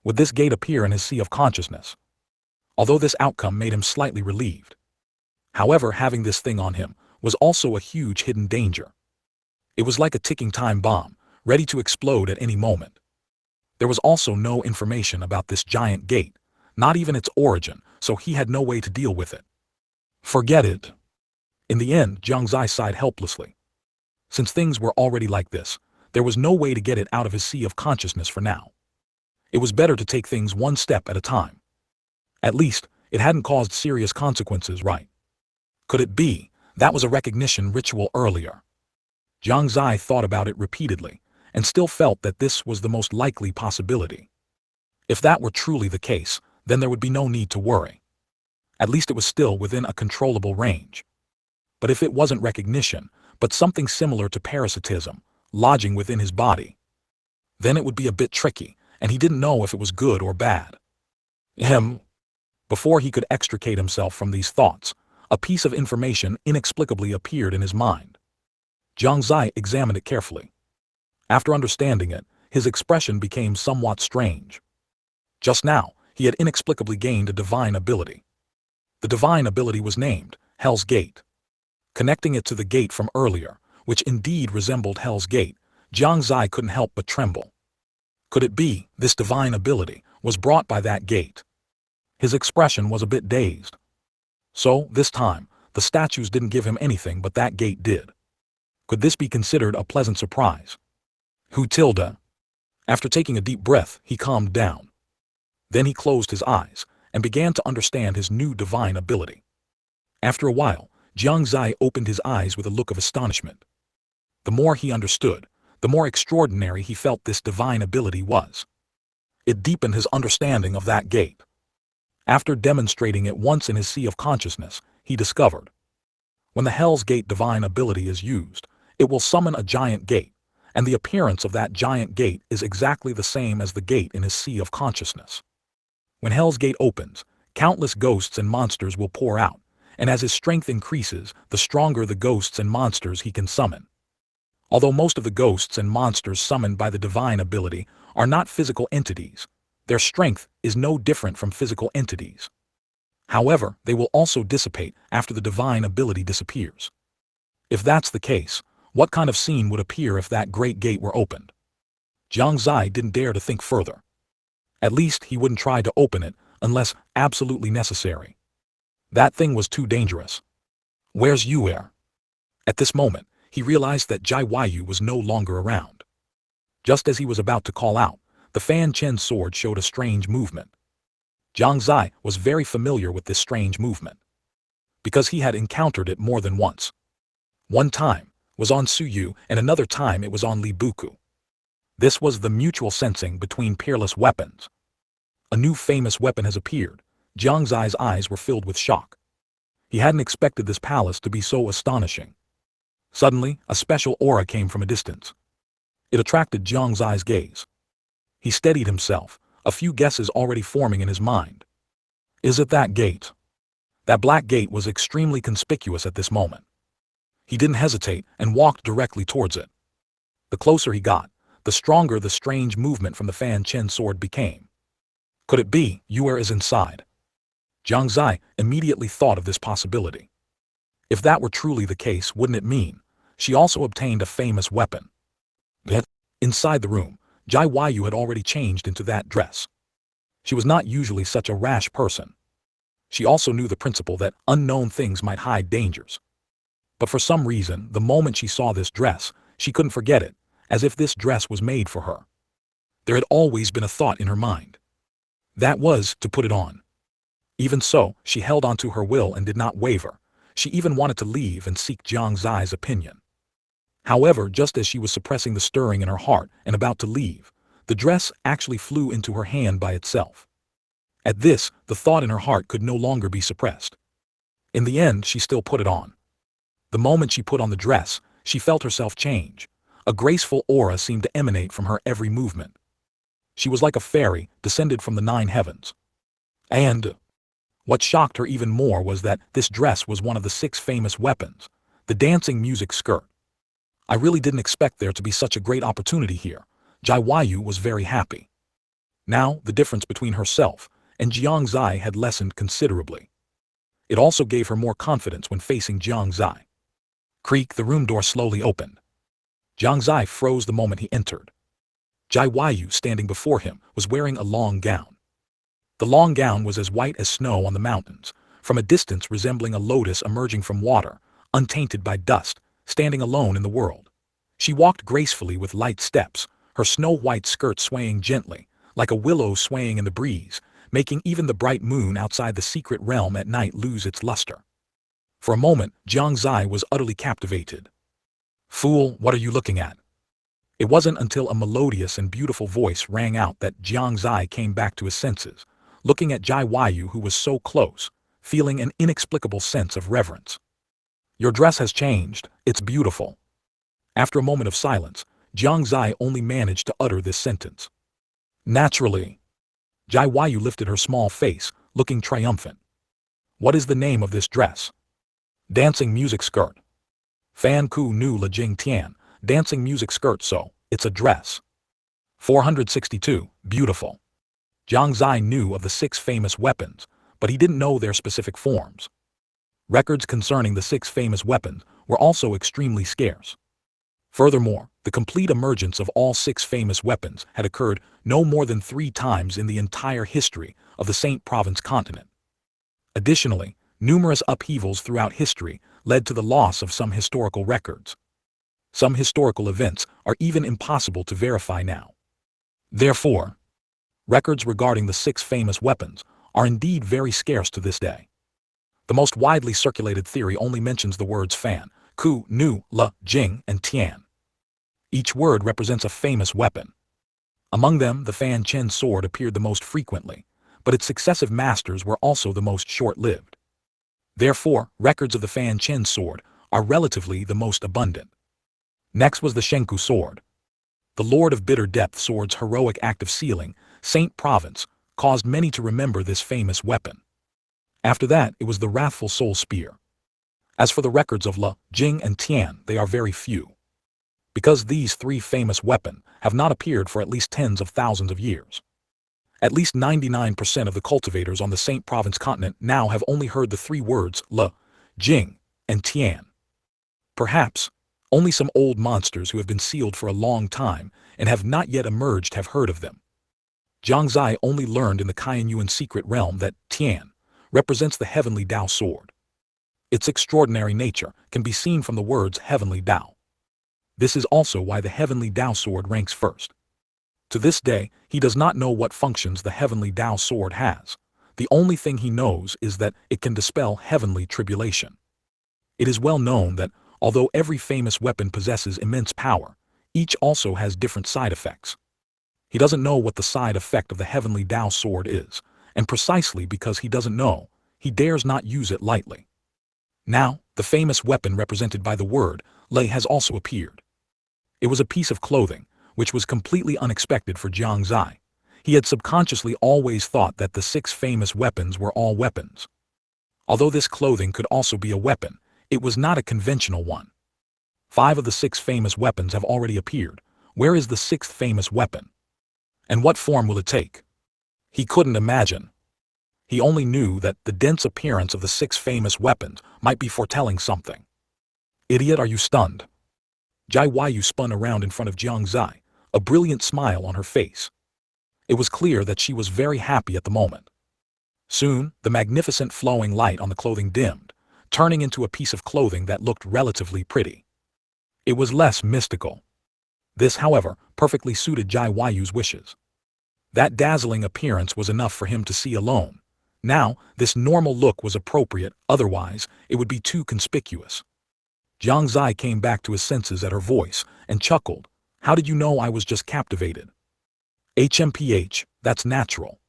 would this gate appear in his sea of consciousness? Although this outcome made him slightly relieved. However, having this thing on him was also a huge hidden danger. It was like a ticking time bomb, ready to explode at any moment. There was also no information about this giant gate, not even its origin, so he had no way to deal with it. Forget it. In the end, Jiang Xie sighed helplessly. Since things were already like this, there was no way to get it out of his sea of consciousness for now. It was better to take things one step at a time. At least, it hadn't caused serious consequences, right? Could it be that was a recognition ritual earlier? Jiang Xie thought about it repeatedly, and still felt that this was the most likely possibility. If that were truly the case, then there would be no need to worry. At least it was still within a controllable range. But if it wasn't recognition, but something similar to parasitism, lodging within his body, then it would be a bit tricky, and he didn't know if it was good or bad. Before he could extricate himself from these thoughts, a piece of information inexplicably appeared in his mind. Jiang Xie examined it carefully. After understanding it, his expression became somewhat strange. Just now, he had inexplicably gained a divine ability. The divine ability was named Hell's Gate. Connecting it to the gate from earlier, which indeed resembled Hell's Gate, Jiang Xie couldn't help but tremble. Could it be this divine ability was brought by that gate? His expression was a bit dazed. So, this time, the statues didn't give him anything but that gate did. Could this be considered a pleasant surprise? Who tilde? After taking a deep breath, he calmed down. Then he closed his eyes and began to understand his new divine ability. After a while, Jiang Xie opened his eyes with a look of astonishment. The more he understood, the more extraordinary he felt this divine ability was. It deepened his understanding of that gate. After demonstrating it once in his sea of consciousness, he discovered, when the Hell's Gate divine ability is used, it will summon a giant gate, and the appearance of that giant gate is exactly the same as the gate in his sea of consciousness. When Hell's Gate opens, countless ghosts and monsters will pour out, and as his strength increases, the stronger the ghosts and monsters he can summon. Although most of the ghosts and monsters summoned by the divine ability are not physical entities, their strength is no different from physical entities. However, they will also dissipate after the divine ability disappears. If that's the case, what kind of scene would appear if that great gate were opened? Jiang Xie didn't dare to think further. At least he wouldn't try to open it unless absolutely necessary. That thing was too dangerous. Where's Yue? At this moment, he realized that Jiang was no longer around. Just as he was about to call out, the Fanchen sword showed a strange movement. Jiang Xie was very familiar with this strange movement, because he had encountered it more than once. One time was on Suyu and another time it was on Li Buku. This was the mutual sensing between peerless weapons. A new famous weapon has appeared. Jiang Xie's eyes were filled with shock. He hadn't expected this palace to be so astonishing. Suddenly, a special aura came from a distance. It attracted Jiang Xie's gaze. He steadied himself, a few guesses already forming in his mind. Is it that gate? That black gate was extremely conspicuous at this moment. He didn't hesitate and walked directly towards it. The closer he got, the stronger the strange movement from the Fanchen sword became. Could it be Yue is inside? Jiang Xie immediately thought of this possibility. If that were truly the case, wouldn't it mean she also obtained a famous weapon? Yet, inside the room, Jiang had already changed into that dress. She was not usually such a rash person. She also knew the principle that unknown things might hide dangers. But for some reason, the moment she saw this dress, she couldn't forget it, as if this dress was made for her. There had always been a thought in her mind. That was to put it on. Even so, she held on to her will and did not waver. She even wanted to leave and seek Jiang Xie's opinion. However, just as she was suppressing the stirring in her heart and about to leave, the dress actually flew into her hand by itself. At this, the thought in her heart could no longer be suppressed. In the end, she still put it on. The moment she put on the dress, she felt herself change. A graceful aura seemed to emanate from her every movement. She was like a fairy, descended from the 9 heavens. And what shocked her even more was that this dress was one of the 6 famous weapons, the dancing music skirt. I really didn't expect there to be such a great opportunity here. Jiang was very happy. Now, the difference between herself and Jiang Xie had lessened considerably. It also gave her more confidence when facing Jiang Xie. Creak, the room door slowly opened. Jiang Xie froze the moment he entered. Jiang, standing before him, was wearing a long gown. The long gown was as white as snow on the mountains, from a distance resembling a lotus emerging from water, untainted by dust, standing alone in the world. She walked gracefully with light steps, her snow-white skirt swaying gently, like a willow swaying in the breeze, making even the bright moon outside the secret realm at night lose its luster. For a moment, Jiang Xie was utterly captivated. Fool, what are you looking at? It wasn't until a melodious and beautiful voice rang out that Jiang Xie came back to his senses, looking at Jiang who was so close, feeling an inexplicable sense of reverence. Your dress has changed, it's beautiful. After a moment of silence, Jiang Xie only managed to utter this sentence. Naturally. Jiang lifted her small face, looking triumphant. What is the name of this dress? Dancing music skirt. Fan Ku Nu La Jing Tian, dancing music skirt, so it's a dress. 462, beautiful. Jiang Xie knew of the 6 famous weapons, but he didn't know their specific forms. Records concerning the 6 famous weapons were also extremely scarce. Furthermore, the complete emergence of all 6 famous weapons had occurred no more than 3 times in the entire history of the Saint Province continent. Additionally, numerous upheavals throughout history led to the loss of some historical records. Some historical events are even impossible to verify now. Therefore, records regarding the 6 famous weapons are indeed very scarce to this day. The most widely circulated theory only mentions the words fan, ku, nu, le, jing, and tian. Each word represents a famous weapon. Among them, the Fanchen sword appeared the most frequently, but its successive masters were also the most short-lived. Therefore, records of the Fanchen sword are relatively the most abundant. Next was the Shenku sword. The Lord of Bitter Depth sword's heroic act of sealing Saint Province caused many to remember this famous weapon. After that, it was the Wrathful Soul Spear. As for the records of Le, Jing, and Tian, they are very few. Because these 3 famous weapons have not appeared for at least tens of thousands of years. At least 99% of the cultivators on the Saint Province continent now have only heard the 3 words Le, Jing, and Tian. Perhaps, only some old monsters who have been sealed for a long time and have not yet emerged have heard of them. Jiang Xie only learned in the Qianyuan secret realm that Tian represents the heavenly Dao sword. Its extraordinary nature can be seen from the words heavenly Dao. This is also why the heavenly Dao sword ranks first. To this day, he does not know what functions the heavenly Dao sword has. The only thing he knows is that it can dispel heavenly tribulation. It is well known that, although every famous weapon possesses immense power, each also has different side effects. He doesn't know what the side effect of the heavenly Dao sword is, and precisely because he doesn't know, he dares not use it lightly. Now, the famous weapon represented by the word Lei has also appeared. It was a piece of clothing, which was completely unexpected for Jiang Xie. He had subconsciously always thought that the 6 famous weapons were all weapons. Although this clothing could also be a weapon, it was not a conventional one. 5 of the 6 famous weapons have already appeared. Where is the 6th famous weapon? And what form will it take? He couldn't imagine. He only knew that the dense appearance of the 6 famous weapons might be foretelling something. Idiot, are you stunned? Jai Yu spun around in front of Jiang Xie, a brilliant smile on her face. It was clear that she was very happy at the moment. Soon, the magnificent flowing light on the clothing dimmed, turning into a piece of clothing that looked relatively pretty. It was less mystical. This, however, perfectly suited Jai Yu's wishes. That dazzling appearance was enough for him to see alone. Now, this normal look was appropriate, otherwise, it would be too conspicuous. Jiang Xie came back to his senses at her voice and chuckled. How did you know I was just captivated? HMPH, that's natural.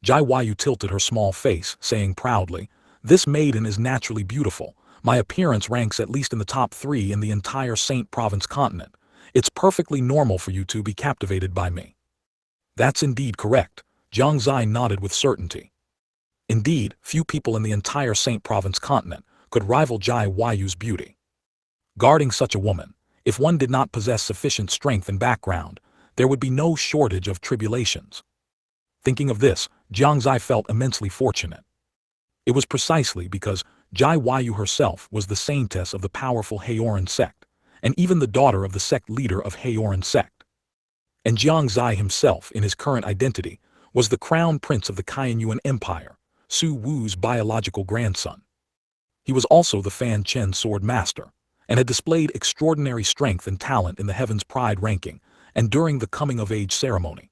Jai Yu tilted her small face, saying proudly, this maiden is naturally beautiful. My appearance ranks at least in the top 3 in the entire Saint Province continent. It's perfectly normal for you to be captivated by me. That's indeed correct. Jiang Xie nodded with certainty. Indeed, few people in the entire Saint Province continent could rival Jai Yu's beauty. Guarding such a woman, if one did not possess sufficient strength and background, there would be no shortage of tribulations. Thinking of this, Jiang Xie felt immensely fortunate. It was precisely because Jai Yu herself was the saintess of the powerful Haoran Sect, and even the daughter of the sect leader of Haoran Sect. And Jiang Xie himself, in his current identity, was the crown prince of the Qianyuan Empire, Su Wu's biological grandson. He was also the Fanchen sword master, and had displayed extraordinary strength and talent in the Heaven's Pride ranking and during the coming-of-age ceremony.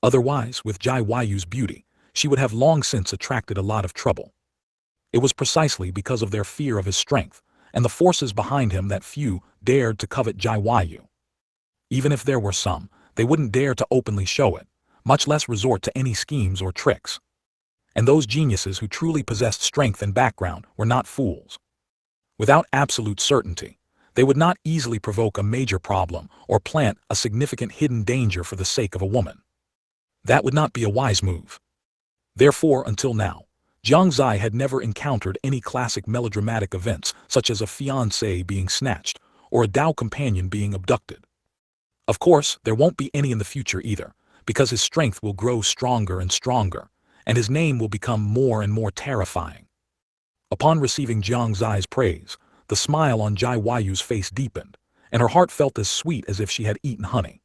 Otherwise, with Jai Yu's beauty, she would have long since attracted a lot of trouble. It was precisely because of their fear of his strength and the forces behind him that few dared to covet Jai Yu. Even if there were some, they wouldn't dare to openly show it, much less resort to any schemes or tricks. And those geniuses who truly possessed strength and background were not fools. Without absolute certainty, they would not easily provoke a major problem or plant a significant hidden danger for the sake of a woman. That would not be a wise move. Therefore, until now, Jiang Xie had never encountered any classic melodramatic events such as a fiancé being snatched or a Dao companion being abducted. Of course, there won't be any in the future either, because his strength will grow stronger and stronger, and his name will become more and more terrifying. Upon receiving Jiang Xie's praise, the smile on Jai Yu's face deepened, and her heart felt as sweet as if she had eaten honey.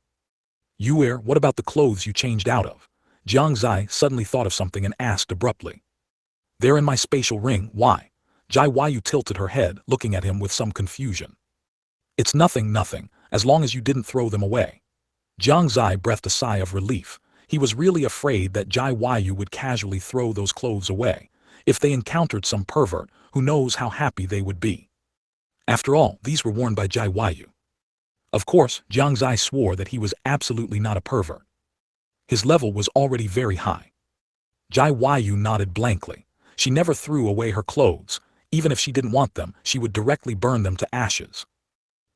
Yuer, what about the clothes you changed out of? Jiang Xie suddenly thought of something and asked abruptly. They're in my spatial ring, why? Jai Yu tilted her head, looking at him with some confusion. It's nothing, as long as you didn't throw them away. Jiang Xie breathed a sigh of relief. He was really afraid that Jai Yu would casually throw those clothes away. If they encountered some pervert, who knows how happy they would be. After all, these were worn by Jai Yu. Of course, Jiang Xie swore that he was absolutely not a pervert. His level was already very high. Jai Yu nodded blankly. She never threw away her clothes. Even if she didn't want them, she would directly burn them to ashes.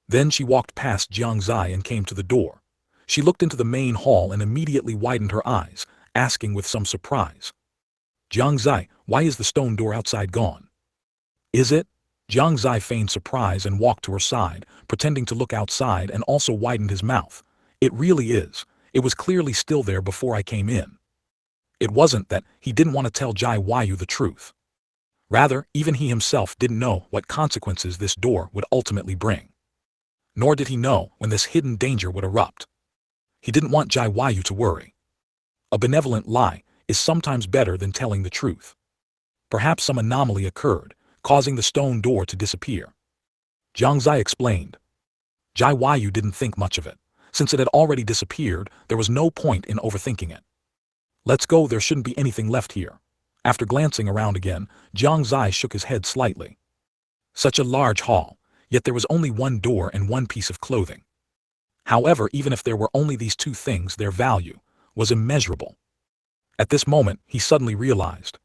Then she walked past Jiang Xie and came to the door. She looked into the main hall and immediately widened her eyes, asking with some surprise. Jiang Xie, why is the stone door outside gone? Is it? Jiang Xie feigned surprise and walked to her side, pretending to look outside and also widened his mouth. It really is. It was clearly still there before I came in. It wasn't that he didn't want to tell Jai Yu the truth. Rather, even he himself didn't know what consequences this door would ultimately bring. Nor did he know when this hidden danger would erupt. He didn't want Jai Yu to worry. A benevolent lie is sometimes better than telling the truth. Perhaps some anomaly occurred, causing the stone door to disappear. Jiang Xie explained. Jai Yu didn't think much of it. Since it had already disappeared, there was no point in overthinking it. Let's go, there shouldn't be anything left here. After glancing around again, Jiang Xie shook his head slightly. Such a large hall, yet there was only one door and one piece of clothing. However, even if there were only these two things, their value was immeasurable. At this moment, he suddenly realized.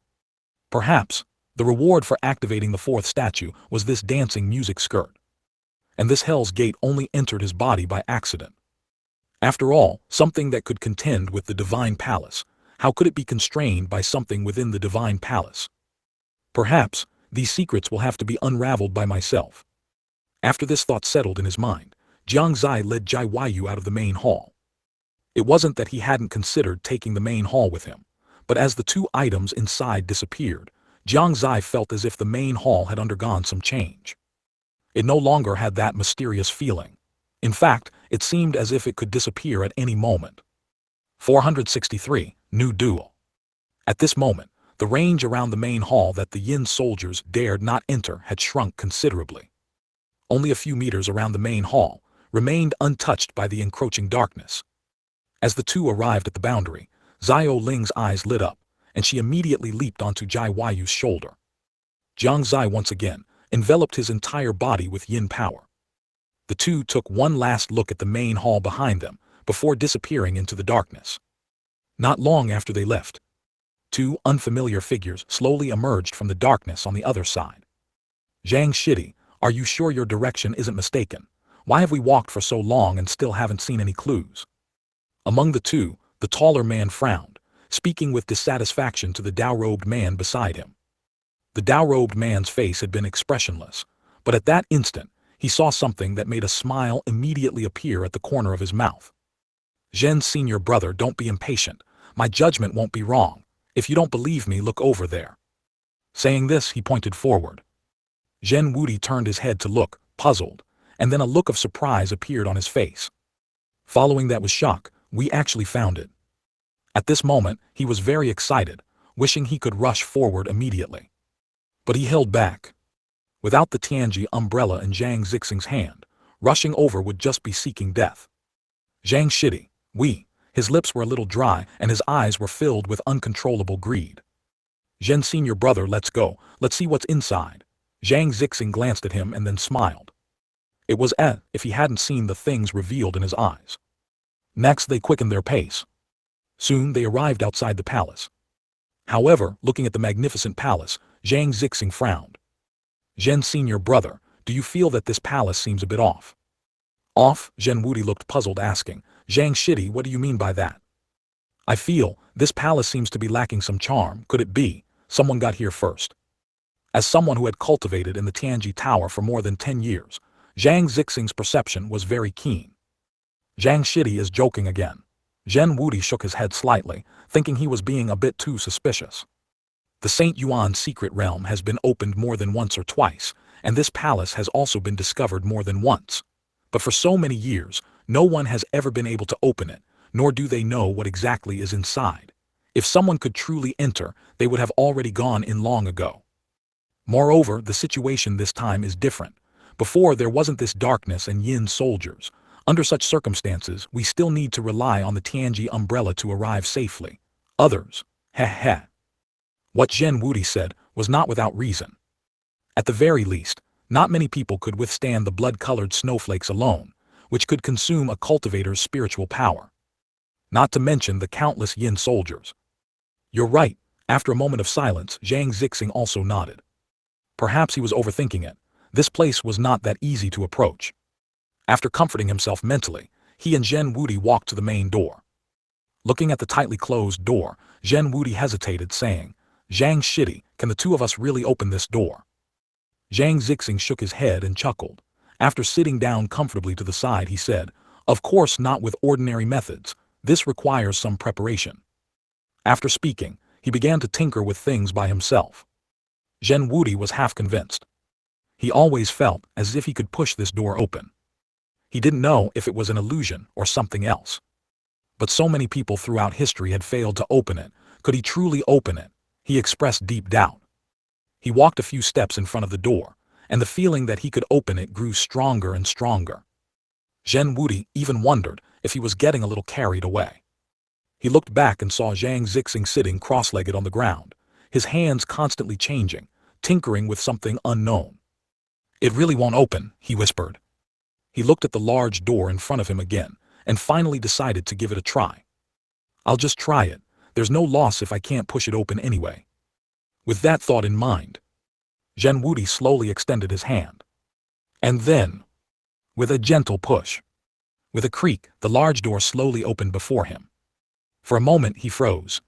Perhaps, the reward for activating the fourth statue was this dancing music skirt. And this Hell's Gate only entered his body by accident. After all, something that could contend with the Divine Palace, how could it be constrained by something within the Divine Palace? Perhaps, these secrets will have to be unraveled by myself. After this thought settled in his mind, Jiang Xie led Jai Yu out of the main hall. It wasn't that he hadn't considered taking the main hall with him, but as the two items inside disappeared, Jiang Xie felt as if the main hall had undergone some change. It no longer had that mysterious feeling. In fact, it seemed as if it could disappear at any moment. 463, New Duel. At this moment, the range around the main hall that the Yin soldiers dared not enter had shrunk considerably. Only a few meters around the main hall remained untouched by the encroaching darkness. As the two arrived at the boundary, Xiao Ling's eyes lit up, and she immediately leaped onto Jai Yu's shoulder. Jiang Xie once again enveloped his entire body with yin power. The two took one last look at the main hall behind them before disappearing into the darkness. Not long after they left, two unfamiliar figures slowly emerged from the darkness on the other side. Jiang Xie, are you sure your direction isn't mistaken? Why have we walked for so long and still haven't seen any clues? Among the two, the taller man frowned, speaking with dissatisfaction to the Dao-robed man beside him. The Dao-robed man's face had been expressionless, but at that instant, he saw something that made a smile immediately appear at the corner of his mouth. Zhen's senior brother, don't be impatient. My judgment won't be wrong. If you don't believe me, look over there. Saying this, he pointed forward. Zhen Wudi turned his head to look, puzzled, and then a look of surprise appeared on his face. Following that was shock. We actually found it. At this moment, he was very excited, wishing he could rush forward immediately. But he held back. Without the Tianji umbrella in Jiang Xixing's hand, rushing over would just be seeking death. Jiang Xie, his lips were a little dry and his eyes were filled with uncontrollable greed. Zhen senior brother, let's go, let's see what's inside. Jiang Xixing glanced at him and then smiled. It was as if he hadn't seen the things revealed in his eyes. Next they quickened their pace. Soon they arrived outside the palace. However, looking at the magnificent palace, Jiang Xixing frowned. Zhen senior brother, do you feel that this palace seems a bit off? Off? Zhen Wudi looked puzzled, asking, Jiang Xie, what do you mean by that? I feel this palace seems to be lacking some charm. Could it be someone got here first? As someone who had cultivated in the Tianji Tower for more than 10 years, Jiang Xixing's perception was very keen. Jiang Xie is joking again. Zhen Wudi shook his head slightly, thinking he was being a bit too suspicious. The St. Yuan secret realm has been opened more than once or twice, and this palace has also been discovered more than once. But for so many years, no one has ever been able to open it, nor do they know what exactly is inside. If someone could truly enter, they would have already gone in long ago. Moreover, the situation this time is different. Before there wasn't this darkness and yin soldiers. Under such circumstances, we still need to rely on the Tianji umbrella to arrive safely. Others. Heh heh. What Zhen Wudi said was not without reason. At the very least, not many people could withstand the blood-colored snowflakes alone, which could consume a cultivator's spiritual power. Not to mention the countless yin soldiers. You're right. After a moment of silence, Jiang Xie also nodded. Perhaps he was overthinking it. This place was not that easy to approach. After comforting himself mentally, he and Zhen Wudi walked to the main door. Looking at the tightly closed door, Zhen Wudi hesitated, saying, "Jiang Xie, can the two of us really open this door?" Jiang Xie shook his head and chuckled. After sitting down comfortably to the side, he said, "Of course not with ordinary methods. This requires some preparation." After speaking, he began to tinker with things by himself. Zhen Wudi was half convinced. He always felt as if he could push this door open. He didn't know if it was an illusion or something else. But so many people throughout history had failed to open it. Could he truly open it? He expressed deep doubt. He walked a few steps in front of the door, and the feeling that he could open it grew stronger and stronger. Zhen Wudi even wondered if he was getting a little carried away. He looked back and saw Jiang Xie sitting cross-legged on the ground, his hands constantly changing, tinkering with something unknown. "It really won't open," he whispered. He looked at the large door in front of him again, and finally decided to give it a try. "I'll just try it. There's no loss if I can't push it open anyway." With that thought in mind, Zhen Wudi slowly extended his hand. And then, with a gentle push, with a creak, the large door slowly opened before him. For a moment he froze.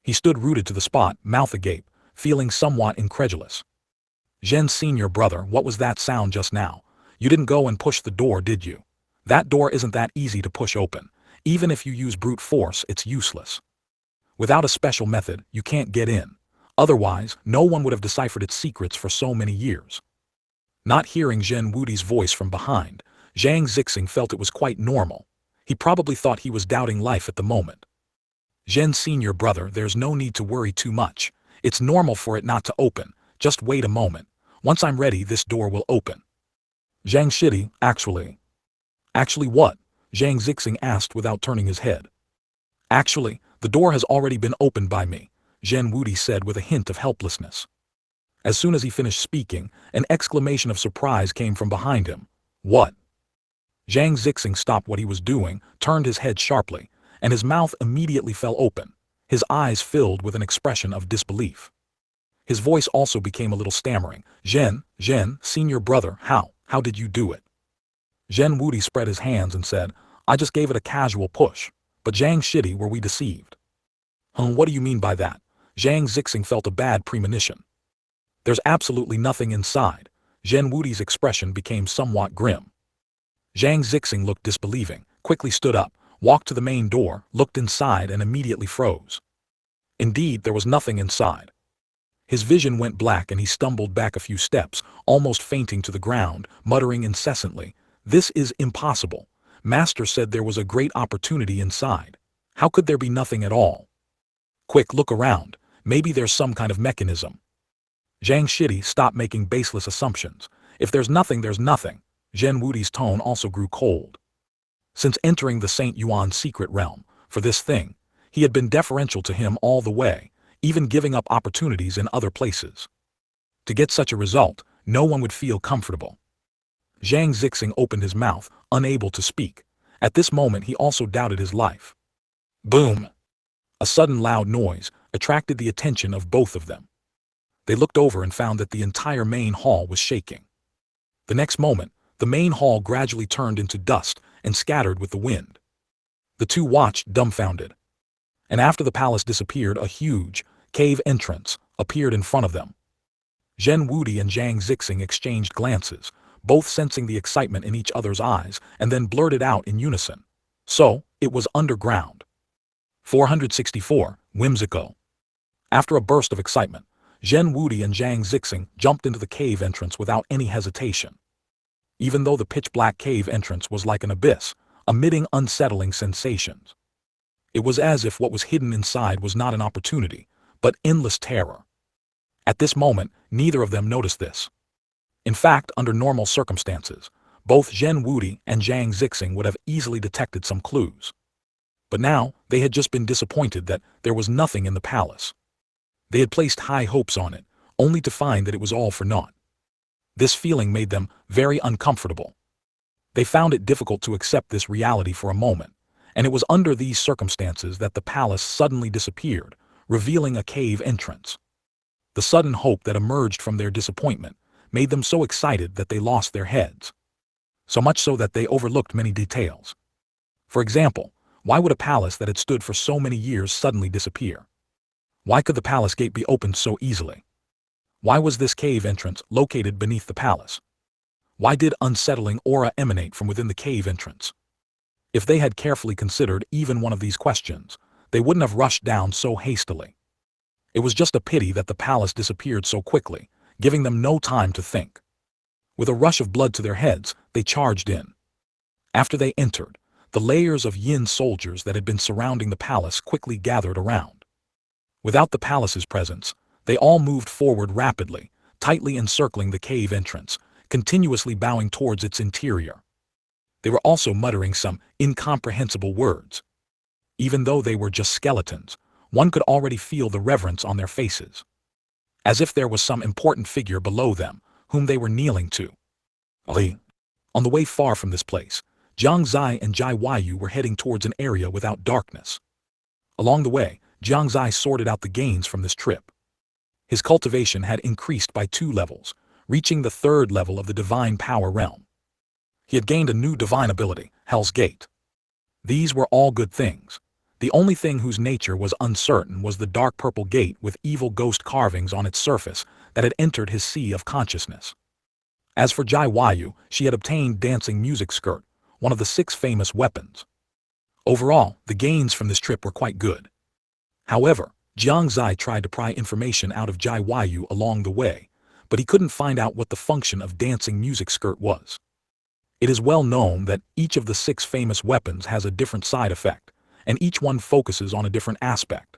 He stood rooted to the spot, mouth agape, feeling somewhat incredulous. "Zhen senior brother, what was that sound just now? You didn't go and push the door, did you? That door isn't that easy to push open. Even if you use brute force, it's useless. Without a special method, you can't get in. Otherwise, no one would have deciphered its secrets for so many years." Not hearing Zhen Wudi's voice from behind, Jiang Xie felt it was quite normal. He probably thought he was doubting life at the moment. "Zhen senior brother, there's no need to worry too much. It's normal for it not to open. Just wait a moment. Once I'm ready, this door will open." Jiang Xie, Actually what? Jiang Xie asked without turning his head. "Actually, the door has already been opened by me," Zhen Wudi said with a hint of helplessness. As soon as he finished speaking, an exclamation of surprise came from behind him. "What?" Jiang Xie stopped what he was doing, turned his head sharply, and his mouth immediately fell open. His eyes filled with an expression of disbelief. His voice also became a little stammering. Zhen, senior brother, how did you do it?" Zhen Wudi spread his hands and said, "I just gave it a casual push. But Jiang Xie, were we deceived?" What do you mean by that?" Jiang Xie felt a bad premonition. "There's absolutely nothing inside." Zhen Wudi's expression became somewhat grim. Jiang Xie looked disbelieving, quickly stood up, walked to the main door, looked inside and immediately froze. Indeed, there was nothing inside. His vision went black and he stumbled back a few steps, almost fainting to the ground, muttering incessantly, "This is impossible. Master said there was a great opportunity inside. How could there be nothing at all? Quick, look around. Maybe there's some kind of mechanism." Jiang Xie, stop making baseless assumptions. If there's nothing, there's nothing. Zhen Wudi's tone also grew cold. Since entering the St. Yuan secret realm, for this thing, he had been deferential to him all the way, even giving up opportunities in other places. To get such a result, no one would feel comfortable. Jiang Xie opened his mouth, unable to speak. At this moment he also doubted his life. Boom! A sudden loud noise attracted the attention of both of them. They looked over and found that the entire main hall was shaking. The next moment, the main hall gradually turned into dust and scattered with the wind. The two watched dumbfounded. And after the palace disappeared, a huge cave entrance appeared in front of them. Zhen Wudi and Jiang Xie exchanged glances, both sensing the excitement in each other's eyes, and then blurted out in unison. So, it was underground. 464, whimsical. After a burst of excitement, Zhen Wudi and Jiang Xie jumped into the cave entrance without any hesitation. Even though the pitch-black cave entrance was like an abyss, emitting unsettling sensations. It was as if what was hidden inside was not an opportunity, but endless terror. At this moment, neither of them noticed this. In fact, under normal circumstances, both Zhen Wudi and Jiang Xie would have easily detected some clues. But now, they had just been disappointed that there was nothing in the palace. They had placed high hopes on it, only to find that it was all for naught. This feeling made them very uncomfortable. They found it difficult to accept this reality for a moment, and it was under these circumstances that the palace suddenly disappeared, revealing a cave entrance. The sudden hope that emerged from their disappointment made them so excited that they lost their heads. So much so that they overlooked many details. For example, why would a palace that had stood for so many years suddenly disappear? Why could the palace gate be opened so easily? Why was this cave entrance located beneath the palace? Why did unsettling aura emanate from within the cave entrance? If they had carefully considered even one of these questions, they wouldn't have rushed down so hastily. It was just a pity that the palace disappeared so quickly, giving them no time to think. With a rush of blood to their heads, they charged in. After they entered, the layers of yin soldiers that had been surrounding the palace quickly gathered around. Without the palace's presence, they all moved forward rapidly, tightly encircling the cave entrance, continuously bowing towards its interior. They were also muttering some incomprehensible words. Even though they were just skeletons, one could already feel the reverence on their faces. As if there was some important figure below them, whom they were kneeling to. Ali. On the way far from this place, Jiang Xie and Jai Yu were heading towards an area without darkness. Along the way, Jiang Xie sorted out the gains from this trip. His cultivation had increased by 2 levels, reaching the 3rd level of the divine power realm. He had gained a new divine ability, Hell's Gate. These were all good things. The only thing whose nature was uncertain was the dark purple gate with evil ghost carvings on its surface that had entered his sea of consciousness. As for Jai Yu, she had obtained dancing music skirt, one of the 6 famous weapons. Overall, the gains from this trip were quite good. However, Jiang Xie tried to pry information out of Jai Yu along the way, but he couldn't find out what the function of dancing music skirt was. It is well known that each of the 6 famous weapons has a different side effect, and each one focuses on a different aspect.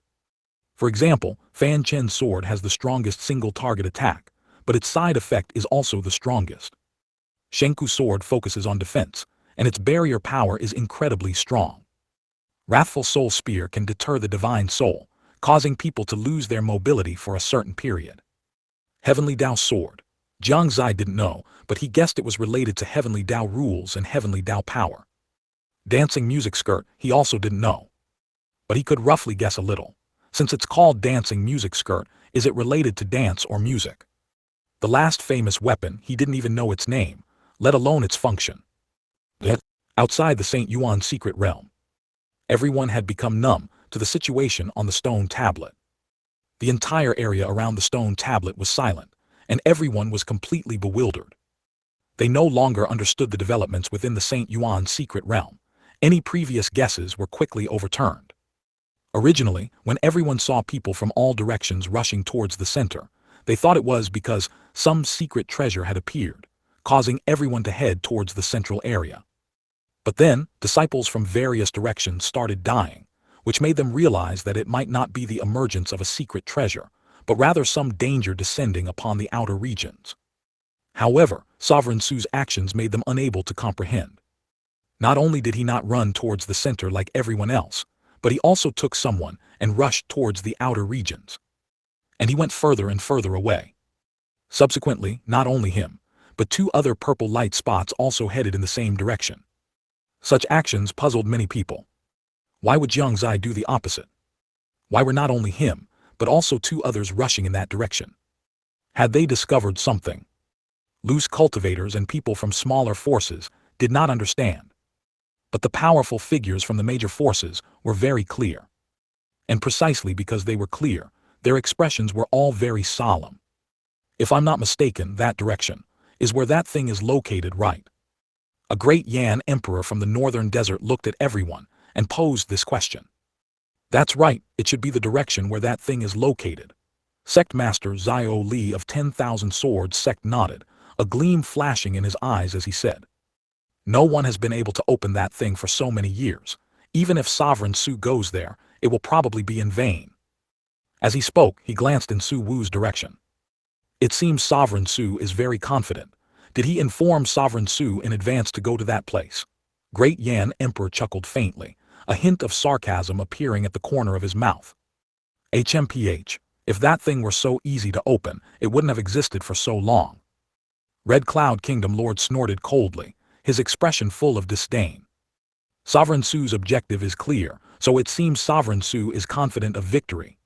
For example, Fanchen's sword has the strongest single target attack, but its side effect is also the strongest. Shenku's sword focuses on defense, and its barrier power is incredibly strong. Wrathful Soul Spear can deter the divine soul, causing people to lose their mobility for a certain period. Heavenly Dao Sword. Jiang Xie didn't know, but he guessed it was related to Heavenly Dao rules and Heavenly Dao power. Dancing Music Skirt, he also didn't know. But he could roughly guess a little. Since it's called Dancing Music Skirt, is it related to dance or music? The last famous weapon, he didn't even know its name, let alone its function. Outside the St. Yuan secret realm, everyone had become numb to the situation on the stone tablet. The entire area around the stone tablet was silent, and everyone was completely bewildered. They no longer understood the developments within the St. Yuan secret realm. Any previous guesses were quickly overturned. Originally, when everyone saw people from all directions rushing towards the center, they thought it was because some secret treasure had appeared, causing everyone to head towards the central area. But then, disciples from various directions started dying, which made them realize that it might not be the emergence of a secret treasure, but rather some danger descending upon the outer regions. However, Sovereign Su's actions made them unable to comprehend. Not only did he not run towards the center like everyone else, but he also took someone and rushed towards the outer regions. And he went further and further away. Subsequently, not only him, but 2 other purple light spots also headed in the same direction. Such actions puzzled many people. Why would Jiang Xie do the opposite? Why were not only him, but also 2 others rushing in that direction? Had they discovered something? Loose cultivators and people from smaller forces did not understand. But the powerful figures from the major forces were very clear. And precisely because they were clear, their expressions were all very solemn. If I'm not mistaken, that direction is where that thing is located, right? A great Yan emperor from the northern desert looked at everyone and posed this question. That's right, it should be the direction where that thing is located. Sect Master Zio Li of 10,000 Swords Sect nodded, a gleam flashing in his eyes as he said. No one has been able to open that thing for so many years. Even if Sovereign Su goes there, it will probably be in vain. As he spoke, he glanced in Su Wu's direction. It seems Sovereign Su is very confident, Did he inform Sovereign Su in advance to go to that place? Great Yan Emperor chuckled faintly, a hint of sarcasm appearing at the corner of his mouth. HMPH, if that thing were so easy to open, it wouldn't have existed for so long. Red Cloud Kingdom Lord snorted coldly, his expression full of disdain. Sovereign Su's objective is clear, so it seems Sovereign Su is confident of victory.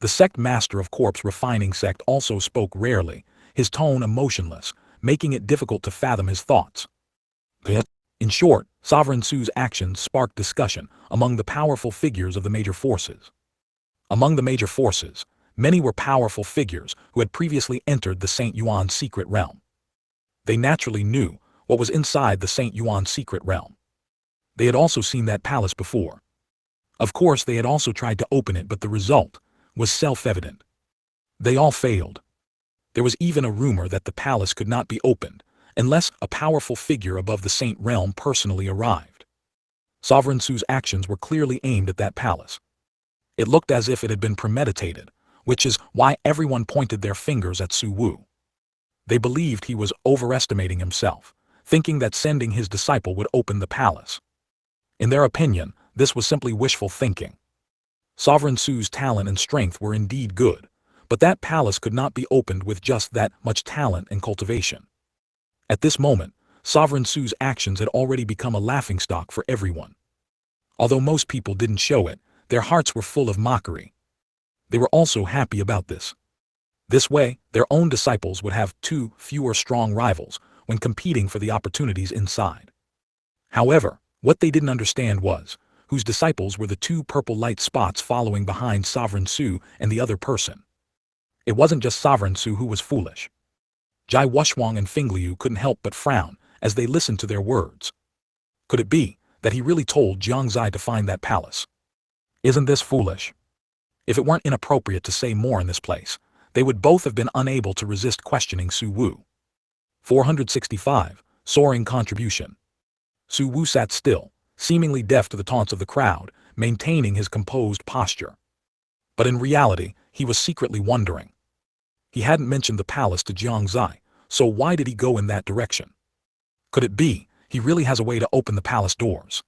The sect master of Corpse Refining Sect also spoke rarely, his tone emotionless, making it difficult to fathom his thoughts. In short, Sovereign Su's actions sparked discussion among the powerful figures of the major forces. Among the major forces, many were powerful figures who had previously entered the St. Yuan secret realm. They naturally knew what was inside the St. Yuan secret realm. They had also seen that palace before. Of course, they had also tried to open it, but the result was self-evident. They all failed. There was even a rumor that the palace could not be opened unless a powerful figure above the Saint realm personally arrived. Sovereign Su's actions were clearly aimed at that palace. It looked as if it had been premeditated, which is why everyone pointed their fingers at Su Wu. They believed he was overestimating himself, thinking that sending his disciple would open the palace. In their opinion, this was simply wishful thinking. Sovereign Su's talent and strength were indeed good, but that palace could not be opened with just that much talent and cultivation. At this moment, Sovereign Su's actions had already become a laughingstock for everyone. Although most people didn't show it, their hearts were full of mockery. They were also happy about this. This way, their own disciples would have fewer strong rivals when competing for the opportunities inside. However, what they didn't understand was whose disciples were the two purple light spots following behind Sovereign Su and the other person. It wasn't just Sovereign Su who was foolish. Jai Wushwang and Fingliu couldn't help but frown as they listened to their words. Could it be that he really told Jiang Xie to find that palace? Isn't this foolish? If it weren't inappropriate to say more in this place, they would both have been unable to resist questioning Su Wu. 465, Soaring Contribution. Su Wu sat still, seemingly deaf to the taunts of the crowd, maintaining his composed posture. But in reality, he was secretly wondering. He hadn't mentioned the palace to Jiang Xie, so why did he go in that direction? Could it be he really has a way to open the palace doors?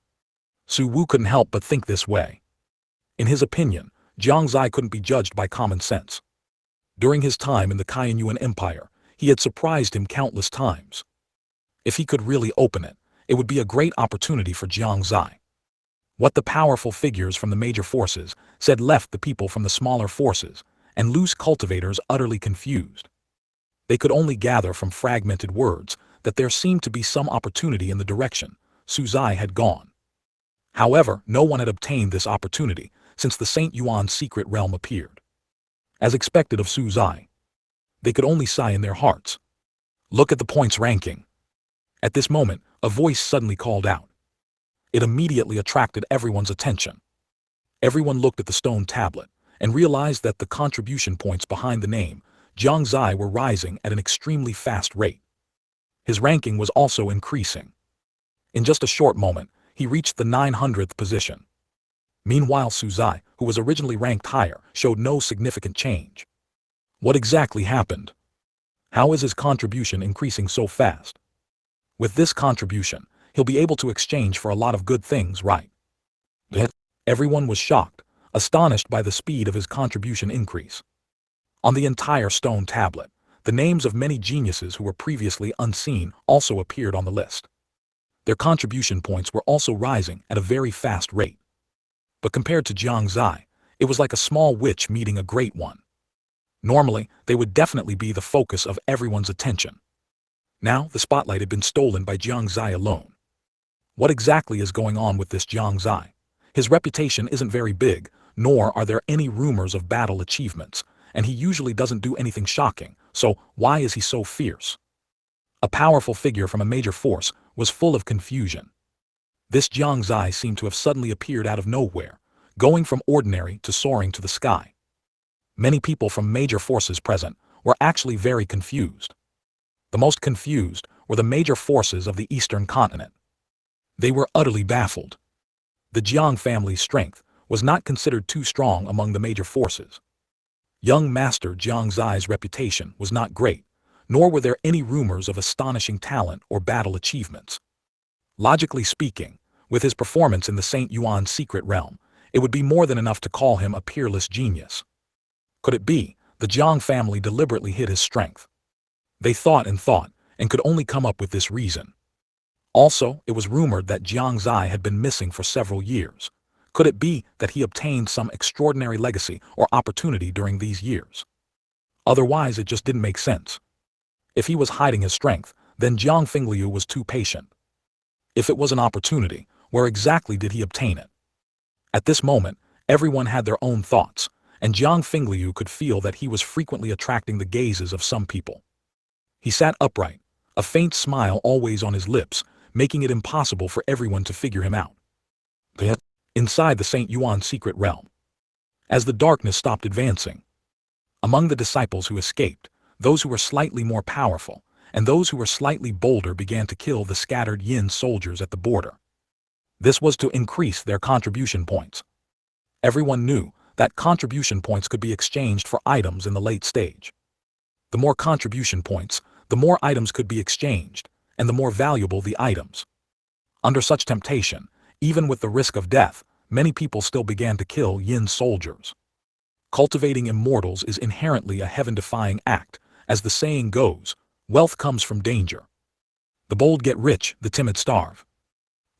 Su Wu couldn't help but think this way. In his opinion, Jiang Xie couldn't be judged by common sense. During his time in the Kaiyuan Empire, he had surprised him countless times. If he could really open it, it would be a great opportunity for Jiang Xie. What the powerful figures from the major forces said left the people from the smaller forces and loose cultivators utterly confused. They could only gather from fragmented words that there seemed to be some opportunity in the direction Su Zai had gone. However, no one had obtained this opportunity since the St. Yuan secret realm appeared. As expected of Su Zai, they could only sigh in their hearts. Look at the points ranking. At this moment, a voice suddenly called out. It immediately attracted everyone's attention. Everyone looked at the stone tablet and realized that the contribution points behind the name Jiang Xie were rising at an extremely fast rate. His ranking was also increasing. In just a short moment, he reached the 900th position. Meanwhile, Su Zai, who was originally ranked higher, showed no significant change. What exactly happened? How is his contribution increasing so fast? With this contribution, he'll be able to exchange for a lot of good things, right? Everyone was shocked, astonished by the speed of his contribution increase. On the entire stone tablet, the names of many geniuses who were previously unseen also appeared on the list. Their contribution points were also rising at a very fast rate. But compared to Jiang Xie, it was like a small witch meeting a great one. Normally, they would definitely be the focus of everyone's attention. Now, the spotlight had been stolen by Jiang Xie alone. What exactly is going on with this Jiang Xie? His reputation isn't very big, nor are there any rumors of battle achievements, and he usually doesn't do anything shocking, so why is he so fierce? A powerful figure from a major force was full of confusion. This Jiang Xie seemed to have suddenly appeared out of nowhere, going from ordinary to soaring to the sky. Many people from major forces present were actually very confused. The most confused were the major forces of the Eastern continent. They were utterly baffled. The Jiang family's strength was not considered too strong among the major forces. Young Master Jiang Xie's reputation was not great, nor were there any rumors of astonishing talent or battle achievements. Logically speaking, with his performance in the St. Yuan secret realm, it would be more than enough to call him a peerless genius. Could it be the Jiang family deliberately hid his strength? They thought, and could only come up with this reason. Also, it was rumored that Jiang Xie had been missing for several years. Could it be that he obtained some extraordinary legacy or opportunity during these years? Otherwise, it just didn't make sense. If he was hiding his strength, then Jiang Fingliu was too patient. If it was an opportunity, where exactly did he obtain it? At this moment, everyone had their own thoughts, and Jiang Fingliu could feel that he was frequently attracting the gazes of some people. He sat upright, a faint smile always on his lips, making it impossible for everyone to figure him out. Inside the St. Yuan secret realm, as the darkness stopped advancing, among the disciples who escaped, those who were slightly more powerful, and those who were slightly bolder began to kill the scattered Yin soldiers at the border. This was to increase their contribution points. Everyone knew that contribution points could be exchanged for items in the late stage. The more contribution points, the more items could be exchanged, and the more valuable the items. Under such temptation, even with the risk of death, many people still began to kill Yin soldiers. Cultivating immortals is inherently a heaven-defying act, as the saying goes, wealth comes from danger. The bold get rich, the timid starve.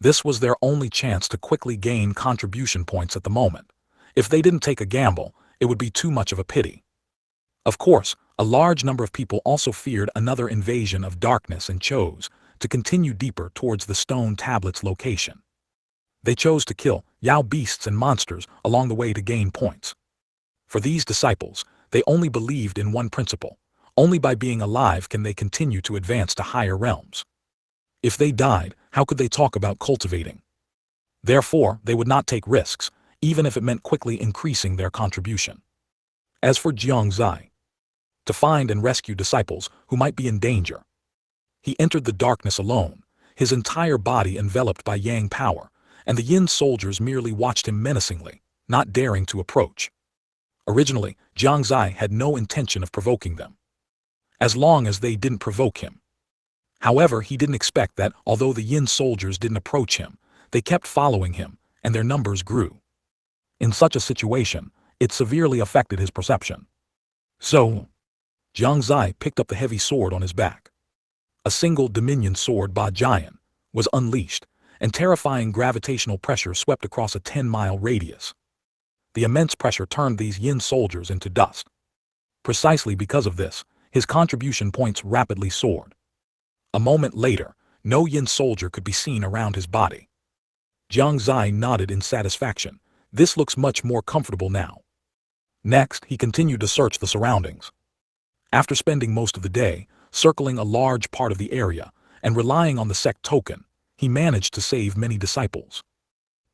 This was their only chance to quickly gain contribution points at the moment. If they didn't take a gamble, it would be too much of a pity. Of course, a large number of people also feared another invasion of darkness and chose to continue deeper towards the stone tablet's location. They chose to kill Yao beasts and monsters along the way to gain points. For these disciples, they only believed in one principle: only by being alive can they continue to advance to higher realms. If they died, how could they talk about cultivating? Therefore, they would not take risks, even if it meant quickly increasing their contribution. As for Jiang Xie, to find and rescue disciples who might be in danger, he entered the darkness alone, his entire body enveloped by Yang power, and the Yin soldiers merely watched him menacingly, not daring to approach. Originally, Jiang Xie had no intention of provoking them, as long as they didn't provoke him. However, he didn't expect that, although the Yin soldiers didn't approach him, they kept following him, and their numbers grew. In such a situation, it severely affected his perception. So, Jiang Xie picked up the heavy sword on his back. A single Dominion sword Ba Jian was unleashed, and terrifying gravitational pressure swept across a 10-mile radius. The immense pressure turned these Yin soldiers into dust. Precisely because of this, his contribution points rapidly soared. A moment later, no Yin soldier could be seen around his body. Jiang Xie nodded in satisfaction. This looks much more comfortable now. Next, he continued to search the surroundings. After spending most of the day, circling a large part of the area, and relying on the sect token, he managed to save many disciples.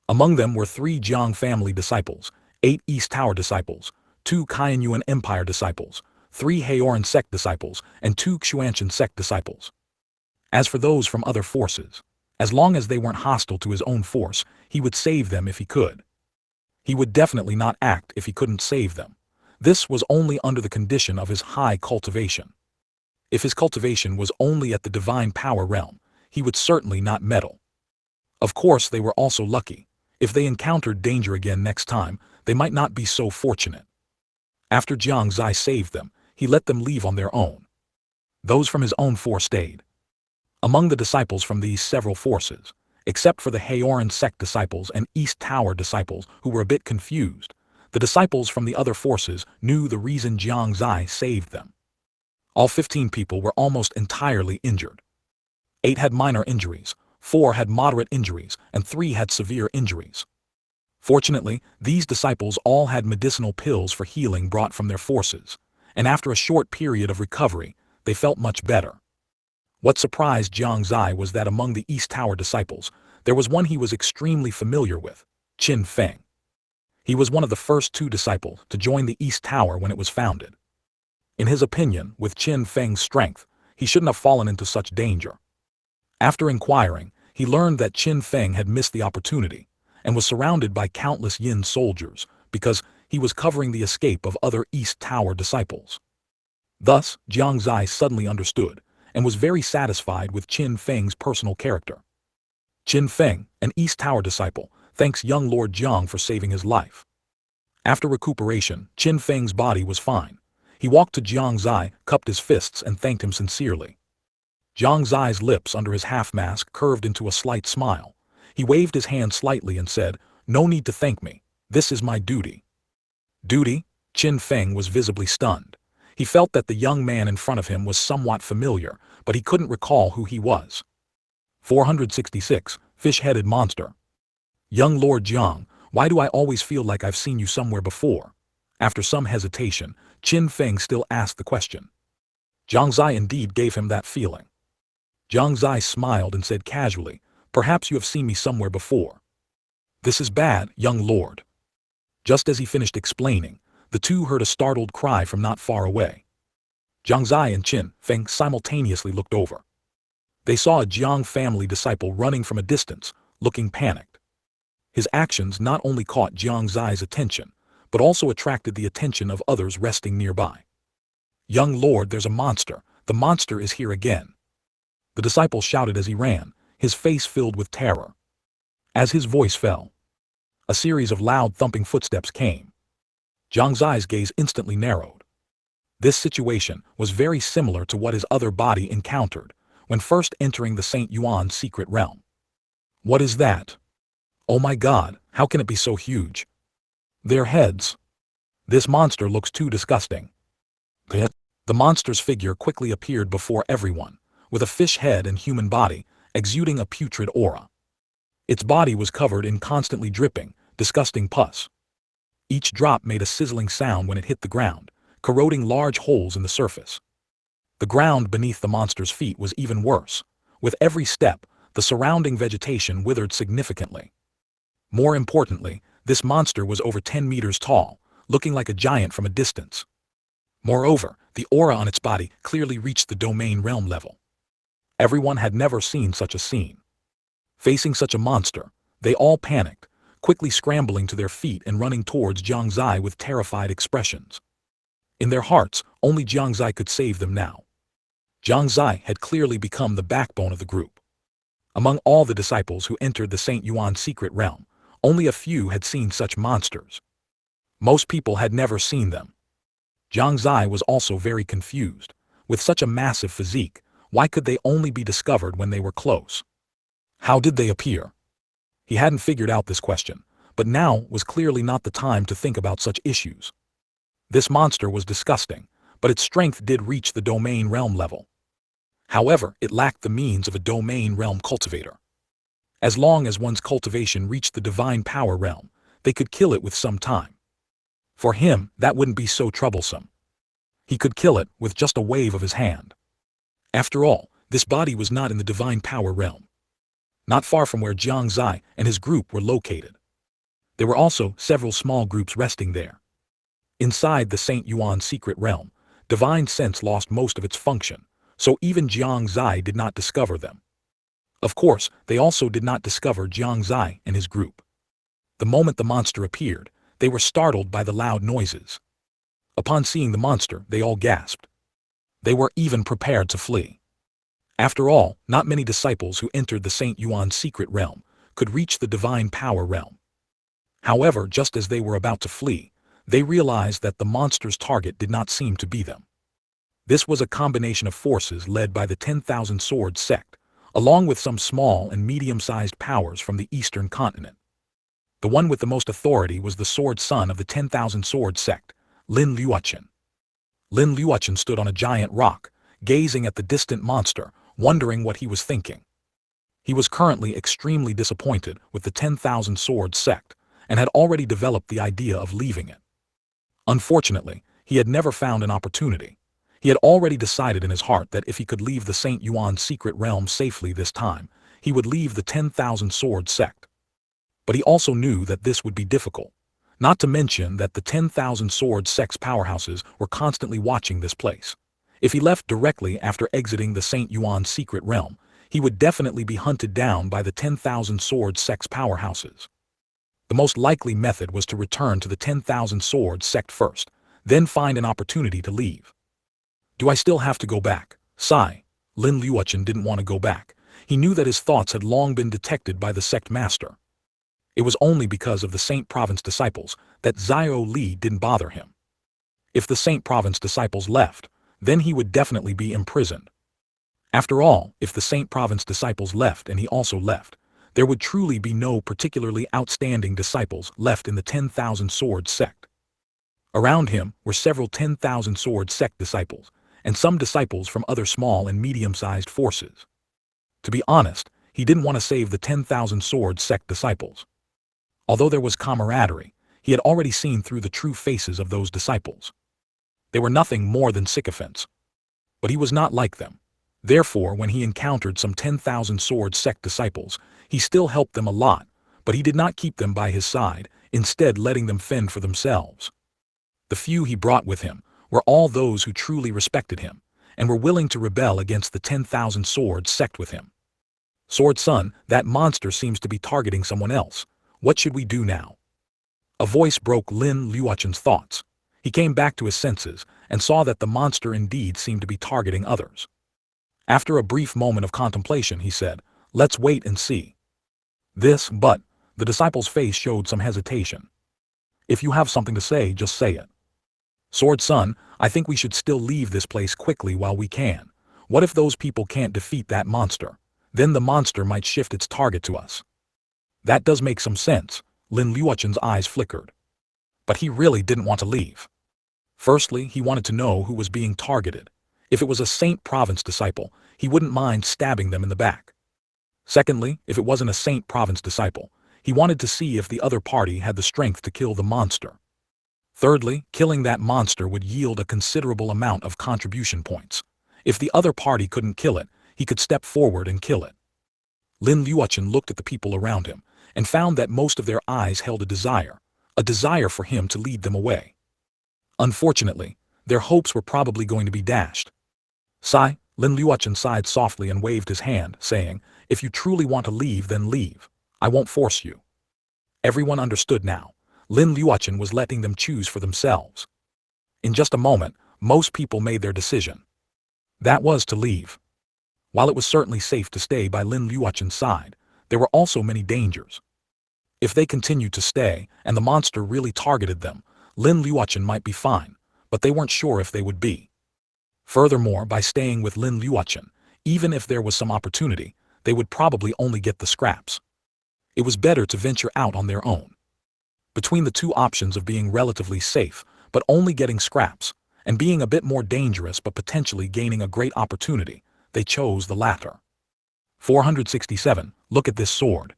Among them were 3 Jiang family disciples, 8 East Tower disciples, 2 Kaiyuan Empire disciples, 3 Haoran Sect disciples, and 2 Xuantian Sect disciples. As for those from other forces, as long as they weren't hostile to his own force, he would save them if he could. He would definitely not act if he couldn't save them. This was only under the condition of his high cultivation. If his cultivation was only at the divine power realm, he would certainly not meddle. Of course, they were also lucky. If they encountered danger again next time, they might not be so fortunate. After Jiang Xie saved them, he let them leave on their own. Those from his own force stayed. Among the disciples from these several forces, except for the Haoran Sect disciples and East Tower disciples who were a bit confused, the disciples from the other forces knew the reason Jiang Xie saved them. All 15 people were almost entirely injured. 8 had minor injuries, 4 had moderate injuries, and 3 had severe injuries. Fortunately, these disciples all had medicinal pills for healing brought from their forces, and after a short period of recovery, they felt much better. What surprised Jiang Xie was that among the East Tower disciples, there was one he was extremely familiar with, Qin Feng. He was one of the first 2 disciples to join the East Tower when it was founded. In his opinion, with Qin Feng's strength, he shouldn't have fallen into such danger. After inquiring, he learned that Qin Feng had missed the opportunity, and was surrounded by countless Yin soldiers, because he was covering the escape of other East Tower disciples. Thus, Jiang Xie suddenly understood, and was very satisfied with Qin Feng's personal character. Qin Feng, an East Tower disciple, thanks young Lord Jiang for saving his life. After recuperation, Qin Feng's body was fine. He walked to Jiang Xie, cupped his fists and thanked him sincerely. Jiang Zai's lips under his half-mask curved into a slight smile. He waved his hand slightly and said, "No need to thank me. This is my duty." Duty? Qin Feng was visibly stunned. He felt that the young man in front of him was somewhat familiar, but he couldn't recall who he was. 466. Fish-headed monster. Young Lord Jiang, why do I always feel like I've seen you somewhere before? After some hesitation, Qin Feng still asked the question. Jiang Xie indeed gave him that feeling. Jiang Xie smiled and said casually, "Perhaps you have seen me somewhere before." "This is bad, young lord." Just as he finished explaining, the two heard a startled cry from not far away. Jiang Xie and Qin Feng simultaneously looked over. They saw a Jiang family disciple running from a distance, looking panicked. His actions not only caught Jiang Xie's attention, but also attracted the attention of others resting nearby. "Young lord, there's a monster. The monster is here again." The disciple shouted as he ran, his face filled with terror. As his voice fell, a series of loud thumping footsteps came. Jiang Xie's gaze instantly narrowed. This situation was very similar to what his other body encountered when first entering the St. Yuan's secret realm. What is that? Oh my god, how can it be so huge? Their heads. This monster looks too disgusting. The monster's figure quickly appeared before everyone, with a fish head and human body, exuding a putrid aura. Its body was covered in constantly dripping, disgusting pus. Each drop made a sizzling sound when it hit the ground, corroding large holes in the surface. The ground beneath the monster's feet was even worse. With every step, the surrounding vegetation withered significantly. More importantly, this monster was over 10 meters tall, looking like a giant from a distance. Moreover, the aura on its body clearly reached the domain realm level. Everyone had never seen such a scene. Facing such a monster, they all panicked, quickly scrambling to their feet and running towards Jiang Xie with terrified expressions. In their hearts, only Jiang Xie could save them now. Jiang Xie had clearly become the backbone of the group. Among all the disciples who entered the St. Yuan's secret realm, only a few had seen such monsters. Most people had never seen them. Jiang Xie was also very confused. With such a massive physique, why could they only be discovered when they were close? How did they appear? He hadn't figured out this question, but now was clearly not the time to think about such issues. This monster was disgusting, but its strength did reach the domain realm level. However, it lacked the means of a domain realm cultivator. As long as one's cultivation reached the divine power realm, they could kill it with some time. For him, that wouldn't be so troublesome. He could kill it with just a wave of his hand. After all, this body was not in the divine power realm. Not far from where Jiang Xie and his group were located. There were also several small groups resting there. Inside the St. Yuan secret realm, divine sense lost most of its function, so even Jiang Xie did not discover them. Of course, they also did not discover Jiang Xie and his group. The moment the monster appeared, they were startled by the loud noises. Upon seeing the monster, they all gasped. They were even prepared to flee. After all, not many disciples who entered the St. Yuan's secret realm could reach the divine power realm. However, just as they were about to flee, they realized that the monster's target did not seem to be them. This was a combination of forces led by the 10,000 Swords Sect, along with some small and medium-sized powers from the Eastern Continent. The one with the most authority was the sword son of the 10,000 Swords Sect, Lin Luochen. Lin Luochen stood on a giant rock, gazing at the distant monster, wondering what he was thinking. He was currently extremely disappointed with the 10,000 Swords Sect, and had already developed the idea of leaving it. Unfortunately, he had never found an opportunity. He had already decided in his heart that if he could leave the St. Yuan's secret realm safely this time, he would leave the 10,000 Swords Sect. But he also knew that this would be difficult. Not to mention that the 10,000 Swords Sect's powerhouses were constantly watching this place. If he left directly after exiting the St. Yuan's secret realm, he would definitely be hunted down by the 10,000 Swords Sect's powerhouses. The most likely method was to return to the 10,000 Swords Sect first, then find an opportunity to leave. Do I still have to go back? Sigh. Lin Liuchen didn't want to go back. He knew that his thoughts had long been detected by the sect master. It was only because of the Saint Province disciples that Xiao Li didn't bother him. If the Saint Province disciples left, then he would definitely be imprisoned. After all, if the Saint Province disciples left and he also left, there would truly be no particularly outstanding disciples left in the 10,000 Sword Sect. Around him were several 10,000 Sword Sect disciples, and some disciples from other small and medium-sized forces. To be honest, he didn't want to save the 10,000 Sword Sect disciples. Although there was camaraderie, he had already seen through the true faces of those disciples. They were nothing more than sycophants. But he was not like them. Therefore, when he encountered some 10,000 Sword Sect disciples, he still helped them a lot, but he did not keep them by his side, instead letting them fend for themselves. The few he brought with him were all those who truly respected him, and were willing to rebel against the 10,000 Sword Sect with him. Sword Son, that monster seems to be targeting someone else. What should we do now? A voice broke Lin Liuchen's thoughts. He came back to his senses, and saw that the monster indeed seemed to be targeting others. After a brief moment of contemplation, he said, "Let's wait and see." But the disciple's face showed some hesitation. "If you have something to say, just say it." "Sword Son, I think we should still leave this place quickly while we can. What if those people can't defeat that monster? Then the monster might shift its target to us." "That does make some sense." Lin Liuchen's eyes flickered. But he really didn't want to leave. Firstly, he wanted to know who was being targeted. If it was a Saint Province disciple, he wouldn't mind stabbing them in the back. Secondly, if it wasn't a Saint Province disciple, he wanted to see if the other party had the strength to kill the monster. Thirdly, killing that monster would yield a considerable amount of contribution points. If the other party couldn't kill it, he could step forward and kill it. Lin Liuchen looked at the people around him, and found that most of their eyes held a desire for him to lead them away. Unfortunately, their hopes were probably going to be dashed. Sigh, Lin Liuchen sighed softly and waved his hand, saying, "If you truly want to leave, then leave. I won't force you." Everyone understood now. Lin Liuchen was letting them choose for themselves. In just a moment, most people made their decision. That was to leave. While it was certainly safe to stay by Lin Liuchen's side, there were also many dangers. If they continued to stay, and the monster really targeted them, Lin Liuchen might be fine, but they weren't sure if they would be. Furthermore, by staying with Lin Liuchen, even if there was some opportunity, they would probably only get the scraps. It was better to venture out on their own. Between the two options of being relatively safe, but only getting scraps, and being a bit more dangerous but potentially gaining a great opportunity, they chose the latter. 467. Look at this sword.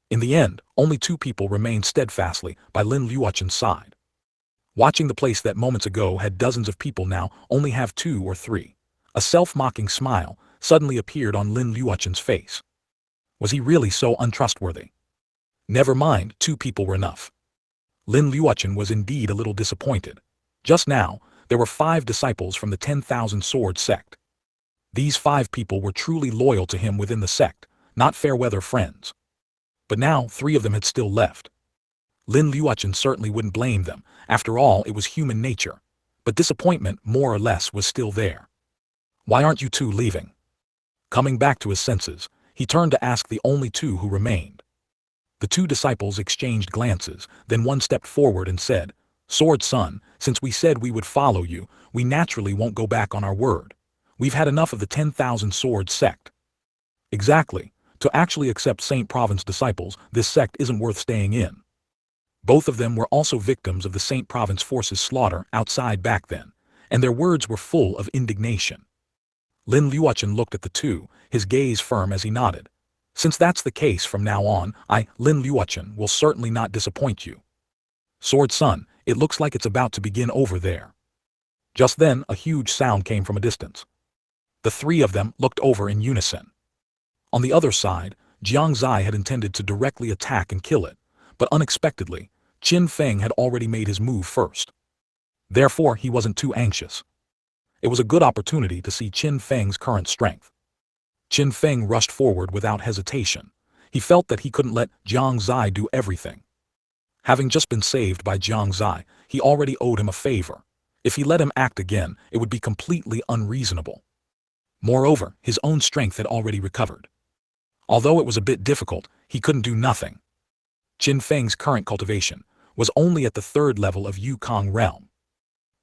In the end, only two people remained steadfastly by Lin Liuchen's side. Watching the place that moments ago had dozens of people now only have 2 or 3. A self-mocking smile suddenly appeared on Lin Liuchen's face. Was he really so untrustworthy? Never mind, 2 people were enough. Lin Liuchen was indeed a little disappointed. Just now, there were 5 disciples from the 10,000 Sword Sect. These 5 people were truly loyal to him within the sect, not fair-weather friends. But now 3 of them had still left. Lin Liuchen certainly wouldn't blame them. After all, it was human nature. But disappointment, more or less, was still there. "Why aren't you 2 leaving?" Coming back to his senses, he turned to ask the only 2 who remained. The 2 disciples exchanged glances, then one stepped forward and said, "Sword Son, since we said we would follow you, we naturally won't go back on our word. We've had enough of the 10,000 Sword Sect." Exactly. To actually accept Saint Province disciples, this sect isn't worth staying in. Both of them were also victims of the Saint Province forces' slaughter outside back then, and their words were full of indignation. Lin Liuchen looked at the 2, his gaze firm as he nodded. "Since that's the case from now on, Lin Liuchen, will certainly not disappoint you. Sword Son, it looks like it's about to begin over there." Just then, a huge sound came from a distance. The 3 of them looked over in unison. On the other side, Jiang Xie had intended to directly attack and kill it, but unexpectedly, Qin Feng had already made his move first. Therefore, he wasn't too anxious. It was a good opportunity to see Qin Feng's current strength. Qin Feng rushed forward without hesitation. He felt that he couldn't let Jiang Xie do everything. Having just been saved by Jiang Xie, he already owed him a favor. If he let him act again, it would be completely unreasonable. Moreover, his own strength had already recovered. Although it was a bit difficult, he couldn't do nothing. Qin Feng's current cultivation was only at the 3rd level of Yukong realm.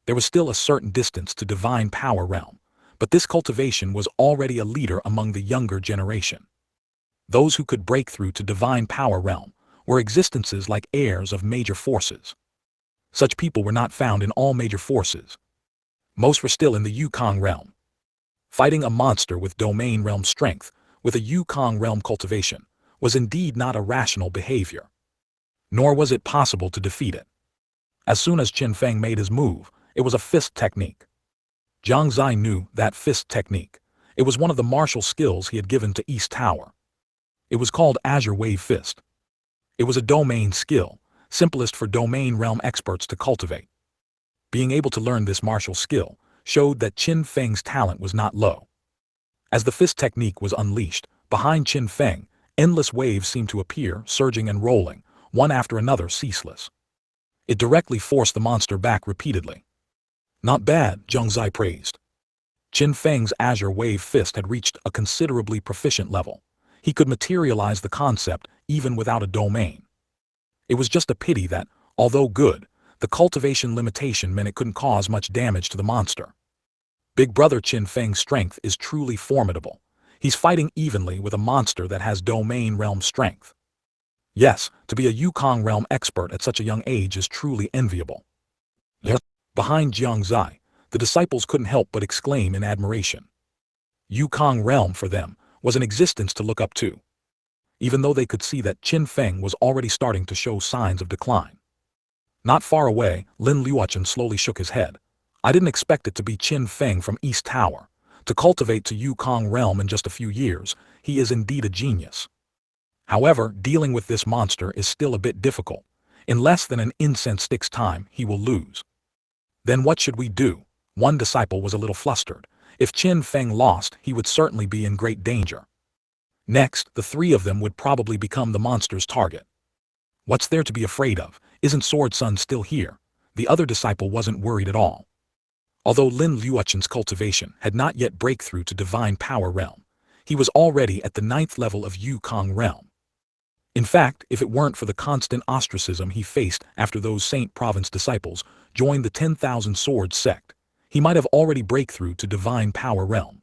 There was still a certain distance to divine power realm, but this cultivation was already a leader among the younger generation. Those who could break through to divine power realm were existences like heirs of major forces. Such people were not found in all major forces. Most were still in the Yukong realm. Fighting a monster with domain realm strength, with a Yukong realm cultivation, was indeed not a rational behavior. Nor was it possible to defeat it. As soon as Qin Feng made his move, it was a fist technique. Jiang Xie knew that fist technique. It was one of the martial skills he had given to East Tower. It was called Azure Wave Fist. It was a domain skill, simplest for domain realm experts to cultivate. Being able to learn this martial skill showed that Qin Feng's talent was not low. As the fist technique was unleashed, behind Qin Feng, endless waves seemed to appear, surging and rolling, one after another ceaseless. It directly forced the monster back repeatedly. Not bad, Jiang Xie praised. Qin Feng's Azure Wave Fist had reached a considerably proficient level. He could materialize the concept even without a domain. It was just a pity that, although good, the cultivation limitation meant it couldn't cause much damage to the monster. Big Brother Qin Feng's strength is truly formidable. He's fighting evenly with a monster that has domain realm strength. Yes, to be a Yukong realm expert at such a young age is truly enviable. Yes. Behind Jiang Xie, the disciples couldn't help but exclaim in admiration. Yukong realm for them was an existence to look up to, even though they could see that Qin Feng was already starting to show signs of decline. Not far away, Lin Luochen slowly shook his head. I didn't expect it to be Qin Feng from East Tower. To cultivate to Yukong realm in just a few years, he is indeed a genius. However, dealing with this monster is still a bit difficult. In less than an incense stick's time, he will lose. Then what should we do? One disciple was a little flustered. If Qin Feng lost, he would certainly be in great danger. Next, the 3 of them would probably become the monster's target. What's there to be afraid of? Isn't Sword Sun still here? The other disciple wasn't worried at all. Although Lin Luochen's cultivation had not yet breakthrough to divine power realm, he was already at the 9th level of Yukong realm. In fact, if it weren't for the constant ostracism he faced after those Saint Province disciples joined the 10,000 Swords sect, he might have already breakthrough to divine power realm.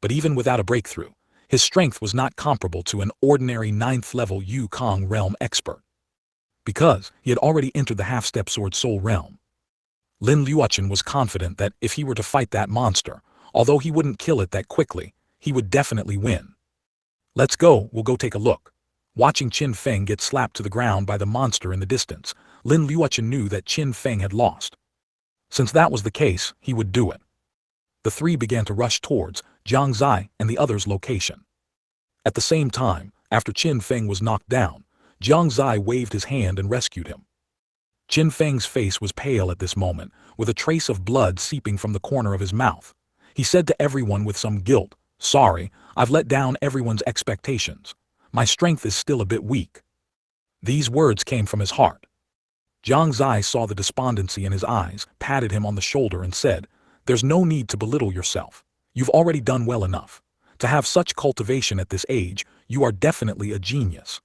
But even without a breakthrough, his strength was not comparable to an ordinary 9th level Yukong realm expert, because he had already entered the half-step sword soul realm. Lin Luochen was confident that if he were to fight that monster, although he wouldn't kill it that quickly, he would definitely win. Let's go, we'll go take a look. Watching Qin Feng get slapped to the ground by the monster in the distance, Lin Luochen knew that Qin Feng had lost. Since that was the case, he would do it. The 3 began to rush towards Jiang Xie and the other's location. At the same time, after Qin Feng was knocked down, Jiang Xie waved his hand and rescued him. Qin Feng's face was pale at this moment, with a trace of blood seeping from the corner of his mouth. He said to everyone with some guilt, "Sorry, I've let down everyone's expectations. My strength is still a bit weak." These words came from his heart. Jiang Xie saw the despondency in his eyes, patted him on the shoulder and said, "There's no need to belittle yourself. You've already done well enough. To have such cultivation at this age, you are definitely a genius.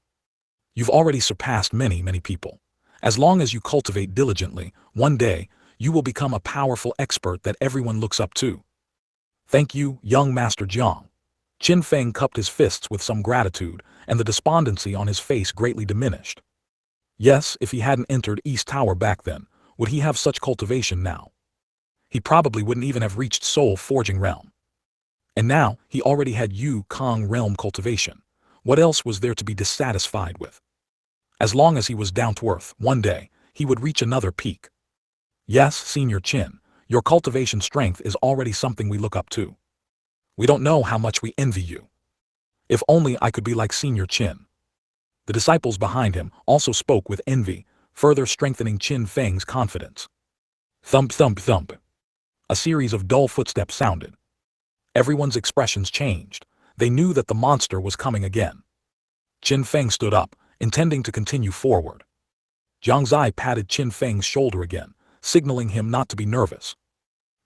You've already surpassed many, many people. As long as you cultivate diligently, one day, you will become a powerful expert that everyone looks up to." "Thank you, young Master Jiang." Qin Feng cupped his fists with some gratitude, and the despondency on his face greatly diminished. Yes, if he hadn't entered East Tower back then, would he have such cultivation now? He probably wouldn't even have reached Soul Forging Realm. And now, he already had Yukong Realm cultivation. What else was there to be dissatisfied with? As long as he was down to earth, one day, he would reach another peak. Yes, Senior Qin, your cultivation strength is already something we look up to. We don't know how much we envy you. If only I could be like Senior Qin. The disciples behind him also spoke with envy, further strengthening Qin Feng's confidence. Thump, thump, thump. A series of dull footsteps sounded. Everyone's expressions changed. They knew that the monster was coming again. Qin Feng stood up, intending to continue forward. Jiang Xie patted Qin Feng's shoulder again, signaling him not to be nervous.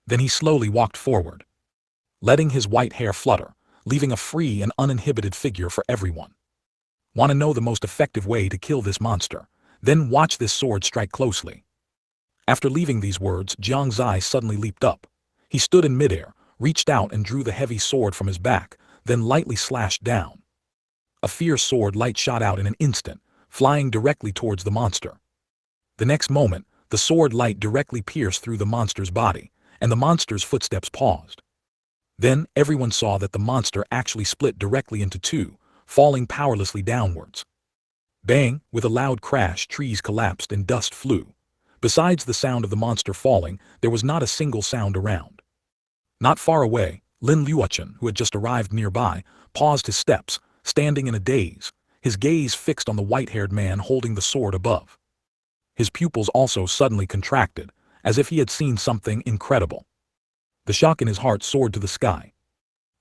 Then he slowly walked forward, letting his white hair flutter, leaving a free and uninhibited figure for everyone. Want to know the most effective way to kill this monster? Then watch this sword strike closely. After leaving these words, Jiang Xie suddenly leaped up. He stood in midair, reached out and drew the heavy sword from his back, then lightly slashed down. A fierce sword light shot out in an instant, flying directly towards the monster. The next moment, the sword light directly pierced through the monster's body, and the monster's footsteps paused. Then everyone saw that the monster actually split directly into two, falling powerlessly downwards. Bang! With a loud crash, trees collapsed and dust flew. Besides the sound of the monster falling, there was not a single sound around. Not far away, Lin Luochen, who had just arrived nearby, paused his steps, standing in a daze, his gaze fixed on the white-haired man holding the sword above. His pupils also suddenly contracted, as if he had seen something incredible. The shock in his heart soared to the sky.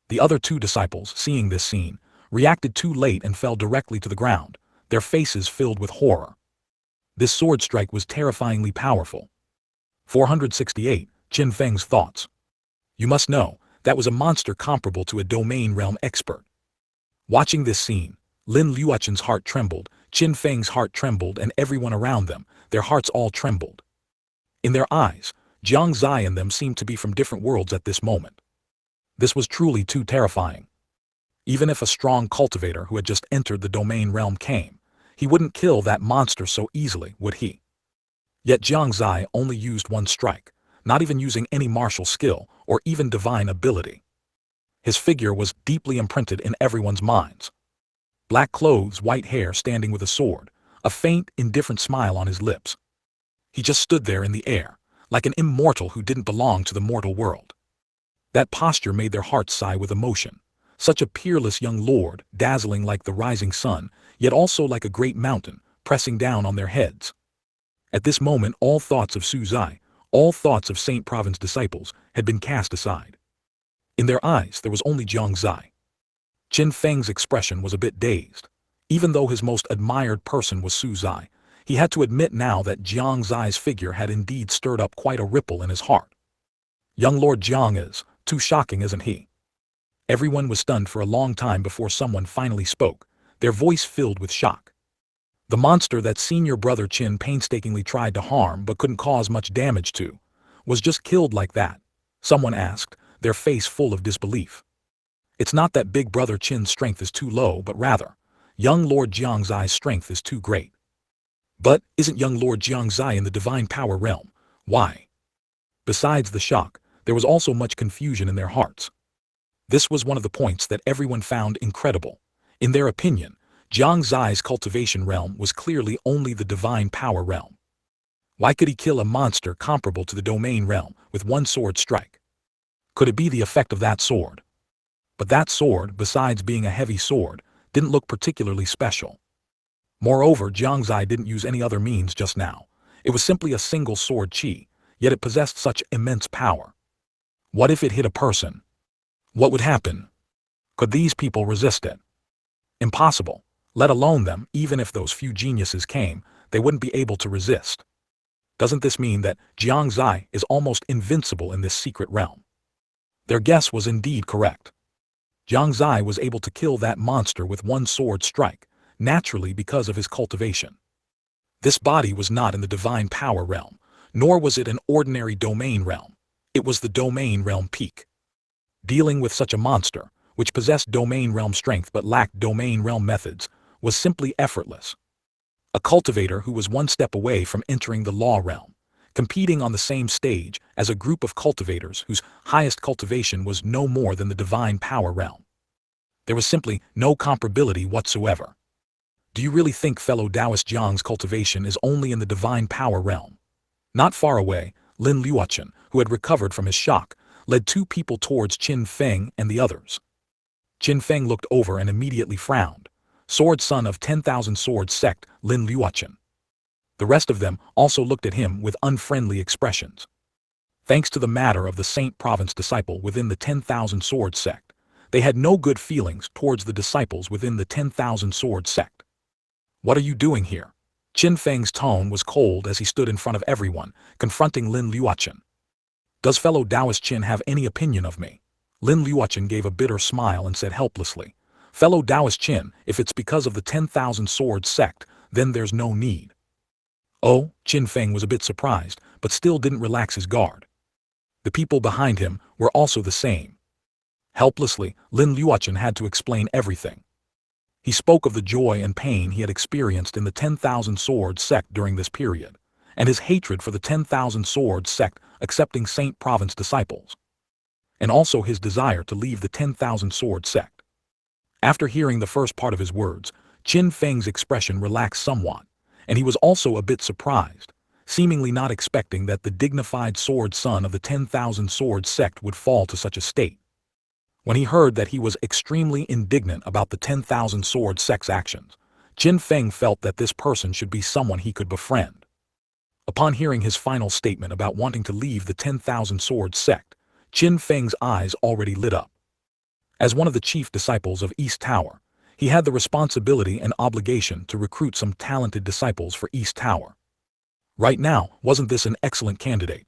The other two disciples, seeing this scene, reacted too late and fell directly to the ground, their faces filled with horror. This sword strike was terrifyingly powerful. 468. Qin Feng's thoughts. You must know, that was a monster comparable to a domain realm expert. Watching this scene, Lin Luochen's heart trembled, Qin Feng's heart trembled, and everyone around them, their hearts all trembled. In their eyes, Jiang Xie and them seemed to be from different worlds at this moment. This was truly too terrifying. Even if a strong cultivator who had just entered the domain realm came, he wouldn't kill that monster so easily, would he? Yet Jiang Xie only used one strike, not even using any martial skill or even divine ability. His figure was deeply imprinted in everyone's minds. Black clothes, white hair, standing with a sword, a faint, indifferent smile on his lips. He just stood there in the air, like an immortal who didn't belong to the mortal world. That posture made their hearts sigh with emotion. Such a peerless young lord, dazzling like the rising sun, yet also like a great mountain, pressing down on their heads. At this moment all thoughts of Su Zai, all thoughts of Saint Province disciples, had been cast aside. In their eyes there was only Jiang Xie. Qin Feng's expression was a bit dazed. Even though his most admired person was Su Zai, he had to admit now that Jiang Zai's figure had indeed stirred up quite a ripple in his heart. Young Lord Jiang is too shocking, isn't he? Everyone was stunned for a long time before someone finally spoke, their voice filled with shock. The monster that senior brother Qin painstakingly tried to harm but couldn't cause much damage to, was just killed like that, someone asked, their face full of disbelief. It's not that big brother Qin's strength is too low, but rather, young Lord Jiang Zai's strength is too great. But isn't young Lord Jiang Xie in the divine power realm? Why? Besides the shock, there was also much confusion in their hearts. This was one of the points that everyone found incredible. In their opinion, Jiang Zai's cultivation realm was clearly only the divine power realm. Why could he kill a monster comparable to the domain realm with one sword strike? Could it be the effect of that sword? But that sword, besides being a heavy sword, didn't look particularly special. Moreover, Jiang Xie didn't use any other means just now. It was simply a single sword chi, yet it possessed such immense power. What if it hit a person? What would happen? Could these people resist it? Impossible. Let alone them, even if those few geniuses came, they wouldn't be able to resist. Doesn't this mean that Jiang Xie is almost invincible in this secret realm? Their guess was indeed correct. Jiang Xie was able to kill that monster with one sword strike, naturally because of his cultivation. This body was not in the divine power realm, nor was it an ordinary domain realm. It was the domain realm peak. Dealing with such a monster, which possessed domain realm strength but lacked domain realm methods, was simply effortless. A cultivator who was one step away from entering the law realm, competing on the same stage as a group of cultivators whose highest cultivation was no more than the divine power realm. There was simply no comparability whatsoever. Do you really think fellow Taoist Jiang's cultivation is only in the divine power realm? Not far away, Lin Luochen, who had recovered from his shock, led two people towards Qin Feng and the others. Qin Feng looked over and immediately frowned. Sword son of 10,000 Sword Sect, Lin Luochen. The rest of them also looked at him with unfriendly expressions. Thanks to the matter of the Saint Province disciple within the 10,000 Sword Sect, they had no good feelings towards the disciples within the 10,000 Sword Sect. What are you doing here? Qin Feng's tone was cold as he stood in front of everyone, confronting Lin Luochen. Does fellow Taoist Qin have any opinion of me? Lin Luochen gave a bitter smile and said helplessly, fellow Taoist Qin, if it's because of the 10,000 Swords sect, then there's no need. Oh, Qin Feng was a bit surprised, but still didn't relax his guard. The people behind him were also the same. Helplessly, Lin Luochen had to explain everything. He spoke of the joy and pain he had experienced in the 10,000 Swords sect during this period, and his hatred for the 10,000 Swords sect accepting Saint Province disciples, and also his desire to leave the 10,000 Swords sect. After hearing the first part of his words, Qin Feng's expression relaxed somewhat, and he was also a bit surprised, seemingly not expecting that the dignified sword son of the 10,000 Swords sect would fall to such a state. When he heard that he was extremely indignant about the 10,000 Swords sect's actions, Qin Feng felt that this person should be someone he could befriend. Upon hearing his final statement about wanting to leave the 10,000 Swords sect, Qin Feng's eyes already lit up. As one of the chief disciples of East Tower, he had the responsibility and obligation to recruit some talented disciples for East Tower. Right now, wasn't this an excellent candidate?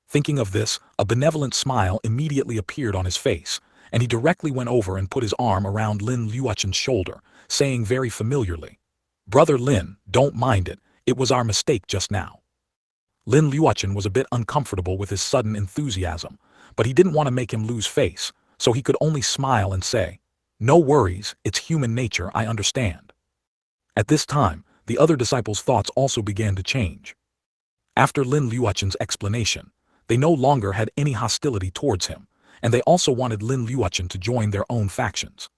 Thinking of this, a benevolent smile immediately appeared on his face, and he directly went over and put his arm around Lin Luochen's shoulder, saying very familiarly, Brother Lin, don't mind it, it was our mistake just now. Lin Luochen was a bit uncomfortable with his sudden enthusiasm, but he didn't want to make him lose face, so he could only smile and say, no worries, it's human nature, I understand. At this time, the other disciples' thoughts also began to change. After Lin Luochen's explanation, they no longer had any hostility towards him, and they also wanted Lin Luochen to join their own factions.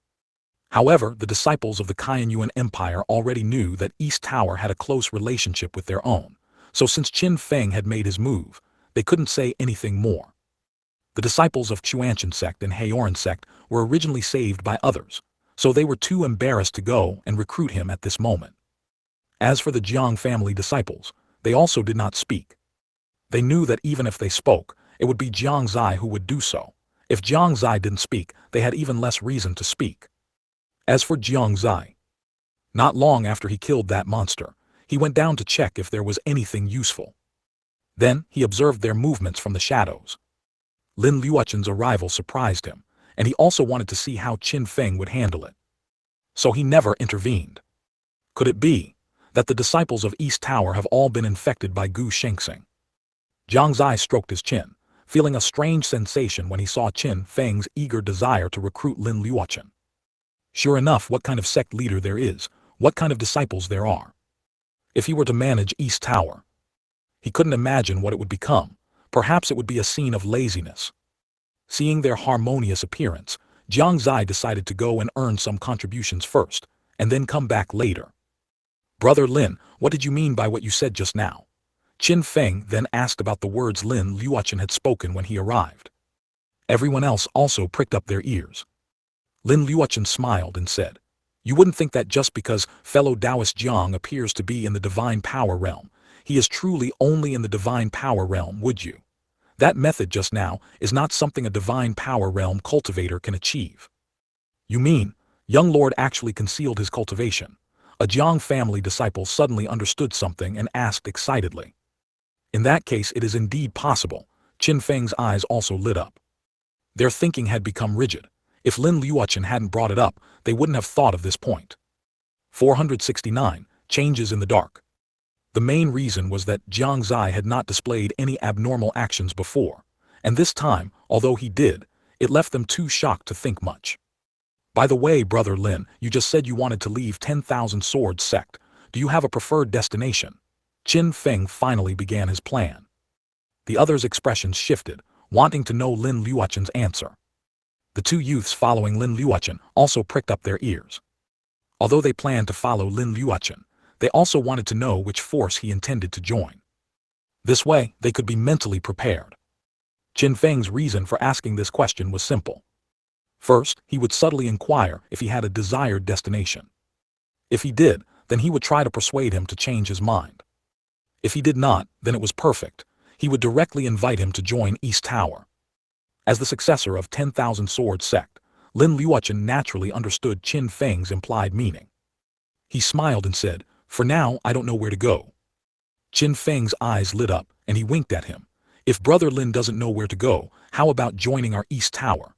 However, the disciples of the Shengyuan Empire already knew that East Tower had a close relationship with their own, so since Qin Feng had made his move, they couldn't say anything more. The disciples of Shengyuan Sect and Haoran Sect were originally saved by others, so they were too embarrassed to go and recruit him at this moment. As for the Jiang family disciples, they also did not speak. They knew that even if they spoke, it would be Jiang Xie who would do so. If Jiang Xie didn't speak, they had even less reason to speak. As for Jiang Xie, not long after he killed that monster, he went down to check if there was anything useful. Then, he observed their movements from the shadows. Lin Luochen's arrival surprised him, and he also wanted to see how Qin Feng would handle it. So he never intervened. Could it be that the disciples of East Tower have all been infected by Gu Shengxing? Jiang Xie stroked his chin, feeling a strange sensation when he saw Qin Feng's eager desire to recruit Lin Luochen. Sure enough, what kind of sect leader there is, what kind of disciples there are. If he were to manage East Tower, he couldn't imagine what it would become. Perhaps it would be a scene of laziness. Seeing their harmonious appearance, Jiang Xie decided to go and earn some contributions first, and then come back later. Brother Lin, what did you mean by what you said just now? Qin Feng then asked about the words Lin Luochen had spoken when he arrived. Everyone else also pricked up their ears. Lin Luochen smiled and said, you wouldn't think that just because fellow Taoist Jiang appears to be in the divine power realm, he is truly only in the divine power realm, would you? That method just now is not something a divine power realm cultivator can achieve. You mean, young lord actually concealed his cultivation? A Jiang family disciple suddenly understood something and asked excitedly. In that case it is indeed possible. Qin Feng's eyes also lit up. Their thinking had become rigid. If Lin Luochen hadn't brought it up, they wouldn't have thought of this point. 469. Changes in the dark. The main reason was that Jiang Xie had not displayed any abnormal actions before, and this time, although he did, it left them too shocked to think much. By the way, Brother Lin, you just said you wanted to leave 10,000 Swords sect. Do you have a preferred destination? Qin Feng finally began his plan. The others' expressions shifted, wanting to know Lin Luochen's answer. The two youths following Lin Luochen also pricked up their ears. Although they planned to follow Lin Luochen, they also wanted to know which force he intended to join. This way, they could be mentally prepared. Qin Feng's reason for asking this question was simple. First, he would subtly inquire if he had a desired destination. If he did, then he would try to persuade him to change his mind. If he did not, then it was perfect. He would directly invite him to join East Tower. As the successor of 10,000 Swords sect, Lin Luochen naturally understood Qin Feng's implied meaning. He smiled and said, For now, I don't know where to go. Qin Feng's eyes lit up, and he winked at him. If Brother Lin doesn't know where to go, how about joining our East Tower?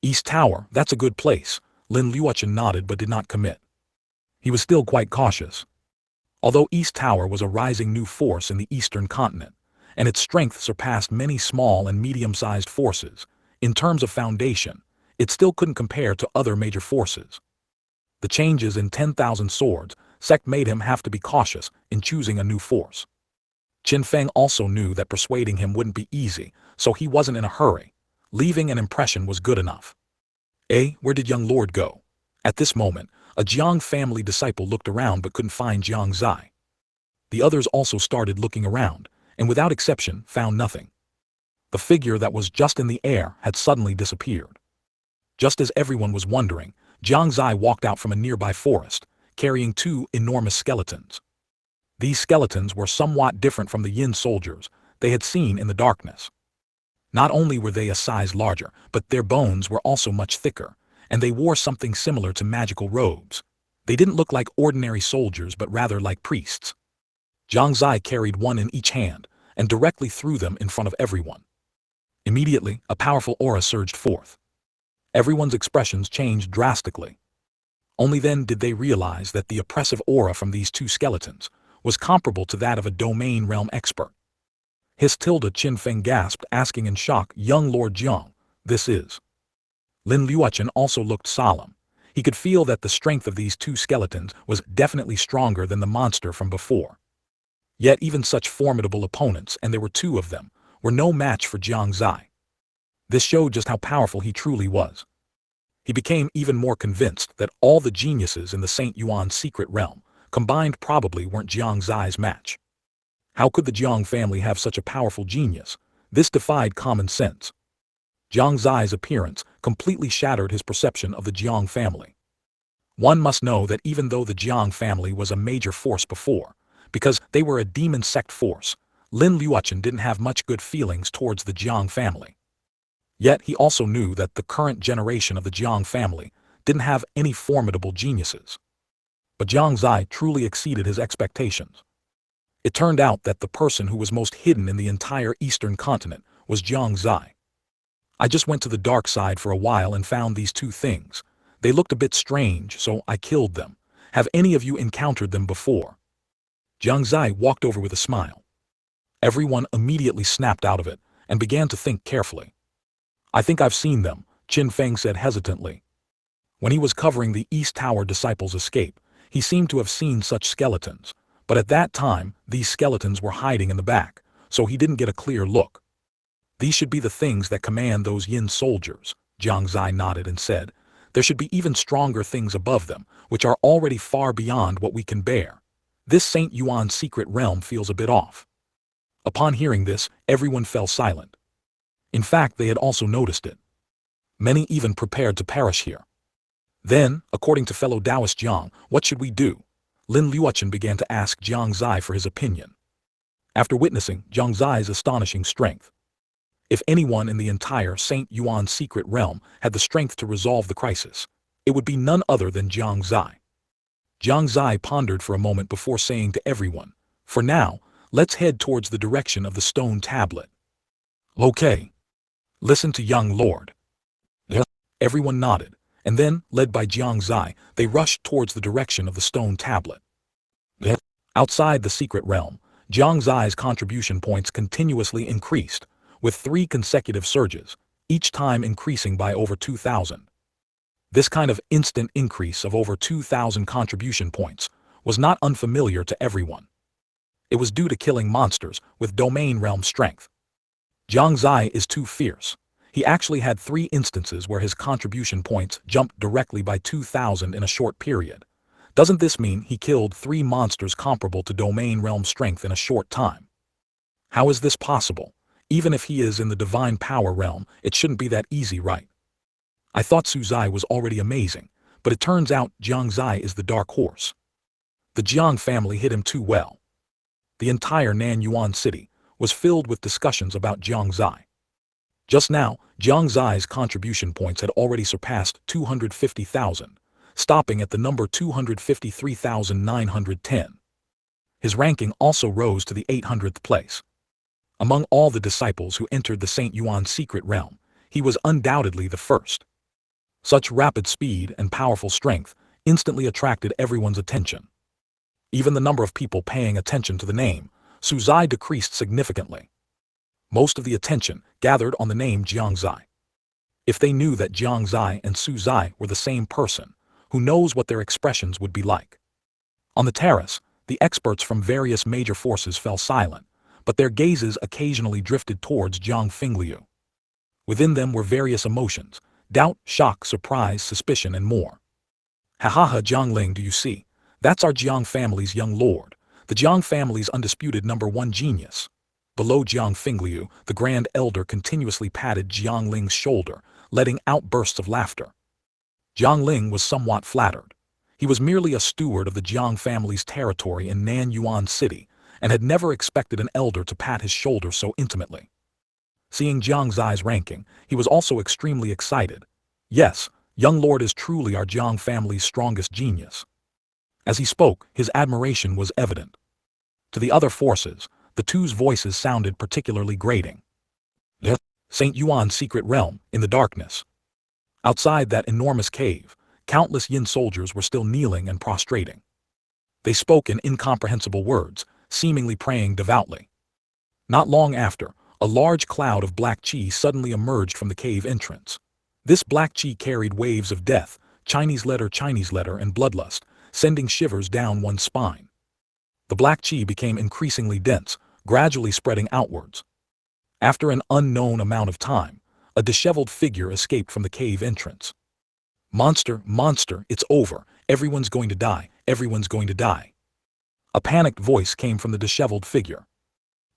East Tower, that's a good place. Lin Luochen nodded but did not commit. He was still quite cautious. Although East Tower was a rising new force in the Eastern Continent, and its strength surpassed many small and medium-sized forces, in terms of foundation, it still couldn't compare to other major forces. The changes in 10,000 swords sect made him have to be cautious in choosing a new force. Qin Feng also knew that persuading him wouldn't be easy, so he wasn't in a hurry. Leaving an impression was good enough. Where did young lord go? At this moment, a Jiang family disciple looked around but couldn't find Jiang Xie. The others also started looking around, and without exception found nothing. The figure that was just in the air had suddenly disappeared. Just as everyone was wondering, Jiang Xie walked out from a nearby forest, carrying two enormous skeletons. These skeletons were somewhat different from the Yin soldiers they had seen in the darkness. Not only were they a size larger, but their bones were also much thicker, and they wore something similar to magical robes. They didn't look like ordinary soldiers but rather like priests. Jiang Xie carried one in each hand, and directly threw them in front of everyone. Immediately, a powerful aura surged forth. Everyone's expressions changed drastically. Only then did they realize that the oppressive aura from these two skeletons was comparable to that of a domain realm expert. Qin Feng gasped, asking in shock, "Young Lord Jiang, this is..." Lin Luochen also looked solemn. He could feel that the strength of these two skeletons was definitely stronger than the monster from before. Yet even such formidable opponents, and there were two of them, were no match for Jiang Xie. This showed just how powerful he truly was. He became even more convinced that all the geniuses in the St. Yuan secret realm combined probably weren't Jiang Xie's match. How could the Jiang family have such a powerful genius? This defied common sense. Jiang Xie's appearance completely shattered his perception of the Jiang family. One must know that even though the Jiang family was a major force before, because they were a demon sect force, Lin Luochen didn't have much good feelings towards the Jiang family. Yet he also knew that the current generation of the Jiang family didn't have any formidable geniuses. But Jiang Xie truly exceeded his expectations. It turned out that the person who was most hidden in the entire Eastern Continent was Jiang Xie. I just went to the dark side for a while and found these two things. They looked a bit strange, so I killed them. Have any of you encountered them before? Jiang Xie walked over with a smile. Everyone immediately snapped out of it and began to think carefully. I think I've seen them, Qin Feng said hesitantly. When he was covering the East Tower disciples' escape, he seemed to have seen such skeletons, but at that time, these skeletons were hiding in the back, so he didn't get a clear look. These should be the things that command those Yin soldiers, Jiang Xie nodded and said. There should be even stronger things above them, which are already far beyond what we can bear. This St. Yuan secret realm feels a bit off. Upon hearing this, everyone fell silent. In fact, they had also noticed it. Many even prepared to perish here. Then, according to fellow Taoist Jiang, what should we do? Lin Luochen began to ask Jiang Xie for his opinion. After witnessing Jiang Xie's astonishing strength, if anyone in the entire St. Yuan secret realm had the strength to resolve the crisis, it would be none other than Jiang Xie. Jiang Xie pondered for a moment before saying to everyone, "For now, let's head towards the direction of the stone tablet." "Okay. Listen to young lord." Yes. Everyone nodded, and then, led by Jiang Xie, they rushed towards the direction of the stone tablet. Yes. Outside the secret realm, Jiang Xie's contribution points continuously increased, with 3 consecutive surges, each time increasing by over 2,000. This kind of instant increase of over 2,000 contribution points was not unfamiliar to everyone. It was due to killing monsters with domain realm strength. Jiang Xie is too fierce. He actually had 3 instances where his contribution points jumped directly by 2,000 in a short period. Doesn't this mean he killed 3 monsters comparable to domain realm strength in a short time? How is this possible? Even if he is in the divine power realm, it shouldn't be that easy, right? I thought Su Zai was already amazing, but it turns out Jiang Xie is the dark horse. The Jiang family hid him too well. The entire Nanyuan city was filled with discussions about Jiang Xie. Just now, Jiang Xie's contribution points had already surpassed 250,000, stopping at the number 253,910. His ranking also rose to the 800th place. Among all the disciples who entered the St. Yuan's secret realm, he was undoubtedly the first. Such rapid speed and powerful strength instantly attracted everyone's attention. Even the number of people paying attention to the name Su Zai decreased significantly. Most of the attention gathered on the name Jiang Xie. If they knew that Jiang Xie and Su Zai were the same person, who knows what their expressions would be like. On the terrace, the experts from various major forces fell silent, but their gazes occasionally drifted towards Jiang Fingliu. Within them were various emotions: doubt, shock, surprise, suspicion, and more. Ha ha ha, Jiang Ling, do you see? That's our Jiang family's young lord, the Jiang family's undisputed #1 genius. Below Jiang Fingliu, the Grand Elder continuously patted Jiang Ling's shoulder, letting out bursts of laughter. Jiang Ling was somewhat flattered. He was merely a steward of the Jiang family's territory in Nanyuan City, and had never expected an elder to pat his shoulder so intimately. Seeing Jiang Zai's ranking, he was also extremely excited. Yes, young lord is truly our Jiang family's strongest genius. As he spoke, his admiration was evident. To the other forces, the two's voices sounded particularly grating. The St. Yuan's secret realm, in the darkness. Outside that enormous cave, countless Yin soldiers were still kneeling and prostrating. They spoke in incomprehensible words, seemingly praying devoutly. Not long after, a large cloud of black chi suddenly emerged from the cave entrance. This black chi carried waves of death, Chinese letter, and bloodlust, sending shivers down one's spine. The black chi became increasingly dense, gradually spreading outwards. After an unknown amount of time, a disheveled figure escaped from the cave entrance. Monster, monster, it's over, everyone's going to die, everyone's going to die. A panicked voice came from the disheveled figure.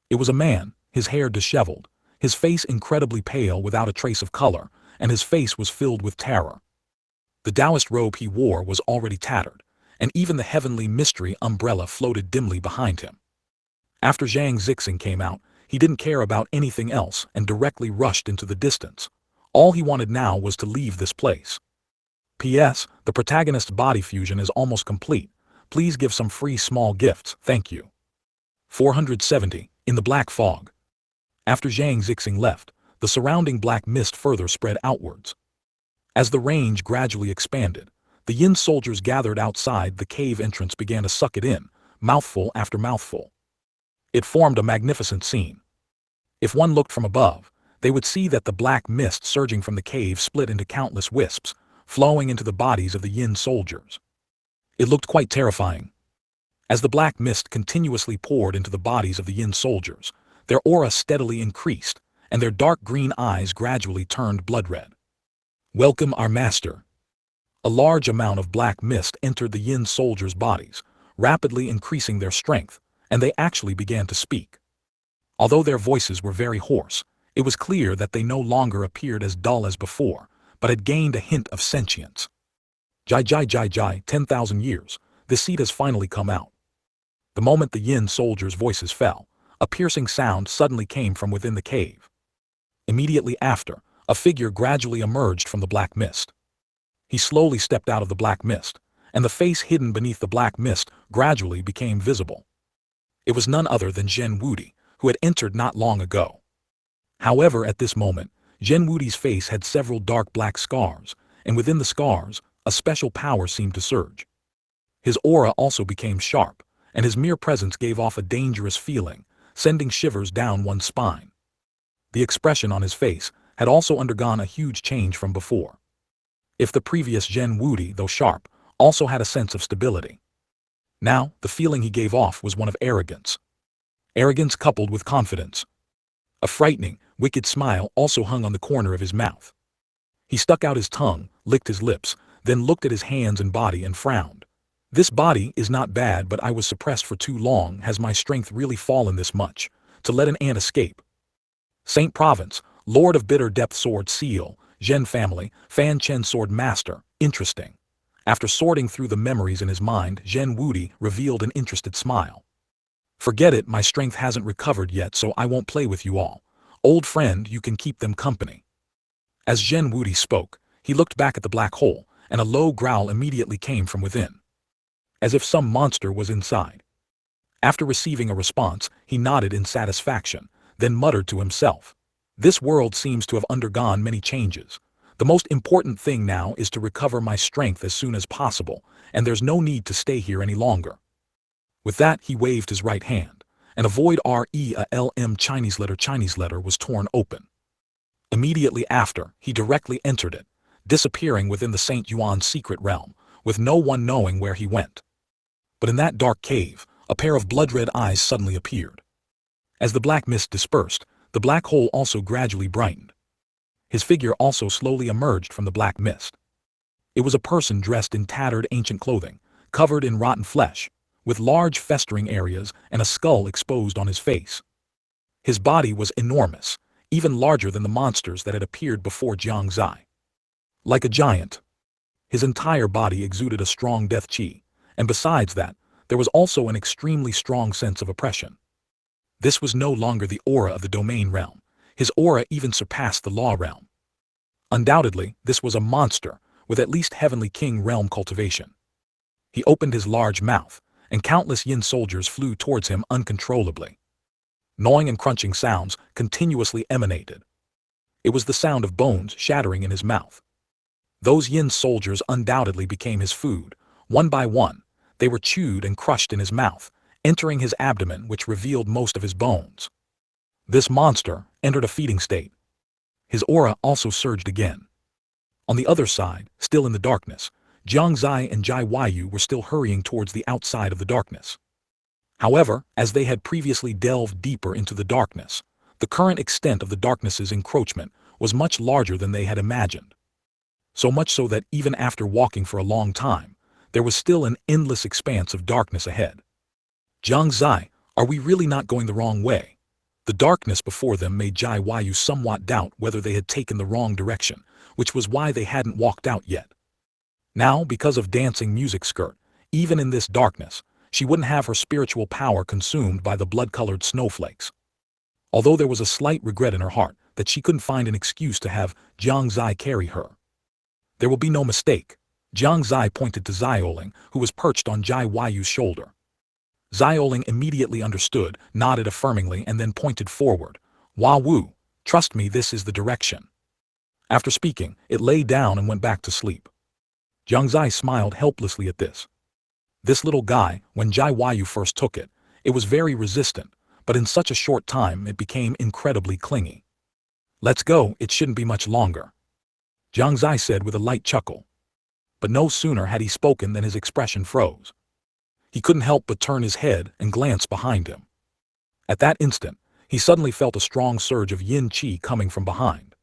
It was a man, his hair disheveled, his face incredibly pale without a trace of color, and his face was filled with terror. The Taoist robe he wore was already tattered, and even the heavenly mystery umbrella floated dimly behind him. After Jiang Xie came out, he didn't care about anything else and directly rushed into the distance. All he wanted now was to leave this place. P.S. The protagonist's body fusion is almost complete. Please give some free small gifts, thank you. 470. In the black fog. After Jiang Xie left, the surrounding black mist further spread outwards. As the range gradually expanded, the Yin soldiers gathered outside the cave entrance began to suck it in, mouthful after mouthful. It formed a magnificent scene. If one looked from above, they would see that the black mist surging from the cave split into countless wisps, flowing into the bodies of the Yin soldiers. It looked quite terrifying. As the black mist continuously poured into the bodies of the Yin soldiers, their aura steadily increased, and their dark green eyes gradually turned blood red. Welcome, our master. A large amount of black mist entered the Yin soldiers' bodies, rapidly increasing their strength, and they actually began to speak. Although their voices were very hoarse, it was clear that they no longer appeared as dull as before, but had gained a hint of sentience. Jai Jai Jai Jai, 10,000 years, the seed has finally come out. The moment the Yin soldiers' voices fell, a piercing sound suddenly came from within the cave. Immediately after, a figure gradually emerged from the black mist. He slowly stepped out of the black mist, and the face hidden beneath the black mist gradually became visible. It was none other than Zhen Wudi, who had entered not long ago. However, at this moment, Zhen Wudi's face had several dark black scars, and within the scars, a special power seemed to surge. His aura also became sharp, and his mere presence gave off a dangerous feeling, sending shivers down one's spine. The expression on his face had also undergone a huge change from before. If the previous Zhen Wudi, though sharp, also had a sense of stability. Now, the feeling he gave off was one of arrogance. Arrogance coupled with confidence. A frightening, wicked smile also hung on the corner of his mouth. He stuck out his tongue, licked his lips, then looked at his hands and body and frowned. This body is not bad, but I was suppressed for too long. Has my strength really fallen this much, to let an ant escape? Saint Province, Lord of Bitter Depth Sword Seal, Zhen Family, Fanchen Sword Master, interesting. After sorting through the memories in his mind, Zhen Wudi revealed an interested smile. Forget it, my strength hasn't recovered yet, so I won't play with you all. Old friend, you can keep them company. As Zhen Wudi spoke, he looked back at the black hole, and a low growl immediately came from within, as if some monster was inside. After receiving a response, he nodded in satisfaction, then muttered to himself. This world seems to have undergone many changes. The most important thing now is to recover my strength as soon as possible, and there's no need to stay here any longer. With that, he waved his right hand, and a void REALM Chinese letter was torn open. Immediately after, he directly entered it, disappearing within the St. Yuan's secret realm, with no one knowing where he went. But in that dark cave, a pair of blood-red eyes suddenly appeared. As the black mist dispersed, the black hole also gradually brightened. His figure also slowly emerged from the black mist. It was a person dressed in tattered ancient clothing, covered in rotten flesh, with large festering areas and a skull exposed on his face. His body was enormous, even larger than the monsters that had appeared before Jiang Xie. Like a giant, his entire body exuded a strong death qi, and besides that, there was also an extremely strong sense of oppression. This was no longer the aura of the domain realm. His aura even surpassed the law realm. Undoubtedly, this was a monster, with at least heavenly king realm cultivation. He opened his large mouth, and countless yin soldiers flew towards him uncontrollably. Gnawing and crunching sounds continuously emanated. It was the sound of bones shattering in his mouth. Those yin soldiers undoubtedly became his food. One by one, they were chewed and crushed in his mouth, entering his abdomen, which revealed most of his bones. This monster entered a feeding state. His aura also surged again. On the other side, still in the darkness, Jiang Xie and Jai Weiyu were still hurrying towards the outside of the darkness. However, as they had previously delved deeper into the darkness, the current extent of the darkness's encroachment was much larger than they had imagined. So much so that even after walking for a long time, there was still an endless expanse of darkness ahead. Jiang Xie, are we really not going the wrong way? The darkness before them made Jai Weiyu somewhat doubt whether they had taken the wrong direction, which was why they hadn't walked out yet. Now, because of dancing music skirt, even in this darkness, she wouldn't have her spiritual power consumed by the blood-colored snowflakes. Although there was a slight regret in her heart that she couldn't find an excuse to have Jiang Xie carry her. There will be no mistake. Jiang Xie pointed to Xiaoling, who was perched on Jai Weiyu's shoulder. Xiaoling immediately understood, nodded affirmingly, and then pointed forward. Hua Wu, trust me, this is the direction. After speaking, it lay down and went back to sleep. Jiang Xie smiled helplessly at this. This little guy, when Jai Weiyu first took it, it was very resistant, but in such a short time it became incredibly clingy. Let's go, it shouldn't be much longer, Jiang Xie said with a light chuckle. But no sooner had he spoken than his expression froze. He couldn't help but turn his head and glance behind him. At that instant, he suddenly felt a strong surge of yin qi coming from behind.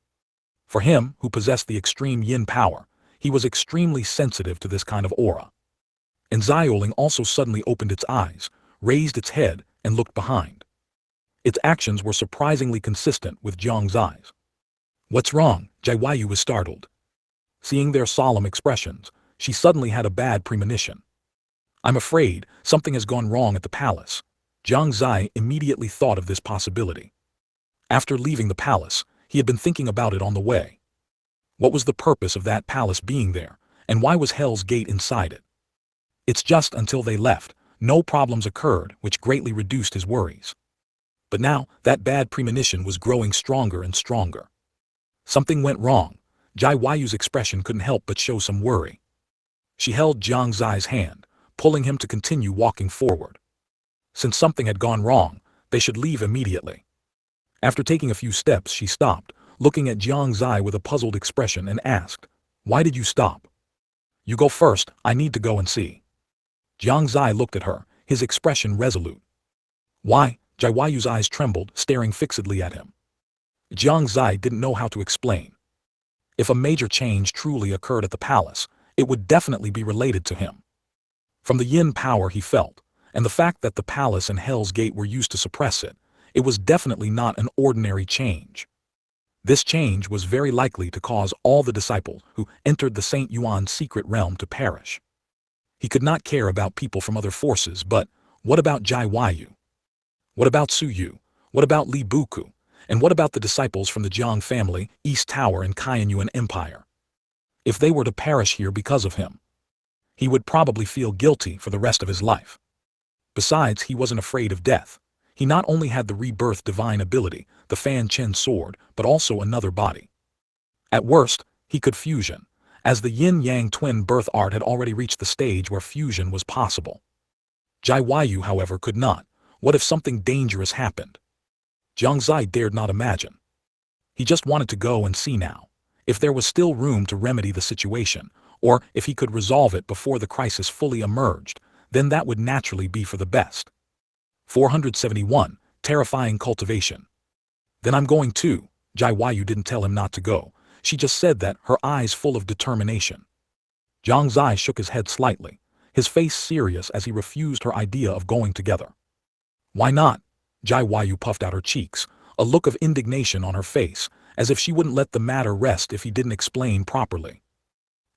For him, who possessed the extreme yin power, he was extremely sensitive to this kind of aura. And Xiaoling also suddenly opened its eyes, raised its head, and looked behind. Its actions were surprisingly consistent with Jiang Xie's. What's wrong? Jai Weiyu was startled. Seeing their solemn expressions, she suddenly had a bad premonition. I'm afraid something has gone wrong at the palace. Jiang Xie immediately thought of this possibility. After leaving the palace, he had been thinking about it on the way. What was the purpose of that palace being there, and why was Hell's Gate inside it? It's just until they left, no problems occurred, which greatly reduced his worries. But now, that bad premonition was growing stronger and stronger. Something went wrong. Jai Weiyu's expression couldn't help but show some worry. She held Jiang Xie's hand, pulling him to continue walking forward. Since something had gone wrong, they should leave immediately. After taking a few steps, she stopped, looking at Jiang Xie with a puzzled expression, and asked, "Why did you stop?" "You go first, I need to go and see." Jiang Xie looked at her, his expression resolute. "Why?" Jai Weiyu's eyes trembled, staring fixedly at him. Jiang Xie didn't know how to explain. If a major change truly occurred at the palace, it would definitely be related to him. From the yin power he felt, and the fact that the palace and Hell's Gate were used to suppress it, it was definitely not an ordinary change. This change was very likely to cause all the disciples who entered the St. Yuan's secret realm to perish. He could not care about people from other forces, but what about Jai Weiyu? What about Su Yu? What about Li Buku? And what about the disciples from the Jiang family, East Tower and Kaiyuan Empire? If they were to perish here because of him, he would probably feel guilty for the rest of his life. Besides, he wasn't afraid of death. He not only had the rebirth divine ability, the Fanchen sword, but also another body. At worst, he could fusion, as the yin-yang twin birth art had already reached the stage where fusion was possible. Jiang Xie, however, could not. What if something dangerous happened? Jiang Xie dared not imagine. He just wanted to go and see now, if there was still room to remedy the situation, or if he could resolve it before the crisis fully emerged, then that would naturally be for the best. 471. Terrifying cultivation. Then I'm going too. Jiang Xie didn't tell him not to go. She just said that, her eyes full of determination. Jiang Xie shook his head slightly, his face serious as he refused her idea of going together. Why not? Jiang Xie puffed out her cheeks, a look of indignation on her face, as if she wouldn't let the matter rest if he didn't explain properly.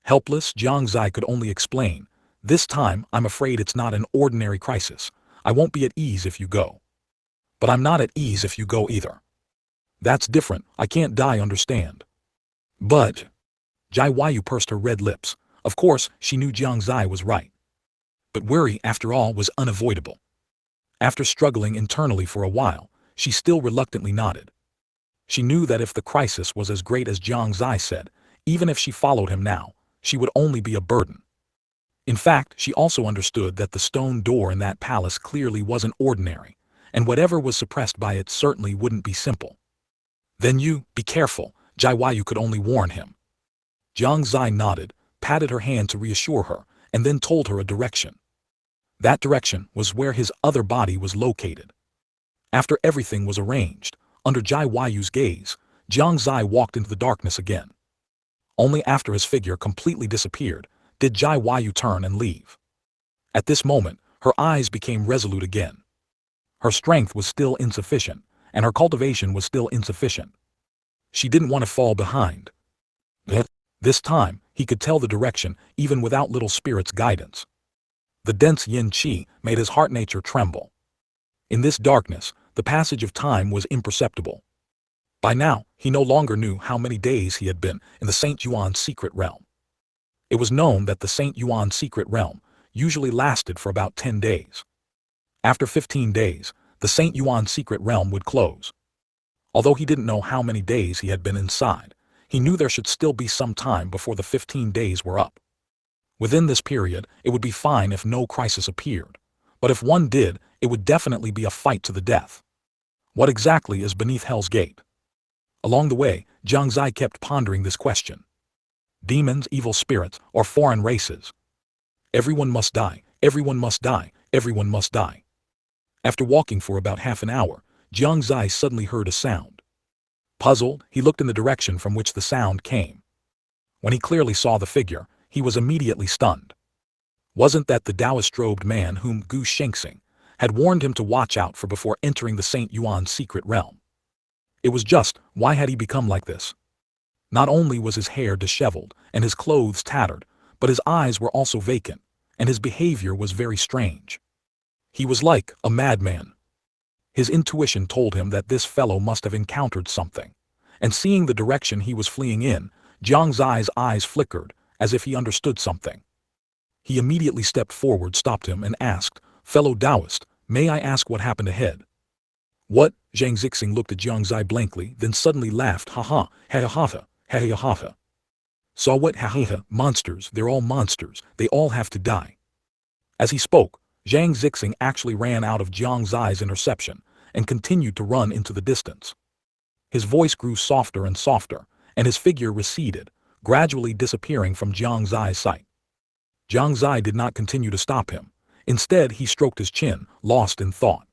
Helpless, Jiang Xie could only explain, "This time, I'm afraid it's not an ordinary crisis. I won't be at ease if you go. But I'm not at ease if you go either. That's different, I can't die, understand." But Jiang Xie pursed her red lips. Of course, she knew Jiang Xie was right. But worry, after all, was unavoidable. After struggling internally for a while, she still reluctantly nodded. She knew that if the crisis was as great as Jiang Xie said, even if she followed him now, she would only be a burden. In fact, she also understood that the stone door in that palace clearly wasn't ordinary, and whatever was suppressed by it certainly wouldn't be simple. Then you, be careful, Jiang Xie could only warn him. Jiang Xie nodded, patted her hand to reassure her, and then told her a direction. That direction was where his other body was located. After everything was arranged, under Jiang Xie's gaze, Jiang Xie walked into the darkness again. Only after his figure completely disappeared did Jiang Xie turn and leave. At this moment, her eyes became resolute again. Her strength was still insufficient, and her cultivation was still insufficient. She didn't want to fall behind. This time, he could tell the direction even without little spirit's guidance. The dense yin qi made his heart nature tremble. In this darkness, the passage of time was imperceptible. By now, he no longer knew how many days he had been in the Saint Yuan secret realm. It was known that the Saint Yuan secret realm usually lasted for about 10 days. After 15 days, the Saint Yuan secret realm would close. Although he didn't know how many days he had been inside, he knew there should still be some time before the 15 days were up. Within this period, it would be fine if no crisis appeared, but if one did, it would definitely be a fight to the death. What exactly is beneath Hell's Gate? Along the way, Jiang Xie kept pondering this question. Demons, evil spirits, or foreign races? Everyone must die, everyone must die, everyone must die. After walking for about half an hour, Jiang Xie suddenly heard a sound. Puzzled, he looked in the direction from which the sound came. When he clearly saw the figure, he was immediately stunned. Wasn't that the Taoist-robed man whom Gu Shengxing had warned him to watch out for before entering the Saint Yuan secret realm? It was just, why had he become like this? Not only was his hair disheveled and his clothes tattered, but his eyes were also vacant, and his behavior was very strange. He was like a madman. His intuition told him that this fellow must have encountered something, and seeing the direction he was fleeing in, Jiang Xie's eyes flickered, as if he understood something. He immediately stepped forward, stopped him, and asked, "Fellow Taoist, may I ask what happened ahead?" "What?" Zhang Zixing looked at Jiang Xie blankly, then suddenly laughed, "Ha ha, ha ha ha, ha ha ha ha. Saw what? Ha ha ha, monsters, they're all monsters, they all have to die." As he spoke, Zhang Zixing actually ran out of Jiang Xie's interception and continued to run into the distance. His voice grew softer and softer, and his figure receded, gradually disappearing from Jiang Xie's sight. Jiang Xie did not continue to stop him. Instead, he stroked his chin, lost in thought.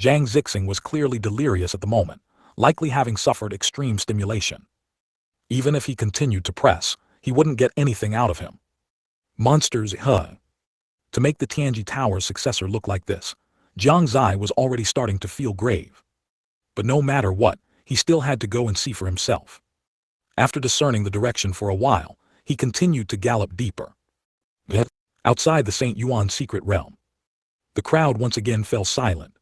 Zhang Zixing was clearly delirious at the moment, likely having suffered extreme stimulation. Even if he continued to press, he wouldn't get anything out of him. Monsters, huh? To make the Tianji Tower's successor look like this, Jiang Xie was already starting to feel grave. But no matter what, he still had to go and see for himself. After discerning the direction for a while, he continued to gallop deeper. Outside the Saint Yuan secret realm, the crowd once again fell silent.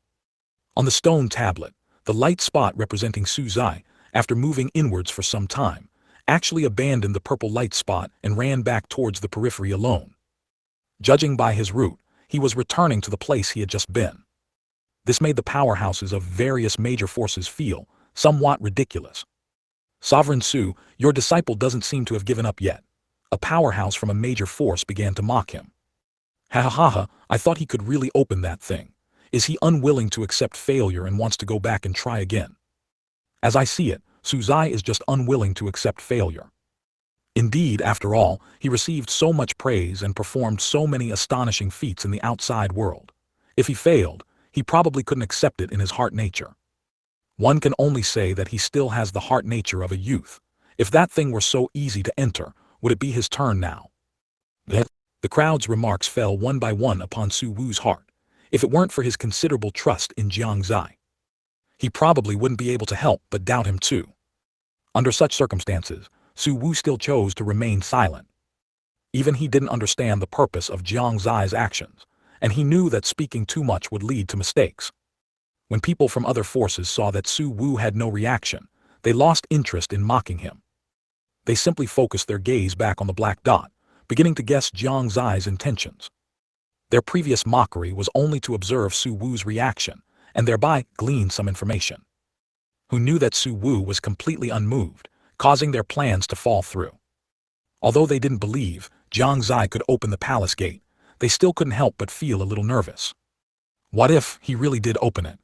On the stone tablet, the light spot representing Su Zai, after moving inwards for some time, actually abandoned the purple light spot and ran back towards the periphery alone. Judging by his route, he was returning to the place he had just been. This made the powerhouses of various major forces feel somewhat ridiculous. Sovereign Su, your disciple doesn't seem to have given up yet. A powerhouse from a major force began to mock him. Ha ha ha ha, I thought he could really open that thing. Is he unwilling to accept failure and wants to go back and try again? As I see it, Su Zai is just unwilling to accept failure. Indeed, after all, he received so much praise and performed so many astonishing feats in the outside world. If he failed, he probably couldn't accept it in his heart nature. One can only say that he still has the heart nature of a youth. If that thing were so easy to enter, would it be his turn now? The crowd's remarks fell one by one upon Su Wu's heart. If it weren't for his considerable trust in Jiang Xie, he probably wouldn't be able to help but doubt him too. Under such circumstances, Su Wu still chose to remain silent. Even he didn't understand the purpose of Jiang Xie's actions, and he knew that speaking too much would lead to mistakes. When people from other forces saw that Su Wu had no reaction, they lost interest in mocking him. They simply focused their gaze back on the black dot, beginning to guess Jiang Xie's intentions. Their previous mockery was only to observe Su Wu's reaction, and thereby glean some information. Who knew that Su Wu was completely unmoved, causing their plans to fall through. Although they didn't believe Jiang Xie could open the palace gate, they still couldn't help but feel a little nervous. What if he really did open it?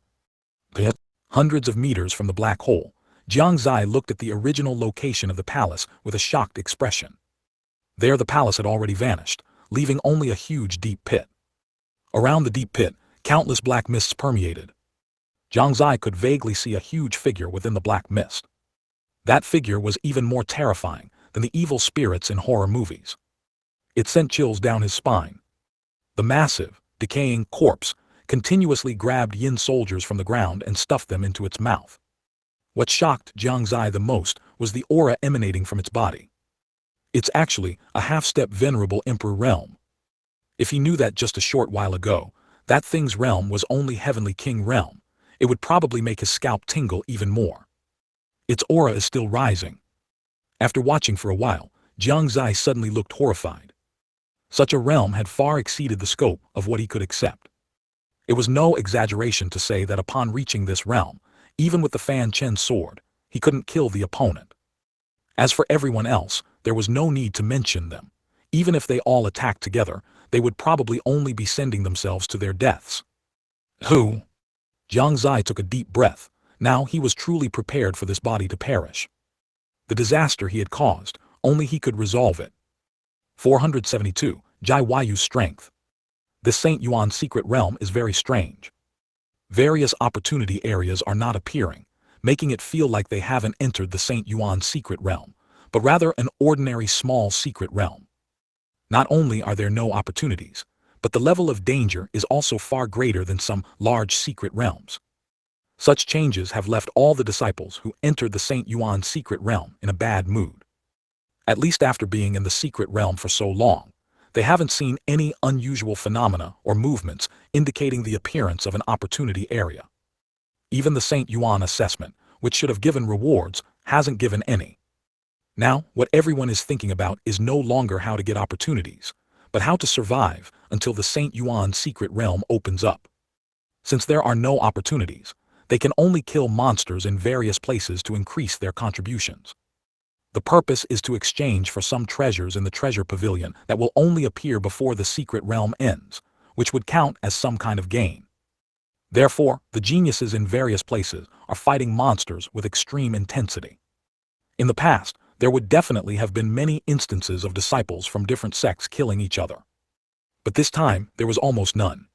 Hundreds of meters from the black hole, Jiang Xie looked at the original location of the palace with a shocked expression. There the palace had already vanished, leaving only a huge deep pit. Around the deep pit, countless black mists permeated. Jiang Xie could vaguely see a huge figure within the black mist. That figure was even more terrifying than the evil spirits in horror movies. It sent chills down his spine. The massive, decaying corpse continuously grabbed Yin soldiers from the ground and stuffed them into its mouth. What shocked Jiang Xie the most was the aura emanating from its body. It's actually a half-step venerable emperor realm. If he knew that just a short while ago, that thing's realm was only heavenly king realm, it would probably make his scalp tingle even more. Its aura is still rising. After watching for a while, Jiang Xie suddenly looked horrified. Such a realm had far exceeded the scope of what he could accept. It was no exaggeration to say that upon reaching this realm, even with the Fanchen sword, he couldn't kill the opponent. As for everyone else, there was no need to mention them. Even if they all attacked together, they would probably only be sending themselves to their deaths. Who? Jiang Xie took a deep breath. Now he was truly prepared for this body to perish. The disaster he had caused, only he could resolve it. 472. Jai Yu's strength. This Saint Yuan secret realm is very strange. Various opportunity areas are not appearing, making it feel like they haven't entered the Saint Yuan secret realm, but rather an ordinary small secret realm. Not only are there no opportunities, but the level of danger is also far greater than some large secret realms. Such changes have left all the disciples who entered the Saint Yuan secret realm in a bad mood. At least after being in the secret realm for so long, they haven't seen any unusual phenomena or movements indicating the appearance of an opportunity area. Even the Saint Yuan assessment, which should have given rewards, hasn't given any. Now, what everyone is thinking about is no longer how to get opportunities, but how to survive until the Saint Yuan secret realm opens up. Since there are no opportunities, they can only kill monsters in various places to increase their contributions. The purpose is to exchange for some treasures in the treasure pavilion that will only appear before the secret realm ends, which would count as some kind of gain. Therefore, the geniuses in various places are fighting monsters with extreme intensity. In the past, there would definitely have been many instances of disciples from different sects killing each other. But this time, there was almost none.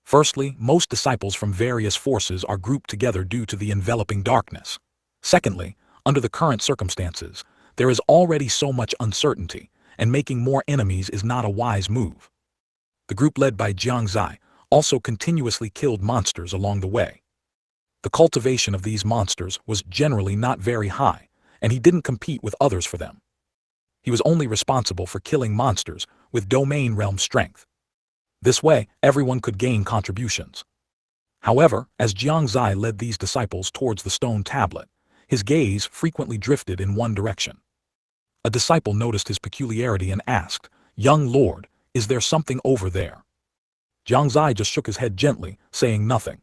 Firstly, most disciples from various forces are grouped together due to the enveloping darkness. Secondly, under the current circumstances, there is already so much uncertainty, and making more enemies is not a wise move. The group led by Jiang Xie also continuously killed monsters along the way. The cultivation of these monsters was generally not very high, and he didn't compete with others for them. He was only responsible for killing monsters with domain realm strength. This way, everyone could gain contributions. However, as Jiang Xie led these disciples towards the stone tablet, his gaze frequently drifted in one direction. A disciple noticed his peculiarity and asked, "Young lord, is there something over there?" Jiang Xie just shook his head gently, saying nothing.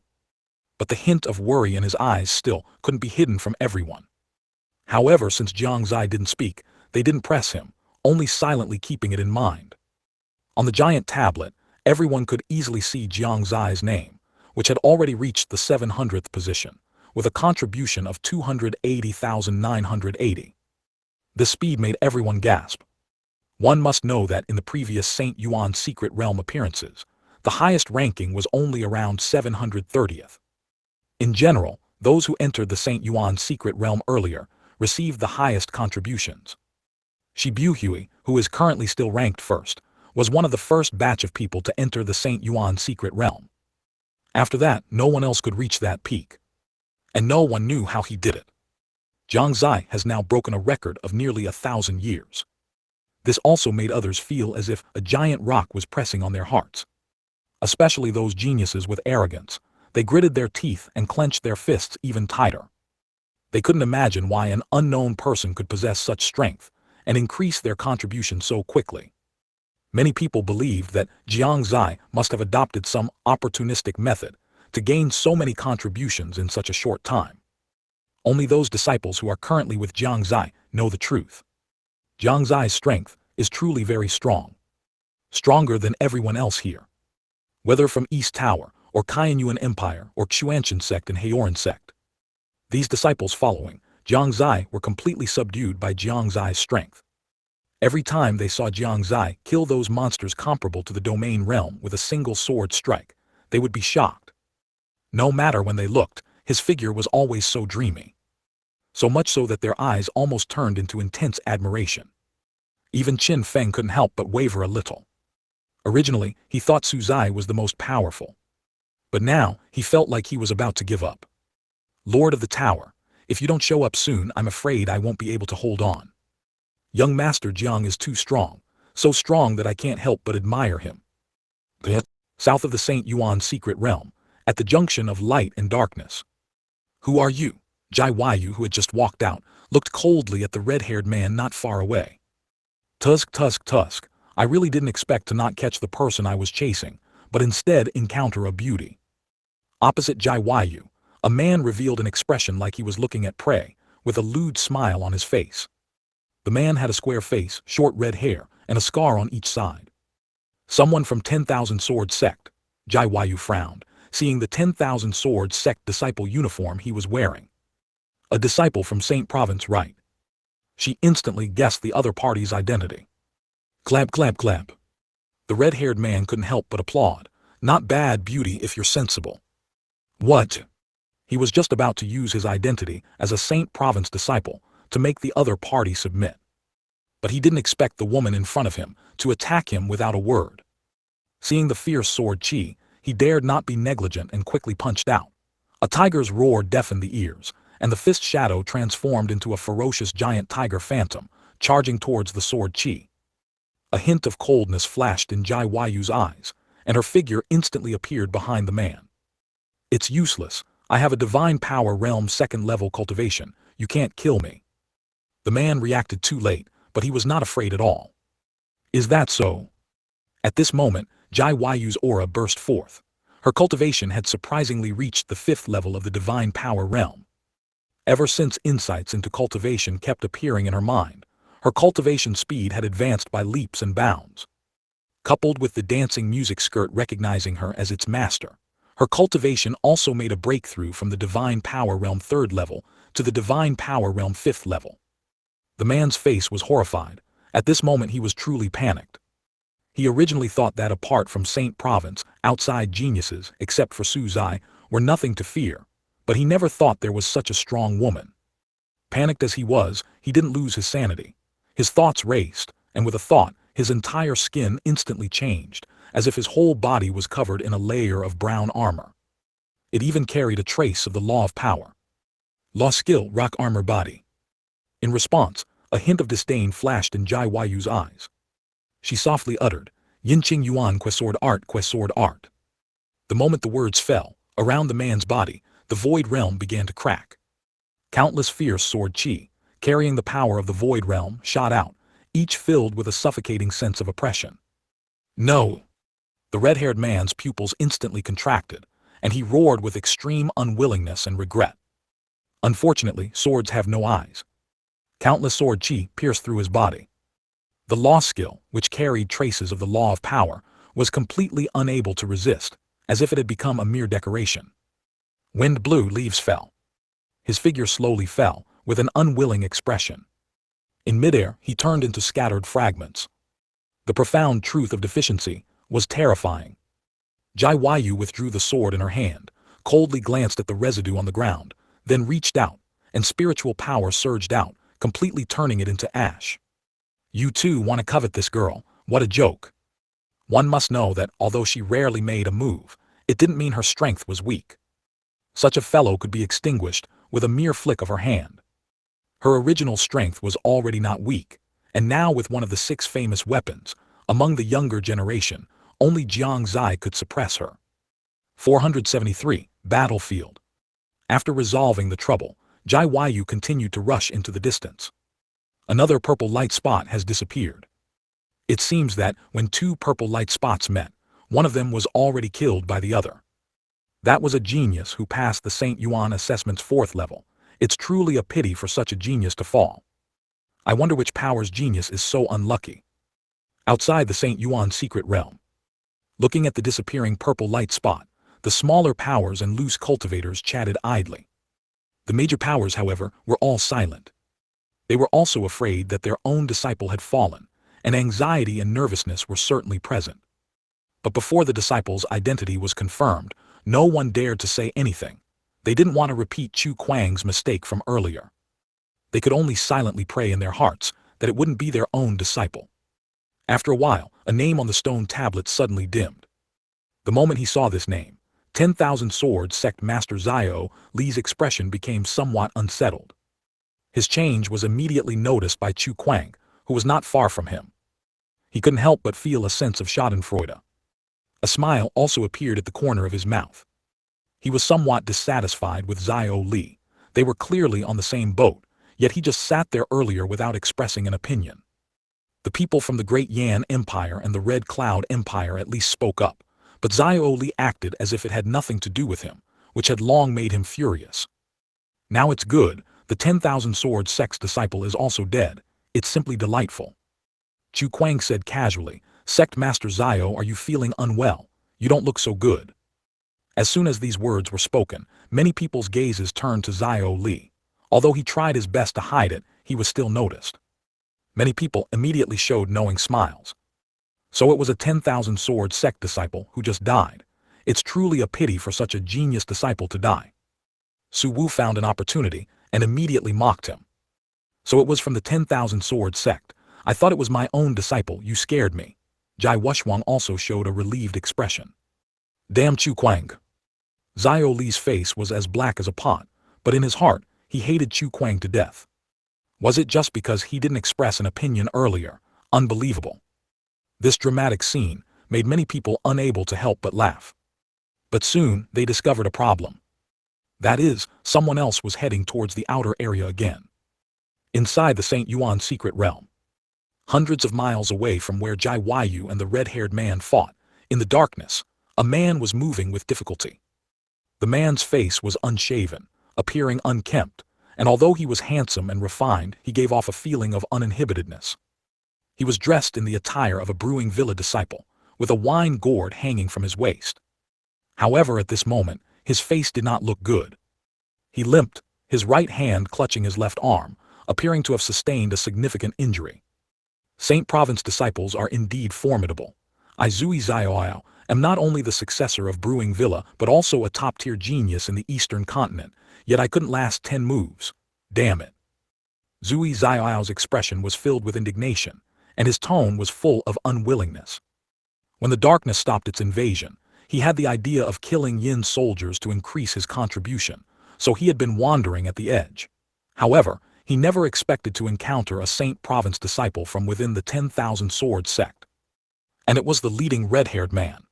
But the hint of worry in his eyes still couldn't be hidden from everyone. However, since Jiang Xie didn't speak, they didn't press him, only silently keeping it in mind. On the giant tablet, everyone could easily see Jiang Xie's name, which had already reached the 700th position, with a contribution of 280,980. This speed made everyone gasp. One must know that in the previous St. Yuan Secret Realm appearances, the highest ranking was only around 730th. In general, those who entered the St. Yuan Secret Realm earlier received the highest contributions. Shibuhui, who is currently still ranked first, was one of the first batch of people to enter the St. Yuan Secret Realm. After that, no one else could reach that peak. And no one knew how he did it. Jiang Xie has now broken a record of nearly 1,000 years. This also made others feel as if a giant rock was pressing on their hearts. Especially those geniuses with arrogance. They gritted their teeth and clenched their fists even tighter. They couldn't imagine why an unknown person could possess such strength and increase their contribution so quickly. Many people believed that Jiang Xie must have adopted some opportunistic method to gain so many contributions in such a short time. Only those disciples who are currently with Jiang Xie know the truth. Jiang Xie's strength is truly very strong. Stronger than everyone else here. Whether from East Tower, or Shengyuan Empire, or Xuanchen Sect and Haoran Sect. These disciples following Jiang Xie were completely subdued by Jiang Xie's strength. Every time they saw Jiang Xie kill those monsters comparable to the domain realm with a single sword strike, they would be shocked. No matter when they looked, his figure was always so dreamy. So much so that their eyes almost turned into intense admiration. Even Qin Feng couldn't help but waver a little. Originally, he thought Su Zai was the most powerful. But now, he felt like he was about to give up. Lord of the Tower, if you don't show up soon, I'm afraid I won't be able to hold on. Young Master Jiang is too strong, so strong that I can't help but admire him. South of the St. Yuan Secret Realm, at the junction of light and darkness. Who are you? Jai Yu, who had just walked out, looked coldly at the red-haired man not far away. Tusk, I really didn't expect to not catch the person I was chasing, but instead encounter a beauty. Opposite Jai Yu, a man revealed an expression like he was looking at prey, with a lewd smile on his face. The man had a square face, short red hair, and a scar on each side. Someone from 10,000 Sword Sect. Jai Yu frowned, seeing the 10,000 Sword Sect disciple uniform he was wearing. A disciple from Saint Province, right? She instantly guessed the other party's identity. Clap. The red-haired man couldn't help but applaud. Not bad beauty if you're sensible. What? He was just about to use his identity as a Saint Province disciple to make the other party submit. But he didn't expect the woman in front of him to attack him without a word. Seeing the fierce sword chi, he dared not be negligent and quickly punched out. A tiger's roar deafened the ears, and the fist shadow transformed into a ferocious giant tiger phantom, charging towards the sword chi. A hint of coldness flashed in Jai Yu's eyes, and her figure instantly appeared behind the man. It's useless. I have a divine power realm 2nd level cultivation. You can't kill me. The man reacted too late, but he was not afraid at all. Is that so? At this moment, Jai Yu's aura burst forth. Her cultivation had surprisingly reached the 5th level of the divine power realm. Ever since insights into cultivation kept appearing in her mind, her cultivation speed had advanced by leaps and bounds. Coupled with the dancing music skirt recognizing her as its master, her cultivation also made a breakthrough from the divine power realm 3rd level to the divine power realm 5th level. The man's face was horrified. At this moment he was truly panicked. He originally thought that apart from Saint Province, outside geniuses, except for Su Zai, were nothing to fear, but he never thought there was such a strong woman. Panicked as he was, he didn't lose his sanity. His thoughts raced, and with a thought, his entire skin instantly changed, as if his whole body was covered in a layer of brown armor. It even carried a trace of the law of power. Law skill, rock armor body. In response, a hint of disdain flashed in Jai Yu's eyes. She softly uttered, Yinqing Yuan Sword Art. The moment the words fell, around the man's body, the void realm began to crack. Countless fierce sword chi, carrying the power of the void realm, shot out, each filled with a suffocating sense of oppression. No! The red-haired man's pupils instantly contracted, and he roared with extreme unwillingness and regret. Unfortunately, swords have no eyes. Countless sword chi pierced through his body. The law skill, which carried traces of the law of power, was completely unable to resist, as if it had become a mere decoration. Wind blew, leaves fell. His figure slowly fell, with an unwilling expression. In midair, he turned into scattered fragments. The profound truth of deficiency was terrifying. Jiang withdrew the sword in her hand, coldly glanced at the residue on the ground, then reached out, and spiritual power surged out, completely turning it into ash. You too want to covet this girl, what a joke. One must know that although she rarely made a move, it didn't mean her strength was weak. Such a fellow could be extinguished with a mere flick of her hand. Her original strength was already not weak, and now with one of the 6 famous weapons, among the younger generation, only Jiang Xie could suppress her. 473, Battlefield. After resolving the trouble, Jiang continued to rush into the distance. Another purple light spot has disappeared. It seems that when 2 purple light spots met, one of them was already killed by the other. That was a genius who passed the St. Yuan assessment's 4th level. It's truly a pity for such a genius to fall. I wonder which power's genius is so unlucky. Outside the St. Yuan secret realm. Looking at the disappearing purple light spot, the smaller powers and loose cultivators chatted idly. The major powers, however, were all silent. They were also afraid that their own disciple had fallen, and anxiety and nervousness were certainly present. But before the disciple's identity was confirmed, no one dared to say anything. They didn't want to repeat Chu Kuang's mistake from earlier. They could only silently pray in their hearts that it wouldn't be their own disciple. After a while, a name on the stone tablet suddenly dimmed. The moment he saw this name, 10,000 Sword Sect Master Zio Li's expression became somewhat unsettled. His change was immediately noticed by Chu Kuang, who was not far from him. He couldn't help but feel a sense of schadenfreude. A smile also appeared at the corner of his mouth. He was somewhat dissatisfied with Zio Li. They were clearly on the same boat, yet he just sat there earlier without expressing an opinion. The people from the Great Yan Empire and the Red Cloud Empire at least spoke up, but Zio Li acted as if it had nothing to do with him, which had long made him furious. Now it's good, the 10,000 Sword Sect's disciple is also dead. It's simply delightful. Chu Kuang said casually, Sect Master Zio, are you feeling unwell? You don't look so good. As soon as these words were spoken, many people's gazes turned to Zio Li. Although he tried his best to hide it, he was still noticed. Many people immediately showed knowing smiles. So it was a 10,000 Sword Sect disciple who just died. It's truly a pity for such a genius disciple to die. Su Wu found an opportunity and immediately mocked him. So it was from the 10,000 Sword Sect. I thought it was my own disciple, you scared me. Jai Wushwang also showed a relieved expression. Damn Chu Kuang. Zio Li's face was as black as a pot, but in his heart, he hated Chu Kuang to death. Was it just because he didn't express an opinion earlier? Unbelievable. This dramatic scene made many people unable to help but laugh. But soon, they discovered a problem. That is, someone else was heading towards the outer area again. Inside the St. Yuan secret realm. Hundreds of miles away from where Jiang and the red-haired man fought, in the darkness, a man was moving with difficulty. The man's face was unshaven, appearing unkempt, and although he was handsome and refined, he gave off a feeling of uninhibitedness. He was dressed in the attire of a brewing villa disciple, with a wine gourd hanging from his waist. However, at this moment, his face did not look good. He limped, his right hand clutching his left arm, appearing to have sustained a significant injury. Saint Province disciples are indeed formidable. I Zui Zioao am not only the successor of Brewing Villa but also a top-tier genius in the Eastern Continent, yet I couldn't last 10 moves. Damn it. Zui Zioao's expression was filled with indignation, and his tone was full of unwillingness. When the darkness stopped its invasion, he had the idea of killing Yin's soldiers to increase his contribution, so he had been wandering at the edge. However, he never expected to encounter a Saint Province disciple from within the 10,000 Sword Sect. And it was the leading red-haired man.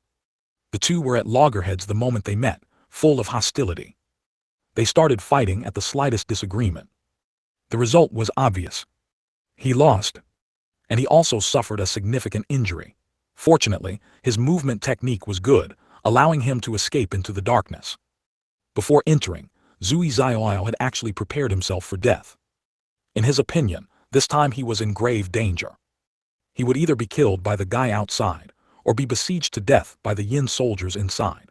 The two were at loggerheads the moment they met, full of hostility. They started fighting at the slightest disagreement. The result was obvious. He lost, and he also suffered a significant injury. Fortunately, his movement technique was good, allowing him to escape into the darkness. Before entering, Zui Zioao had actually prepared himself for death. In his opinion, this time he was in grave danger. He would either be killed by the guy outside, or be besieged to death by the Yin soldiers inside.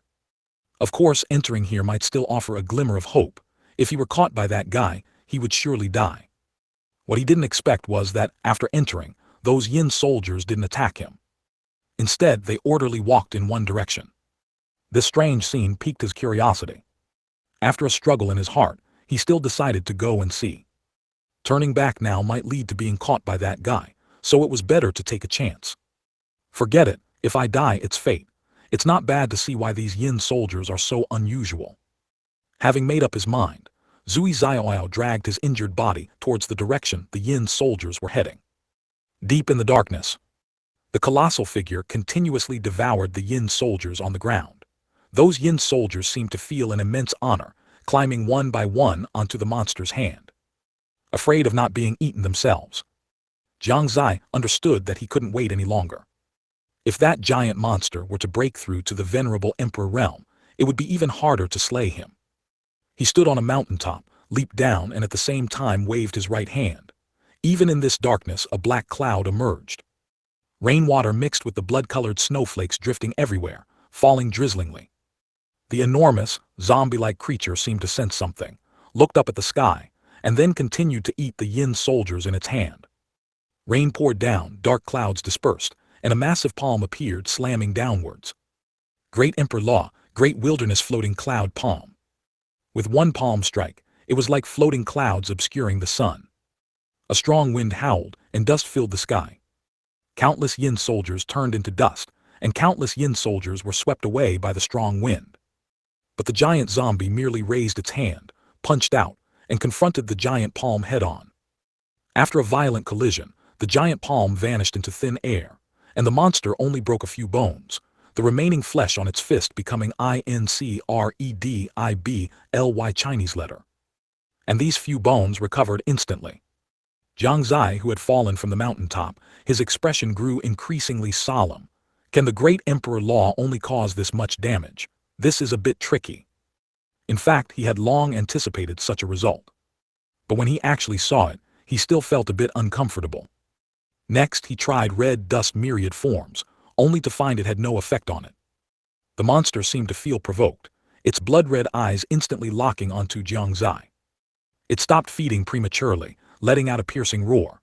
Of course, entering here might still offer a glimmer of hope. If he were caught by that guy, he would surely die. What he didn't expect was that, after entering, those Yin soldiers didn't attack him. Instead, they orderly walked in one direction. This strange scene piqued his curiosity. After a struggle in his heart, he still decided to go and see. Turning back now might lead to being caught by that guy, so it was better to take a chance. Forget it, if I die it's fate. It's not bad to see why these Yin soldiers are so unusual. Having made up his mind, Zui Zioao dragged his injured body towards the direction the Yin soldiers were heading. Deep in the darkness, the colossal figure continuously devoured the Yin soldiers on the ground. Those Yin soldiers seemed to feel an immense honor, climbing one by one onto the monster's hand. Afraid of not being eaten themselves, Jiang Xie understood that he couldn't wait any longer. If that giant monster were to break through to the venerable emperor realm, it would be even harder to slay him. He stood on a mountaintop, leaped down, and at the same time waved his right hand. Even in this darkness, a black cloud emerged. Rainwater mixed with the blood-colored snowflakes drifting everywhere, falling drizzlingly. The enormous, zombie-like creature seemed to sense something, looked up at the sky, and then continued to eat the Yin soldiers in its hand. Rain poured down, dark clouds dispersed, and a massive palm appeared, slamming downwards. Great Emperor Law, great wilderness floating cloud palm. With one palm strike, it was like floating clouds obscuring the sun. A strong wind howled, and dust filled the sky. Countless Yin soldiers turned into dust, and countless Yin soldiers were swept away by the strong wind. But the giant zombie merely raised its hand, punched out, and confronted the giant palm head-on. After a violent collision, the giant palm vanished into thin air, and the monster only broke a few bones, the remaining flesh on its fist becoming INCREDIBLY Chinese letter. And these few bones recovered instantly. Jiang Xie, who had fallen from the mountaintop, his expression grew increasingly solemn. Can the great Emperor Law only cause this much damage? This is a bit tricky. In fact, he had long anticipated such a result. But when he actually saw it, he still felt a bit uncomfortable. Next, he tried red dust myriad forms, only to find it had no effect on it. The monster seemed to feel provoked, its blood-red eyes instantly locking onto Jiang Xie. It stopped feeding prematurely, letting out a piercing roar.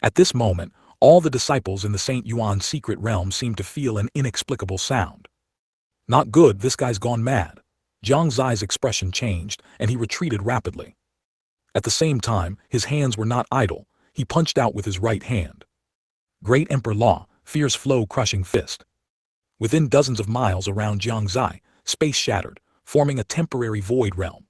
At this moment, all the disciples in the St. Yuan secret realm seemed to feel an inexplicable sound. Not good, this guy's gone mad. Jiang Xie's expression changed, and he retreated rapidly. At the same time, his hands were not idle. He punched out with his right hand. Great Emperor Law, fierce flow crushing fist. Within dozens of miles around Jiang Xie, space shattered, forming a temporary void realm.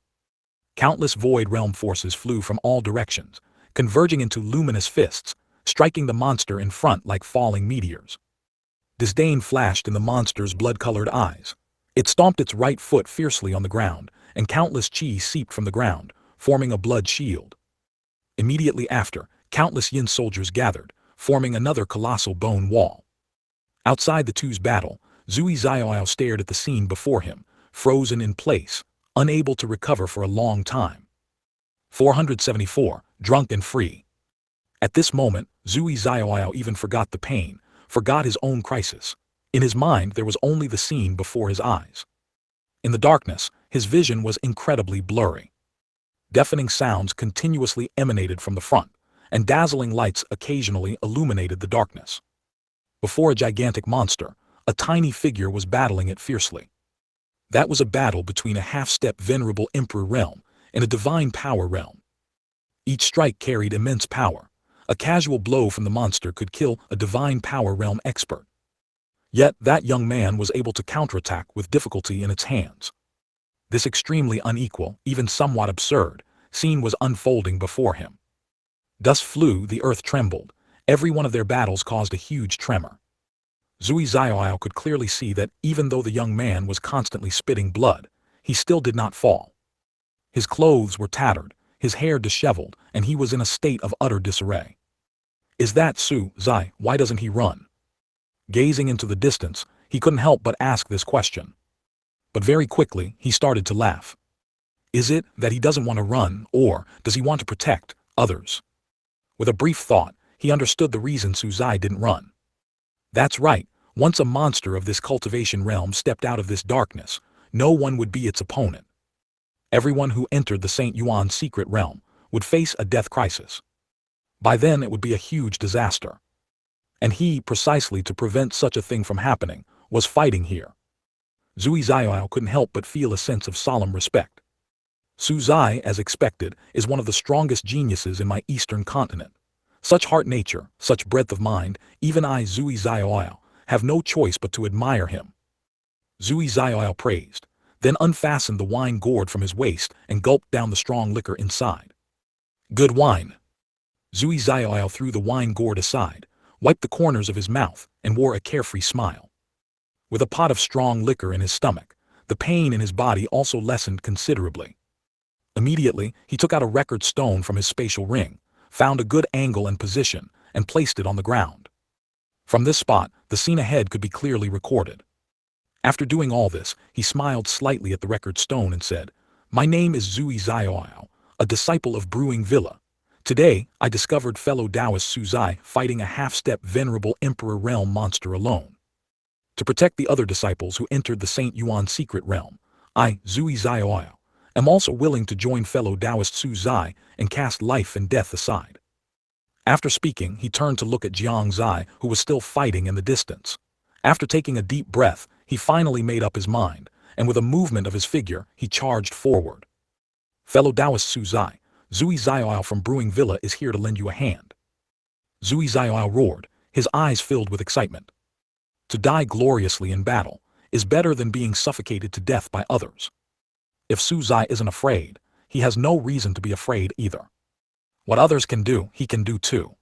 Countless void realm forces flew from all directions, converging into luminous fists, striking the monster in front like falling meteors. Disdain flashed in the monster's blood-colored eyes. It stomped its right foot fiercely on the ground, and countless chi seeped from the ground, forming a blood shield. Immediately after, countless Yin soldiers gathered, forming another colossal bone wall. Outside the two's battle, Zui Zioao stared at the scene before him, frozen in place, unable to recover for a long time. 474, drunk and free. At this moment, Zui Zioao even forgot the pain, forgot his own crisis. In his mind there was only the scene before his eyes. In the darkness, his vision was incredibly blurry. Deafening sounds continuously emanated from the front, and dazzling lights occasionally illuminated the darkness. Before a gigantic monster, a tiny figure was battling it fiercely. That was a battle between a half-step venerable emperor realm and a divine power realm. Each strike carried immense power. A casual blow from the monster could kill a divine power realm expert. Yet that young man was able to counterattack with difficulty in its hands. This extremely unequal, even somewhat absurd, scene was unfolding before him. Dust flew, the earth trembled. Every one of their battles caused a huge tremor. Zui Zioao could clearly see that even though the young man was constantly spitting blood, he still did not fall. His clothes were tattered, his hair disheveled, and he was in a state of utter disarray. Is that Su Zai? Why doesn't he run? Gazing into the distance, he couldn't help but ask this question. But very quickly, he started to laugh. Is it that he doesn't want to run, or does he want to protect others? With a brief thought, he understood the reason Su Zai didn't run. That's right, once a monster of this cultivation realm stepped out of this darkness, no one would be its opponent. Everyone who entered the St. Yuan secret realm would face a death crisis. By then it would be a huge disaster. And he, precisely to prevent such a thing from happening, was fighting here. Zui Zaiao couldn't help but feel a sense of solemn respect. Su Zai, as expected, is one of the strongest geniuses in my eastern continent. Such heart nature, such breadth of mind, even I, Zui Zaiao, have no choice but to admire him. Zui Zaiao praised, then unfastened the wine gourd from his waist and gulped down the strong liquor inside. Good wine. Zui Zaiao threw the wine gourd aside, wiped the corners of his mouth, and wore a carefree smile. With a pot of strong liquor in his stomach, the pain in his body also lessened considerably. Immediately, he took out a record stone from his spatial ring, found a good angle and position, and placed it on the ground. From this spot, the scene ahead could be clearly recorded. After doing all this, he smiled slightly at the record stone and said, My name is Zui Zaiao, a disciple of Brewing Villa. Today, I discovered fellow Taoist Su Zai fighting a half-step venerable Emperor Realm monster alone. To protect the other disciples who entered the St. Yuan secret realm, I, Zui Zaiao, am also willing to join fellow Taoist Su Zai and cast life and death aside. After speaking, he turned to look at Jiang Xie, who was still fighting in the distance. After taking a deep breath, he finally made up his mind, and with a movement of his figure, he charged forward. Fellow Taoist Su Zai, Zui Zaiao from Brewing Villa is here to lend you a hand. Zui Zaiao roared, his eyes filled with excitement. To die gloriously in battle is better than being suffocated to death by others. If Su Zai isn't afraid, he has no reason to be afraid either. What others can do, he can do too.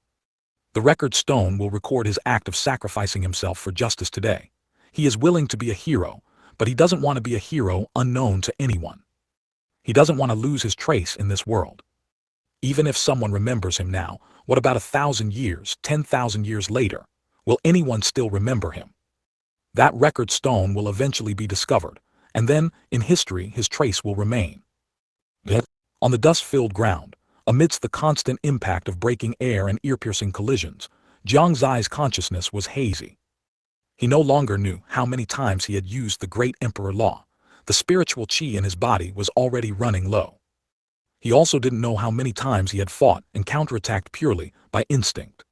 The record stone will record his act of sacrificing himself for justice today. He is willing to be a hero, but he doesn't want to be a hero unknown to anyone. He doesn't want to lose his trace in this world. Even if someone remembers him now, what about 1,000 years, 10,000 years later? Will anyone still remember him? That record stone will eventually be discovered, and then, in history, his trace will remain. On the dust-filled ground, amidst the constant impact of breaking air and ear-piercing collisions, Jiang Xie's consciousness was hazy. He no longer knew how many times he had used the great emperor law. The spiritual qi in his body was already running low. He also didn't know how many times he had fought and counterattacked purely by instinct.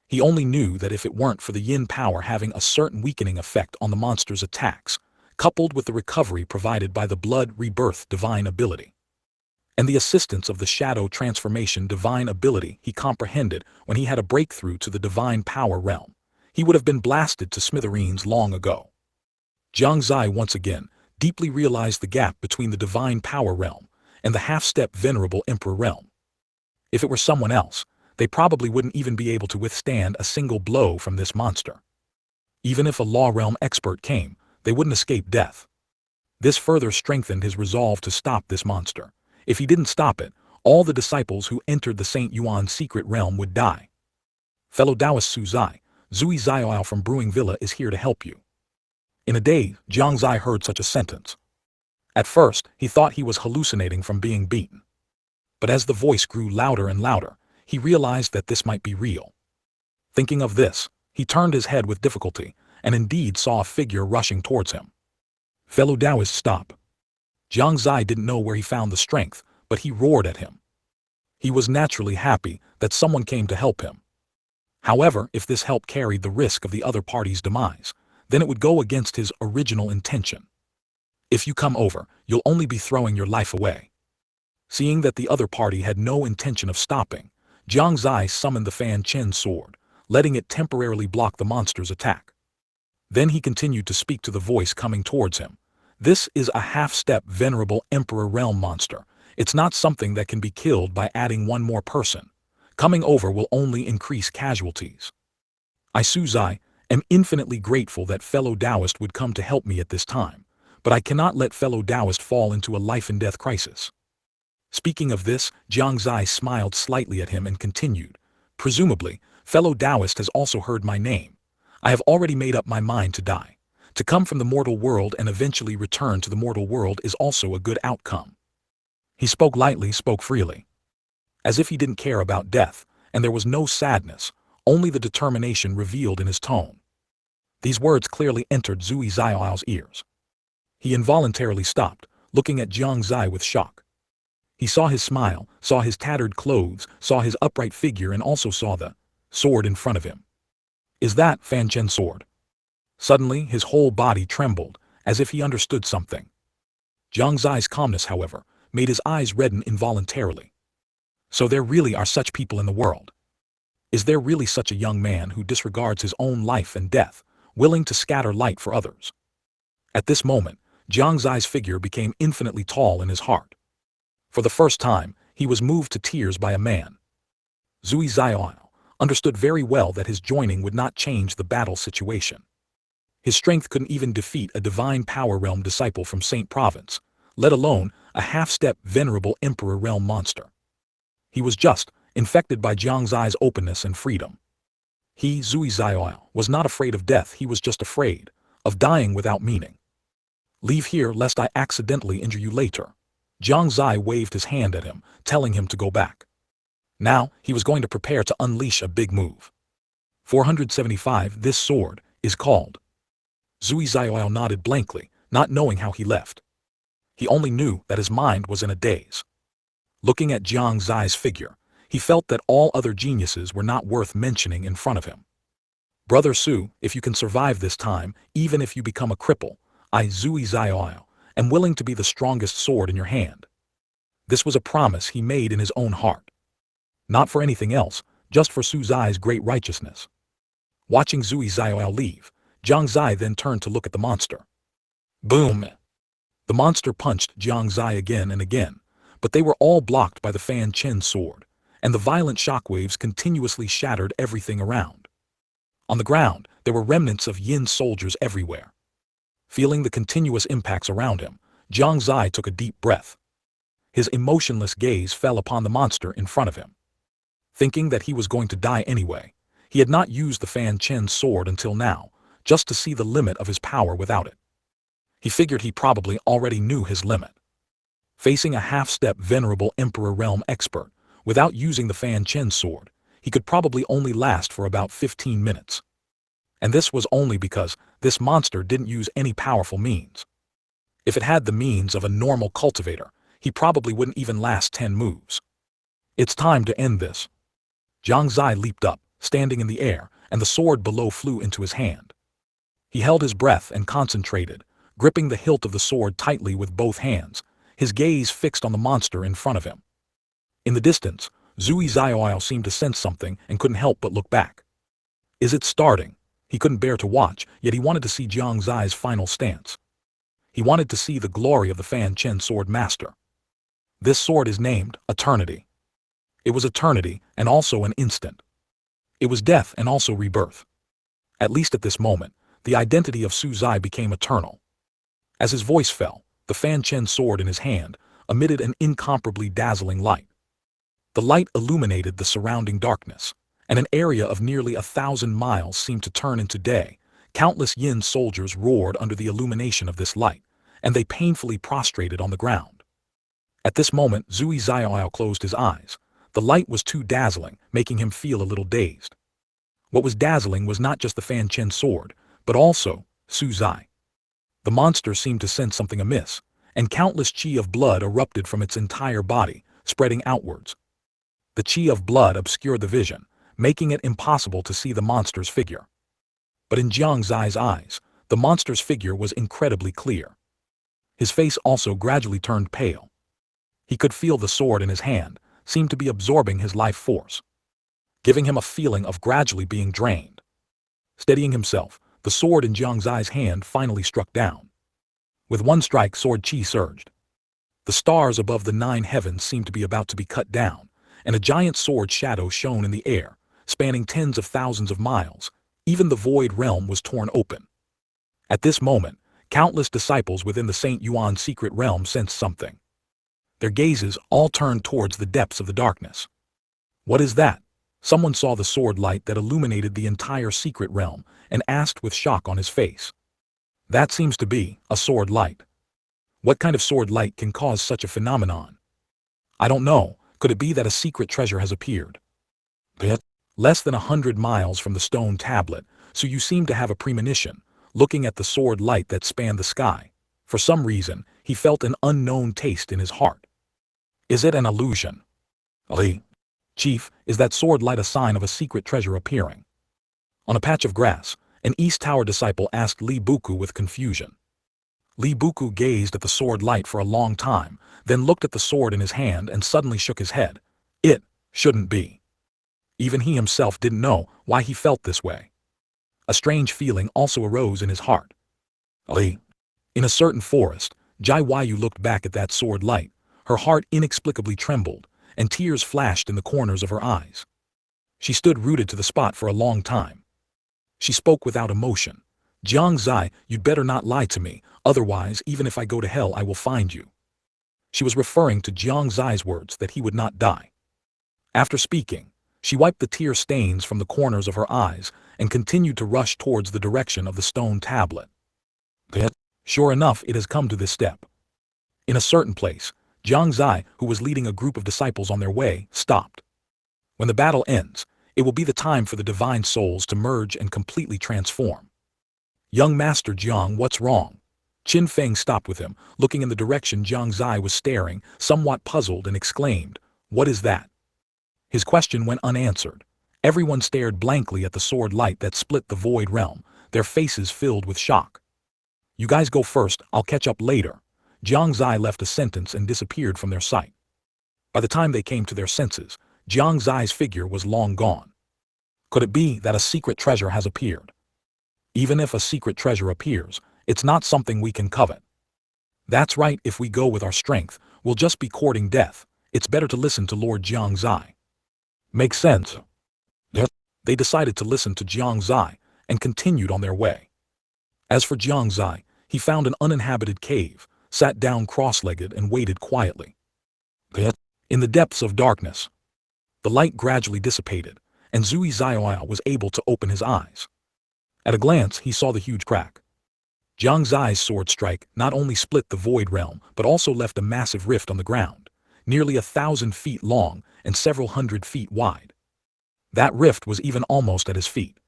He only knew that if it weren't for the yin power having a certain weakening effect on the monster's attacks, coupled with the recovery provided by the blood rebirth divine ability, and the assistance of the shadow transformation divine ability he comprehended when he had a breakthrough to the divine power realm, he would have been blasted to smithereens long ago. Jiang Xie once again deeply realized the gap between the divine power realm and the half-step venerable emperor realm. If it were someone else, they probably wouldn't even be able to withstand a single blow from this monster. Even if a law realm expert came, they wouldn't escape death. This further strengthened his resolve to stop this monster. If he didn't stop it, all the disciples who entered the St. Yuan secret realm would die. Fellow Taoist Su Zai, Zui Zaiao from Brewing Villa is here to help you. In a day, Jiang Xie heard such a sentence. At first, he thought he was hallucinating from being beaten. But as the voice grew louder and louder, he realized that this might be real. Thinking of this, he turned his head with difficulty, and indeed saw a figure rushing towards him. Fellow Taoist, stop. Jiang Xie didn't know where he found the strength, but he roared at him. He was naturally happy that someone came to help him. However, if this help carried the risk of the other party's demise, then it would go against his original intention. If you come over, you'll only be throwing your life away. Seeing that the other party had no intention of stopping, Jiang Xie summoned the Fanchen sword, letting it temporarily block the monster's attack. Then he continued to speak to the voice coming towards him. This is a half-step venerable emperor realm monster. It's not something that can be killed by adding one more person. Coming over will only increase casualties. I, Su Zai, am infinitely grateful that fellow Taoist would come to help me at this time, but I cannot let fellow Taoist fall into a life-and-death crisis. Speaking of this, Jiang Xie smiled slightly at him and continued. Presumably, fellow Taoist has also heard my name. I have already made up my mind to die. To come from the mortal world and eventually return to the mortal world is also a good outcome. He spoke lightly, spoke freely. As if he didn't care about death, and there was no sadness, only the determination revealed in his tone. These words clearly entered Zui Zaiao's ears. He involuntarily stopped, looking at Jiang Xie with shock. He saw his smile, saw his tattered clothes, saw his upright figure, and also saw the sword in front of him. Is that Fanchen's sword? Suddenly, his whole body trembled, as if he understood something. Jiang Xie's calmness, however, made his eyes redden involuntarily. So there really are such people in the world. Is there really such a young man who disregards his own life and death, willing to scatter light for others? At this moment, Jiang Xie's figure became infinitely tall in his heart. For the first time, he was moved to tears by a man. Zui Zaiao understood very well that his joining would not change the battle situation. His strength couldn't even defeat a divine power realm disciple from Saint Province, let alone a half-step venerable emperor realm monster. He was just infected by Jiang Xie's openness and freedom. He, Zui Zaiao, was not afraid of death, he was just afraid of dying without meaning. Leave here lest I accidentally injure you later. Jiang Xie waved his hand at him, telling him to go back. Now, he was going to prepare to unleash a big move. 475 This sword is called. Zui Zaiao nodded blankly, not knowing how he left. He only knew that his mind was in a daze. Looking at Jiang Xie's figure, he felt that all other geniuses were not worth mentioning in front of him. Brother Su, if you can survive this time, even if you become a cripple, I, Zui Zaiao, am willing to be the strongest sword in your hand. This was a promise he made in his own heart. Not for anything else, just for Su Zai's great righteousness. Watching Zui Zaiao leave, Jiang Xie then turned to look at the monster. Boom! The monster punched Jiang Xie again and again, but they were all blocked by the Fanchen sword, and the violent shockwaves continuously shattered everything around. On the ground, there were remnants of Yin soldiers everywhere. Feeling the continuous impacts around him, Jiang Xie took a deep breath. His emotionless gaze fell upon the monster in front of him. Thinking that he was going to die anyway, he had not used the Fanchen sword until now, just to see the limit of his power without it. He figured he probably already knew his limit. Facing a half-step venerable emperor realm expert, without using the Fanchen sword, he could probably only last for about 15 minutes. And this was only because this monster didn't use any powerful means. If it had the means of a normal cultivator, he probably wouldn't even last 10 moves. It's time to end this. Jiang Xie leaped up, standing in the air, and the sword below flew into his hand. He held his breath and concentrated, gripping the hilt of the sword tightly with both hands, his gaze fixed on the monster in front of him. In the distance, Zui Zaiao seemed to sense something and couldn't help but look back. Is it starting? He couldn't bear to watch, yet he wanted to see Jiang Xie's final stance. He wanted to see the glory of the Fanchen sword master. This sword is named Eternity. It was eternity and also an instant. It was death and also rebirth. At least at this moment, the identity of Su Zai became eternal. As his voice fell, the Fanchen sword in his hand emitted an incomparably dazzling light. The light illuminated the surrounding darkness, and an area of nearly 1,000 miles seemed to turn into day. Countless Yin soldiers roared under the illumination of this light, and they painfully prostrated on the ground. At this moment, Zui Zaiao closed his eyes. The light was too dazzling, making him feel a little dazed. What was dazzling was not just the Fanchen sword, but also Su Zai. The monster seemed to sense something amiss, and countless qi of blood erupted from its entire body, spreading outwards. The qi of blood obscured the vision, making it impossible to see the monster's figure. But in Jiang Xie's eyes, the monster's figure was incredibly clear. His face also gradually turned pale. He could feel the sword in his hand seemed to be absorbing his life force, giving him a feeling of gradually being drained. Steadying himself, the sword in Jiang Xie's hand finally struck down. With one strike, sword qi surged. The stars above the 9 heavens seemed to be about to be cut down, and a giant sword shadow shone in the air, spanning tens of thousands of miles. Even the void realm was torn open. At this moment, countless disciples within the Saint Yuan secret realm sensed something. Their gazes all turned towards the depths of the darkness. What is that? Someone saw the sword light that illuminated the entire secret realm and asked with shock on his face. That seems to be a sword light. What kind of sword light can cause such a phenomenon? I don't know. Could it be that a secret treasure has appeared? But less than 100 miles from the stone tablet, so you seem to have a premonition, looking at the sword light that spanned the sky. For some reason, he felt an unknown taste in his heart. Is it an illusion? Ali, Chief, is that sword light a sign of a secret treasure appearing? On a patch of grass, an East Tower disciple asked Li Buku with confusion. Li Buku gazed at the sword light for a long time, then looked at the sword in his hand and suddenly shook his head. It shouldn't be. Even he himself didn't know why he felt this way. A strange feeling also arose in his heart. Ali. In a certain forest, Jai Wayu looked back at that sword light. Her heart inexplicably trembled, and tears flashed in the corners of her eyes. She stood rooted to the spot for a long time. She spoke without emotion. Jiang Xie, you'd better not lie to me, otherwise even if I go to hell I will find you. She was referring to Jiang Xie's words that he would not die. After speaking, she wiped the tear stains from the corners of her eyes and continued to rush towards the direction of the stone tablet. But, sure enough, it has come to this step. In a certain place, Jiang Xie, who was leading a group of disciples on their way, stopped. When the battle ends, it will be the time for the divine souls to merge and completely transform. Young Master Jiang, what's wrong? Qin Feng stopped with him, looking in the direction Jiang Xie was staring, somewhat puzzled, and exclaimed, "What is that?" His question went unanswered. Everyone stared blankly at the sword light that split the void realm, their faces filled with shock. "You guys go first, I'll catch up later." Jiang Xie left a sentence and disappeared from their sight. By the time they came to their senses, Jiang Xie's figure was long gone. Could it be that a secret treasure has appeared? Even if a secret treasure appears, it's not something we can covet. That's right, if we go with our strength, we'll just be courting death. It's better to listen to Lord Jiang Xie. Makes sense. They decided to listen to Jiang Xie and continued on their way. As for Jiang Xie, he found an uninhabited cave, sat down cross-legged and waited quietly. In the depths of darkness, the light gradually dissipated, and Zui Zioao was able to open his eyes. At a glance, he saw the huge crack. Jiang Xie's sword strike not only split the void realm, but also left a massive rift on the ground, nearly 1,000 feet long and several hundred feet wide. That rift was even almost at his feet.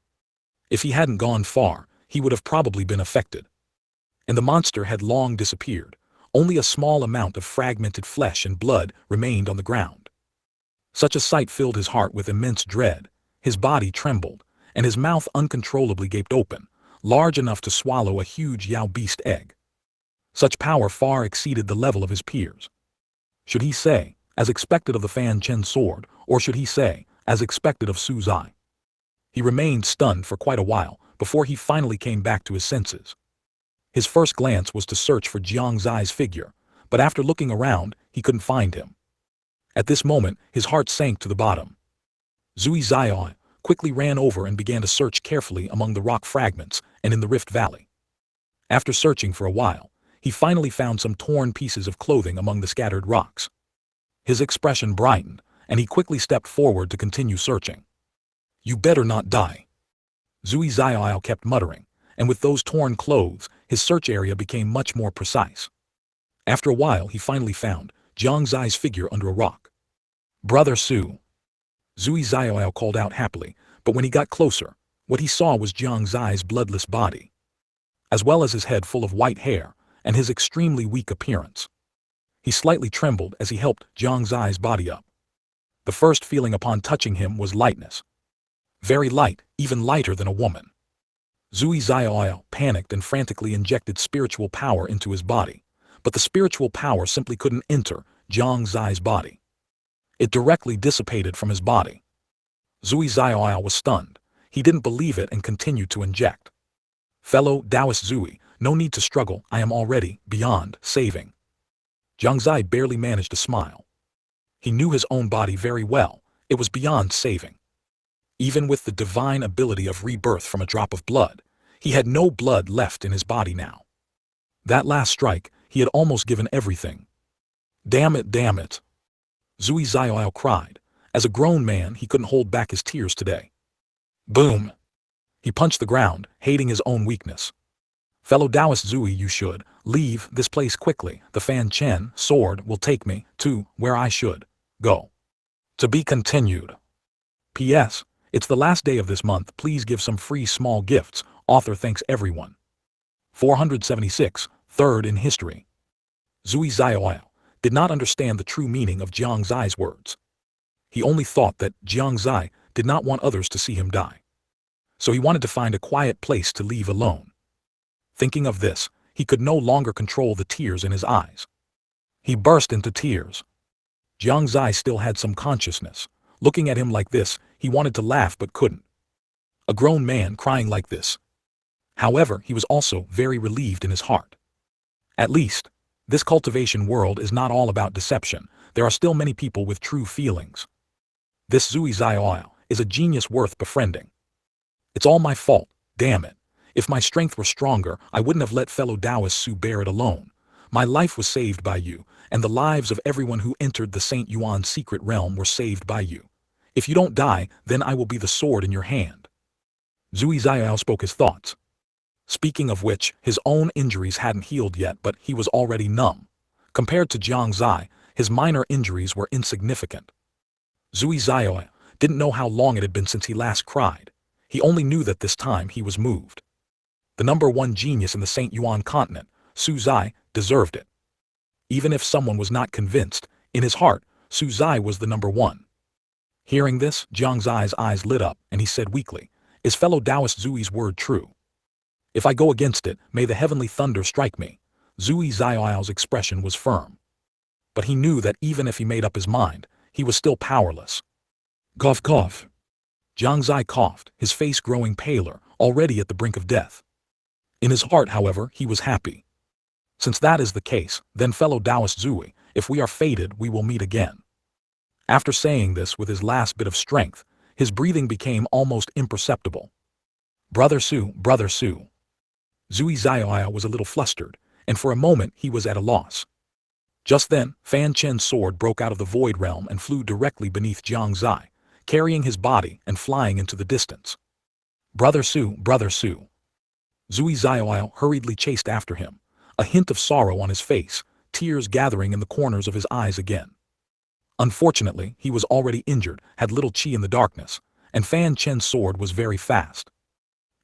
If he hadn't gone far, he would have probably been affected. And the monster had long disappeared. Only a small amount of fragmented flesh and blood remained on the ground. Such a sight filled his heart with immense dread. His body trembled, and his mouth uncontrollably gaped open, large enough to swallow a huge Yao beast egg. Such power far exceeded the level of his peers. Should he say, as expected of the Fanchen sword, or should he say, as expected of Su Zai? He remained stunned for quite a while before he finally came back to his senses. His first glance was to search for Jiang Xie's figure, but after looking around, he couldn't find him. At this moment, his heart sank to the bottom. Zui Zaiao quickly ran over and began to search carefully among the rock fragments and in the rift valley. After searching for a while, he finally found some torn pieces of clothing among the scattered rocks. His expression brightened, and he quickly stepped forward to continue searching. "You better not die," Zui Zaiao kept muttering, and with those torn clothes, his search area became much more precise. After a while, he finally found Jiang Xie's figure under a rock. "Brother Su," Zui Zaiao called out happily, but when he got closer, what he saw was Jiang Xie's bloodless body, as well as his head full of white hair and his extremely weak appearance. He slightly trembled as he helped Jiang Xie's body up. The first feeling upon touching him was lightness. Very light, even lighter than a woman. Zui Zaiao panicked and frantically injected spiritual power into his body, but the spiritual power simply couldn't enter Jiang Xie's body. It directly dissipated from his body. Zui Zaiao was stunned. He didn't believe it and continued to inject. "Fellow Taoist Zui, no need to struggle, I am already beyond saving." Jiang Xie barely managed to smile. He knew his own body very well. It was beyond saving. Even with the divine ability of rebirth from a drop of blood, he had no blood left in his body now. That last strike, he had almost given everything. Damn it, damn it. Zui Zioao cried. As a grown man, he couldn't hold back his tears today. Boom. He punched the ground, hating his own weakness. Fellow Taoist Zui, you should leave this place quickly. The Fanchen sword will take me to where I should go. To be continued. P.S. It's the last day of this month. Please give some free small gifts. Author thanks everyone. 476, third in history. Zui Zioao did not understand the true meaning of Jiang Xie's words. He only thought that Jiang Xie did not want others to see him die. So he wanted to find a quiet place to leave alone. Thinking of this, he could no longer control the tears in his eyes. He burst into tears. Jiang Xie still had some consciousness. Looking at him like this, he wanted to laugh but couldn't. A grown man crying like this. However, he was also very relieved in his heart. At least, this cultivation world is not all about deception. There are still many people with true feelings. This Zui Zioao is a genius worth befriending. It's all my fault, damn it. If my strength were stronger, I wouldn't have let fellow Taoist Su bear it alone. My life was saved by you, and the lives of everyone who entered the Saint Yuan secret realm were saved by you. If you don't die, then I will be the sword in your hand. Zui Zioao spoke his thoughts. Speaking of which, his own injuries hadn't healed yet, but he was already numb. Compared to Jiang Xie, his minor injuries were insignificant. Zui Zioao didn't know how long it had been since he last cried. He only knew that this time he was moved. The #1 genius in the Saint Yuan Continent, Su Zai, deserved it. Even if someone was not convinced, in his heart, Su Zai was the #1. Hearing this, Jiang Zai's eyes lit up, and he said weakly, "Is fellow Taoist Zui's word true? If I go against it, may the heavenly thunder strike me." Zui Zioao's expression was firm. But he knew that even if he made up his mind, he was still powerless. Cough, cough. Jiang Xie coughed, his face growing paler, already at the brink of death. In his heart, however, he was happy. Since that is the case, then fellow Taoist Zui, if we are fated, we will meet again. After saying this with his last bit of strength, his breathing became almost imperceptible. Brother Su, Brother Su. Zui Zioao was a little flustered, and for a moment he was at a loss. Just then, Fanchen's sword broke out of the void realm and flew directly beneath Jiang Xie, carrying his body and flying into the distance. Brother Su, Brother Su. Zui Zioao hurriedly chased after him, a hint of sorrow on his face, tears gathering in the corners of his eyes again. Unfortunately, he was already injured, had little chi in the darkness, and Fan Chen's sword was very fast.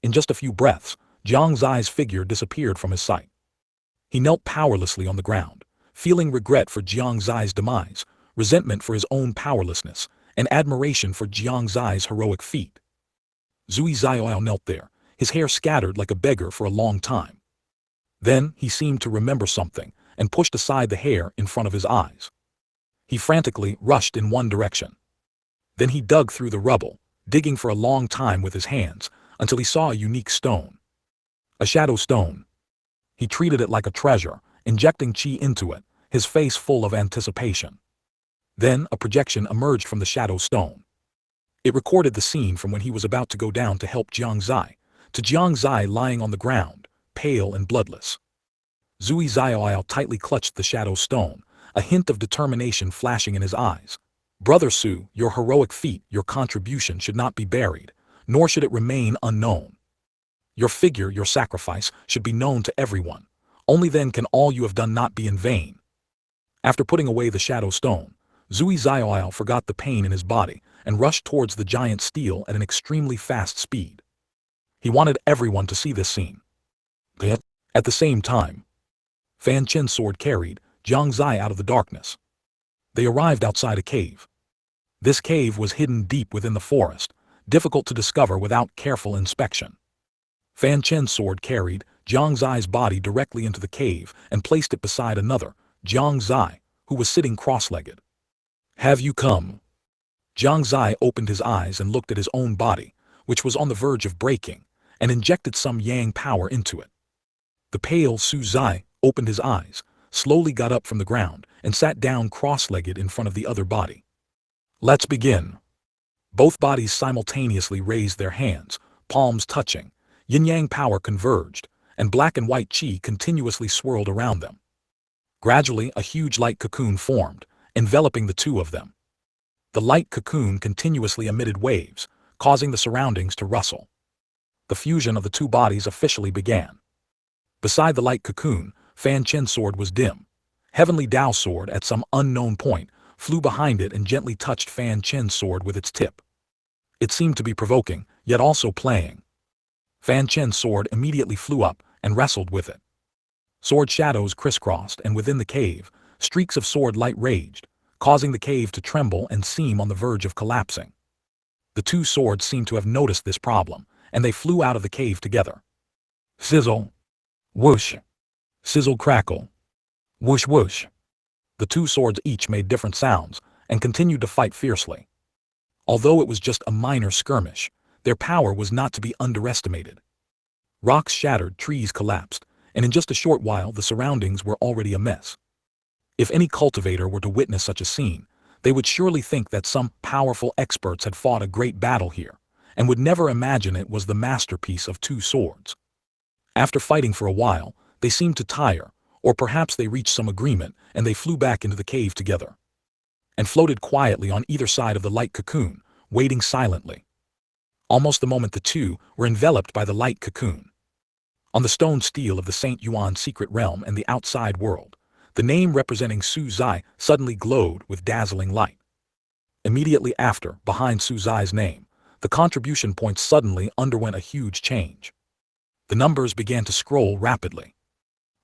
In just a few breaths, Jiang Xie's figure disappeared from his sight. He knelt powerlessly on the ground, feeling regret for Jiang Xie's demise, resentment for his own powerlessness, and admiration for Jiang Xie's heroic feat. Zui Zioao knelt there, his hair scattered like a beggar for a long time. Then he seemed to remember something, and pushed aside the hair in front of his eyes. He frantically rushed in one direction. Then he dug through the rubble, digging for a long time with his hands, until he saw a unique stone. A shadow stone. He treated it like a treasure, injecting chi into it, his face full of anticipation. Then a projection emerged from the shadow stone. It recorded the scene from when he was about to go down to help Jiang Xie, to Jiang Xie lying on the ground, pale and bloodless. Zui Zioao tightly clutched the shadow stone, a hint of determination flashing in his eyes. Brother Su, your heroic feat, your contribution should not be buried, nor should it remain unknown. Your figure, your sacrifice, should be known to everyone. Only then can all you have done not be in vain. After putting away the shadow stone, Zui Zioao forgot the pain in his body and rushed towards the giant steel at an extremely fast speed. He wanted everyone to see this scene. At the same time, Fan Chen's sword carried Jiang Xie out of the darkness. They arrived outside a cave. This cave was hidden deep within the forest, difficult to discover without careful inspection. Fan Chen's sword carried Jiang Xie's body directly into the cave and placed it beside another, Jiang Xie, who was sitting cross-legged. Have you come? Jiang Xie opened his eyes and looked at his own body, which was on the verge of breaking, and injected some yang power into it. The pale Su Zai opened his eyes, slowly got up from the ground, and sat down cross-legged in front of the other body. Let's begin. Both bodies simultaneously raised their hands, palms touching, yin-yang power converged, and black and white chi continuously swirled around them. Gradually, a huge light cocoon formed, enveloping the two of them. The light cocoon continuously emitted waves, causing the surroundings to rustle. The fusion of the two bodies officially began. Beside the light cocoon, Fanchen's sword was dim. Heavenly Dao's sword, at some unknown point, flew behind it and gently touched Fanchen's sword with its tip. It seemed to be provoking, yet also playing. Fanchen's sword immediately flew up and wrestled with it. Sword shadows crisscrossed, and within the cave, streaks of sword light raged, causing the cave to tremble and seem on the verge of collapsing. The two swords seemed to have noticed this problem, and they flew out of the cave together. Sizzle. Whoosh. Sizzle crackle. Whoosh whoosh. The two swords each made different sounds, and continued to fight fiercely. Although it was just a minor skirmish, their power was not to be underestimated. Rocks shattered, trees collapsed, and in just a short while the surroundings were already a mess. If any cultivator were to witness such a scene, they would surely think that some powerful experts had fought a great battle here, and would never imagine it was the masterpiece of two swords. After fighting for a while, they seemed to tire, or perhaps they reached some agreement and they flew back into the cave together, and floated quietly on either side of the light cocoon, waiting silently. Almost the moment the two were enveloped by the light cocoon. On the stone stele of the St. Yuan secret realm and the outside world, the name representing Su Zai suddenly glowed with dazzling light. Immediately after, behind Su Zai's name, the contribution points suddenly underwent a huge change. The numbers began to scroll rapidly.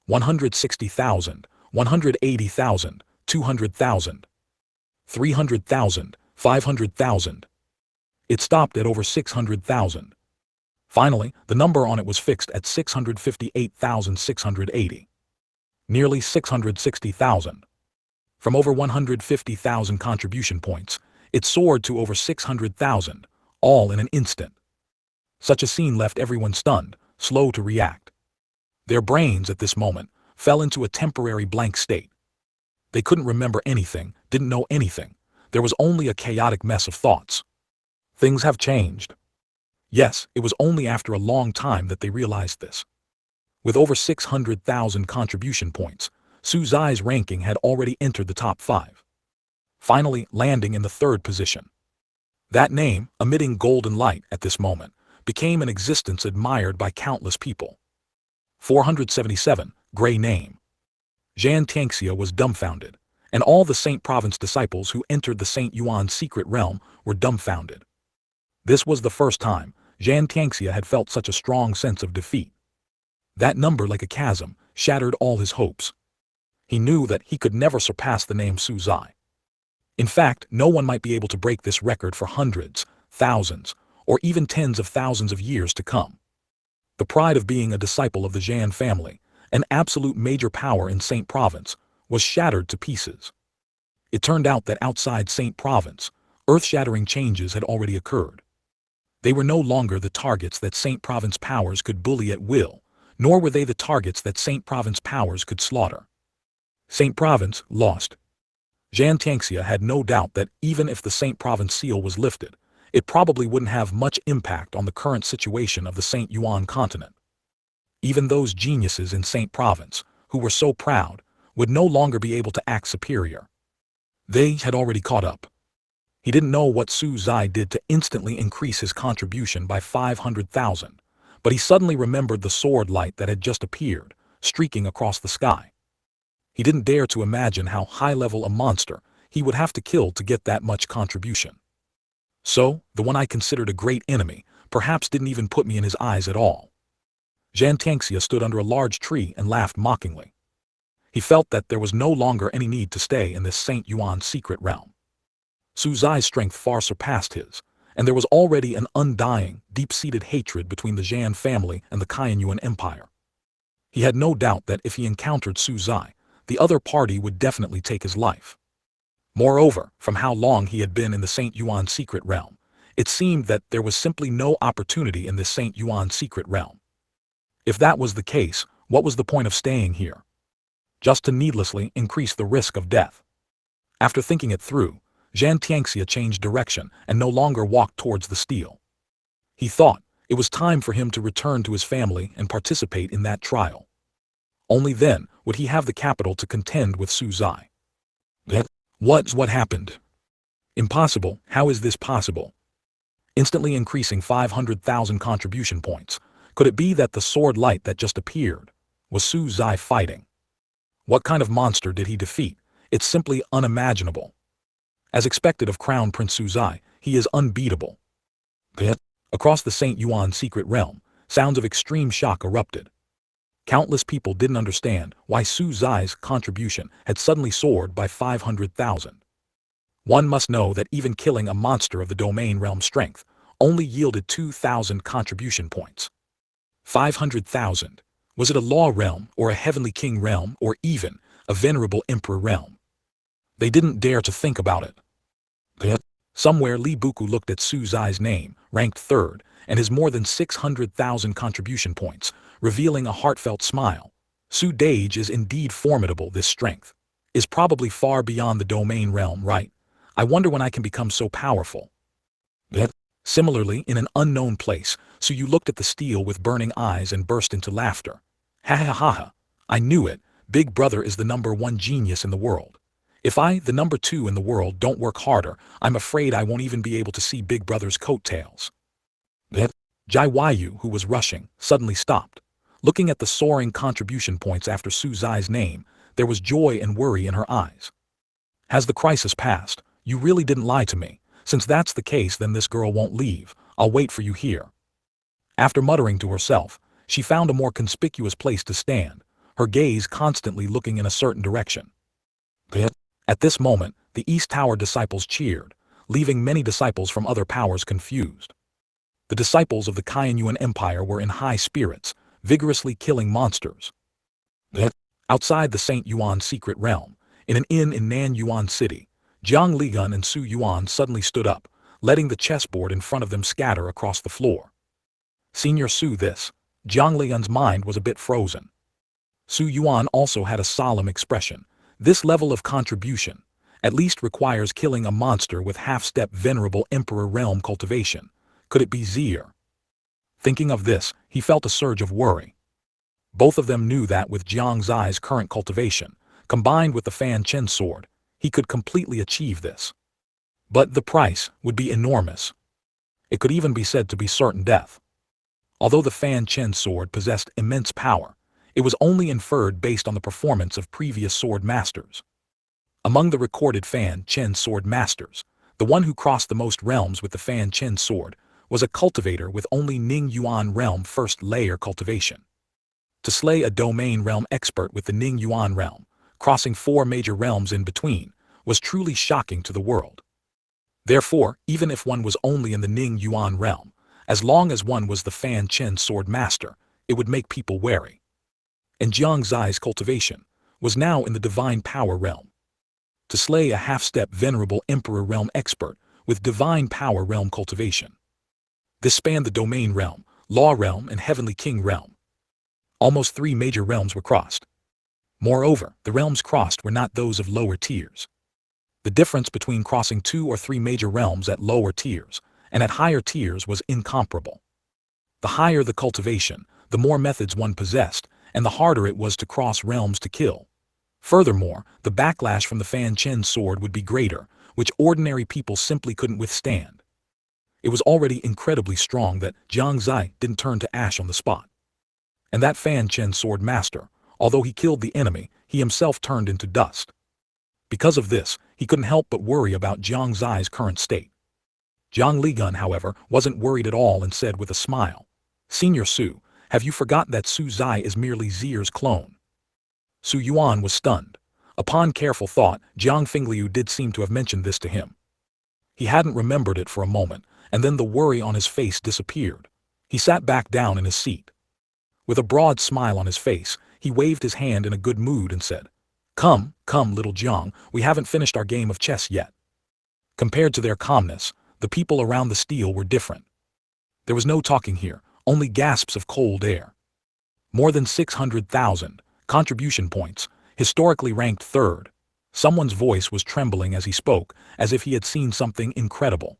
160,000, 180,000, 200,000, 300,000, 500,000. It stopped at over 600,000. Finally, the number on it was fixed at 658,680. Nearly 660,000. From over 150,000 contribution points, it soared to over 600,000, all in an instant. Such a scene left everyone stunned, slow to react. Their brains at this moment fell into a temporary blank state. They couldn't remember anything, didn't know anything. There was only a chaotic mess of thoughts. Things have changed. Yes, it was only after a long time that they realized this. With over 600,000 contribution points, Su Zai's ranking had already entered the top 5. Finally landing in the 3rd position. That name, emitting golden light at this moment, became an existence admired by countless people. 477, gray name. Jiang Xie was dumbfounded, and all the Saint Province disciples who entered the St. Yuan secret realm were dumbfounded. This was the first time Jiang Xie had felt such a strong sense of defeat. That number, like a chasm, shattered all his hopes. He knew that he could never surpass the name Su Zai. In fact, no one might be able to break this record for hundreds, thousands, or even tens of thousands of years to come. The pride of being a disciple of the Jiang family, an absolute major power in Saint Province, was shattered to pieces. It turned out that outside Saint Province, earth-shattering changes had already occurred. They were no longer the targets that Saint Province powers could bully at will, nor were they the targets that Saint Province powers could slaughter. Saint Province lost. Jiang Xie had no doubt that even if the Saint Province seal was lifted, it probably wouldn't have much impact on the current situation of the St. Yuan Continent. Even those geniuses in Saint Province, who were so proud, would no longer be able to act superior. They had already caught up. He didn't know what Su Zai did to instantly increase his contribution by 500,000, but he suddenly remembered the sword light that had just appeared, streaking across the sky. He didn't dare to imagine how high-level a monster he would have to kill to get that much contribution. So, the one I considered a great enemy perhaps didn't even put me in his eyes at all. Jiang Xie stood under a large tree and laughed mockingly. He felt that there was no longer any need to stay in this St. Yuan secret realm. Su Zai's strength far surpassed his, and there was already an undying, deep-seated hatred between the Jiang family and the Kaiyuan Empire. He had no doubt that if he encountered Su Zai, the other party would definitely take his life. Moreover, from how long he had been in the St. Yuan secret realm, it seemed that there was simply no opportunity in this St. Yuan secret realm. If that was the case, what was the point of staying here? Just to needlessly increase the risk of death. After thinking it through, Jiang Xie changed direction and no longer walked towards the stele. He thought it was time for him to return to his family and participate in that trial. Only then would he have the capital to contend with Su Zai. What happened? Impossible. How is this possible? Instantly increasing 500,000 contribution points. Could it be that the sword light that just appeared was Su Zai fighting? What kind of monster did he defeat? It's simply unimaginable. As expected of Crown Prince Su Zai, he is unbeatable. Across the St. Yuan secret realm, sounds of extreme shock erupted. Countless people didn't understand why Su Zai's contribution had suddenly soared by 500,000. One must know that even killing a monster of the domain realm strength only yielded 2,000 contribution points. 500,000. Was it a law realm or a heavenly king realm or even a venerable emperor realm? They didn't dare to think about it. Somewhere Li Buku looked at Su Zai's name, ranked third, and his more than 600,000 contribution points, revealing a heartfelt smile. Su Dage is indeed formidable. This strength is probably far beyond the domain realm, right? I wonder when I can become so powerful. Similarly, in an unknown place, Su Yu looked at the steel with burning eyes and burst into laughter. Ha ha ha ha. I knew it. Big Brother is the #1 genius in the world. If I, the #2 in the world, don't work harder, I'm afraid I won't even be able to see Big Brother's coattails. Jai Yu, who was rushing, suddenly stopped. Looking at the soaring contribution points after Su Zai's name, there was joy and worry in her eyes. Has the crisis passed? You really didn't lie to me. Since that's the case, then this girl won't leave. I'll wait for you here. After muttering to herself, she found a more conspicuous place to stand, her gaze constantly looking in a certain direction. At this moment, the East Tower disciples cheered, leaving many disciples from other powers confused. The disciples of the Qianyuan Empire were in high spirits, vigorously killing monsters. Outside the St. Yuan secret realm, in an inn in Nanyuan City, Jiang Ligun and Su Yuan suddenly stood up, letting the chessboard in front of them scatter across the floor. Senior Su, this. Jiang Ligun's mind was a bit frozen. Su Yuan also had a solemn expression. This level of contribution at least requires killing a monster with half-step venerable emperor realm cultivation. Could it be Zier? Thinking of this, he felt a surge of worry. Both of them knew that with Jiang Zai's current cultivation, combined with the Fanchen sword, he could completely achieve this. But the price would be enormous. It could even be said to be certain death. Although the Fanchen sword possessed immense power, it was only inferred based on the performance of previous sword masters. Among the recorded Fanchen sword masters, the one who crossed the most realms with the Fanchen sword was a cultivator with only Ning Yuan realm first layer cultivation. To slay a domain realm expert with the Ning Yuan realm, crossing 4 major realms in between, was truly shocking to the world. Therefore, even if one was only in the Ning Yuan realm, as long as one was the Fanchen sword master, it would make people wary. And Jiang Zai's cultivation was now in the divine power realm. To slay a half-step venerable emperor realm expert with divine power realm cultivation. This spanned the domain realm, law realm, and heavenly king realm. Almost 3 major realms were crossed. Moreover, the realms crossed were not those of lower tiers. The difference between crossing 2 or 3 major realms at lower tiers and at higher tiers was incomparable. The higher the cultivation, the more methods one possessed, and the harder it was to cross realms to kill. Furthermore, the backlash from the Fanchen sword would be greater, which ordinary people simply couldn't withstand. It was already incredibly strong that Jiang Zai didn't turn to ash on the spot. And that Fanchen sword master, although he killed the enemy, he himself turned into dust. Because of this, he couldn't help but worry about Jiang Zai's current state. Jiang Ligun, however, wasn't worried at all and said with a smile, "Senior Su, have you forgotten that Su Zai is merely Zier's clone?" Su Yuan was stunned. Upon careful thought, Jiang Fingliu did seem to have mentioned this to him. He hadn't remembered it for a moment, and then the worry on his face disappeared. He sat back down in his seat. With a broad smile on his face, he waved his hand in a good mood and said, "Come, come, little Jiang, we haven't finished our game of chess yet." Compared to their calmness, the people around the steel were different. There was no talking here, only gasps of cold air. More than 600,000 contribution points, historically ranked third. Someone's voice was trembling as he spoke, as if he had seen something incredible.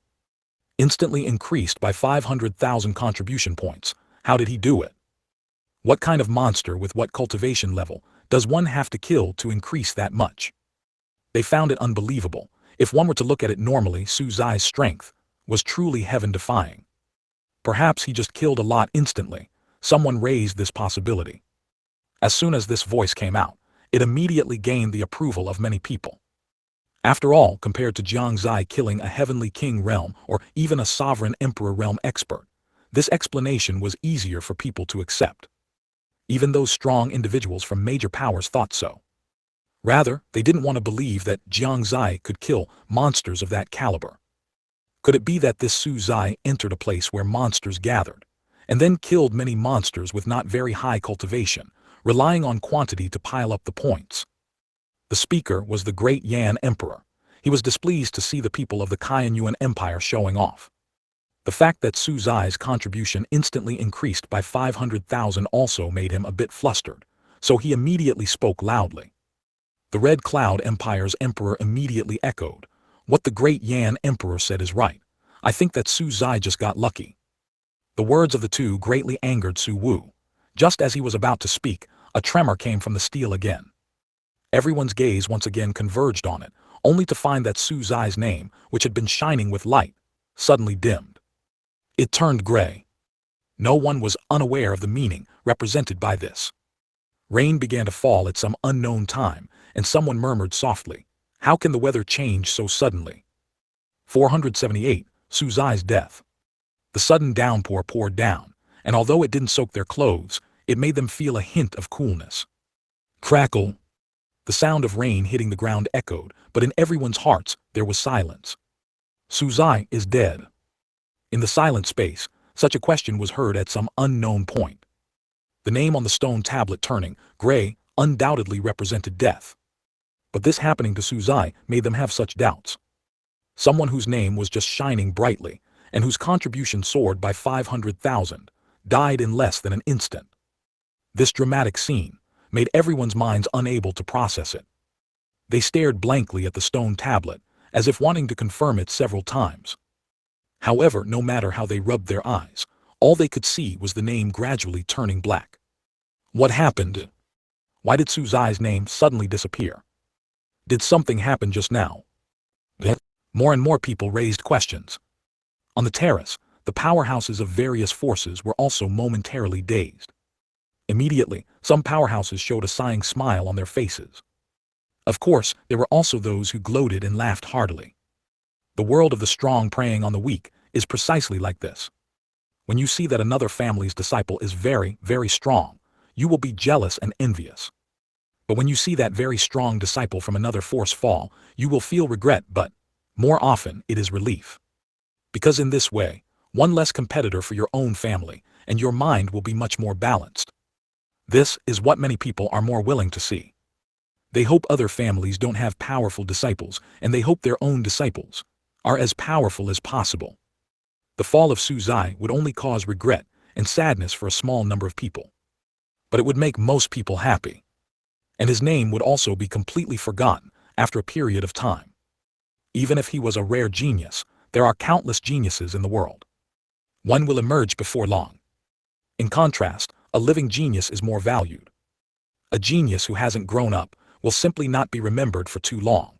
Instantly increased by 500,000 contribution points. How did he do it? What kind of monster with what cultivation level does one have to kill to increase that much? They found it unbelievable. If one were to look at it normally, Su Zai's strength was truly heaven-defying. Perhaps he just killed a lot instantly. Someone raised this possibility. As soon as this voice came out, it immediately gained the approval of many people. After all, compared to Jiang Xie killing a heavenly king realm or even a sovereign emperor realm expert, this explanation was easier for people to accept. Even those strong individuals from major powers thought so. Rather, they didn't want to believe that Jiang Xie could kill monsters of that caliber. Could it be that this Su Zai entered a place where monsters gathered, and then killed many monsters with not very high cultivation, relying on quantity to pile up the points? The speaker was the great Yan Emperor. He was displeased to see the people of the Qianyuan Empire showing off. The fact that Su Zai's contribution instantly increased by 500,000 also made him a bit flustered, so he immediately spoke loudly. The Red Cloud Empire's emperor immediately echoed, "What the great Yan Emperor said is right. I think that Su Zai just got lucky." The words of the two greatly angered Su Wu. Just as he was about to speak, a tremor came from the steel again. Everyone's gaze once again converged on it, only to find that Su Zai's name, which had been shining with light, suddenly dimmed. It turned gray. No one was unaware of the meaning represented by this. Rain began to fall at some unknown time, and someone murmured softly, "How can the weather change so suddenly?" 478. Su Zai's death. The sudden downpour poured down, and although it didn't soak their clothes, it made them feel a hint of coolness. Crackle. The sound of rain hitting the ground echoed, but in everyone's hearts there was silence. Su Zai is dead. In the silent space, such a question was heard at some unknown point. The name on the stone tablet turning gray undoubtedly represented death. But this happening to Su Zai made them have such doubts. Someone whose name was just shining brightly, and whose contribution soared by 500,000, died in less than an instant. This dramatic scene made everyone's minds unable to process it. They stared blankly at the stone tablet, as if wanting to confirm it several times. However, no matter how they rubbed their eyes, all they could see was the name gradually turning black. What happened? Why did Su Zai's name suddenly disappear? Did something happen just now? More and more people raised questions. On the terrace, the powerhouses of various forces were also momentarily dazed. Immediately, some powerhouses showed a sighing smile on their faces. Of course, there were also those who gloated and laughed heartily. The world of the strong preying on the weak is precisely like this. When you see that another family's disciple is very, very strong, you will be jealous and envious. But when you see that very strong disciple from another force fall, you will feel regret, but more often it is relief. Because in this way, one less competitor for your own family, and your mind will be much more balanced. This is what many people are more willing to see. They hope other families don't have powerful disciples, and they hope their own disciples are as powerful as possible. The fall of Su Zai would only cause regret and sadness for a small number of people. But it would make most people happy. And his name would also be completely forgotten after a period of time. Even if he was a rare genius, there are countless geniuses in the world. One will emerge before long. In contrast, a living genius is more valued. A genius who hasn't grown up will simply not be remembered for too long.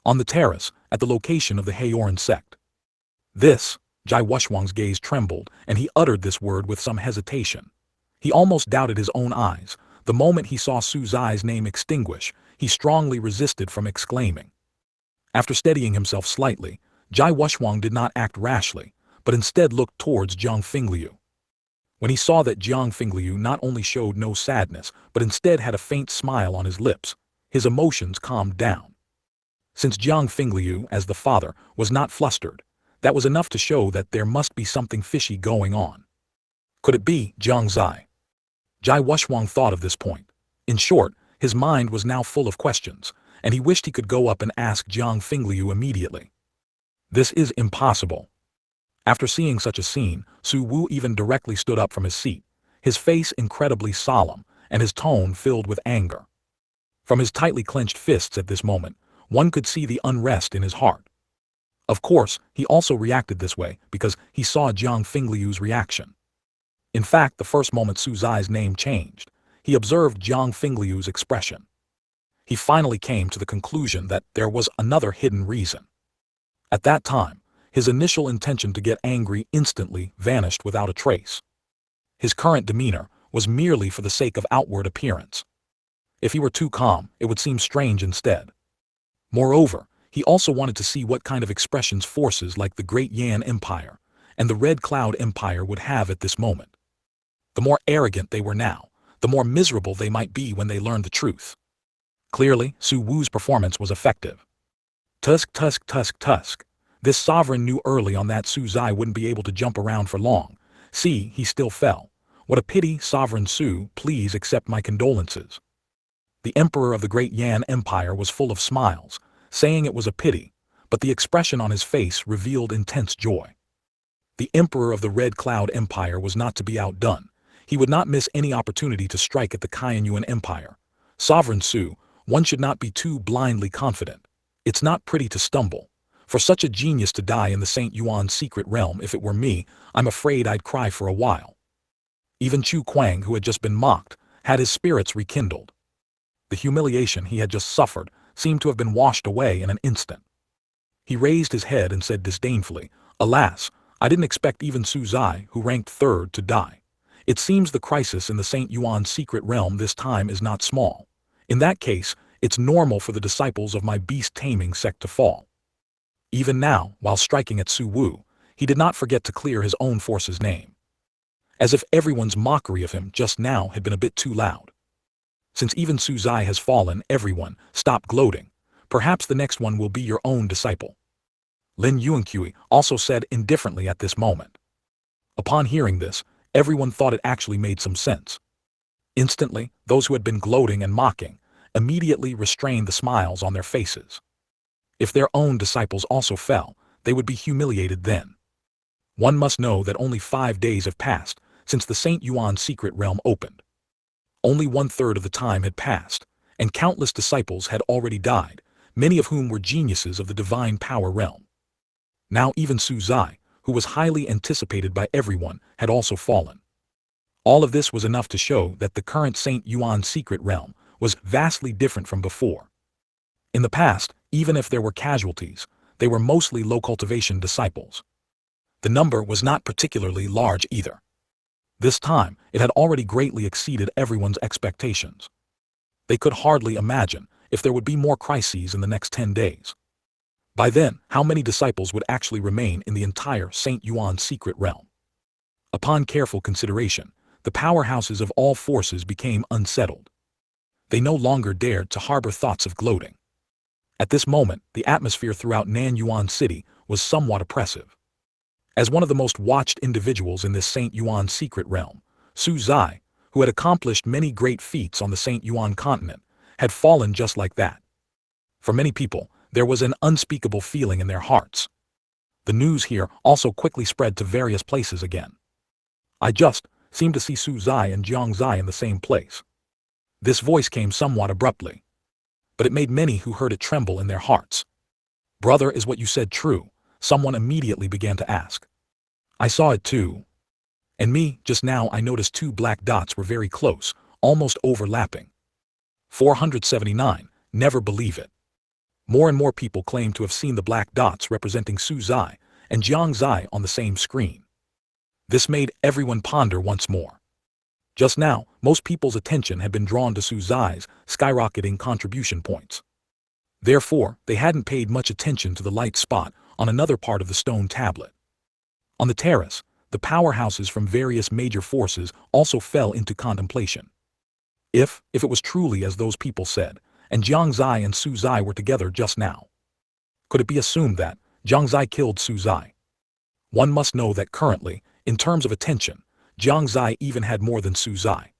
On the terrace, at the location of the Haoran Sect. This, Jai Wushwang's gaze trembled, and he uttered this word with some hesitation. He almost doubted his own eyes. The moment he saw Su Zai's name extinguish, he strongly resisted from exclaiming. After steadying himself slightly, Jai Wushwang did not act rashly, but instead looked towards Jiang Fingliu. When he saw that Jiang Fingliu not only showed no sadness, but instead had a faint smile on his lips, his emotions calmed down. Since Jiang Fingliu, as the father, was not flustered, that was enough to show that there must be something fishy going on. Could it be Jiang Xie? Jai Wushwang thought of this point. In short, his mind was now full of questions, and he wished he could go up and ask Jiang Fingliu immediately. This is impossible. After seeing such a scene, Su Wu even directly stood up from his seat, his face incredibly solemn, and his tone filled with anger. From his tightly clenched fists at this moment, one could see the unrest in his heart. Of course, he also reacted this way because he saw Jiang Fingliu's reaction. In fact, the first moment Su Zai's name changed, he observed Jiang Fingliu's expression. He finally came to the conclusion that there was another hidden reason. At that time, his initial intention to get angry instantly vanished without a trace. His current demeanor was merely for the sake of outward appearance. If he were too calm, it would seem strange instead. Moreover, he also wanted to see what kind of expressions forces like the Great Yan Empire and the Red Cloud Empire would have at this moment. The more arrogant they were now, the more miserable they might be when they learned the truth. Clearly, Su Wu's performance was effective. Tusk. This sovereign knew early on that Su Zai wouldn't be able to jump around for long. See, he still fell. What a pity, Sovereign Su, please accept my condolences. The Emperor of the Great Yan Empire was full of smiles, saying it was a pity, but the expression on his face revealed intense joy. The Emperor of the Red Cloud Empire was not to be outdone. He would not miss any opportunity to strike at the Tianyuan Empire. Sovereign Su, one should not be too blindly confident. It's not pretty to stumble. For such a genius to die in the St. Yuan's secret realm, if it were me, I'm afraid I'd cry for a while. Even Chu Kuang, who had just been mocked, had his spirits rekindled. The humiliation he had just suffered seemed to have been washed away in an instant. He raised his head and said disdainfully, "Alas, I didn't expect even Su Zai, who ranked third, to die. It seems the crisis in the St. Yuan's secret realm this time is not small. In that case, it's normal for the disciples of my beast-taming sect to fall." Even now, while striking at Su Wu, he did not forget to clear his own force's name. As if everyone's mockery of him just now had been a bit too loud. Since even Su Zai has fallen, everyone, stop gloating. Perhaps the next one will be your own disciple. Lin Yuanqui also said indifferently at this moment. Upon hearing this, everyone thought it actually made some sense. Instantly, those who had been gloating and mocking immediately restrained the smiles on their faces. If their own disciples also fell, they would be humiliated then. One must know that only 5 days have passed since the St. Yuan secret realm opened. Only 1/3 of the time had passed, and countless disciples had already died, many of whom were geniuses of the divine power realm. Now even Su Zai, who was highly anticipated by everyone, had also fallen. All of this was enough to show that the current St. Yuan secret realm was vastly different from before. In the past, even if there were casualties, they were mostly low cultivation disciples. The number was not particularly large either. This time, it had already greatly exceeded everyone's expectations. They could hardly imagine if there would be more crises in the next 10 days. By then, how many disciples would actually remain in the entire St. Yuan secret realm? Upon careful consideration, the powerhouses of all forces became unsettled. They no longer dared to harbor thoughts of gloating. At this moment, the atmosphere throughout Nanyuan City was somewhat oppressive. As one of the most watched individuals in this St. Yuan secret realm, Su Zai, who had accomplished many great feats on the St. Yuan Continent, had fallen just like that. For many people, there was an unspeakable feeling in their hearts. The news here also quickly spread to various places again. I just seemed to see Su Zai and Jiang Xie in the same place. This voice came somewhat abruptly, but it made many who heard it tremble in their hearts. "Brother, is what you said true?" Someone immediately began to ask. "I saw it too. And me, just now I noticed 2 black dots were very close, almost overlapping." 479, never believe it. More and more people claim to have seen the black dots representing Su Zai and Jiang Xie on the same screen. This made everyone ponder once more. Just now, most people's attention had been drawn to Su Zai's skyrocketing contribution points. Therefore, they hadn't paid much attention to the light spot on another part of the stone tablet. On the terrace, the powerhouses from various major forces also fell into contemplation. If it was truly as those people said, and Jiang Xie and Su Zai were together just now, could it be assumed that Jiang Xie killed Su Zai? One must know that currently, in terms of attention, Jiang Xie even had more than Su Zai.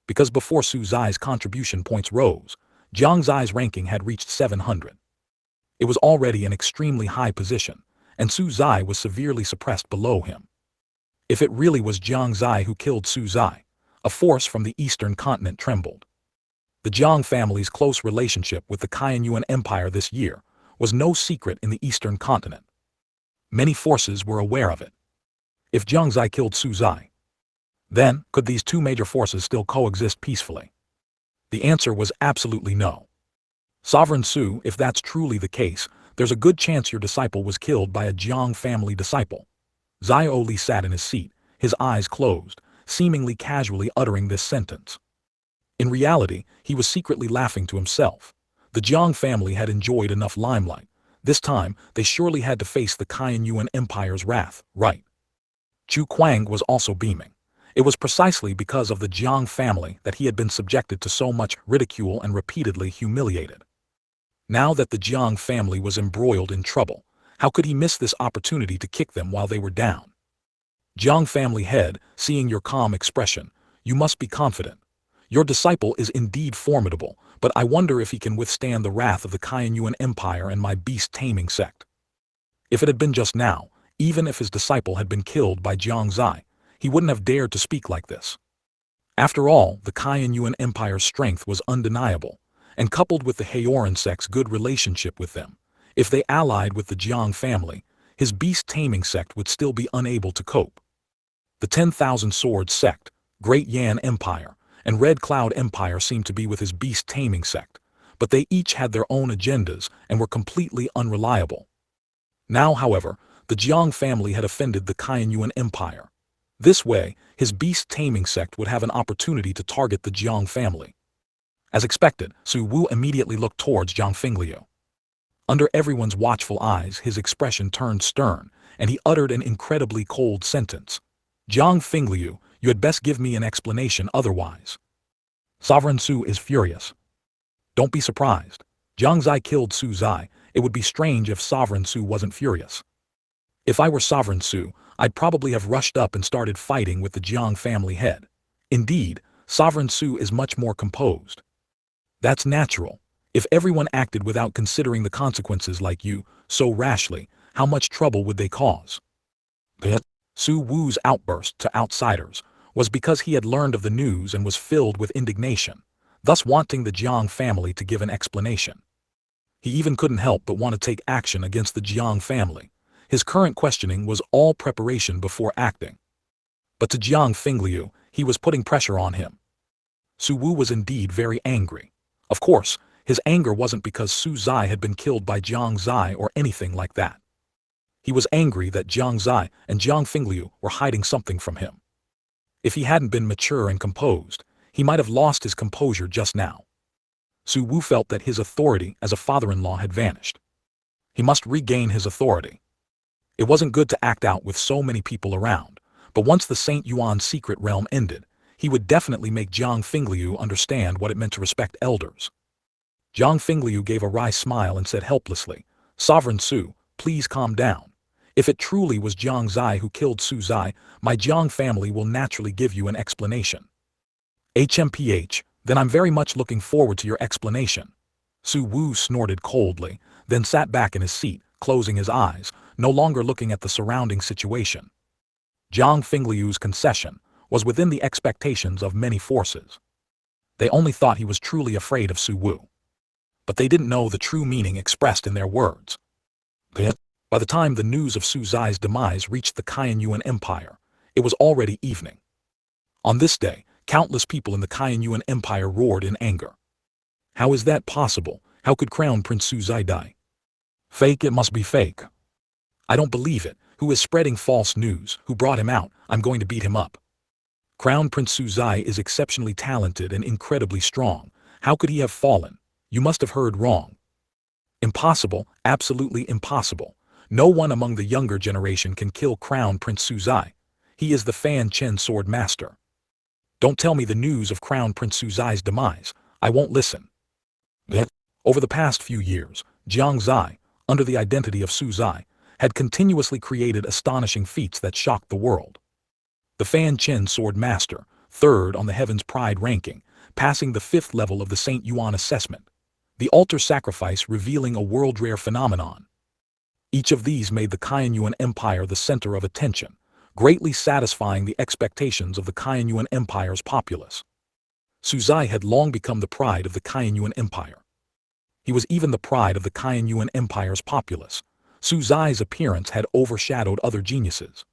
Because before Su Zai's contribution points rose, Jiang Xie's ranking had reached 700. It was already an extremely high position, and Su Zai was severely suppressed below him. If it really was Jiang Xie who killed Su Zai, a force from the eastern continent trembled. The Jiang family's close relationship with the Tianyuan Empire this year was no secret in the eastern continent. Many forces were aware of it. If Jiang Xie killed Su Zai, Then, could these two major forces still coexist peacefully? The answer was absolutely no. Sovereign Su, if that's truly the case, there's a good chance your disciple was killed by a Jiang family disciple. Zhao Li sat in his seat, his eyes closed, seemingly casually uttering this sentence. In reality, he was secretly laughing to himself. The Jiang family had enjoyed enough limelight. This time, they surely had to face the Kaiyuan Empire's wrath, right? Chu Kuang was also beaming. It was precisely because of the Jiang family that he had been subjected to so much ridicule and repeatedly humiliated. Now that the Jiang family was embroiled in trouble, how could he miss this opportunity to kick them while they were down? Jiang family head, seeing your calm expression, you must be confident. Your disciple is indeed formidable, but I wonder if he can withstand the wrath of the Kaiyuan Empire and my beast-taming sect. If it had been just now, even if his disciple had been killed by Jiang Xie, he wouldn't have dared to speak like this. After all, the Kaiyuan Empire's strength was undeniable, and coupled with the Haoran Sect's good relationship with them, if they allied with the Jiang family, his beast-taming sect would still be unable to cope. The 10,000 Swords Sect, Great Yan Empire, and Red Cloud Empire seemed to be with his beast-taming sect, but they each had their own agendas and were completely unreliable. Now, however, the Jiang family had offended the Kaiyuan Empire. This way, his beast-taming sect would have an opportunity to target the Jiang family. As expected, Su Wu immediately looked towards Jiang Fingliu. Under everyone's watchful eyes, his expression turned stern, and he uttered an incredibly cold sentence. Jiang Fingliu, you had best give me an explanation otherwise. Sovereign Su is furious. Don't be surprised. Jiang Xie killed Su Zai. It would be strange if Sovereign Su wasn't furious. If I were Sovereign Su, I'd probably have rushed up and started fighting with the Jiang family head. Indeed, Sovereign Su is much more composed. That's natural. If everyone acted without considering the consequences like you, so rashly, how much trouble would they cause? Su Wu's outburst to outsiders was because he had learned of the news and was filled with indignation, thus wanting the Jiang family to give an explanation. He even couldn't help but want to take action against the Jiang family. His current questioning was all preparation before acting. But to Jiang Fingliu, he was putting pressure on him. Su Wu was indeed very angry. Of course, his anger wasn't because Su Zai had been killed by Jiang Xie or anything like that. He was angry that Jiang Xie and Jiang Fingliu were hiding something from him. If he hadn't been mature and composed, he might have lost his composure just now. Su Wu felt that his authority as a father-in-law had vanished. He must regain his authority. It wasn't good to act out with so many people around, but once the Saint Yuan secret realm ended, he would definitely make Jiang Fingliu understand what it meant to respect elders. Jiang Fingliu gave a wry smile and said helplessly, Sovereign Su, please calm down. If it truly was Jiang Xie who killed Su Zai, my Jiang family will naturally give you an explanation. HMPH, then I'm very much looking forward to your explanation. Su Wu snorted coldly, then sat back in his seat, closing his eyes, no longer looking at the surrounding situation. Jiang Fingliu's concession was within the expectations of many forces. They only thought he was truly afraid of Su Wu. But they didn't know the true meaning expressed in their words. By the time the news of Su Zai's demise reached the Kaiyuan Empire, it was already evening. On this day, countless people in the Kaiyuan Empire roared in anger. How is that possible? How could Crown Prince Su Zai die? Fake, it must be fake. I don't believe it. Who is spreading false news? Who brought him out? I'm going to beat him up. Crown Prince Su Zai is exceptionally talented and incredibly strong. How could he have fallen? You must have heard wrong. Impossible, absolutely impossible. No one among the younger generation can kill Crown Prince Su Zai. He is the Fanchen sword master. Don't tell me the news of Crown Prince Su Zai's demise. I won't listen. Over the past few years, Jiang Xie, under the identity of Su Zai, had continuously created astonishing feats that shocked the world. The Fanchen sword master, third on the Heaven's Pride ranking, passing the 5th level of the Saint Yuan assessment. The altar sacrifice revealing a world-rare phenomenon. Each of these made the Kaiyuan Empire the center of attention, greatly satisfying the expectations of the Kaiyuan Empire's populace. Su Zai had long become the pride of the Kaiyuan Empire. He was even the pride of the Kaiyuan Empire's populace. Su Zai's appearance had overshadowed other geniuses.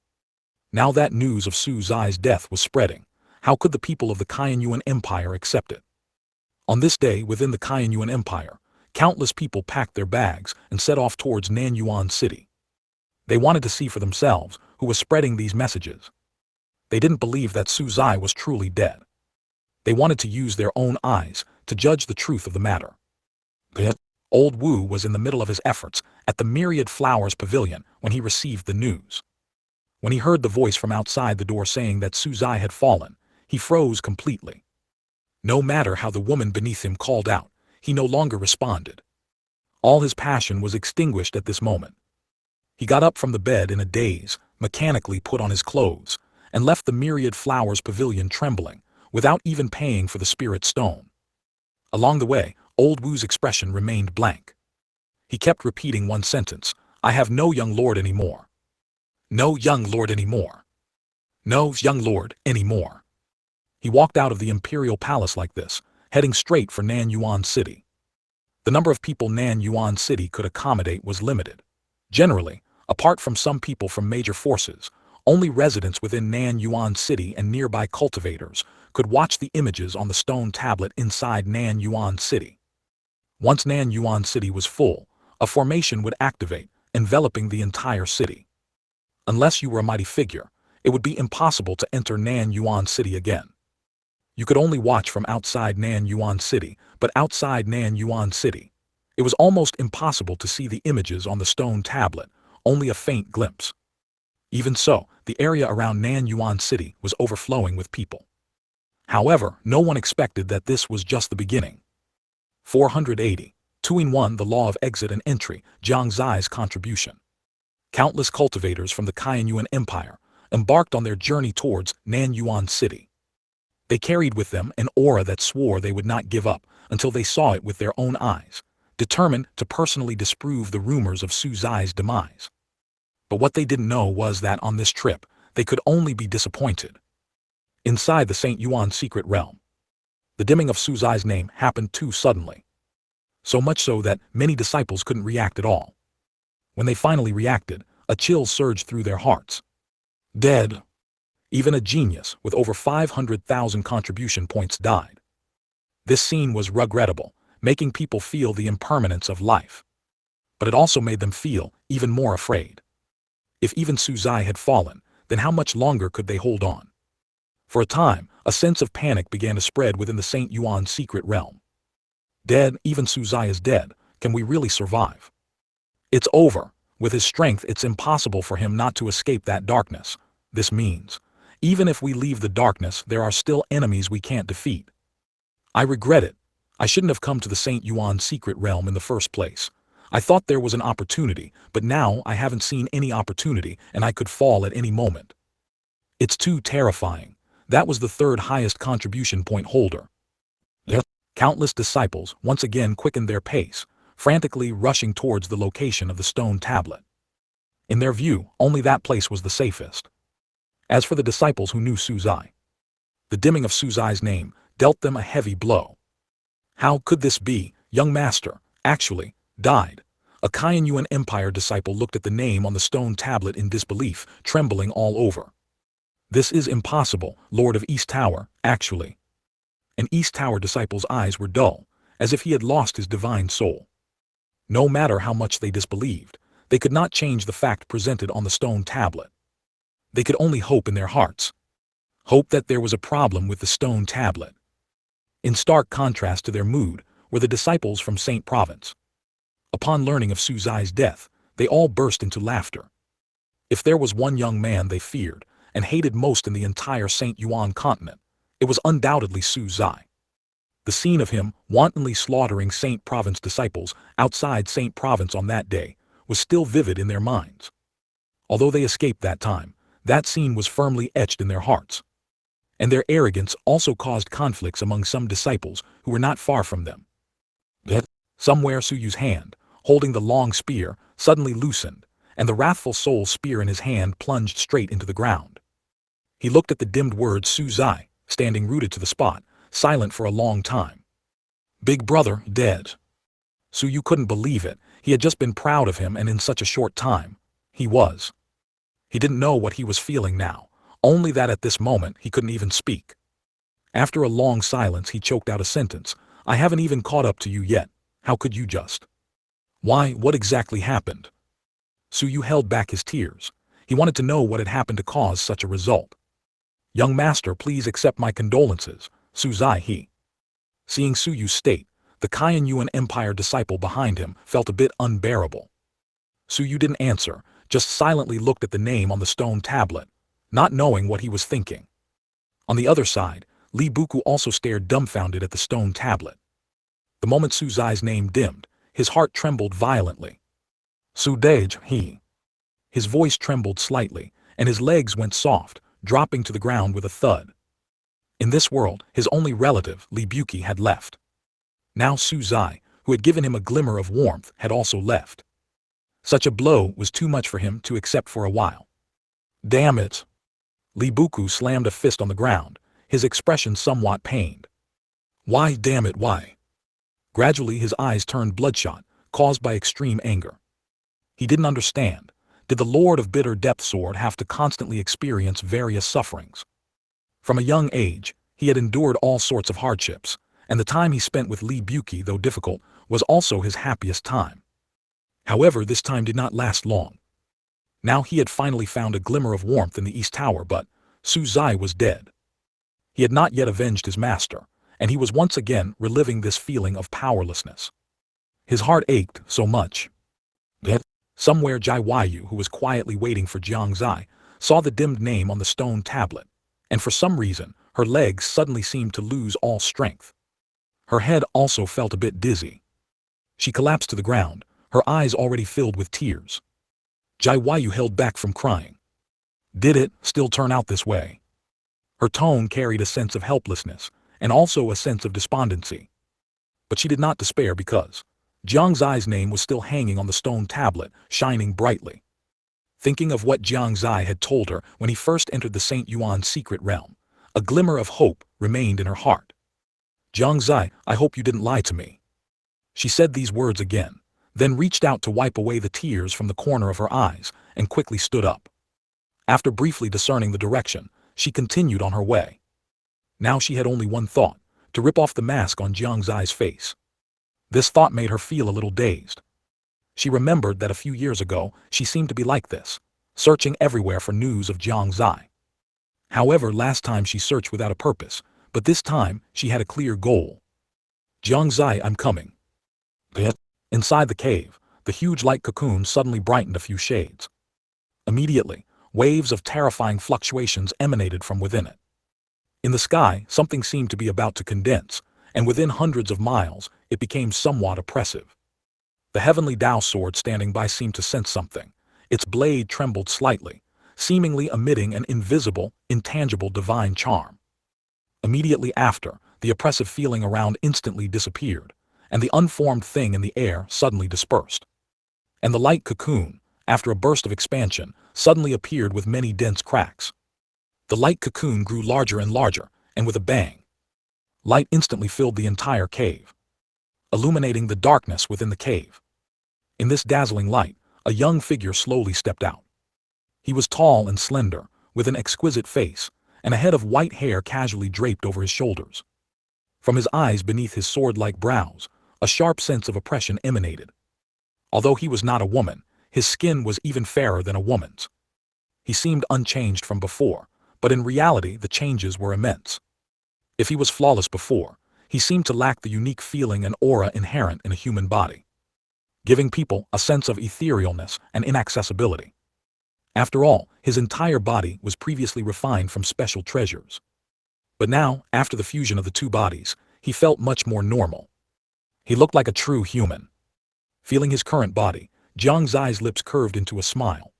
Now that news of Su Zai's death was spreading, how could the people of the Qianyuan Empire accept it? On this day within the Qianyuan Empire, countless people packed their bags and set off towards Nanyuan City. They wanted to see for themselves who was spreading these messages. They didn't believe that Su Zai was truly dead. They wanted to use their own eyes to judge the truth of the matter. Old Wu was in the middle of his efforts at the Myriad Flowers Pavilion when he received the news. When he heard the voice from outside the door saying that Su Zai had fallen, he froze completely. No matter how the woman beneath him called out, he no longer responded. All his passion was extinguished at this moment. He got up from the bed in a daze, mechanically put on his clothes, and left the Myriad Flowers Pavilion trembling, without even paying for the spirit stone. Along the way, Old Wu's expression remained blank. He kept repeating one sentence, "I have no young lord anymore. No young lord anymore. No young lord anymore." He walked out of the imperial palace like this, heading straight for Nanyuan City. The number of people Nanyuan City could accommodate was limited. Generally, apart from some people from major forces, only residents within Nanyuan City and nearby cultivators could watch the images on the stone tablet inside Nanyuan City. Once Nanyuan City was full, a formation would activate, enveloping the entire city. Unless you were a mighty figure, it would be impossible to enter Nanyuan City again. You could only watch from outside Nanyuan City, but outside Nanyuan City, it was almost impossible to see the images on the stone tablet, only a faint glimpse. Even so, the area around Nanyuan City was overflowing with people. However, no one expected that this was just the beginning. 480. 2-in-1 The Law of Exit and Entry, Jiang Xie's contribution. Countless cultivators from the Qianyuan Empire embarked on their journey towards Nanyuan City. They carried with them an aura that swore they would not give up until they saw it with their own eyes, determined to personally disprove the rumors of Su Zai's demise. But what they didn't know was that on this trip, they could only be disappointed. Inside the St. Yuan secret realm, the dimming of Su Zai's name happened too suddenly. So much so that many disciples couldn't react at all. When they finally reacted, a chill surged through their hearts. Dead. Even a genius with over 500,000 contribution points died. This scene was regrettable, making people feel the impermanence of life. But it also made them feel even more afraid. If even Su Zai had fallen, then how much longer could they hold on? For a time, a sense of panic began to spread within the St. Yuan secret realm. Dead, even Su Zai is dead, can we really survive? It's over. With his strength, it's impossible for him not to escape that darkness. This means, even if we leave the darkness, there are still enemies we can't defeat. I regret it. I shouldn't have come to the St. Yuan secret realm in the first place. I thought there was an opportunity, but now I haven't seen any opportunity and I could fall at any moment. It's too terrifying. That was the third highest contribution point holder. Countless disciples once again quickened their pace, frantically rushing towards the location of the stone tablet. In their view, only that place was the safest. As for the disciples who knew Su Zai, the dimming of Su Zai's name dealt them a heavy blow. How could this be? Young master, actually, died. A Qianyuan Empire disciple looked at the name on the stone tablet in disbelief, trembling all over. This is impossible, Lord of East Tower, actually. An East Tower disciple's eyes were dull, as if he had lost his divine soul. No matter how much they disbelieved, they could not change the fact presented on the stone tablet. They could only hope in their hearts. Hope that there was a problem with the stone tablet. In stark contrast to their mood were the disciples from Saint Province. Upon learning of Su Zai's death, they all burst into laughter. If there was one young man they feared and hated most in the entire St. Yuan Continent, it was undoubtedly Su Zai. The scene of him wantonly slaughtering Saint Province disciples outside Saint Province on that day was still vivid in their minds. Although they escaped that time, that scene was firmly etched in their hearts. And their arrogance also caused conflicts among some disciples who were not far from them. Somewhere Su Yu's hand, holding the long spear, suddenly loosened, and the wrathful soul's spear in his hand plunged straight into the ground. He looked at the dimmed word Su Zai, standing rooted to the spot, silent for a long time. Big brother, dead. Su Yu couldn't believe it. He had just been proud of him, and in such a short time, he was. He didn't know what he was feeling now, only that at this moment he couldn't even speak. After a long silence he choked out a sentence. I haven't even caught up to you yet. How could you just? Why, what exactly happened? Su Yu held back his tears. He wanted to know what had happened to cause such a result. Young master, please accept my condolences, Su Zai he. Seeing Su Yu's state, the Yuan Empire disciple behind him felt a bit unbearable. Su Yu didn't answer, just silently looked at the name on the stone tablet, not knowing what he was thinking. On the other side, Li Buku also stared dumbfounded at the stone tablet. The moment Su Zai's name dimmed, his heart trembled violently. Su Dage, he. His voice trembled slightly, and his legs went soft, dropping to the ground with a thud. In this world, his only relative, Li Buki, had left. Now Su Zai, who had given him a glimmer of warmth, had also left. Such a blow was too much for him to accept for a while. Damn it! Li Buku slammed a fist on the ground, his expression somewhat pained. Why, damn it, why? Gradually his eyes turned bloodshot, caused by extreme anger. He didn't understand. Did the Lord of Bitter Depth Sword have to constantly experience various sufferings? From a young age, he had endured all sorts of hardships, and the time he spent with Li Buki, though difficult, was also his happiest time. However, this time did not last long. Now he had finally found a glimmer of warmth in the East Tower, but Su Zai was dead. He had not yet avenged his master, and he was once again reliving this feeling of powerlessness. His heart ached so much. Yet, somewhere Jai Yu, who was quietly waiting for Jiang Xie, saw the dimmed name on the stone tablet, and for some reason, her legs suddenly seemed to lose all strength. Her head also felt a bit dizzy. She collapsed to the ground, her eyes already filled with tears. Jai Yu held back from crying. Did it still turn out this way? Her tone carried a sense of helplessness, and also a sense of despondency. But she did not despair because Jiang Xie's name was still hanging on the stone tablet, shining brightly. Thinking of what Jiang Xie had told her when he first entered the Saint Yuan's secret realm, a glimmer of hope remained in her heart. Jiang Xie, I hope you didn't lie to me. She said these words again, then reached out to wipe away the tears from the corner of her eyes, and quickly stood up. After briefly discerning the direction, she continued on her way. Now she had only one thought, to rip off the mask on Jiang Xie's face. This thought made her feel a little dazed. She remembered that a few years ago, she seemed to be like this, searching everywhere for news of Jiang Xie. However, last time she searched without a purpose, but this time she had a clear goal. Jiang Xie, I'm coming. Inside the cave, the huge light cocoon suddenly brightened a few shades. Immediately, waves of terrifying fluctuations emanated from within it. In the sky, something seemed to be about to condense, and within hundreds of miles, it became somewhat oppressive. The heavenly Tao sword standing by seemed to sense something. Its blade trembled slightly, seemingly emitting an invisible, intangible divine charm. Immediately after, the oppressive feeling around instantly disappeared, and the unformed thing in the air suddenly dispersed. And the light cocoon, after a burst of expansion, suddenly appeared with many dense cracks. The light cocoon grew larger and larger, and with a bang, light instantly filled the entire cave, illuminating the darkness within the cave. In this dazzling light, a young figure slowly stepped out. He was tall and slender, with an exquisite face, and a head of white hair casually draped over his shoulders. From his eyes beneath his sword-like brows, a sharp sense of oppression emanated. Although he was not a woman, his skin was even fairer than a woman's. He seemed unchanged from before, but in reality the changes were immense. If he was flawless before, he seemed to lack the unique feeling and aura inherent in a human body, giving people a sense of etherealness and inaccessibility. After all, his entire body was previously refined from special treasures. But now, after the fusion of the two bodies, he felt much more normal. He looked like a true human. Feeling his current body, Jiang Xie's lips curved into a smile.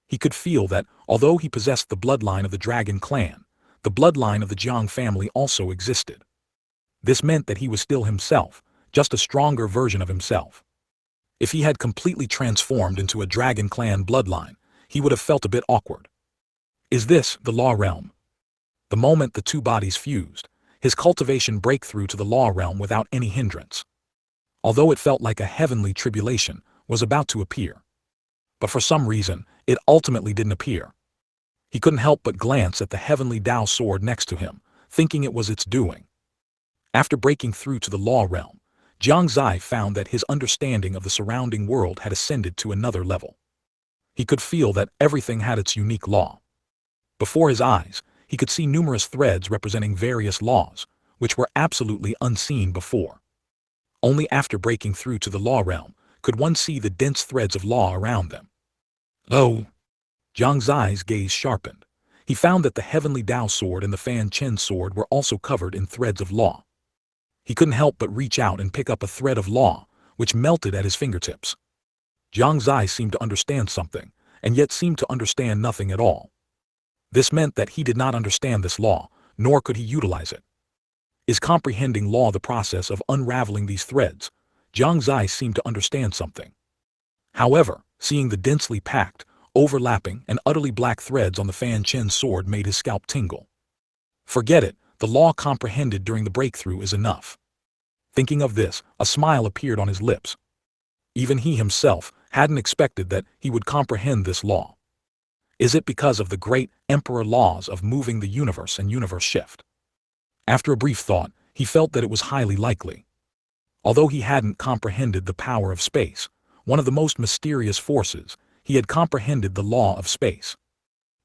He could feel that, although he possessed the bloodline of the Dragon clan, the bloodline of the Jiang family also existed. This meant that he was still himself, just a stronger version of himself. If he had completely transformed into a Dragon clan bloodline, he would have felt a bit awkward. Is this the law realm? The moment the two bodies fused, his cultivation break through to the law realm without any hindrance. Although it felt like a heavenly tribulation was about to appear. But for some reason, it ultimately didn't appear. He couldn't help but glance at the heavenly Tao sword next to him, thinking it was its doing. After breaking through to the law realm, Jiang Xie found that his understanding of the surrounding world had ascended to another level. He could feel that everything had its unique law. Before his eyes, he could see numerous threads representing various laws, which were absolutely unseen before. Only after breaking through to the law realm could one see the dense threads of law around them. Oh! Jiang Xie's gaze sharpened. He found that the heavenly Tao sword and the Fanchen sword were also covered in threads of law. He couldn't help but reach out and pick up a thread of law, which melted at his fingertips. Jiang Xie seemed to understand something, and yet seemed to understand nothing at all. This meant that he did not understand this law, nor could he utilize it. Is comprehending law the process of unraveling these threads? Jiang Xie seemed to understand something. However, seeing the densely packed, overlapping, and utterly black threads on the Fanchen sword made his scalp tingle. Forget it, the law comprehended during the breakthrough is enough. Thinking of this, a smile appeared on his lips. Even he himself hadn't expected that he would comprehend this law. Is it because of the great emperor laws of moving the universe and universe shift? After a brief thought, he felt that it was highly likely. Although he hadn't comprehended the power of space, one of the most mysterious forces, he had comprehended the law of space.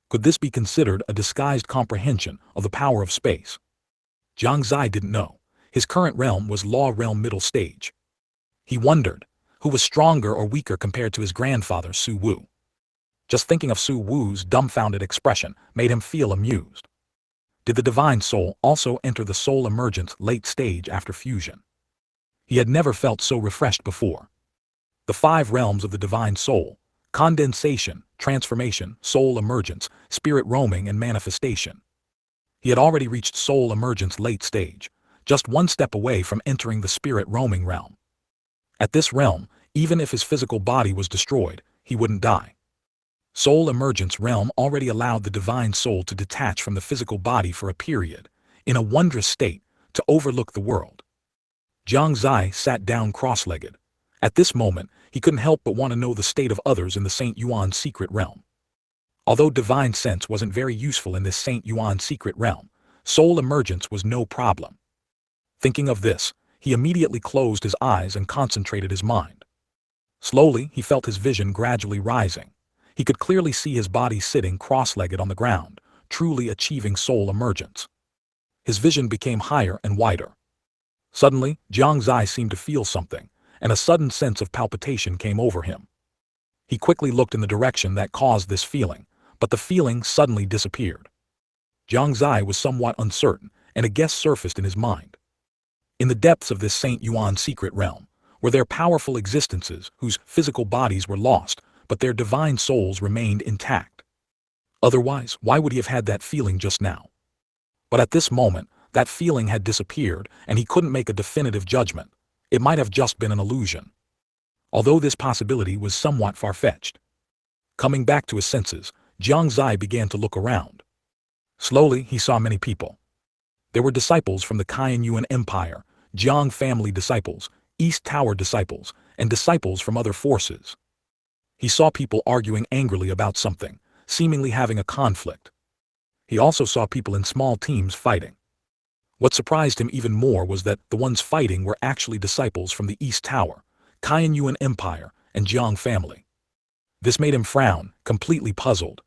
Could this be considered a disguised comprehension of the power of space? Jiang Xie didn't know. His current realm was law realm middle stage. He wondered, who was stronger or weaker compared to his grandfather Su Wu? Just thinking of Su Wu's dumbfounded expression made him feel amused. Did the divine soul also enter the soul emergence late stage after fusion? He had never felt so refreshed before. The 5 realms of the divine soul: condensation, transformation, soul emergence, spirit roaming, and manifestation. He had already reached soul emergence late stage, just one step away from entering the spirit roaming realm. At this realm, even if his physical body was destroyed, he wouldn't die. Soul emergence realm already allowed the divine soul to detach from the physical body for a period, in a wondrous state, to overlook the world. Jiang Xie sat down cross-legged. At this moment, he couldn't help but want to know the state of others in the Saint Yuan secret realm. Although divine sense wasn't very useful in this Saint Yuan secret realm, soul emergence was no problem. Thinking of this, he immediately closed his eyes and concentrated his mind. Slowly, he felt his vision gradually rising. He could clearly see his body sitting cross-legged on the ground, truly achieving soul emergence. His vision became higher and wider. Suddenly, Jiang Xie seemed to feel something, and a sudden sense of palpitation came over him. He quickly looked in the direction that caused this feeling, but the feeling suddenly disappeared. Jiang Xie was somewhat uncertain, and a guess surfaced in his mind. In the depths of this Saint Yuan secret realm, were there powerful existences whose physical bodies were lost, but their divine souls remained intact. Otherwise, why would he have had that feeling just now? But at this moment, that feeling had disappeared, and he couldn't make a definitive judgment. It might have just been an illusion. Although this possibility was somewhat far-fetched. Coming back to his senses, Jiang Xie began to look around. Slowly, he saw many people. There were disciples from the Yuan Empire, Jiang family disciples, East Tower disciples, and disciples from other forces. He saw people arguing angrily about something, seemingly having a conflict. He also saw people in small teams fighting. What surprised him even more was that the ones fighting were actually disciples from the East Tower, Yuan Empire, and Jiang family. This made him frown, completely puzzled.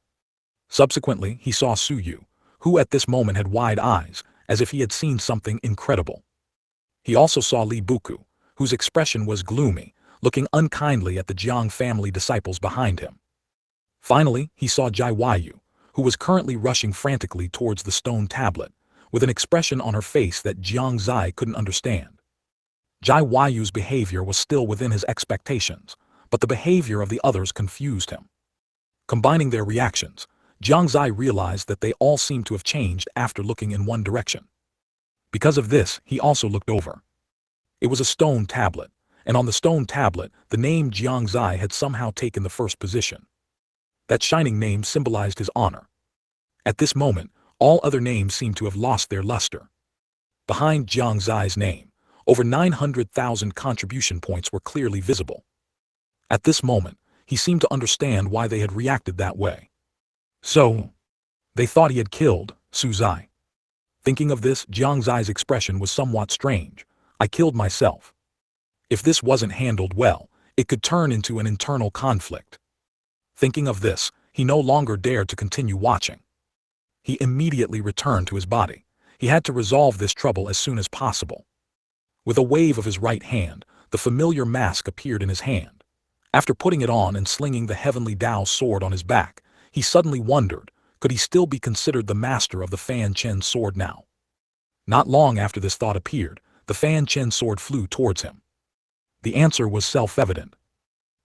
Subsequently, he saw Su Yu, who at this moment had wide eyes, as if he had seen something incredible. He also saw Li Buku, whose expression was gloomy, looking unkindly at the Jiang family disciples behind him. Finally, he saw Jai Yu, who was currently rushing frantically towards the stone tablet, with an expression on her face that Jiang Xie couldn't understand. Jai Yu's behavior was still within his expectations, but the behavior of the others confused him. Combining their reactions, Jiang Xie realized that they all seemed to have changed after looking in one direction. Because of this, he also looked over. It was a stone tablet, and on the stone tablet, the name Jiang Xie had somehow taken the first position. That shining name symbolized his honor. At this moment, all other names seemed to have lost their luster. Behind Jiang Xie's name, over 900,000 contribution points were clearly visible. At this moment, He seemed to understand why they had reacted that way. So, they thought he had killed Su Zai. Thinking of this, Jiang Xie's expression was somewhat strange. I killed myself. If this wasn't handled well, it could turn into an internal conflict. Thinking of this, he no longer dared to continue watching. He immediately returned to his body. He had to resolve this trouble as soon as possible. With a wave of his right hand, the familiar mask appeared in his hand. After putting it on and slinging the heavenly Dao sword on his back, he suddenly wondered, could he still be considered the master of the Fanchen sword now? Not long after this thought appeared, the Fanchen sword flew towards him. The answer was self-evident.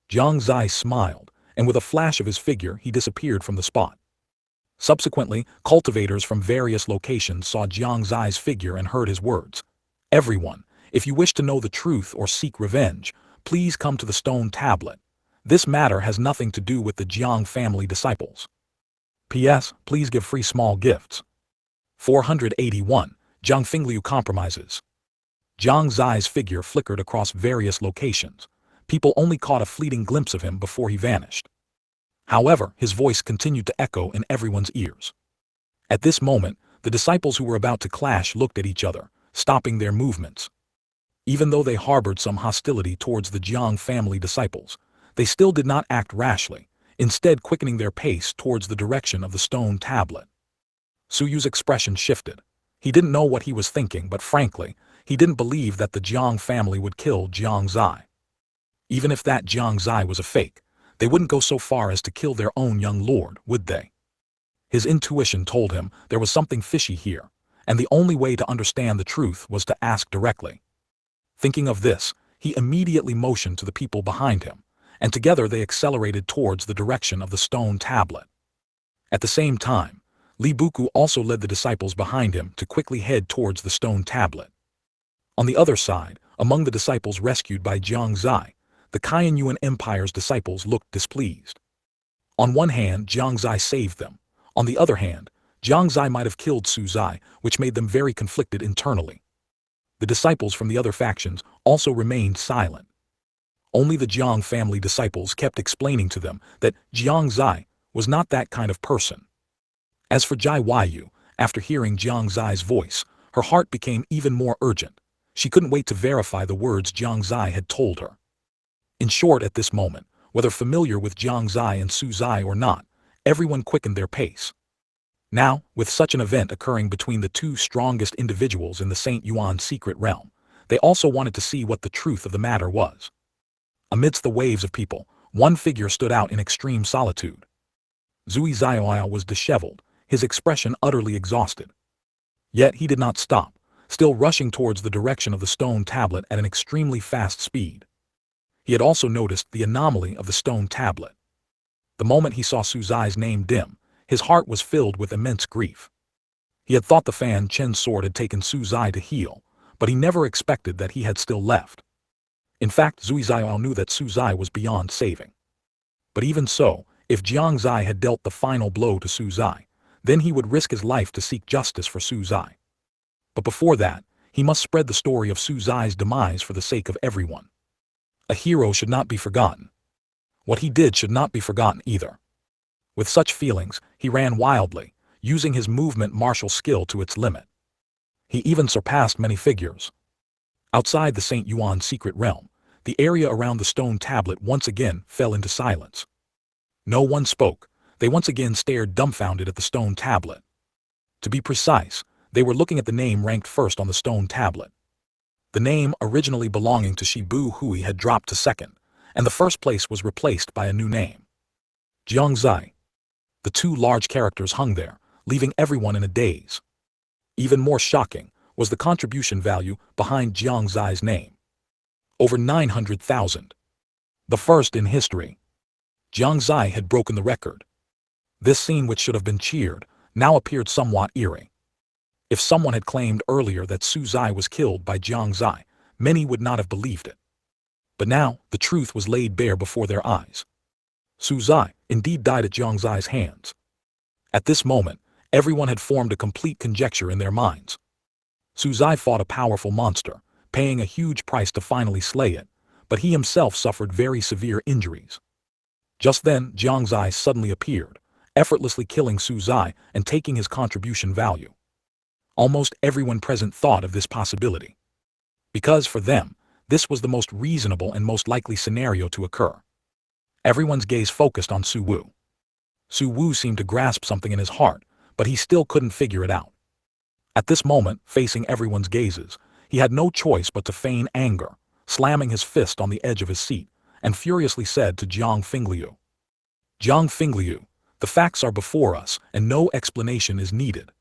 Jiang Xie smiled, and with a flash of his figure he disappeared from the spot. Subsequently, cultivators from various locations saw Jiang Xie's figure and heard his words. Everyone, if you wish to know the truth or seek revenge, please come to the stone tablet. This matter has nothing to do with the Jiang family disciples. P.S. Please give free small gifts. 481. Jiang Fingliu compromises. Jiang Xie's figure flickered across various locations. People only caught a fleeting glimpse of him before he vanished. However, his voice continued to echo in everyone's ears. At this moment, the disciples who were about to clash looked at each other, stopping their movements. Even though they harbored some hostility towards the Jiang family disciples, they still did not act rashly, instead quickening their pace towards the direction of the stone tablet. Su Yu's expression shifted. He didn't know what he was thinking, but frankly, he didn't believe that the Jiang family would kill Jiang Xie. Even if that Jiang Xie was a fake, they wouldn't go so far as to kill their own young lord, would they? His intuition told him there was something fishy here, and the only way to understand the truth was to ask directly. Thinking of this, he immediately motioned to the people behind him, and together they accelerated towards the direction of the stone tablet. At the same time, Li Buku also led the disciples behind him to quickly head towards the stone tablet. On the other side, among the disciples rescued by Jiang Xie, the Qianyuan Empire's disciples looked displeased. On one hand, Jiang Xie saved them. On the other hand, Jiang Xie might have killed Su Zai, which made them very conflicted internally. The disciples from the other factions also remained silent. Only the Jiang family disciples kept explaining to them that Jiang Xie was not that kind of person. As for Jai Yu, after hearing Jiang Xie's voice, her heart became even more urgent. She couldn't wait to verify the words Jiang Xie had told her. In short, at this moment, whether familiar with Jiang Xie and Su Zai or not, everyone quickened their pace. Now, with such an event occurring between the two strongest individuals in the Saint Yuan secret realm, they also wanted to see what the truth of the matter was. Amidst the waves of people, one figure stood out in extreme solitude. Zui Zioao was disheveled, his expression utterly exhausted. Yet he did not stop, still rushing towards the direction of the stone tablet at an extremely fast speed. He had also noticed the anomaly of the stone tablet. The moment he saw Su Zai's name dim, his heart was filled with immense grief. He had thought the Fanchen sword had taken Su Zai to heal, but he never expected that he had still left. In fact, Zui Zioao knew that Su Zai was beyond saving. But even so, if Jiang Xie had dealt the final blow to Su Zai, then he would risk his life to seek justice for Su Zai. But before that, he must spread the story of Su Zai's demise for the sake of everyone. A hero should not be forgotten. What he did should not be forgotten either. With such feelings, he ran wildly, using his movement martial skill to its limit. He even surpassed many figures. Outside the Saint Yuan secret realm, the area around the stone tablet once again fell into silence. No one spoke. They once again stared dumbfounded at the stone tablet. To be precise, they were looking at the name ranked first on the stone tablet. The name originally belonging to Shibu Hui had dropped to second, and the first place was replaced by a new name. Jiang Xie. The two large characters hung there, leaving everyone in a daze. Even more shocking was the contribution value behind Jiang Xie's name. Over 900,000. The first in history. Jiang Xie had broken the record. This scene, which should have been cheered, now appeared somewhat eerie. If someone had claimed earlier that Su Zai was killed by Jiang Xie, many would not have believed it. But now, the truth was laid bare before their eyes. Su Zai indeed died at Jiang Xie's hands. At this moment, everyone had formed a complete conjecture in their minds. Su Zai fought a powerful monster, paying a huge price to finally slay it, but he himself suffered very severe injuries. Just then, Jiang Xie suddenly appeared, effortlessly killing Su Zai and taking his contribution value. Almost everyone present thought of this possibility, because for them, this was the most reasonable and most likely scenario to occur. Everyone's gaze focused on Su Wu. Su Wu seemed to grasp something in his heart, but he still couldn't figure it out. At this moment, facing everyone's gazes, he had no choice but to feign anger, slamming his fist on the edge of his seat, and furiously said to Jiang Fingliu. Jiang Fingliu, the facts are before us, and no explanation is needed.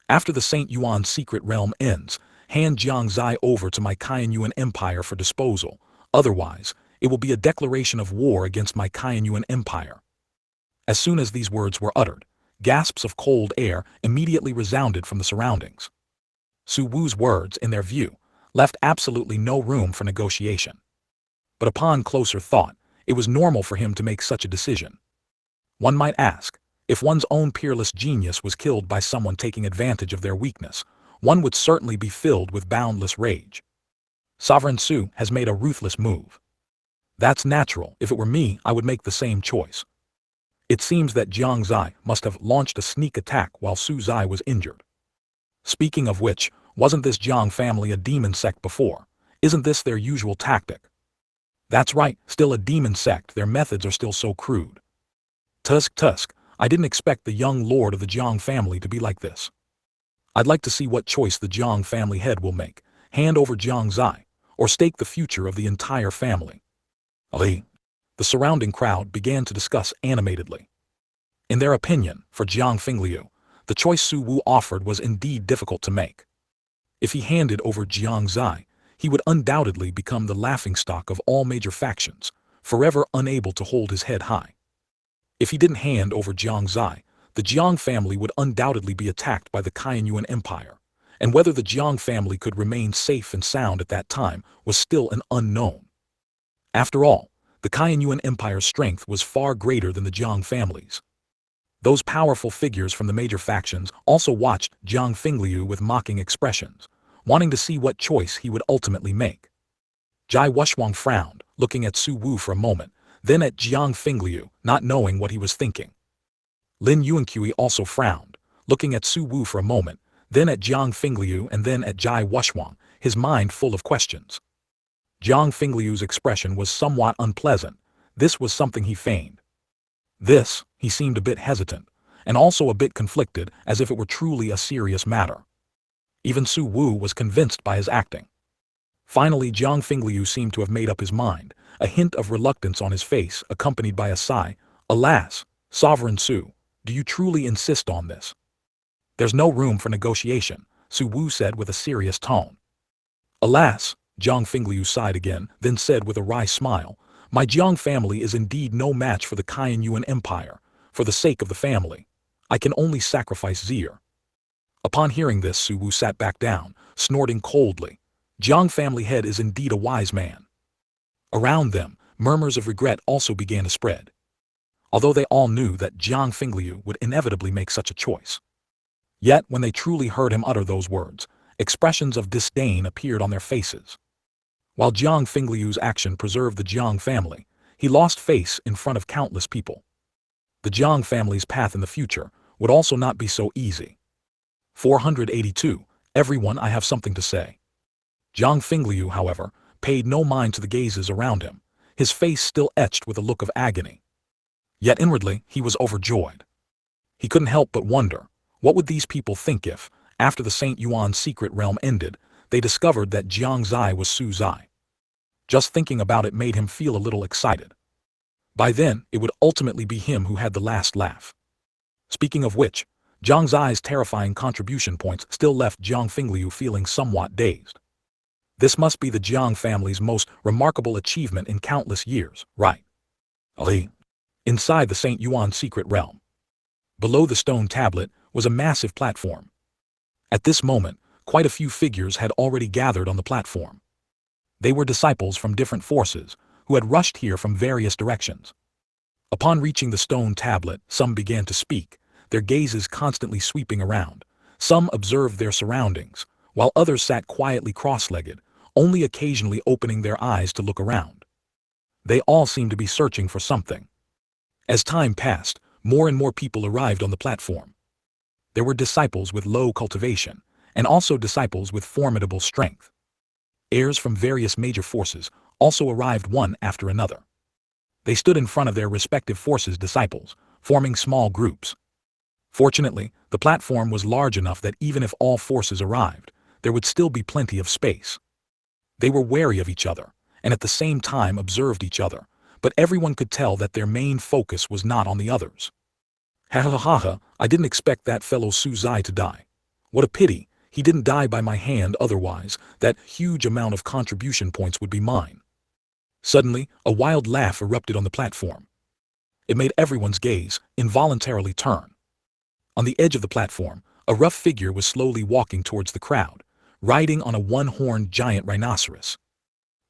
After the St. Yuan secret realm ends, hand Jiang Xie over to my Kaiyuan Empire for disposal. Otherwise, it will be a declaration of war against my Kaiyuan Empire. As soon as these words were uttered, gasps of cold air immediately resounded from the surroundings. Su Wu's words, in their view, left absolutely no room for negotiation. But upon closer thought, it was normal for him to make such a decision. One might ask, if one's own peerless genius was killed by someone taking advantage of their weakness, one would certainly be filled with boundless rage. Sovereign Su has made a ruthless move. That's natural. If it were me, I would make the same choice. It seems that Jiang Xie must have launched a sneak attack while Su Zai was injured. Speaking of which, wasn't this Jiang family a demon sect before? Isn't this their usual tactic? That's right, still a demon sect. Their methods are still so crude. Tusk, I didn't expect the young lord of the Jiang family to be like this. I'd like to see what choice the Jiang family head will make, hand over Jiang Xie, or stake the future of the entire family. Ali. The surrounding crowd began to discuss animatedly. In their opinion, for Jiang Fingliu, the choice Su Wu offered was indeed difficult to make. If he handed over Jiang Xie, he would undoubtedly become the laughingstock of all major factions, forever unable to hold his head high. If he didn't hand over Jiang Xie, the Jiang family would undoubtedly be attacked by the Kaiyuan Empire, and whether the Jiang family could remain safe and sound at that time was still an unknown. After all, the Kaiyuan Empire's strength was far greater than the Jiang family's. Those powerful figures from the major factions also watched Jiang Fingliu with mocking expressions, wanting to see what choice he would ultimately make. Jai Wushwang frowned, looking at Su Wu for a moment, then at Jiang Fingliu, not knowing what he was thinking. Lin Yuanqui also frowned, looking at Su Wu for a moment, then at Jiang Fingliu and then at Jai Wushwang, his mind full of questions. Jiang Fingliu's expression was somewhat unpleasant. This was something he feigned. He seemed a bit hesitant, and also a bit conflicted, as if it were truly a serious matter. Even Su Wu was convinced by his acting. Finally, Jiang Fingliu seemed to have made up his mind, a hint of reluctance on his face, accompanied by a sigh. Alas, Sovereign Su, do you truly insist on this? There's no room for negotiation, Su Wu said with a serious tone. Alas, Jiang Fingliu sighed again, then said with a wry smile, my Jiang family is indeed no match for the Kaiyuan Empire. For the sake of the family, I can only sacrifice Zier. Upon hearing this, Su Wu sat back down, snorting coldly. Jiang family head is indeed a wise man. Around them, murmurs of regret also began to spread, although they all knew that Jiang Fingliu would inevitably make such a choice. Yet, when they truly heard him utter those words, expressions of disdain appeared on their faces. While Jiang Fingliu's action preserved the Jiang family, he lost face in front of countless people. The Jiang family's path in the future would also not be so easy. 482. Everyone, I have something to say. Jiang Fingliu, however, paid no mind to the gazes around him, his face still etched with a look of agony. Yet inwardly, he was overjoyed. He couldn't help but wonder, what would these people think if, after the St. Yuan secret realm ended, they discovered that Jiang Xie was Su Zai? Just thinking about it made him feel a little excited. By then, it would ultimately be him who had the last laugh. Speaking of which, Jiang Zai's terrifying contribution points still left Jiang Fingliu feeling somewhat dazed. This must be the Jiang family's most remarkable achievement in countless years, right? Ali. Inside the St. Yuan secret realm, below the stone tablet, was a massive platform. At this moment, quite a few figures had already gathered on the platform. They were disciples from different forces, who had rushed here from various directions. Upon reaching the stone tablet, some began to speak, their gazes constantly sweeping around. Some observed their surroundings, while others sat quietly cross-legged, only occasionally opening their eyes to look around. They all seemed to be searching for something. As time passed, more and more people arrived on the platform. There were disciples with low cultivation, and also disciples with formidable strength. Heirs from various major forces also arrived one after another. They stood in front of their respective forces' disciples, forming small groups. Fortunately, the platform was large enough that even if all forces arrived, there would still be plenty of space. They were wary of each other, and at the same time observed each other, but everyone could tell that their main focus was not on the others. Ha ha ha ha, I didn't expect that fellow Su Zai to die. What a pity, he didn't die by my hand, otherwise that huge amount of contribution points would be mine. Suddenly, a wild laugh erupted on the platform. It made everyone's gaze involuntarily turn. On the edge of the platform, a rough figure was slowly walking towards the crowd, riding on a one-horned giant rhinoceros.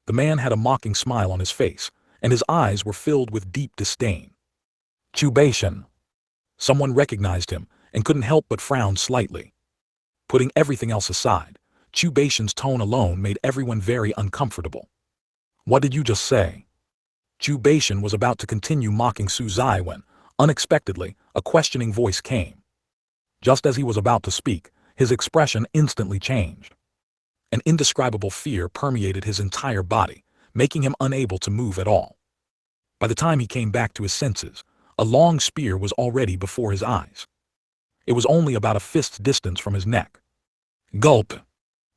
The man had a mocking smile on his face, and his eyes were filled with deep disdain. Cultivation. Someone recognized him and couldn't help but frown slightly. Putting everything else aside, Cultivation's tone alone made everyone very uncomfortable. What did you just say? Cultivation was about to continue mocking Su Zai when, unexpectedly, a questioning voice came. Just as he was about to speak, his expression instantly changed. An indescribable fear permeated his entire body, making him unable to move at all. By the time he came back to his senses, a long spear was already before his eyes. It was only about a fist's distance from his neck. Gulp!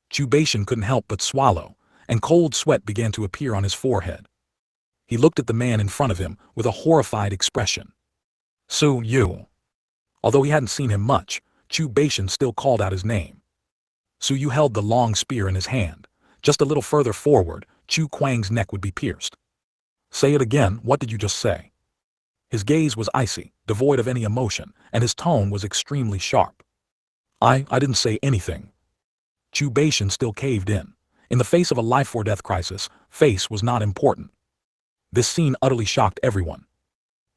Cultivation couldn't help but swallow, and cold sweat began to appear on his forehead. He looked at the man in front of him with a horrified expression. Su Yu. Although he hadn't seen him much, Cultivation still called out his name. Su Yu held the long spear in his hand. Just a little further forward, Chu Kuang's neck would be pierced. Say it again, what did you just say? His gaze was icy, devoid of any emotion, and his tone was extremely sharp. I didn't say anything. Cultivation still caved in. In the face of a life-or-death crisis, face was not important. This scene utterly shocked everyone.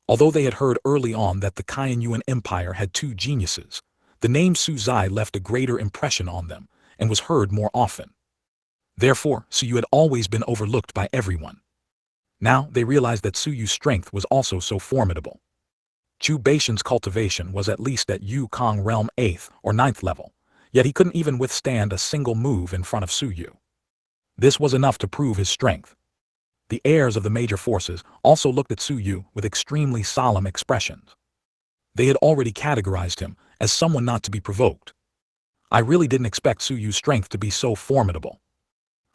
Although they had heard early on that the Shengyuan Empire had two geniuses, the name Su Zai left a greater impression on them and was heard more often. Therefore, Su Yu had always been overlooked by everyone. Now they realized that Su Yu's strength was also so formidable. Cultivation's cultivation was at least at Yu Kong Realm 8th or 9th level, yet he couldn't even withstand a single move in front of Su Yu. This was enough to prove his strength. The heirs of the major forces also looked at Su Yu with extremely solemn expressions. They had already categorized him as someone not to be provoked. I really didn't expect Su Yu's strength to be so formidable.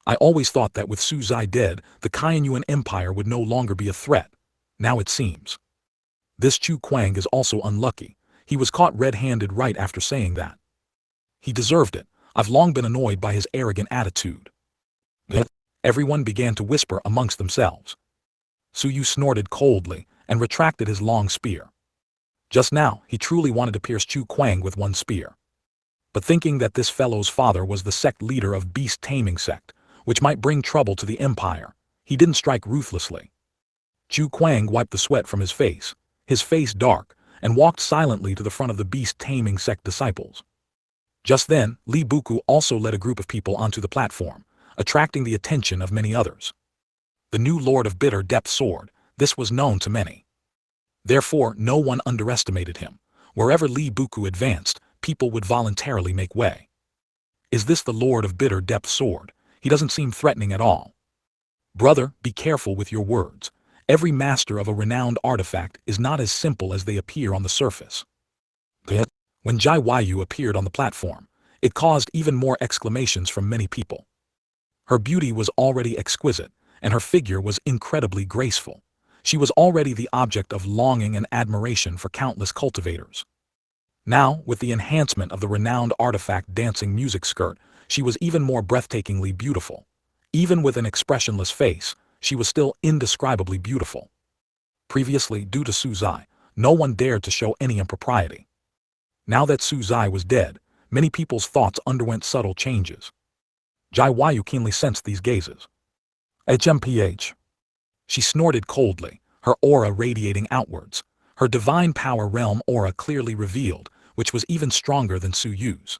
I always thought that with Su Zai dead, the Shengyuan Empire would no longer be a threat. Now it seems. This Chu Kuang is also unlucky. He was caught red-handed right after saying that. He deserved it. I've long been annoyed by his arrogant attitude. Everyone began to whisper amongst themselves. Su Yu snorted coldly and retracted his long spear. Just now, he truly wanted to pierce Chu Kuang with one spear. But thinking that this fellow's father was the sect leader of beast taming sect, which might bring trouble to the empire, he didn't strike ruthlessly. Chu Kuang wiped the sweat from his face dark, and walked silently to the front of the beast taming sect disciples. Just then, Li Buku also led a group of people onto the platform, attracting the attention of many others. The new Lord of Bitter Depth Sword, this was known to many. Therefore, no one underestimated him. Wherever Li Buku advanced, people would voluntarily make way. Is this the Lord of Bitter Depth Sword? He doesn't seem threatening at all. Brother, be careful with your words. Every master of a renowned artifact is not as simple as they appear on the surface. When Jai Yu appeared on the platform, it caused even more exclamations from many people. Her beauty was already exquisite, and her figure was incredibly graceful. She was already the object of longing and admiration for countless cultivators. Now, with the enhancement of the renowned artifact dancing music skirt, she was even more breathtakingly beautiful. Even with an expressionless face, she was still indescribably beautiful. Previously, due to Su Zai, no one dared to show any impropriety. Now that Su Zai was dead, many people's thoughts underwent subtle changes. Jai Yu keenly sensed these gazes. HMPH. She snorted coldly, her aura radiating outwards, her divine power realm aura clearly revealed, which was even stronger than Su Yu's.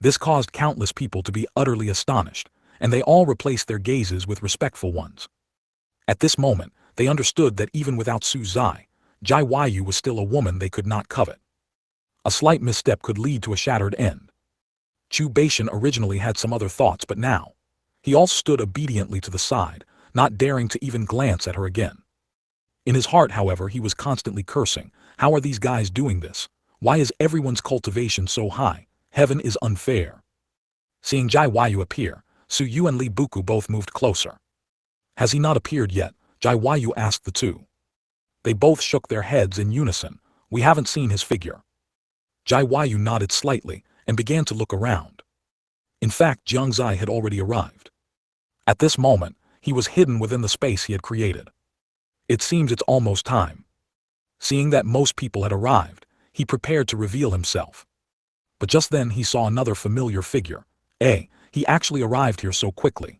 This caused countless people to be utterly astonished, and they all replaced their gazes with respectful ones. At this moment, they understood that even without Su Zai, Jiang Xie was still a woman they could not covet. A slight misstep could lead to a shattered end. Chu Baishan originally had some other thoughts, but now, he all stood obediently to the side, not daring to even glance at her again. In his heart, however, he was constantly cursing. How are these guys doing this? Why is everyone's cultivation so high? Heaven is unfair. Seeing Jiang Xie appear, Su Yu and Li Buku both moved closer. Has he not appeared yet? Jiang Xie asked the two. They both shook their heads in unison. We haven't seen his figure. Jiang Xie nodded slightly and began to look around. In fact, Jiang Xie had already arrived. At this moment, he was hidden within the space he had created. It seems it's almost time. Seeing that most people had arrived, he prepared to reveal himself. But just then he saw another familiar figure. He actually arrived here so quickly.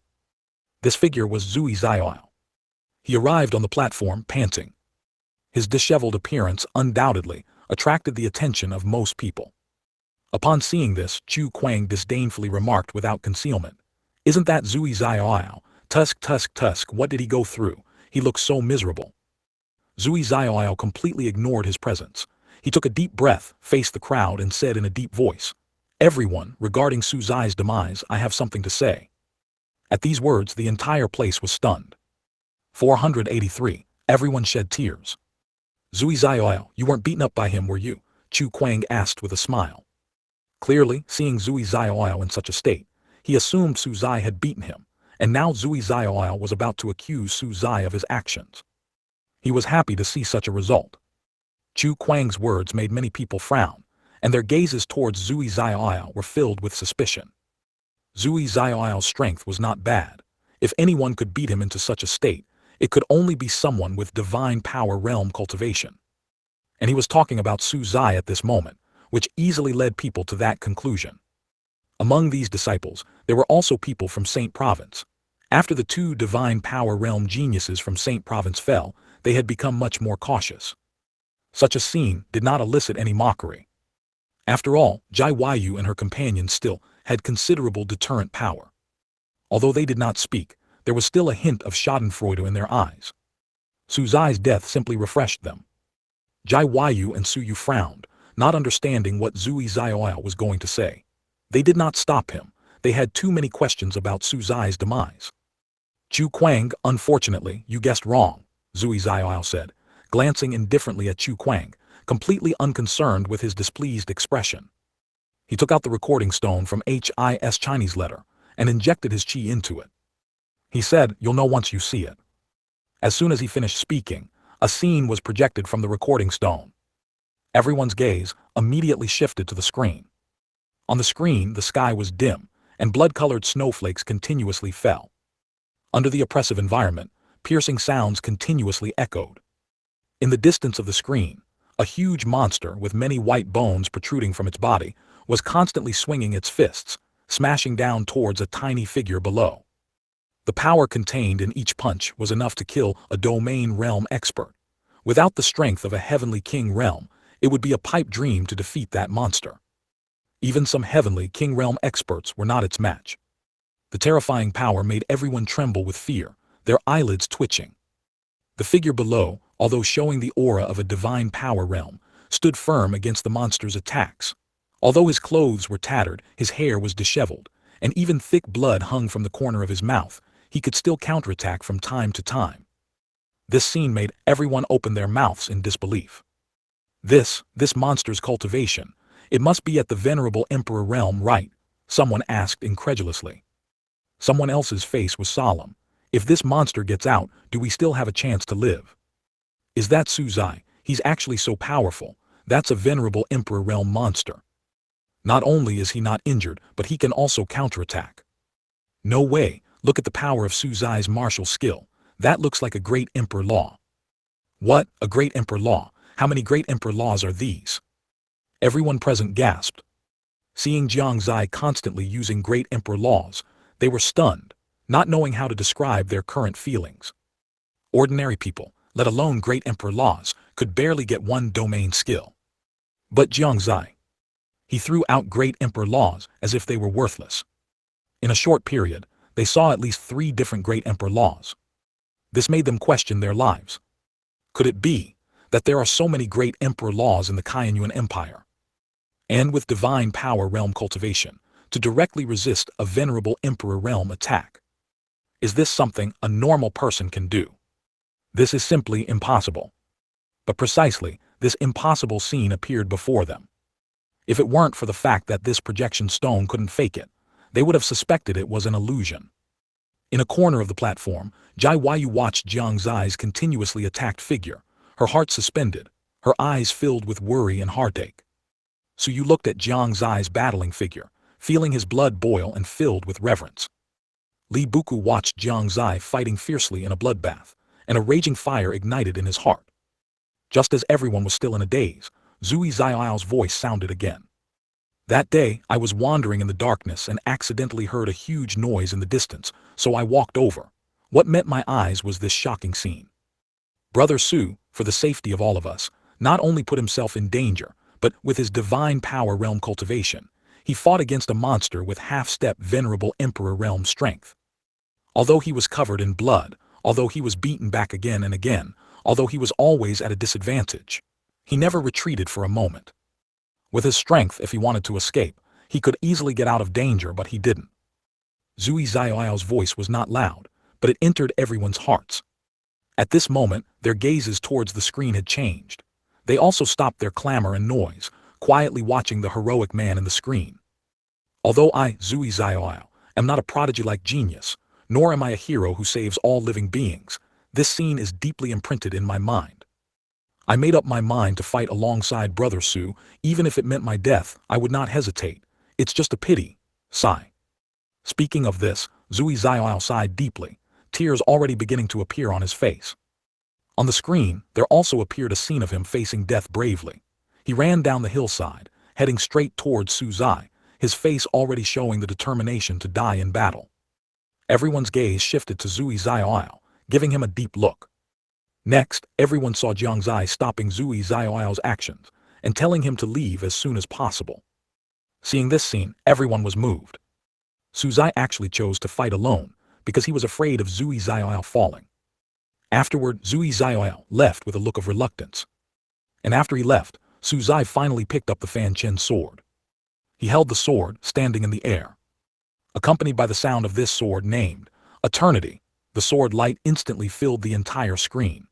This figure was Zui Zioao. He arrived on the platform panting. His disheveled appearance undoubtedly attracted the attention of most people. Upon seeing this, Chu Kuang disdainfully remarked without concealment, "Isn't that Zui Zioao? Tusk, what did he go through? He looks so miserable." Zui Zioao completely ignored his presence. He took a deep breath, faced the crowd, and said in a deep voice, "Everyone, regarding Su Zai's demise, I have something to say." At these words, the entire place was stunned. 483. Everyone shed tears. "Zui Zioao, you weren't beaten up by him, were you?" Chu Kuang asked with a smile. Clearly, seeing Zui Zioao in such a state, he assumed Su Zai had beaten him, and now Zui Zioao was about to accuse Su Zai of his actions. He was happy to see such a result. Chu Kuang's words made many people frown, and their gazes towards Zui Zioao were filled with suspicion. Zui Zioao's strength was not bad. If anyone could beat him into such a state, it could only be someone with divine power realm cultivation. And he was talking about Su Zai at this moment, which easily led people to that conclusion. Among these disciples, there were also people from Saint Province. After the two divine power realm geniuses from Saint Province fell, they had become much more cautious. Such a scene did not elicit any mockery. After all, Jiang Xie and her companions still had considerable deterrent power. Although they did not speak, there was still a hint of schadenfreude in their eyes. Su Zai's death simply refreshed them. Jiang Xie and Su Yu frowned, not understanding what Zui Zioao was going to say. They did not stop him. They had too many questions about Su Zai's demise. "Chu Kuang, unfortunately, you guessed wrong," Zui Zioao said, glancing indifferently at Chu Kuang, completely unconcerned with his displeased expression. He took out the recording stone from his Chinese letter and injected his qi into it. He said, "You'll know once you see it." As soon as he finished speaking, a scene was projected from the recording stone. Everyone's gaze immediately shifted to the screen. On the screen, the sky was dim, and blood-colored snowflakes continuously fell. Under the oppressive environment, piercing sounds continuously echoed. In the distance of the screen, a huge monster with many white bones protruding from its body was constantly swinging its fists, smashing down towards a tiny figure below. The power contained in each punch was enough to kill a domain realm expert. Without the strength of a heavenly king realm, it would be a pipe dream to defeat that monster. Even some heavenly king realm experts were not its match. The terrifying power made everyone tremble with fear, their eyelids twitching. The figure below, although showing the aura of a divine power realm, stood firm against the monster's attacks. Although his clothes were tattered, his hair was disheveled, and even thick blood hung from the corner of his mouth, he could still counterattack from time to time. This scene made everyone open their mouths in disbelief. This monster's cultivation, it must be at the venerable emperor realm, right? Someone asked incredulously. Someone else's face was solemn. If this monster gets out, do we still have a chance to live? Is that Su Zai? He's actually so powerful. That's a venerable emperor realm monster. Not only is he not injured, but he can also counterattack. No way, look at the power of Su Zai's martial skill. That looks like a great emperor law. What, a great emperor law? How many great emperor laws are these? Everyone present gasped. Seeing Jiang Xie constantly using great emperor laws, they were stunned, not knowing how to describe their current feelings. Ordinary people, let alone great emperor laws, could barely get one domain skill. But Jiang Xie, he threw out great emperor laws as if they were worthless. In a short period, they saw at least 3 different great emperor laws. This made them question their lives. Could it be that there are so many great emperor laws in the Shengyuan Empire, and with divine power realm cultivation, to directly resist a venerable emperor realm attack. Is this something a normal person can do? This is simply impossible. But precisely, this impossible scene appeared before them. If it weren't for the fact that this projection stone couldn't fake it, they would have suspected it was an illusion. In a corner of the platform, Jiang Xie watched Jiang Xie's continuously attacked figure, her heart suspended, her eyes filled with worry and heartache. So you looked at Jiang Xie's battling figure, feeling his blood boil and filled with reverence. Li Buku watched Jiang Xie fighting fiercely in a bloodbath, and a raging fire ignited in his heart. Just as everyone was still in a daze, Zui Zaiao's voice sounded again. That day, I was wandering in the darkness and accidentally heard a huge noise in the distance, so I walked over. What met my eyes was this shocking scene. Brother Su, for the safety of all of us, not only put himself in danger, but with his divine power realm cultivation, he fought against a monster with half-step venerable emperor realm strength. Although he was covered in blood, although he was beaten back again and again, although he was always at a disadvantage, he never retreated for a moment. With his strength, if he wanted to escape, he could easily get out of danger, but he didn't. Zui Zaiao's voice was not loud, but it entered everyone's hearts. At this moment, their gazes towards the screen had changed. They also stopped their clamor and noise, quietly watching the heroic man in the screen. Although I, Zui Zaiao, am not a prodigy-like genius, nor am I a hero who saves all living beings, this scene is deeply imprinted in my mind. I made up my mind to fight alongside Brother Su, even if it meant my death, I would not hesitate. It's just a pity. Sigh. Speaking of this, Zui Zaiao sighed deeply, tears already beginning to appear on his face. On the screen, there also appeared a scene of him facing death bravely. He ran down the hillside, heading straight towards Su Zai, his face already showing the determination to die in battle. Everyone's gaze shifted to Zui Zaiao, giving him a deep look. Next, everyone saw Jiang Xie stopping Zui Zaiao's actions and telling him to leave as soon as possible. Seeing this scene, everyone was moved. Su Zai actually chose to fight alone because he was afraid of Zui Zaiao falling. Afterward, Zui Zaiao left with a look of reluctance. And after he left, Su Zai finally picked up the Fanchen sword. He held the sword, standing in the air. Accompanied by the sound of this sword named Eternity, the sword light instantly filled the entire screen.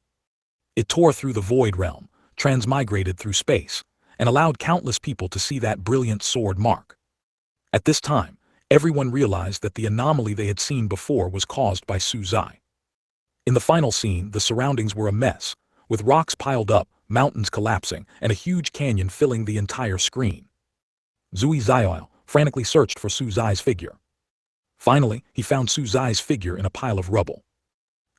It tore through the void realm, transmigrated through space, and allowed countless people to see that brilliant sword mark. At this time, everyone realized that the anomaly they had seen before was caused by Su Zai. In the final scene, the surroundings were a mess, with rocks piled up, mountains collapsing, and a huge canyon filling the entire screen. Zui Zaiao frantically searched for Su Zai's figure. Finally, he found Su Zai's figure in a pile of rubble.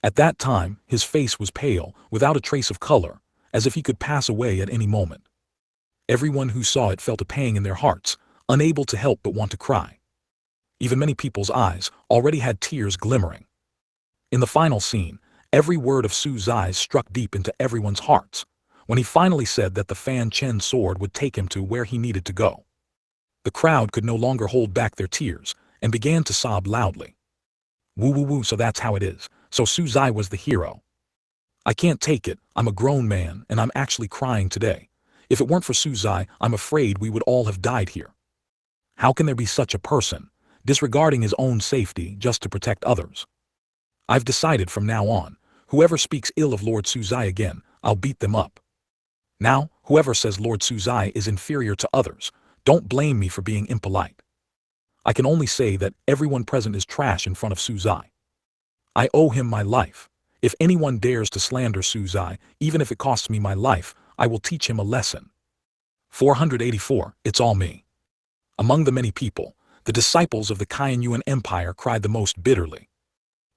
At that time, his face was pale, without a trace of color, as if he could pass away at any moment. Everyone who saw it felt a pang in their hearts, unable to help but want to cry. Even many people's eyes already had tears glimmering. In the final scene, every word of Su Zai's struck deep into everyone's hearts, when he finally said that the Fanchen sword would take him to where he needed to go. The crowd could no longer hold back their tears, and began to sob loudly. Woo woo woo, so that's how it is. So Su Zai was the hero. I can't take it, I'm a grown man, and I'm actually crying today. If it weren't for Su Zai, I'm afraid we would all have died here. How can there be such a person, disregarding his own safety just to protect others? I've decided from now on, whoever speaks ill of Lord Su Zai again, I'll beat them up. Now, whoever says Lord Su Zai is inferior to others, don't blame me for being impolite. I can only say that everyone present is trash in front of Su Zai. I owe him my life. If anyone dares to slander Su Zai, even if it costs me my life, I will teach him a lesson. 484, it's all me. Among the many people, the disciples of the Shengyuan Empire cried the most bitterly.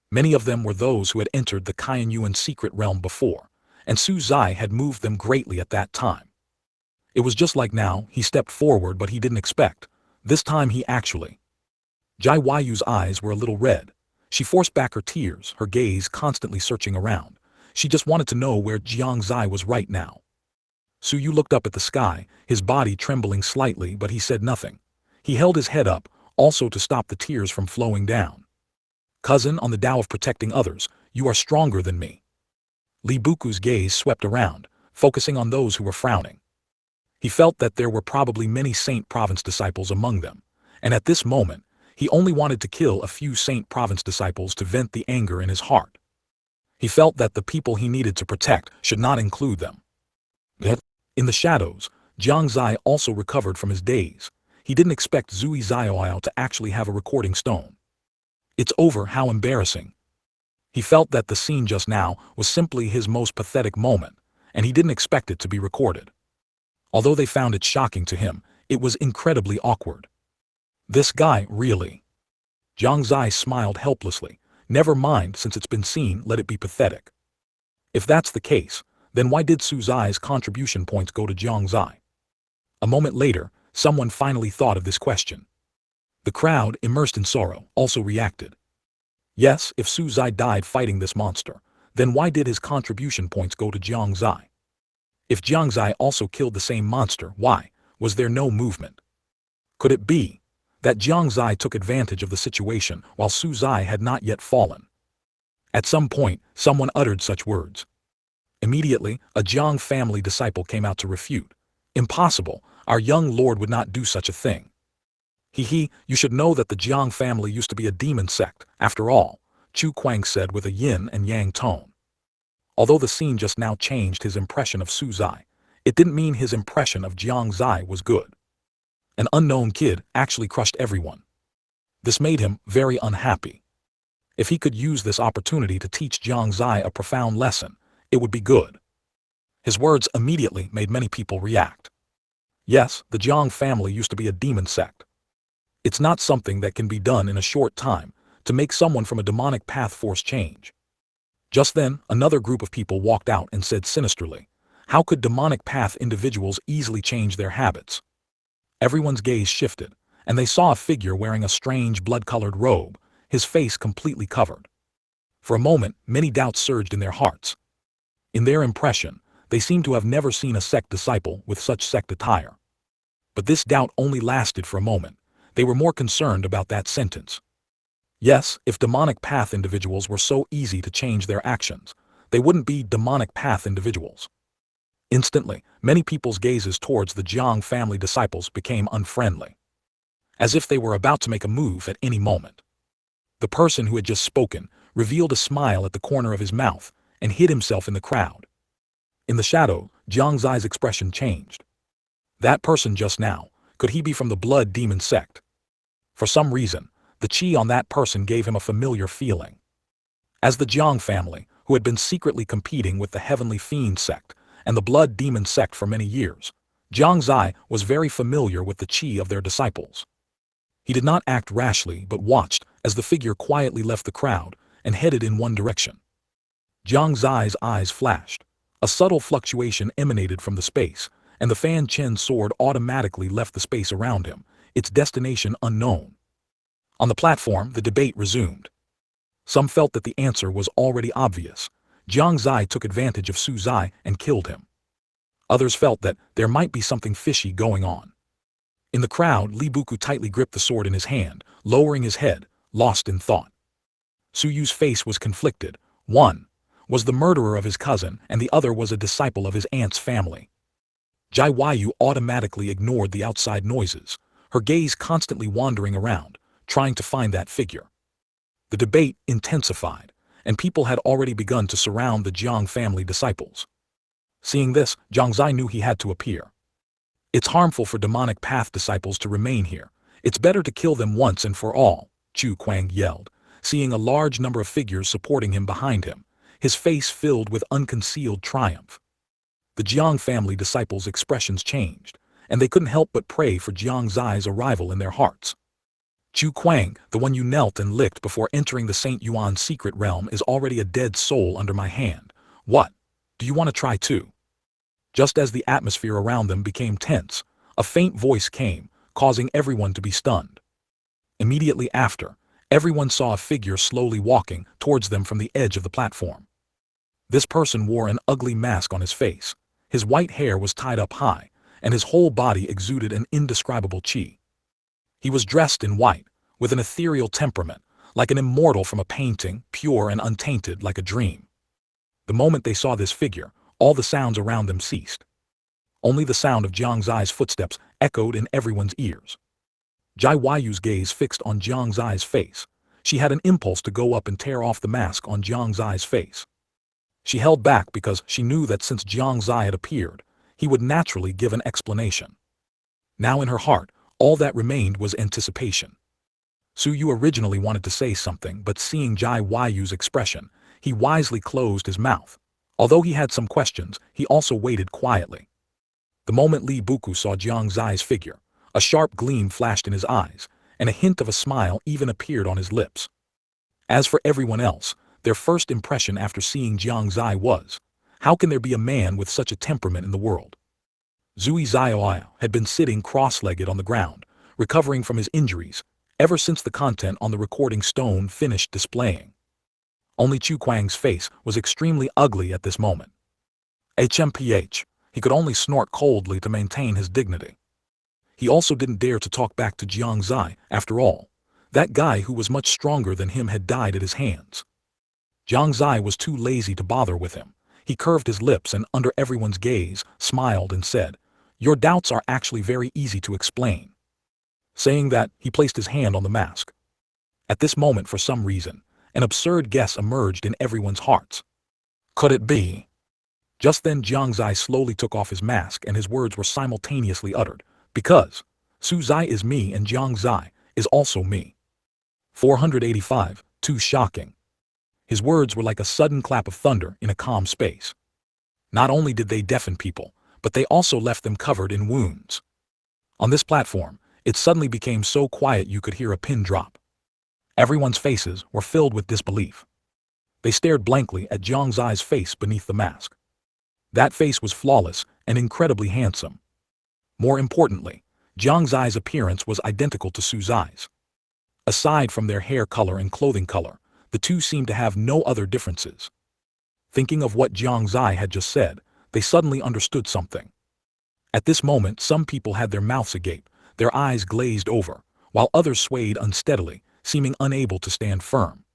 Many of them were those who had entered the Shengyuan secret realm before, and Su Zai had moved them greatly at that time. It was just like now, he stepped forward but he didn't expect. This time he actually. Jiang Xi's eyes were a little red. She forced back her tears, her gaze constantly searching around. She just wanted to know where Jiang Xie was right now. Su Yu looked up at the sky, his body trembling slightly, but he said nothing. He held his head up, also to stop the tears from flowing down. Cousin, on the Tao of protecting others, you are stronger than me. Li Buku's gaze swept around, focusing on those who were frowning. He felt that there were probably many Saint Province disciples among them, and at this moment, he only wanted to kill a few Saint Province disciples to vent the anger in his heart. He felt that the people he needed to protect should not include them. In the shadows, Jiang Xie also recovered from his daze. He didn't expect Zui Zioao to actually have a recording stone. It's over, how embarrassing. He felt that the scene just now was simply his most pathetic moment, and he didn't expect it to be recorded. Although they found it shocking to him, it was incredibly awkward. This guy, really? Jiang Xie smiled helplessly. Never mind, since it's been seen, let it be pathetic. If that's the case, then why did Su Zai's contribution points go to Jiang Xie? A moment later, someone finally thought of this question. The crowd, immersed in sorrow, also reacted. Yes, if Su Zai died fighting this monster, then why did his contribution points go to Jiang Xie? If Jiang Xie also killed the same monster, why was there no movement? Could it be that Jiang Xie took advantage of the situation while Su Zai had not yet fallen? At some point, someone uttered such words. Immediately, a Jiang family disciple came out to refute. Impossible, our young lord would not do such a thing. You should know that the Jiang family used to be a demon sect, after all, Chu Kuang said with a yin and yang tone. Although the scene just now changed his impression of Su Zai, it didn't mean his impression of Jiang Xie was good. An unknown kid actually crushed everyone. This made him very unhappy. If he could use this opportunity to teach Jiang Xie a profound lesson, it would be good. His words immediately made many people react. Yes, the Jiang family used to be a demon sect. It's not something that can be done in a short time to make someone from a demonic path force change. Just then, another group of people walked out and said sinisterly, how could demonic path individuals easily change their habits? Everyone's gaze shifted, and they saw a figure wearing a strange blood-colored robe, his face completely covered. For a moment, many doubts surged in their hearts. In their impression, they seemed to have never seen a sect disciple with such sect attire. But this doubt only lasted for a moment. They were more concerned about that sentence. Yes, if demonic path individuals were so easy to change their actions, they wouldn't be demonic path individuals. Instantly, many people's gazes towards the Jiang family disciples became unfriendly, as if they were about to make a move at any moment. The person who had just spoken revealed a smile at the corner of his mouth and hid himself in the crowd. In the shadow, Jiang Xie's expression changed. That person just now, could he be from the blood demon sect? For some reason, the chi on that person gave him a familiar feeling. As the Jiang family, who had been secretly competing with the heavenly fiend sect and the blood demon sect for many years, Jiang Xie was very familiar with the chi of their disciples. He did not act rashly but watched as the figure quietly left the crowd and headed in one direction. Jiang Xie's eyes flashed. A subtle fluctuation emanated from the space, and the Fanchen sword automatically left the space around him, its destination unknown. On the platform, the debate resumed. Some felt that the answer was already obvious. Jiang Xie took advantage of Su Zai and killed him. Others felt that there might be something fishy going on. In the crowd, Li Buku tightly gripped the sword in his hand, lowering his head, lost in thought. Su Yu's face was conflicted. One was the murderer of his cousin, and the other was a disciple of his aunt's family. Jai Yu automatically ignored the outside noises, her gaze constantly wandering around, trying to find that figure. The debate intensified, and people had already begun to surround the Jiang family disciples. Seeing this, Jiang Xie knew he had to appear. It's harmful for demonic path disciples to remain here. It's better to kill them once and for all, Chu Kuang yelled, seeing a large number of figures supporting him behind him, his face filled with unconcealed triumph. The Jiang family disciples' expressions changed, and they couldn't help but pray for Jiang Xie's arrival in their hearts. Chu Kuang, the one you knelt and licked before entering the Saint Yuan secret realm, is already a dead soul under my hand. What? Do you want to try too? Just as the atmosphere around them became tense, a faint voice came, causing everyone to be stunned. Immediately after, everyone saw a figure slowly walking towards them from the edge of the platform. This person wore an ugly mask on his face. His white hair was tied up high, and his whole body exuded an indescribable chi. He was dressed in white, with an ethereal temperament, like an immortal from a painting, pure and untainted like a dream. The moment they saw this figure, all the sounds around them ceased. Only the sound of Jiang Xie's footsteps echoed in everyone's ears. Jai Yu's gaze fixed on Jiang Xie's face. She had an impulse to go up and tear off the mask on Jiang Xie's face. She held back because she knew that since Jiang Xie had appeared, he would naturally give an explanation. Now in her heart, all that remained was anticipation. Su Yu originally wanted to say something, but seeing Jai Yu's expression, he wisely closed his mouth. Although he had some questions, he also waited quietly. The moment Li Buku saw Jiang Xie's figure, a sharp gleam flashed in his eyes, and a hint of a smile even appeared on his lips. As for everyone else, their first impression after seeing Jiang Xie was, how can there be a man with such a temperament in the world? Zui Zioao had been sitting cross-legged on the ground, recovering from his injuries, ever since the content on the recording stone finished displaying. Only Chu Kuang's face was extremely ugly at this moment. HMPH, he could only snort coldly to maintain his dignity. He also didn't dare to talk back to Jiang Xie, after all. That guy who was much stronger than him had died at his hands. Jiang Xie was too lazy to bother with him. He curved his lips and, under everyone's gaze, smiled and said, "Your doubts are actually very easy to explain." Saying that, he placed his hand on the mask. At this moment, for some reason, an absurd guess emerged in everyone's hearts. Could it be? Just then Jiang Xie slowly took off his mask and his words were simultaneously uttered. Because Su Zai is me and Jiang Xie is also me. 485, too shocking. His words were like a sudden clap of thunder in a calm space. Not only did they deafen people, but they also left them covered in wounds. On this platform, it suddenly became so quiet you could hear a pin drop. Everyone's faces were filled with disbelief. They stared blankly at Jiang Xie's face beneath the mask. That face was flawless and incredibly handsome. More importantly, Jiang Xie's appearance was identical to Su Zai's. Aside from their hair color and clothing color, the two seemed to have no other differences. Thinking of what Jiang Xie had just said, they suddenly understood something. At this moment, some people had their mouths agape, their eyes glazed over, while others swayed unsteadily, seeming unable to stand firm.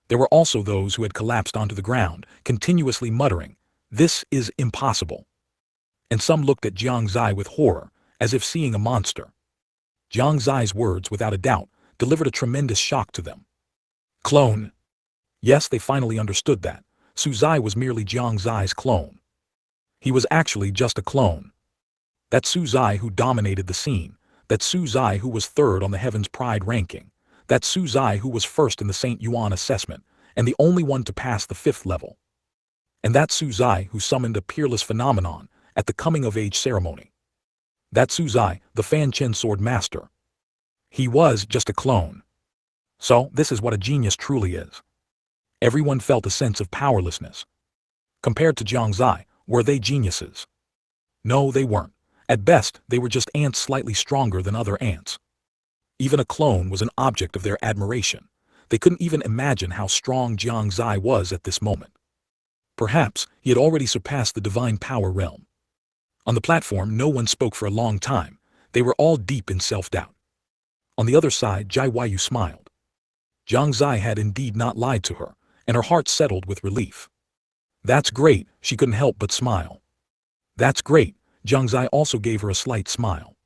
There were also those who had collapsed onto the ground, continuously muttering, "This is impossible." And some looked at Jiang Xie with horror, as if seeing a monster. Jiang Xie's words, without a doubt, delivered a tremendous shock to them. Clone. Yes, they finally understood that. Su Zai was merely Jiang Xie's clone. He was actually just a clone. That Su Zai who dominated the scene, that Su Zai who was third on the Heaven's Pride ranking, that Su Zai who was first in the St. Yuan assessment, and the only one to pass the 5th level. And that Su Zai who summoned a peerless phenomenon at the coming-of-age ceremony. That Su Zai, the Fanchen sword master. He was just a clone. So, this is what a genius truly is. Everyone felt a sense of powerlessness. Compared to Jiang Xie, were they geniuses? No, they weren't. At best, they were just ants slightly stronger than other ants. Even a clone was an object of their admiration. They couldn't even imagine how strong Jiang Xie was at this moment. Perhaps he had already surpassed the divine power realm. On the platform, no one spoke for a long time. They were all deep in self-doubt. On the other side, Jai Yu smiled. Jiang Xie had indeed not lied to her, and her heart settled with relief. That's great, she couldn't help but smile. That's great, Jiang Xie also gave her a slight smile.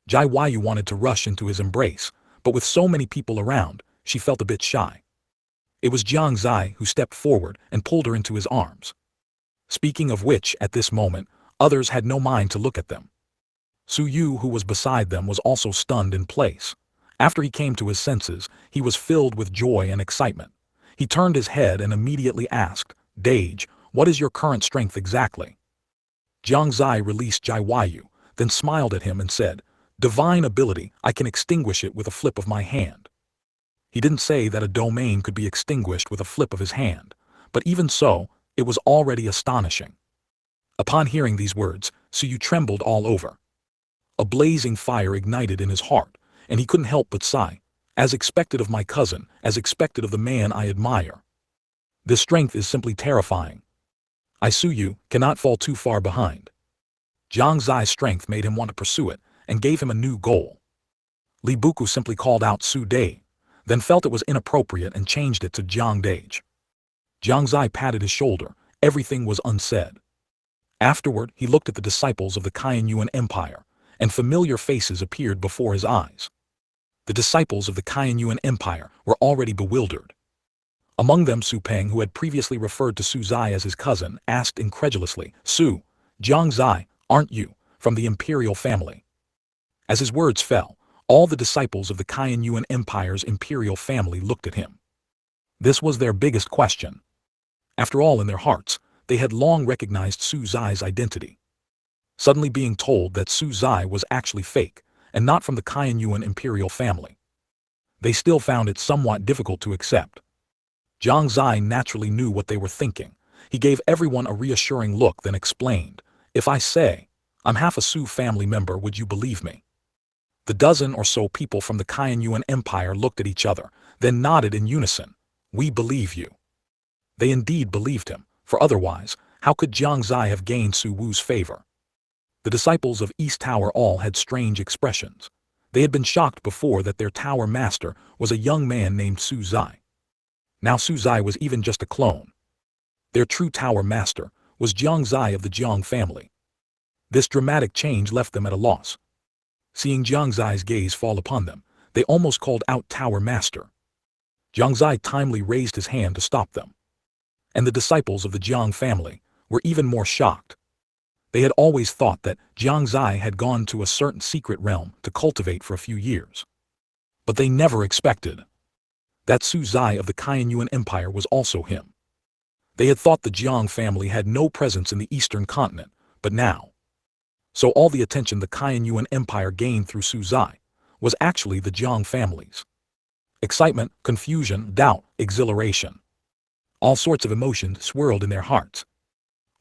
Jai Yu wanted to rush into his embrace, but with so many people around, she felt a bit shy. It was Jiang Xie who stepped forward and pulled her into his arms. Speaking of which, at this moment, others had no mind to look at them. Su Yu, who was beside them, was also stunned in place. After he came to his senses, he was filled with joy and excitement. He turned his head and immediately asked, "Dage, what is your current strength exactly?" Jiang Xie released Jai Yu, then smiled at him and said, "Divine ability, I can extinguish it with a flip of my hand." He didn't say that a domain could be extinguished with a flip of his hand, but even so, it was already astonishing. Upon hearing these words, Su Yu trembled all over. A blazing fire ignited in his heart, and he couldn't help but sigh, as expected of my cousin, as expected of the man I admire. This strength is simply terrifying. Su Yu cannot fall too far behind. Jiang Xie's strength made him want to pursue it, and gave him a new goal. Li Buku simply called out Su Dai, then felt it was inappropriate and changed it to Jiang Dage. Jiang Xie patted his shoulder, everything was unsaid. Afterward, he looked at the disciples of the Yuan Empire, and familiar faces appeared before his eyes. The disciples of the Yuan Empire were already bewildered. Among them Su Peng, who had previously referred to Su Zai as his cousin, asked incredulously, "Su, Jiang Xie, aren't you from the imperial family?" As his words fell, all the disciples of the Yuan Empire's imperial family looked at him. This was their biggest question. After all, in their hearts, they had long recognized Su Zai's identity. Suddenly being told that Su Zai was actually fake, and not from the Yuan imperial family. They still found it somewhat difficult to accept. Jiang Xie naturally knew what they were thinking. He gave everyone a reassuring look, then explained, "If I say, I'm half a Su family member, would you believe me?" The dozen or so people from the Yuan Empire looked at each other, then nodded in unison. "We believe you." They indeed believed him, for otherwise, how could Jiang Xie have gained Su Wu's favor? The disciples of East Tower all had strange expressions. They had been shocked before that their tower master was a young man named Su Zai. Now Su Zai was even just a clone. Their true tower master was Jiang Xie of the Jiang family. This dramatic change left them at a loss. Seeing Jiang Xie's gaze fall upon them, they almost called out "Tower Master." Jiang Xie timely raised his hand to stop them. And the disciples of the Jiang family were even more shocked. They had always thought that Jiang Xie had gone to a certain secret realm to cultivate for a few years. But they never expected that Su Zai of the Yuan Empire was also him. They had thought the Jiang family had no presence in the Eastern continent, but now. So all the attention the Yuan Empire gained through Su Zai was actually the Jiang family's. Excitement, confusion, doubt, exhilaration. All sorts of emotions swirled in their hearts.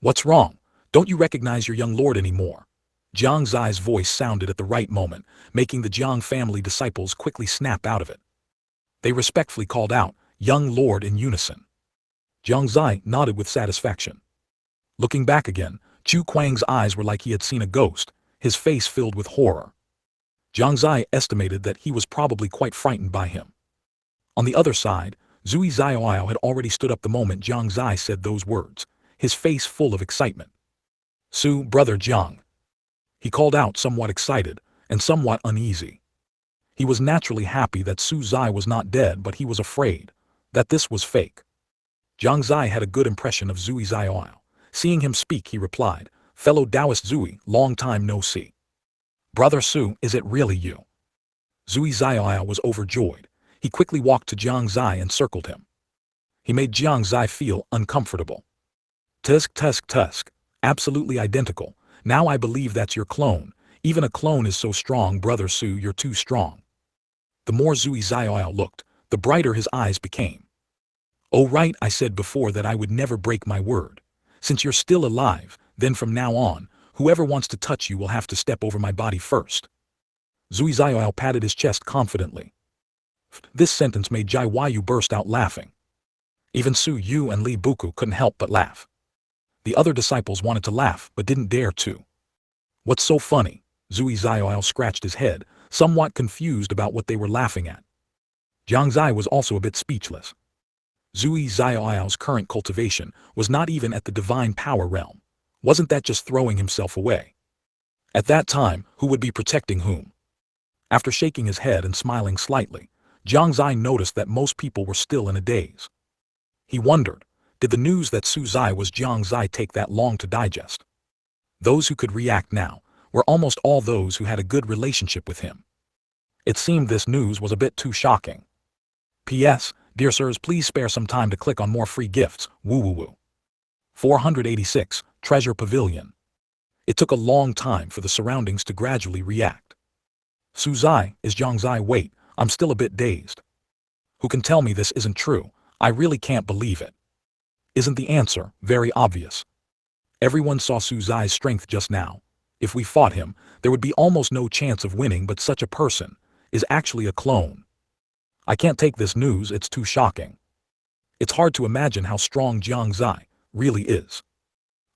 "What's wrong? Don't you recognize your young lord anymore?" Jiang Zai's voice sounded at the right moment, making the Jiang family disciples quickly snap out of it. They respectfully called out, "Young lord," in unison. Jiang Xie nodded with satisfaction. Looking back again, Chu Kuang's eyes were like he had seen a ghost, his face filled with horror. Jiang Xie estimated that he was probably quite frightened by him. On the other side, Zui Xiaoyao had already stood up the moment Jiang Xie said those words, his face full of excitement. "Su, brother Jiang." He called out, somewhat excited and somewhat uneasy. He was naturally happy that Su Zai was not dead, but he was afraid that this was fake. Jiang Xie had a good impression of Zui Xiaoyao. Seeing him speak, he replied, "Fellow Taoist Zui, long time no see." "Brother Su, is it really you?" Zui Xiaoyao was overjoyed. He quickly walked to Jiang Xie and circled him. He made Jiang Xie feel uncomfortable. "Tusk, tusk, tusk. Absolutely identical. Now I believe that's your clone. Even a clone is so strong, brother Su, you're too strong." The more Zui Xiaoyao looked, the brighter his eyes became. "Oh right, I said before that I would never break my word. Since you're still alive, then from now on, whoever wants to touch you will have to step over my body first." Zui Xiaoyao patted his chest confidently. This sentence made Jai Yu burst out laughing. Even Su Yu and Li Buku couldn't help but laugh. The other disciples wanted to laugh, but didn't dare to. "What's so funny?" Zui Xiaoyao scratched his head, somewhat confused about what they were laughing at. Jiang Xie was also a bit speechless. Zui Xiaoyao's current cultivation was not even at the divine power realm. Wasn't that just throwing himself away? At that time, who would be protecting whom? After shaking his head and smiling slightly, Jiang Xie noticed that most people were still in a daze. He wondered, did the news that Su Zai was Jiang Xie take that long to digest? Those who could react now were almost all those who had a good relationship with him. It seemed this news was a bit too shocking. P.S. Dear sirs, please spare some time to click on more free gifts. Woo woo woo. 486, Treasure Pavilion. It took a long time for the surroundings to gradually react. "Su Zai, is Jiang Xie? Wait, I'm still a bit dazed. Who can tell me this isn't true? I really can't believe it." Isn't the answer very obvious? Everyone saw Su Zai's strength just now. If we fought him, there would be almost no chance of winning, but such a person is actually a clone. I can't take this news, it's too shocking. It's hard to imagine how strong Jiang Xie really is.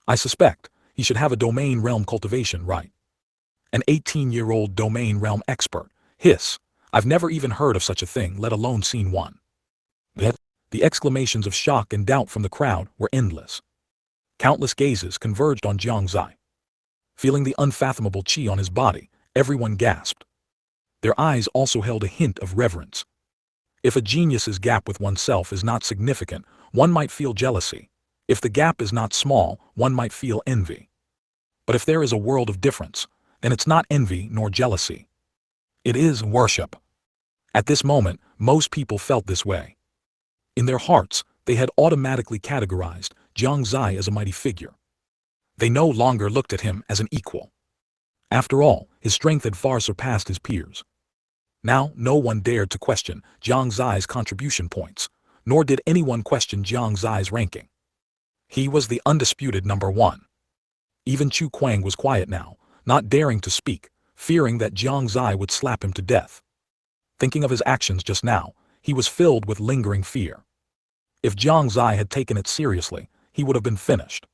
I suspect he should have a domain realm cultivation, right? An 18-year-old domain realm expert. Hiss. I've never even heard of such a thing, let alone seen one. The exclamations of shock and doubt from the crowd were endless. Countless gazes converged on Jiang Xie. Feeling the unfathomable qi on his body, everyone gasped. Their eyes also held a hint of reverence. If a genius's gap with oneself is not significant, one might feel jealousy. If the gap is not small, one might feel envy. But if there is a world of difference, then it's not envy nor jealousy. It is worship. At this moment, most people felt this way. In their hearts, they had automatically categorized Jiang Xie as a mighty figure. They no longer looked at him as an equal. After all, his strength had far surpassed his peers. Now, no one dared to question Jiang Xie's contribution points, nor did anyone question Jiang Xie's ranking. He was the undisputed number one. Even Chu Kuang was quiet now, not daring to speak, fearing that Jiang Xie would slap him to death. Thinking of his actions just now, he was filled with lingering fear. If Jiang Xie had taken it seriously, he would have been finished.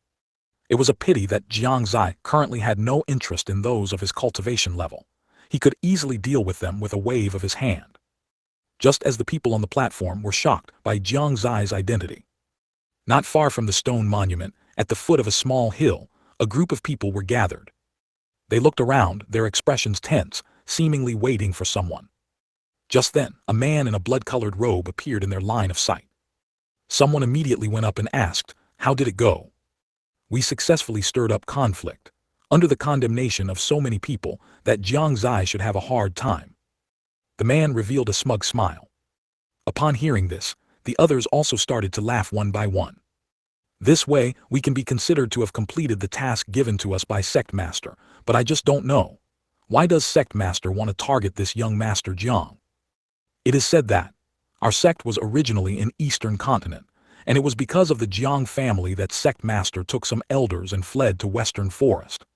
It was a pity that Jiang Xie currently had no interest in those of his cultivation level. He could easily deal with them with a wave of his hand. Just as the people on the platform were shocked by Jiang Xie's identity. Not far from the stone monument, at the foot of a small hill, a group of people were gathered. They looked around, their expressions tense, seemingly waiting for someone. Just then, a man in a blood-colored robe appeared in their line of sight. Someone immediately went up and asked, "How did it go?" "We successfully stirred up conflict, under the condemnation of so many people that Jiang Xie should have a hard time." The man revealed a smug smile. Upon hearing this, the others also started to laugh one by one. This way, we can be considered to have completed the task given to us by Sect Master, but I just don't know. Why does Sect Master want to target this young Master Jiang? It is said that our sect was originally in Eastern Continent, and it was because of the Jiang family that Sect Master took some elders and fled to Western Forest.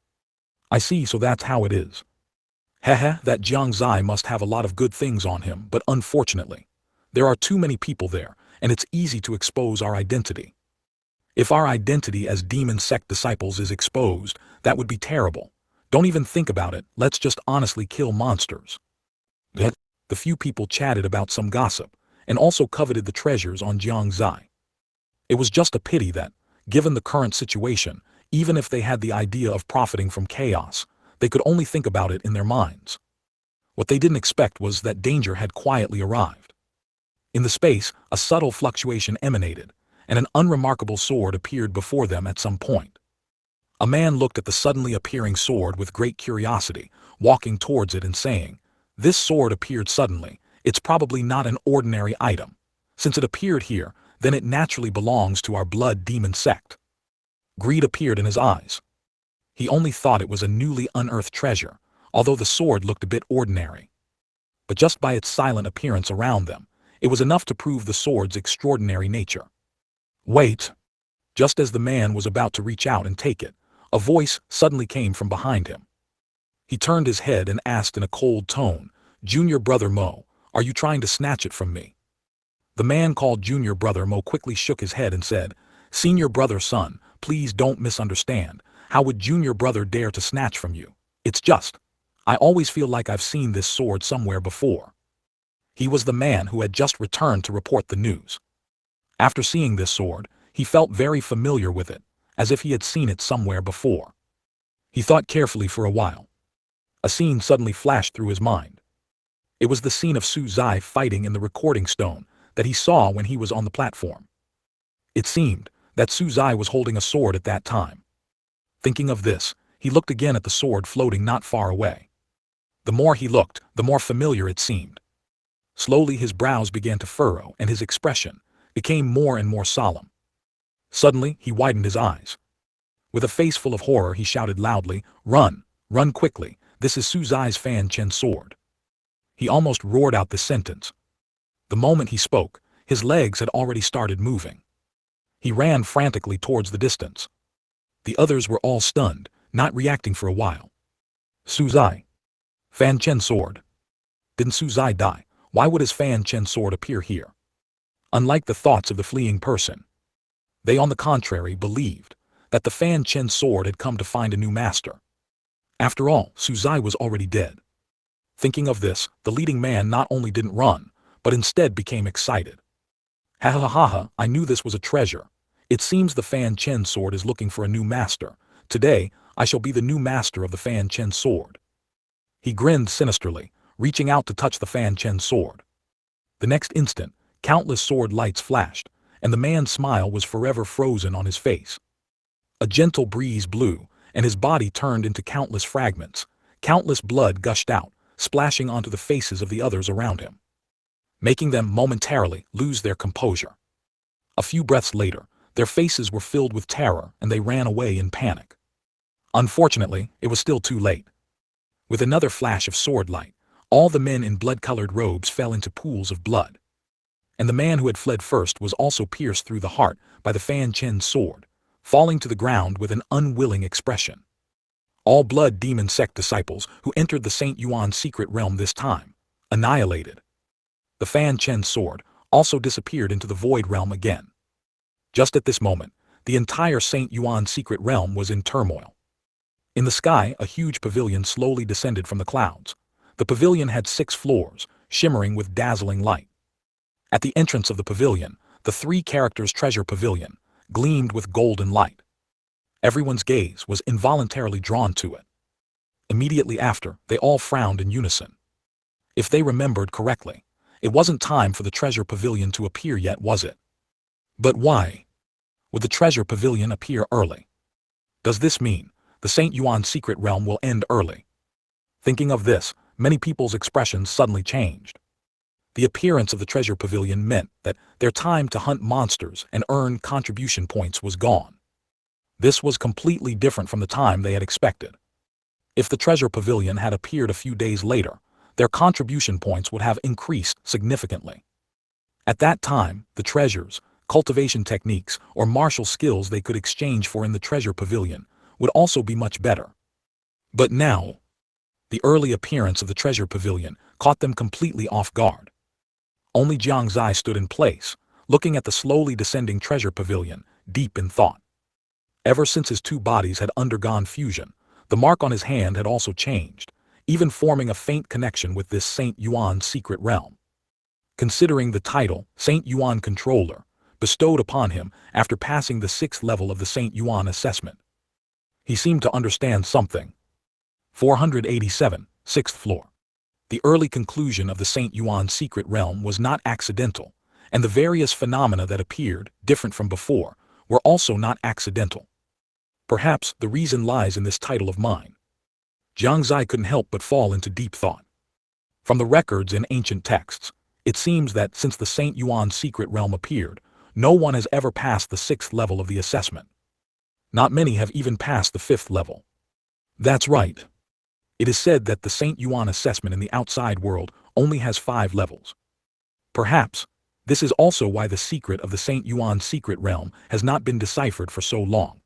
I see, so that's how it is. Heh, that Jiang Xie must have a lot of good things on him, but unfortunately, there are too many people there, and it's easy to expose our identity. If our identity as demon sect disciples is exposed, that would be terrible. Don't even think about it, let's just honestly kill monsters. The few people chatted about some gossip, and also coveted the treasures on Jiang Xie. It was just a pity that, given the current situation, even if they had the idea of profiting from chaos, they could only think about it in their minds. What they didn't expect was that danger had quietly arrived. In the space, a subtle fluctuation emanated, and an unremarkable sword appeared before them at some point. A man looked at the suddenly appearing sword with great curiosity, walking towards it and saying, "This sword appeared suddenly, it's probably not an ordinary item. Since it appeared here, then it naturally belongs to our blood demon sect." Greed appeared in his eyes. He only thought it was a newly unearthed treasure, although the sword looked a bit ordinary. But just by its silent appearance around them, it was enough to prove the sword's extraordinary nature. "Wait!" Just as the man was about to reach out and take it, a voice suddenly came from behind him. He turned his head and asked in a cold tone, "Junior Brother Mo, are you trying to snatch it from me?" The man called Junior Brother Mo quickly shook his head and said, "Senior Brother Son, please don't misunderstand. How would Junior Brother dare to snatch from you? It's just, I always feel like I've seen this sword somewhere before." He was the man who had just returned to report the news. After seeing this sword, he felt very familiar with it, as if he had seen it somewhere before. He thought carefully for a while. A scene suddenly flashed through his mind. It was the scene of Su Zai fighting in the recording stone that he saw when he was on the platform. It seemed that Su Zai was holding a sword at that time. Thinking of this, he looked again at the sword floating not far away. The more he looked, the more familiar it seemed. Slowly his brows began to furrow and his expression became more and more solemn. Suddenly, he widened his eyes. With a face full of horror, he shouted loudly, "Run! Run quickly! This is Su Zai's Fanchen sword." He almost roared out this sentence. The moment he spoke, his legs had already started moving. He ran frantically towards the distance. The others were all stunned, not reacting for a while. Su Zai. Fanchen sword. Didn't Su Zai die? Why would his Fanchen sword appear here? Unlike the thoughts of the fleeing person, they on the contrary believed that the Fanchen sword had come to find a new master. After all, Su Zai was already dead. Thinking of this, the leading man not only didn't run, but instead became excited. "Ha ha ha ha, I knew this was a treasure. It seems the Fanchen sword is looking for a new master. Today, I shall be the new master of the Fanchen sword. He grinned sinisterly, reaching out to touch the Fanchen sword. The next instant, countless sword lights flashed, and the man's smile was forever frozen on his face. A gentle breeze blew, and his body turned into countless fragments. Countless blood gushed out, splashing onto the faces of the others around him, making them momentarily lose their composure. A few breaths later, their faces were filled with terror and they ran away in panic. Unfortunately, it was still too late. With another flash of sword light, all the men in blood-colored robes fell into pools of blood. And the man who had fled first was also pierced through the heart by the Fanchen sword, falling to the ground with an unwilling expression. All Blood Demon Sect disciples who entered the St. Yuan secret realm this time, annihilated. The Fanchen sword also disappeared into the void realm again. Just at this moment, the entire St. Yuan secret realm was in turmoil. In the sky, a huge pavilion slowly descended from the clouds. The pavilion had 6 floors, shimmering with dazzling light. At the entrance of the pavilion, the 3 characters' treasure pavilion gleamed with golden light. Everyone's gaze was involuntarily drawn to it. Immediately after, they all frowned in unison. If they remembered correctly, it wasn't time for the treasure pavilion to appear yet, was it? But why would the treasure pavilion appear early? Does this mean the St. Yuan secret realm will end early? Thinking of this, many people's expressions suddenly changed. The appearance of the treasure pavilion meant that their time to hunt monsters and earn contribution points was gone. This was completely different from the time they had expected. If the treasure pavilion had appeared a few days later, their contribution points would have increased significantly. At that time, the treasures, cultivation techniques, or martial skills they could exchange for in the treasure pavilion would also be much better. But now, the early appearance of the treasure pavilion caught them completely off guard. Only Jiang Xie stood in place, looking at the slowly descending treasure pavilion, deep in thought. Ever since his 2 bodies had undergone fusion, the mark on his hand had also changed, even forming a faint connection with this St. Yuan secret realm. Considering the title, St. Yuan Controller, bestowed upon him after passing the 6th level of the St. Yuan assessment, he seemed to understand something. 487, 6th floor. The early conclusion of the St. Yuan secret realm was not accidental, and the various phenomena that appeared, different from before, were also not accidental. Perhaps the reason lies in this title of mine. Jiang Xie couldn't help but fall into deep thought. From the records in ancient texts, it seems that since the St. Yuan secret realm appeared, no one has ever passed the 6th level of the assessment. Not many have even passed the 5th level. That's right. It is said that the St. Yuan assessment in the outside world only has 5 levels. Perhaps, this is also why the secret of the St. Yuan secret realm has not been deciphered for so long.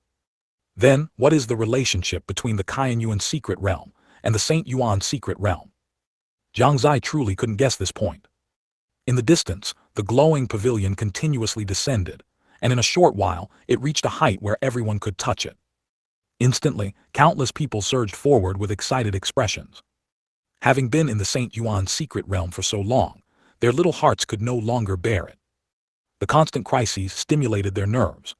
Then, what is the relationship between the Kaiyuan secret realm and the St. Yuan secret realm? Jiang Xie truly couldn't guess this point. In the distance, the glowing pavilion continuously descended, and in a short while, it reached a height where everyone could touch it. Instantly, countless people surged forward with excited expressions. Having been in the St. Yuan secret realm for so long, their little hearts could no longer bear it. The constant crises stimulated their nerves.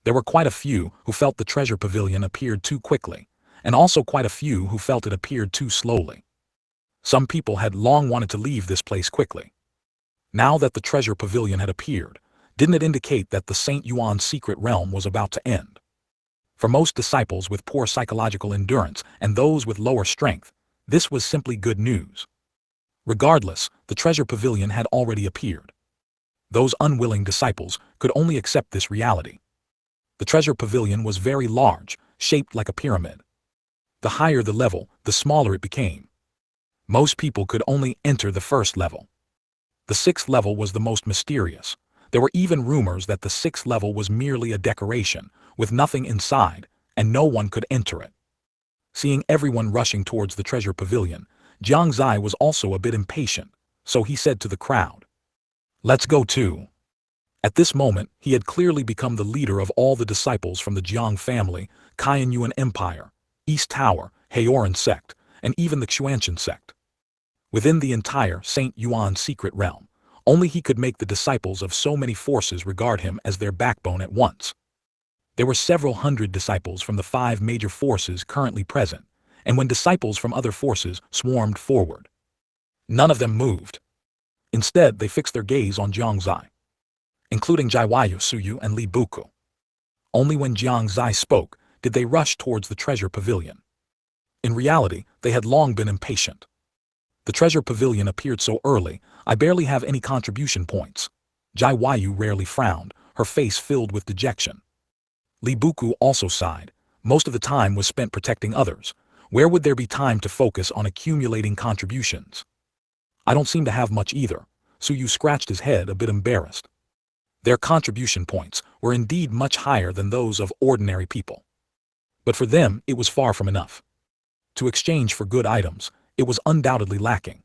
There were quite a few who felt the treasure pavilion appeared too quickly, and also quite a few who felt it appeared too slowly. Some people had long wanted to leave this place quickly. Now that the treasure pavilion had appeared, didn't it indicate that the St. Yuan secret realm was about to end? For most disciples with poor psychological endurance and those with lower strength, this was simply good news. Regardless, the treasure pavilion had already appeared. Those unwilling disciples could only accept this reality. The treasure pavilion was very large, shaped like a pyramid. The higher the level, the smaller it became. Most people could only enter the 1st level. The 6th level was the most mysterious. There were even rumors that the 6th level was merely a decoration, with nothing inside, and no one could enter it. Seeing everyone rushing towards the treasure pavilion, Jiang Xie was also a bit impatient, so he said to the crowd, "Let's go too." At this moment, he had clearly become the leader of all the disciples from the Jiang family, Kaiyuan Empire, East Tower, Haoran Sect, and even the Xuanchen Sect. Within the entire St. Yuan secret realm, Only he could make the disciples of so many forces regard him as their backbone at once. There were several hundred disciples from the 5 major forces currently present, and when disciples from other forces swarmed forward, none of them moved. Instead, they fixed their gaze on Jiang Xie, including Jiawayu, Suyu, and Li Buku. Only when Jiang Xie spoke did they rush towards the treasure pavilion. In reality, they had long been impatient. The treasure pavilion appeared so early, I barely have any contribution points. Jiawayu rarely frowned, her face filled with dejection. Li Buku also sighed. Most of the time was spent protecting others. Where would there be time to focus on accumulating contributions? I don't seem to have much either. Suyu scratched his head, a bit embarrassed. Their contribution points were indeed much higher than those of ordinary people. But for them, it was far from enough. To exchange for good items, it was undoubtedly lacking.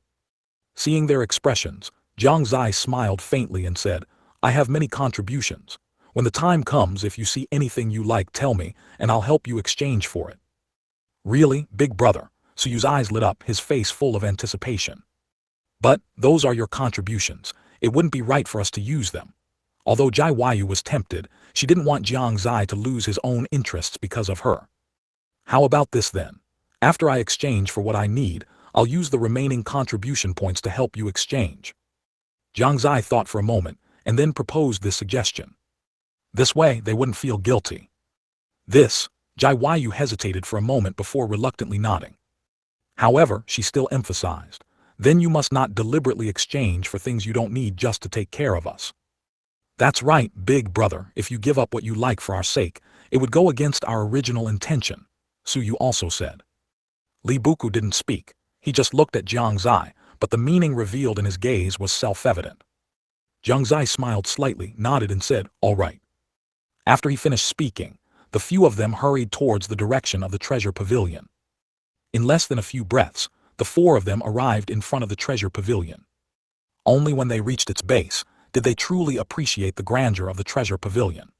Seeing their expressions, Jiang Xie smiled faintly and said, I have many contributions. When the time comes, if you see anything you like, tell me, and I'll help you exchange for it. Really, big brother? Suyu's eyes lit up, his face full of anticipation. But, those are your contributions. It wouldn't be right for us to use them. Although Jiawayu was tempted, she didn't want Jiang Xie to lose his own interests because of her. How about this then? After I exchange for what I need, I'll use the remaining contribution points to help you exchange. Jiang Xie thought for a moment, and then proposed this suggestion. This way, they wouldn't feel guilty. Jiawayu hesitated for a moment before reluctantly nodding. However, she still emphasized, then you must not deliberately exchange for things you don't need just to take care of us. That's right, big brother, if you give up what you like for our sake, it would go against our original intention, Suyu also said. Li Buku didn't speak. He just looked at Jiang Xie, but the meaning revealed in his gaze was self-evident. Jiang Xie smiled slightly, nodded and said, all right. After he finished speaking, the few of them hurried towards the direction of the treasure pavilion. In less than a few breaths, the 4 of them arrived in front of the treasure pavilion. Only when they reached its base did they truly appreciate the grandeur of the treasure pavilion.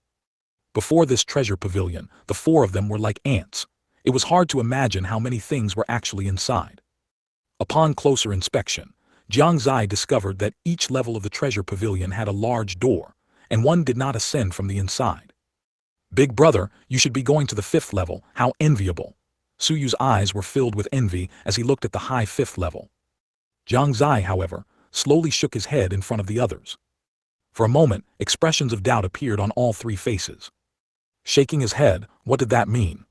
Before this treasure pavilion, the 4 of them were like ants. It was hard to imagine how many things were actually inside. Upon closer inspection, Jiang Xie discovered that each level of the treasure pavilion had a large door, and one did not ascend from the inside. Big brother, you should be going to the 5th level, how enviable. Suyu's eyes were filled with envy as he looked at the high 5th level. Jiang Xie, however, slowly shook his head in front of the others. For a moment, expressions of doubt appeared on all 3 faces. Shaking his head, what did that mean?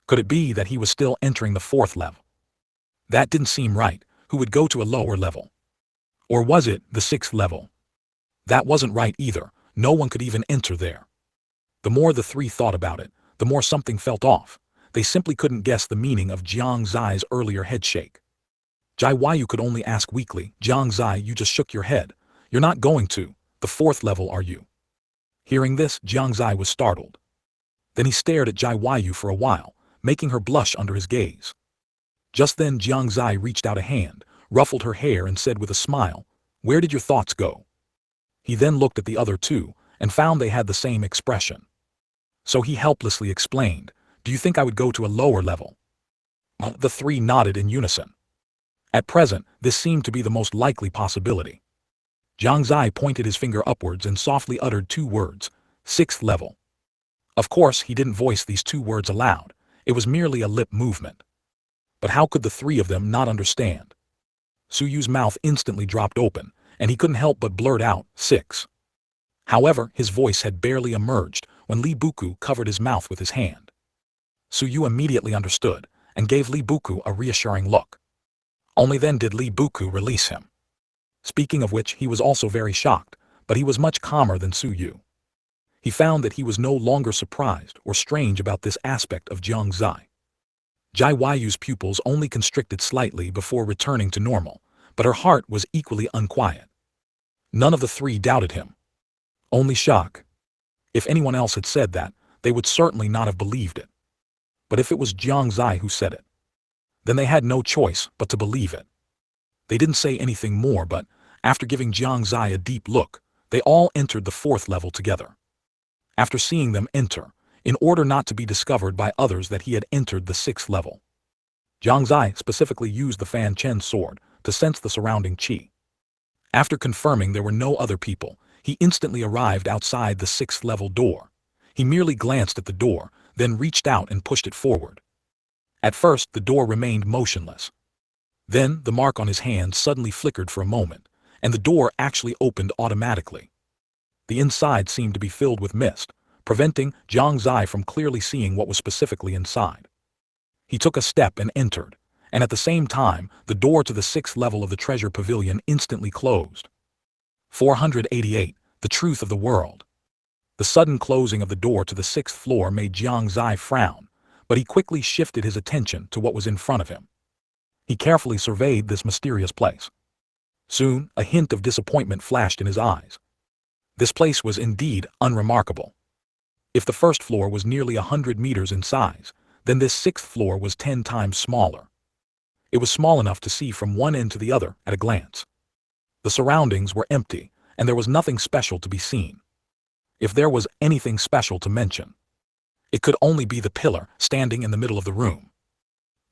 Could it be that he was still entering the 4th level? That didn't seem right. Who would go to a lower level? Or was it the 6th level? That wasn't right either. No one could even enter there. The more the 3 thought about it, the more something felt off. They simply couldn't guess the meaning of Jiang Xie's earlier headshake. Jiawayu could only ask weakly, Jiang Xie, you just shook your head. You're not going to the 4th level, are you? Hearing this, Jiang Xie was startled. Then he stared at Jiawayu for a while, making her blush under his gaze. Just then Jiang Xie reached out a hand, ruffled her hair and said with a smile, where did your thoughts go? He then looked at the other 2, and found they had the same expression. So he helplessly explained, do you think I would go to a lower level? The 3 nodded in unison. At present, this seemed to be the most likely possibility. Jiang Xie pointed his finger upwards and softly uttered 2 words, 6th level. Of course, he didn't voice these 2 words aloud. It was merely a lip movement. But how could the 3 of them not understand? Suyu's mouth instantly dropped open, and he couldn't help but blurt out, 6. However, his voice had barely emerged when Li Buku covered his mouth with his hand. Suyu immediately understood, and gave Li Buku a reassuring look. Only then did Li Buku release him. Speaking of which, he was also very shocked, but he was much calmer than Suyu. He found that he was no longer surprised or strange about this aspect of Jiang Xie. Jiawayu's pupils only constricted slightly before returning to normal, but her heart was equally unquiet. None of the 3 doubted him. Only shock. If anyone else had said that, they would certainly not have believed it. But if it was Jiang Xie who said it, then they had no choice but to believe it. They didn't say anything more, but, after giving Jiang Xie a deep look, they all entered the 4th level together. After seeing them enter, in order not to be discovered by others that he had entered the 6th level, Jiang Xie specifically used the Fanchen sword to sense the surrounding qi. After confirming there were no other people, he instantly arrived outside the 6th level door. He merely glanced at the door, then reached out and pushed it forward. At first, the door remained motionless. Then, the mark on his hand suddenly flickered for a moment, and the door actually opened automatically. The inside seemed to be filled with mist, preventing Jiang Xie from clearly seeing what was specifically inside. He took a step and entered, and at the same time, the door to the 6th level of the treasure pavilion instantly closed. 488. The Truth of the World. The sudden closing of the door to the 6th floor made Jiang Xie frown, but he quickly shifted his attention to what was in front of him. He carefully surveyed this mysterious place. Soon, a hint of disappointment flashed in his eyes. This place was indeed unremarkable. If the 1st floor was nearly 100 meters in size, then this 6th floor was 10 times smaller. It was small enough to see from one end to the other at a glance. The surroundings were empty, and there was nothing special to be seen. If there was anything special to mention, it could only be the pillar standing in the middle of the room.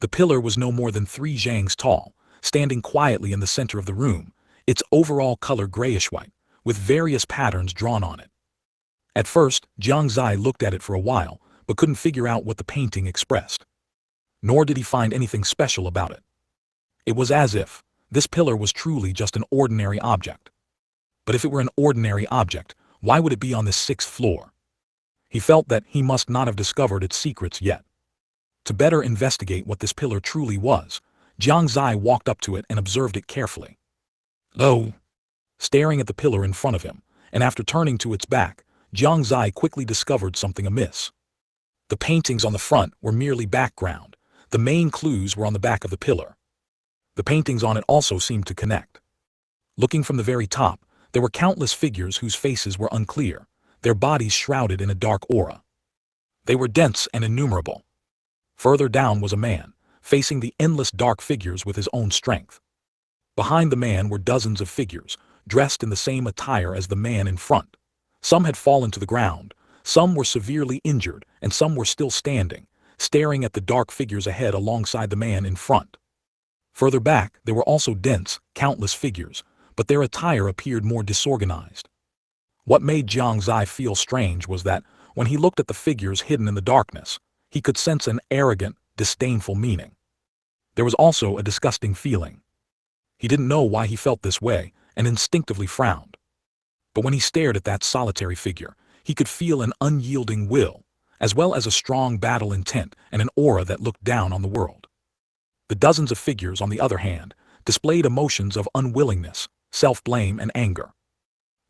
The pillar was no more than 3 zhangs tall, standing quietly in the center of the room, its overall color grayish-white, with various patterns drawn on it. At first, Jiang Xie looked at it for a while, but couldn't figure out what the painting expressed. Nor did he find anything special about it. It was as if this pillar was truly just an ordinary object. But if it were an ordinary object, why would it be on the 6th floor? He felt that he must not have discovered its secrets yet. To better investigate what this pillar truly was, Jiang Xie walked up to it and observed it carefully. Oh! Staring at the pillar in front of him, and after turning to its back, Jiang Xie quickly discovered something amiss. The paintings on the front were merely background. The main clues were on the back of the pillar. The paintings on it also seemed to connect. Looking from the very top, there were countless figures whose faces were unclear, their bodies shrouded in a dark aura. They were dense and innumerable. Further down was a man, facing the endless dark figures with his own strength. Behind the man were dozens of figures, dressed in the same attire as the man in front. Some had fallen to the ground, some were severely injured, and some were still standing, staring at the dark figures ahead alongside the man in front. Further back, there were also dense, countless figures, but their attire appeared more disorganized. What made Jiang Xie feel strange was that, when he looked at the figures hidden in the darkness, he could sense an arrogant, disdainful meaning. There was also a disgusting feeling. He didn't know why he felt this way, and instinctively frowned. But when he stared at that solitary figure, he could feel an unyielding will, as well as a strong battle intent and an aura that looked down on the world. The dozens of figures, on the other hand, displayed emotions of unwillingness, self-blame, and anger.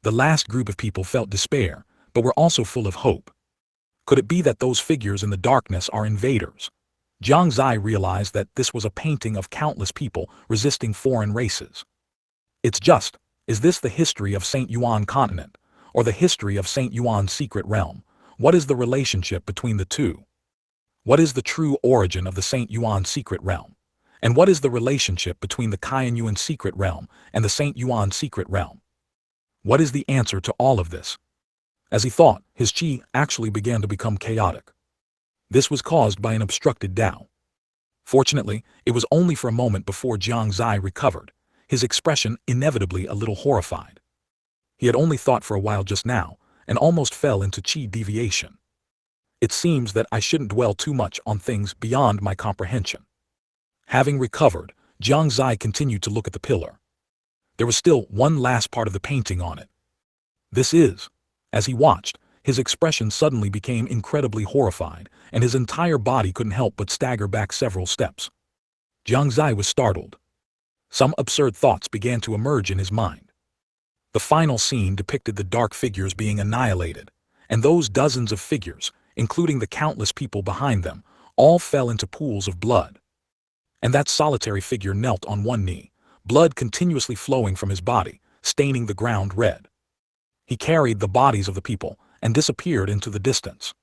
The last group of people felt despair, but were also full of hope. Could it be that those figures in the darkness are invaders? Jiang Xie realized that this was a painting of countless people resisting foreign races. It's just, is this the history of Shengyuan Continent, or the history of Shengyuan's secret realm? What is the relationship between the two? What is the true origin of the Shengyuan secret realm? And what is the relationship between the Qianyuan secret realm and the Shengyuan secret realm? What is the answer to all of this? As he thought, his qi actually began to become chaotic. This was caused by an obstructed Tao. Fortunately, it was only for a moment before Jiang Xie recovered, his expression inevitably a little horrified. He had only thought for a while just now, and almost fell into qi deviation. It seems that I shouldn't dwell too much on things beyond my comprehension. Having recovered, Jiang Xie continued to look at the pillar. There was still one last part of the painting on it. This is, as he watched, his expression suddenly became incredibly horrified, and his entire body couldn't help but stagger back several steps. Jiang Xie was startled. Some absurd thoughts began to emerge in his mind. The final scene depicted the dark figures being annihilated, and those dozens of figures, including the countless people behind them, all fell into pools of blood. And that solitary figure knelt on one knee, blood continuously flowing from his body, staining the ground red. He carried the bodies of the people and disappeared into the distance.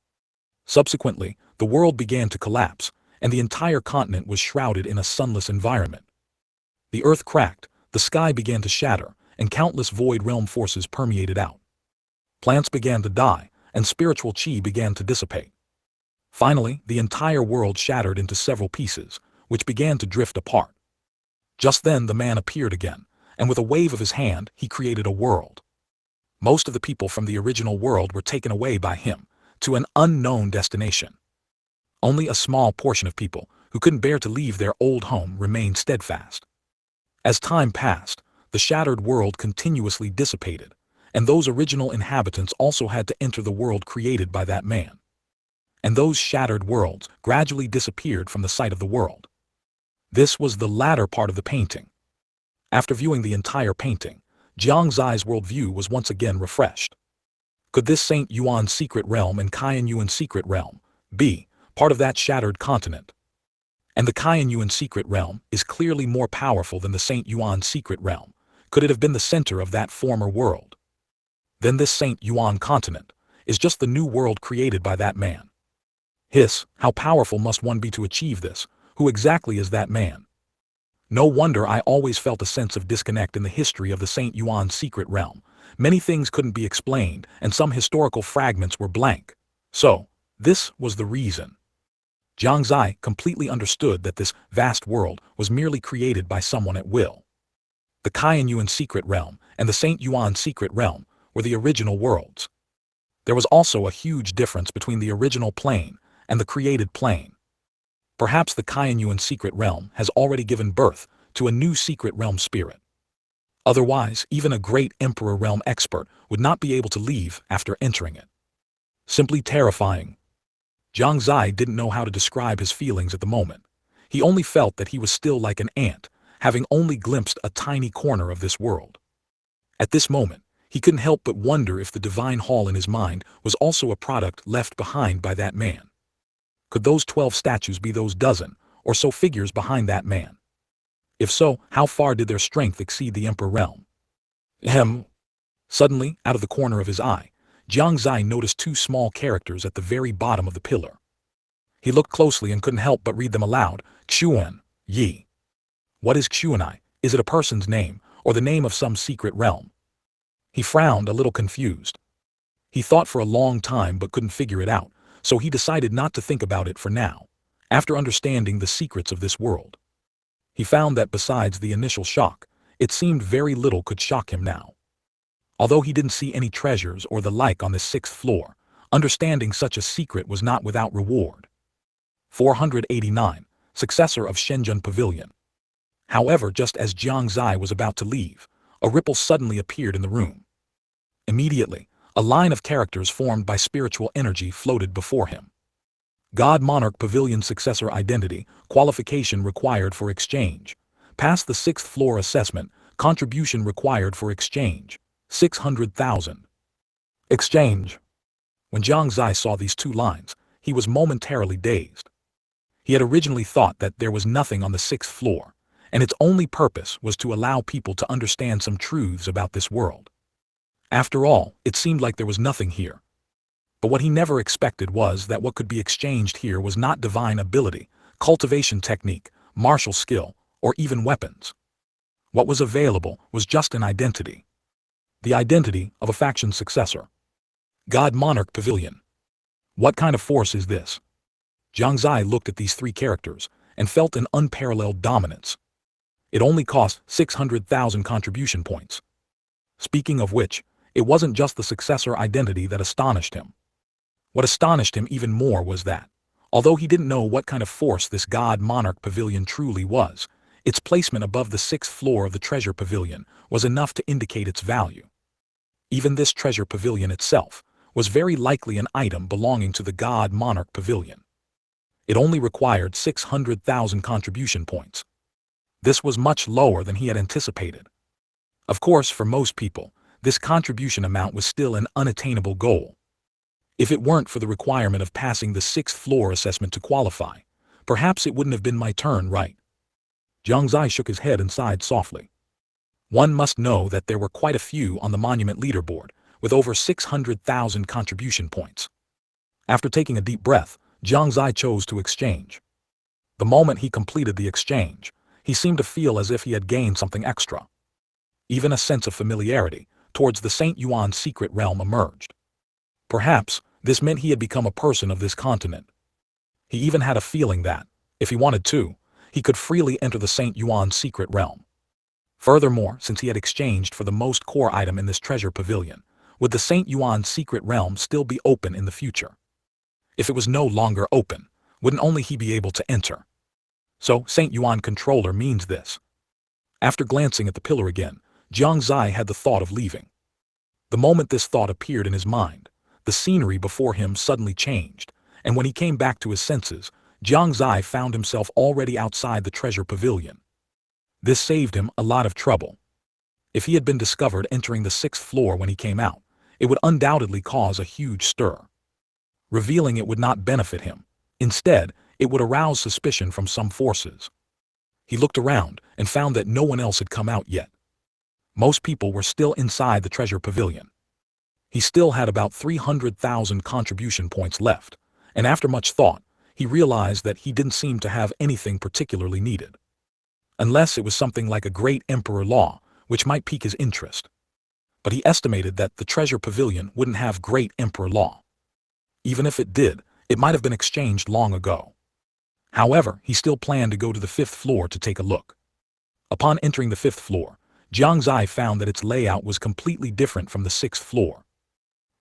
Subsequently, the world began to collapse, and the entire continent was shrouded in a sunless environment. The earth cracked, the sky began to shatter, and countless void realm forces permeated out. Plants began to die, and spiritual qi began to dissipate. Finally, the entire world shattered into several pieces, which began to drift apart. Just then the man appeared again, and with a wave of his hand he created a world. Most of the people from the original world were taken away by him, to an unknown destination. Only a small portion of people, who couldn't bear to leave their old home, remained steadfast. As time passed, the shattered world continuously dissipated, and those original inhabitants also had to enter the world created by that man. And those shattered worlds gradually disappeared from the sight of the world. This was the latter part of the painting. After viewing the entire painting, Jiang Xie's worldview was once again refreshed. Could this Saint Yuan secret realm and Cayenne Yuan secret realm be part of that shattered continent? And the Cayenne Yuan secret realm is clearly more powerful than the Saint Yuan secret realm. Could it have been the center of that former world? Then this Saint Yuan continent is just the new world created by that man. How powerful must one be to achieve this? Who exactly is that man? No wonder I always felt a sense of disconnect in the history of the Saint Yuan secret realm. Many things couldn't be explained, and some historical fragments were blank. So, this was the reason. Jiang Xie completely understood that this vast world was merely created by someone at will. The Cayenne Yuan secret realm and the Saint Yuan secret realm were the original worlds. There was also a huge difference between the original plane and the created plane. Perhaps the Cayenne Yuan secret realm has already given birth to a new secret realm spirit. Otherwise, even a great Emperor realm expert would not be able to leave after entering it. Simply terrifying. Jiang Xie didn't know how to describe his feelings at the moment. He only felt that he was still like an ant, having only glimpsed a tiny corner of this world. At this moment, he couldn't help but wonder if the divine hall in his mind was also a product left behind by that man. Could those 12 statues be those dozen or so figures behind that man? If so, how far did their strength exceed the Emperor realm? Suddenly, out of the corner of his eye, Jiang Xie noticed two small characters at the very bottom of the pillar. He looked closely and couldn't help but read them aloud. Xuan Yi. What is Xuanai? Is it a person's name, or the name of some secret realm? He frowned, a little confused. He thought for a long time but couldn't figure it out, so he decided not to think about it for now. After understanding the secrets of this world, he found that besides the initial shock, it seemed very little could shock him now. Although he didn't see any treasures or the like on the 6th floor, understanding such a secret was not without reward. 489, successor of Shengyuan Pavilion. However, just as Jiang Xie was about to leave, a ripple suddenly appeared in the room. Immediately, a line of characters formed by spiritual energy floated before him. God Monarch Pavilion Successor Identity, Qualification Required for Exchange. Pass the 6th floor assessment, Contribution Required for Exchange. 600,000. Exchange. When Jiang Xie saw these two lines, he was momentarily dazed. He had originally thought that there was nothing on the 6th floor, and its only purpose was to allow people to understand some truths about this world. After all, it seemed like there was nothing here. But what he never expected was that what could be exchanged here was not divine ability, cultivation technique, martial skill, or even weapons. What was available was just an identity. The identity of a faction successor. God Monarch Pavilion. What kind of force is this? Jiang Xie looked at these three characters and felt an unparalleled dominance. It only cost 600,000 contribution points. Speaking of which, it wasn't just the successor identity that astonished him. What astonished him even more was that, although he didn't know what kind of force this God Monarch Pavilion truly was, its placement above the 6th floor of the Treasure Pavilion was enough to indicate its value. Even this Treasure Pavilion itself was very likely an item belonging to the God Monarch Pavilion. It only required 600,000 contribution points. This was much lower than he had anticipated. Of course, for most people, this contribution amount was still an unattainable goal. If it weren't for the requirement of passing the 6th floor assessment to qualify, perhaps it wouldn't have been my turn, right? Jiang Xie shook his head and sighed softly. One must know that there were quite a few on the monument leaderboard, with over 600,000 contribution points. After taking a deep breath, Jiang Xie chose to exchange. The moment he completed the exchange, he seemed to feel as if he had gained something extra. Even a sense of familiarity towards the Saint Yuan secret realm emerged. Perhaps this meant he had become a person of this continent. He even had a feeling that, if he wanted to, he could freely enter the Saint Yuan secret realm. Furthermore, since he had exchanged for the most core item in this treasure pavilion, would the Saint Yuan secret realm still be open in the future? If it was no longer open, wouldn't only he be able to enter? So, Saint Yuan controller means this. After glancing at the pillar again, Jiang Xie had the thought of leaving. The moment this thought appeared in his mind, the scenery before him suddenly changed, and when he came back to his senses, Jiang Xie found himself already outside the treasure pavilion. This saved him a lot of trouble. If he had been discovered entering the 6th floor when he came out, it would undoubtedly cause a huge stir. Revealing it would not benefit him. Instead, it would arouse suspicion from some forces. He looked around and found that no one else had come out yet. Most people were still inside the treasure pavilion. He still had about 300,000 contribution points left, and after much thought, he realized that he didn't seem to have anything particularly needed. Unless it was something like a great emperor law, which might pique his interest. But he estimated that the treasure pavilion wouldn't have great emperor law. Even if it did, it might have been exchanged long ago. However, he still planned to go to the 5th floor to take a look. Upon entering the 5th floor, Jiang Xie found that its layout was completely different from the 6th floor.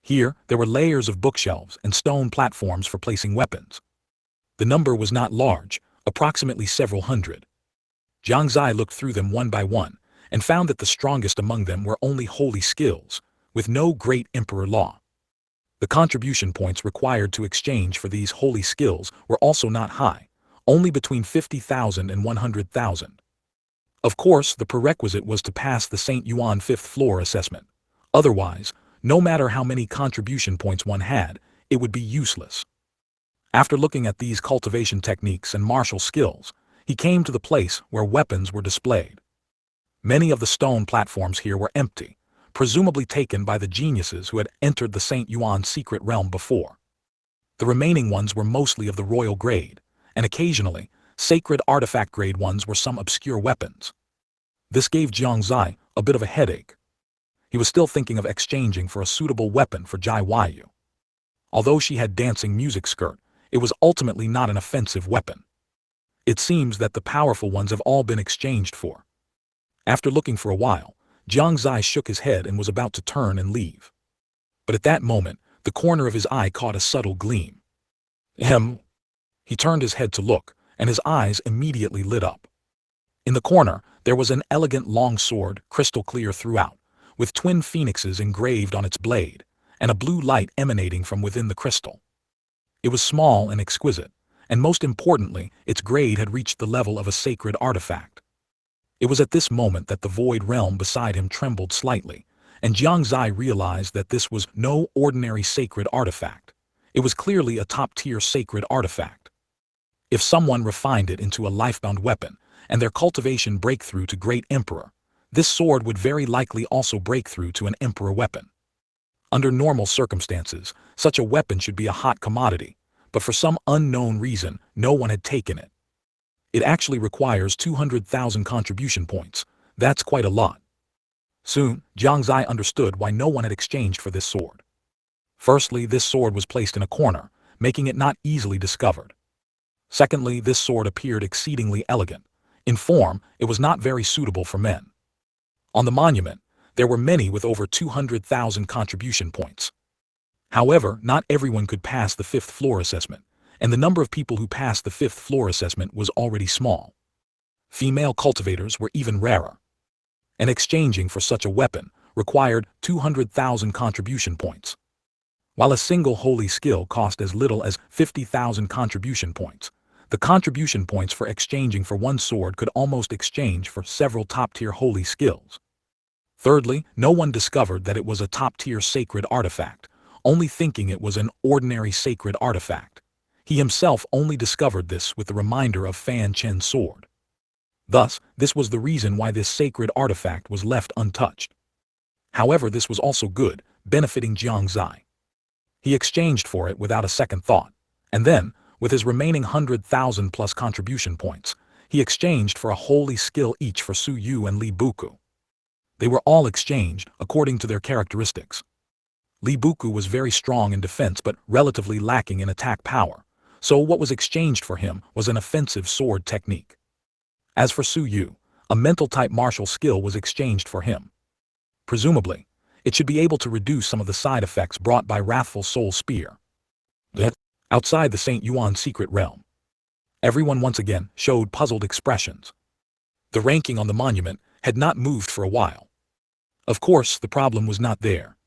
Here, there were layers of bookshelves and stone platforms for placing weapons. The number was not large, approximately several hundred. Jiang Xie looked through them one by one, and found that the strongest among them were only holy skills, with no great emperor law. The contribution points required to exchange for these holy skills were also not high, only between 50,000 and 100,000. Of course, the prerequisite was to pass the Saint Yuan 5th floor assessment. Otherwise, no matter how many contribution points one had, it would be useless. After looking at these cultivation techniques and martial skills, he came to the place where weapons were displayed. Many of the stone platforms here were empty, presumably taken by the geniuses who had entered the Saint Yuan secret realm before. The remaining ones were mostly of the royal grade, and occasionally, sacred artifact grade ones were some obscure weapons. This gave Jiang Xie a bit of a headache. He was still thinking of exchanging for a suitable weapon for Jai Yu. Although she had dancing music skirt, it was ultimately not an offensive weapon. It seems that the powerful ones have all been exchanged for. After looking for a while, Jiang Xie shook his head and was about to turn and leave. But at that moment, the corner of his eye caught a subtle gleam. He turned his head to look, and his eyes immediately lit up. In the corner, there was an elegant long sword, crystal clear throughout, with twin phoenixes engraved on its blade, and a blue light emanating from within the crystal. It was small and exquisite, and most importantly, its grade had reached the level of a sacred artifact. It was at this moment that the void realm beside him trembled slightly, and Jiang Xie realized that this was no ordinary sacred artifact. It was clearly a top-tier sacred artifact. If someone refined it into a lifebound weapon, and their cultivation break through to Great Emperor, this sword would very likely also break through to an Emperor weapon. Under normal circumstances, such a weapon should be a hot commodity, but for some unknown reason, no one had taken it. It actually requires 200,000 contribution points. That's quite a lot. Soon, Jiang Xie understood why no one had exchanged for this sword. Firstly, this sword was placed in a corner, making it not easily discovered. Secondly, this sword appeared exceedingly elegant. In form, it was not very suitable for men. On the monument, there were many with over 200,000 contribution points. However, not everyone could pass the 5th floor assessment, and the number of people who passed the 5th floor assessment was already small. Female cultivators were even rarer. And exchanging for such a weapon required 200,000 contribution points. While a single holy skill cost as little as 50,000 contribution points, the contribution points for exchanging for one sword could almost exchange for several top-tier holy skills. Thirdly, no one discovered that it was a top-tier sacred artifact, only thinking it was an ordinary sacred artifact. He himself only discovered this with the reminder of Fanchen's sword. Thus, this was the reason why this sacred artifact was left untouched. However, this was also good, benefiting Jiang Xie. He exchanged for it without a second thought, and then, with his remaining 100,000 plus contribution points, he exchanged for a holy skill each for Su Yu and Li Buku. They were all exchanged according to their characteristics. Li Buku was very strong in defense but relatively lacking in attack power, so what was exchanged for him was an offensive sword technique. As for Su Yu, a mental-type martial skill was exchanged for him. Presumably, it should be able to reduce some of the side effects brought by Wrathful Soul Spear. Yet, outside the St. Yuan secret realm, everyone once again showed puzzled expressions. The ranking on the monument had not moved for a while. Of course, the problem was not there.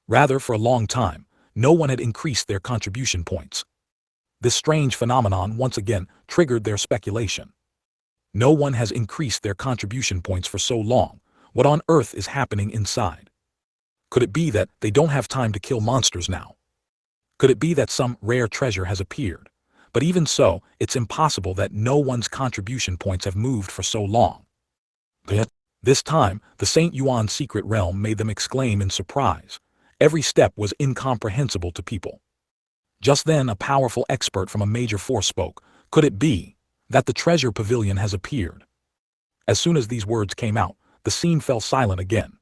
Rather, for a long time, no one had increased their contribution points. This strange phenomenon once again triggered their speculation. No one has increased their contribution points for so long. What on earth is happening inside? Could it be that they don't have time to kill monsters now? Could it be that some rare treasure has appeared? But even so, it's impossible that no one's contribution points have moved for so long. Yet, this time, the St. Yuan secret realm made them exclaim in surprise. Every step was incomprehensible to people. Just then a powerful expert from a major force spoke. Could it be that the treasure pavilion has appeared? As soon as these words came out, the scene fell silent again.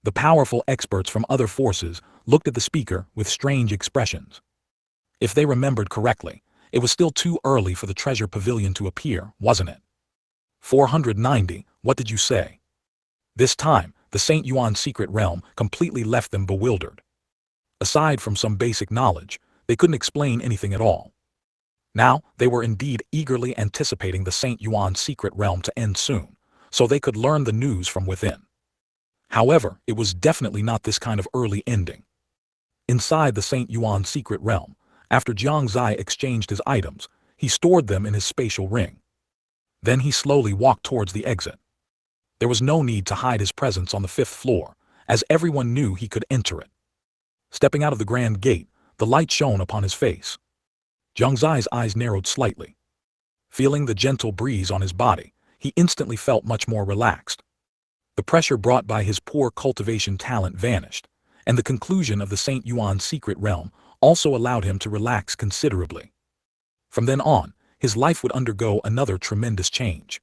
The powerful experts from other forces looked at the speaker with strange expressions. If they remembered correctly, it was still too early for the treasure pavilion to appear, wasn't it? 490, what did you say? This time, the St. Yuan secret realm completely left them bewildered. Aside from some basic knowledge, they couldn't explain anything at all. Now, they were indeed eagerly anticipating the St. Yuan secret realm to end soon, so they could learn the news from within. However, it was definitely not this kind of early ending. Inside the St. Yuan secret realm, after Jiang Xie exchanged his items, he stored them in his spatial ring. Then he slowly walked towards the exit. There was no need to hide his presence on the 5th floor, as everyone knew he could enter it. Stepping out of the grand gate, the light shone upon his face. Jiang Xie's eyes narrowed slightly. Feeling the gentle breeze on his body, he instantly felt much more relaxed. The pressure brought by his poor cultivation talent vanished, and the conclusion of the St. Yuan secret realm also allowed him to relax considerably. From then on, his life would undergo another tremendous change.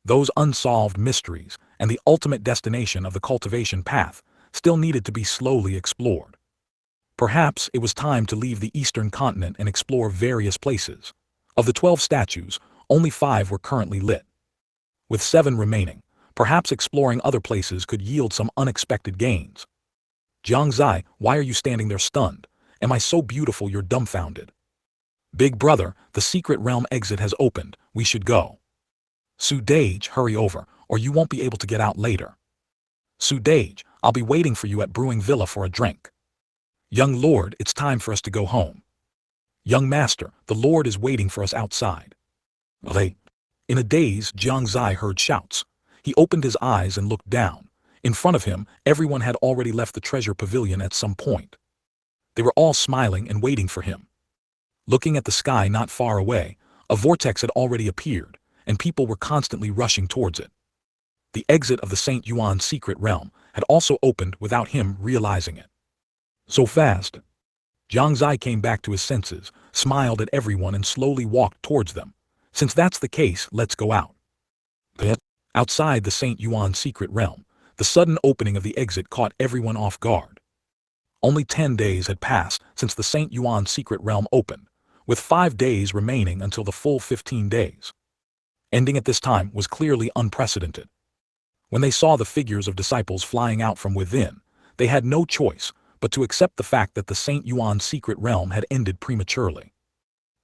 Those unsolved mysteries and the ultimate destination of the cultivation path still needed to be slowly explored. Perhaps it was time to leave the Eastern Continent and explore various places. Of the 12 statues, only 5 were currently lit. With 7 remaining, perhaps exploring other places could yield some unexpected gains. Jiang Xie, why are you standing there stunned? Am I so beautiful you're dumbfounded? Big brother, the secret realm exit has opened, we should go. Su Dage, hurry over, or you won't be able to get out later. Su Dage, I'll be waiting for you at Brewing Villa for a drink. Young lord, it's time for us to go home. Young master, the lord is waiting for us outside. Late. In a daze, Jiang Xie heard shouts. He opened his eyes and looked down. In front of him, everyone had already left the treasure pavilion at some point. They were all smiling and waiting for him. Looking at the sky not far away, a vortex had already appeared, and people were constantly rushing towards it. The exit of the St. Yuan secret realm had also opened without him realizing it. So fast. Jiang Xie came back to his senses, smiled at everyone and slowly walked towards them. Since that's the case, let's go out. But outside the St. Yuan secret realm, the sudden opening of the exit caught everyone off guard. Only 10 days had passed since the St. Yuan secret realm opened, with 5 days remaining until the full 15 days. Ending at this time was clearly unprecedented. When they saw the figures of disciples flying out from within, they had no choice but to accept the fact that the St. Yuan secret realm had ended prematurely.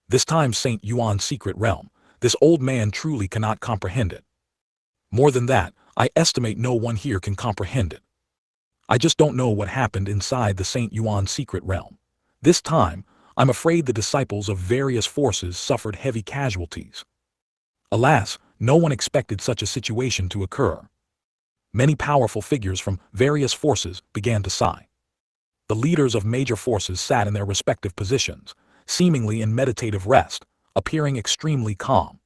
This time St. Yuan secret realm, this old man truly cannot comprehend it. More than that, I estimate no one here can comprehend it. I just don't know what happened inside the St. Yuan secret realm. This time, I'm afraid the disciples of various forces suffered heavy casualties. Alas, no one expected such a situation to occur. Many powerful figures from various forces began to sigh. The leaders of major forces sat in their respective positions, seemingly in meditative rest, appearing extremely calm.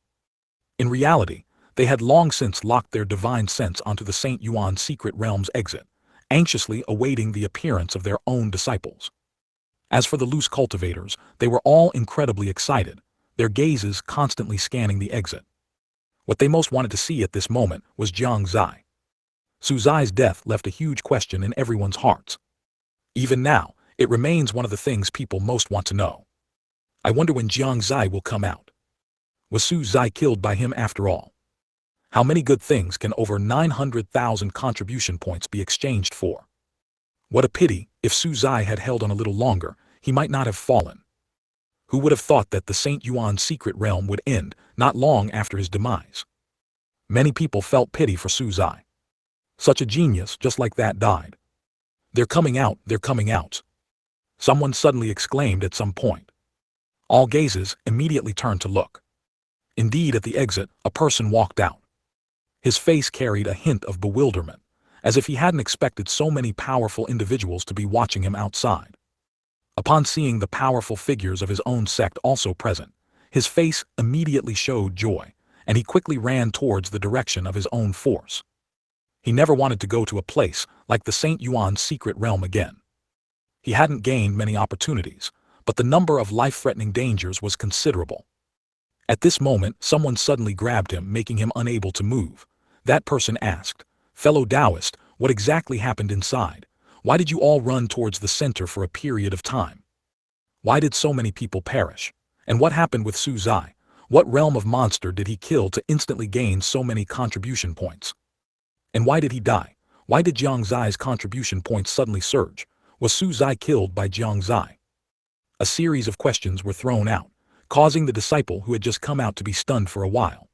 In reality, they had long since locked their divine sense onto the St. Yuan secret realm's exit, anxiously awaiting the appearance of their own disciples. As for the loose cultivators, they were all incredibly excited, their gazes constantly scanning the exit. What they most wanted to see at this moment was Jiang Xie. Su Zai's death left a huge question in everyone's hearts. Even now, it remains one of the things people most want to know. I wonder when Jiang Xie will come out. Was Su Zai killed by him after all? How many good things can over 900,000 contribution points be exchanged for? What a pity, if Su Zai had held on a little longer, he might not have fallen. Who would have thought that the Saint Yuan's secret realm would end not long after his demise? Many people felt pity for Su Zai. Such a genius just like that died. They're coming out, they're coming out. Someone suddenly exclaimed at some point. All gazes immediately turned to look. Indeed, at the exit, a person walked out. His face carried a hint of bewilderment, as if he hadn't expected so many powerful individuals to be watching him outside. Upon seeing the powerful figures of his own sect also present, his face immediately showed joy, and he quickly ran towards the direction of his own force. He never wanted to go to a place like the Saint Yuan's secret realm again. He hadn't gained many opportunities, but the number of life-threatening dangers was considerable. At this moment, someone suddenly grabbed him, making him unable to move. That person asked, "Fellow Taoist, what exactly happened inside? Why did you all run towards the center for a period of time? Why did so many people perish? And what happened with Su Zai? What realm of monster did he kill to instantly gain so many contribution points? And why did he die? Why did Jiang Xie's contribution points suddenly surge? Was Su Zai killed by Jiang Xie?" A series of questions were thrown out, causing the disciple who had just come out to be stunned for a while.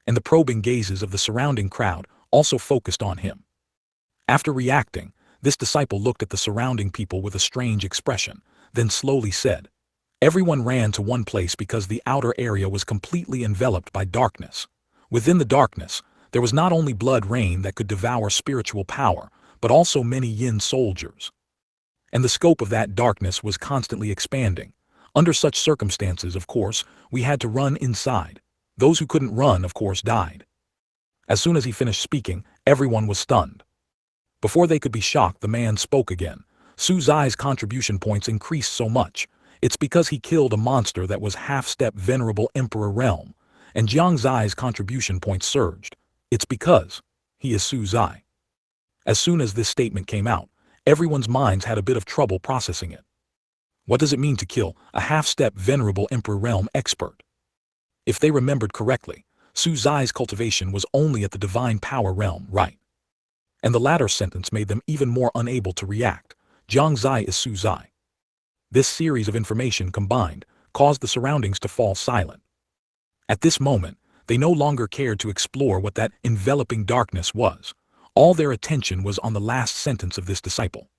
And the probing gazes of the surrounding crowd also focused on him. After reacting, this disciple looked at the surrounding people with a strange expression, then slowly said, "Everyone ran to one place because the outer area was completely enveloped by darkness. Within the darkness, there was not only blood rain that could devour spiritual power, but also many yin soldiers. And the scope of that darkness was constantly expanding. Under such circumstances, of course, we had to run inside. Those who couldn't run, of course, died." As soon as he finished speaking, everyone was stunned. Before they could be shocked, the man spoke again. "Su Zai's contribution points increased so much. It's because he killed a monster that was half-step venerable emperor realm, and Jiang Zai's contribution points surged. It's because he is Su Zai." As soon as this statement came out, everyone's minds had a bit of trouble processing it. What does it mean to kill a half-step venerable emperor realm expert? If they remembered correctly, Su Zai's cultivation was only at the divine power realm, right? And the latter sentence made them even more unable to react. Jiang Xie is Su Zai. This series of information combined caused the surroundings to fall silent. At this moment, they no longer cared to explore what that enveloping darkness was. All their attention was on the last sentence of this disciple.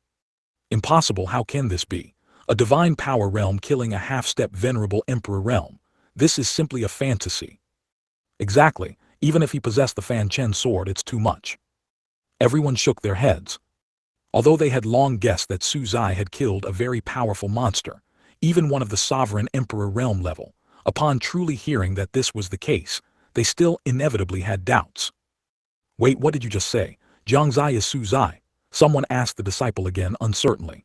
Impossible, how can this be? A divine power realm killing a half-step venerable emperor realm. This is simply a fantasy. Exactly, even if he possessed the Fanchen sword, it's too much. Everyone shook their heads. Although they had long guessed that Su Zai had killed a very powerful monster, even one of the sovereign emperor realm level, upon truly hearing that this was the case, they still inevitably had doubts. "Wait, what did you just say? Jiang Xie is Su Zai?" Someone asked the disciple again uncertainly.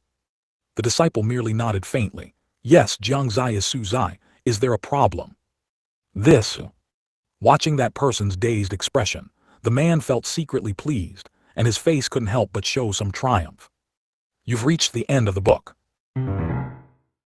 The disciple merely nodded faintly. "Yes, Jiang Xie is Su Zai. Is there a problem?" This. Watching that person's dazed expression, the man felt secretly pleased, and his face couldn't help but show some triumph. You've reached the end of the book.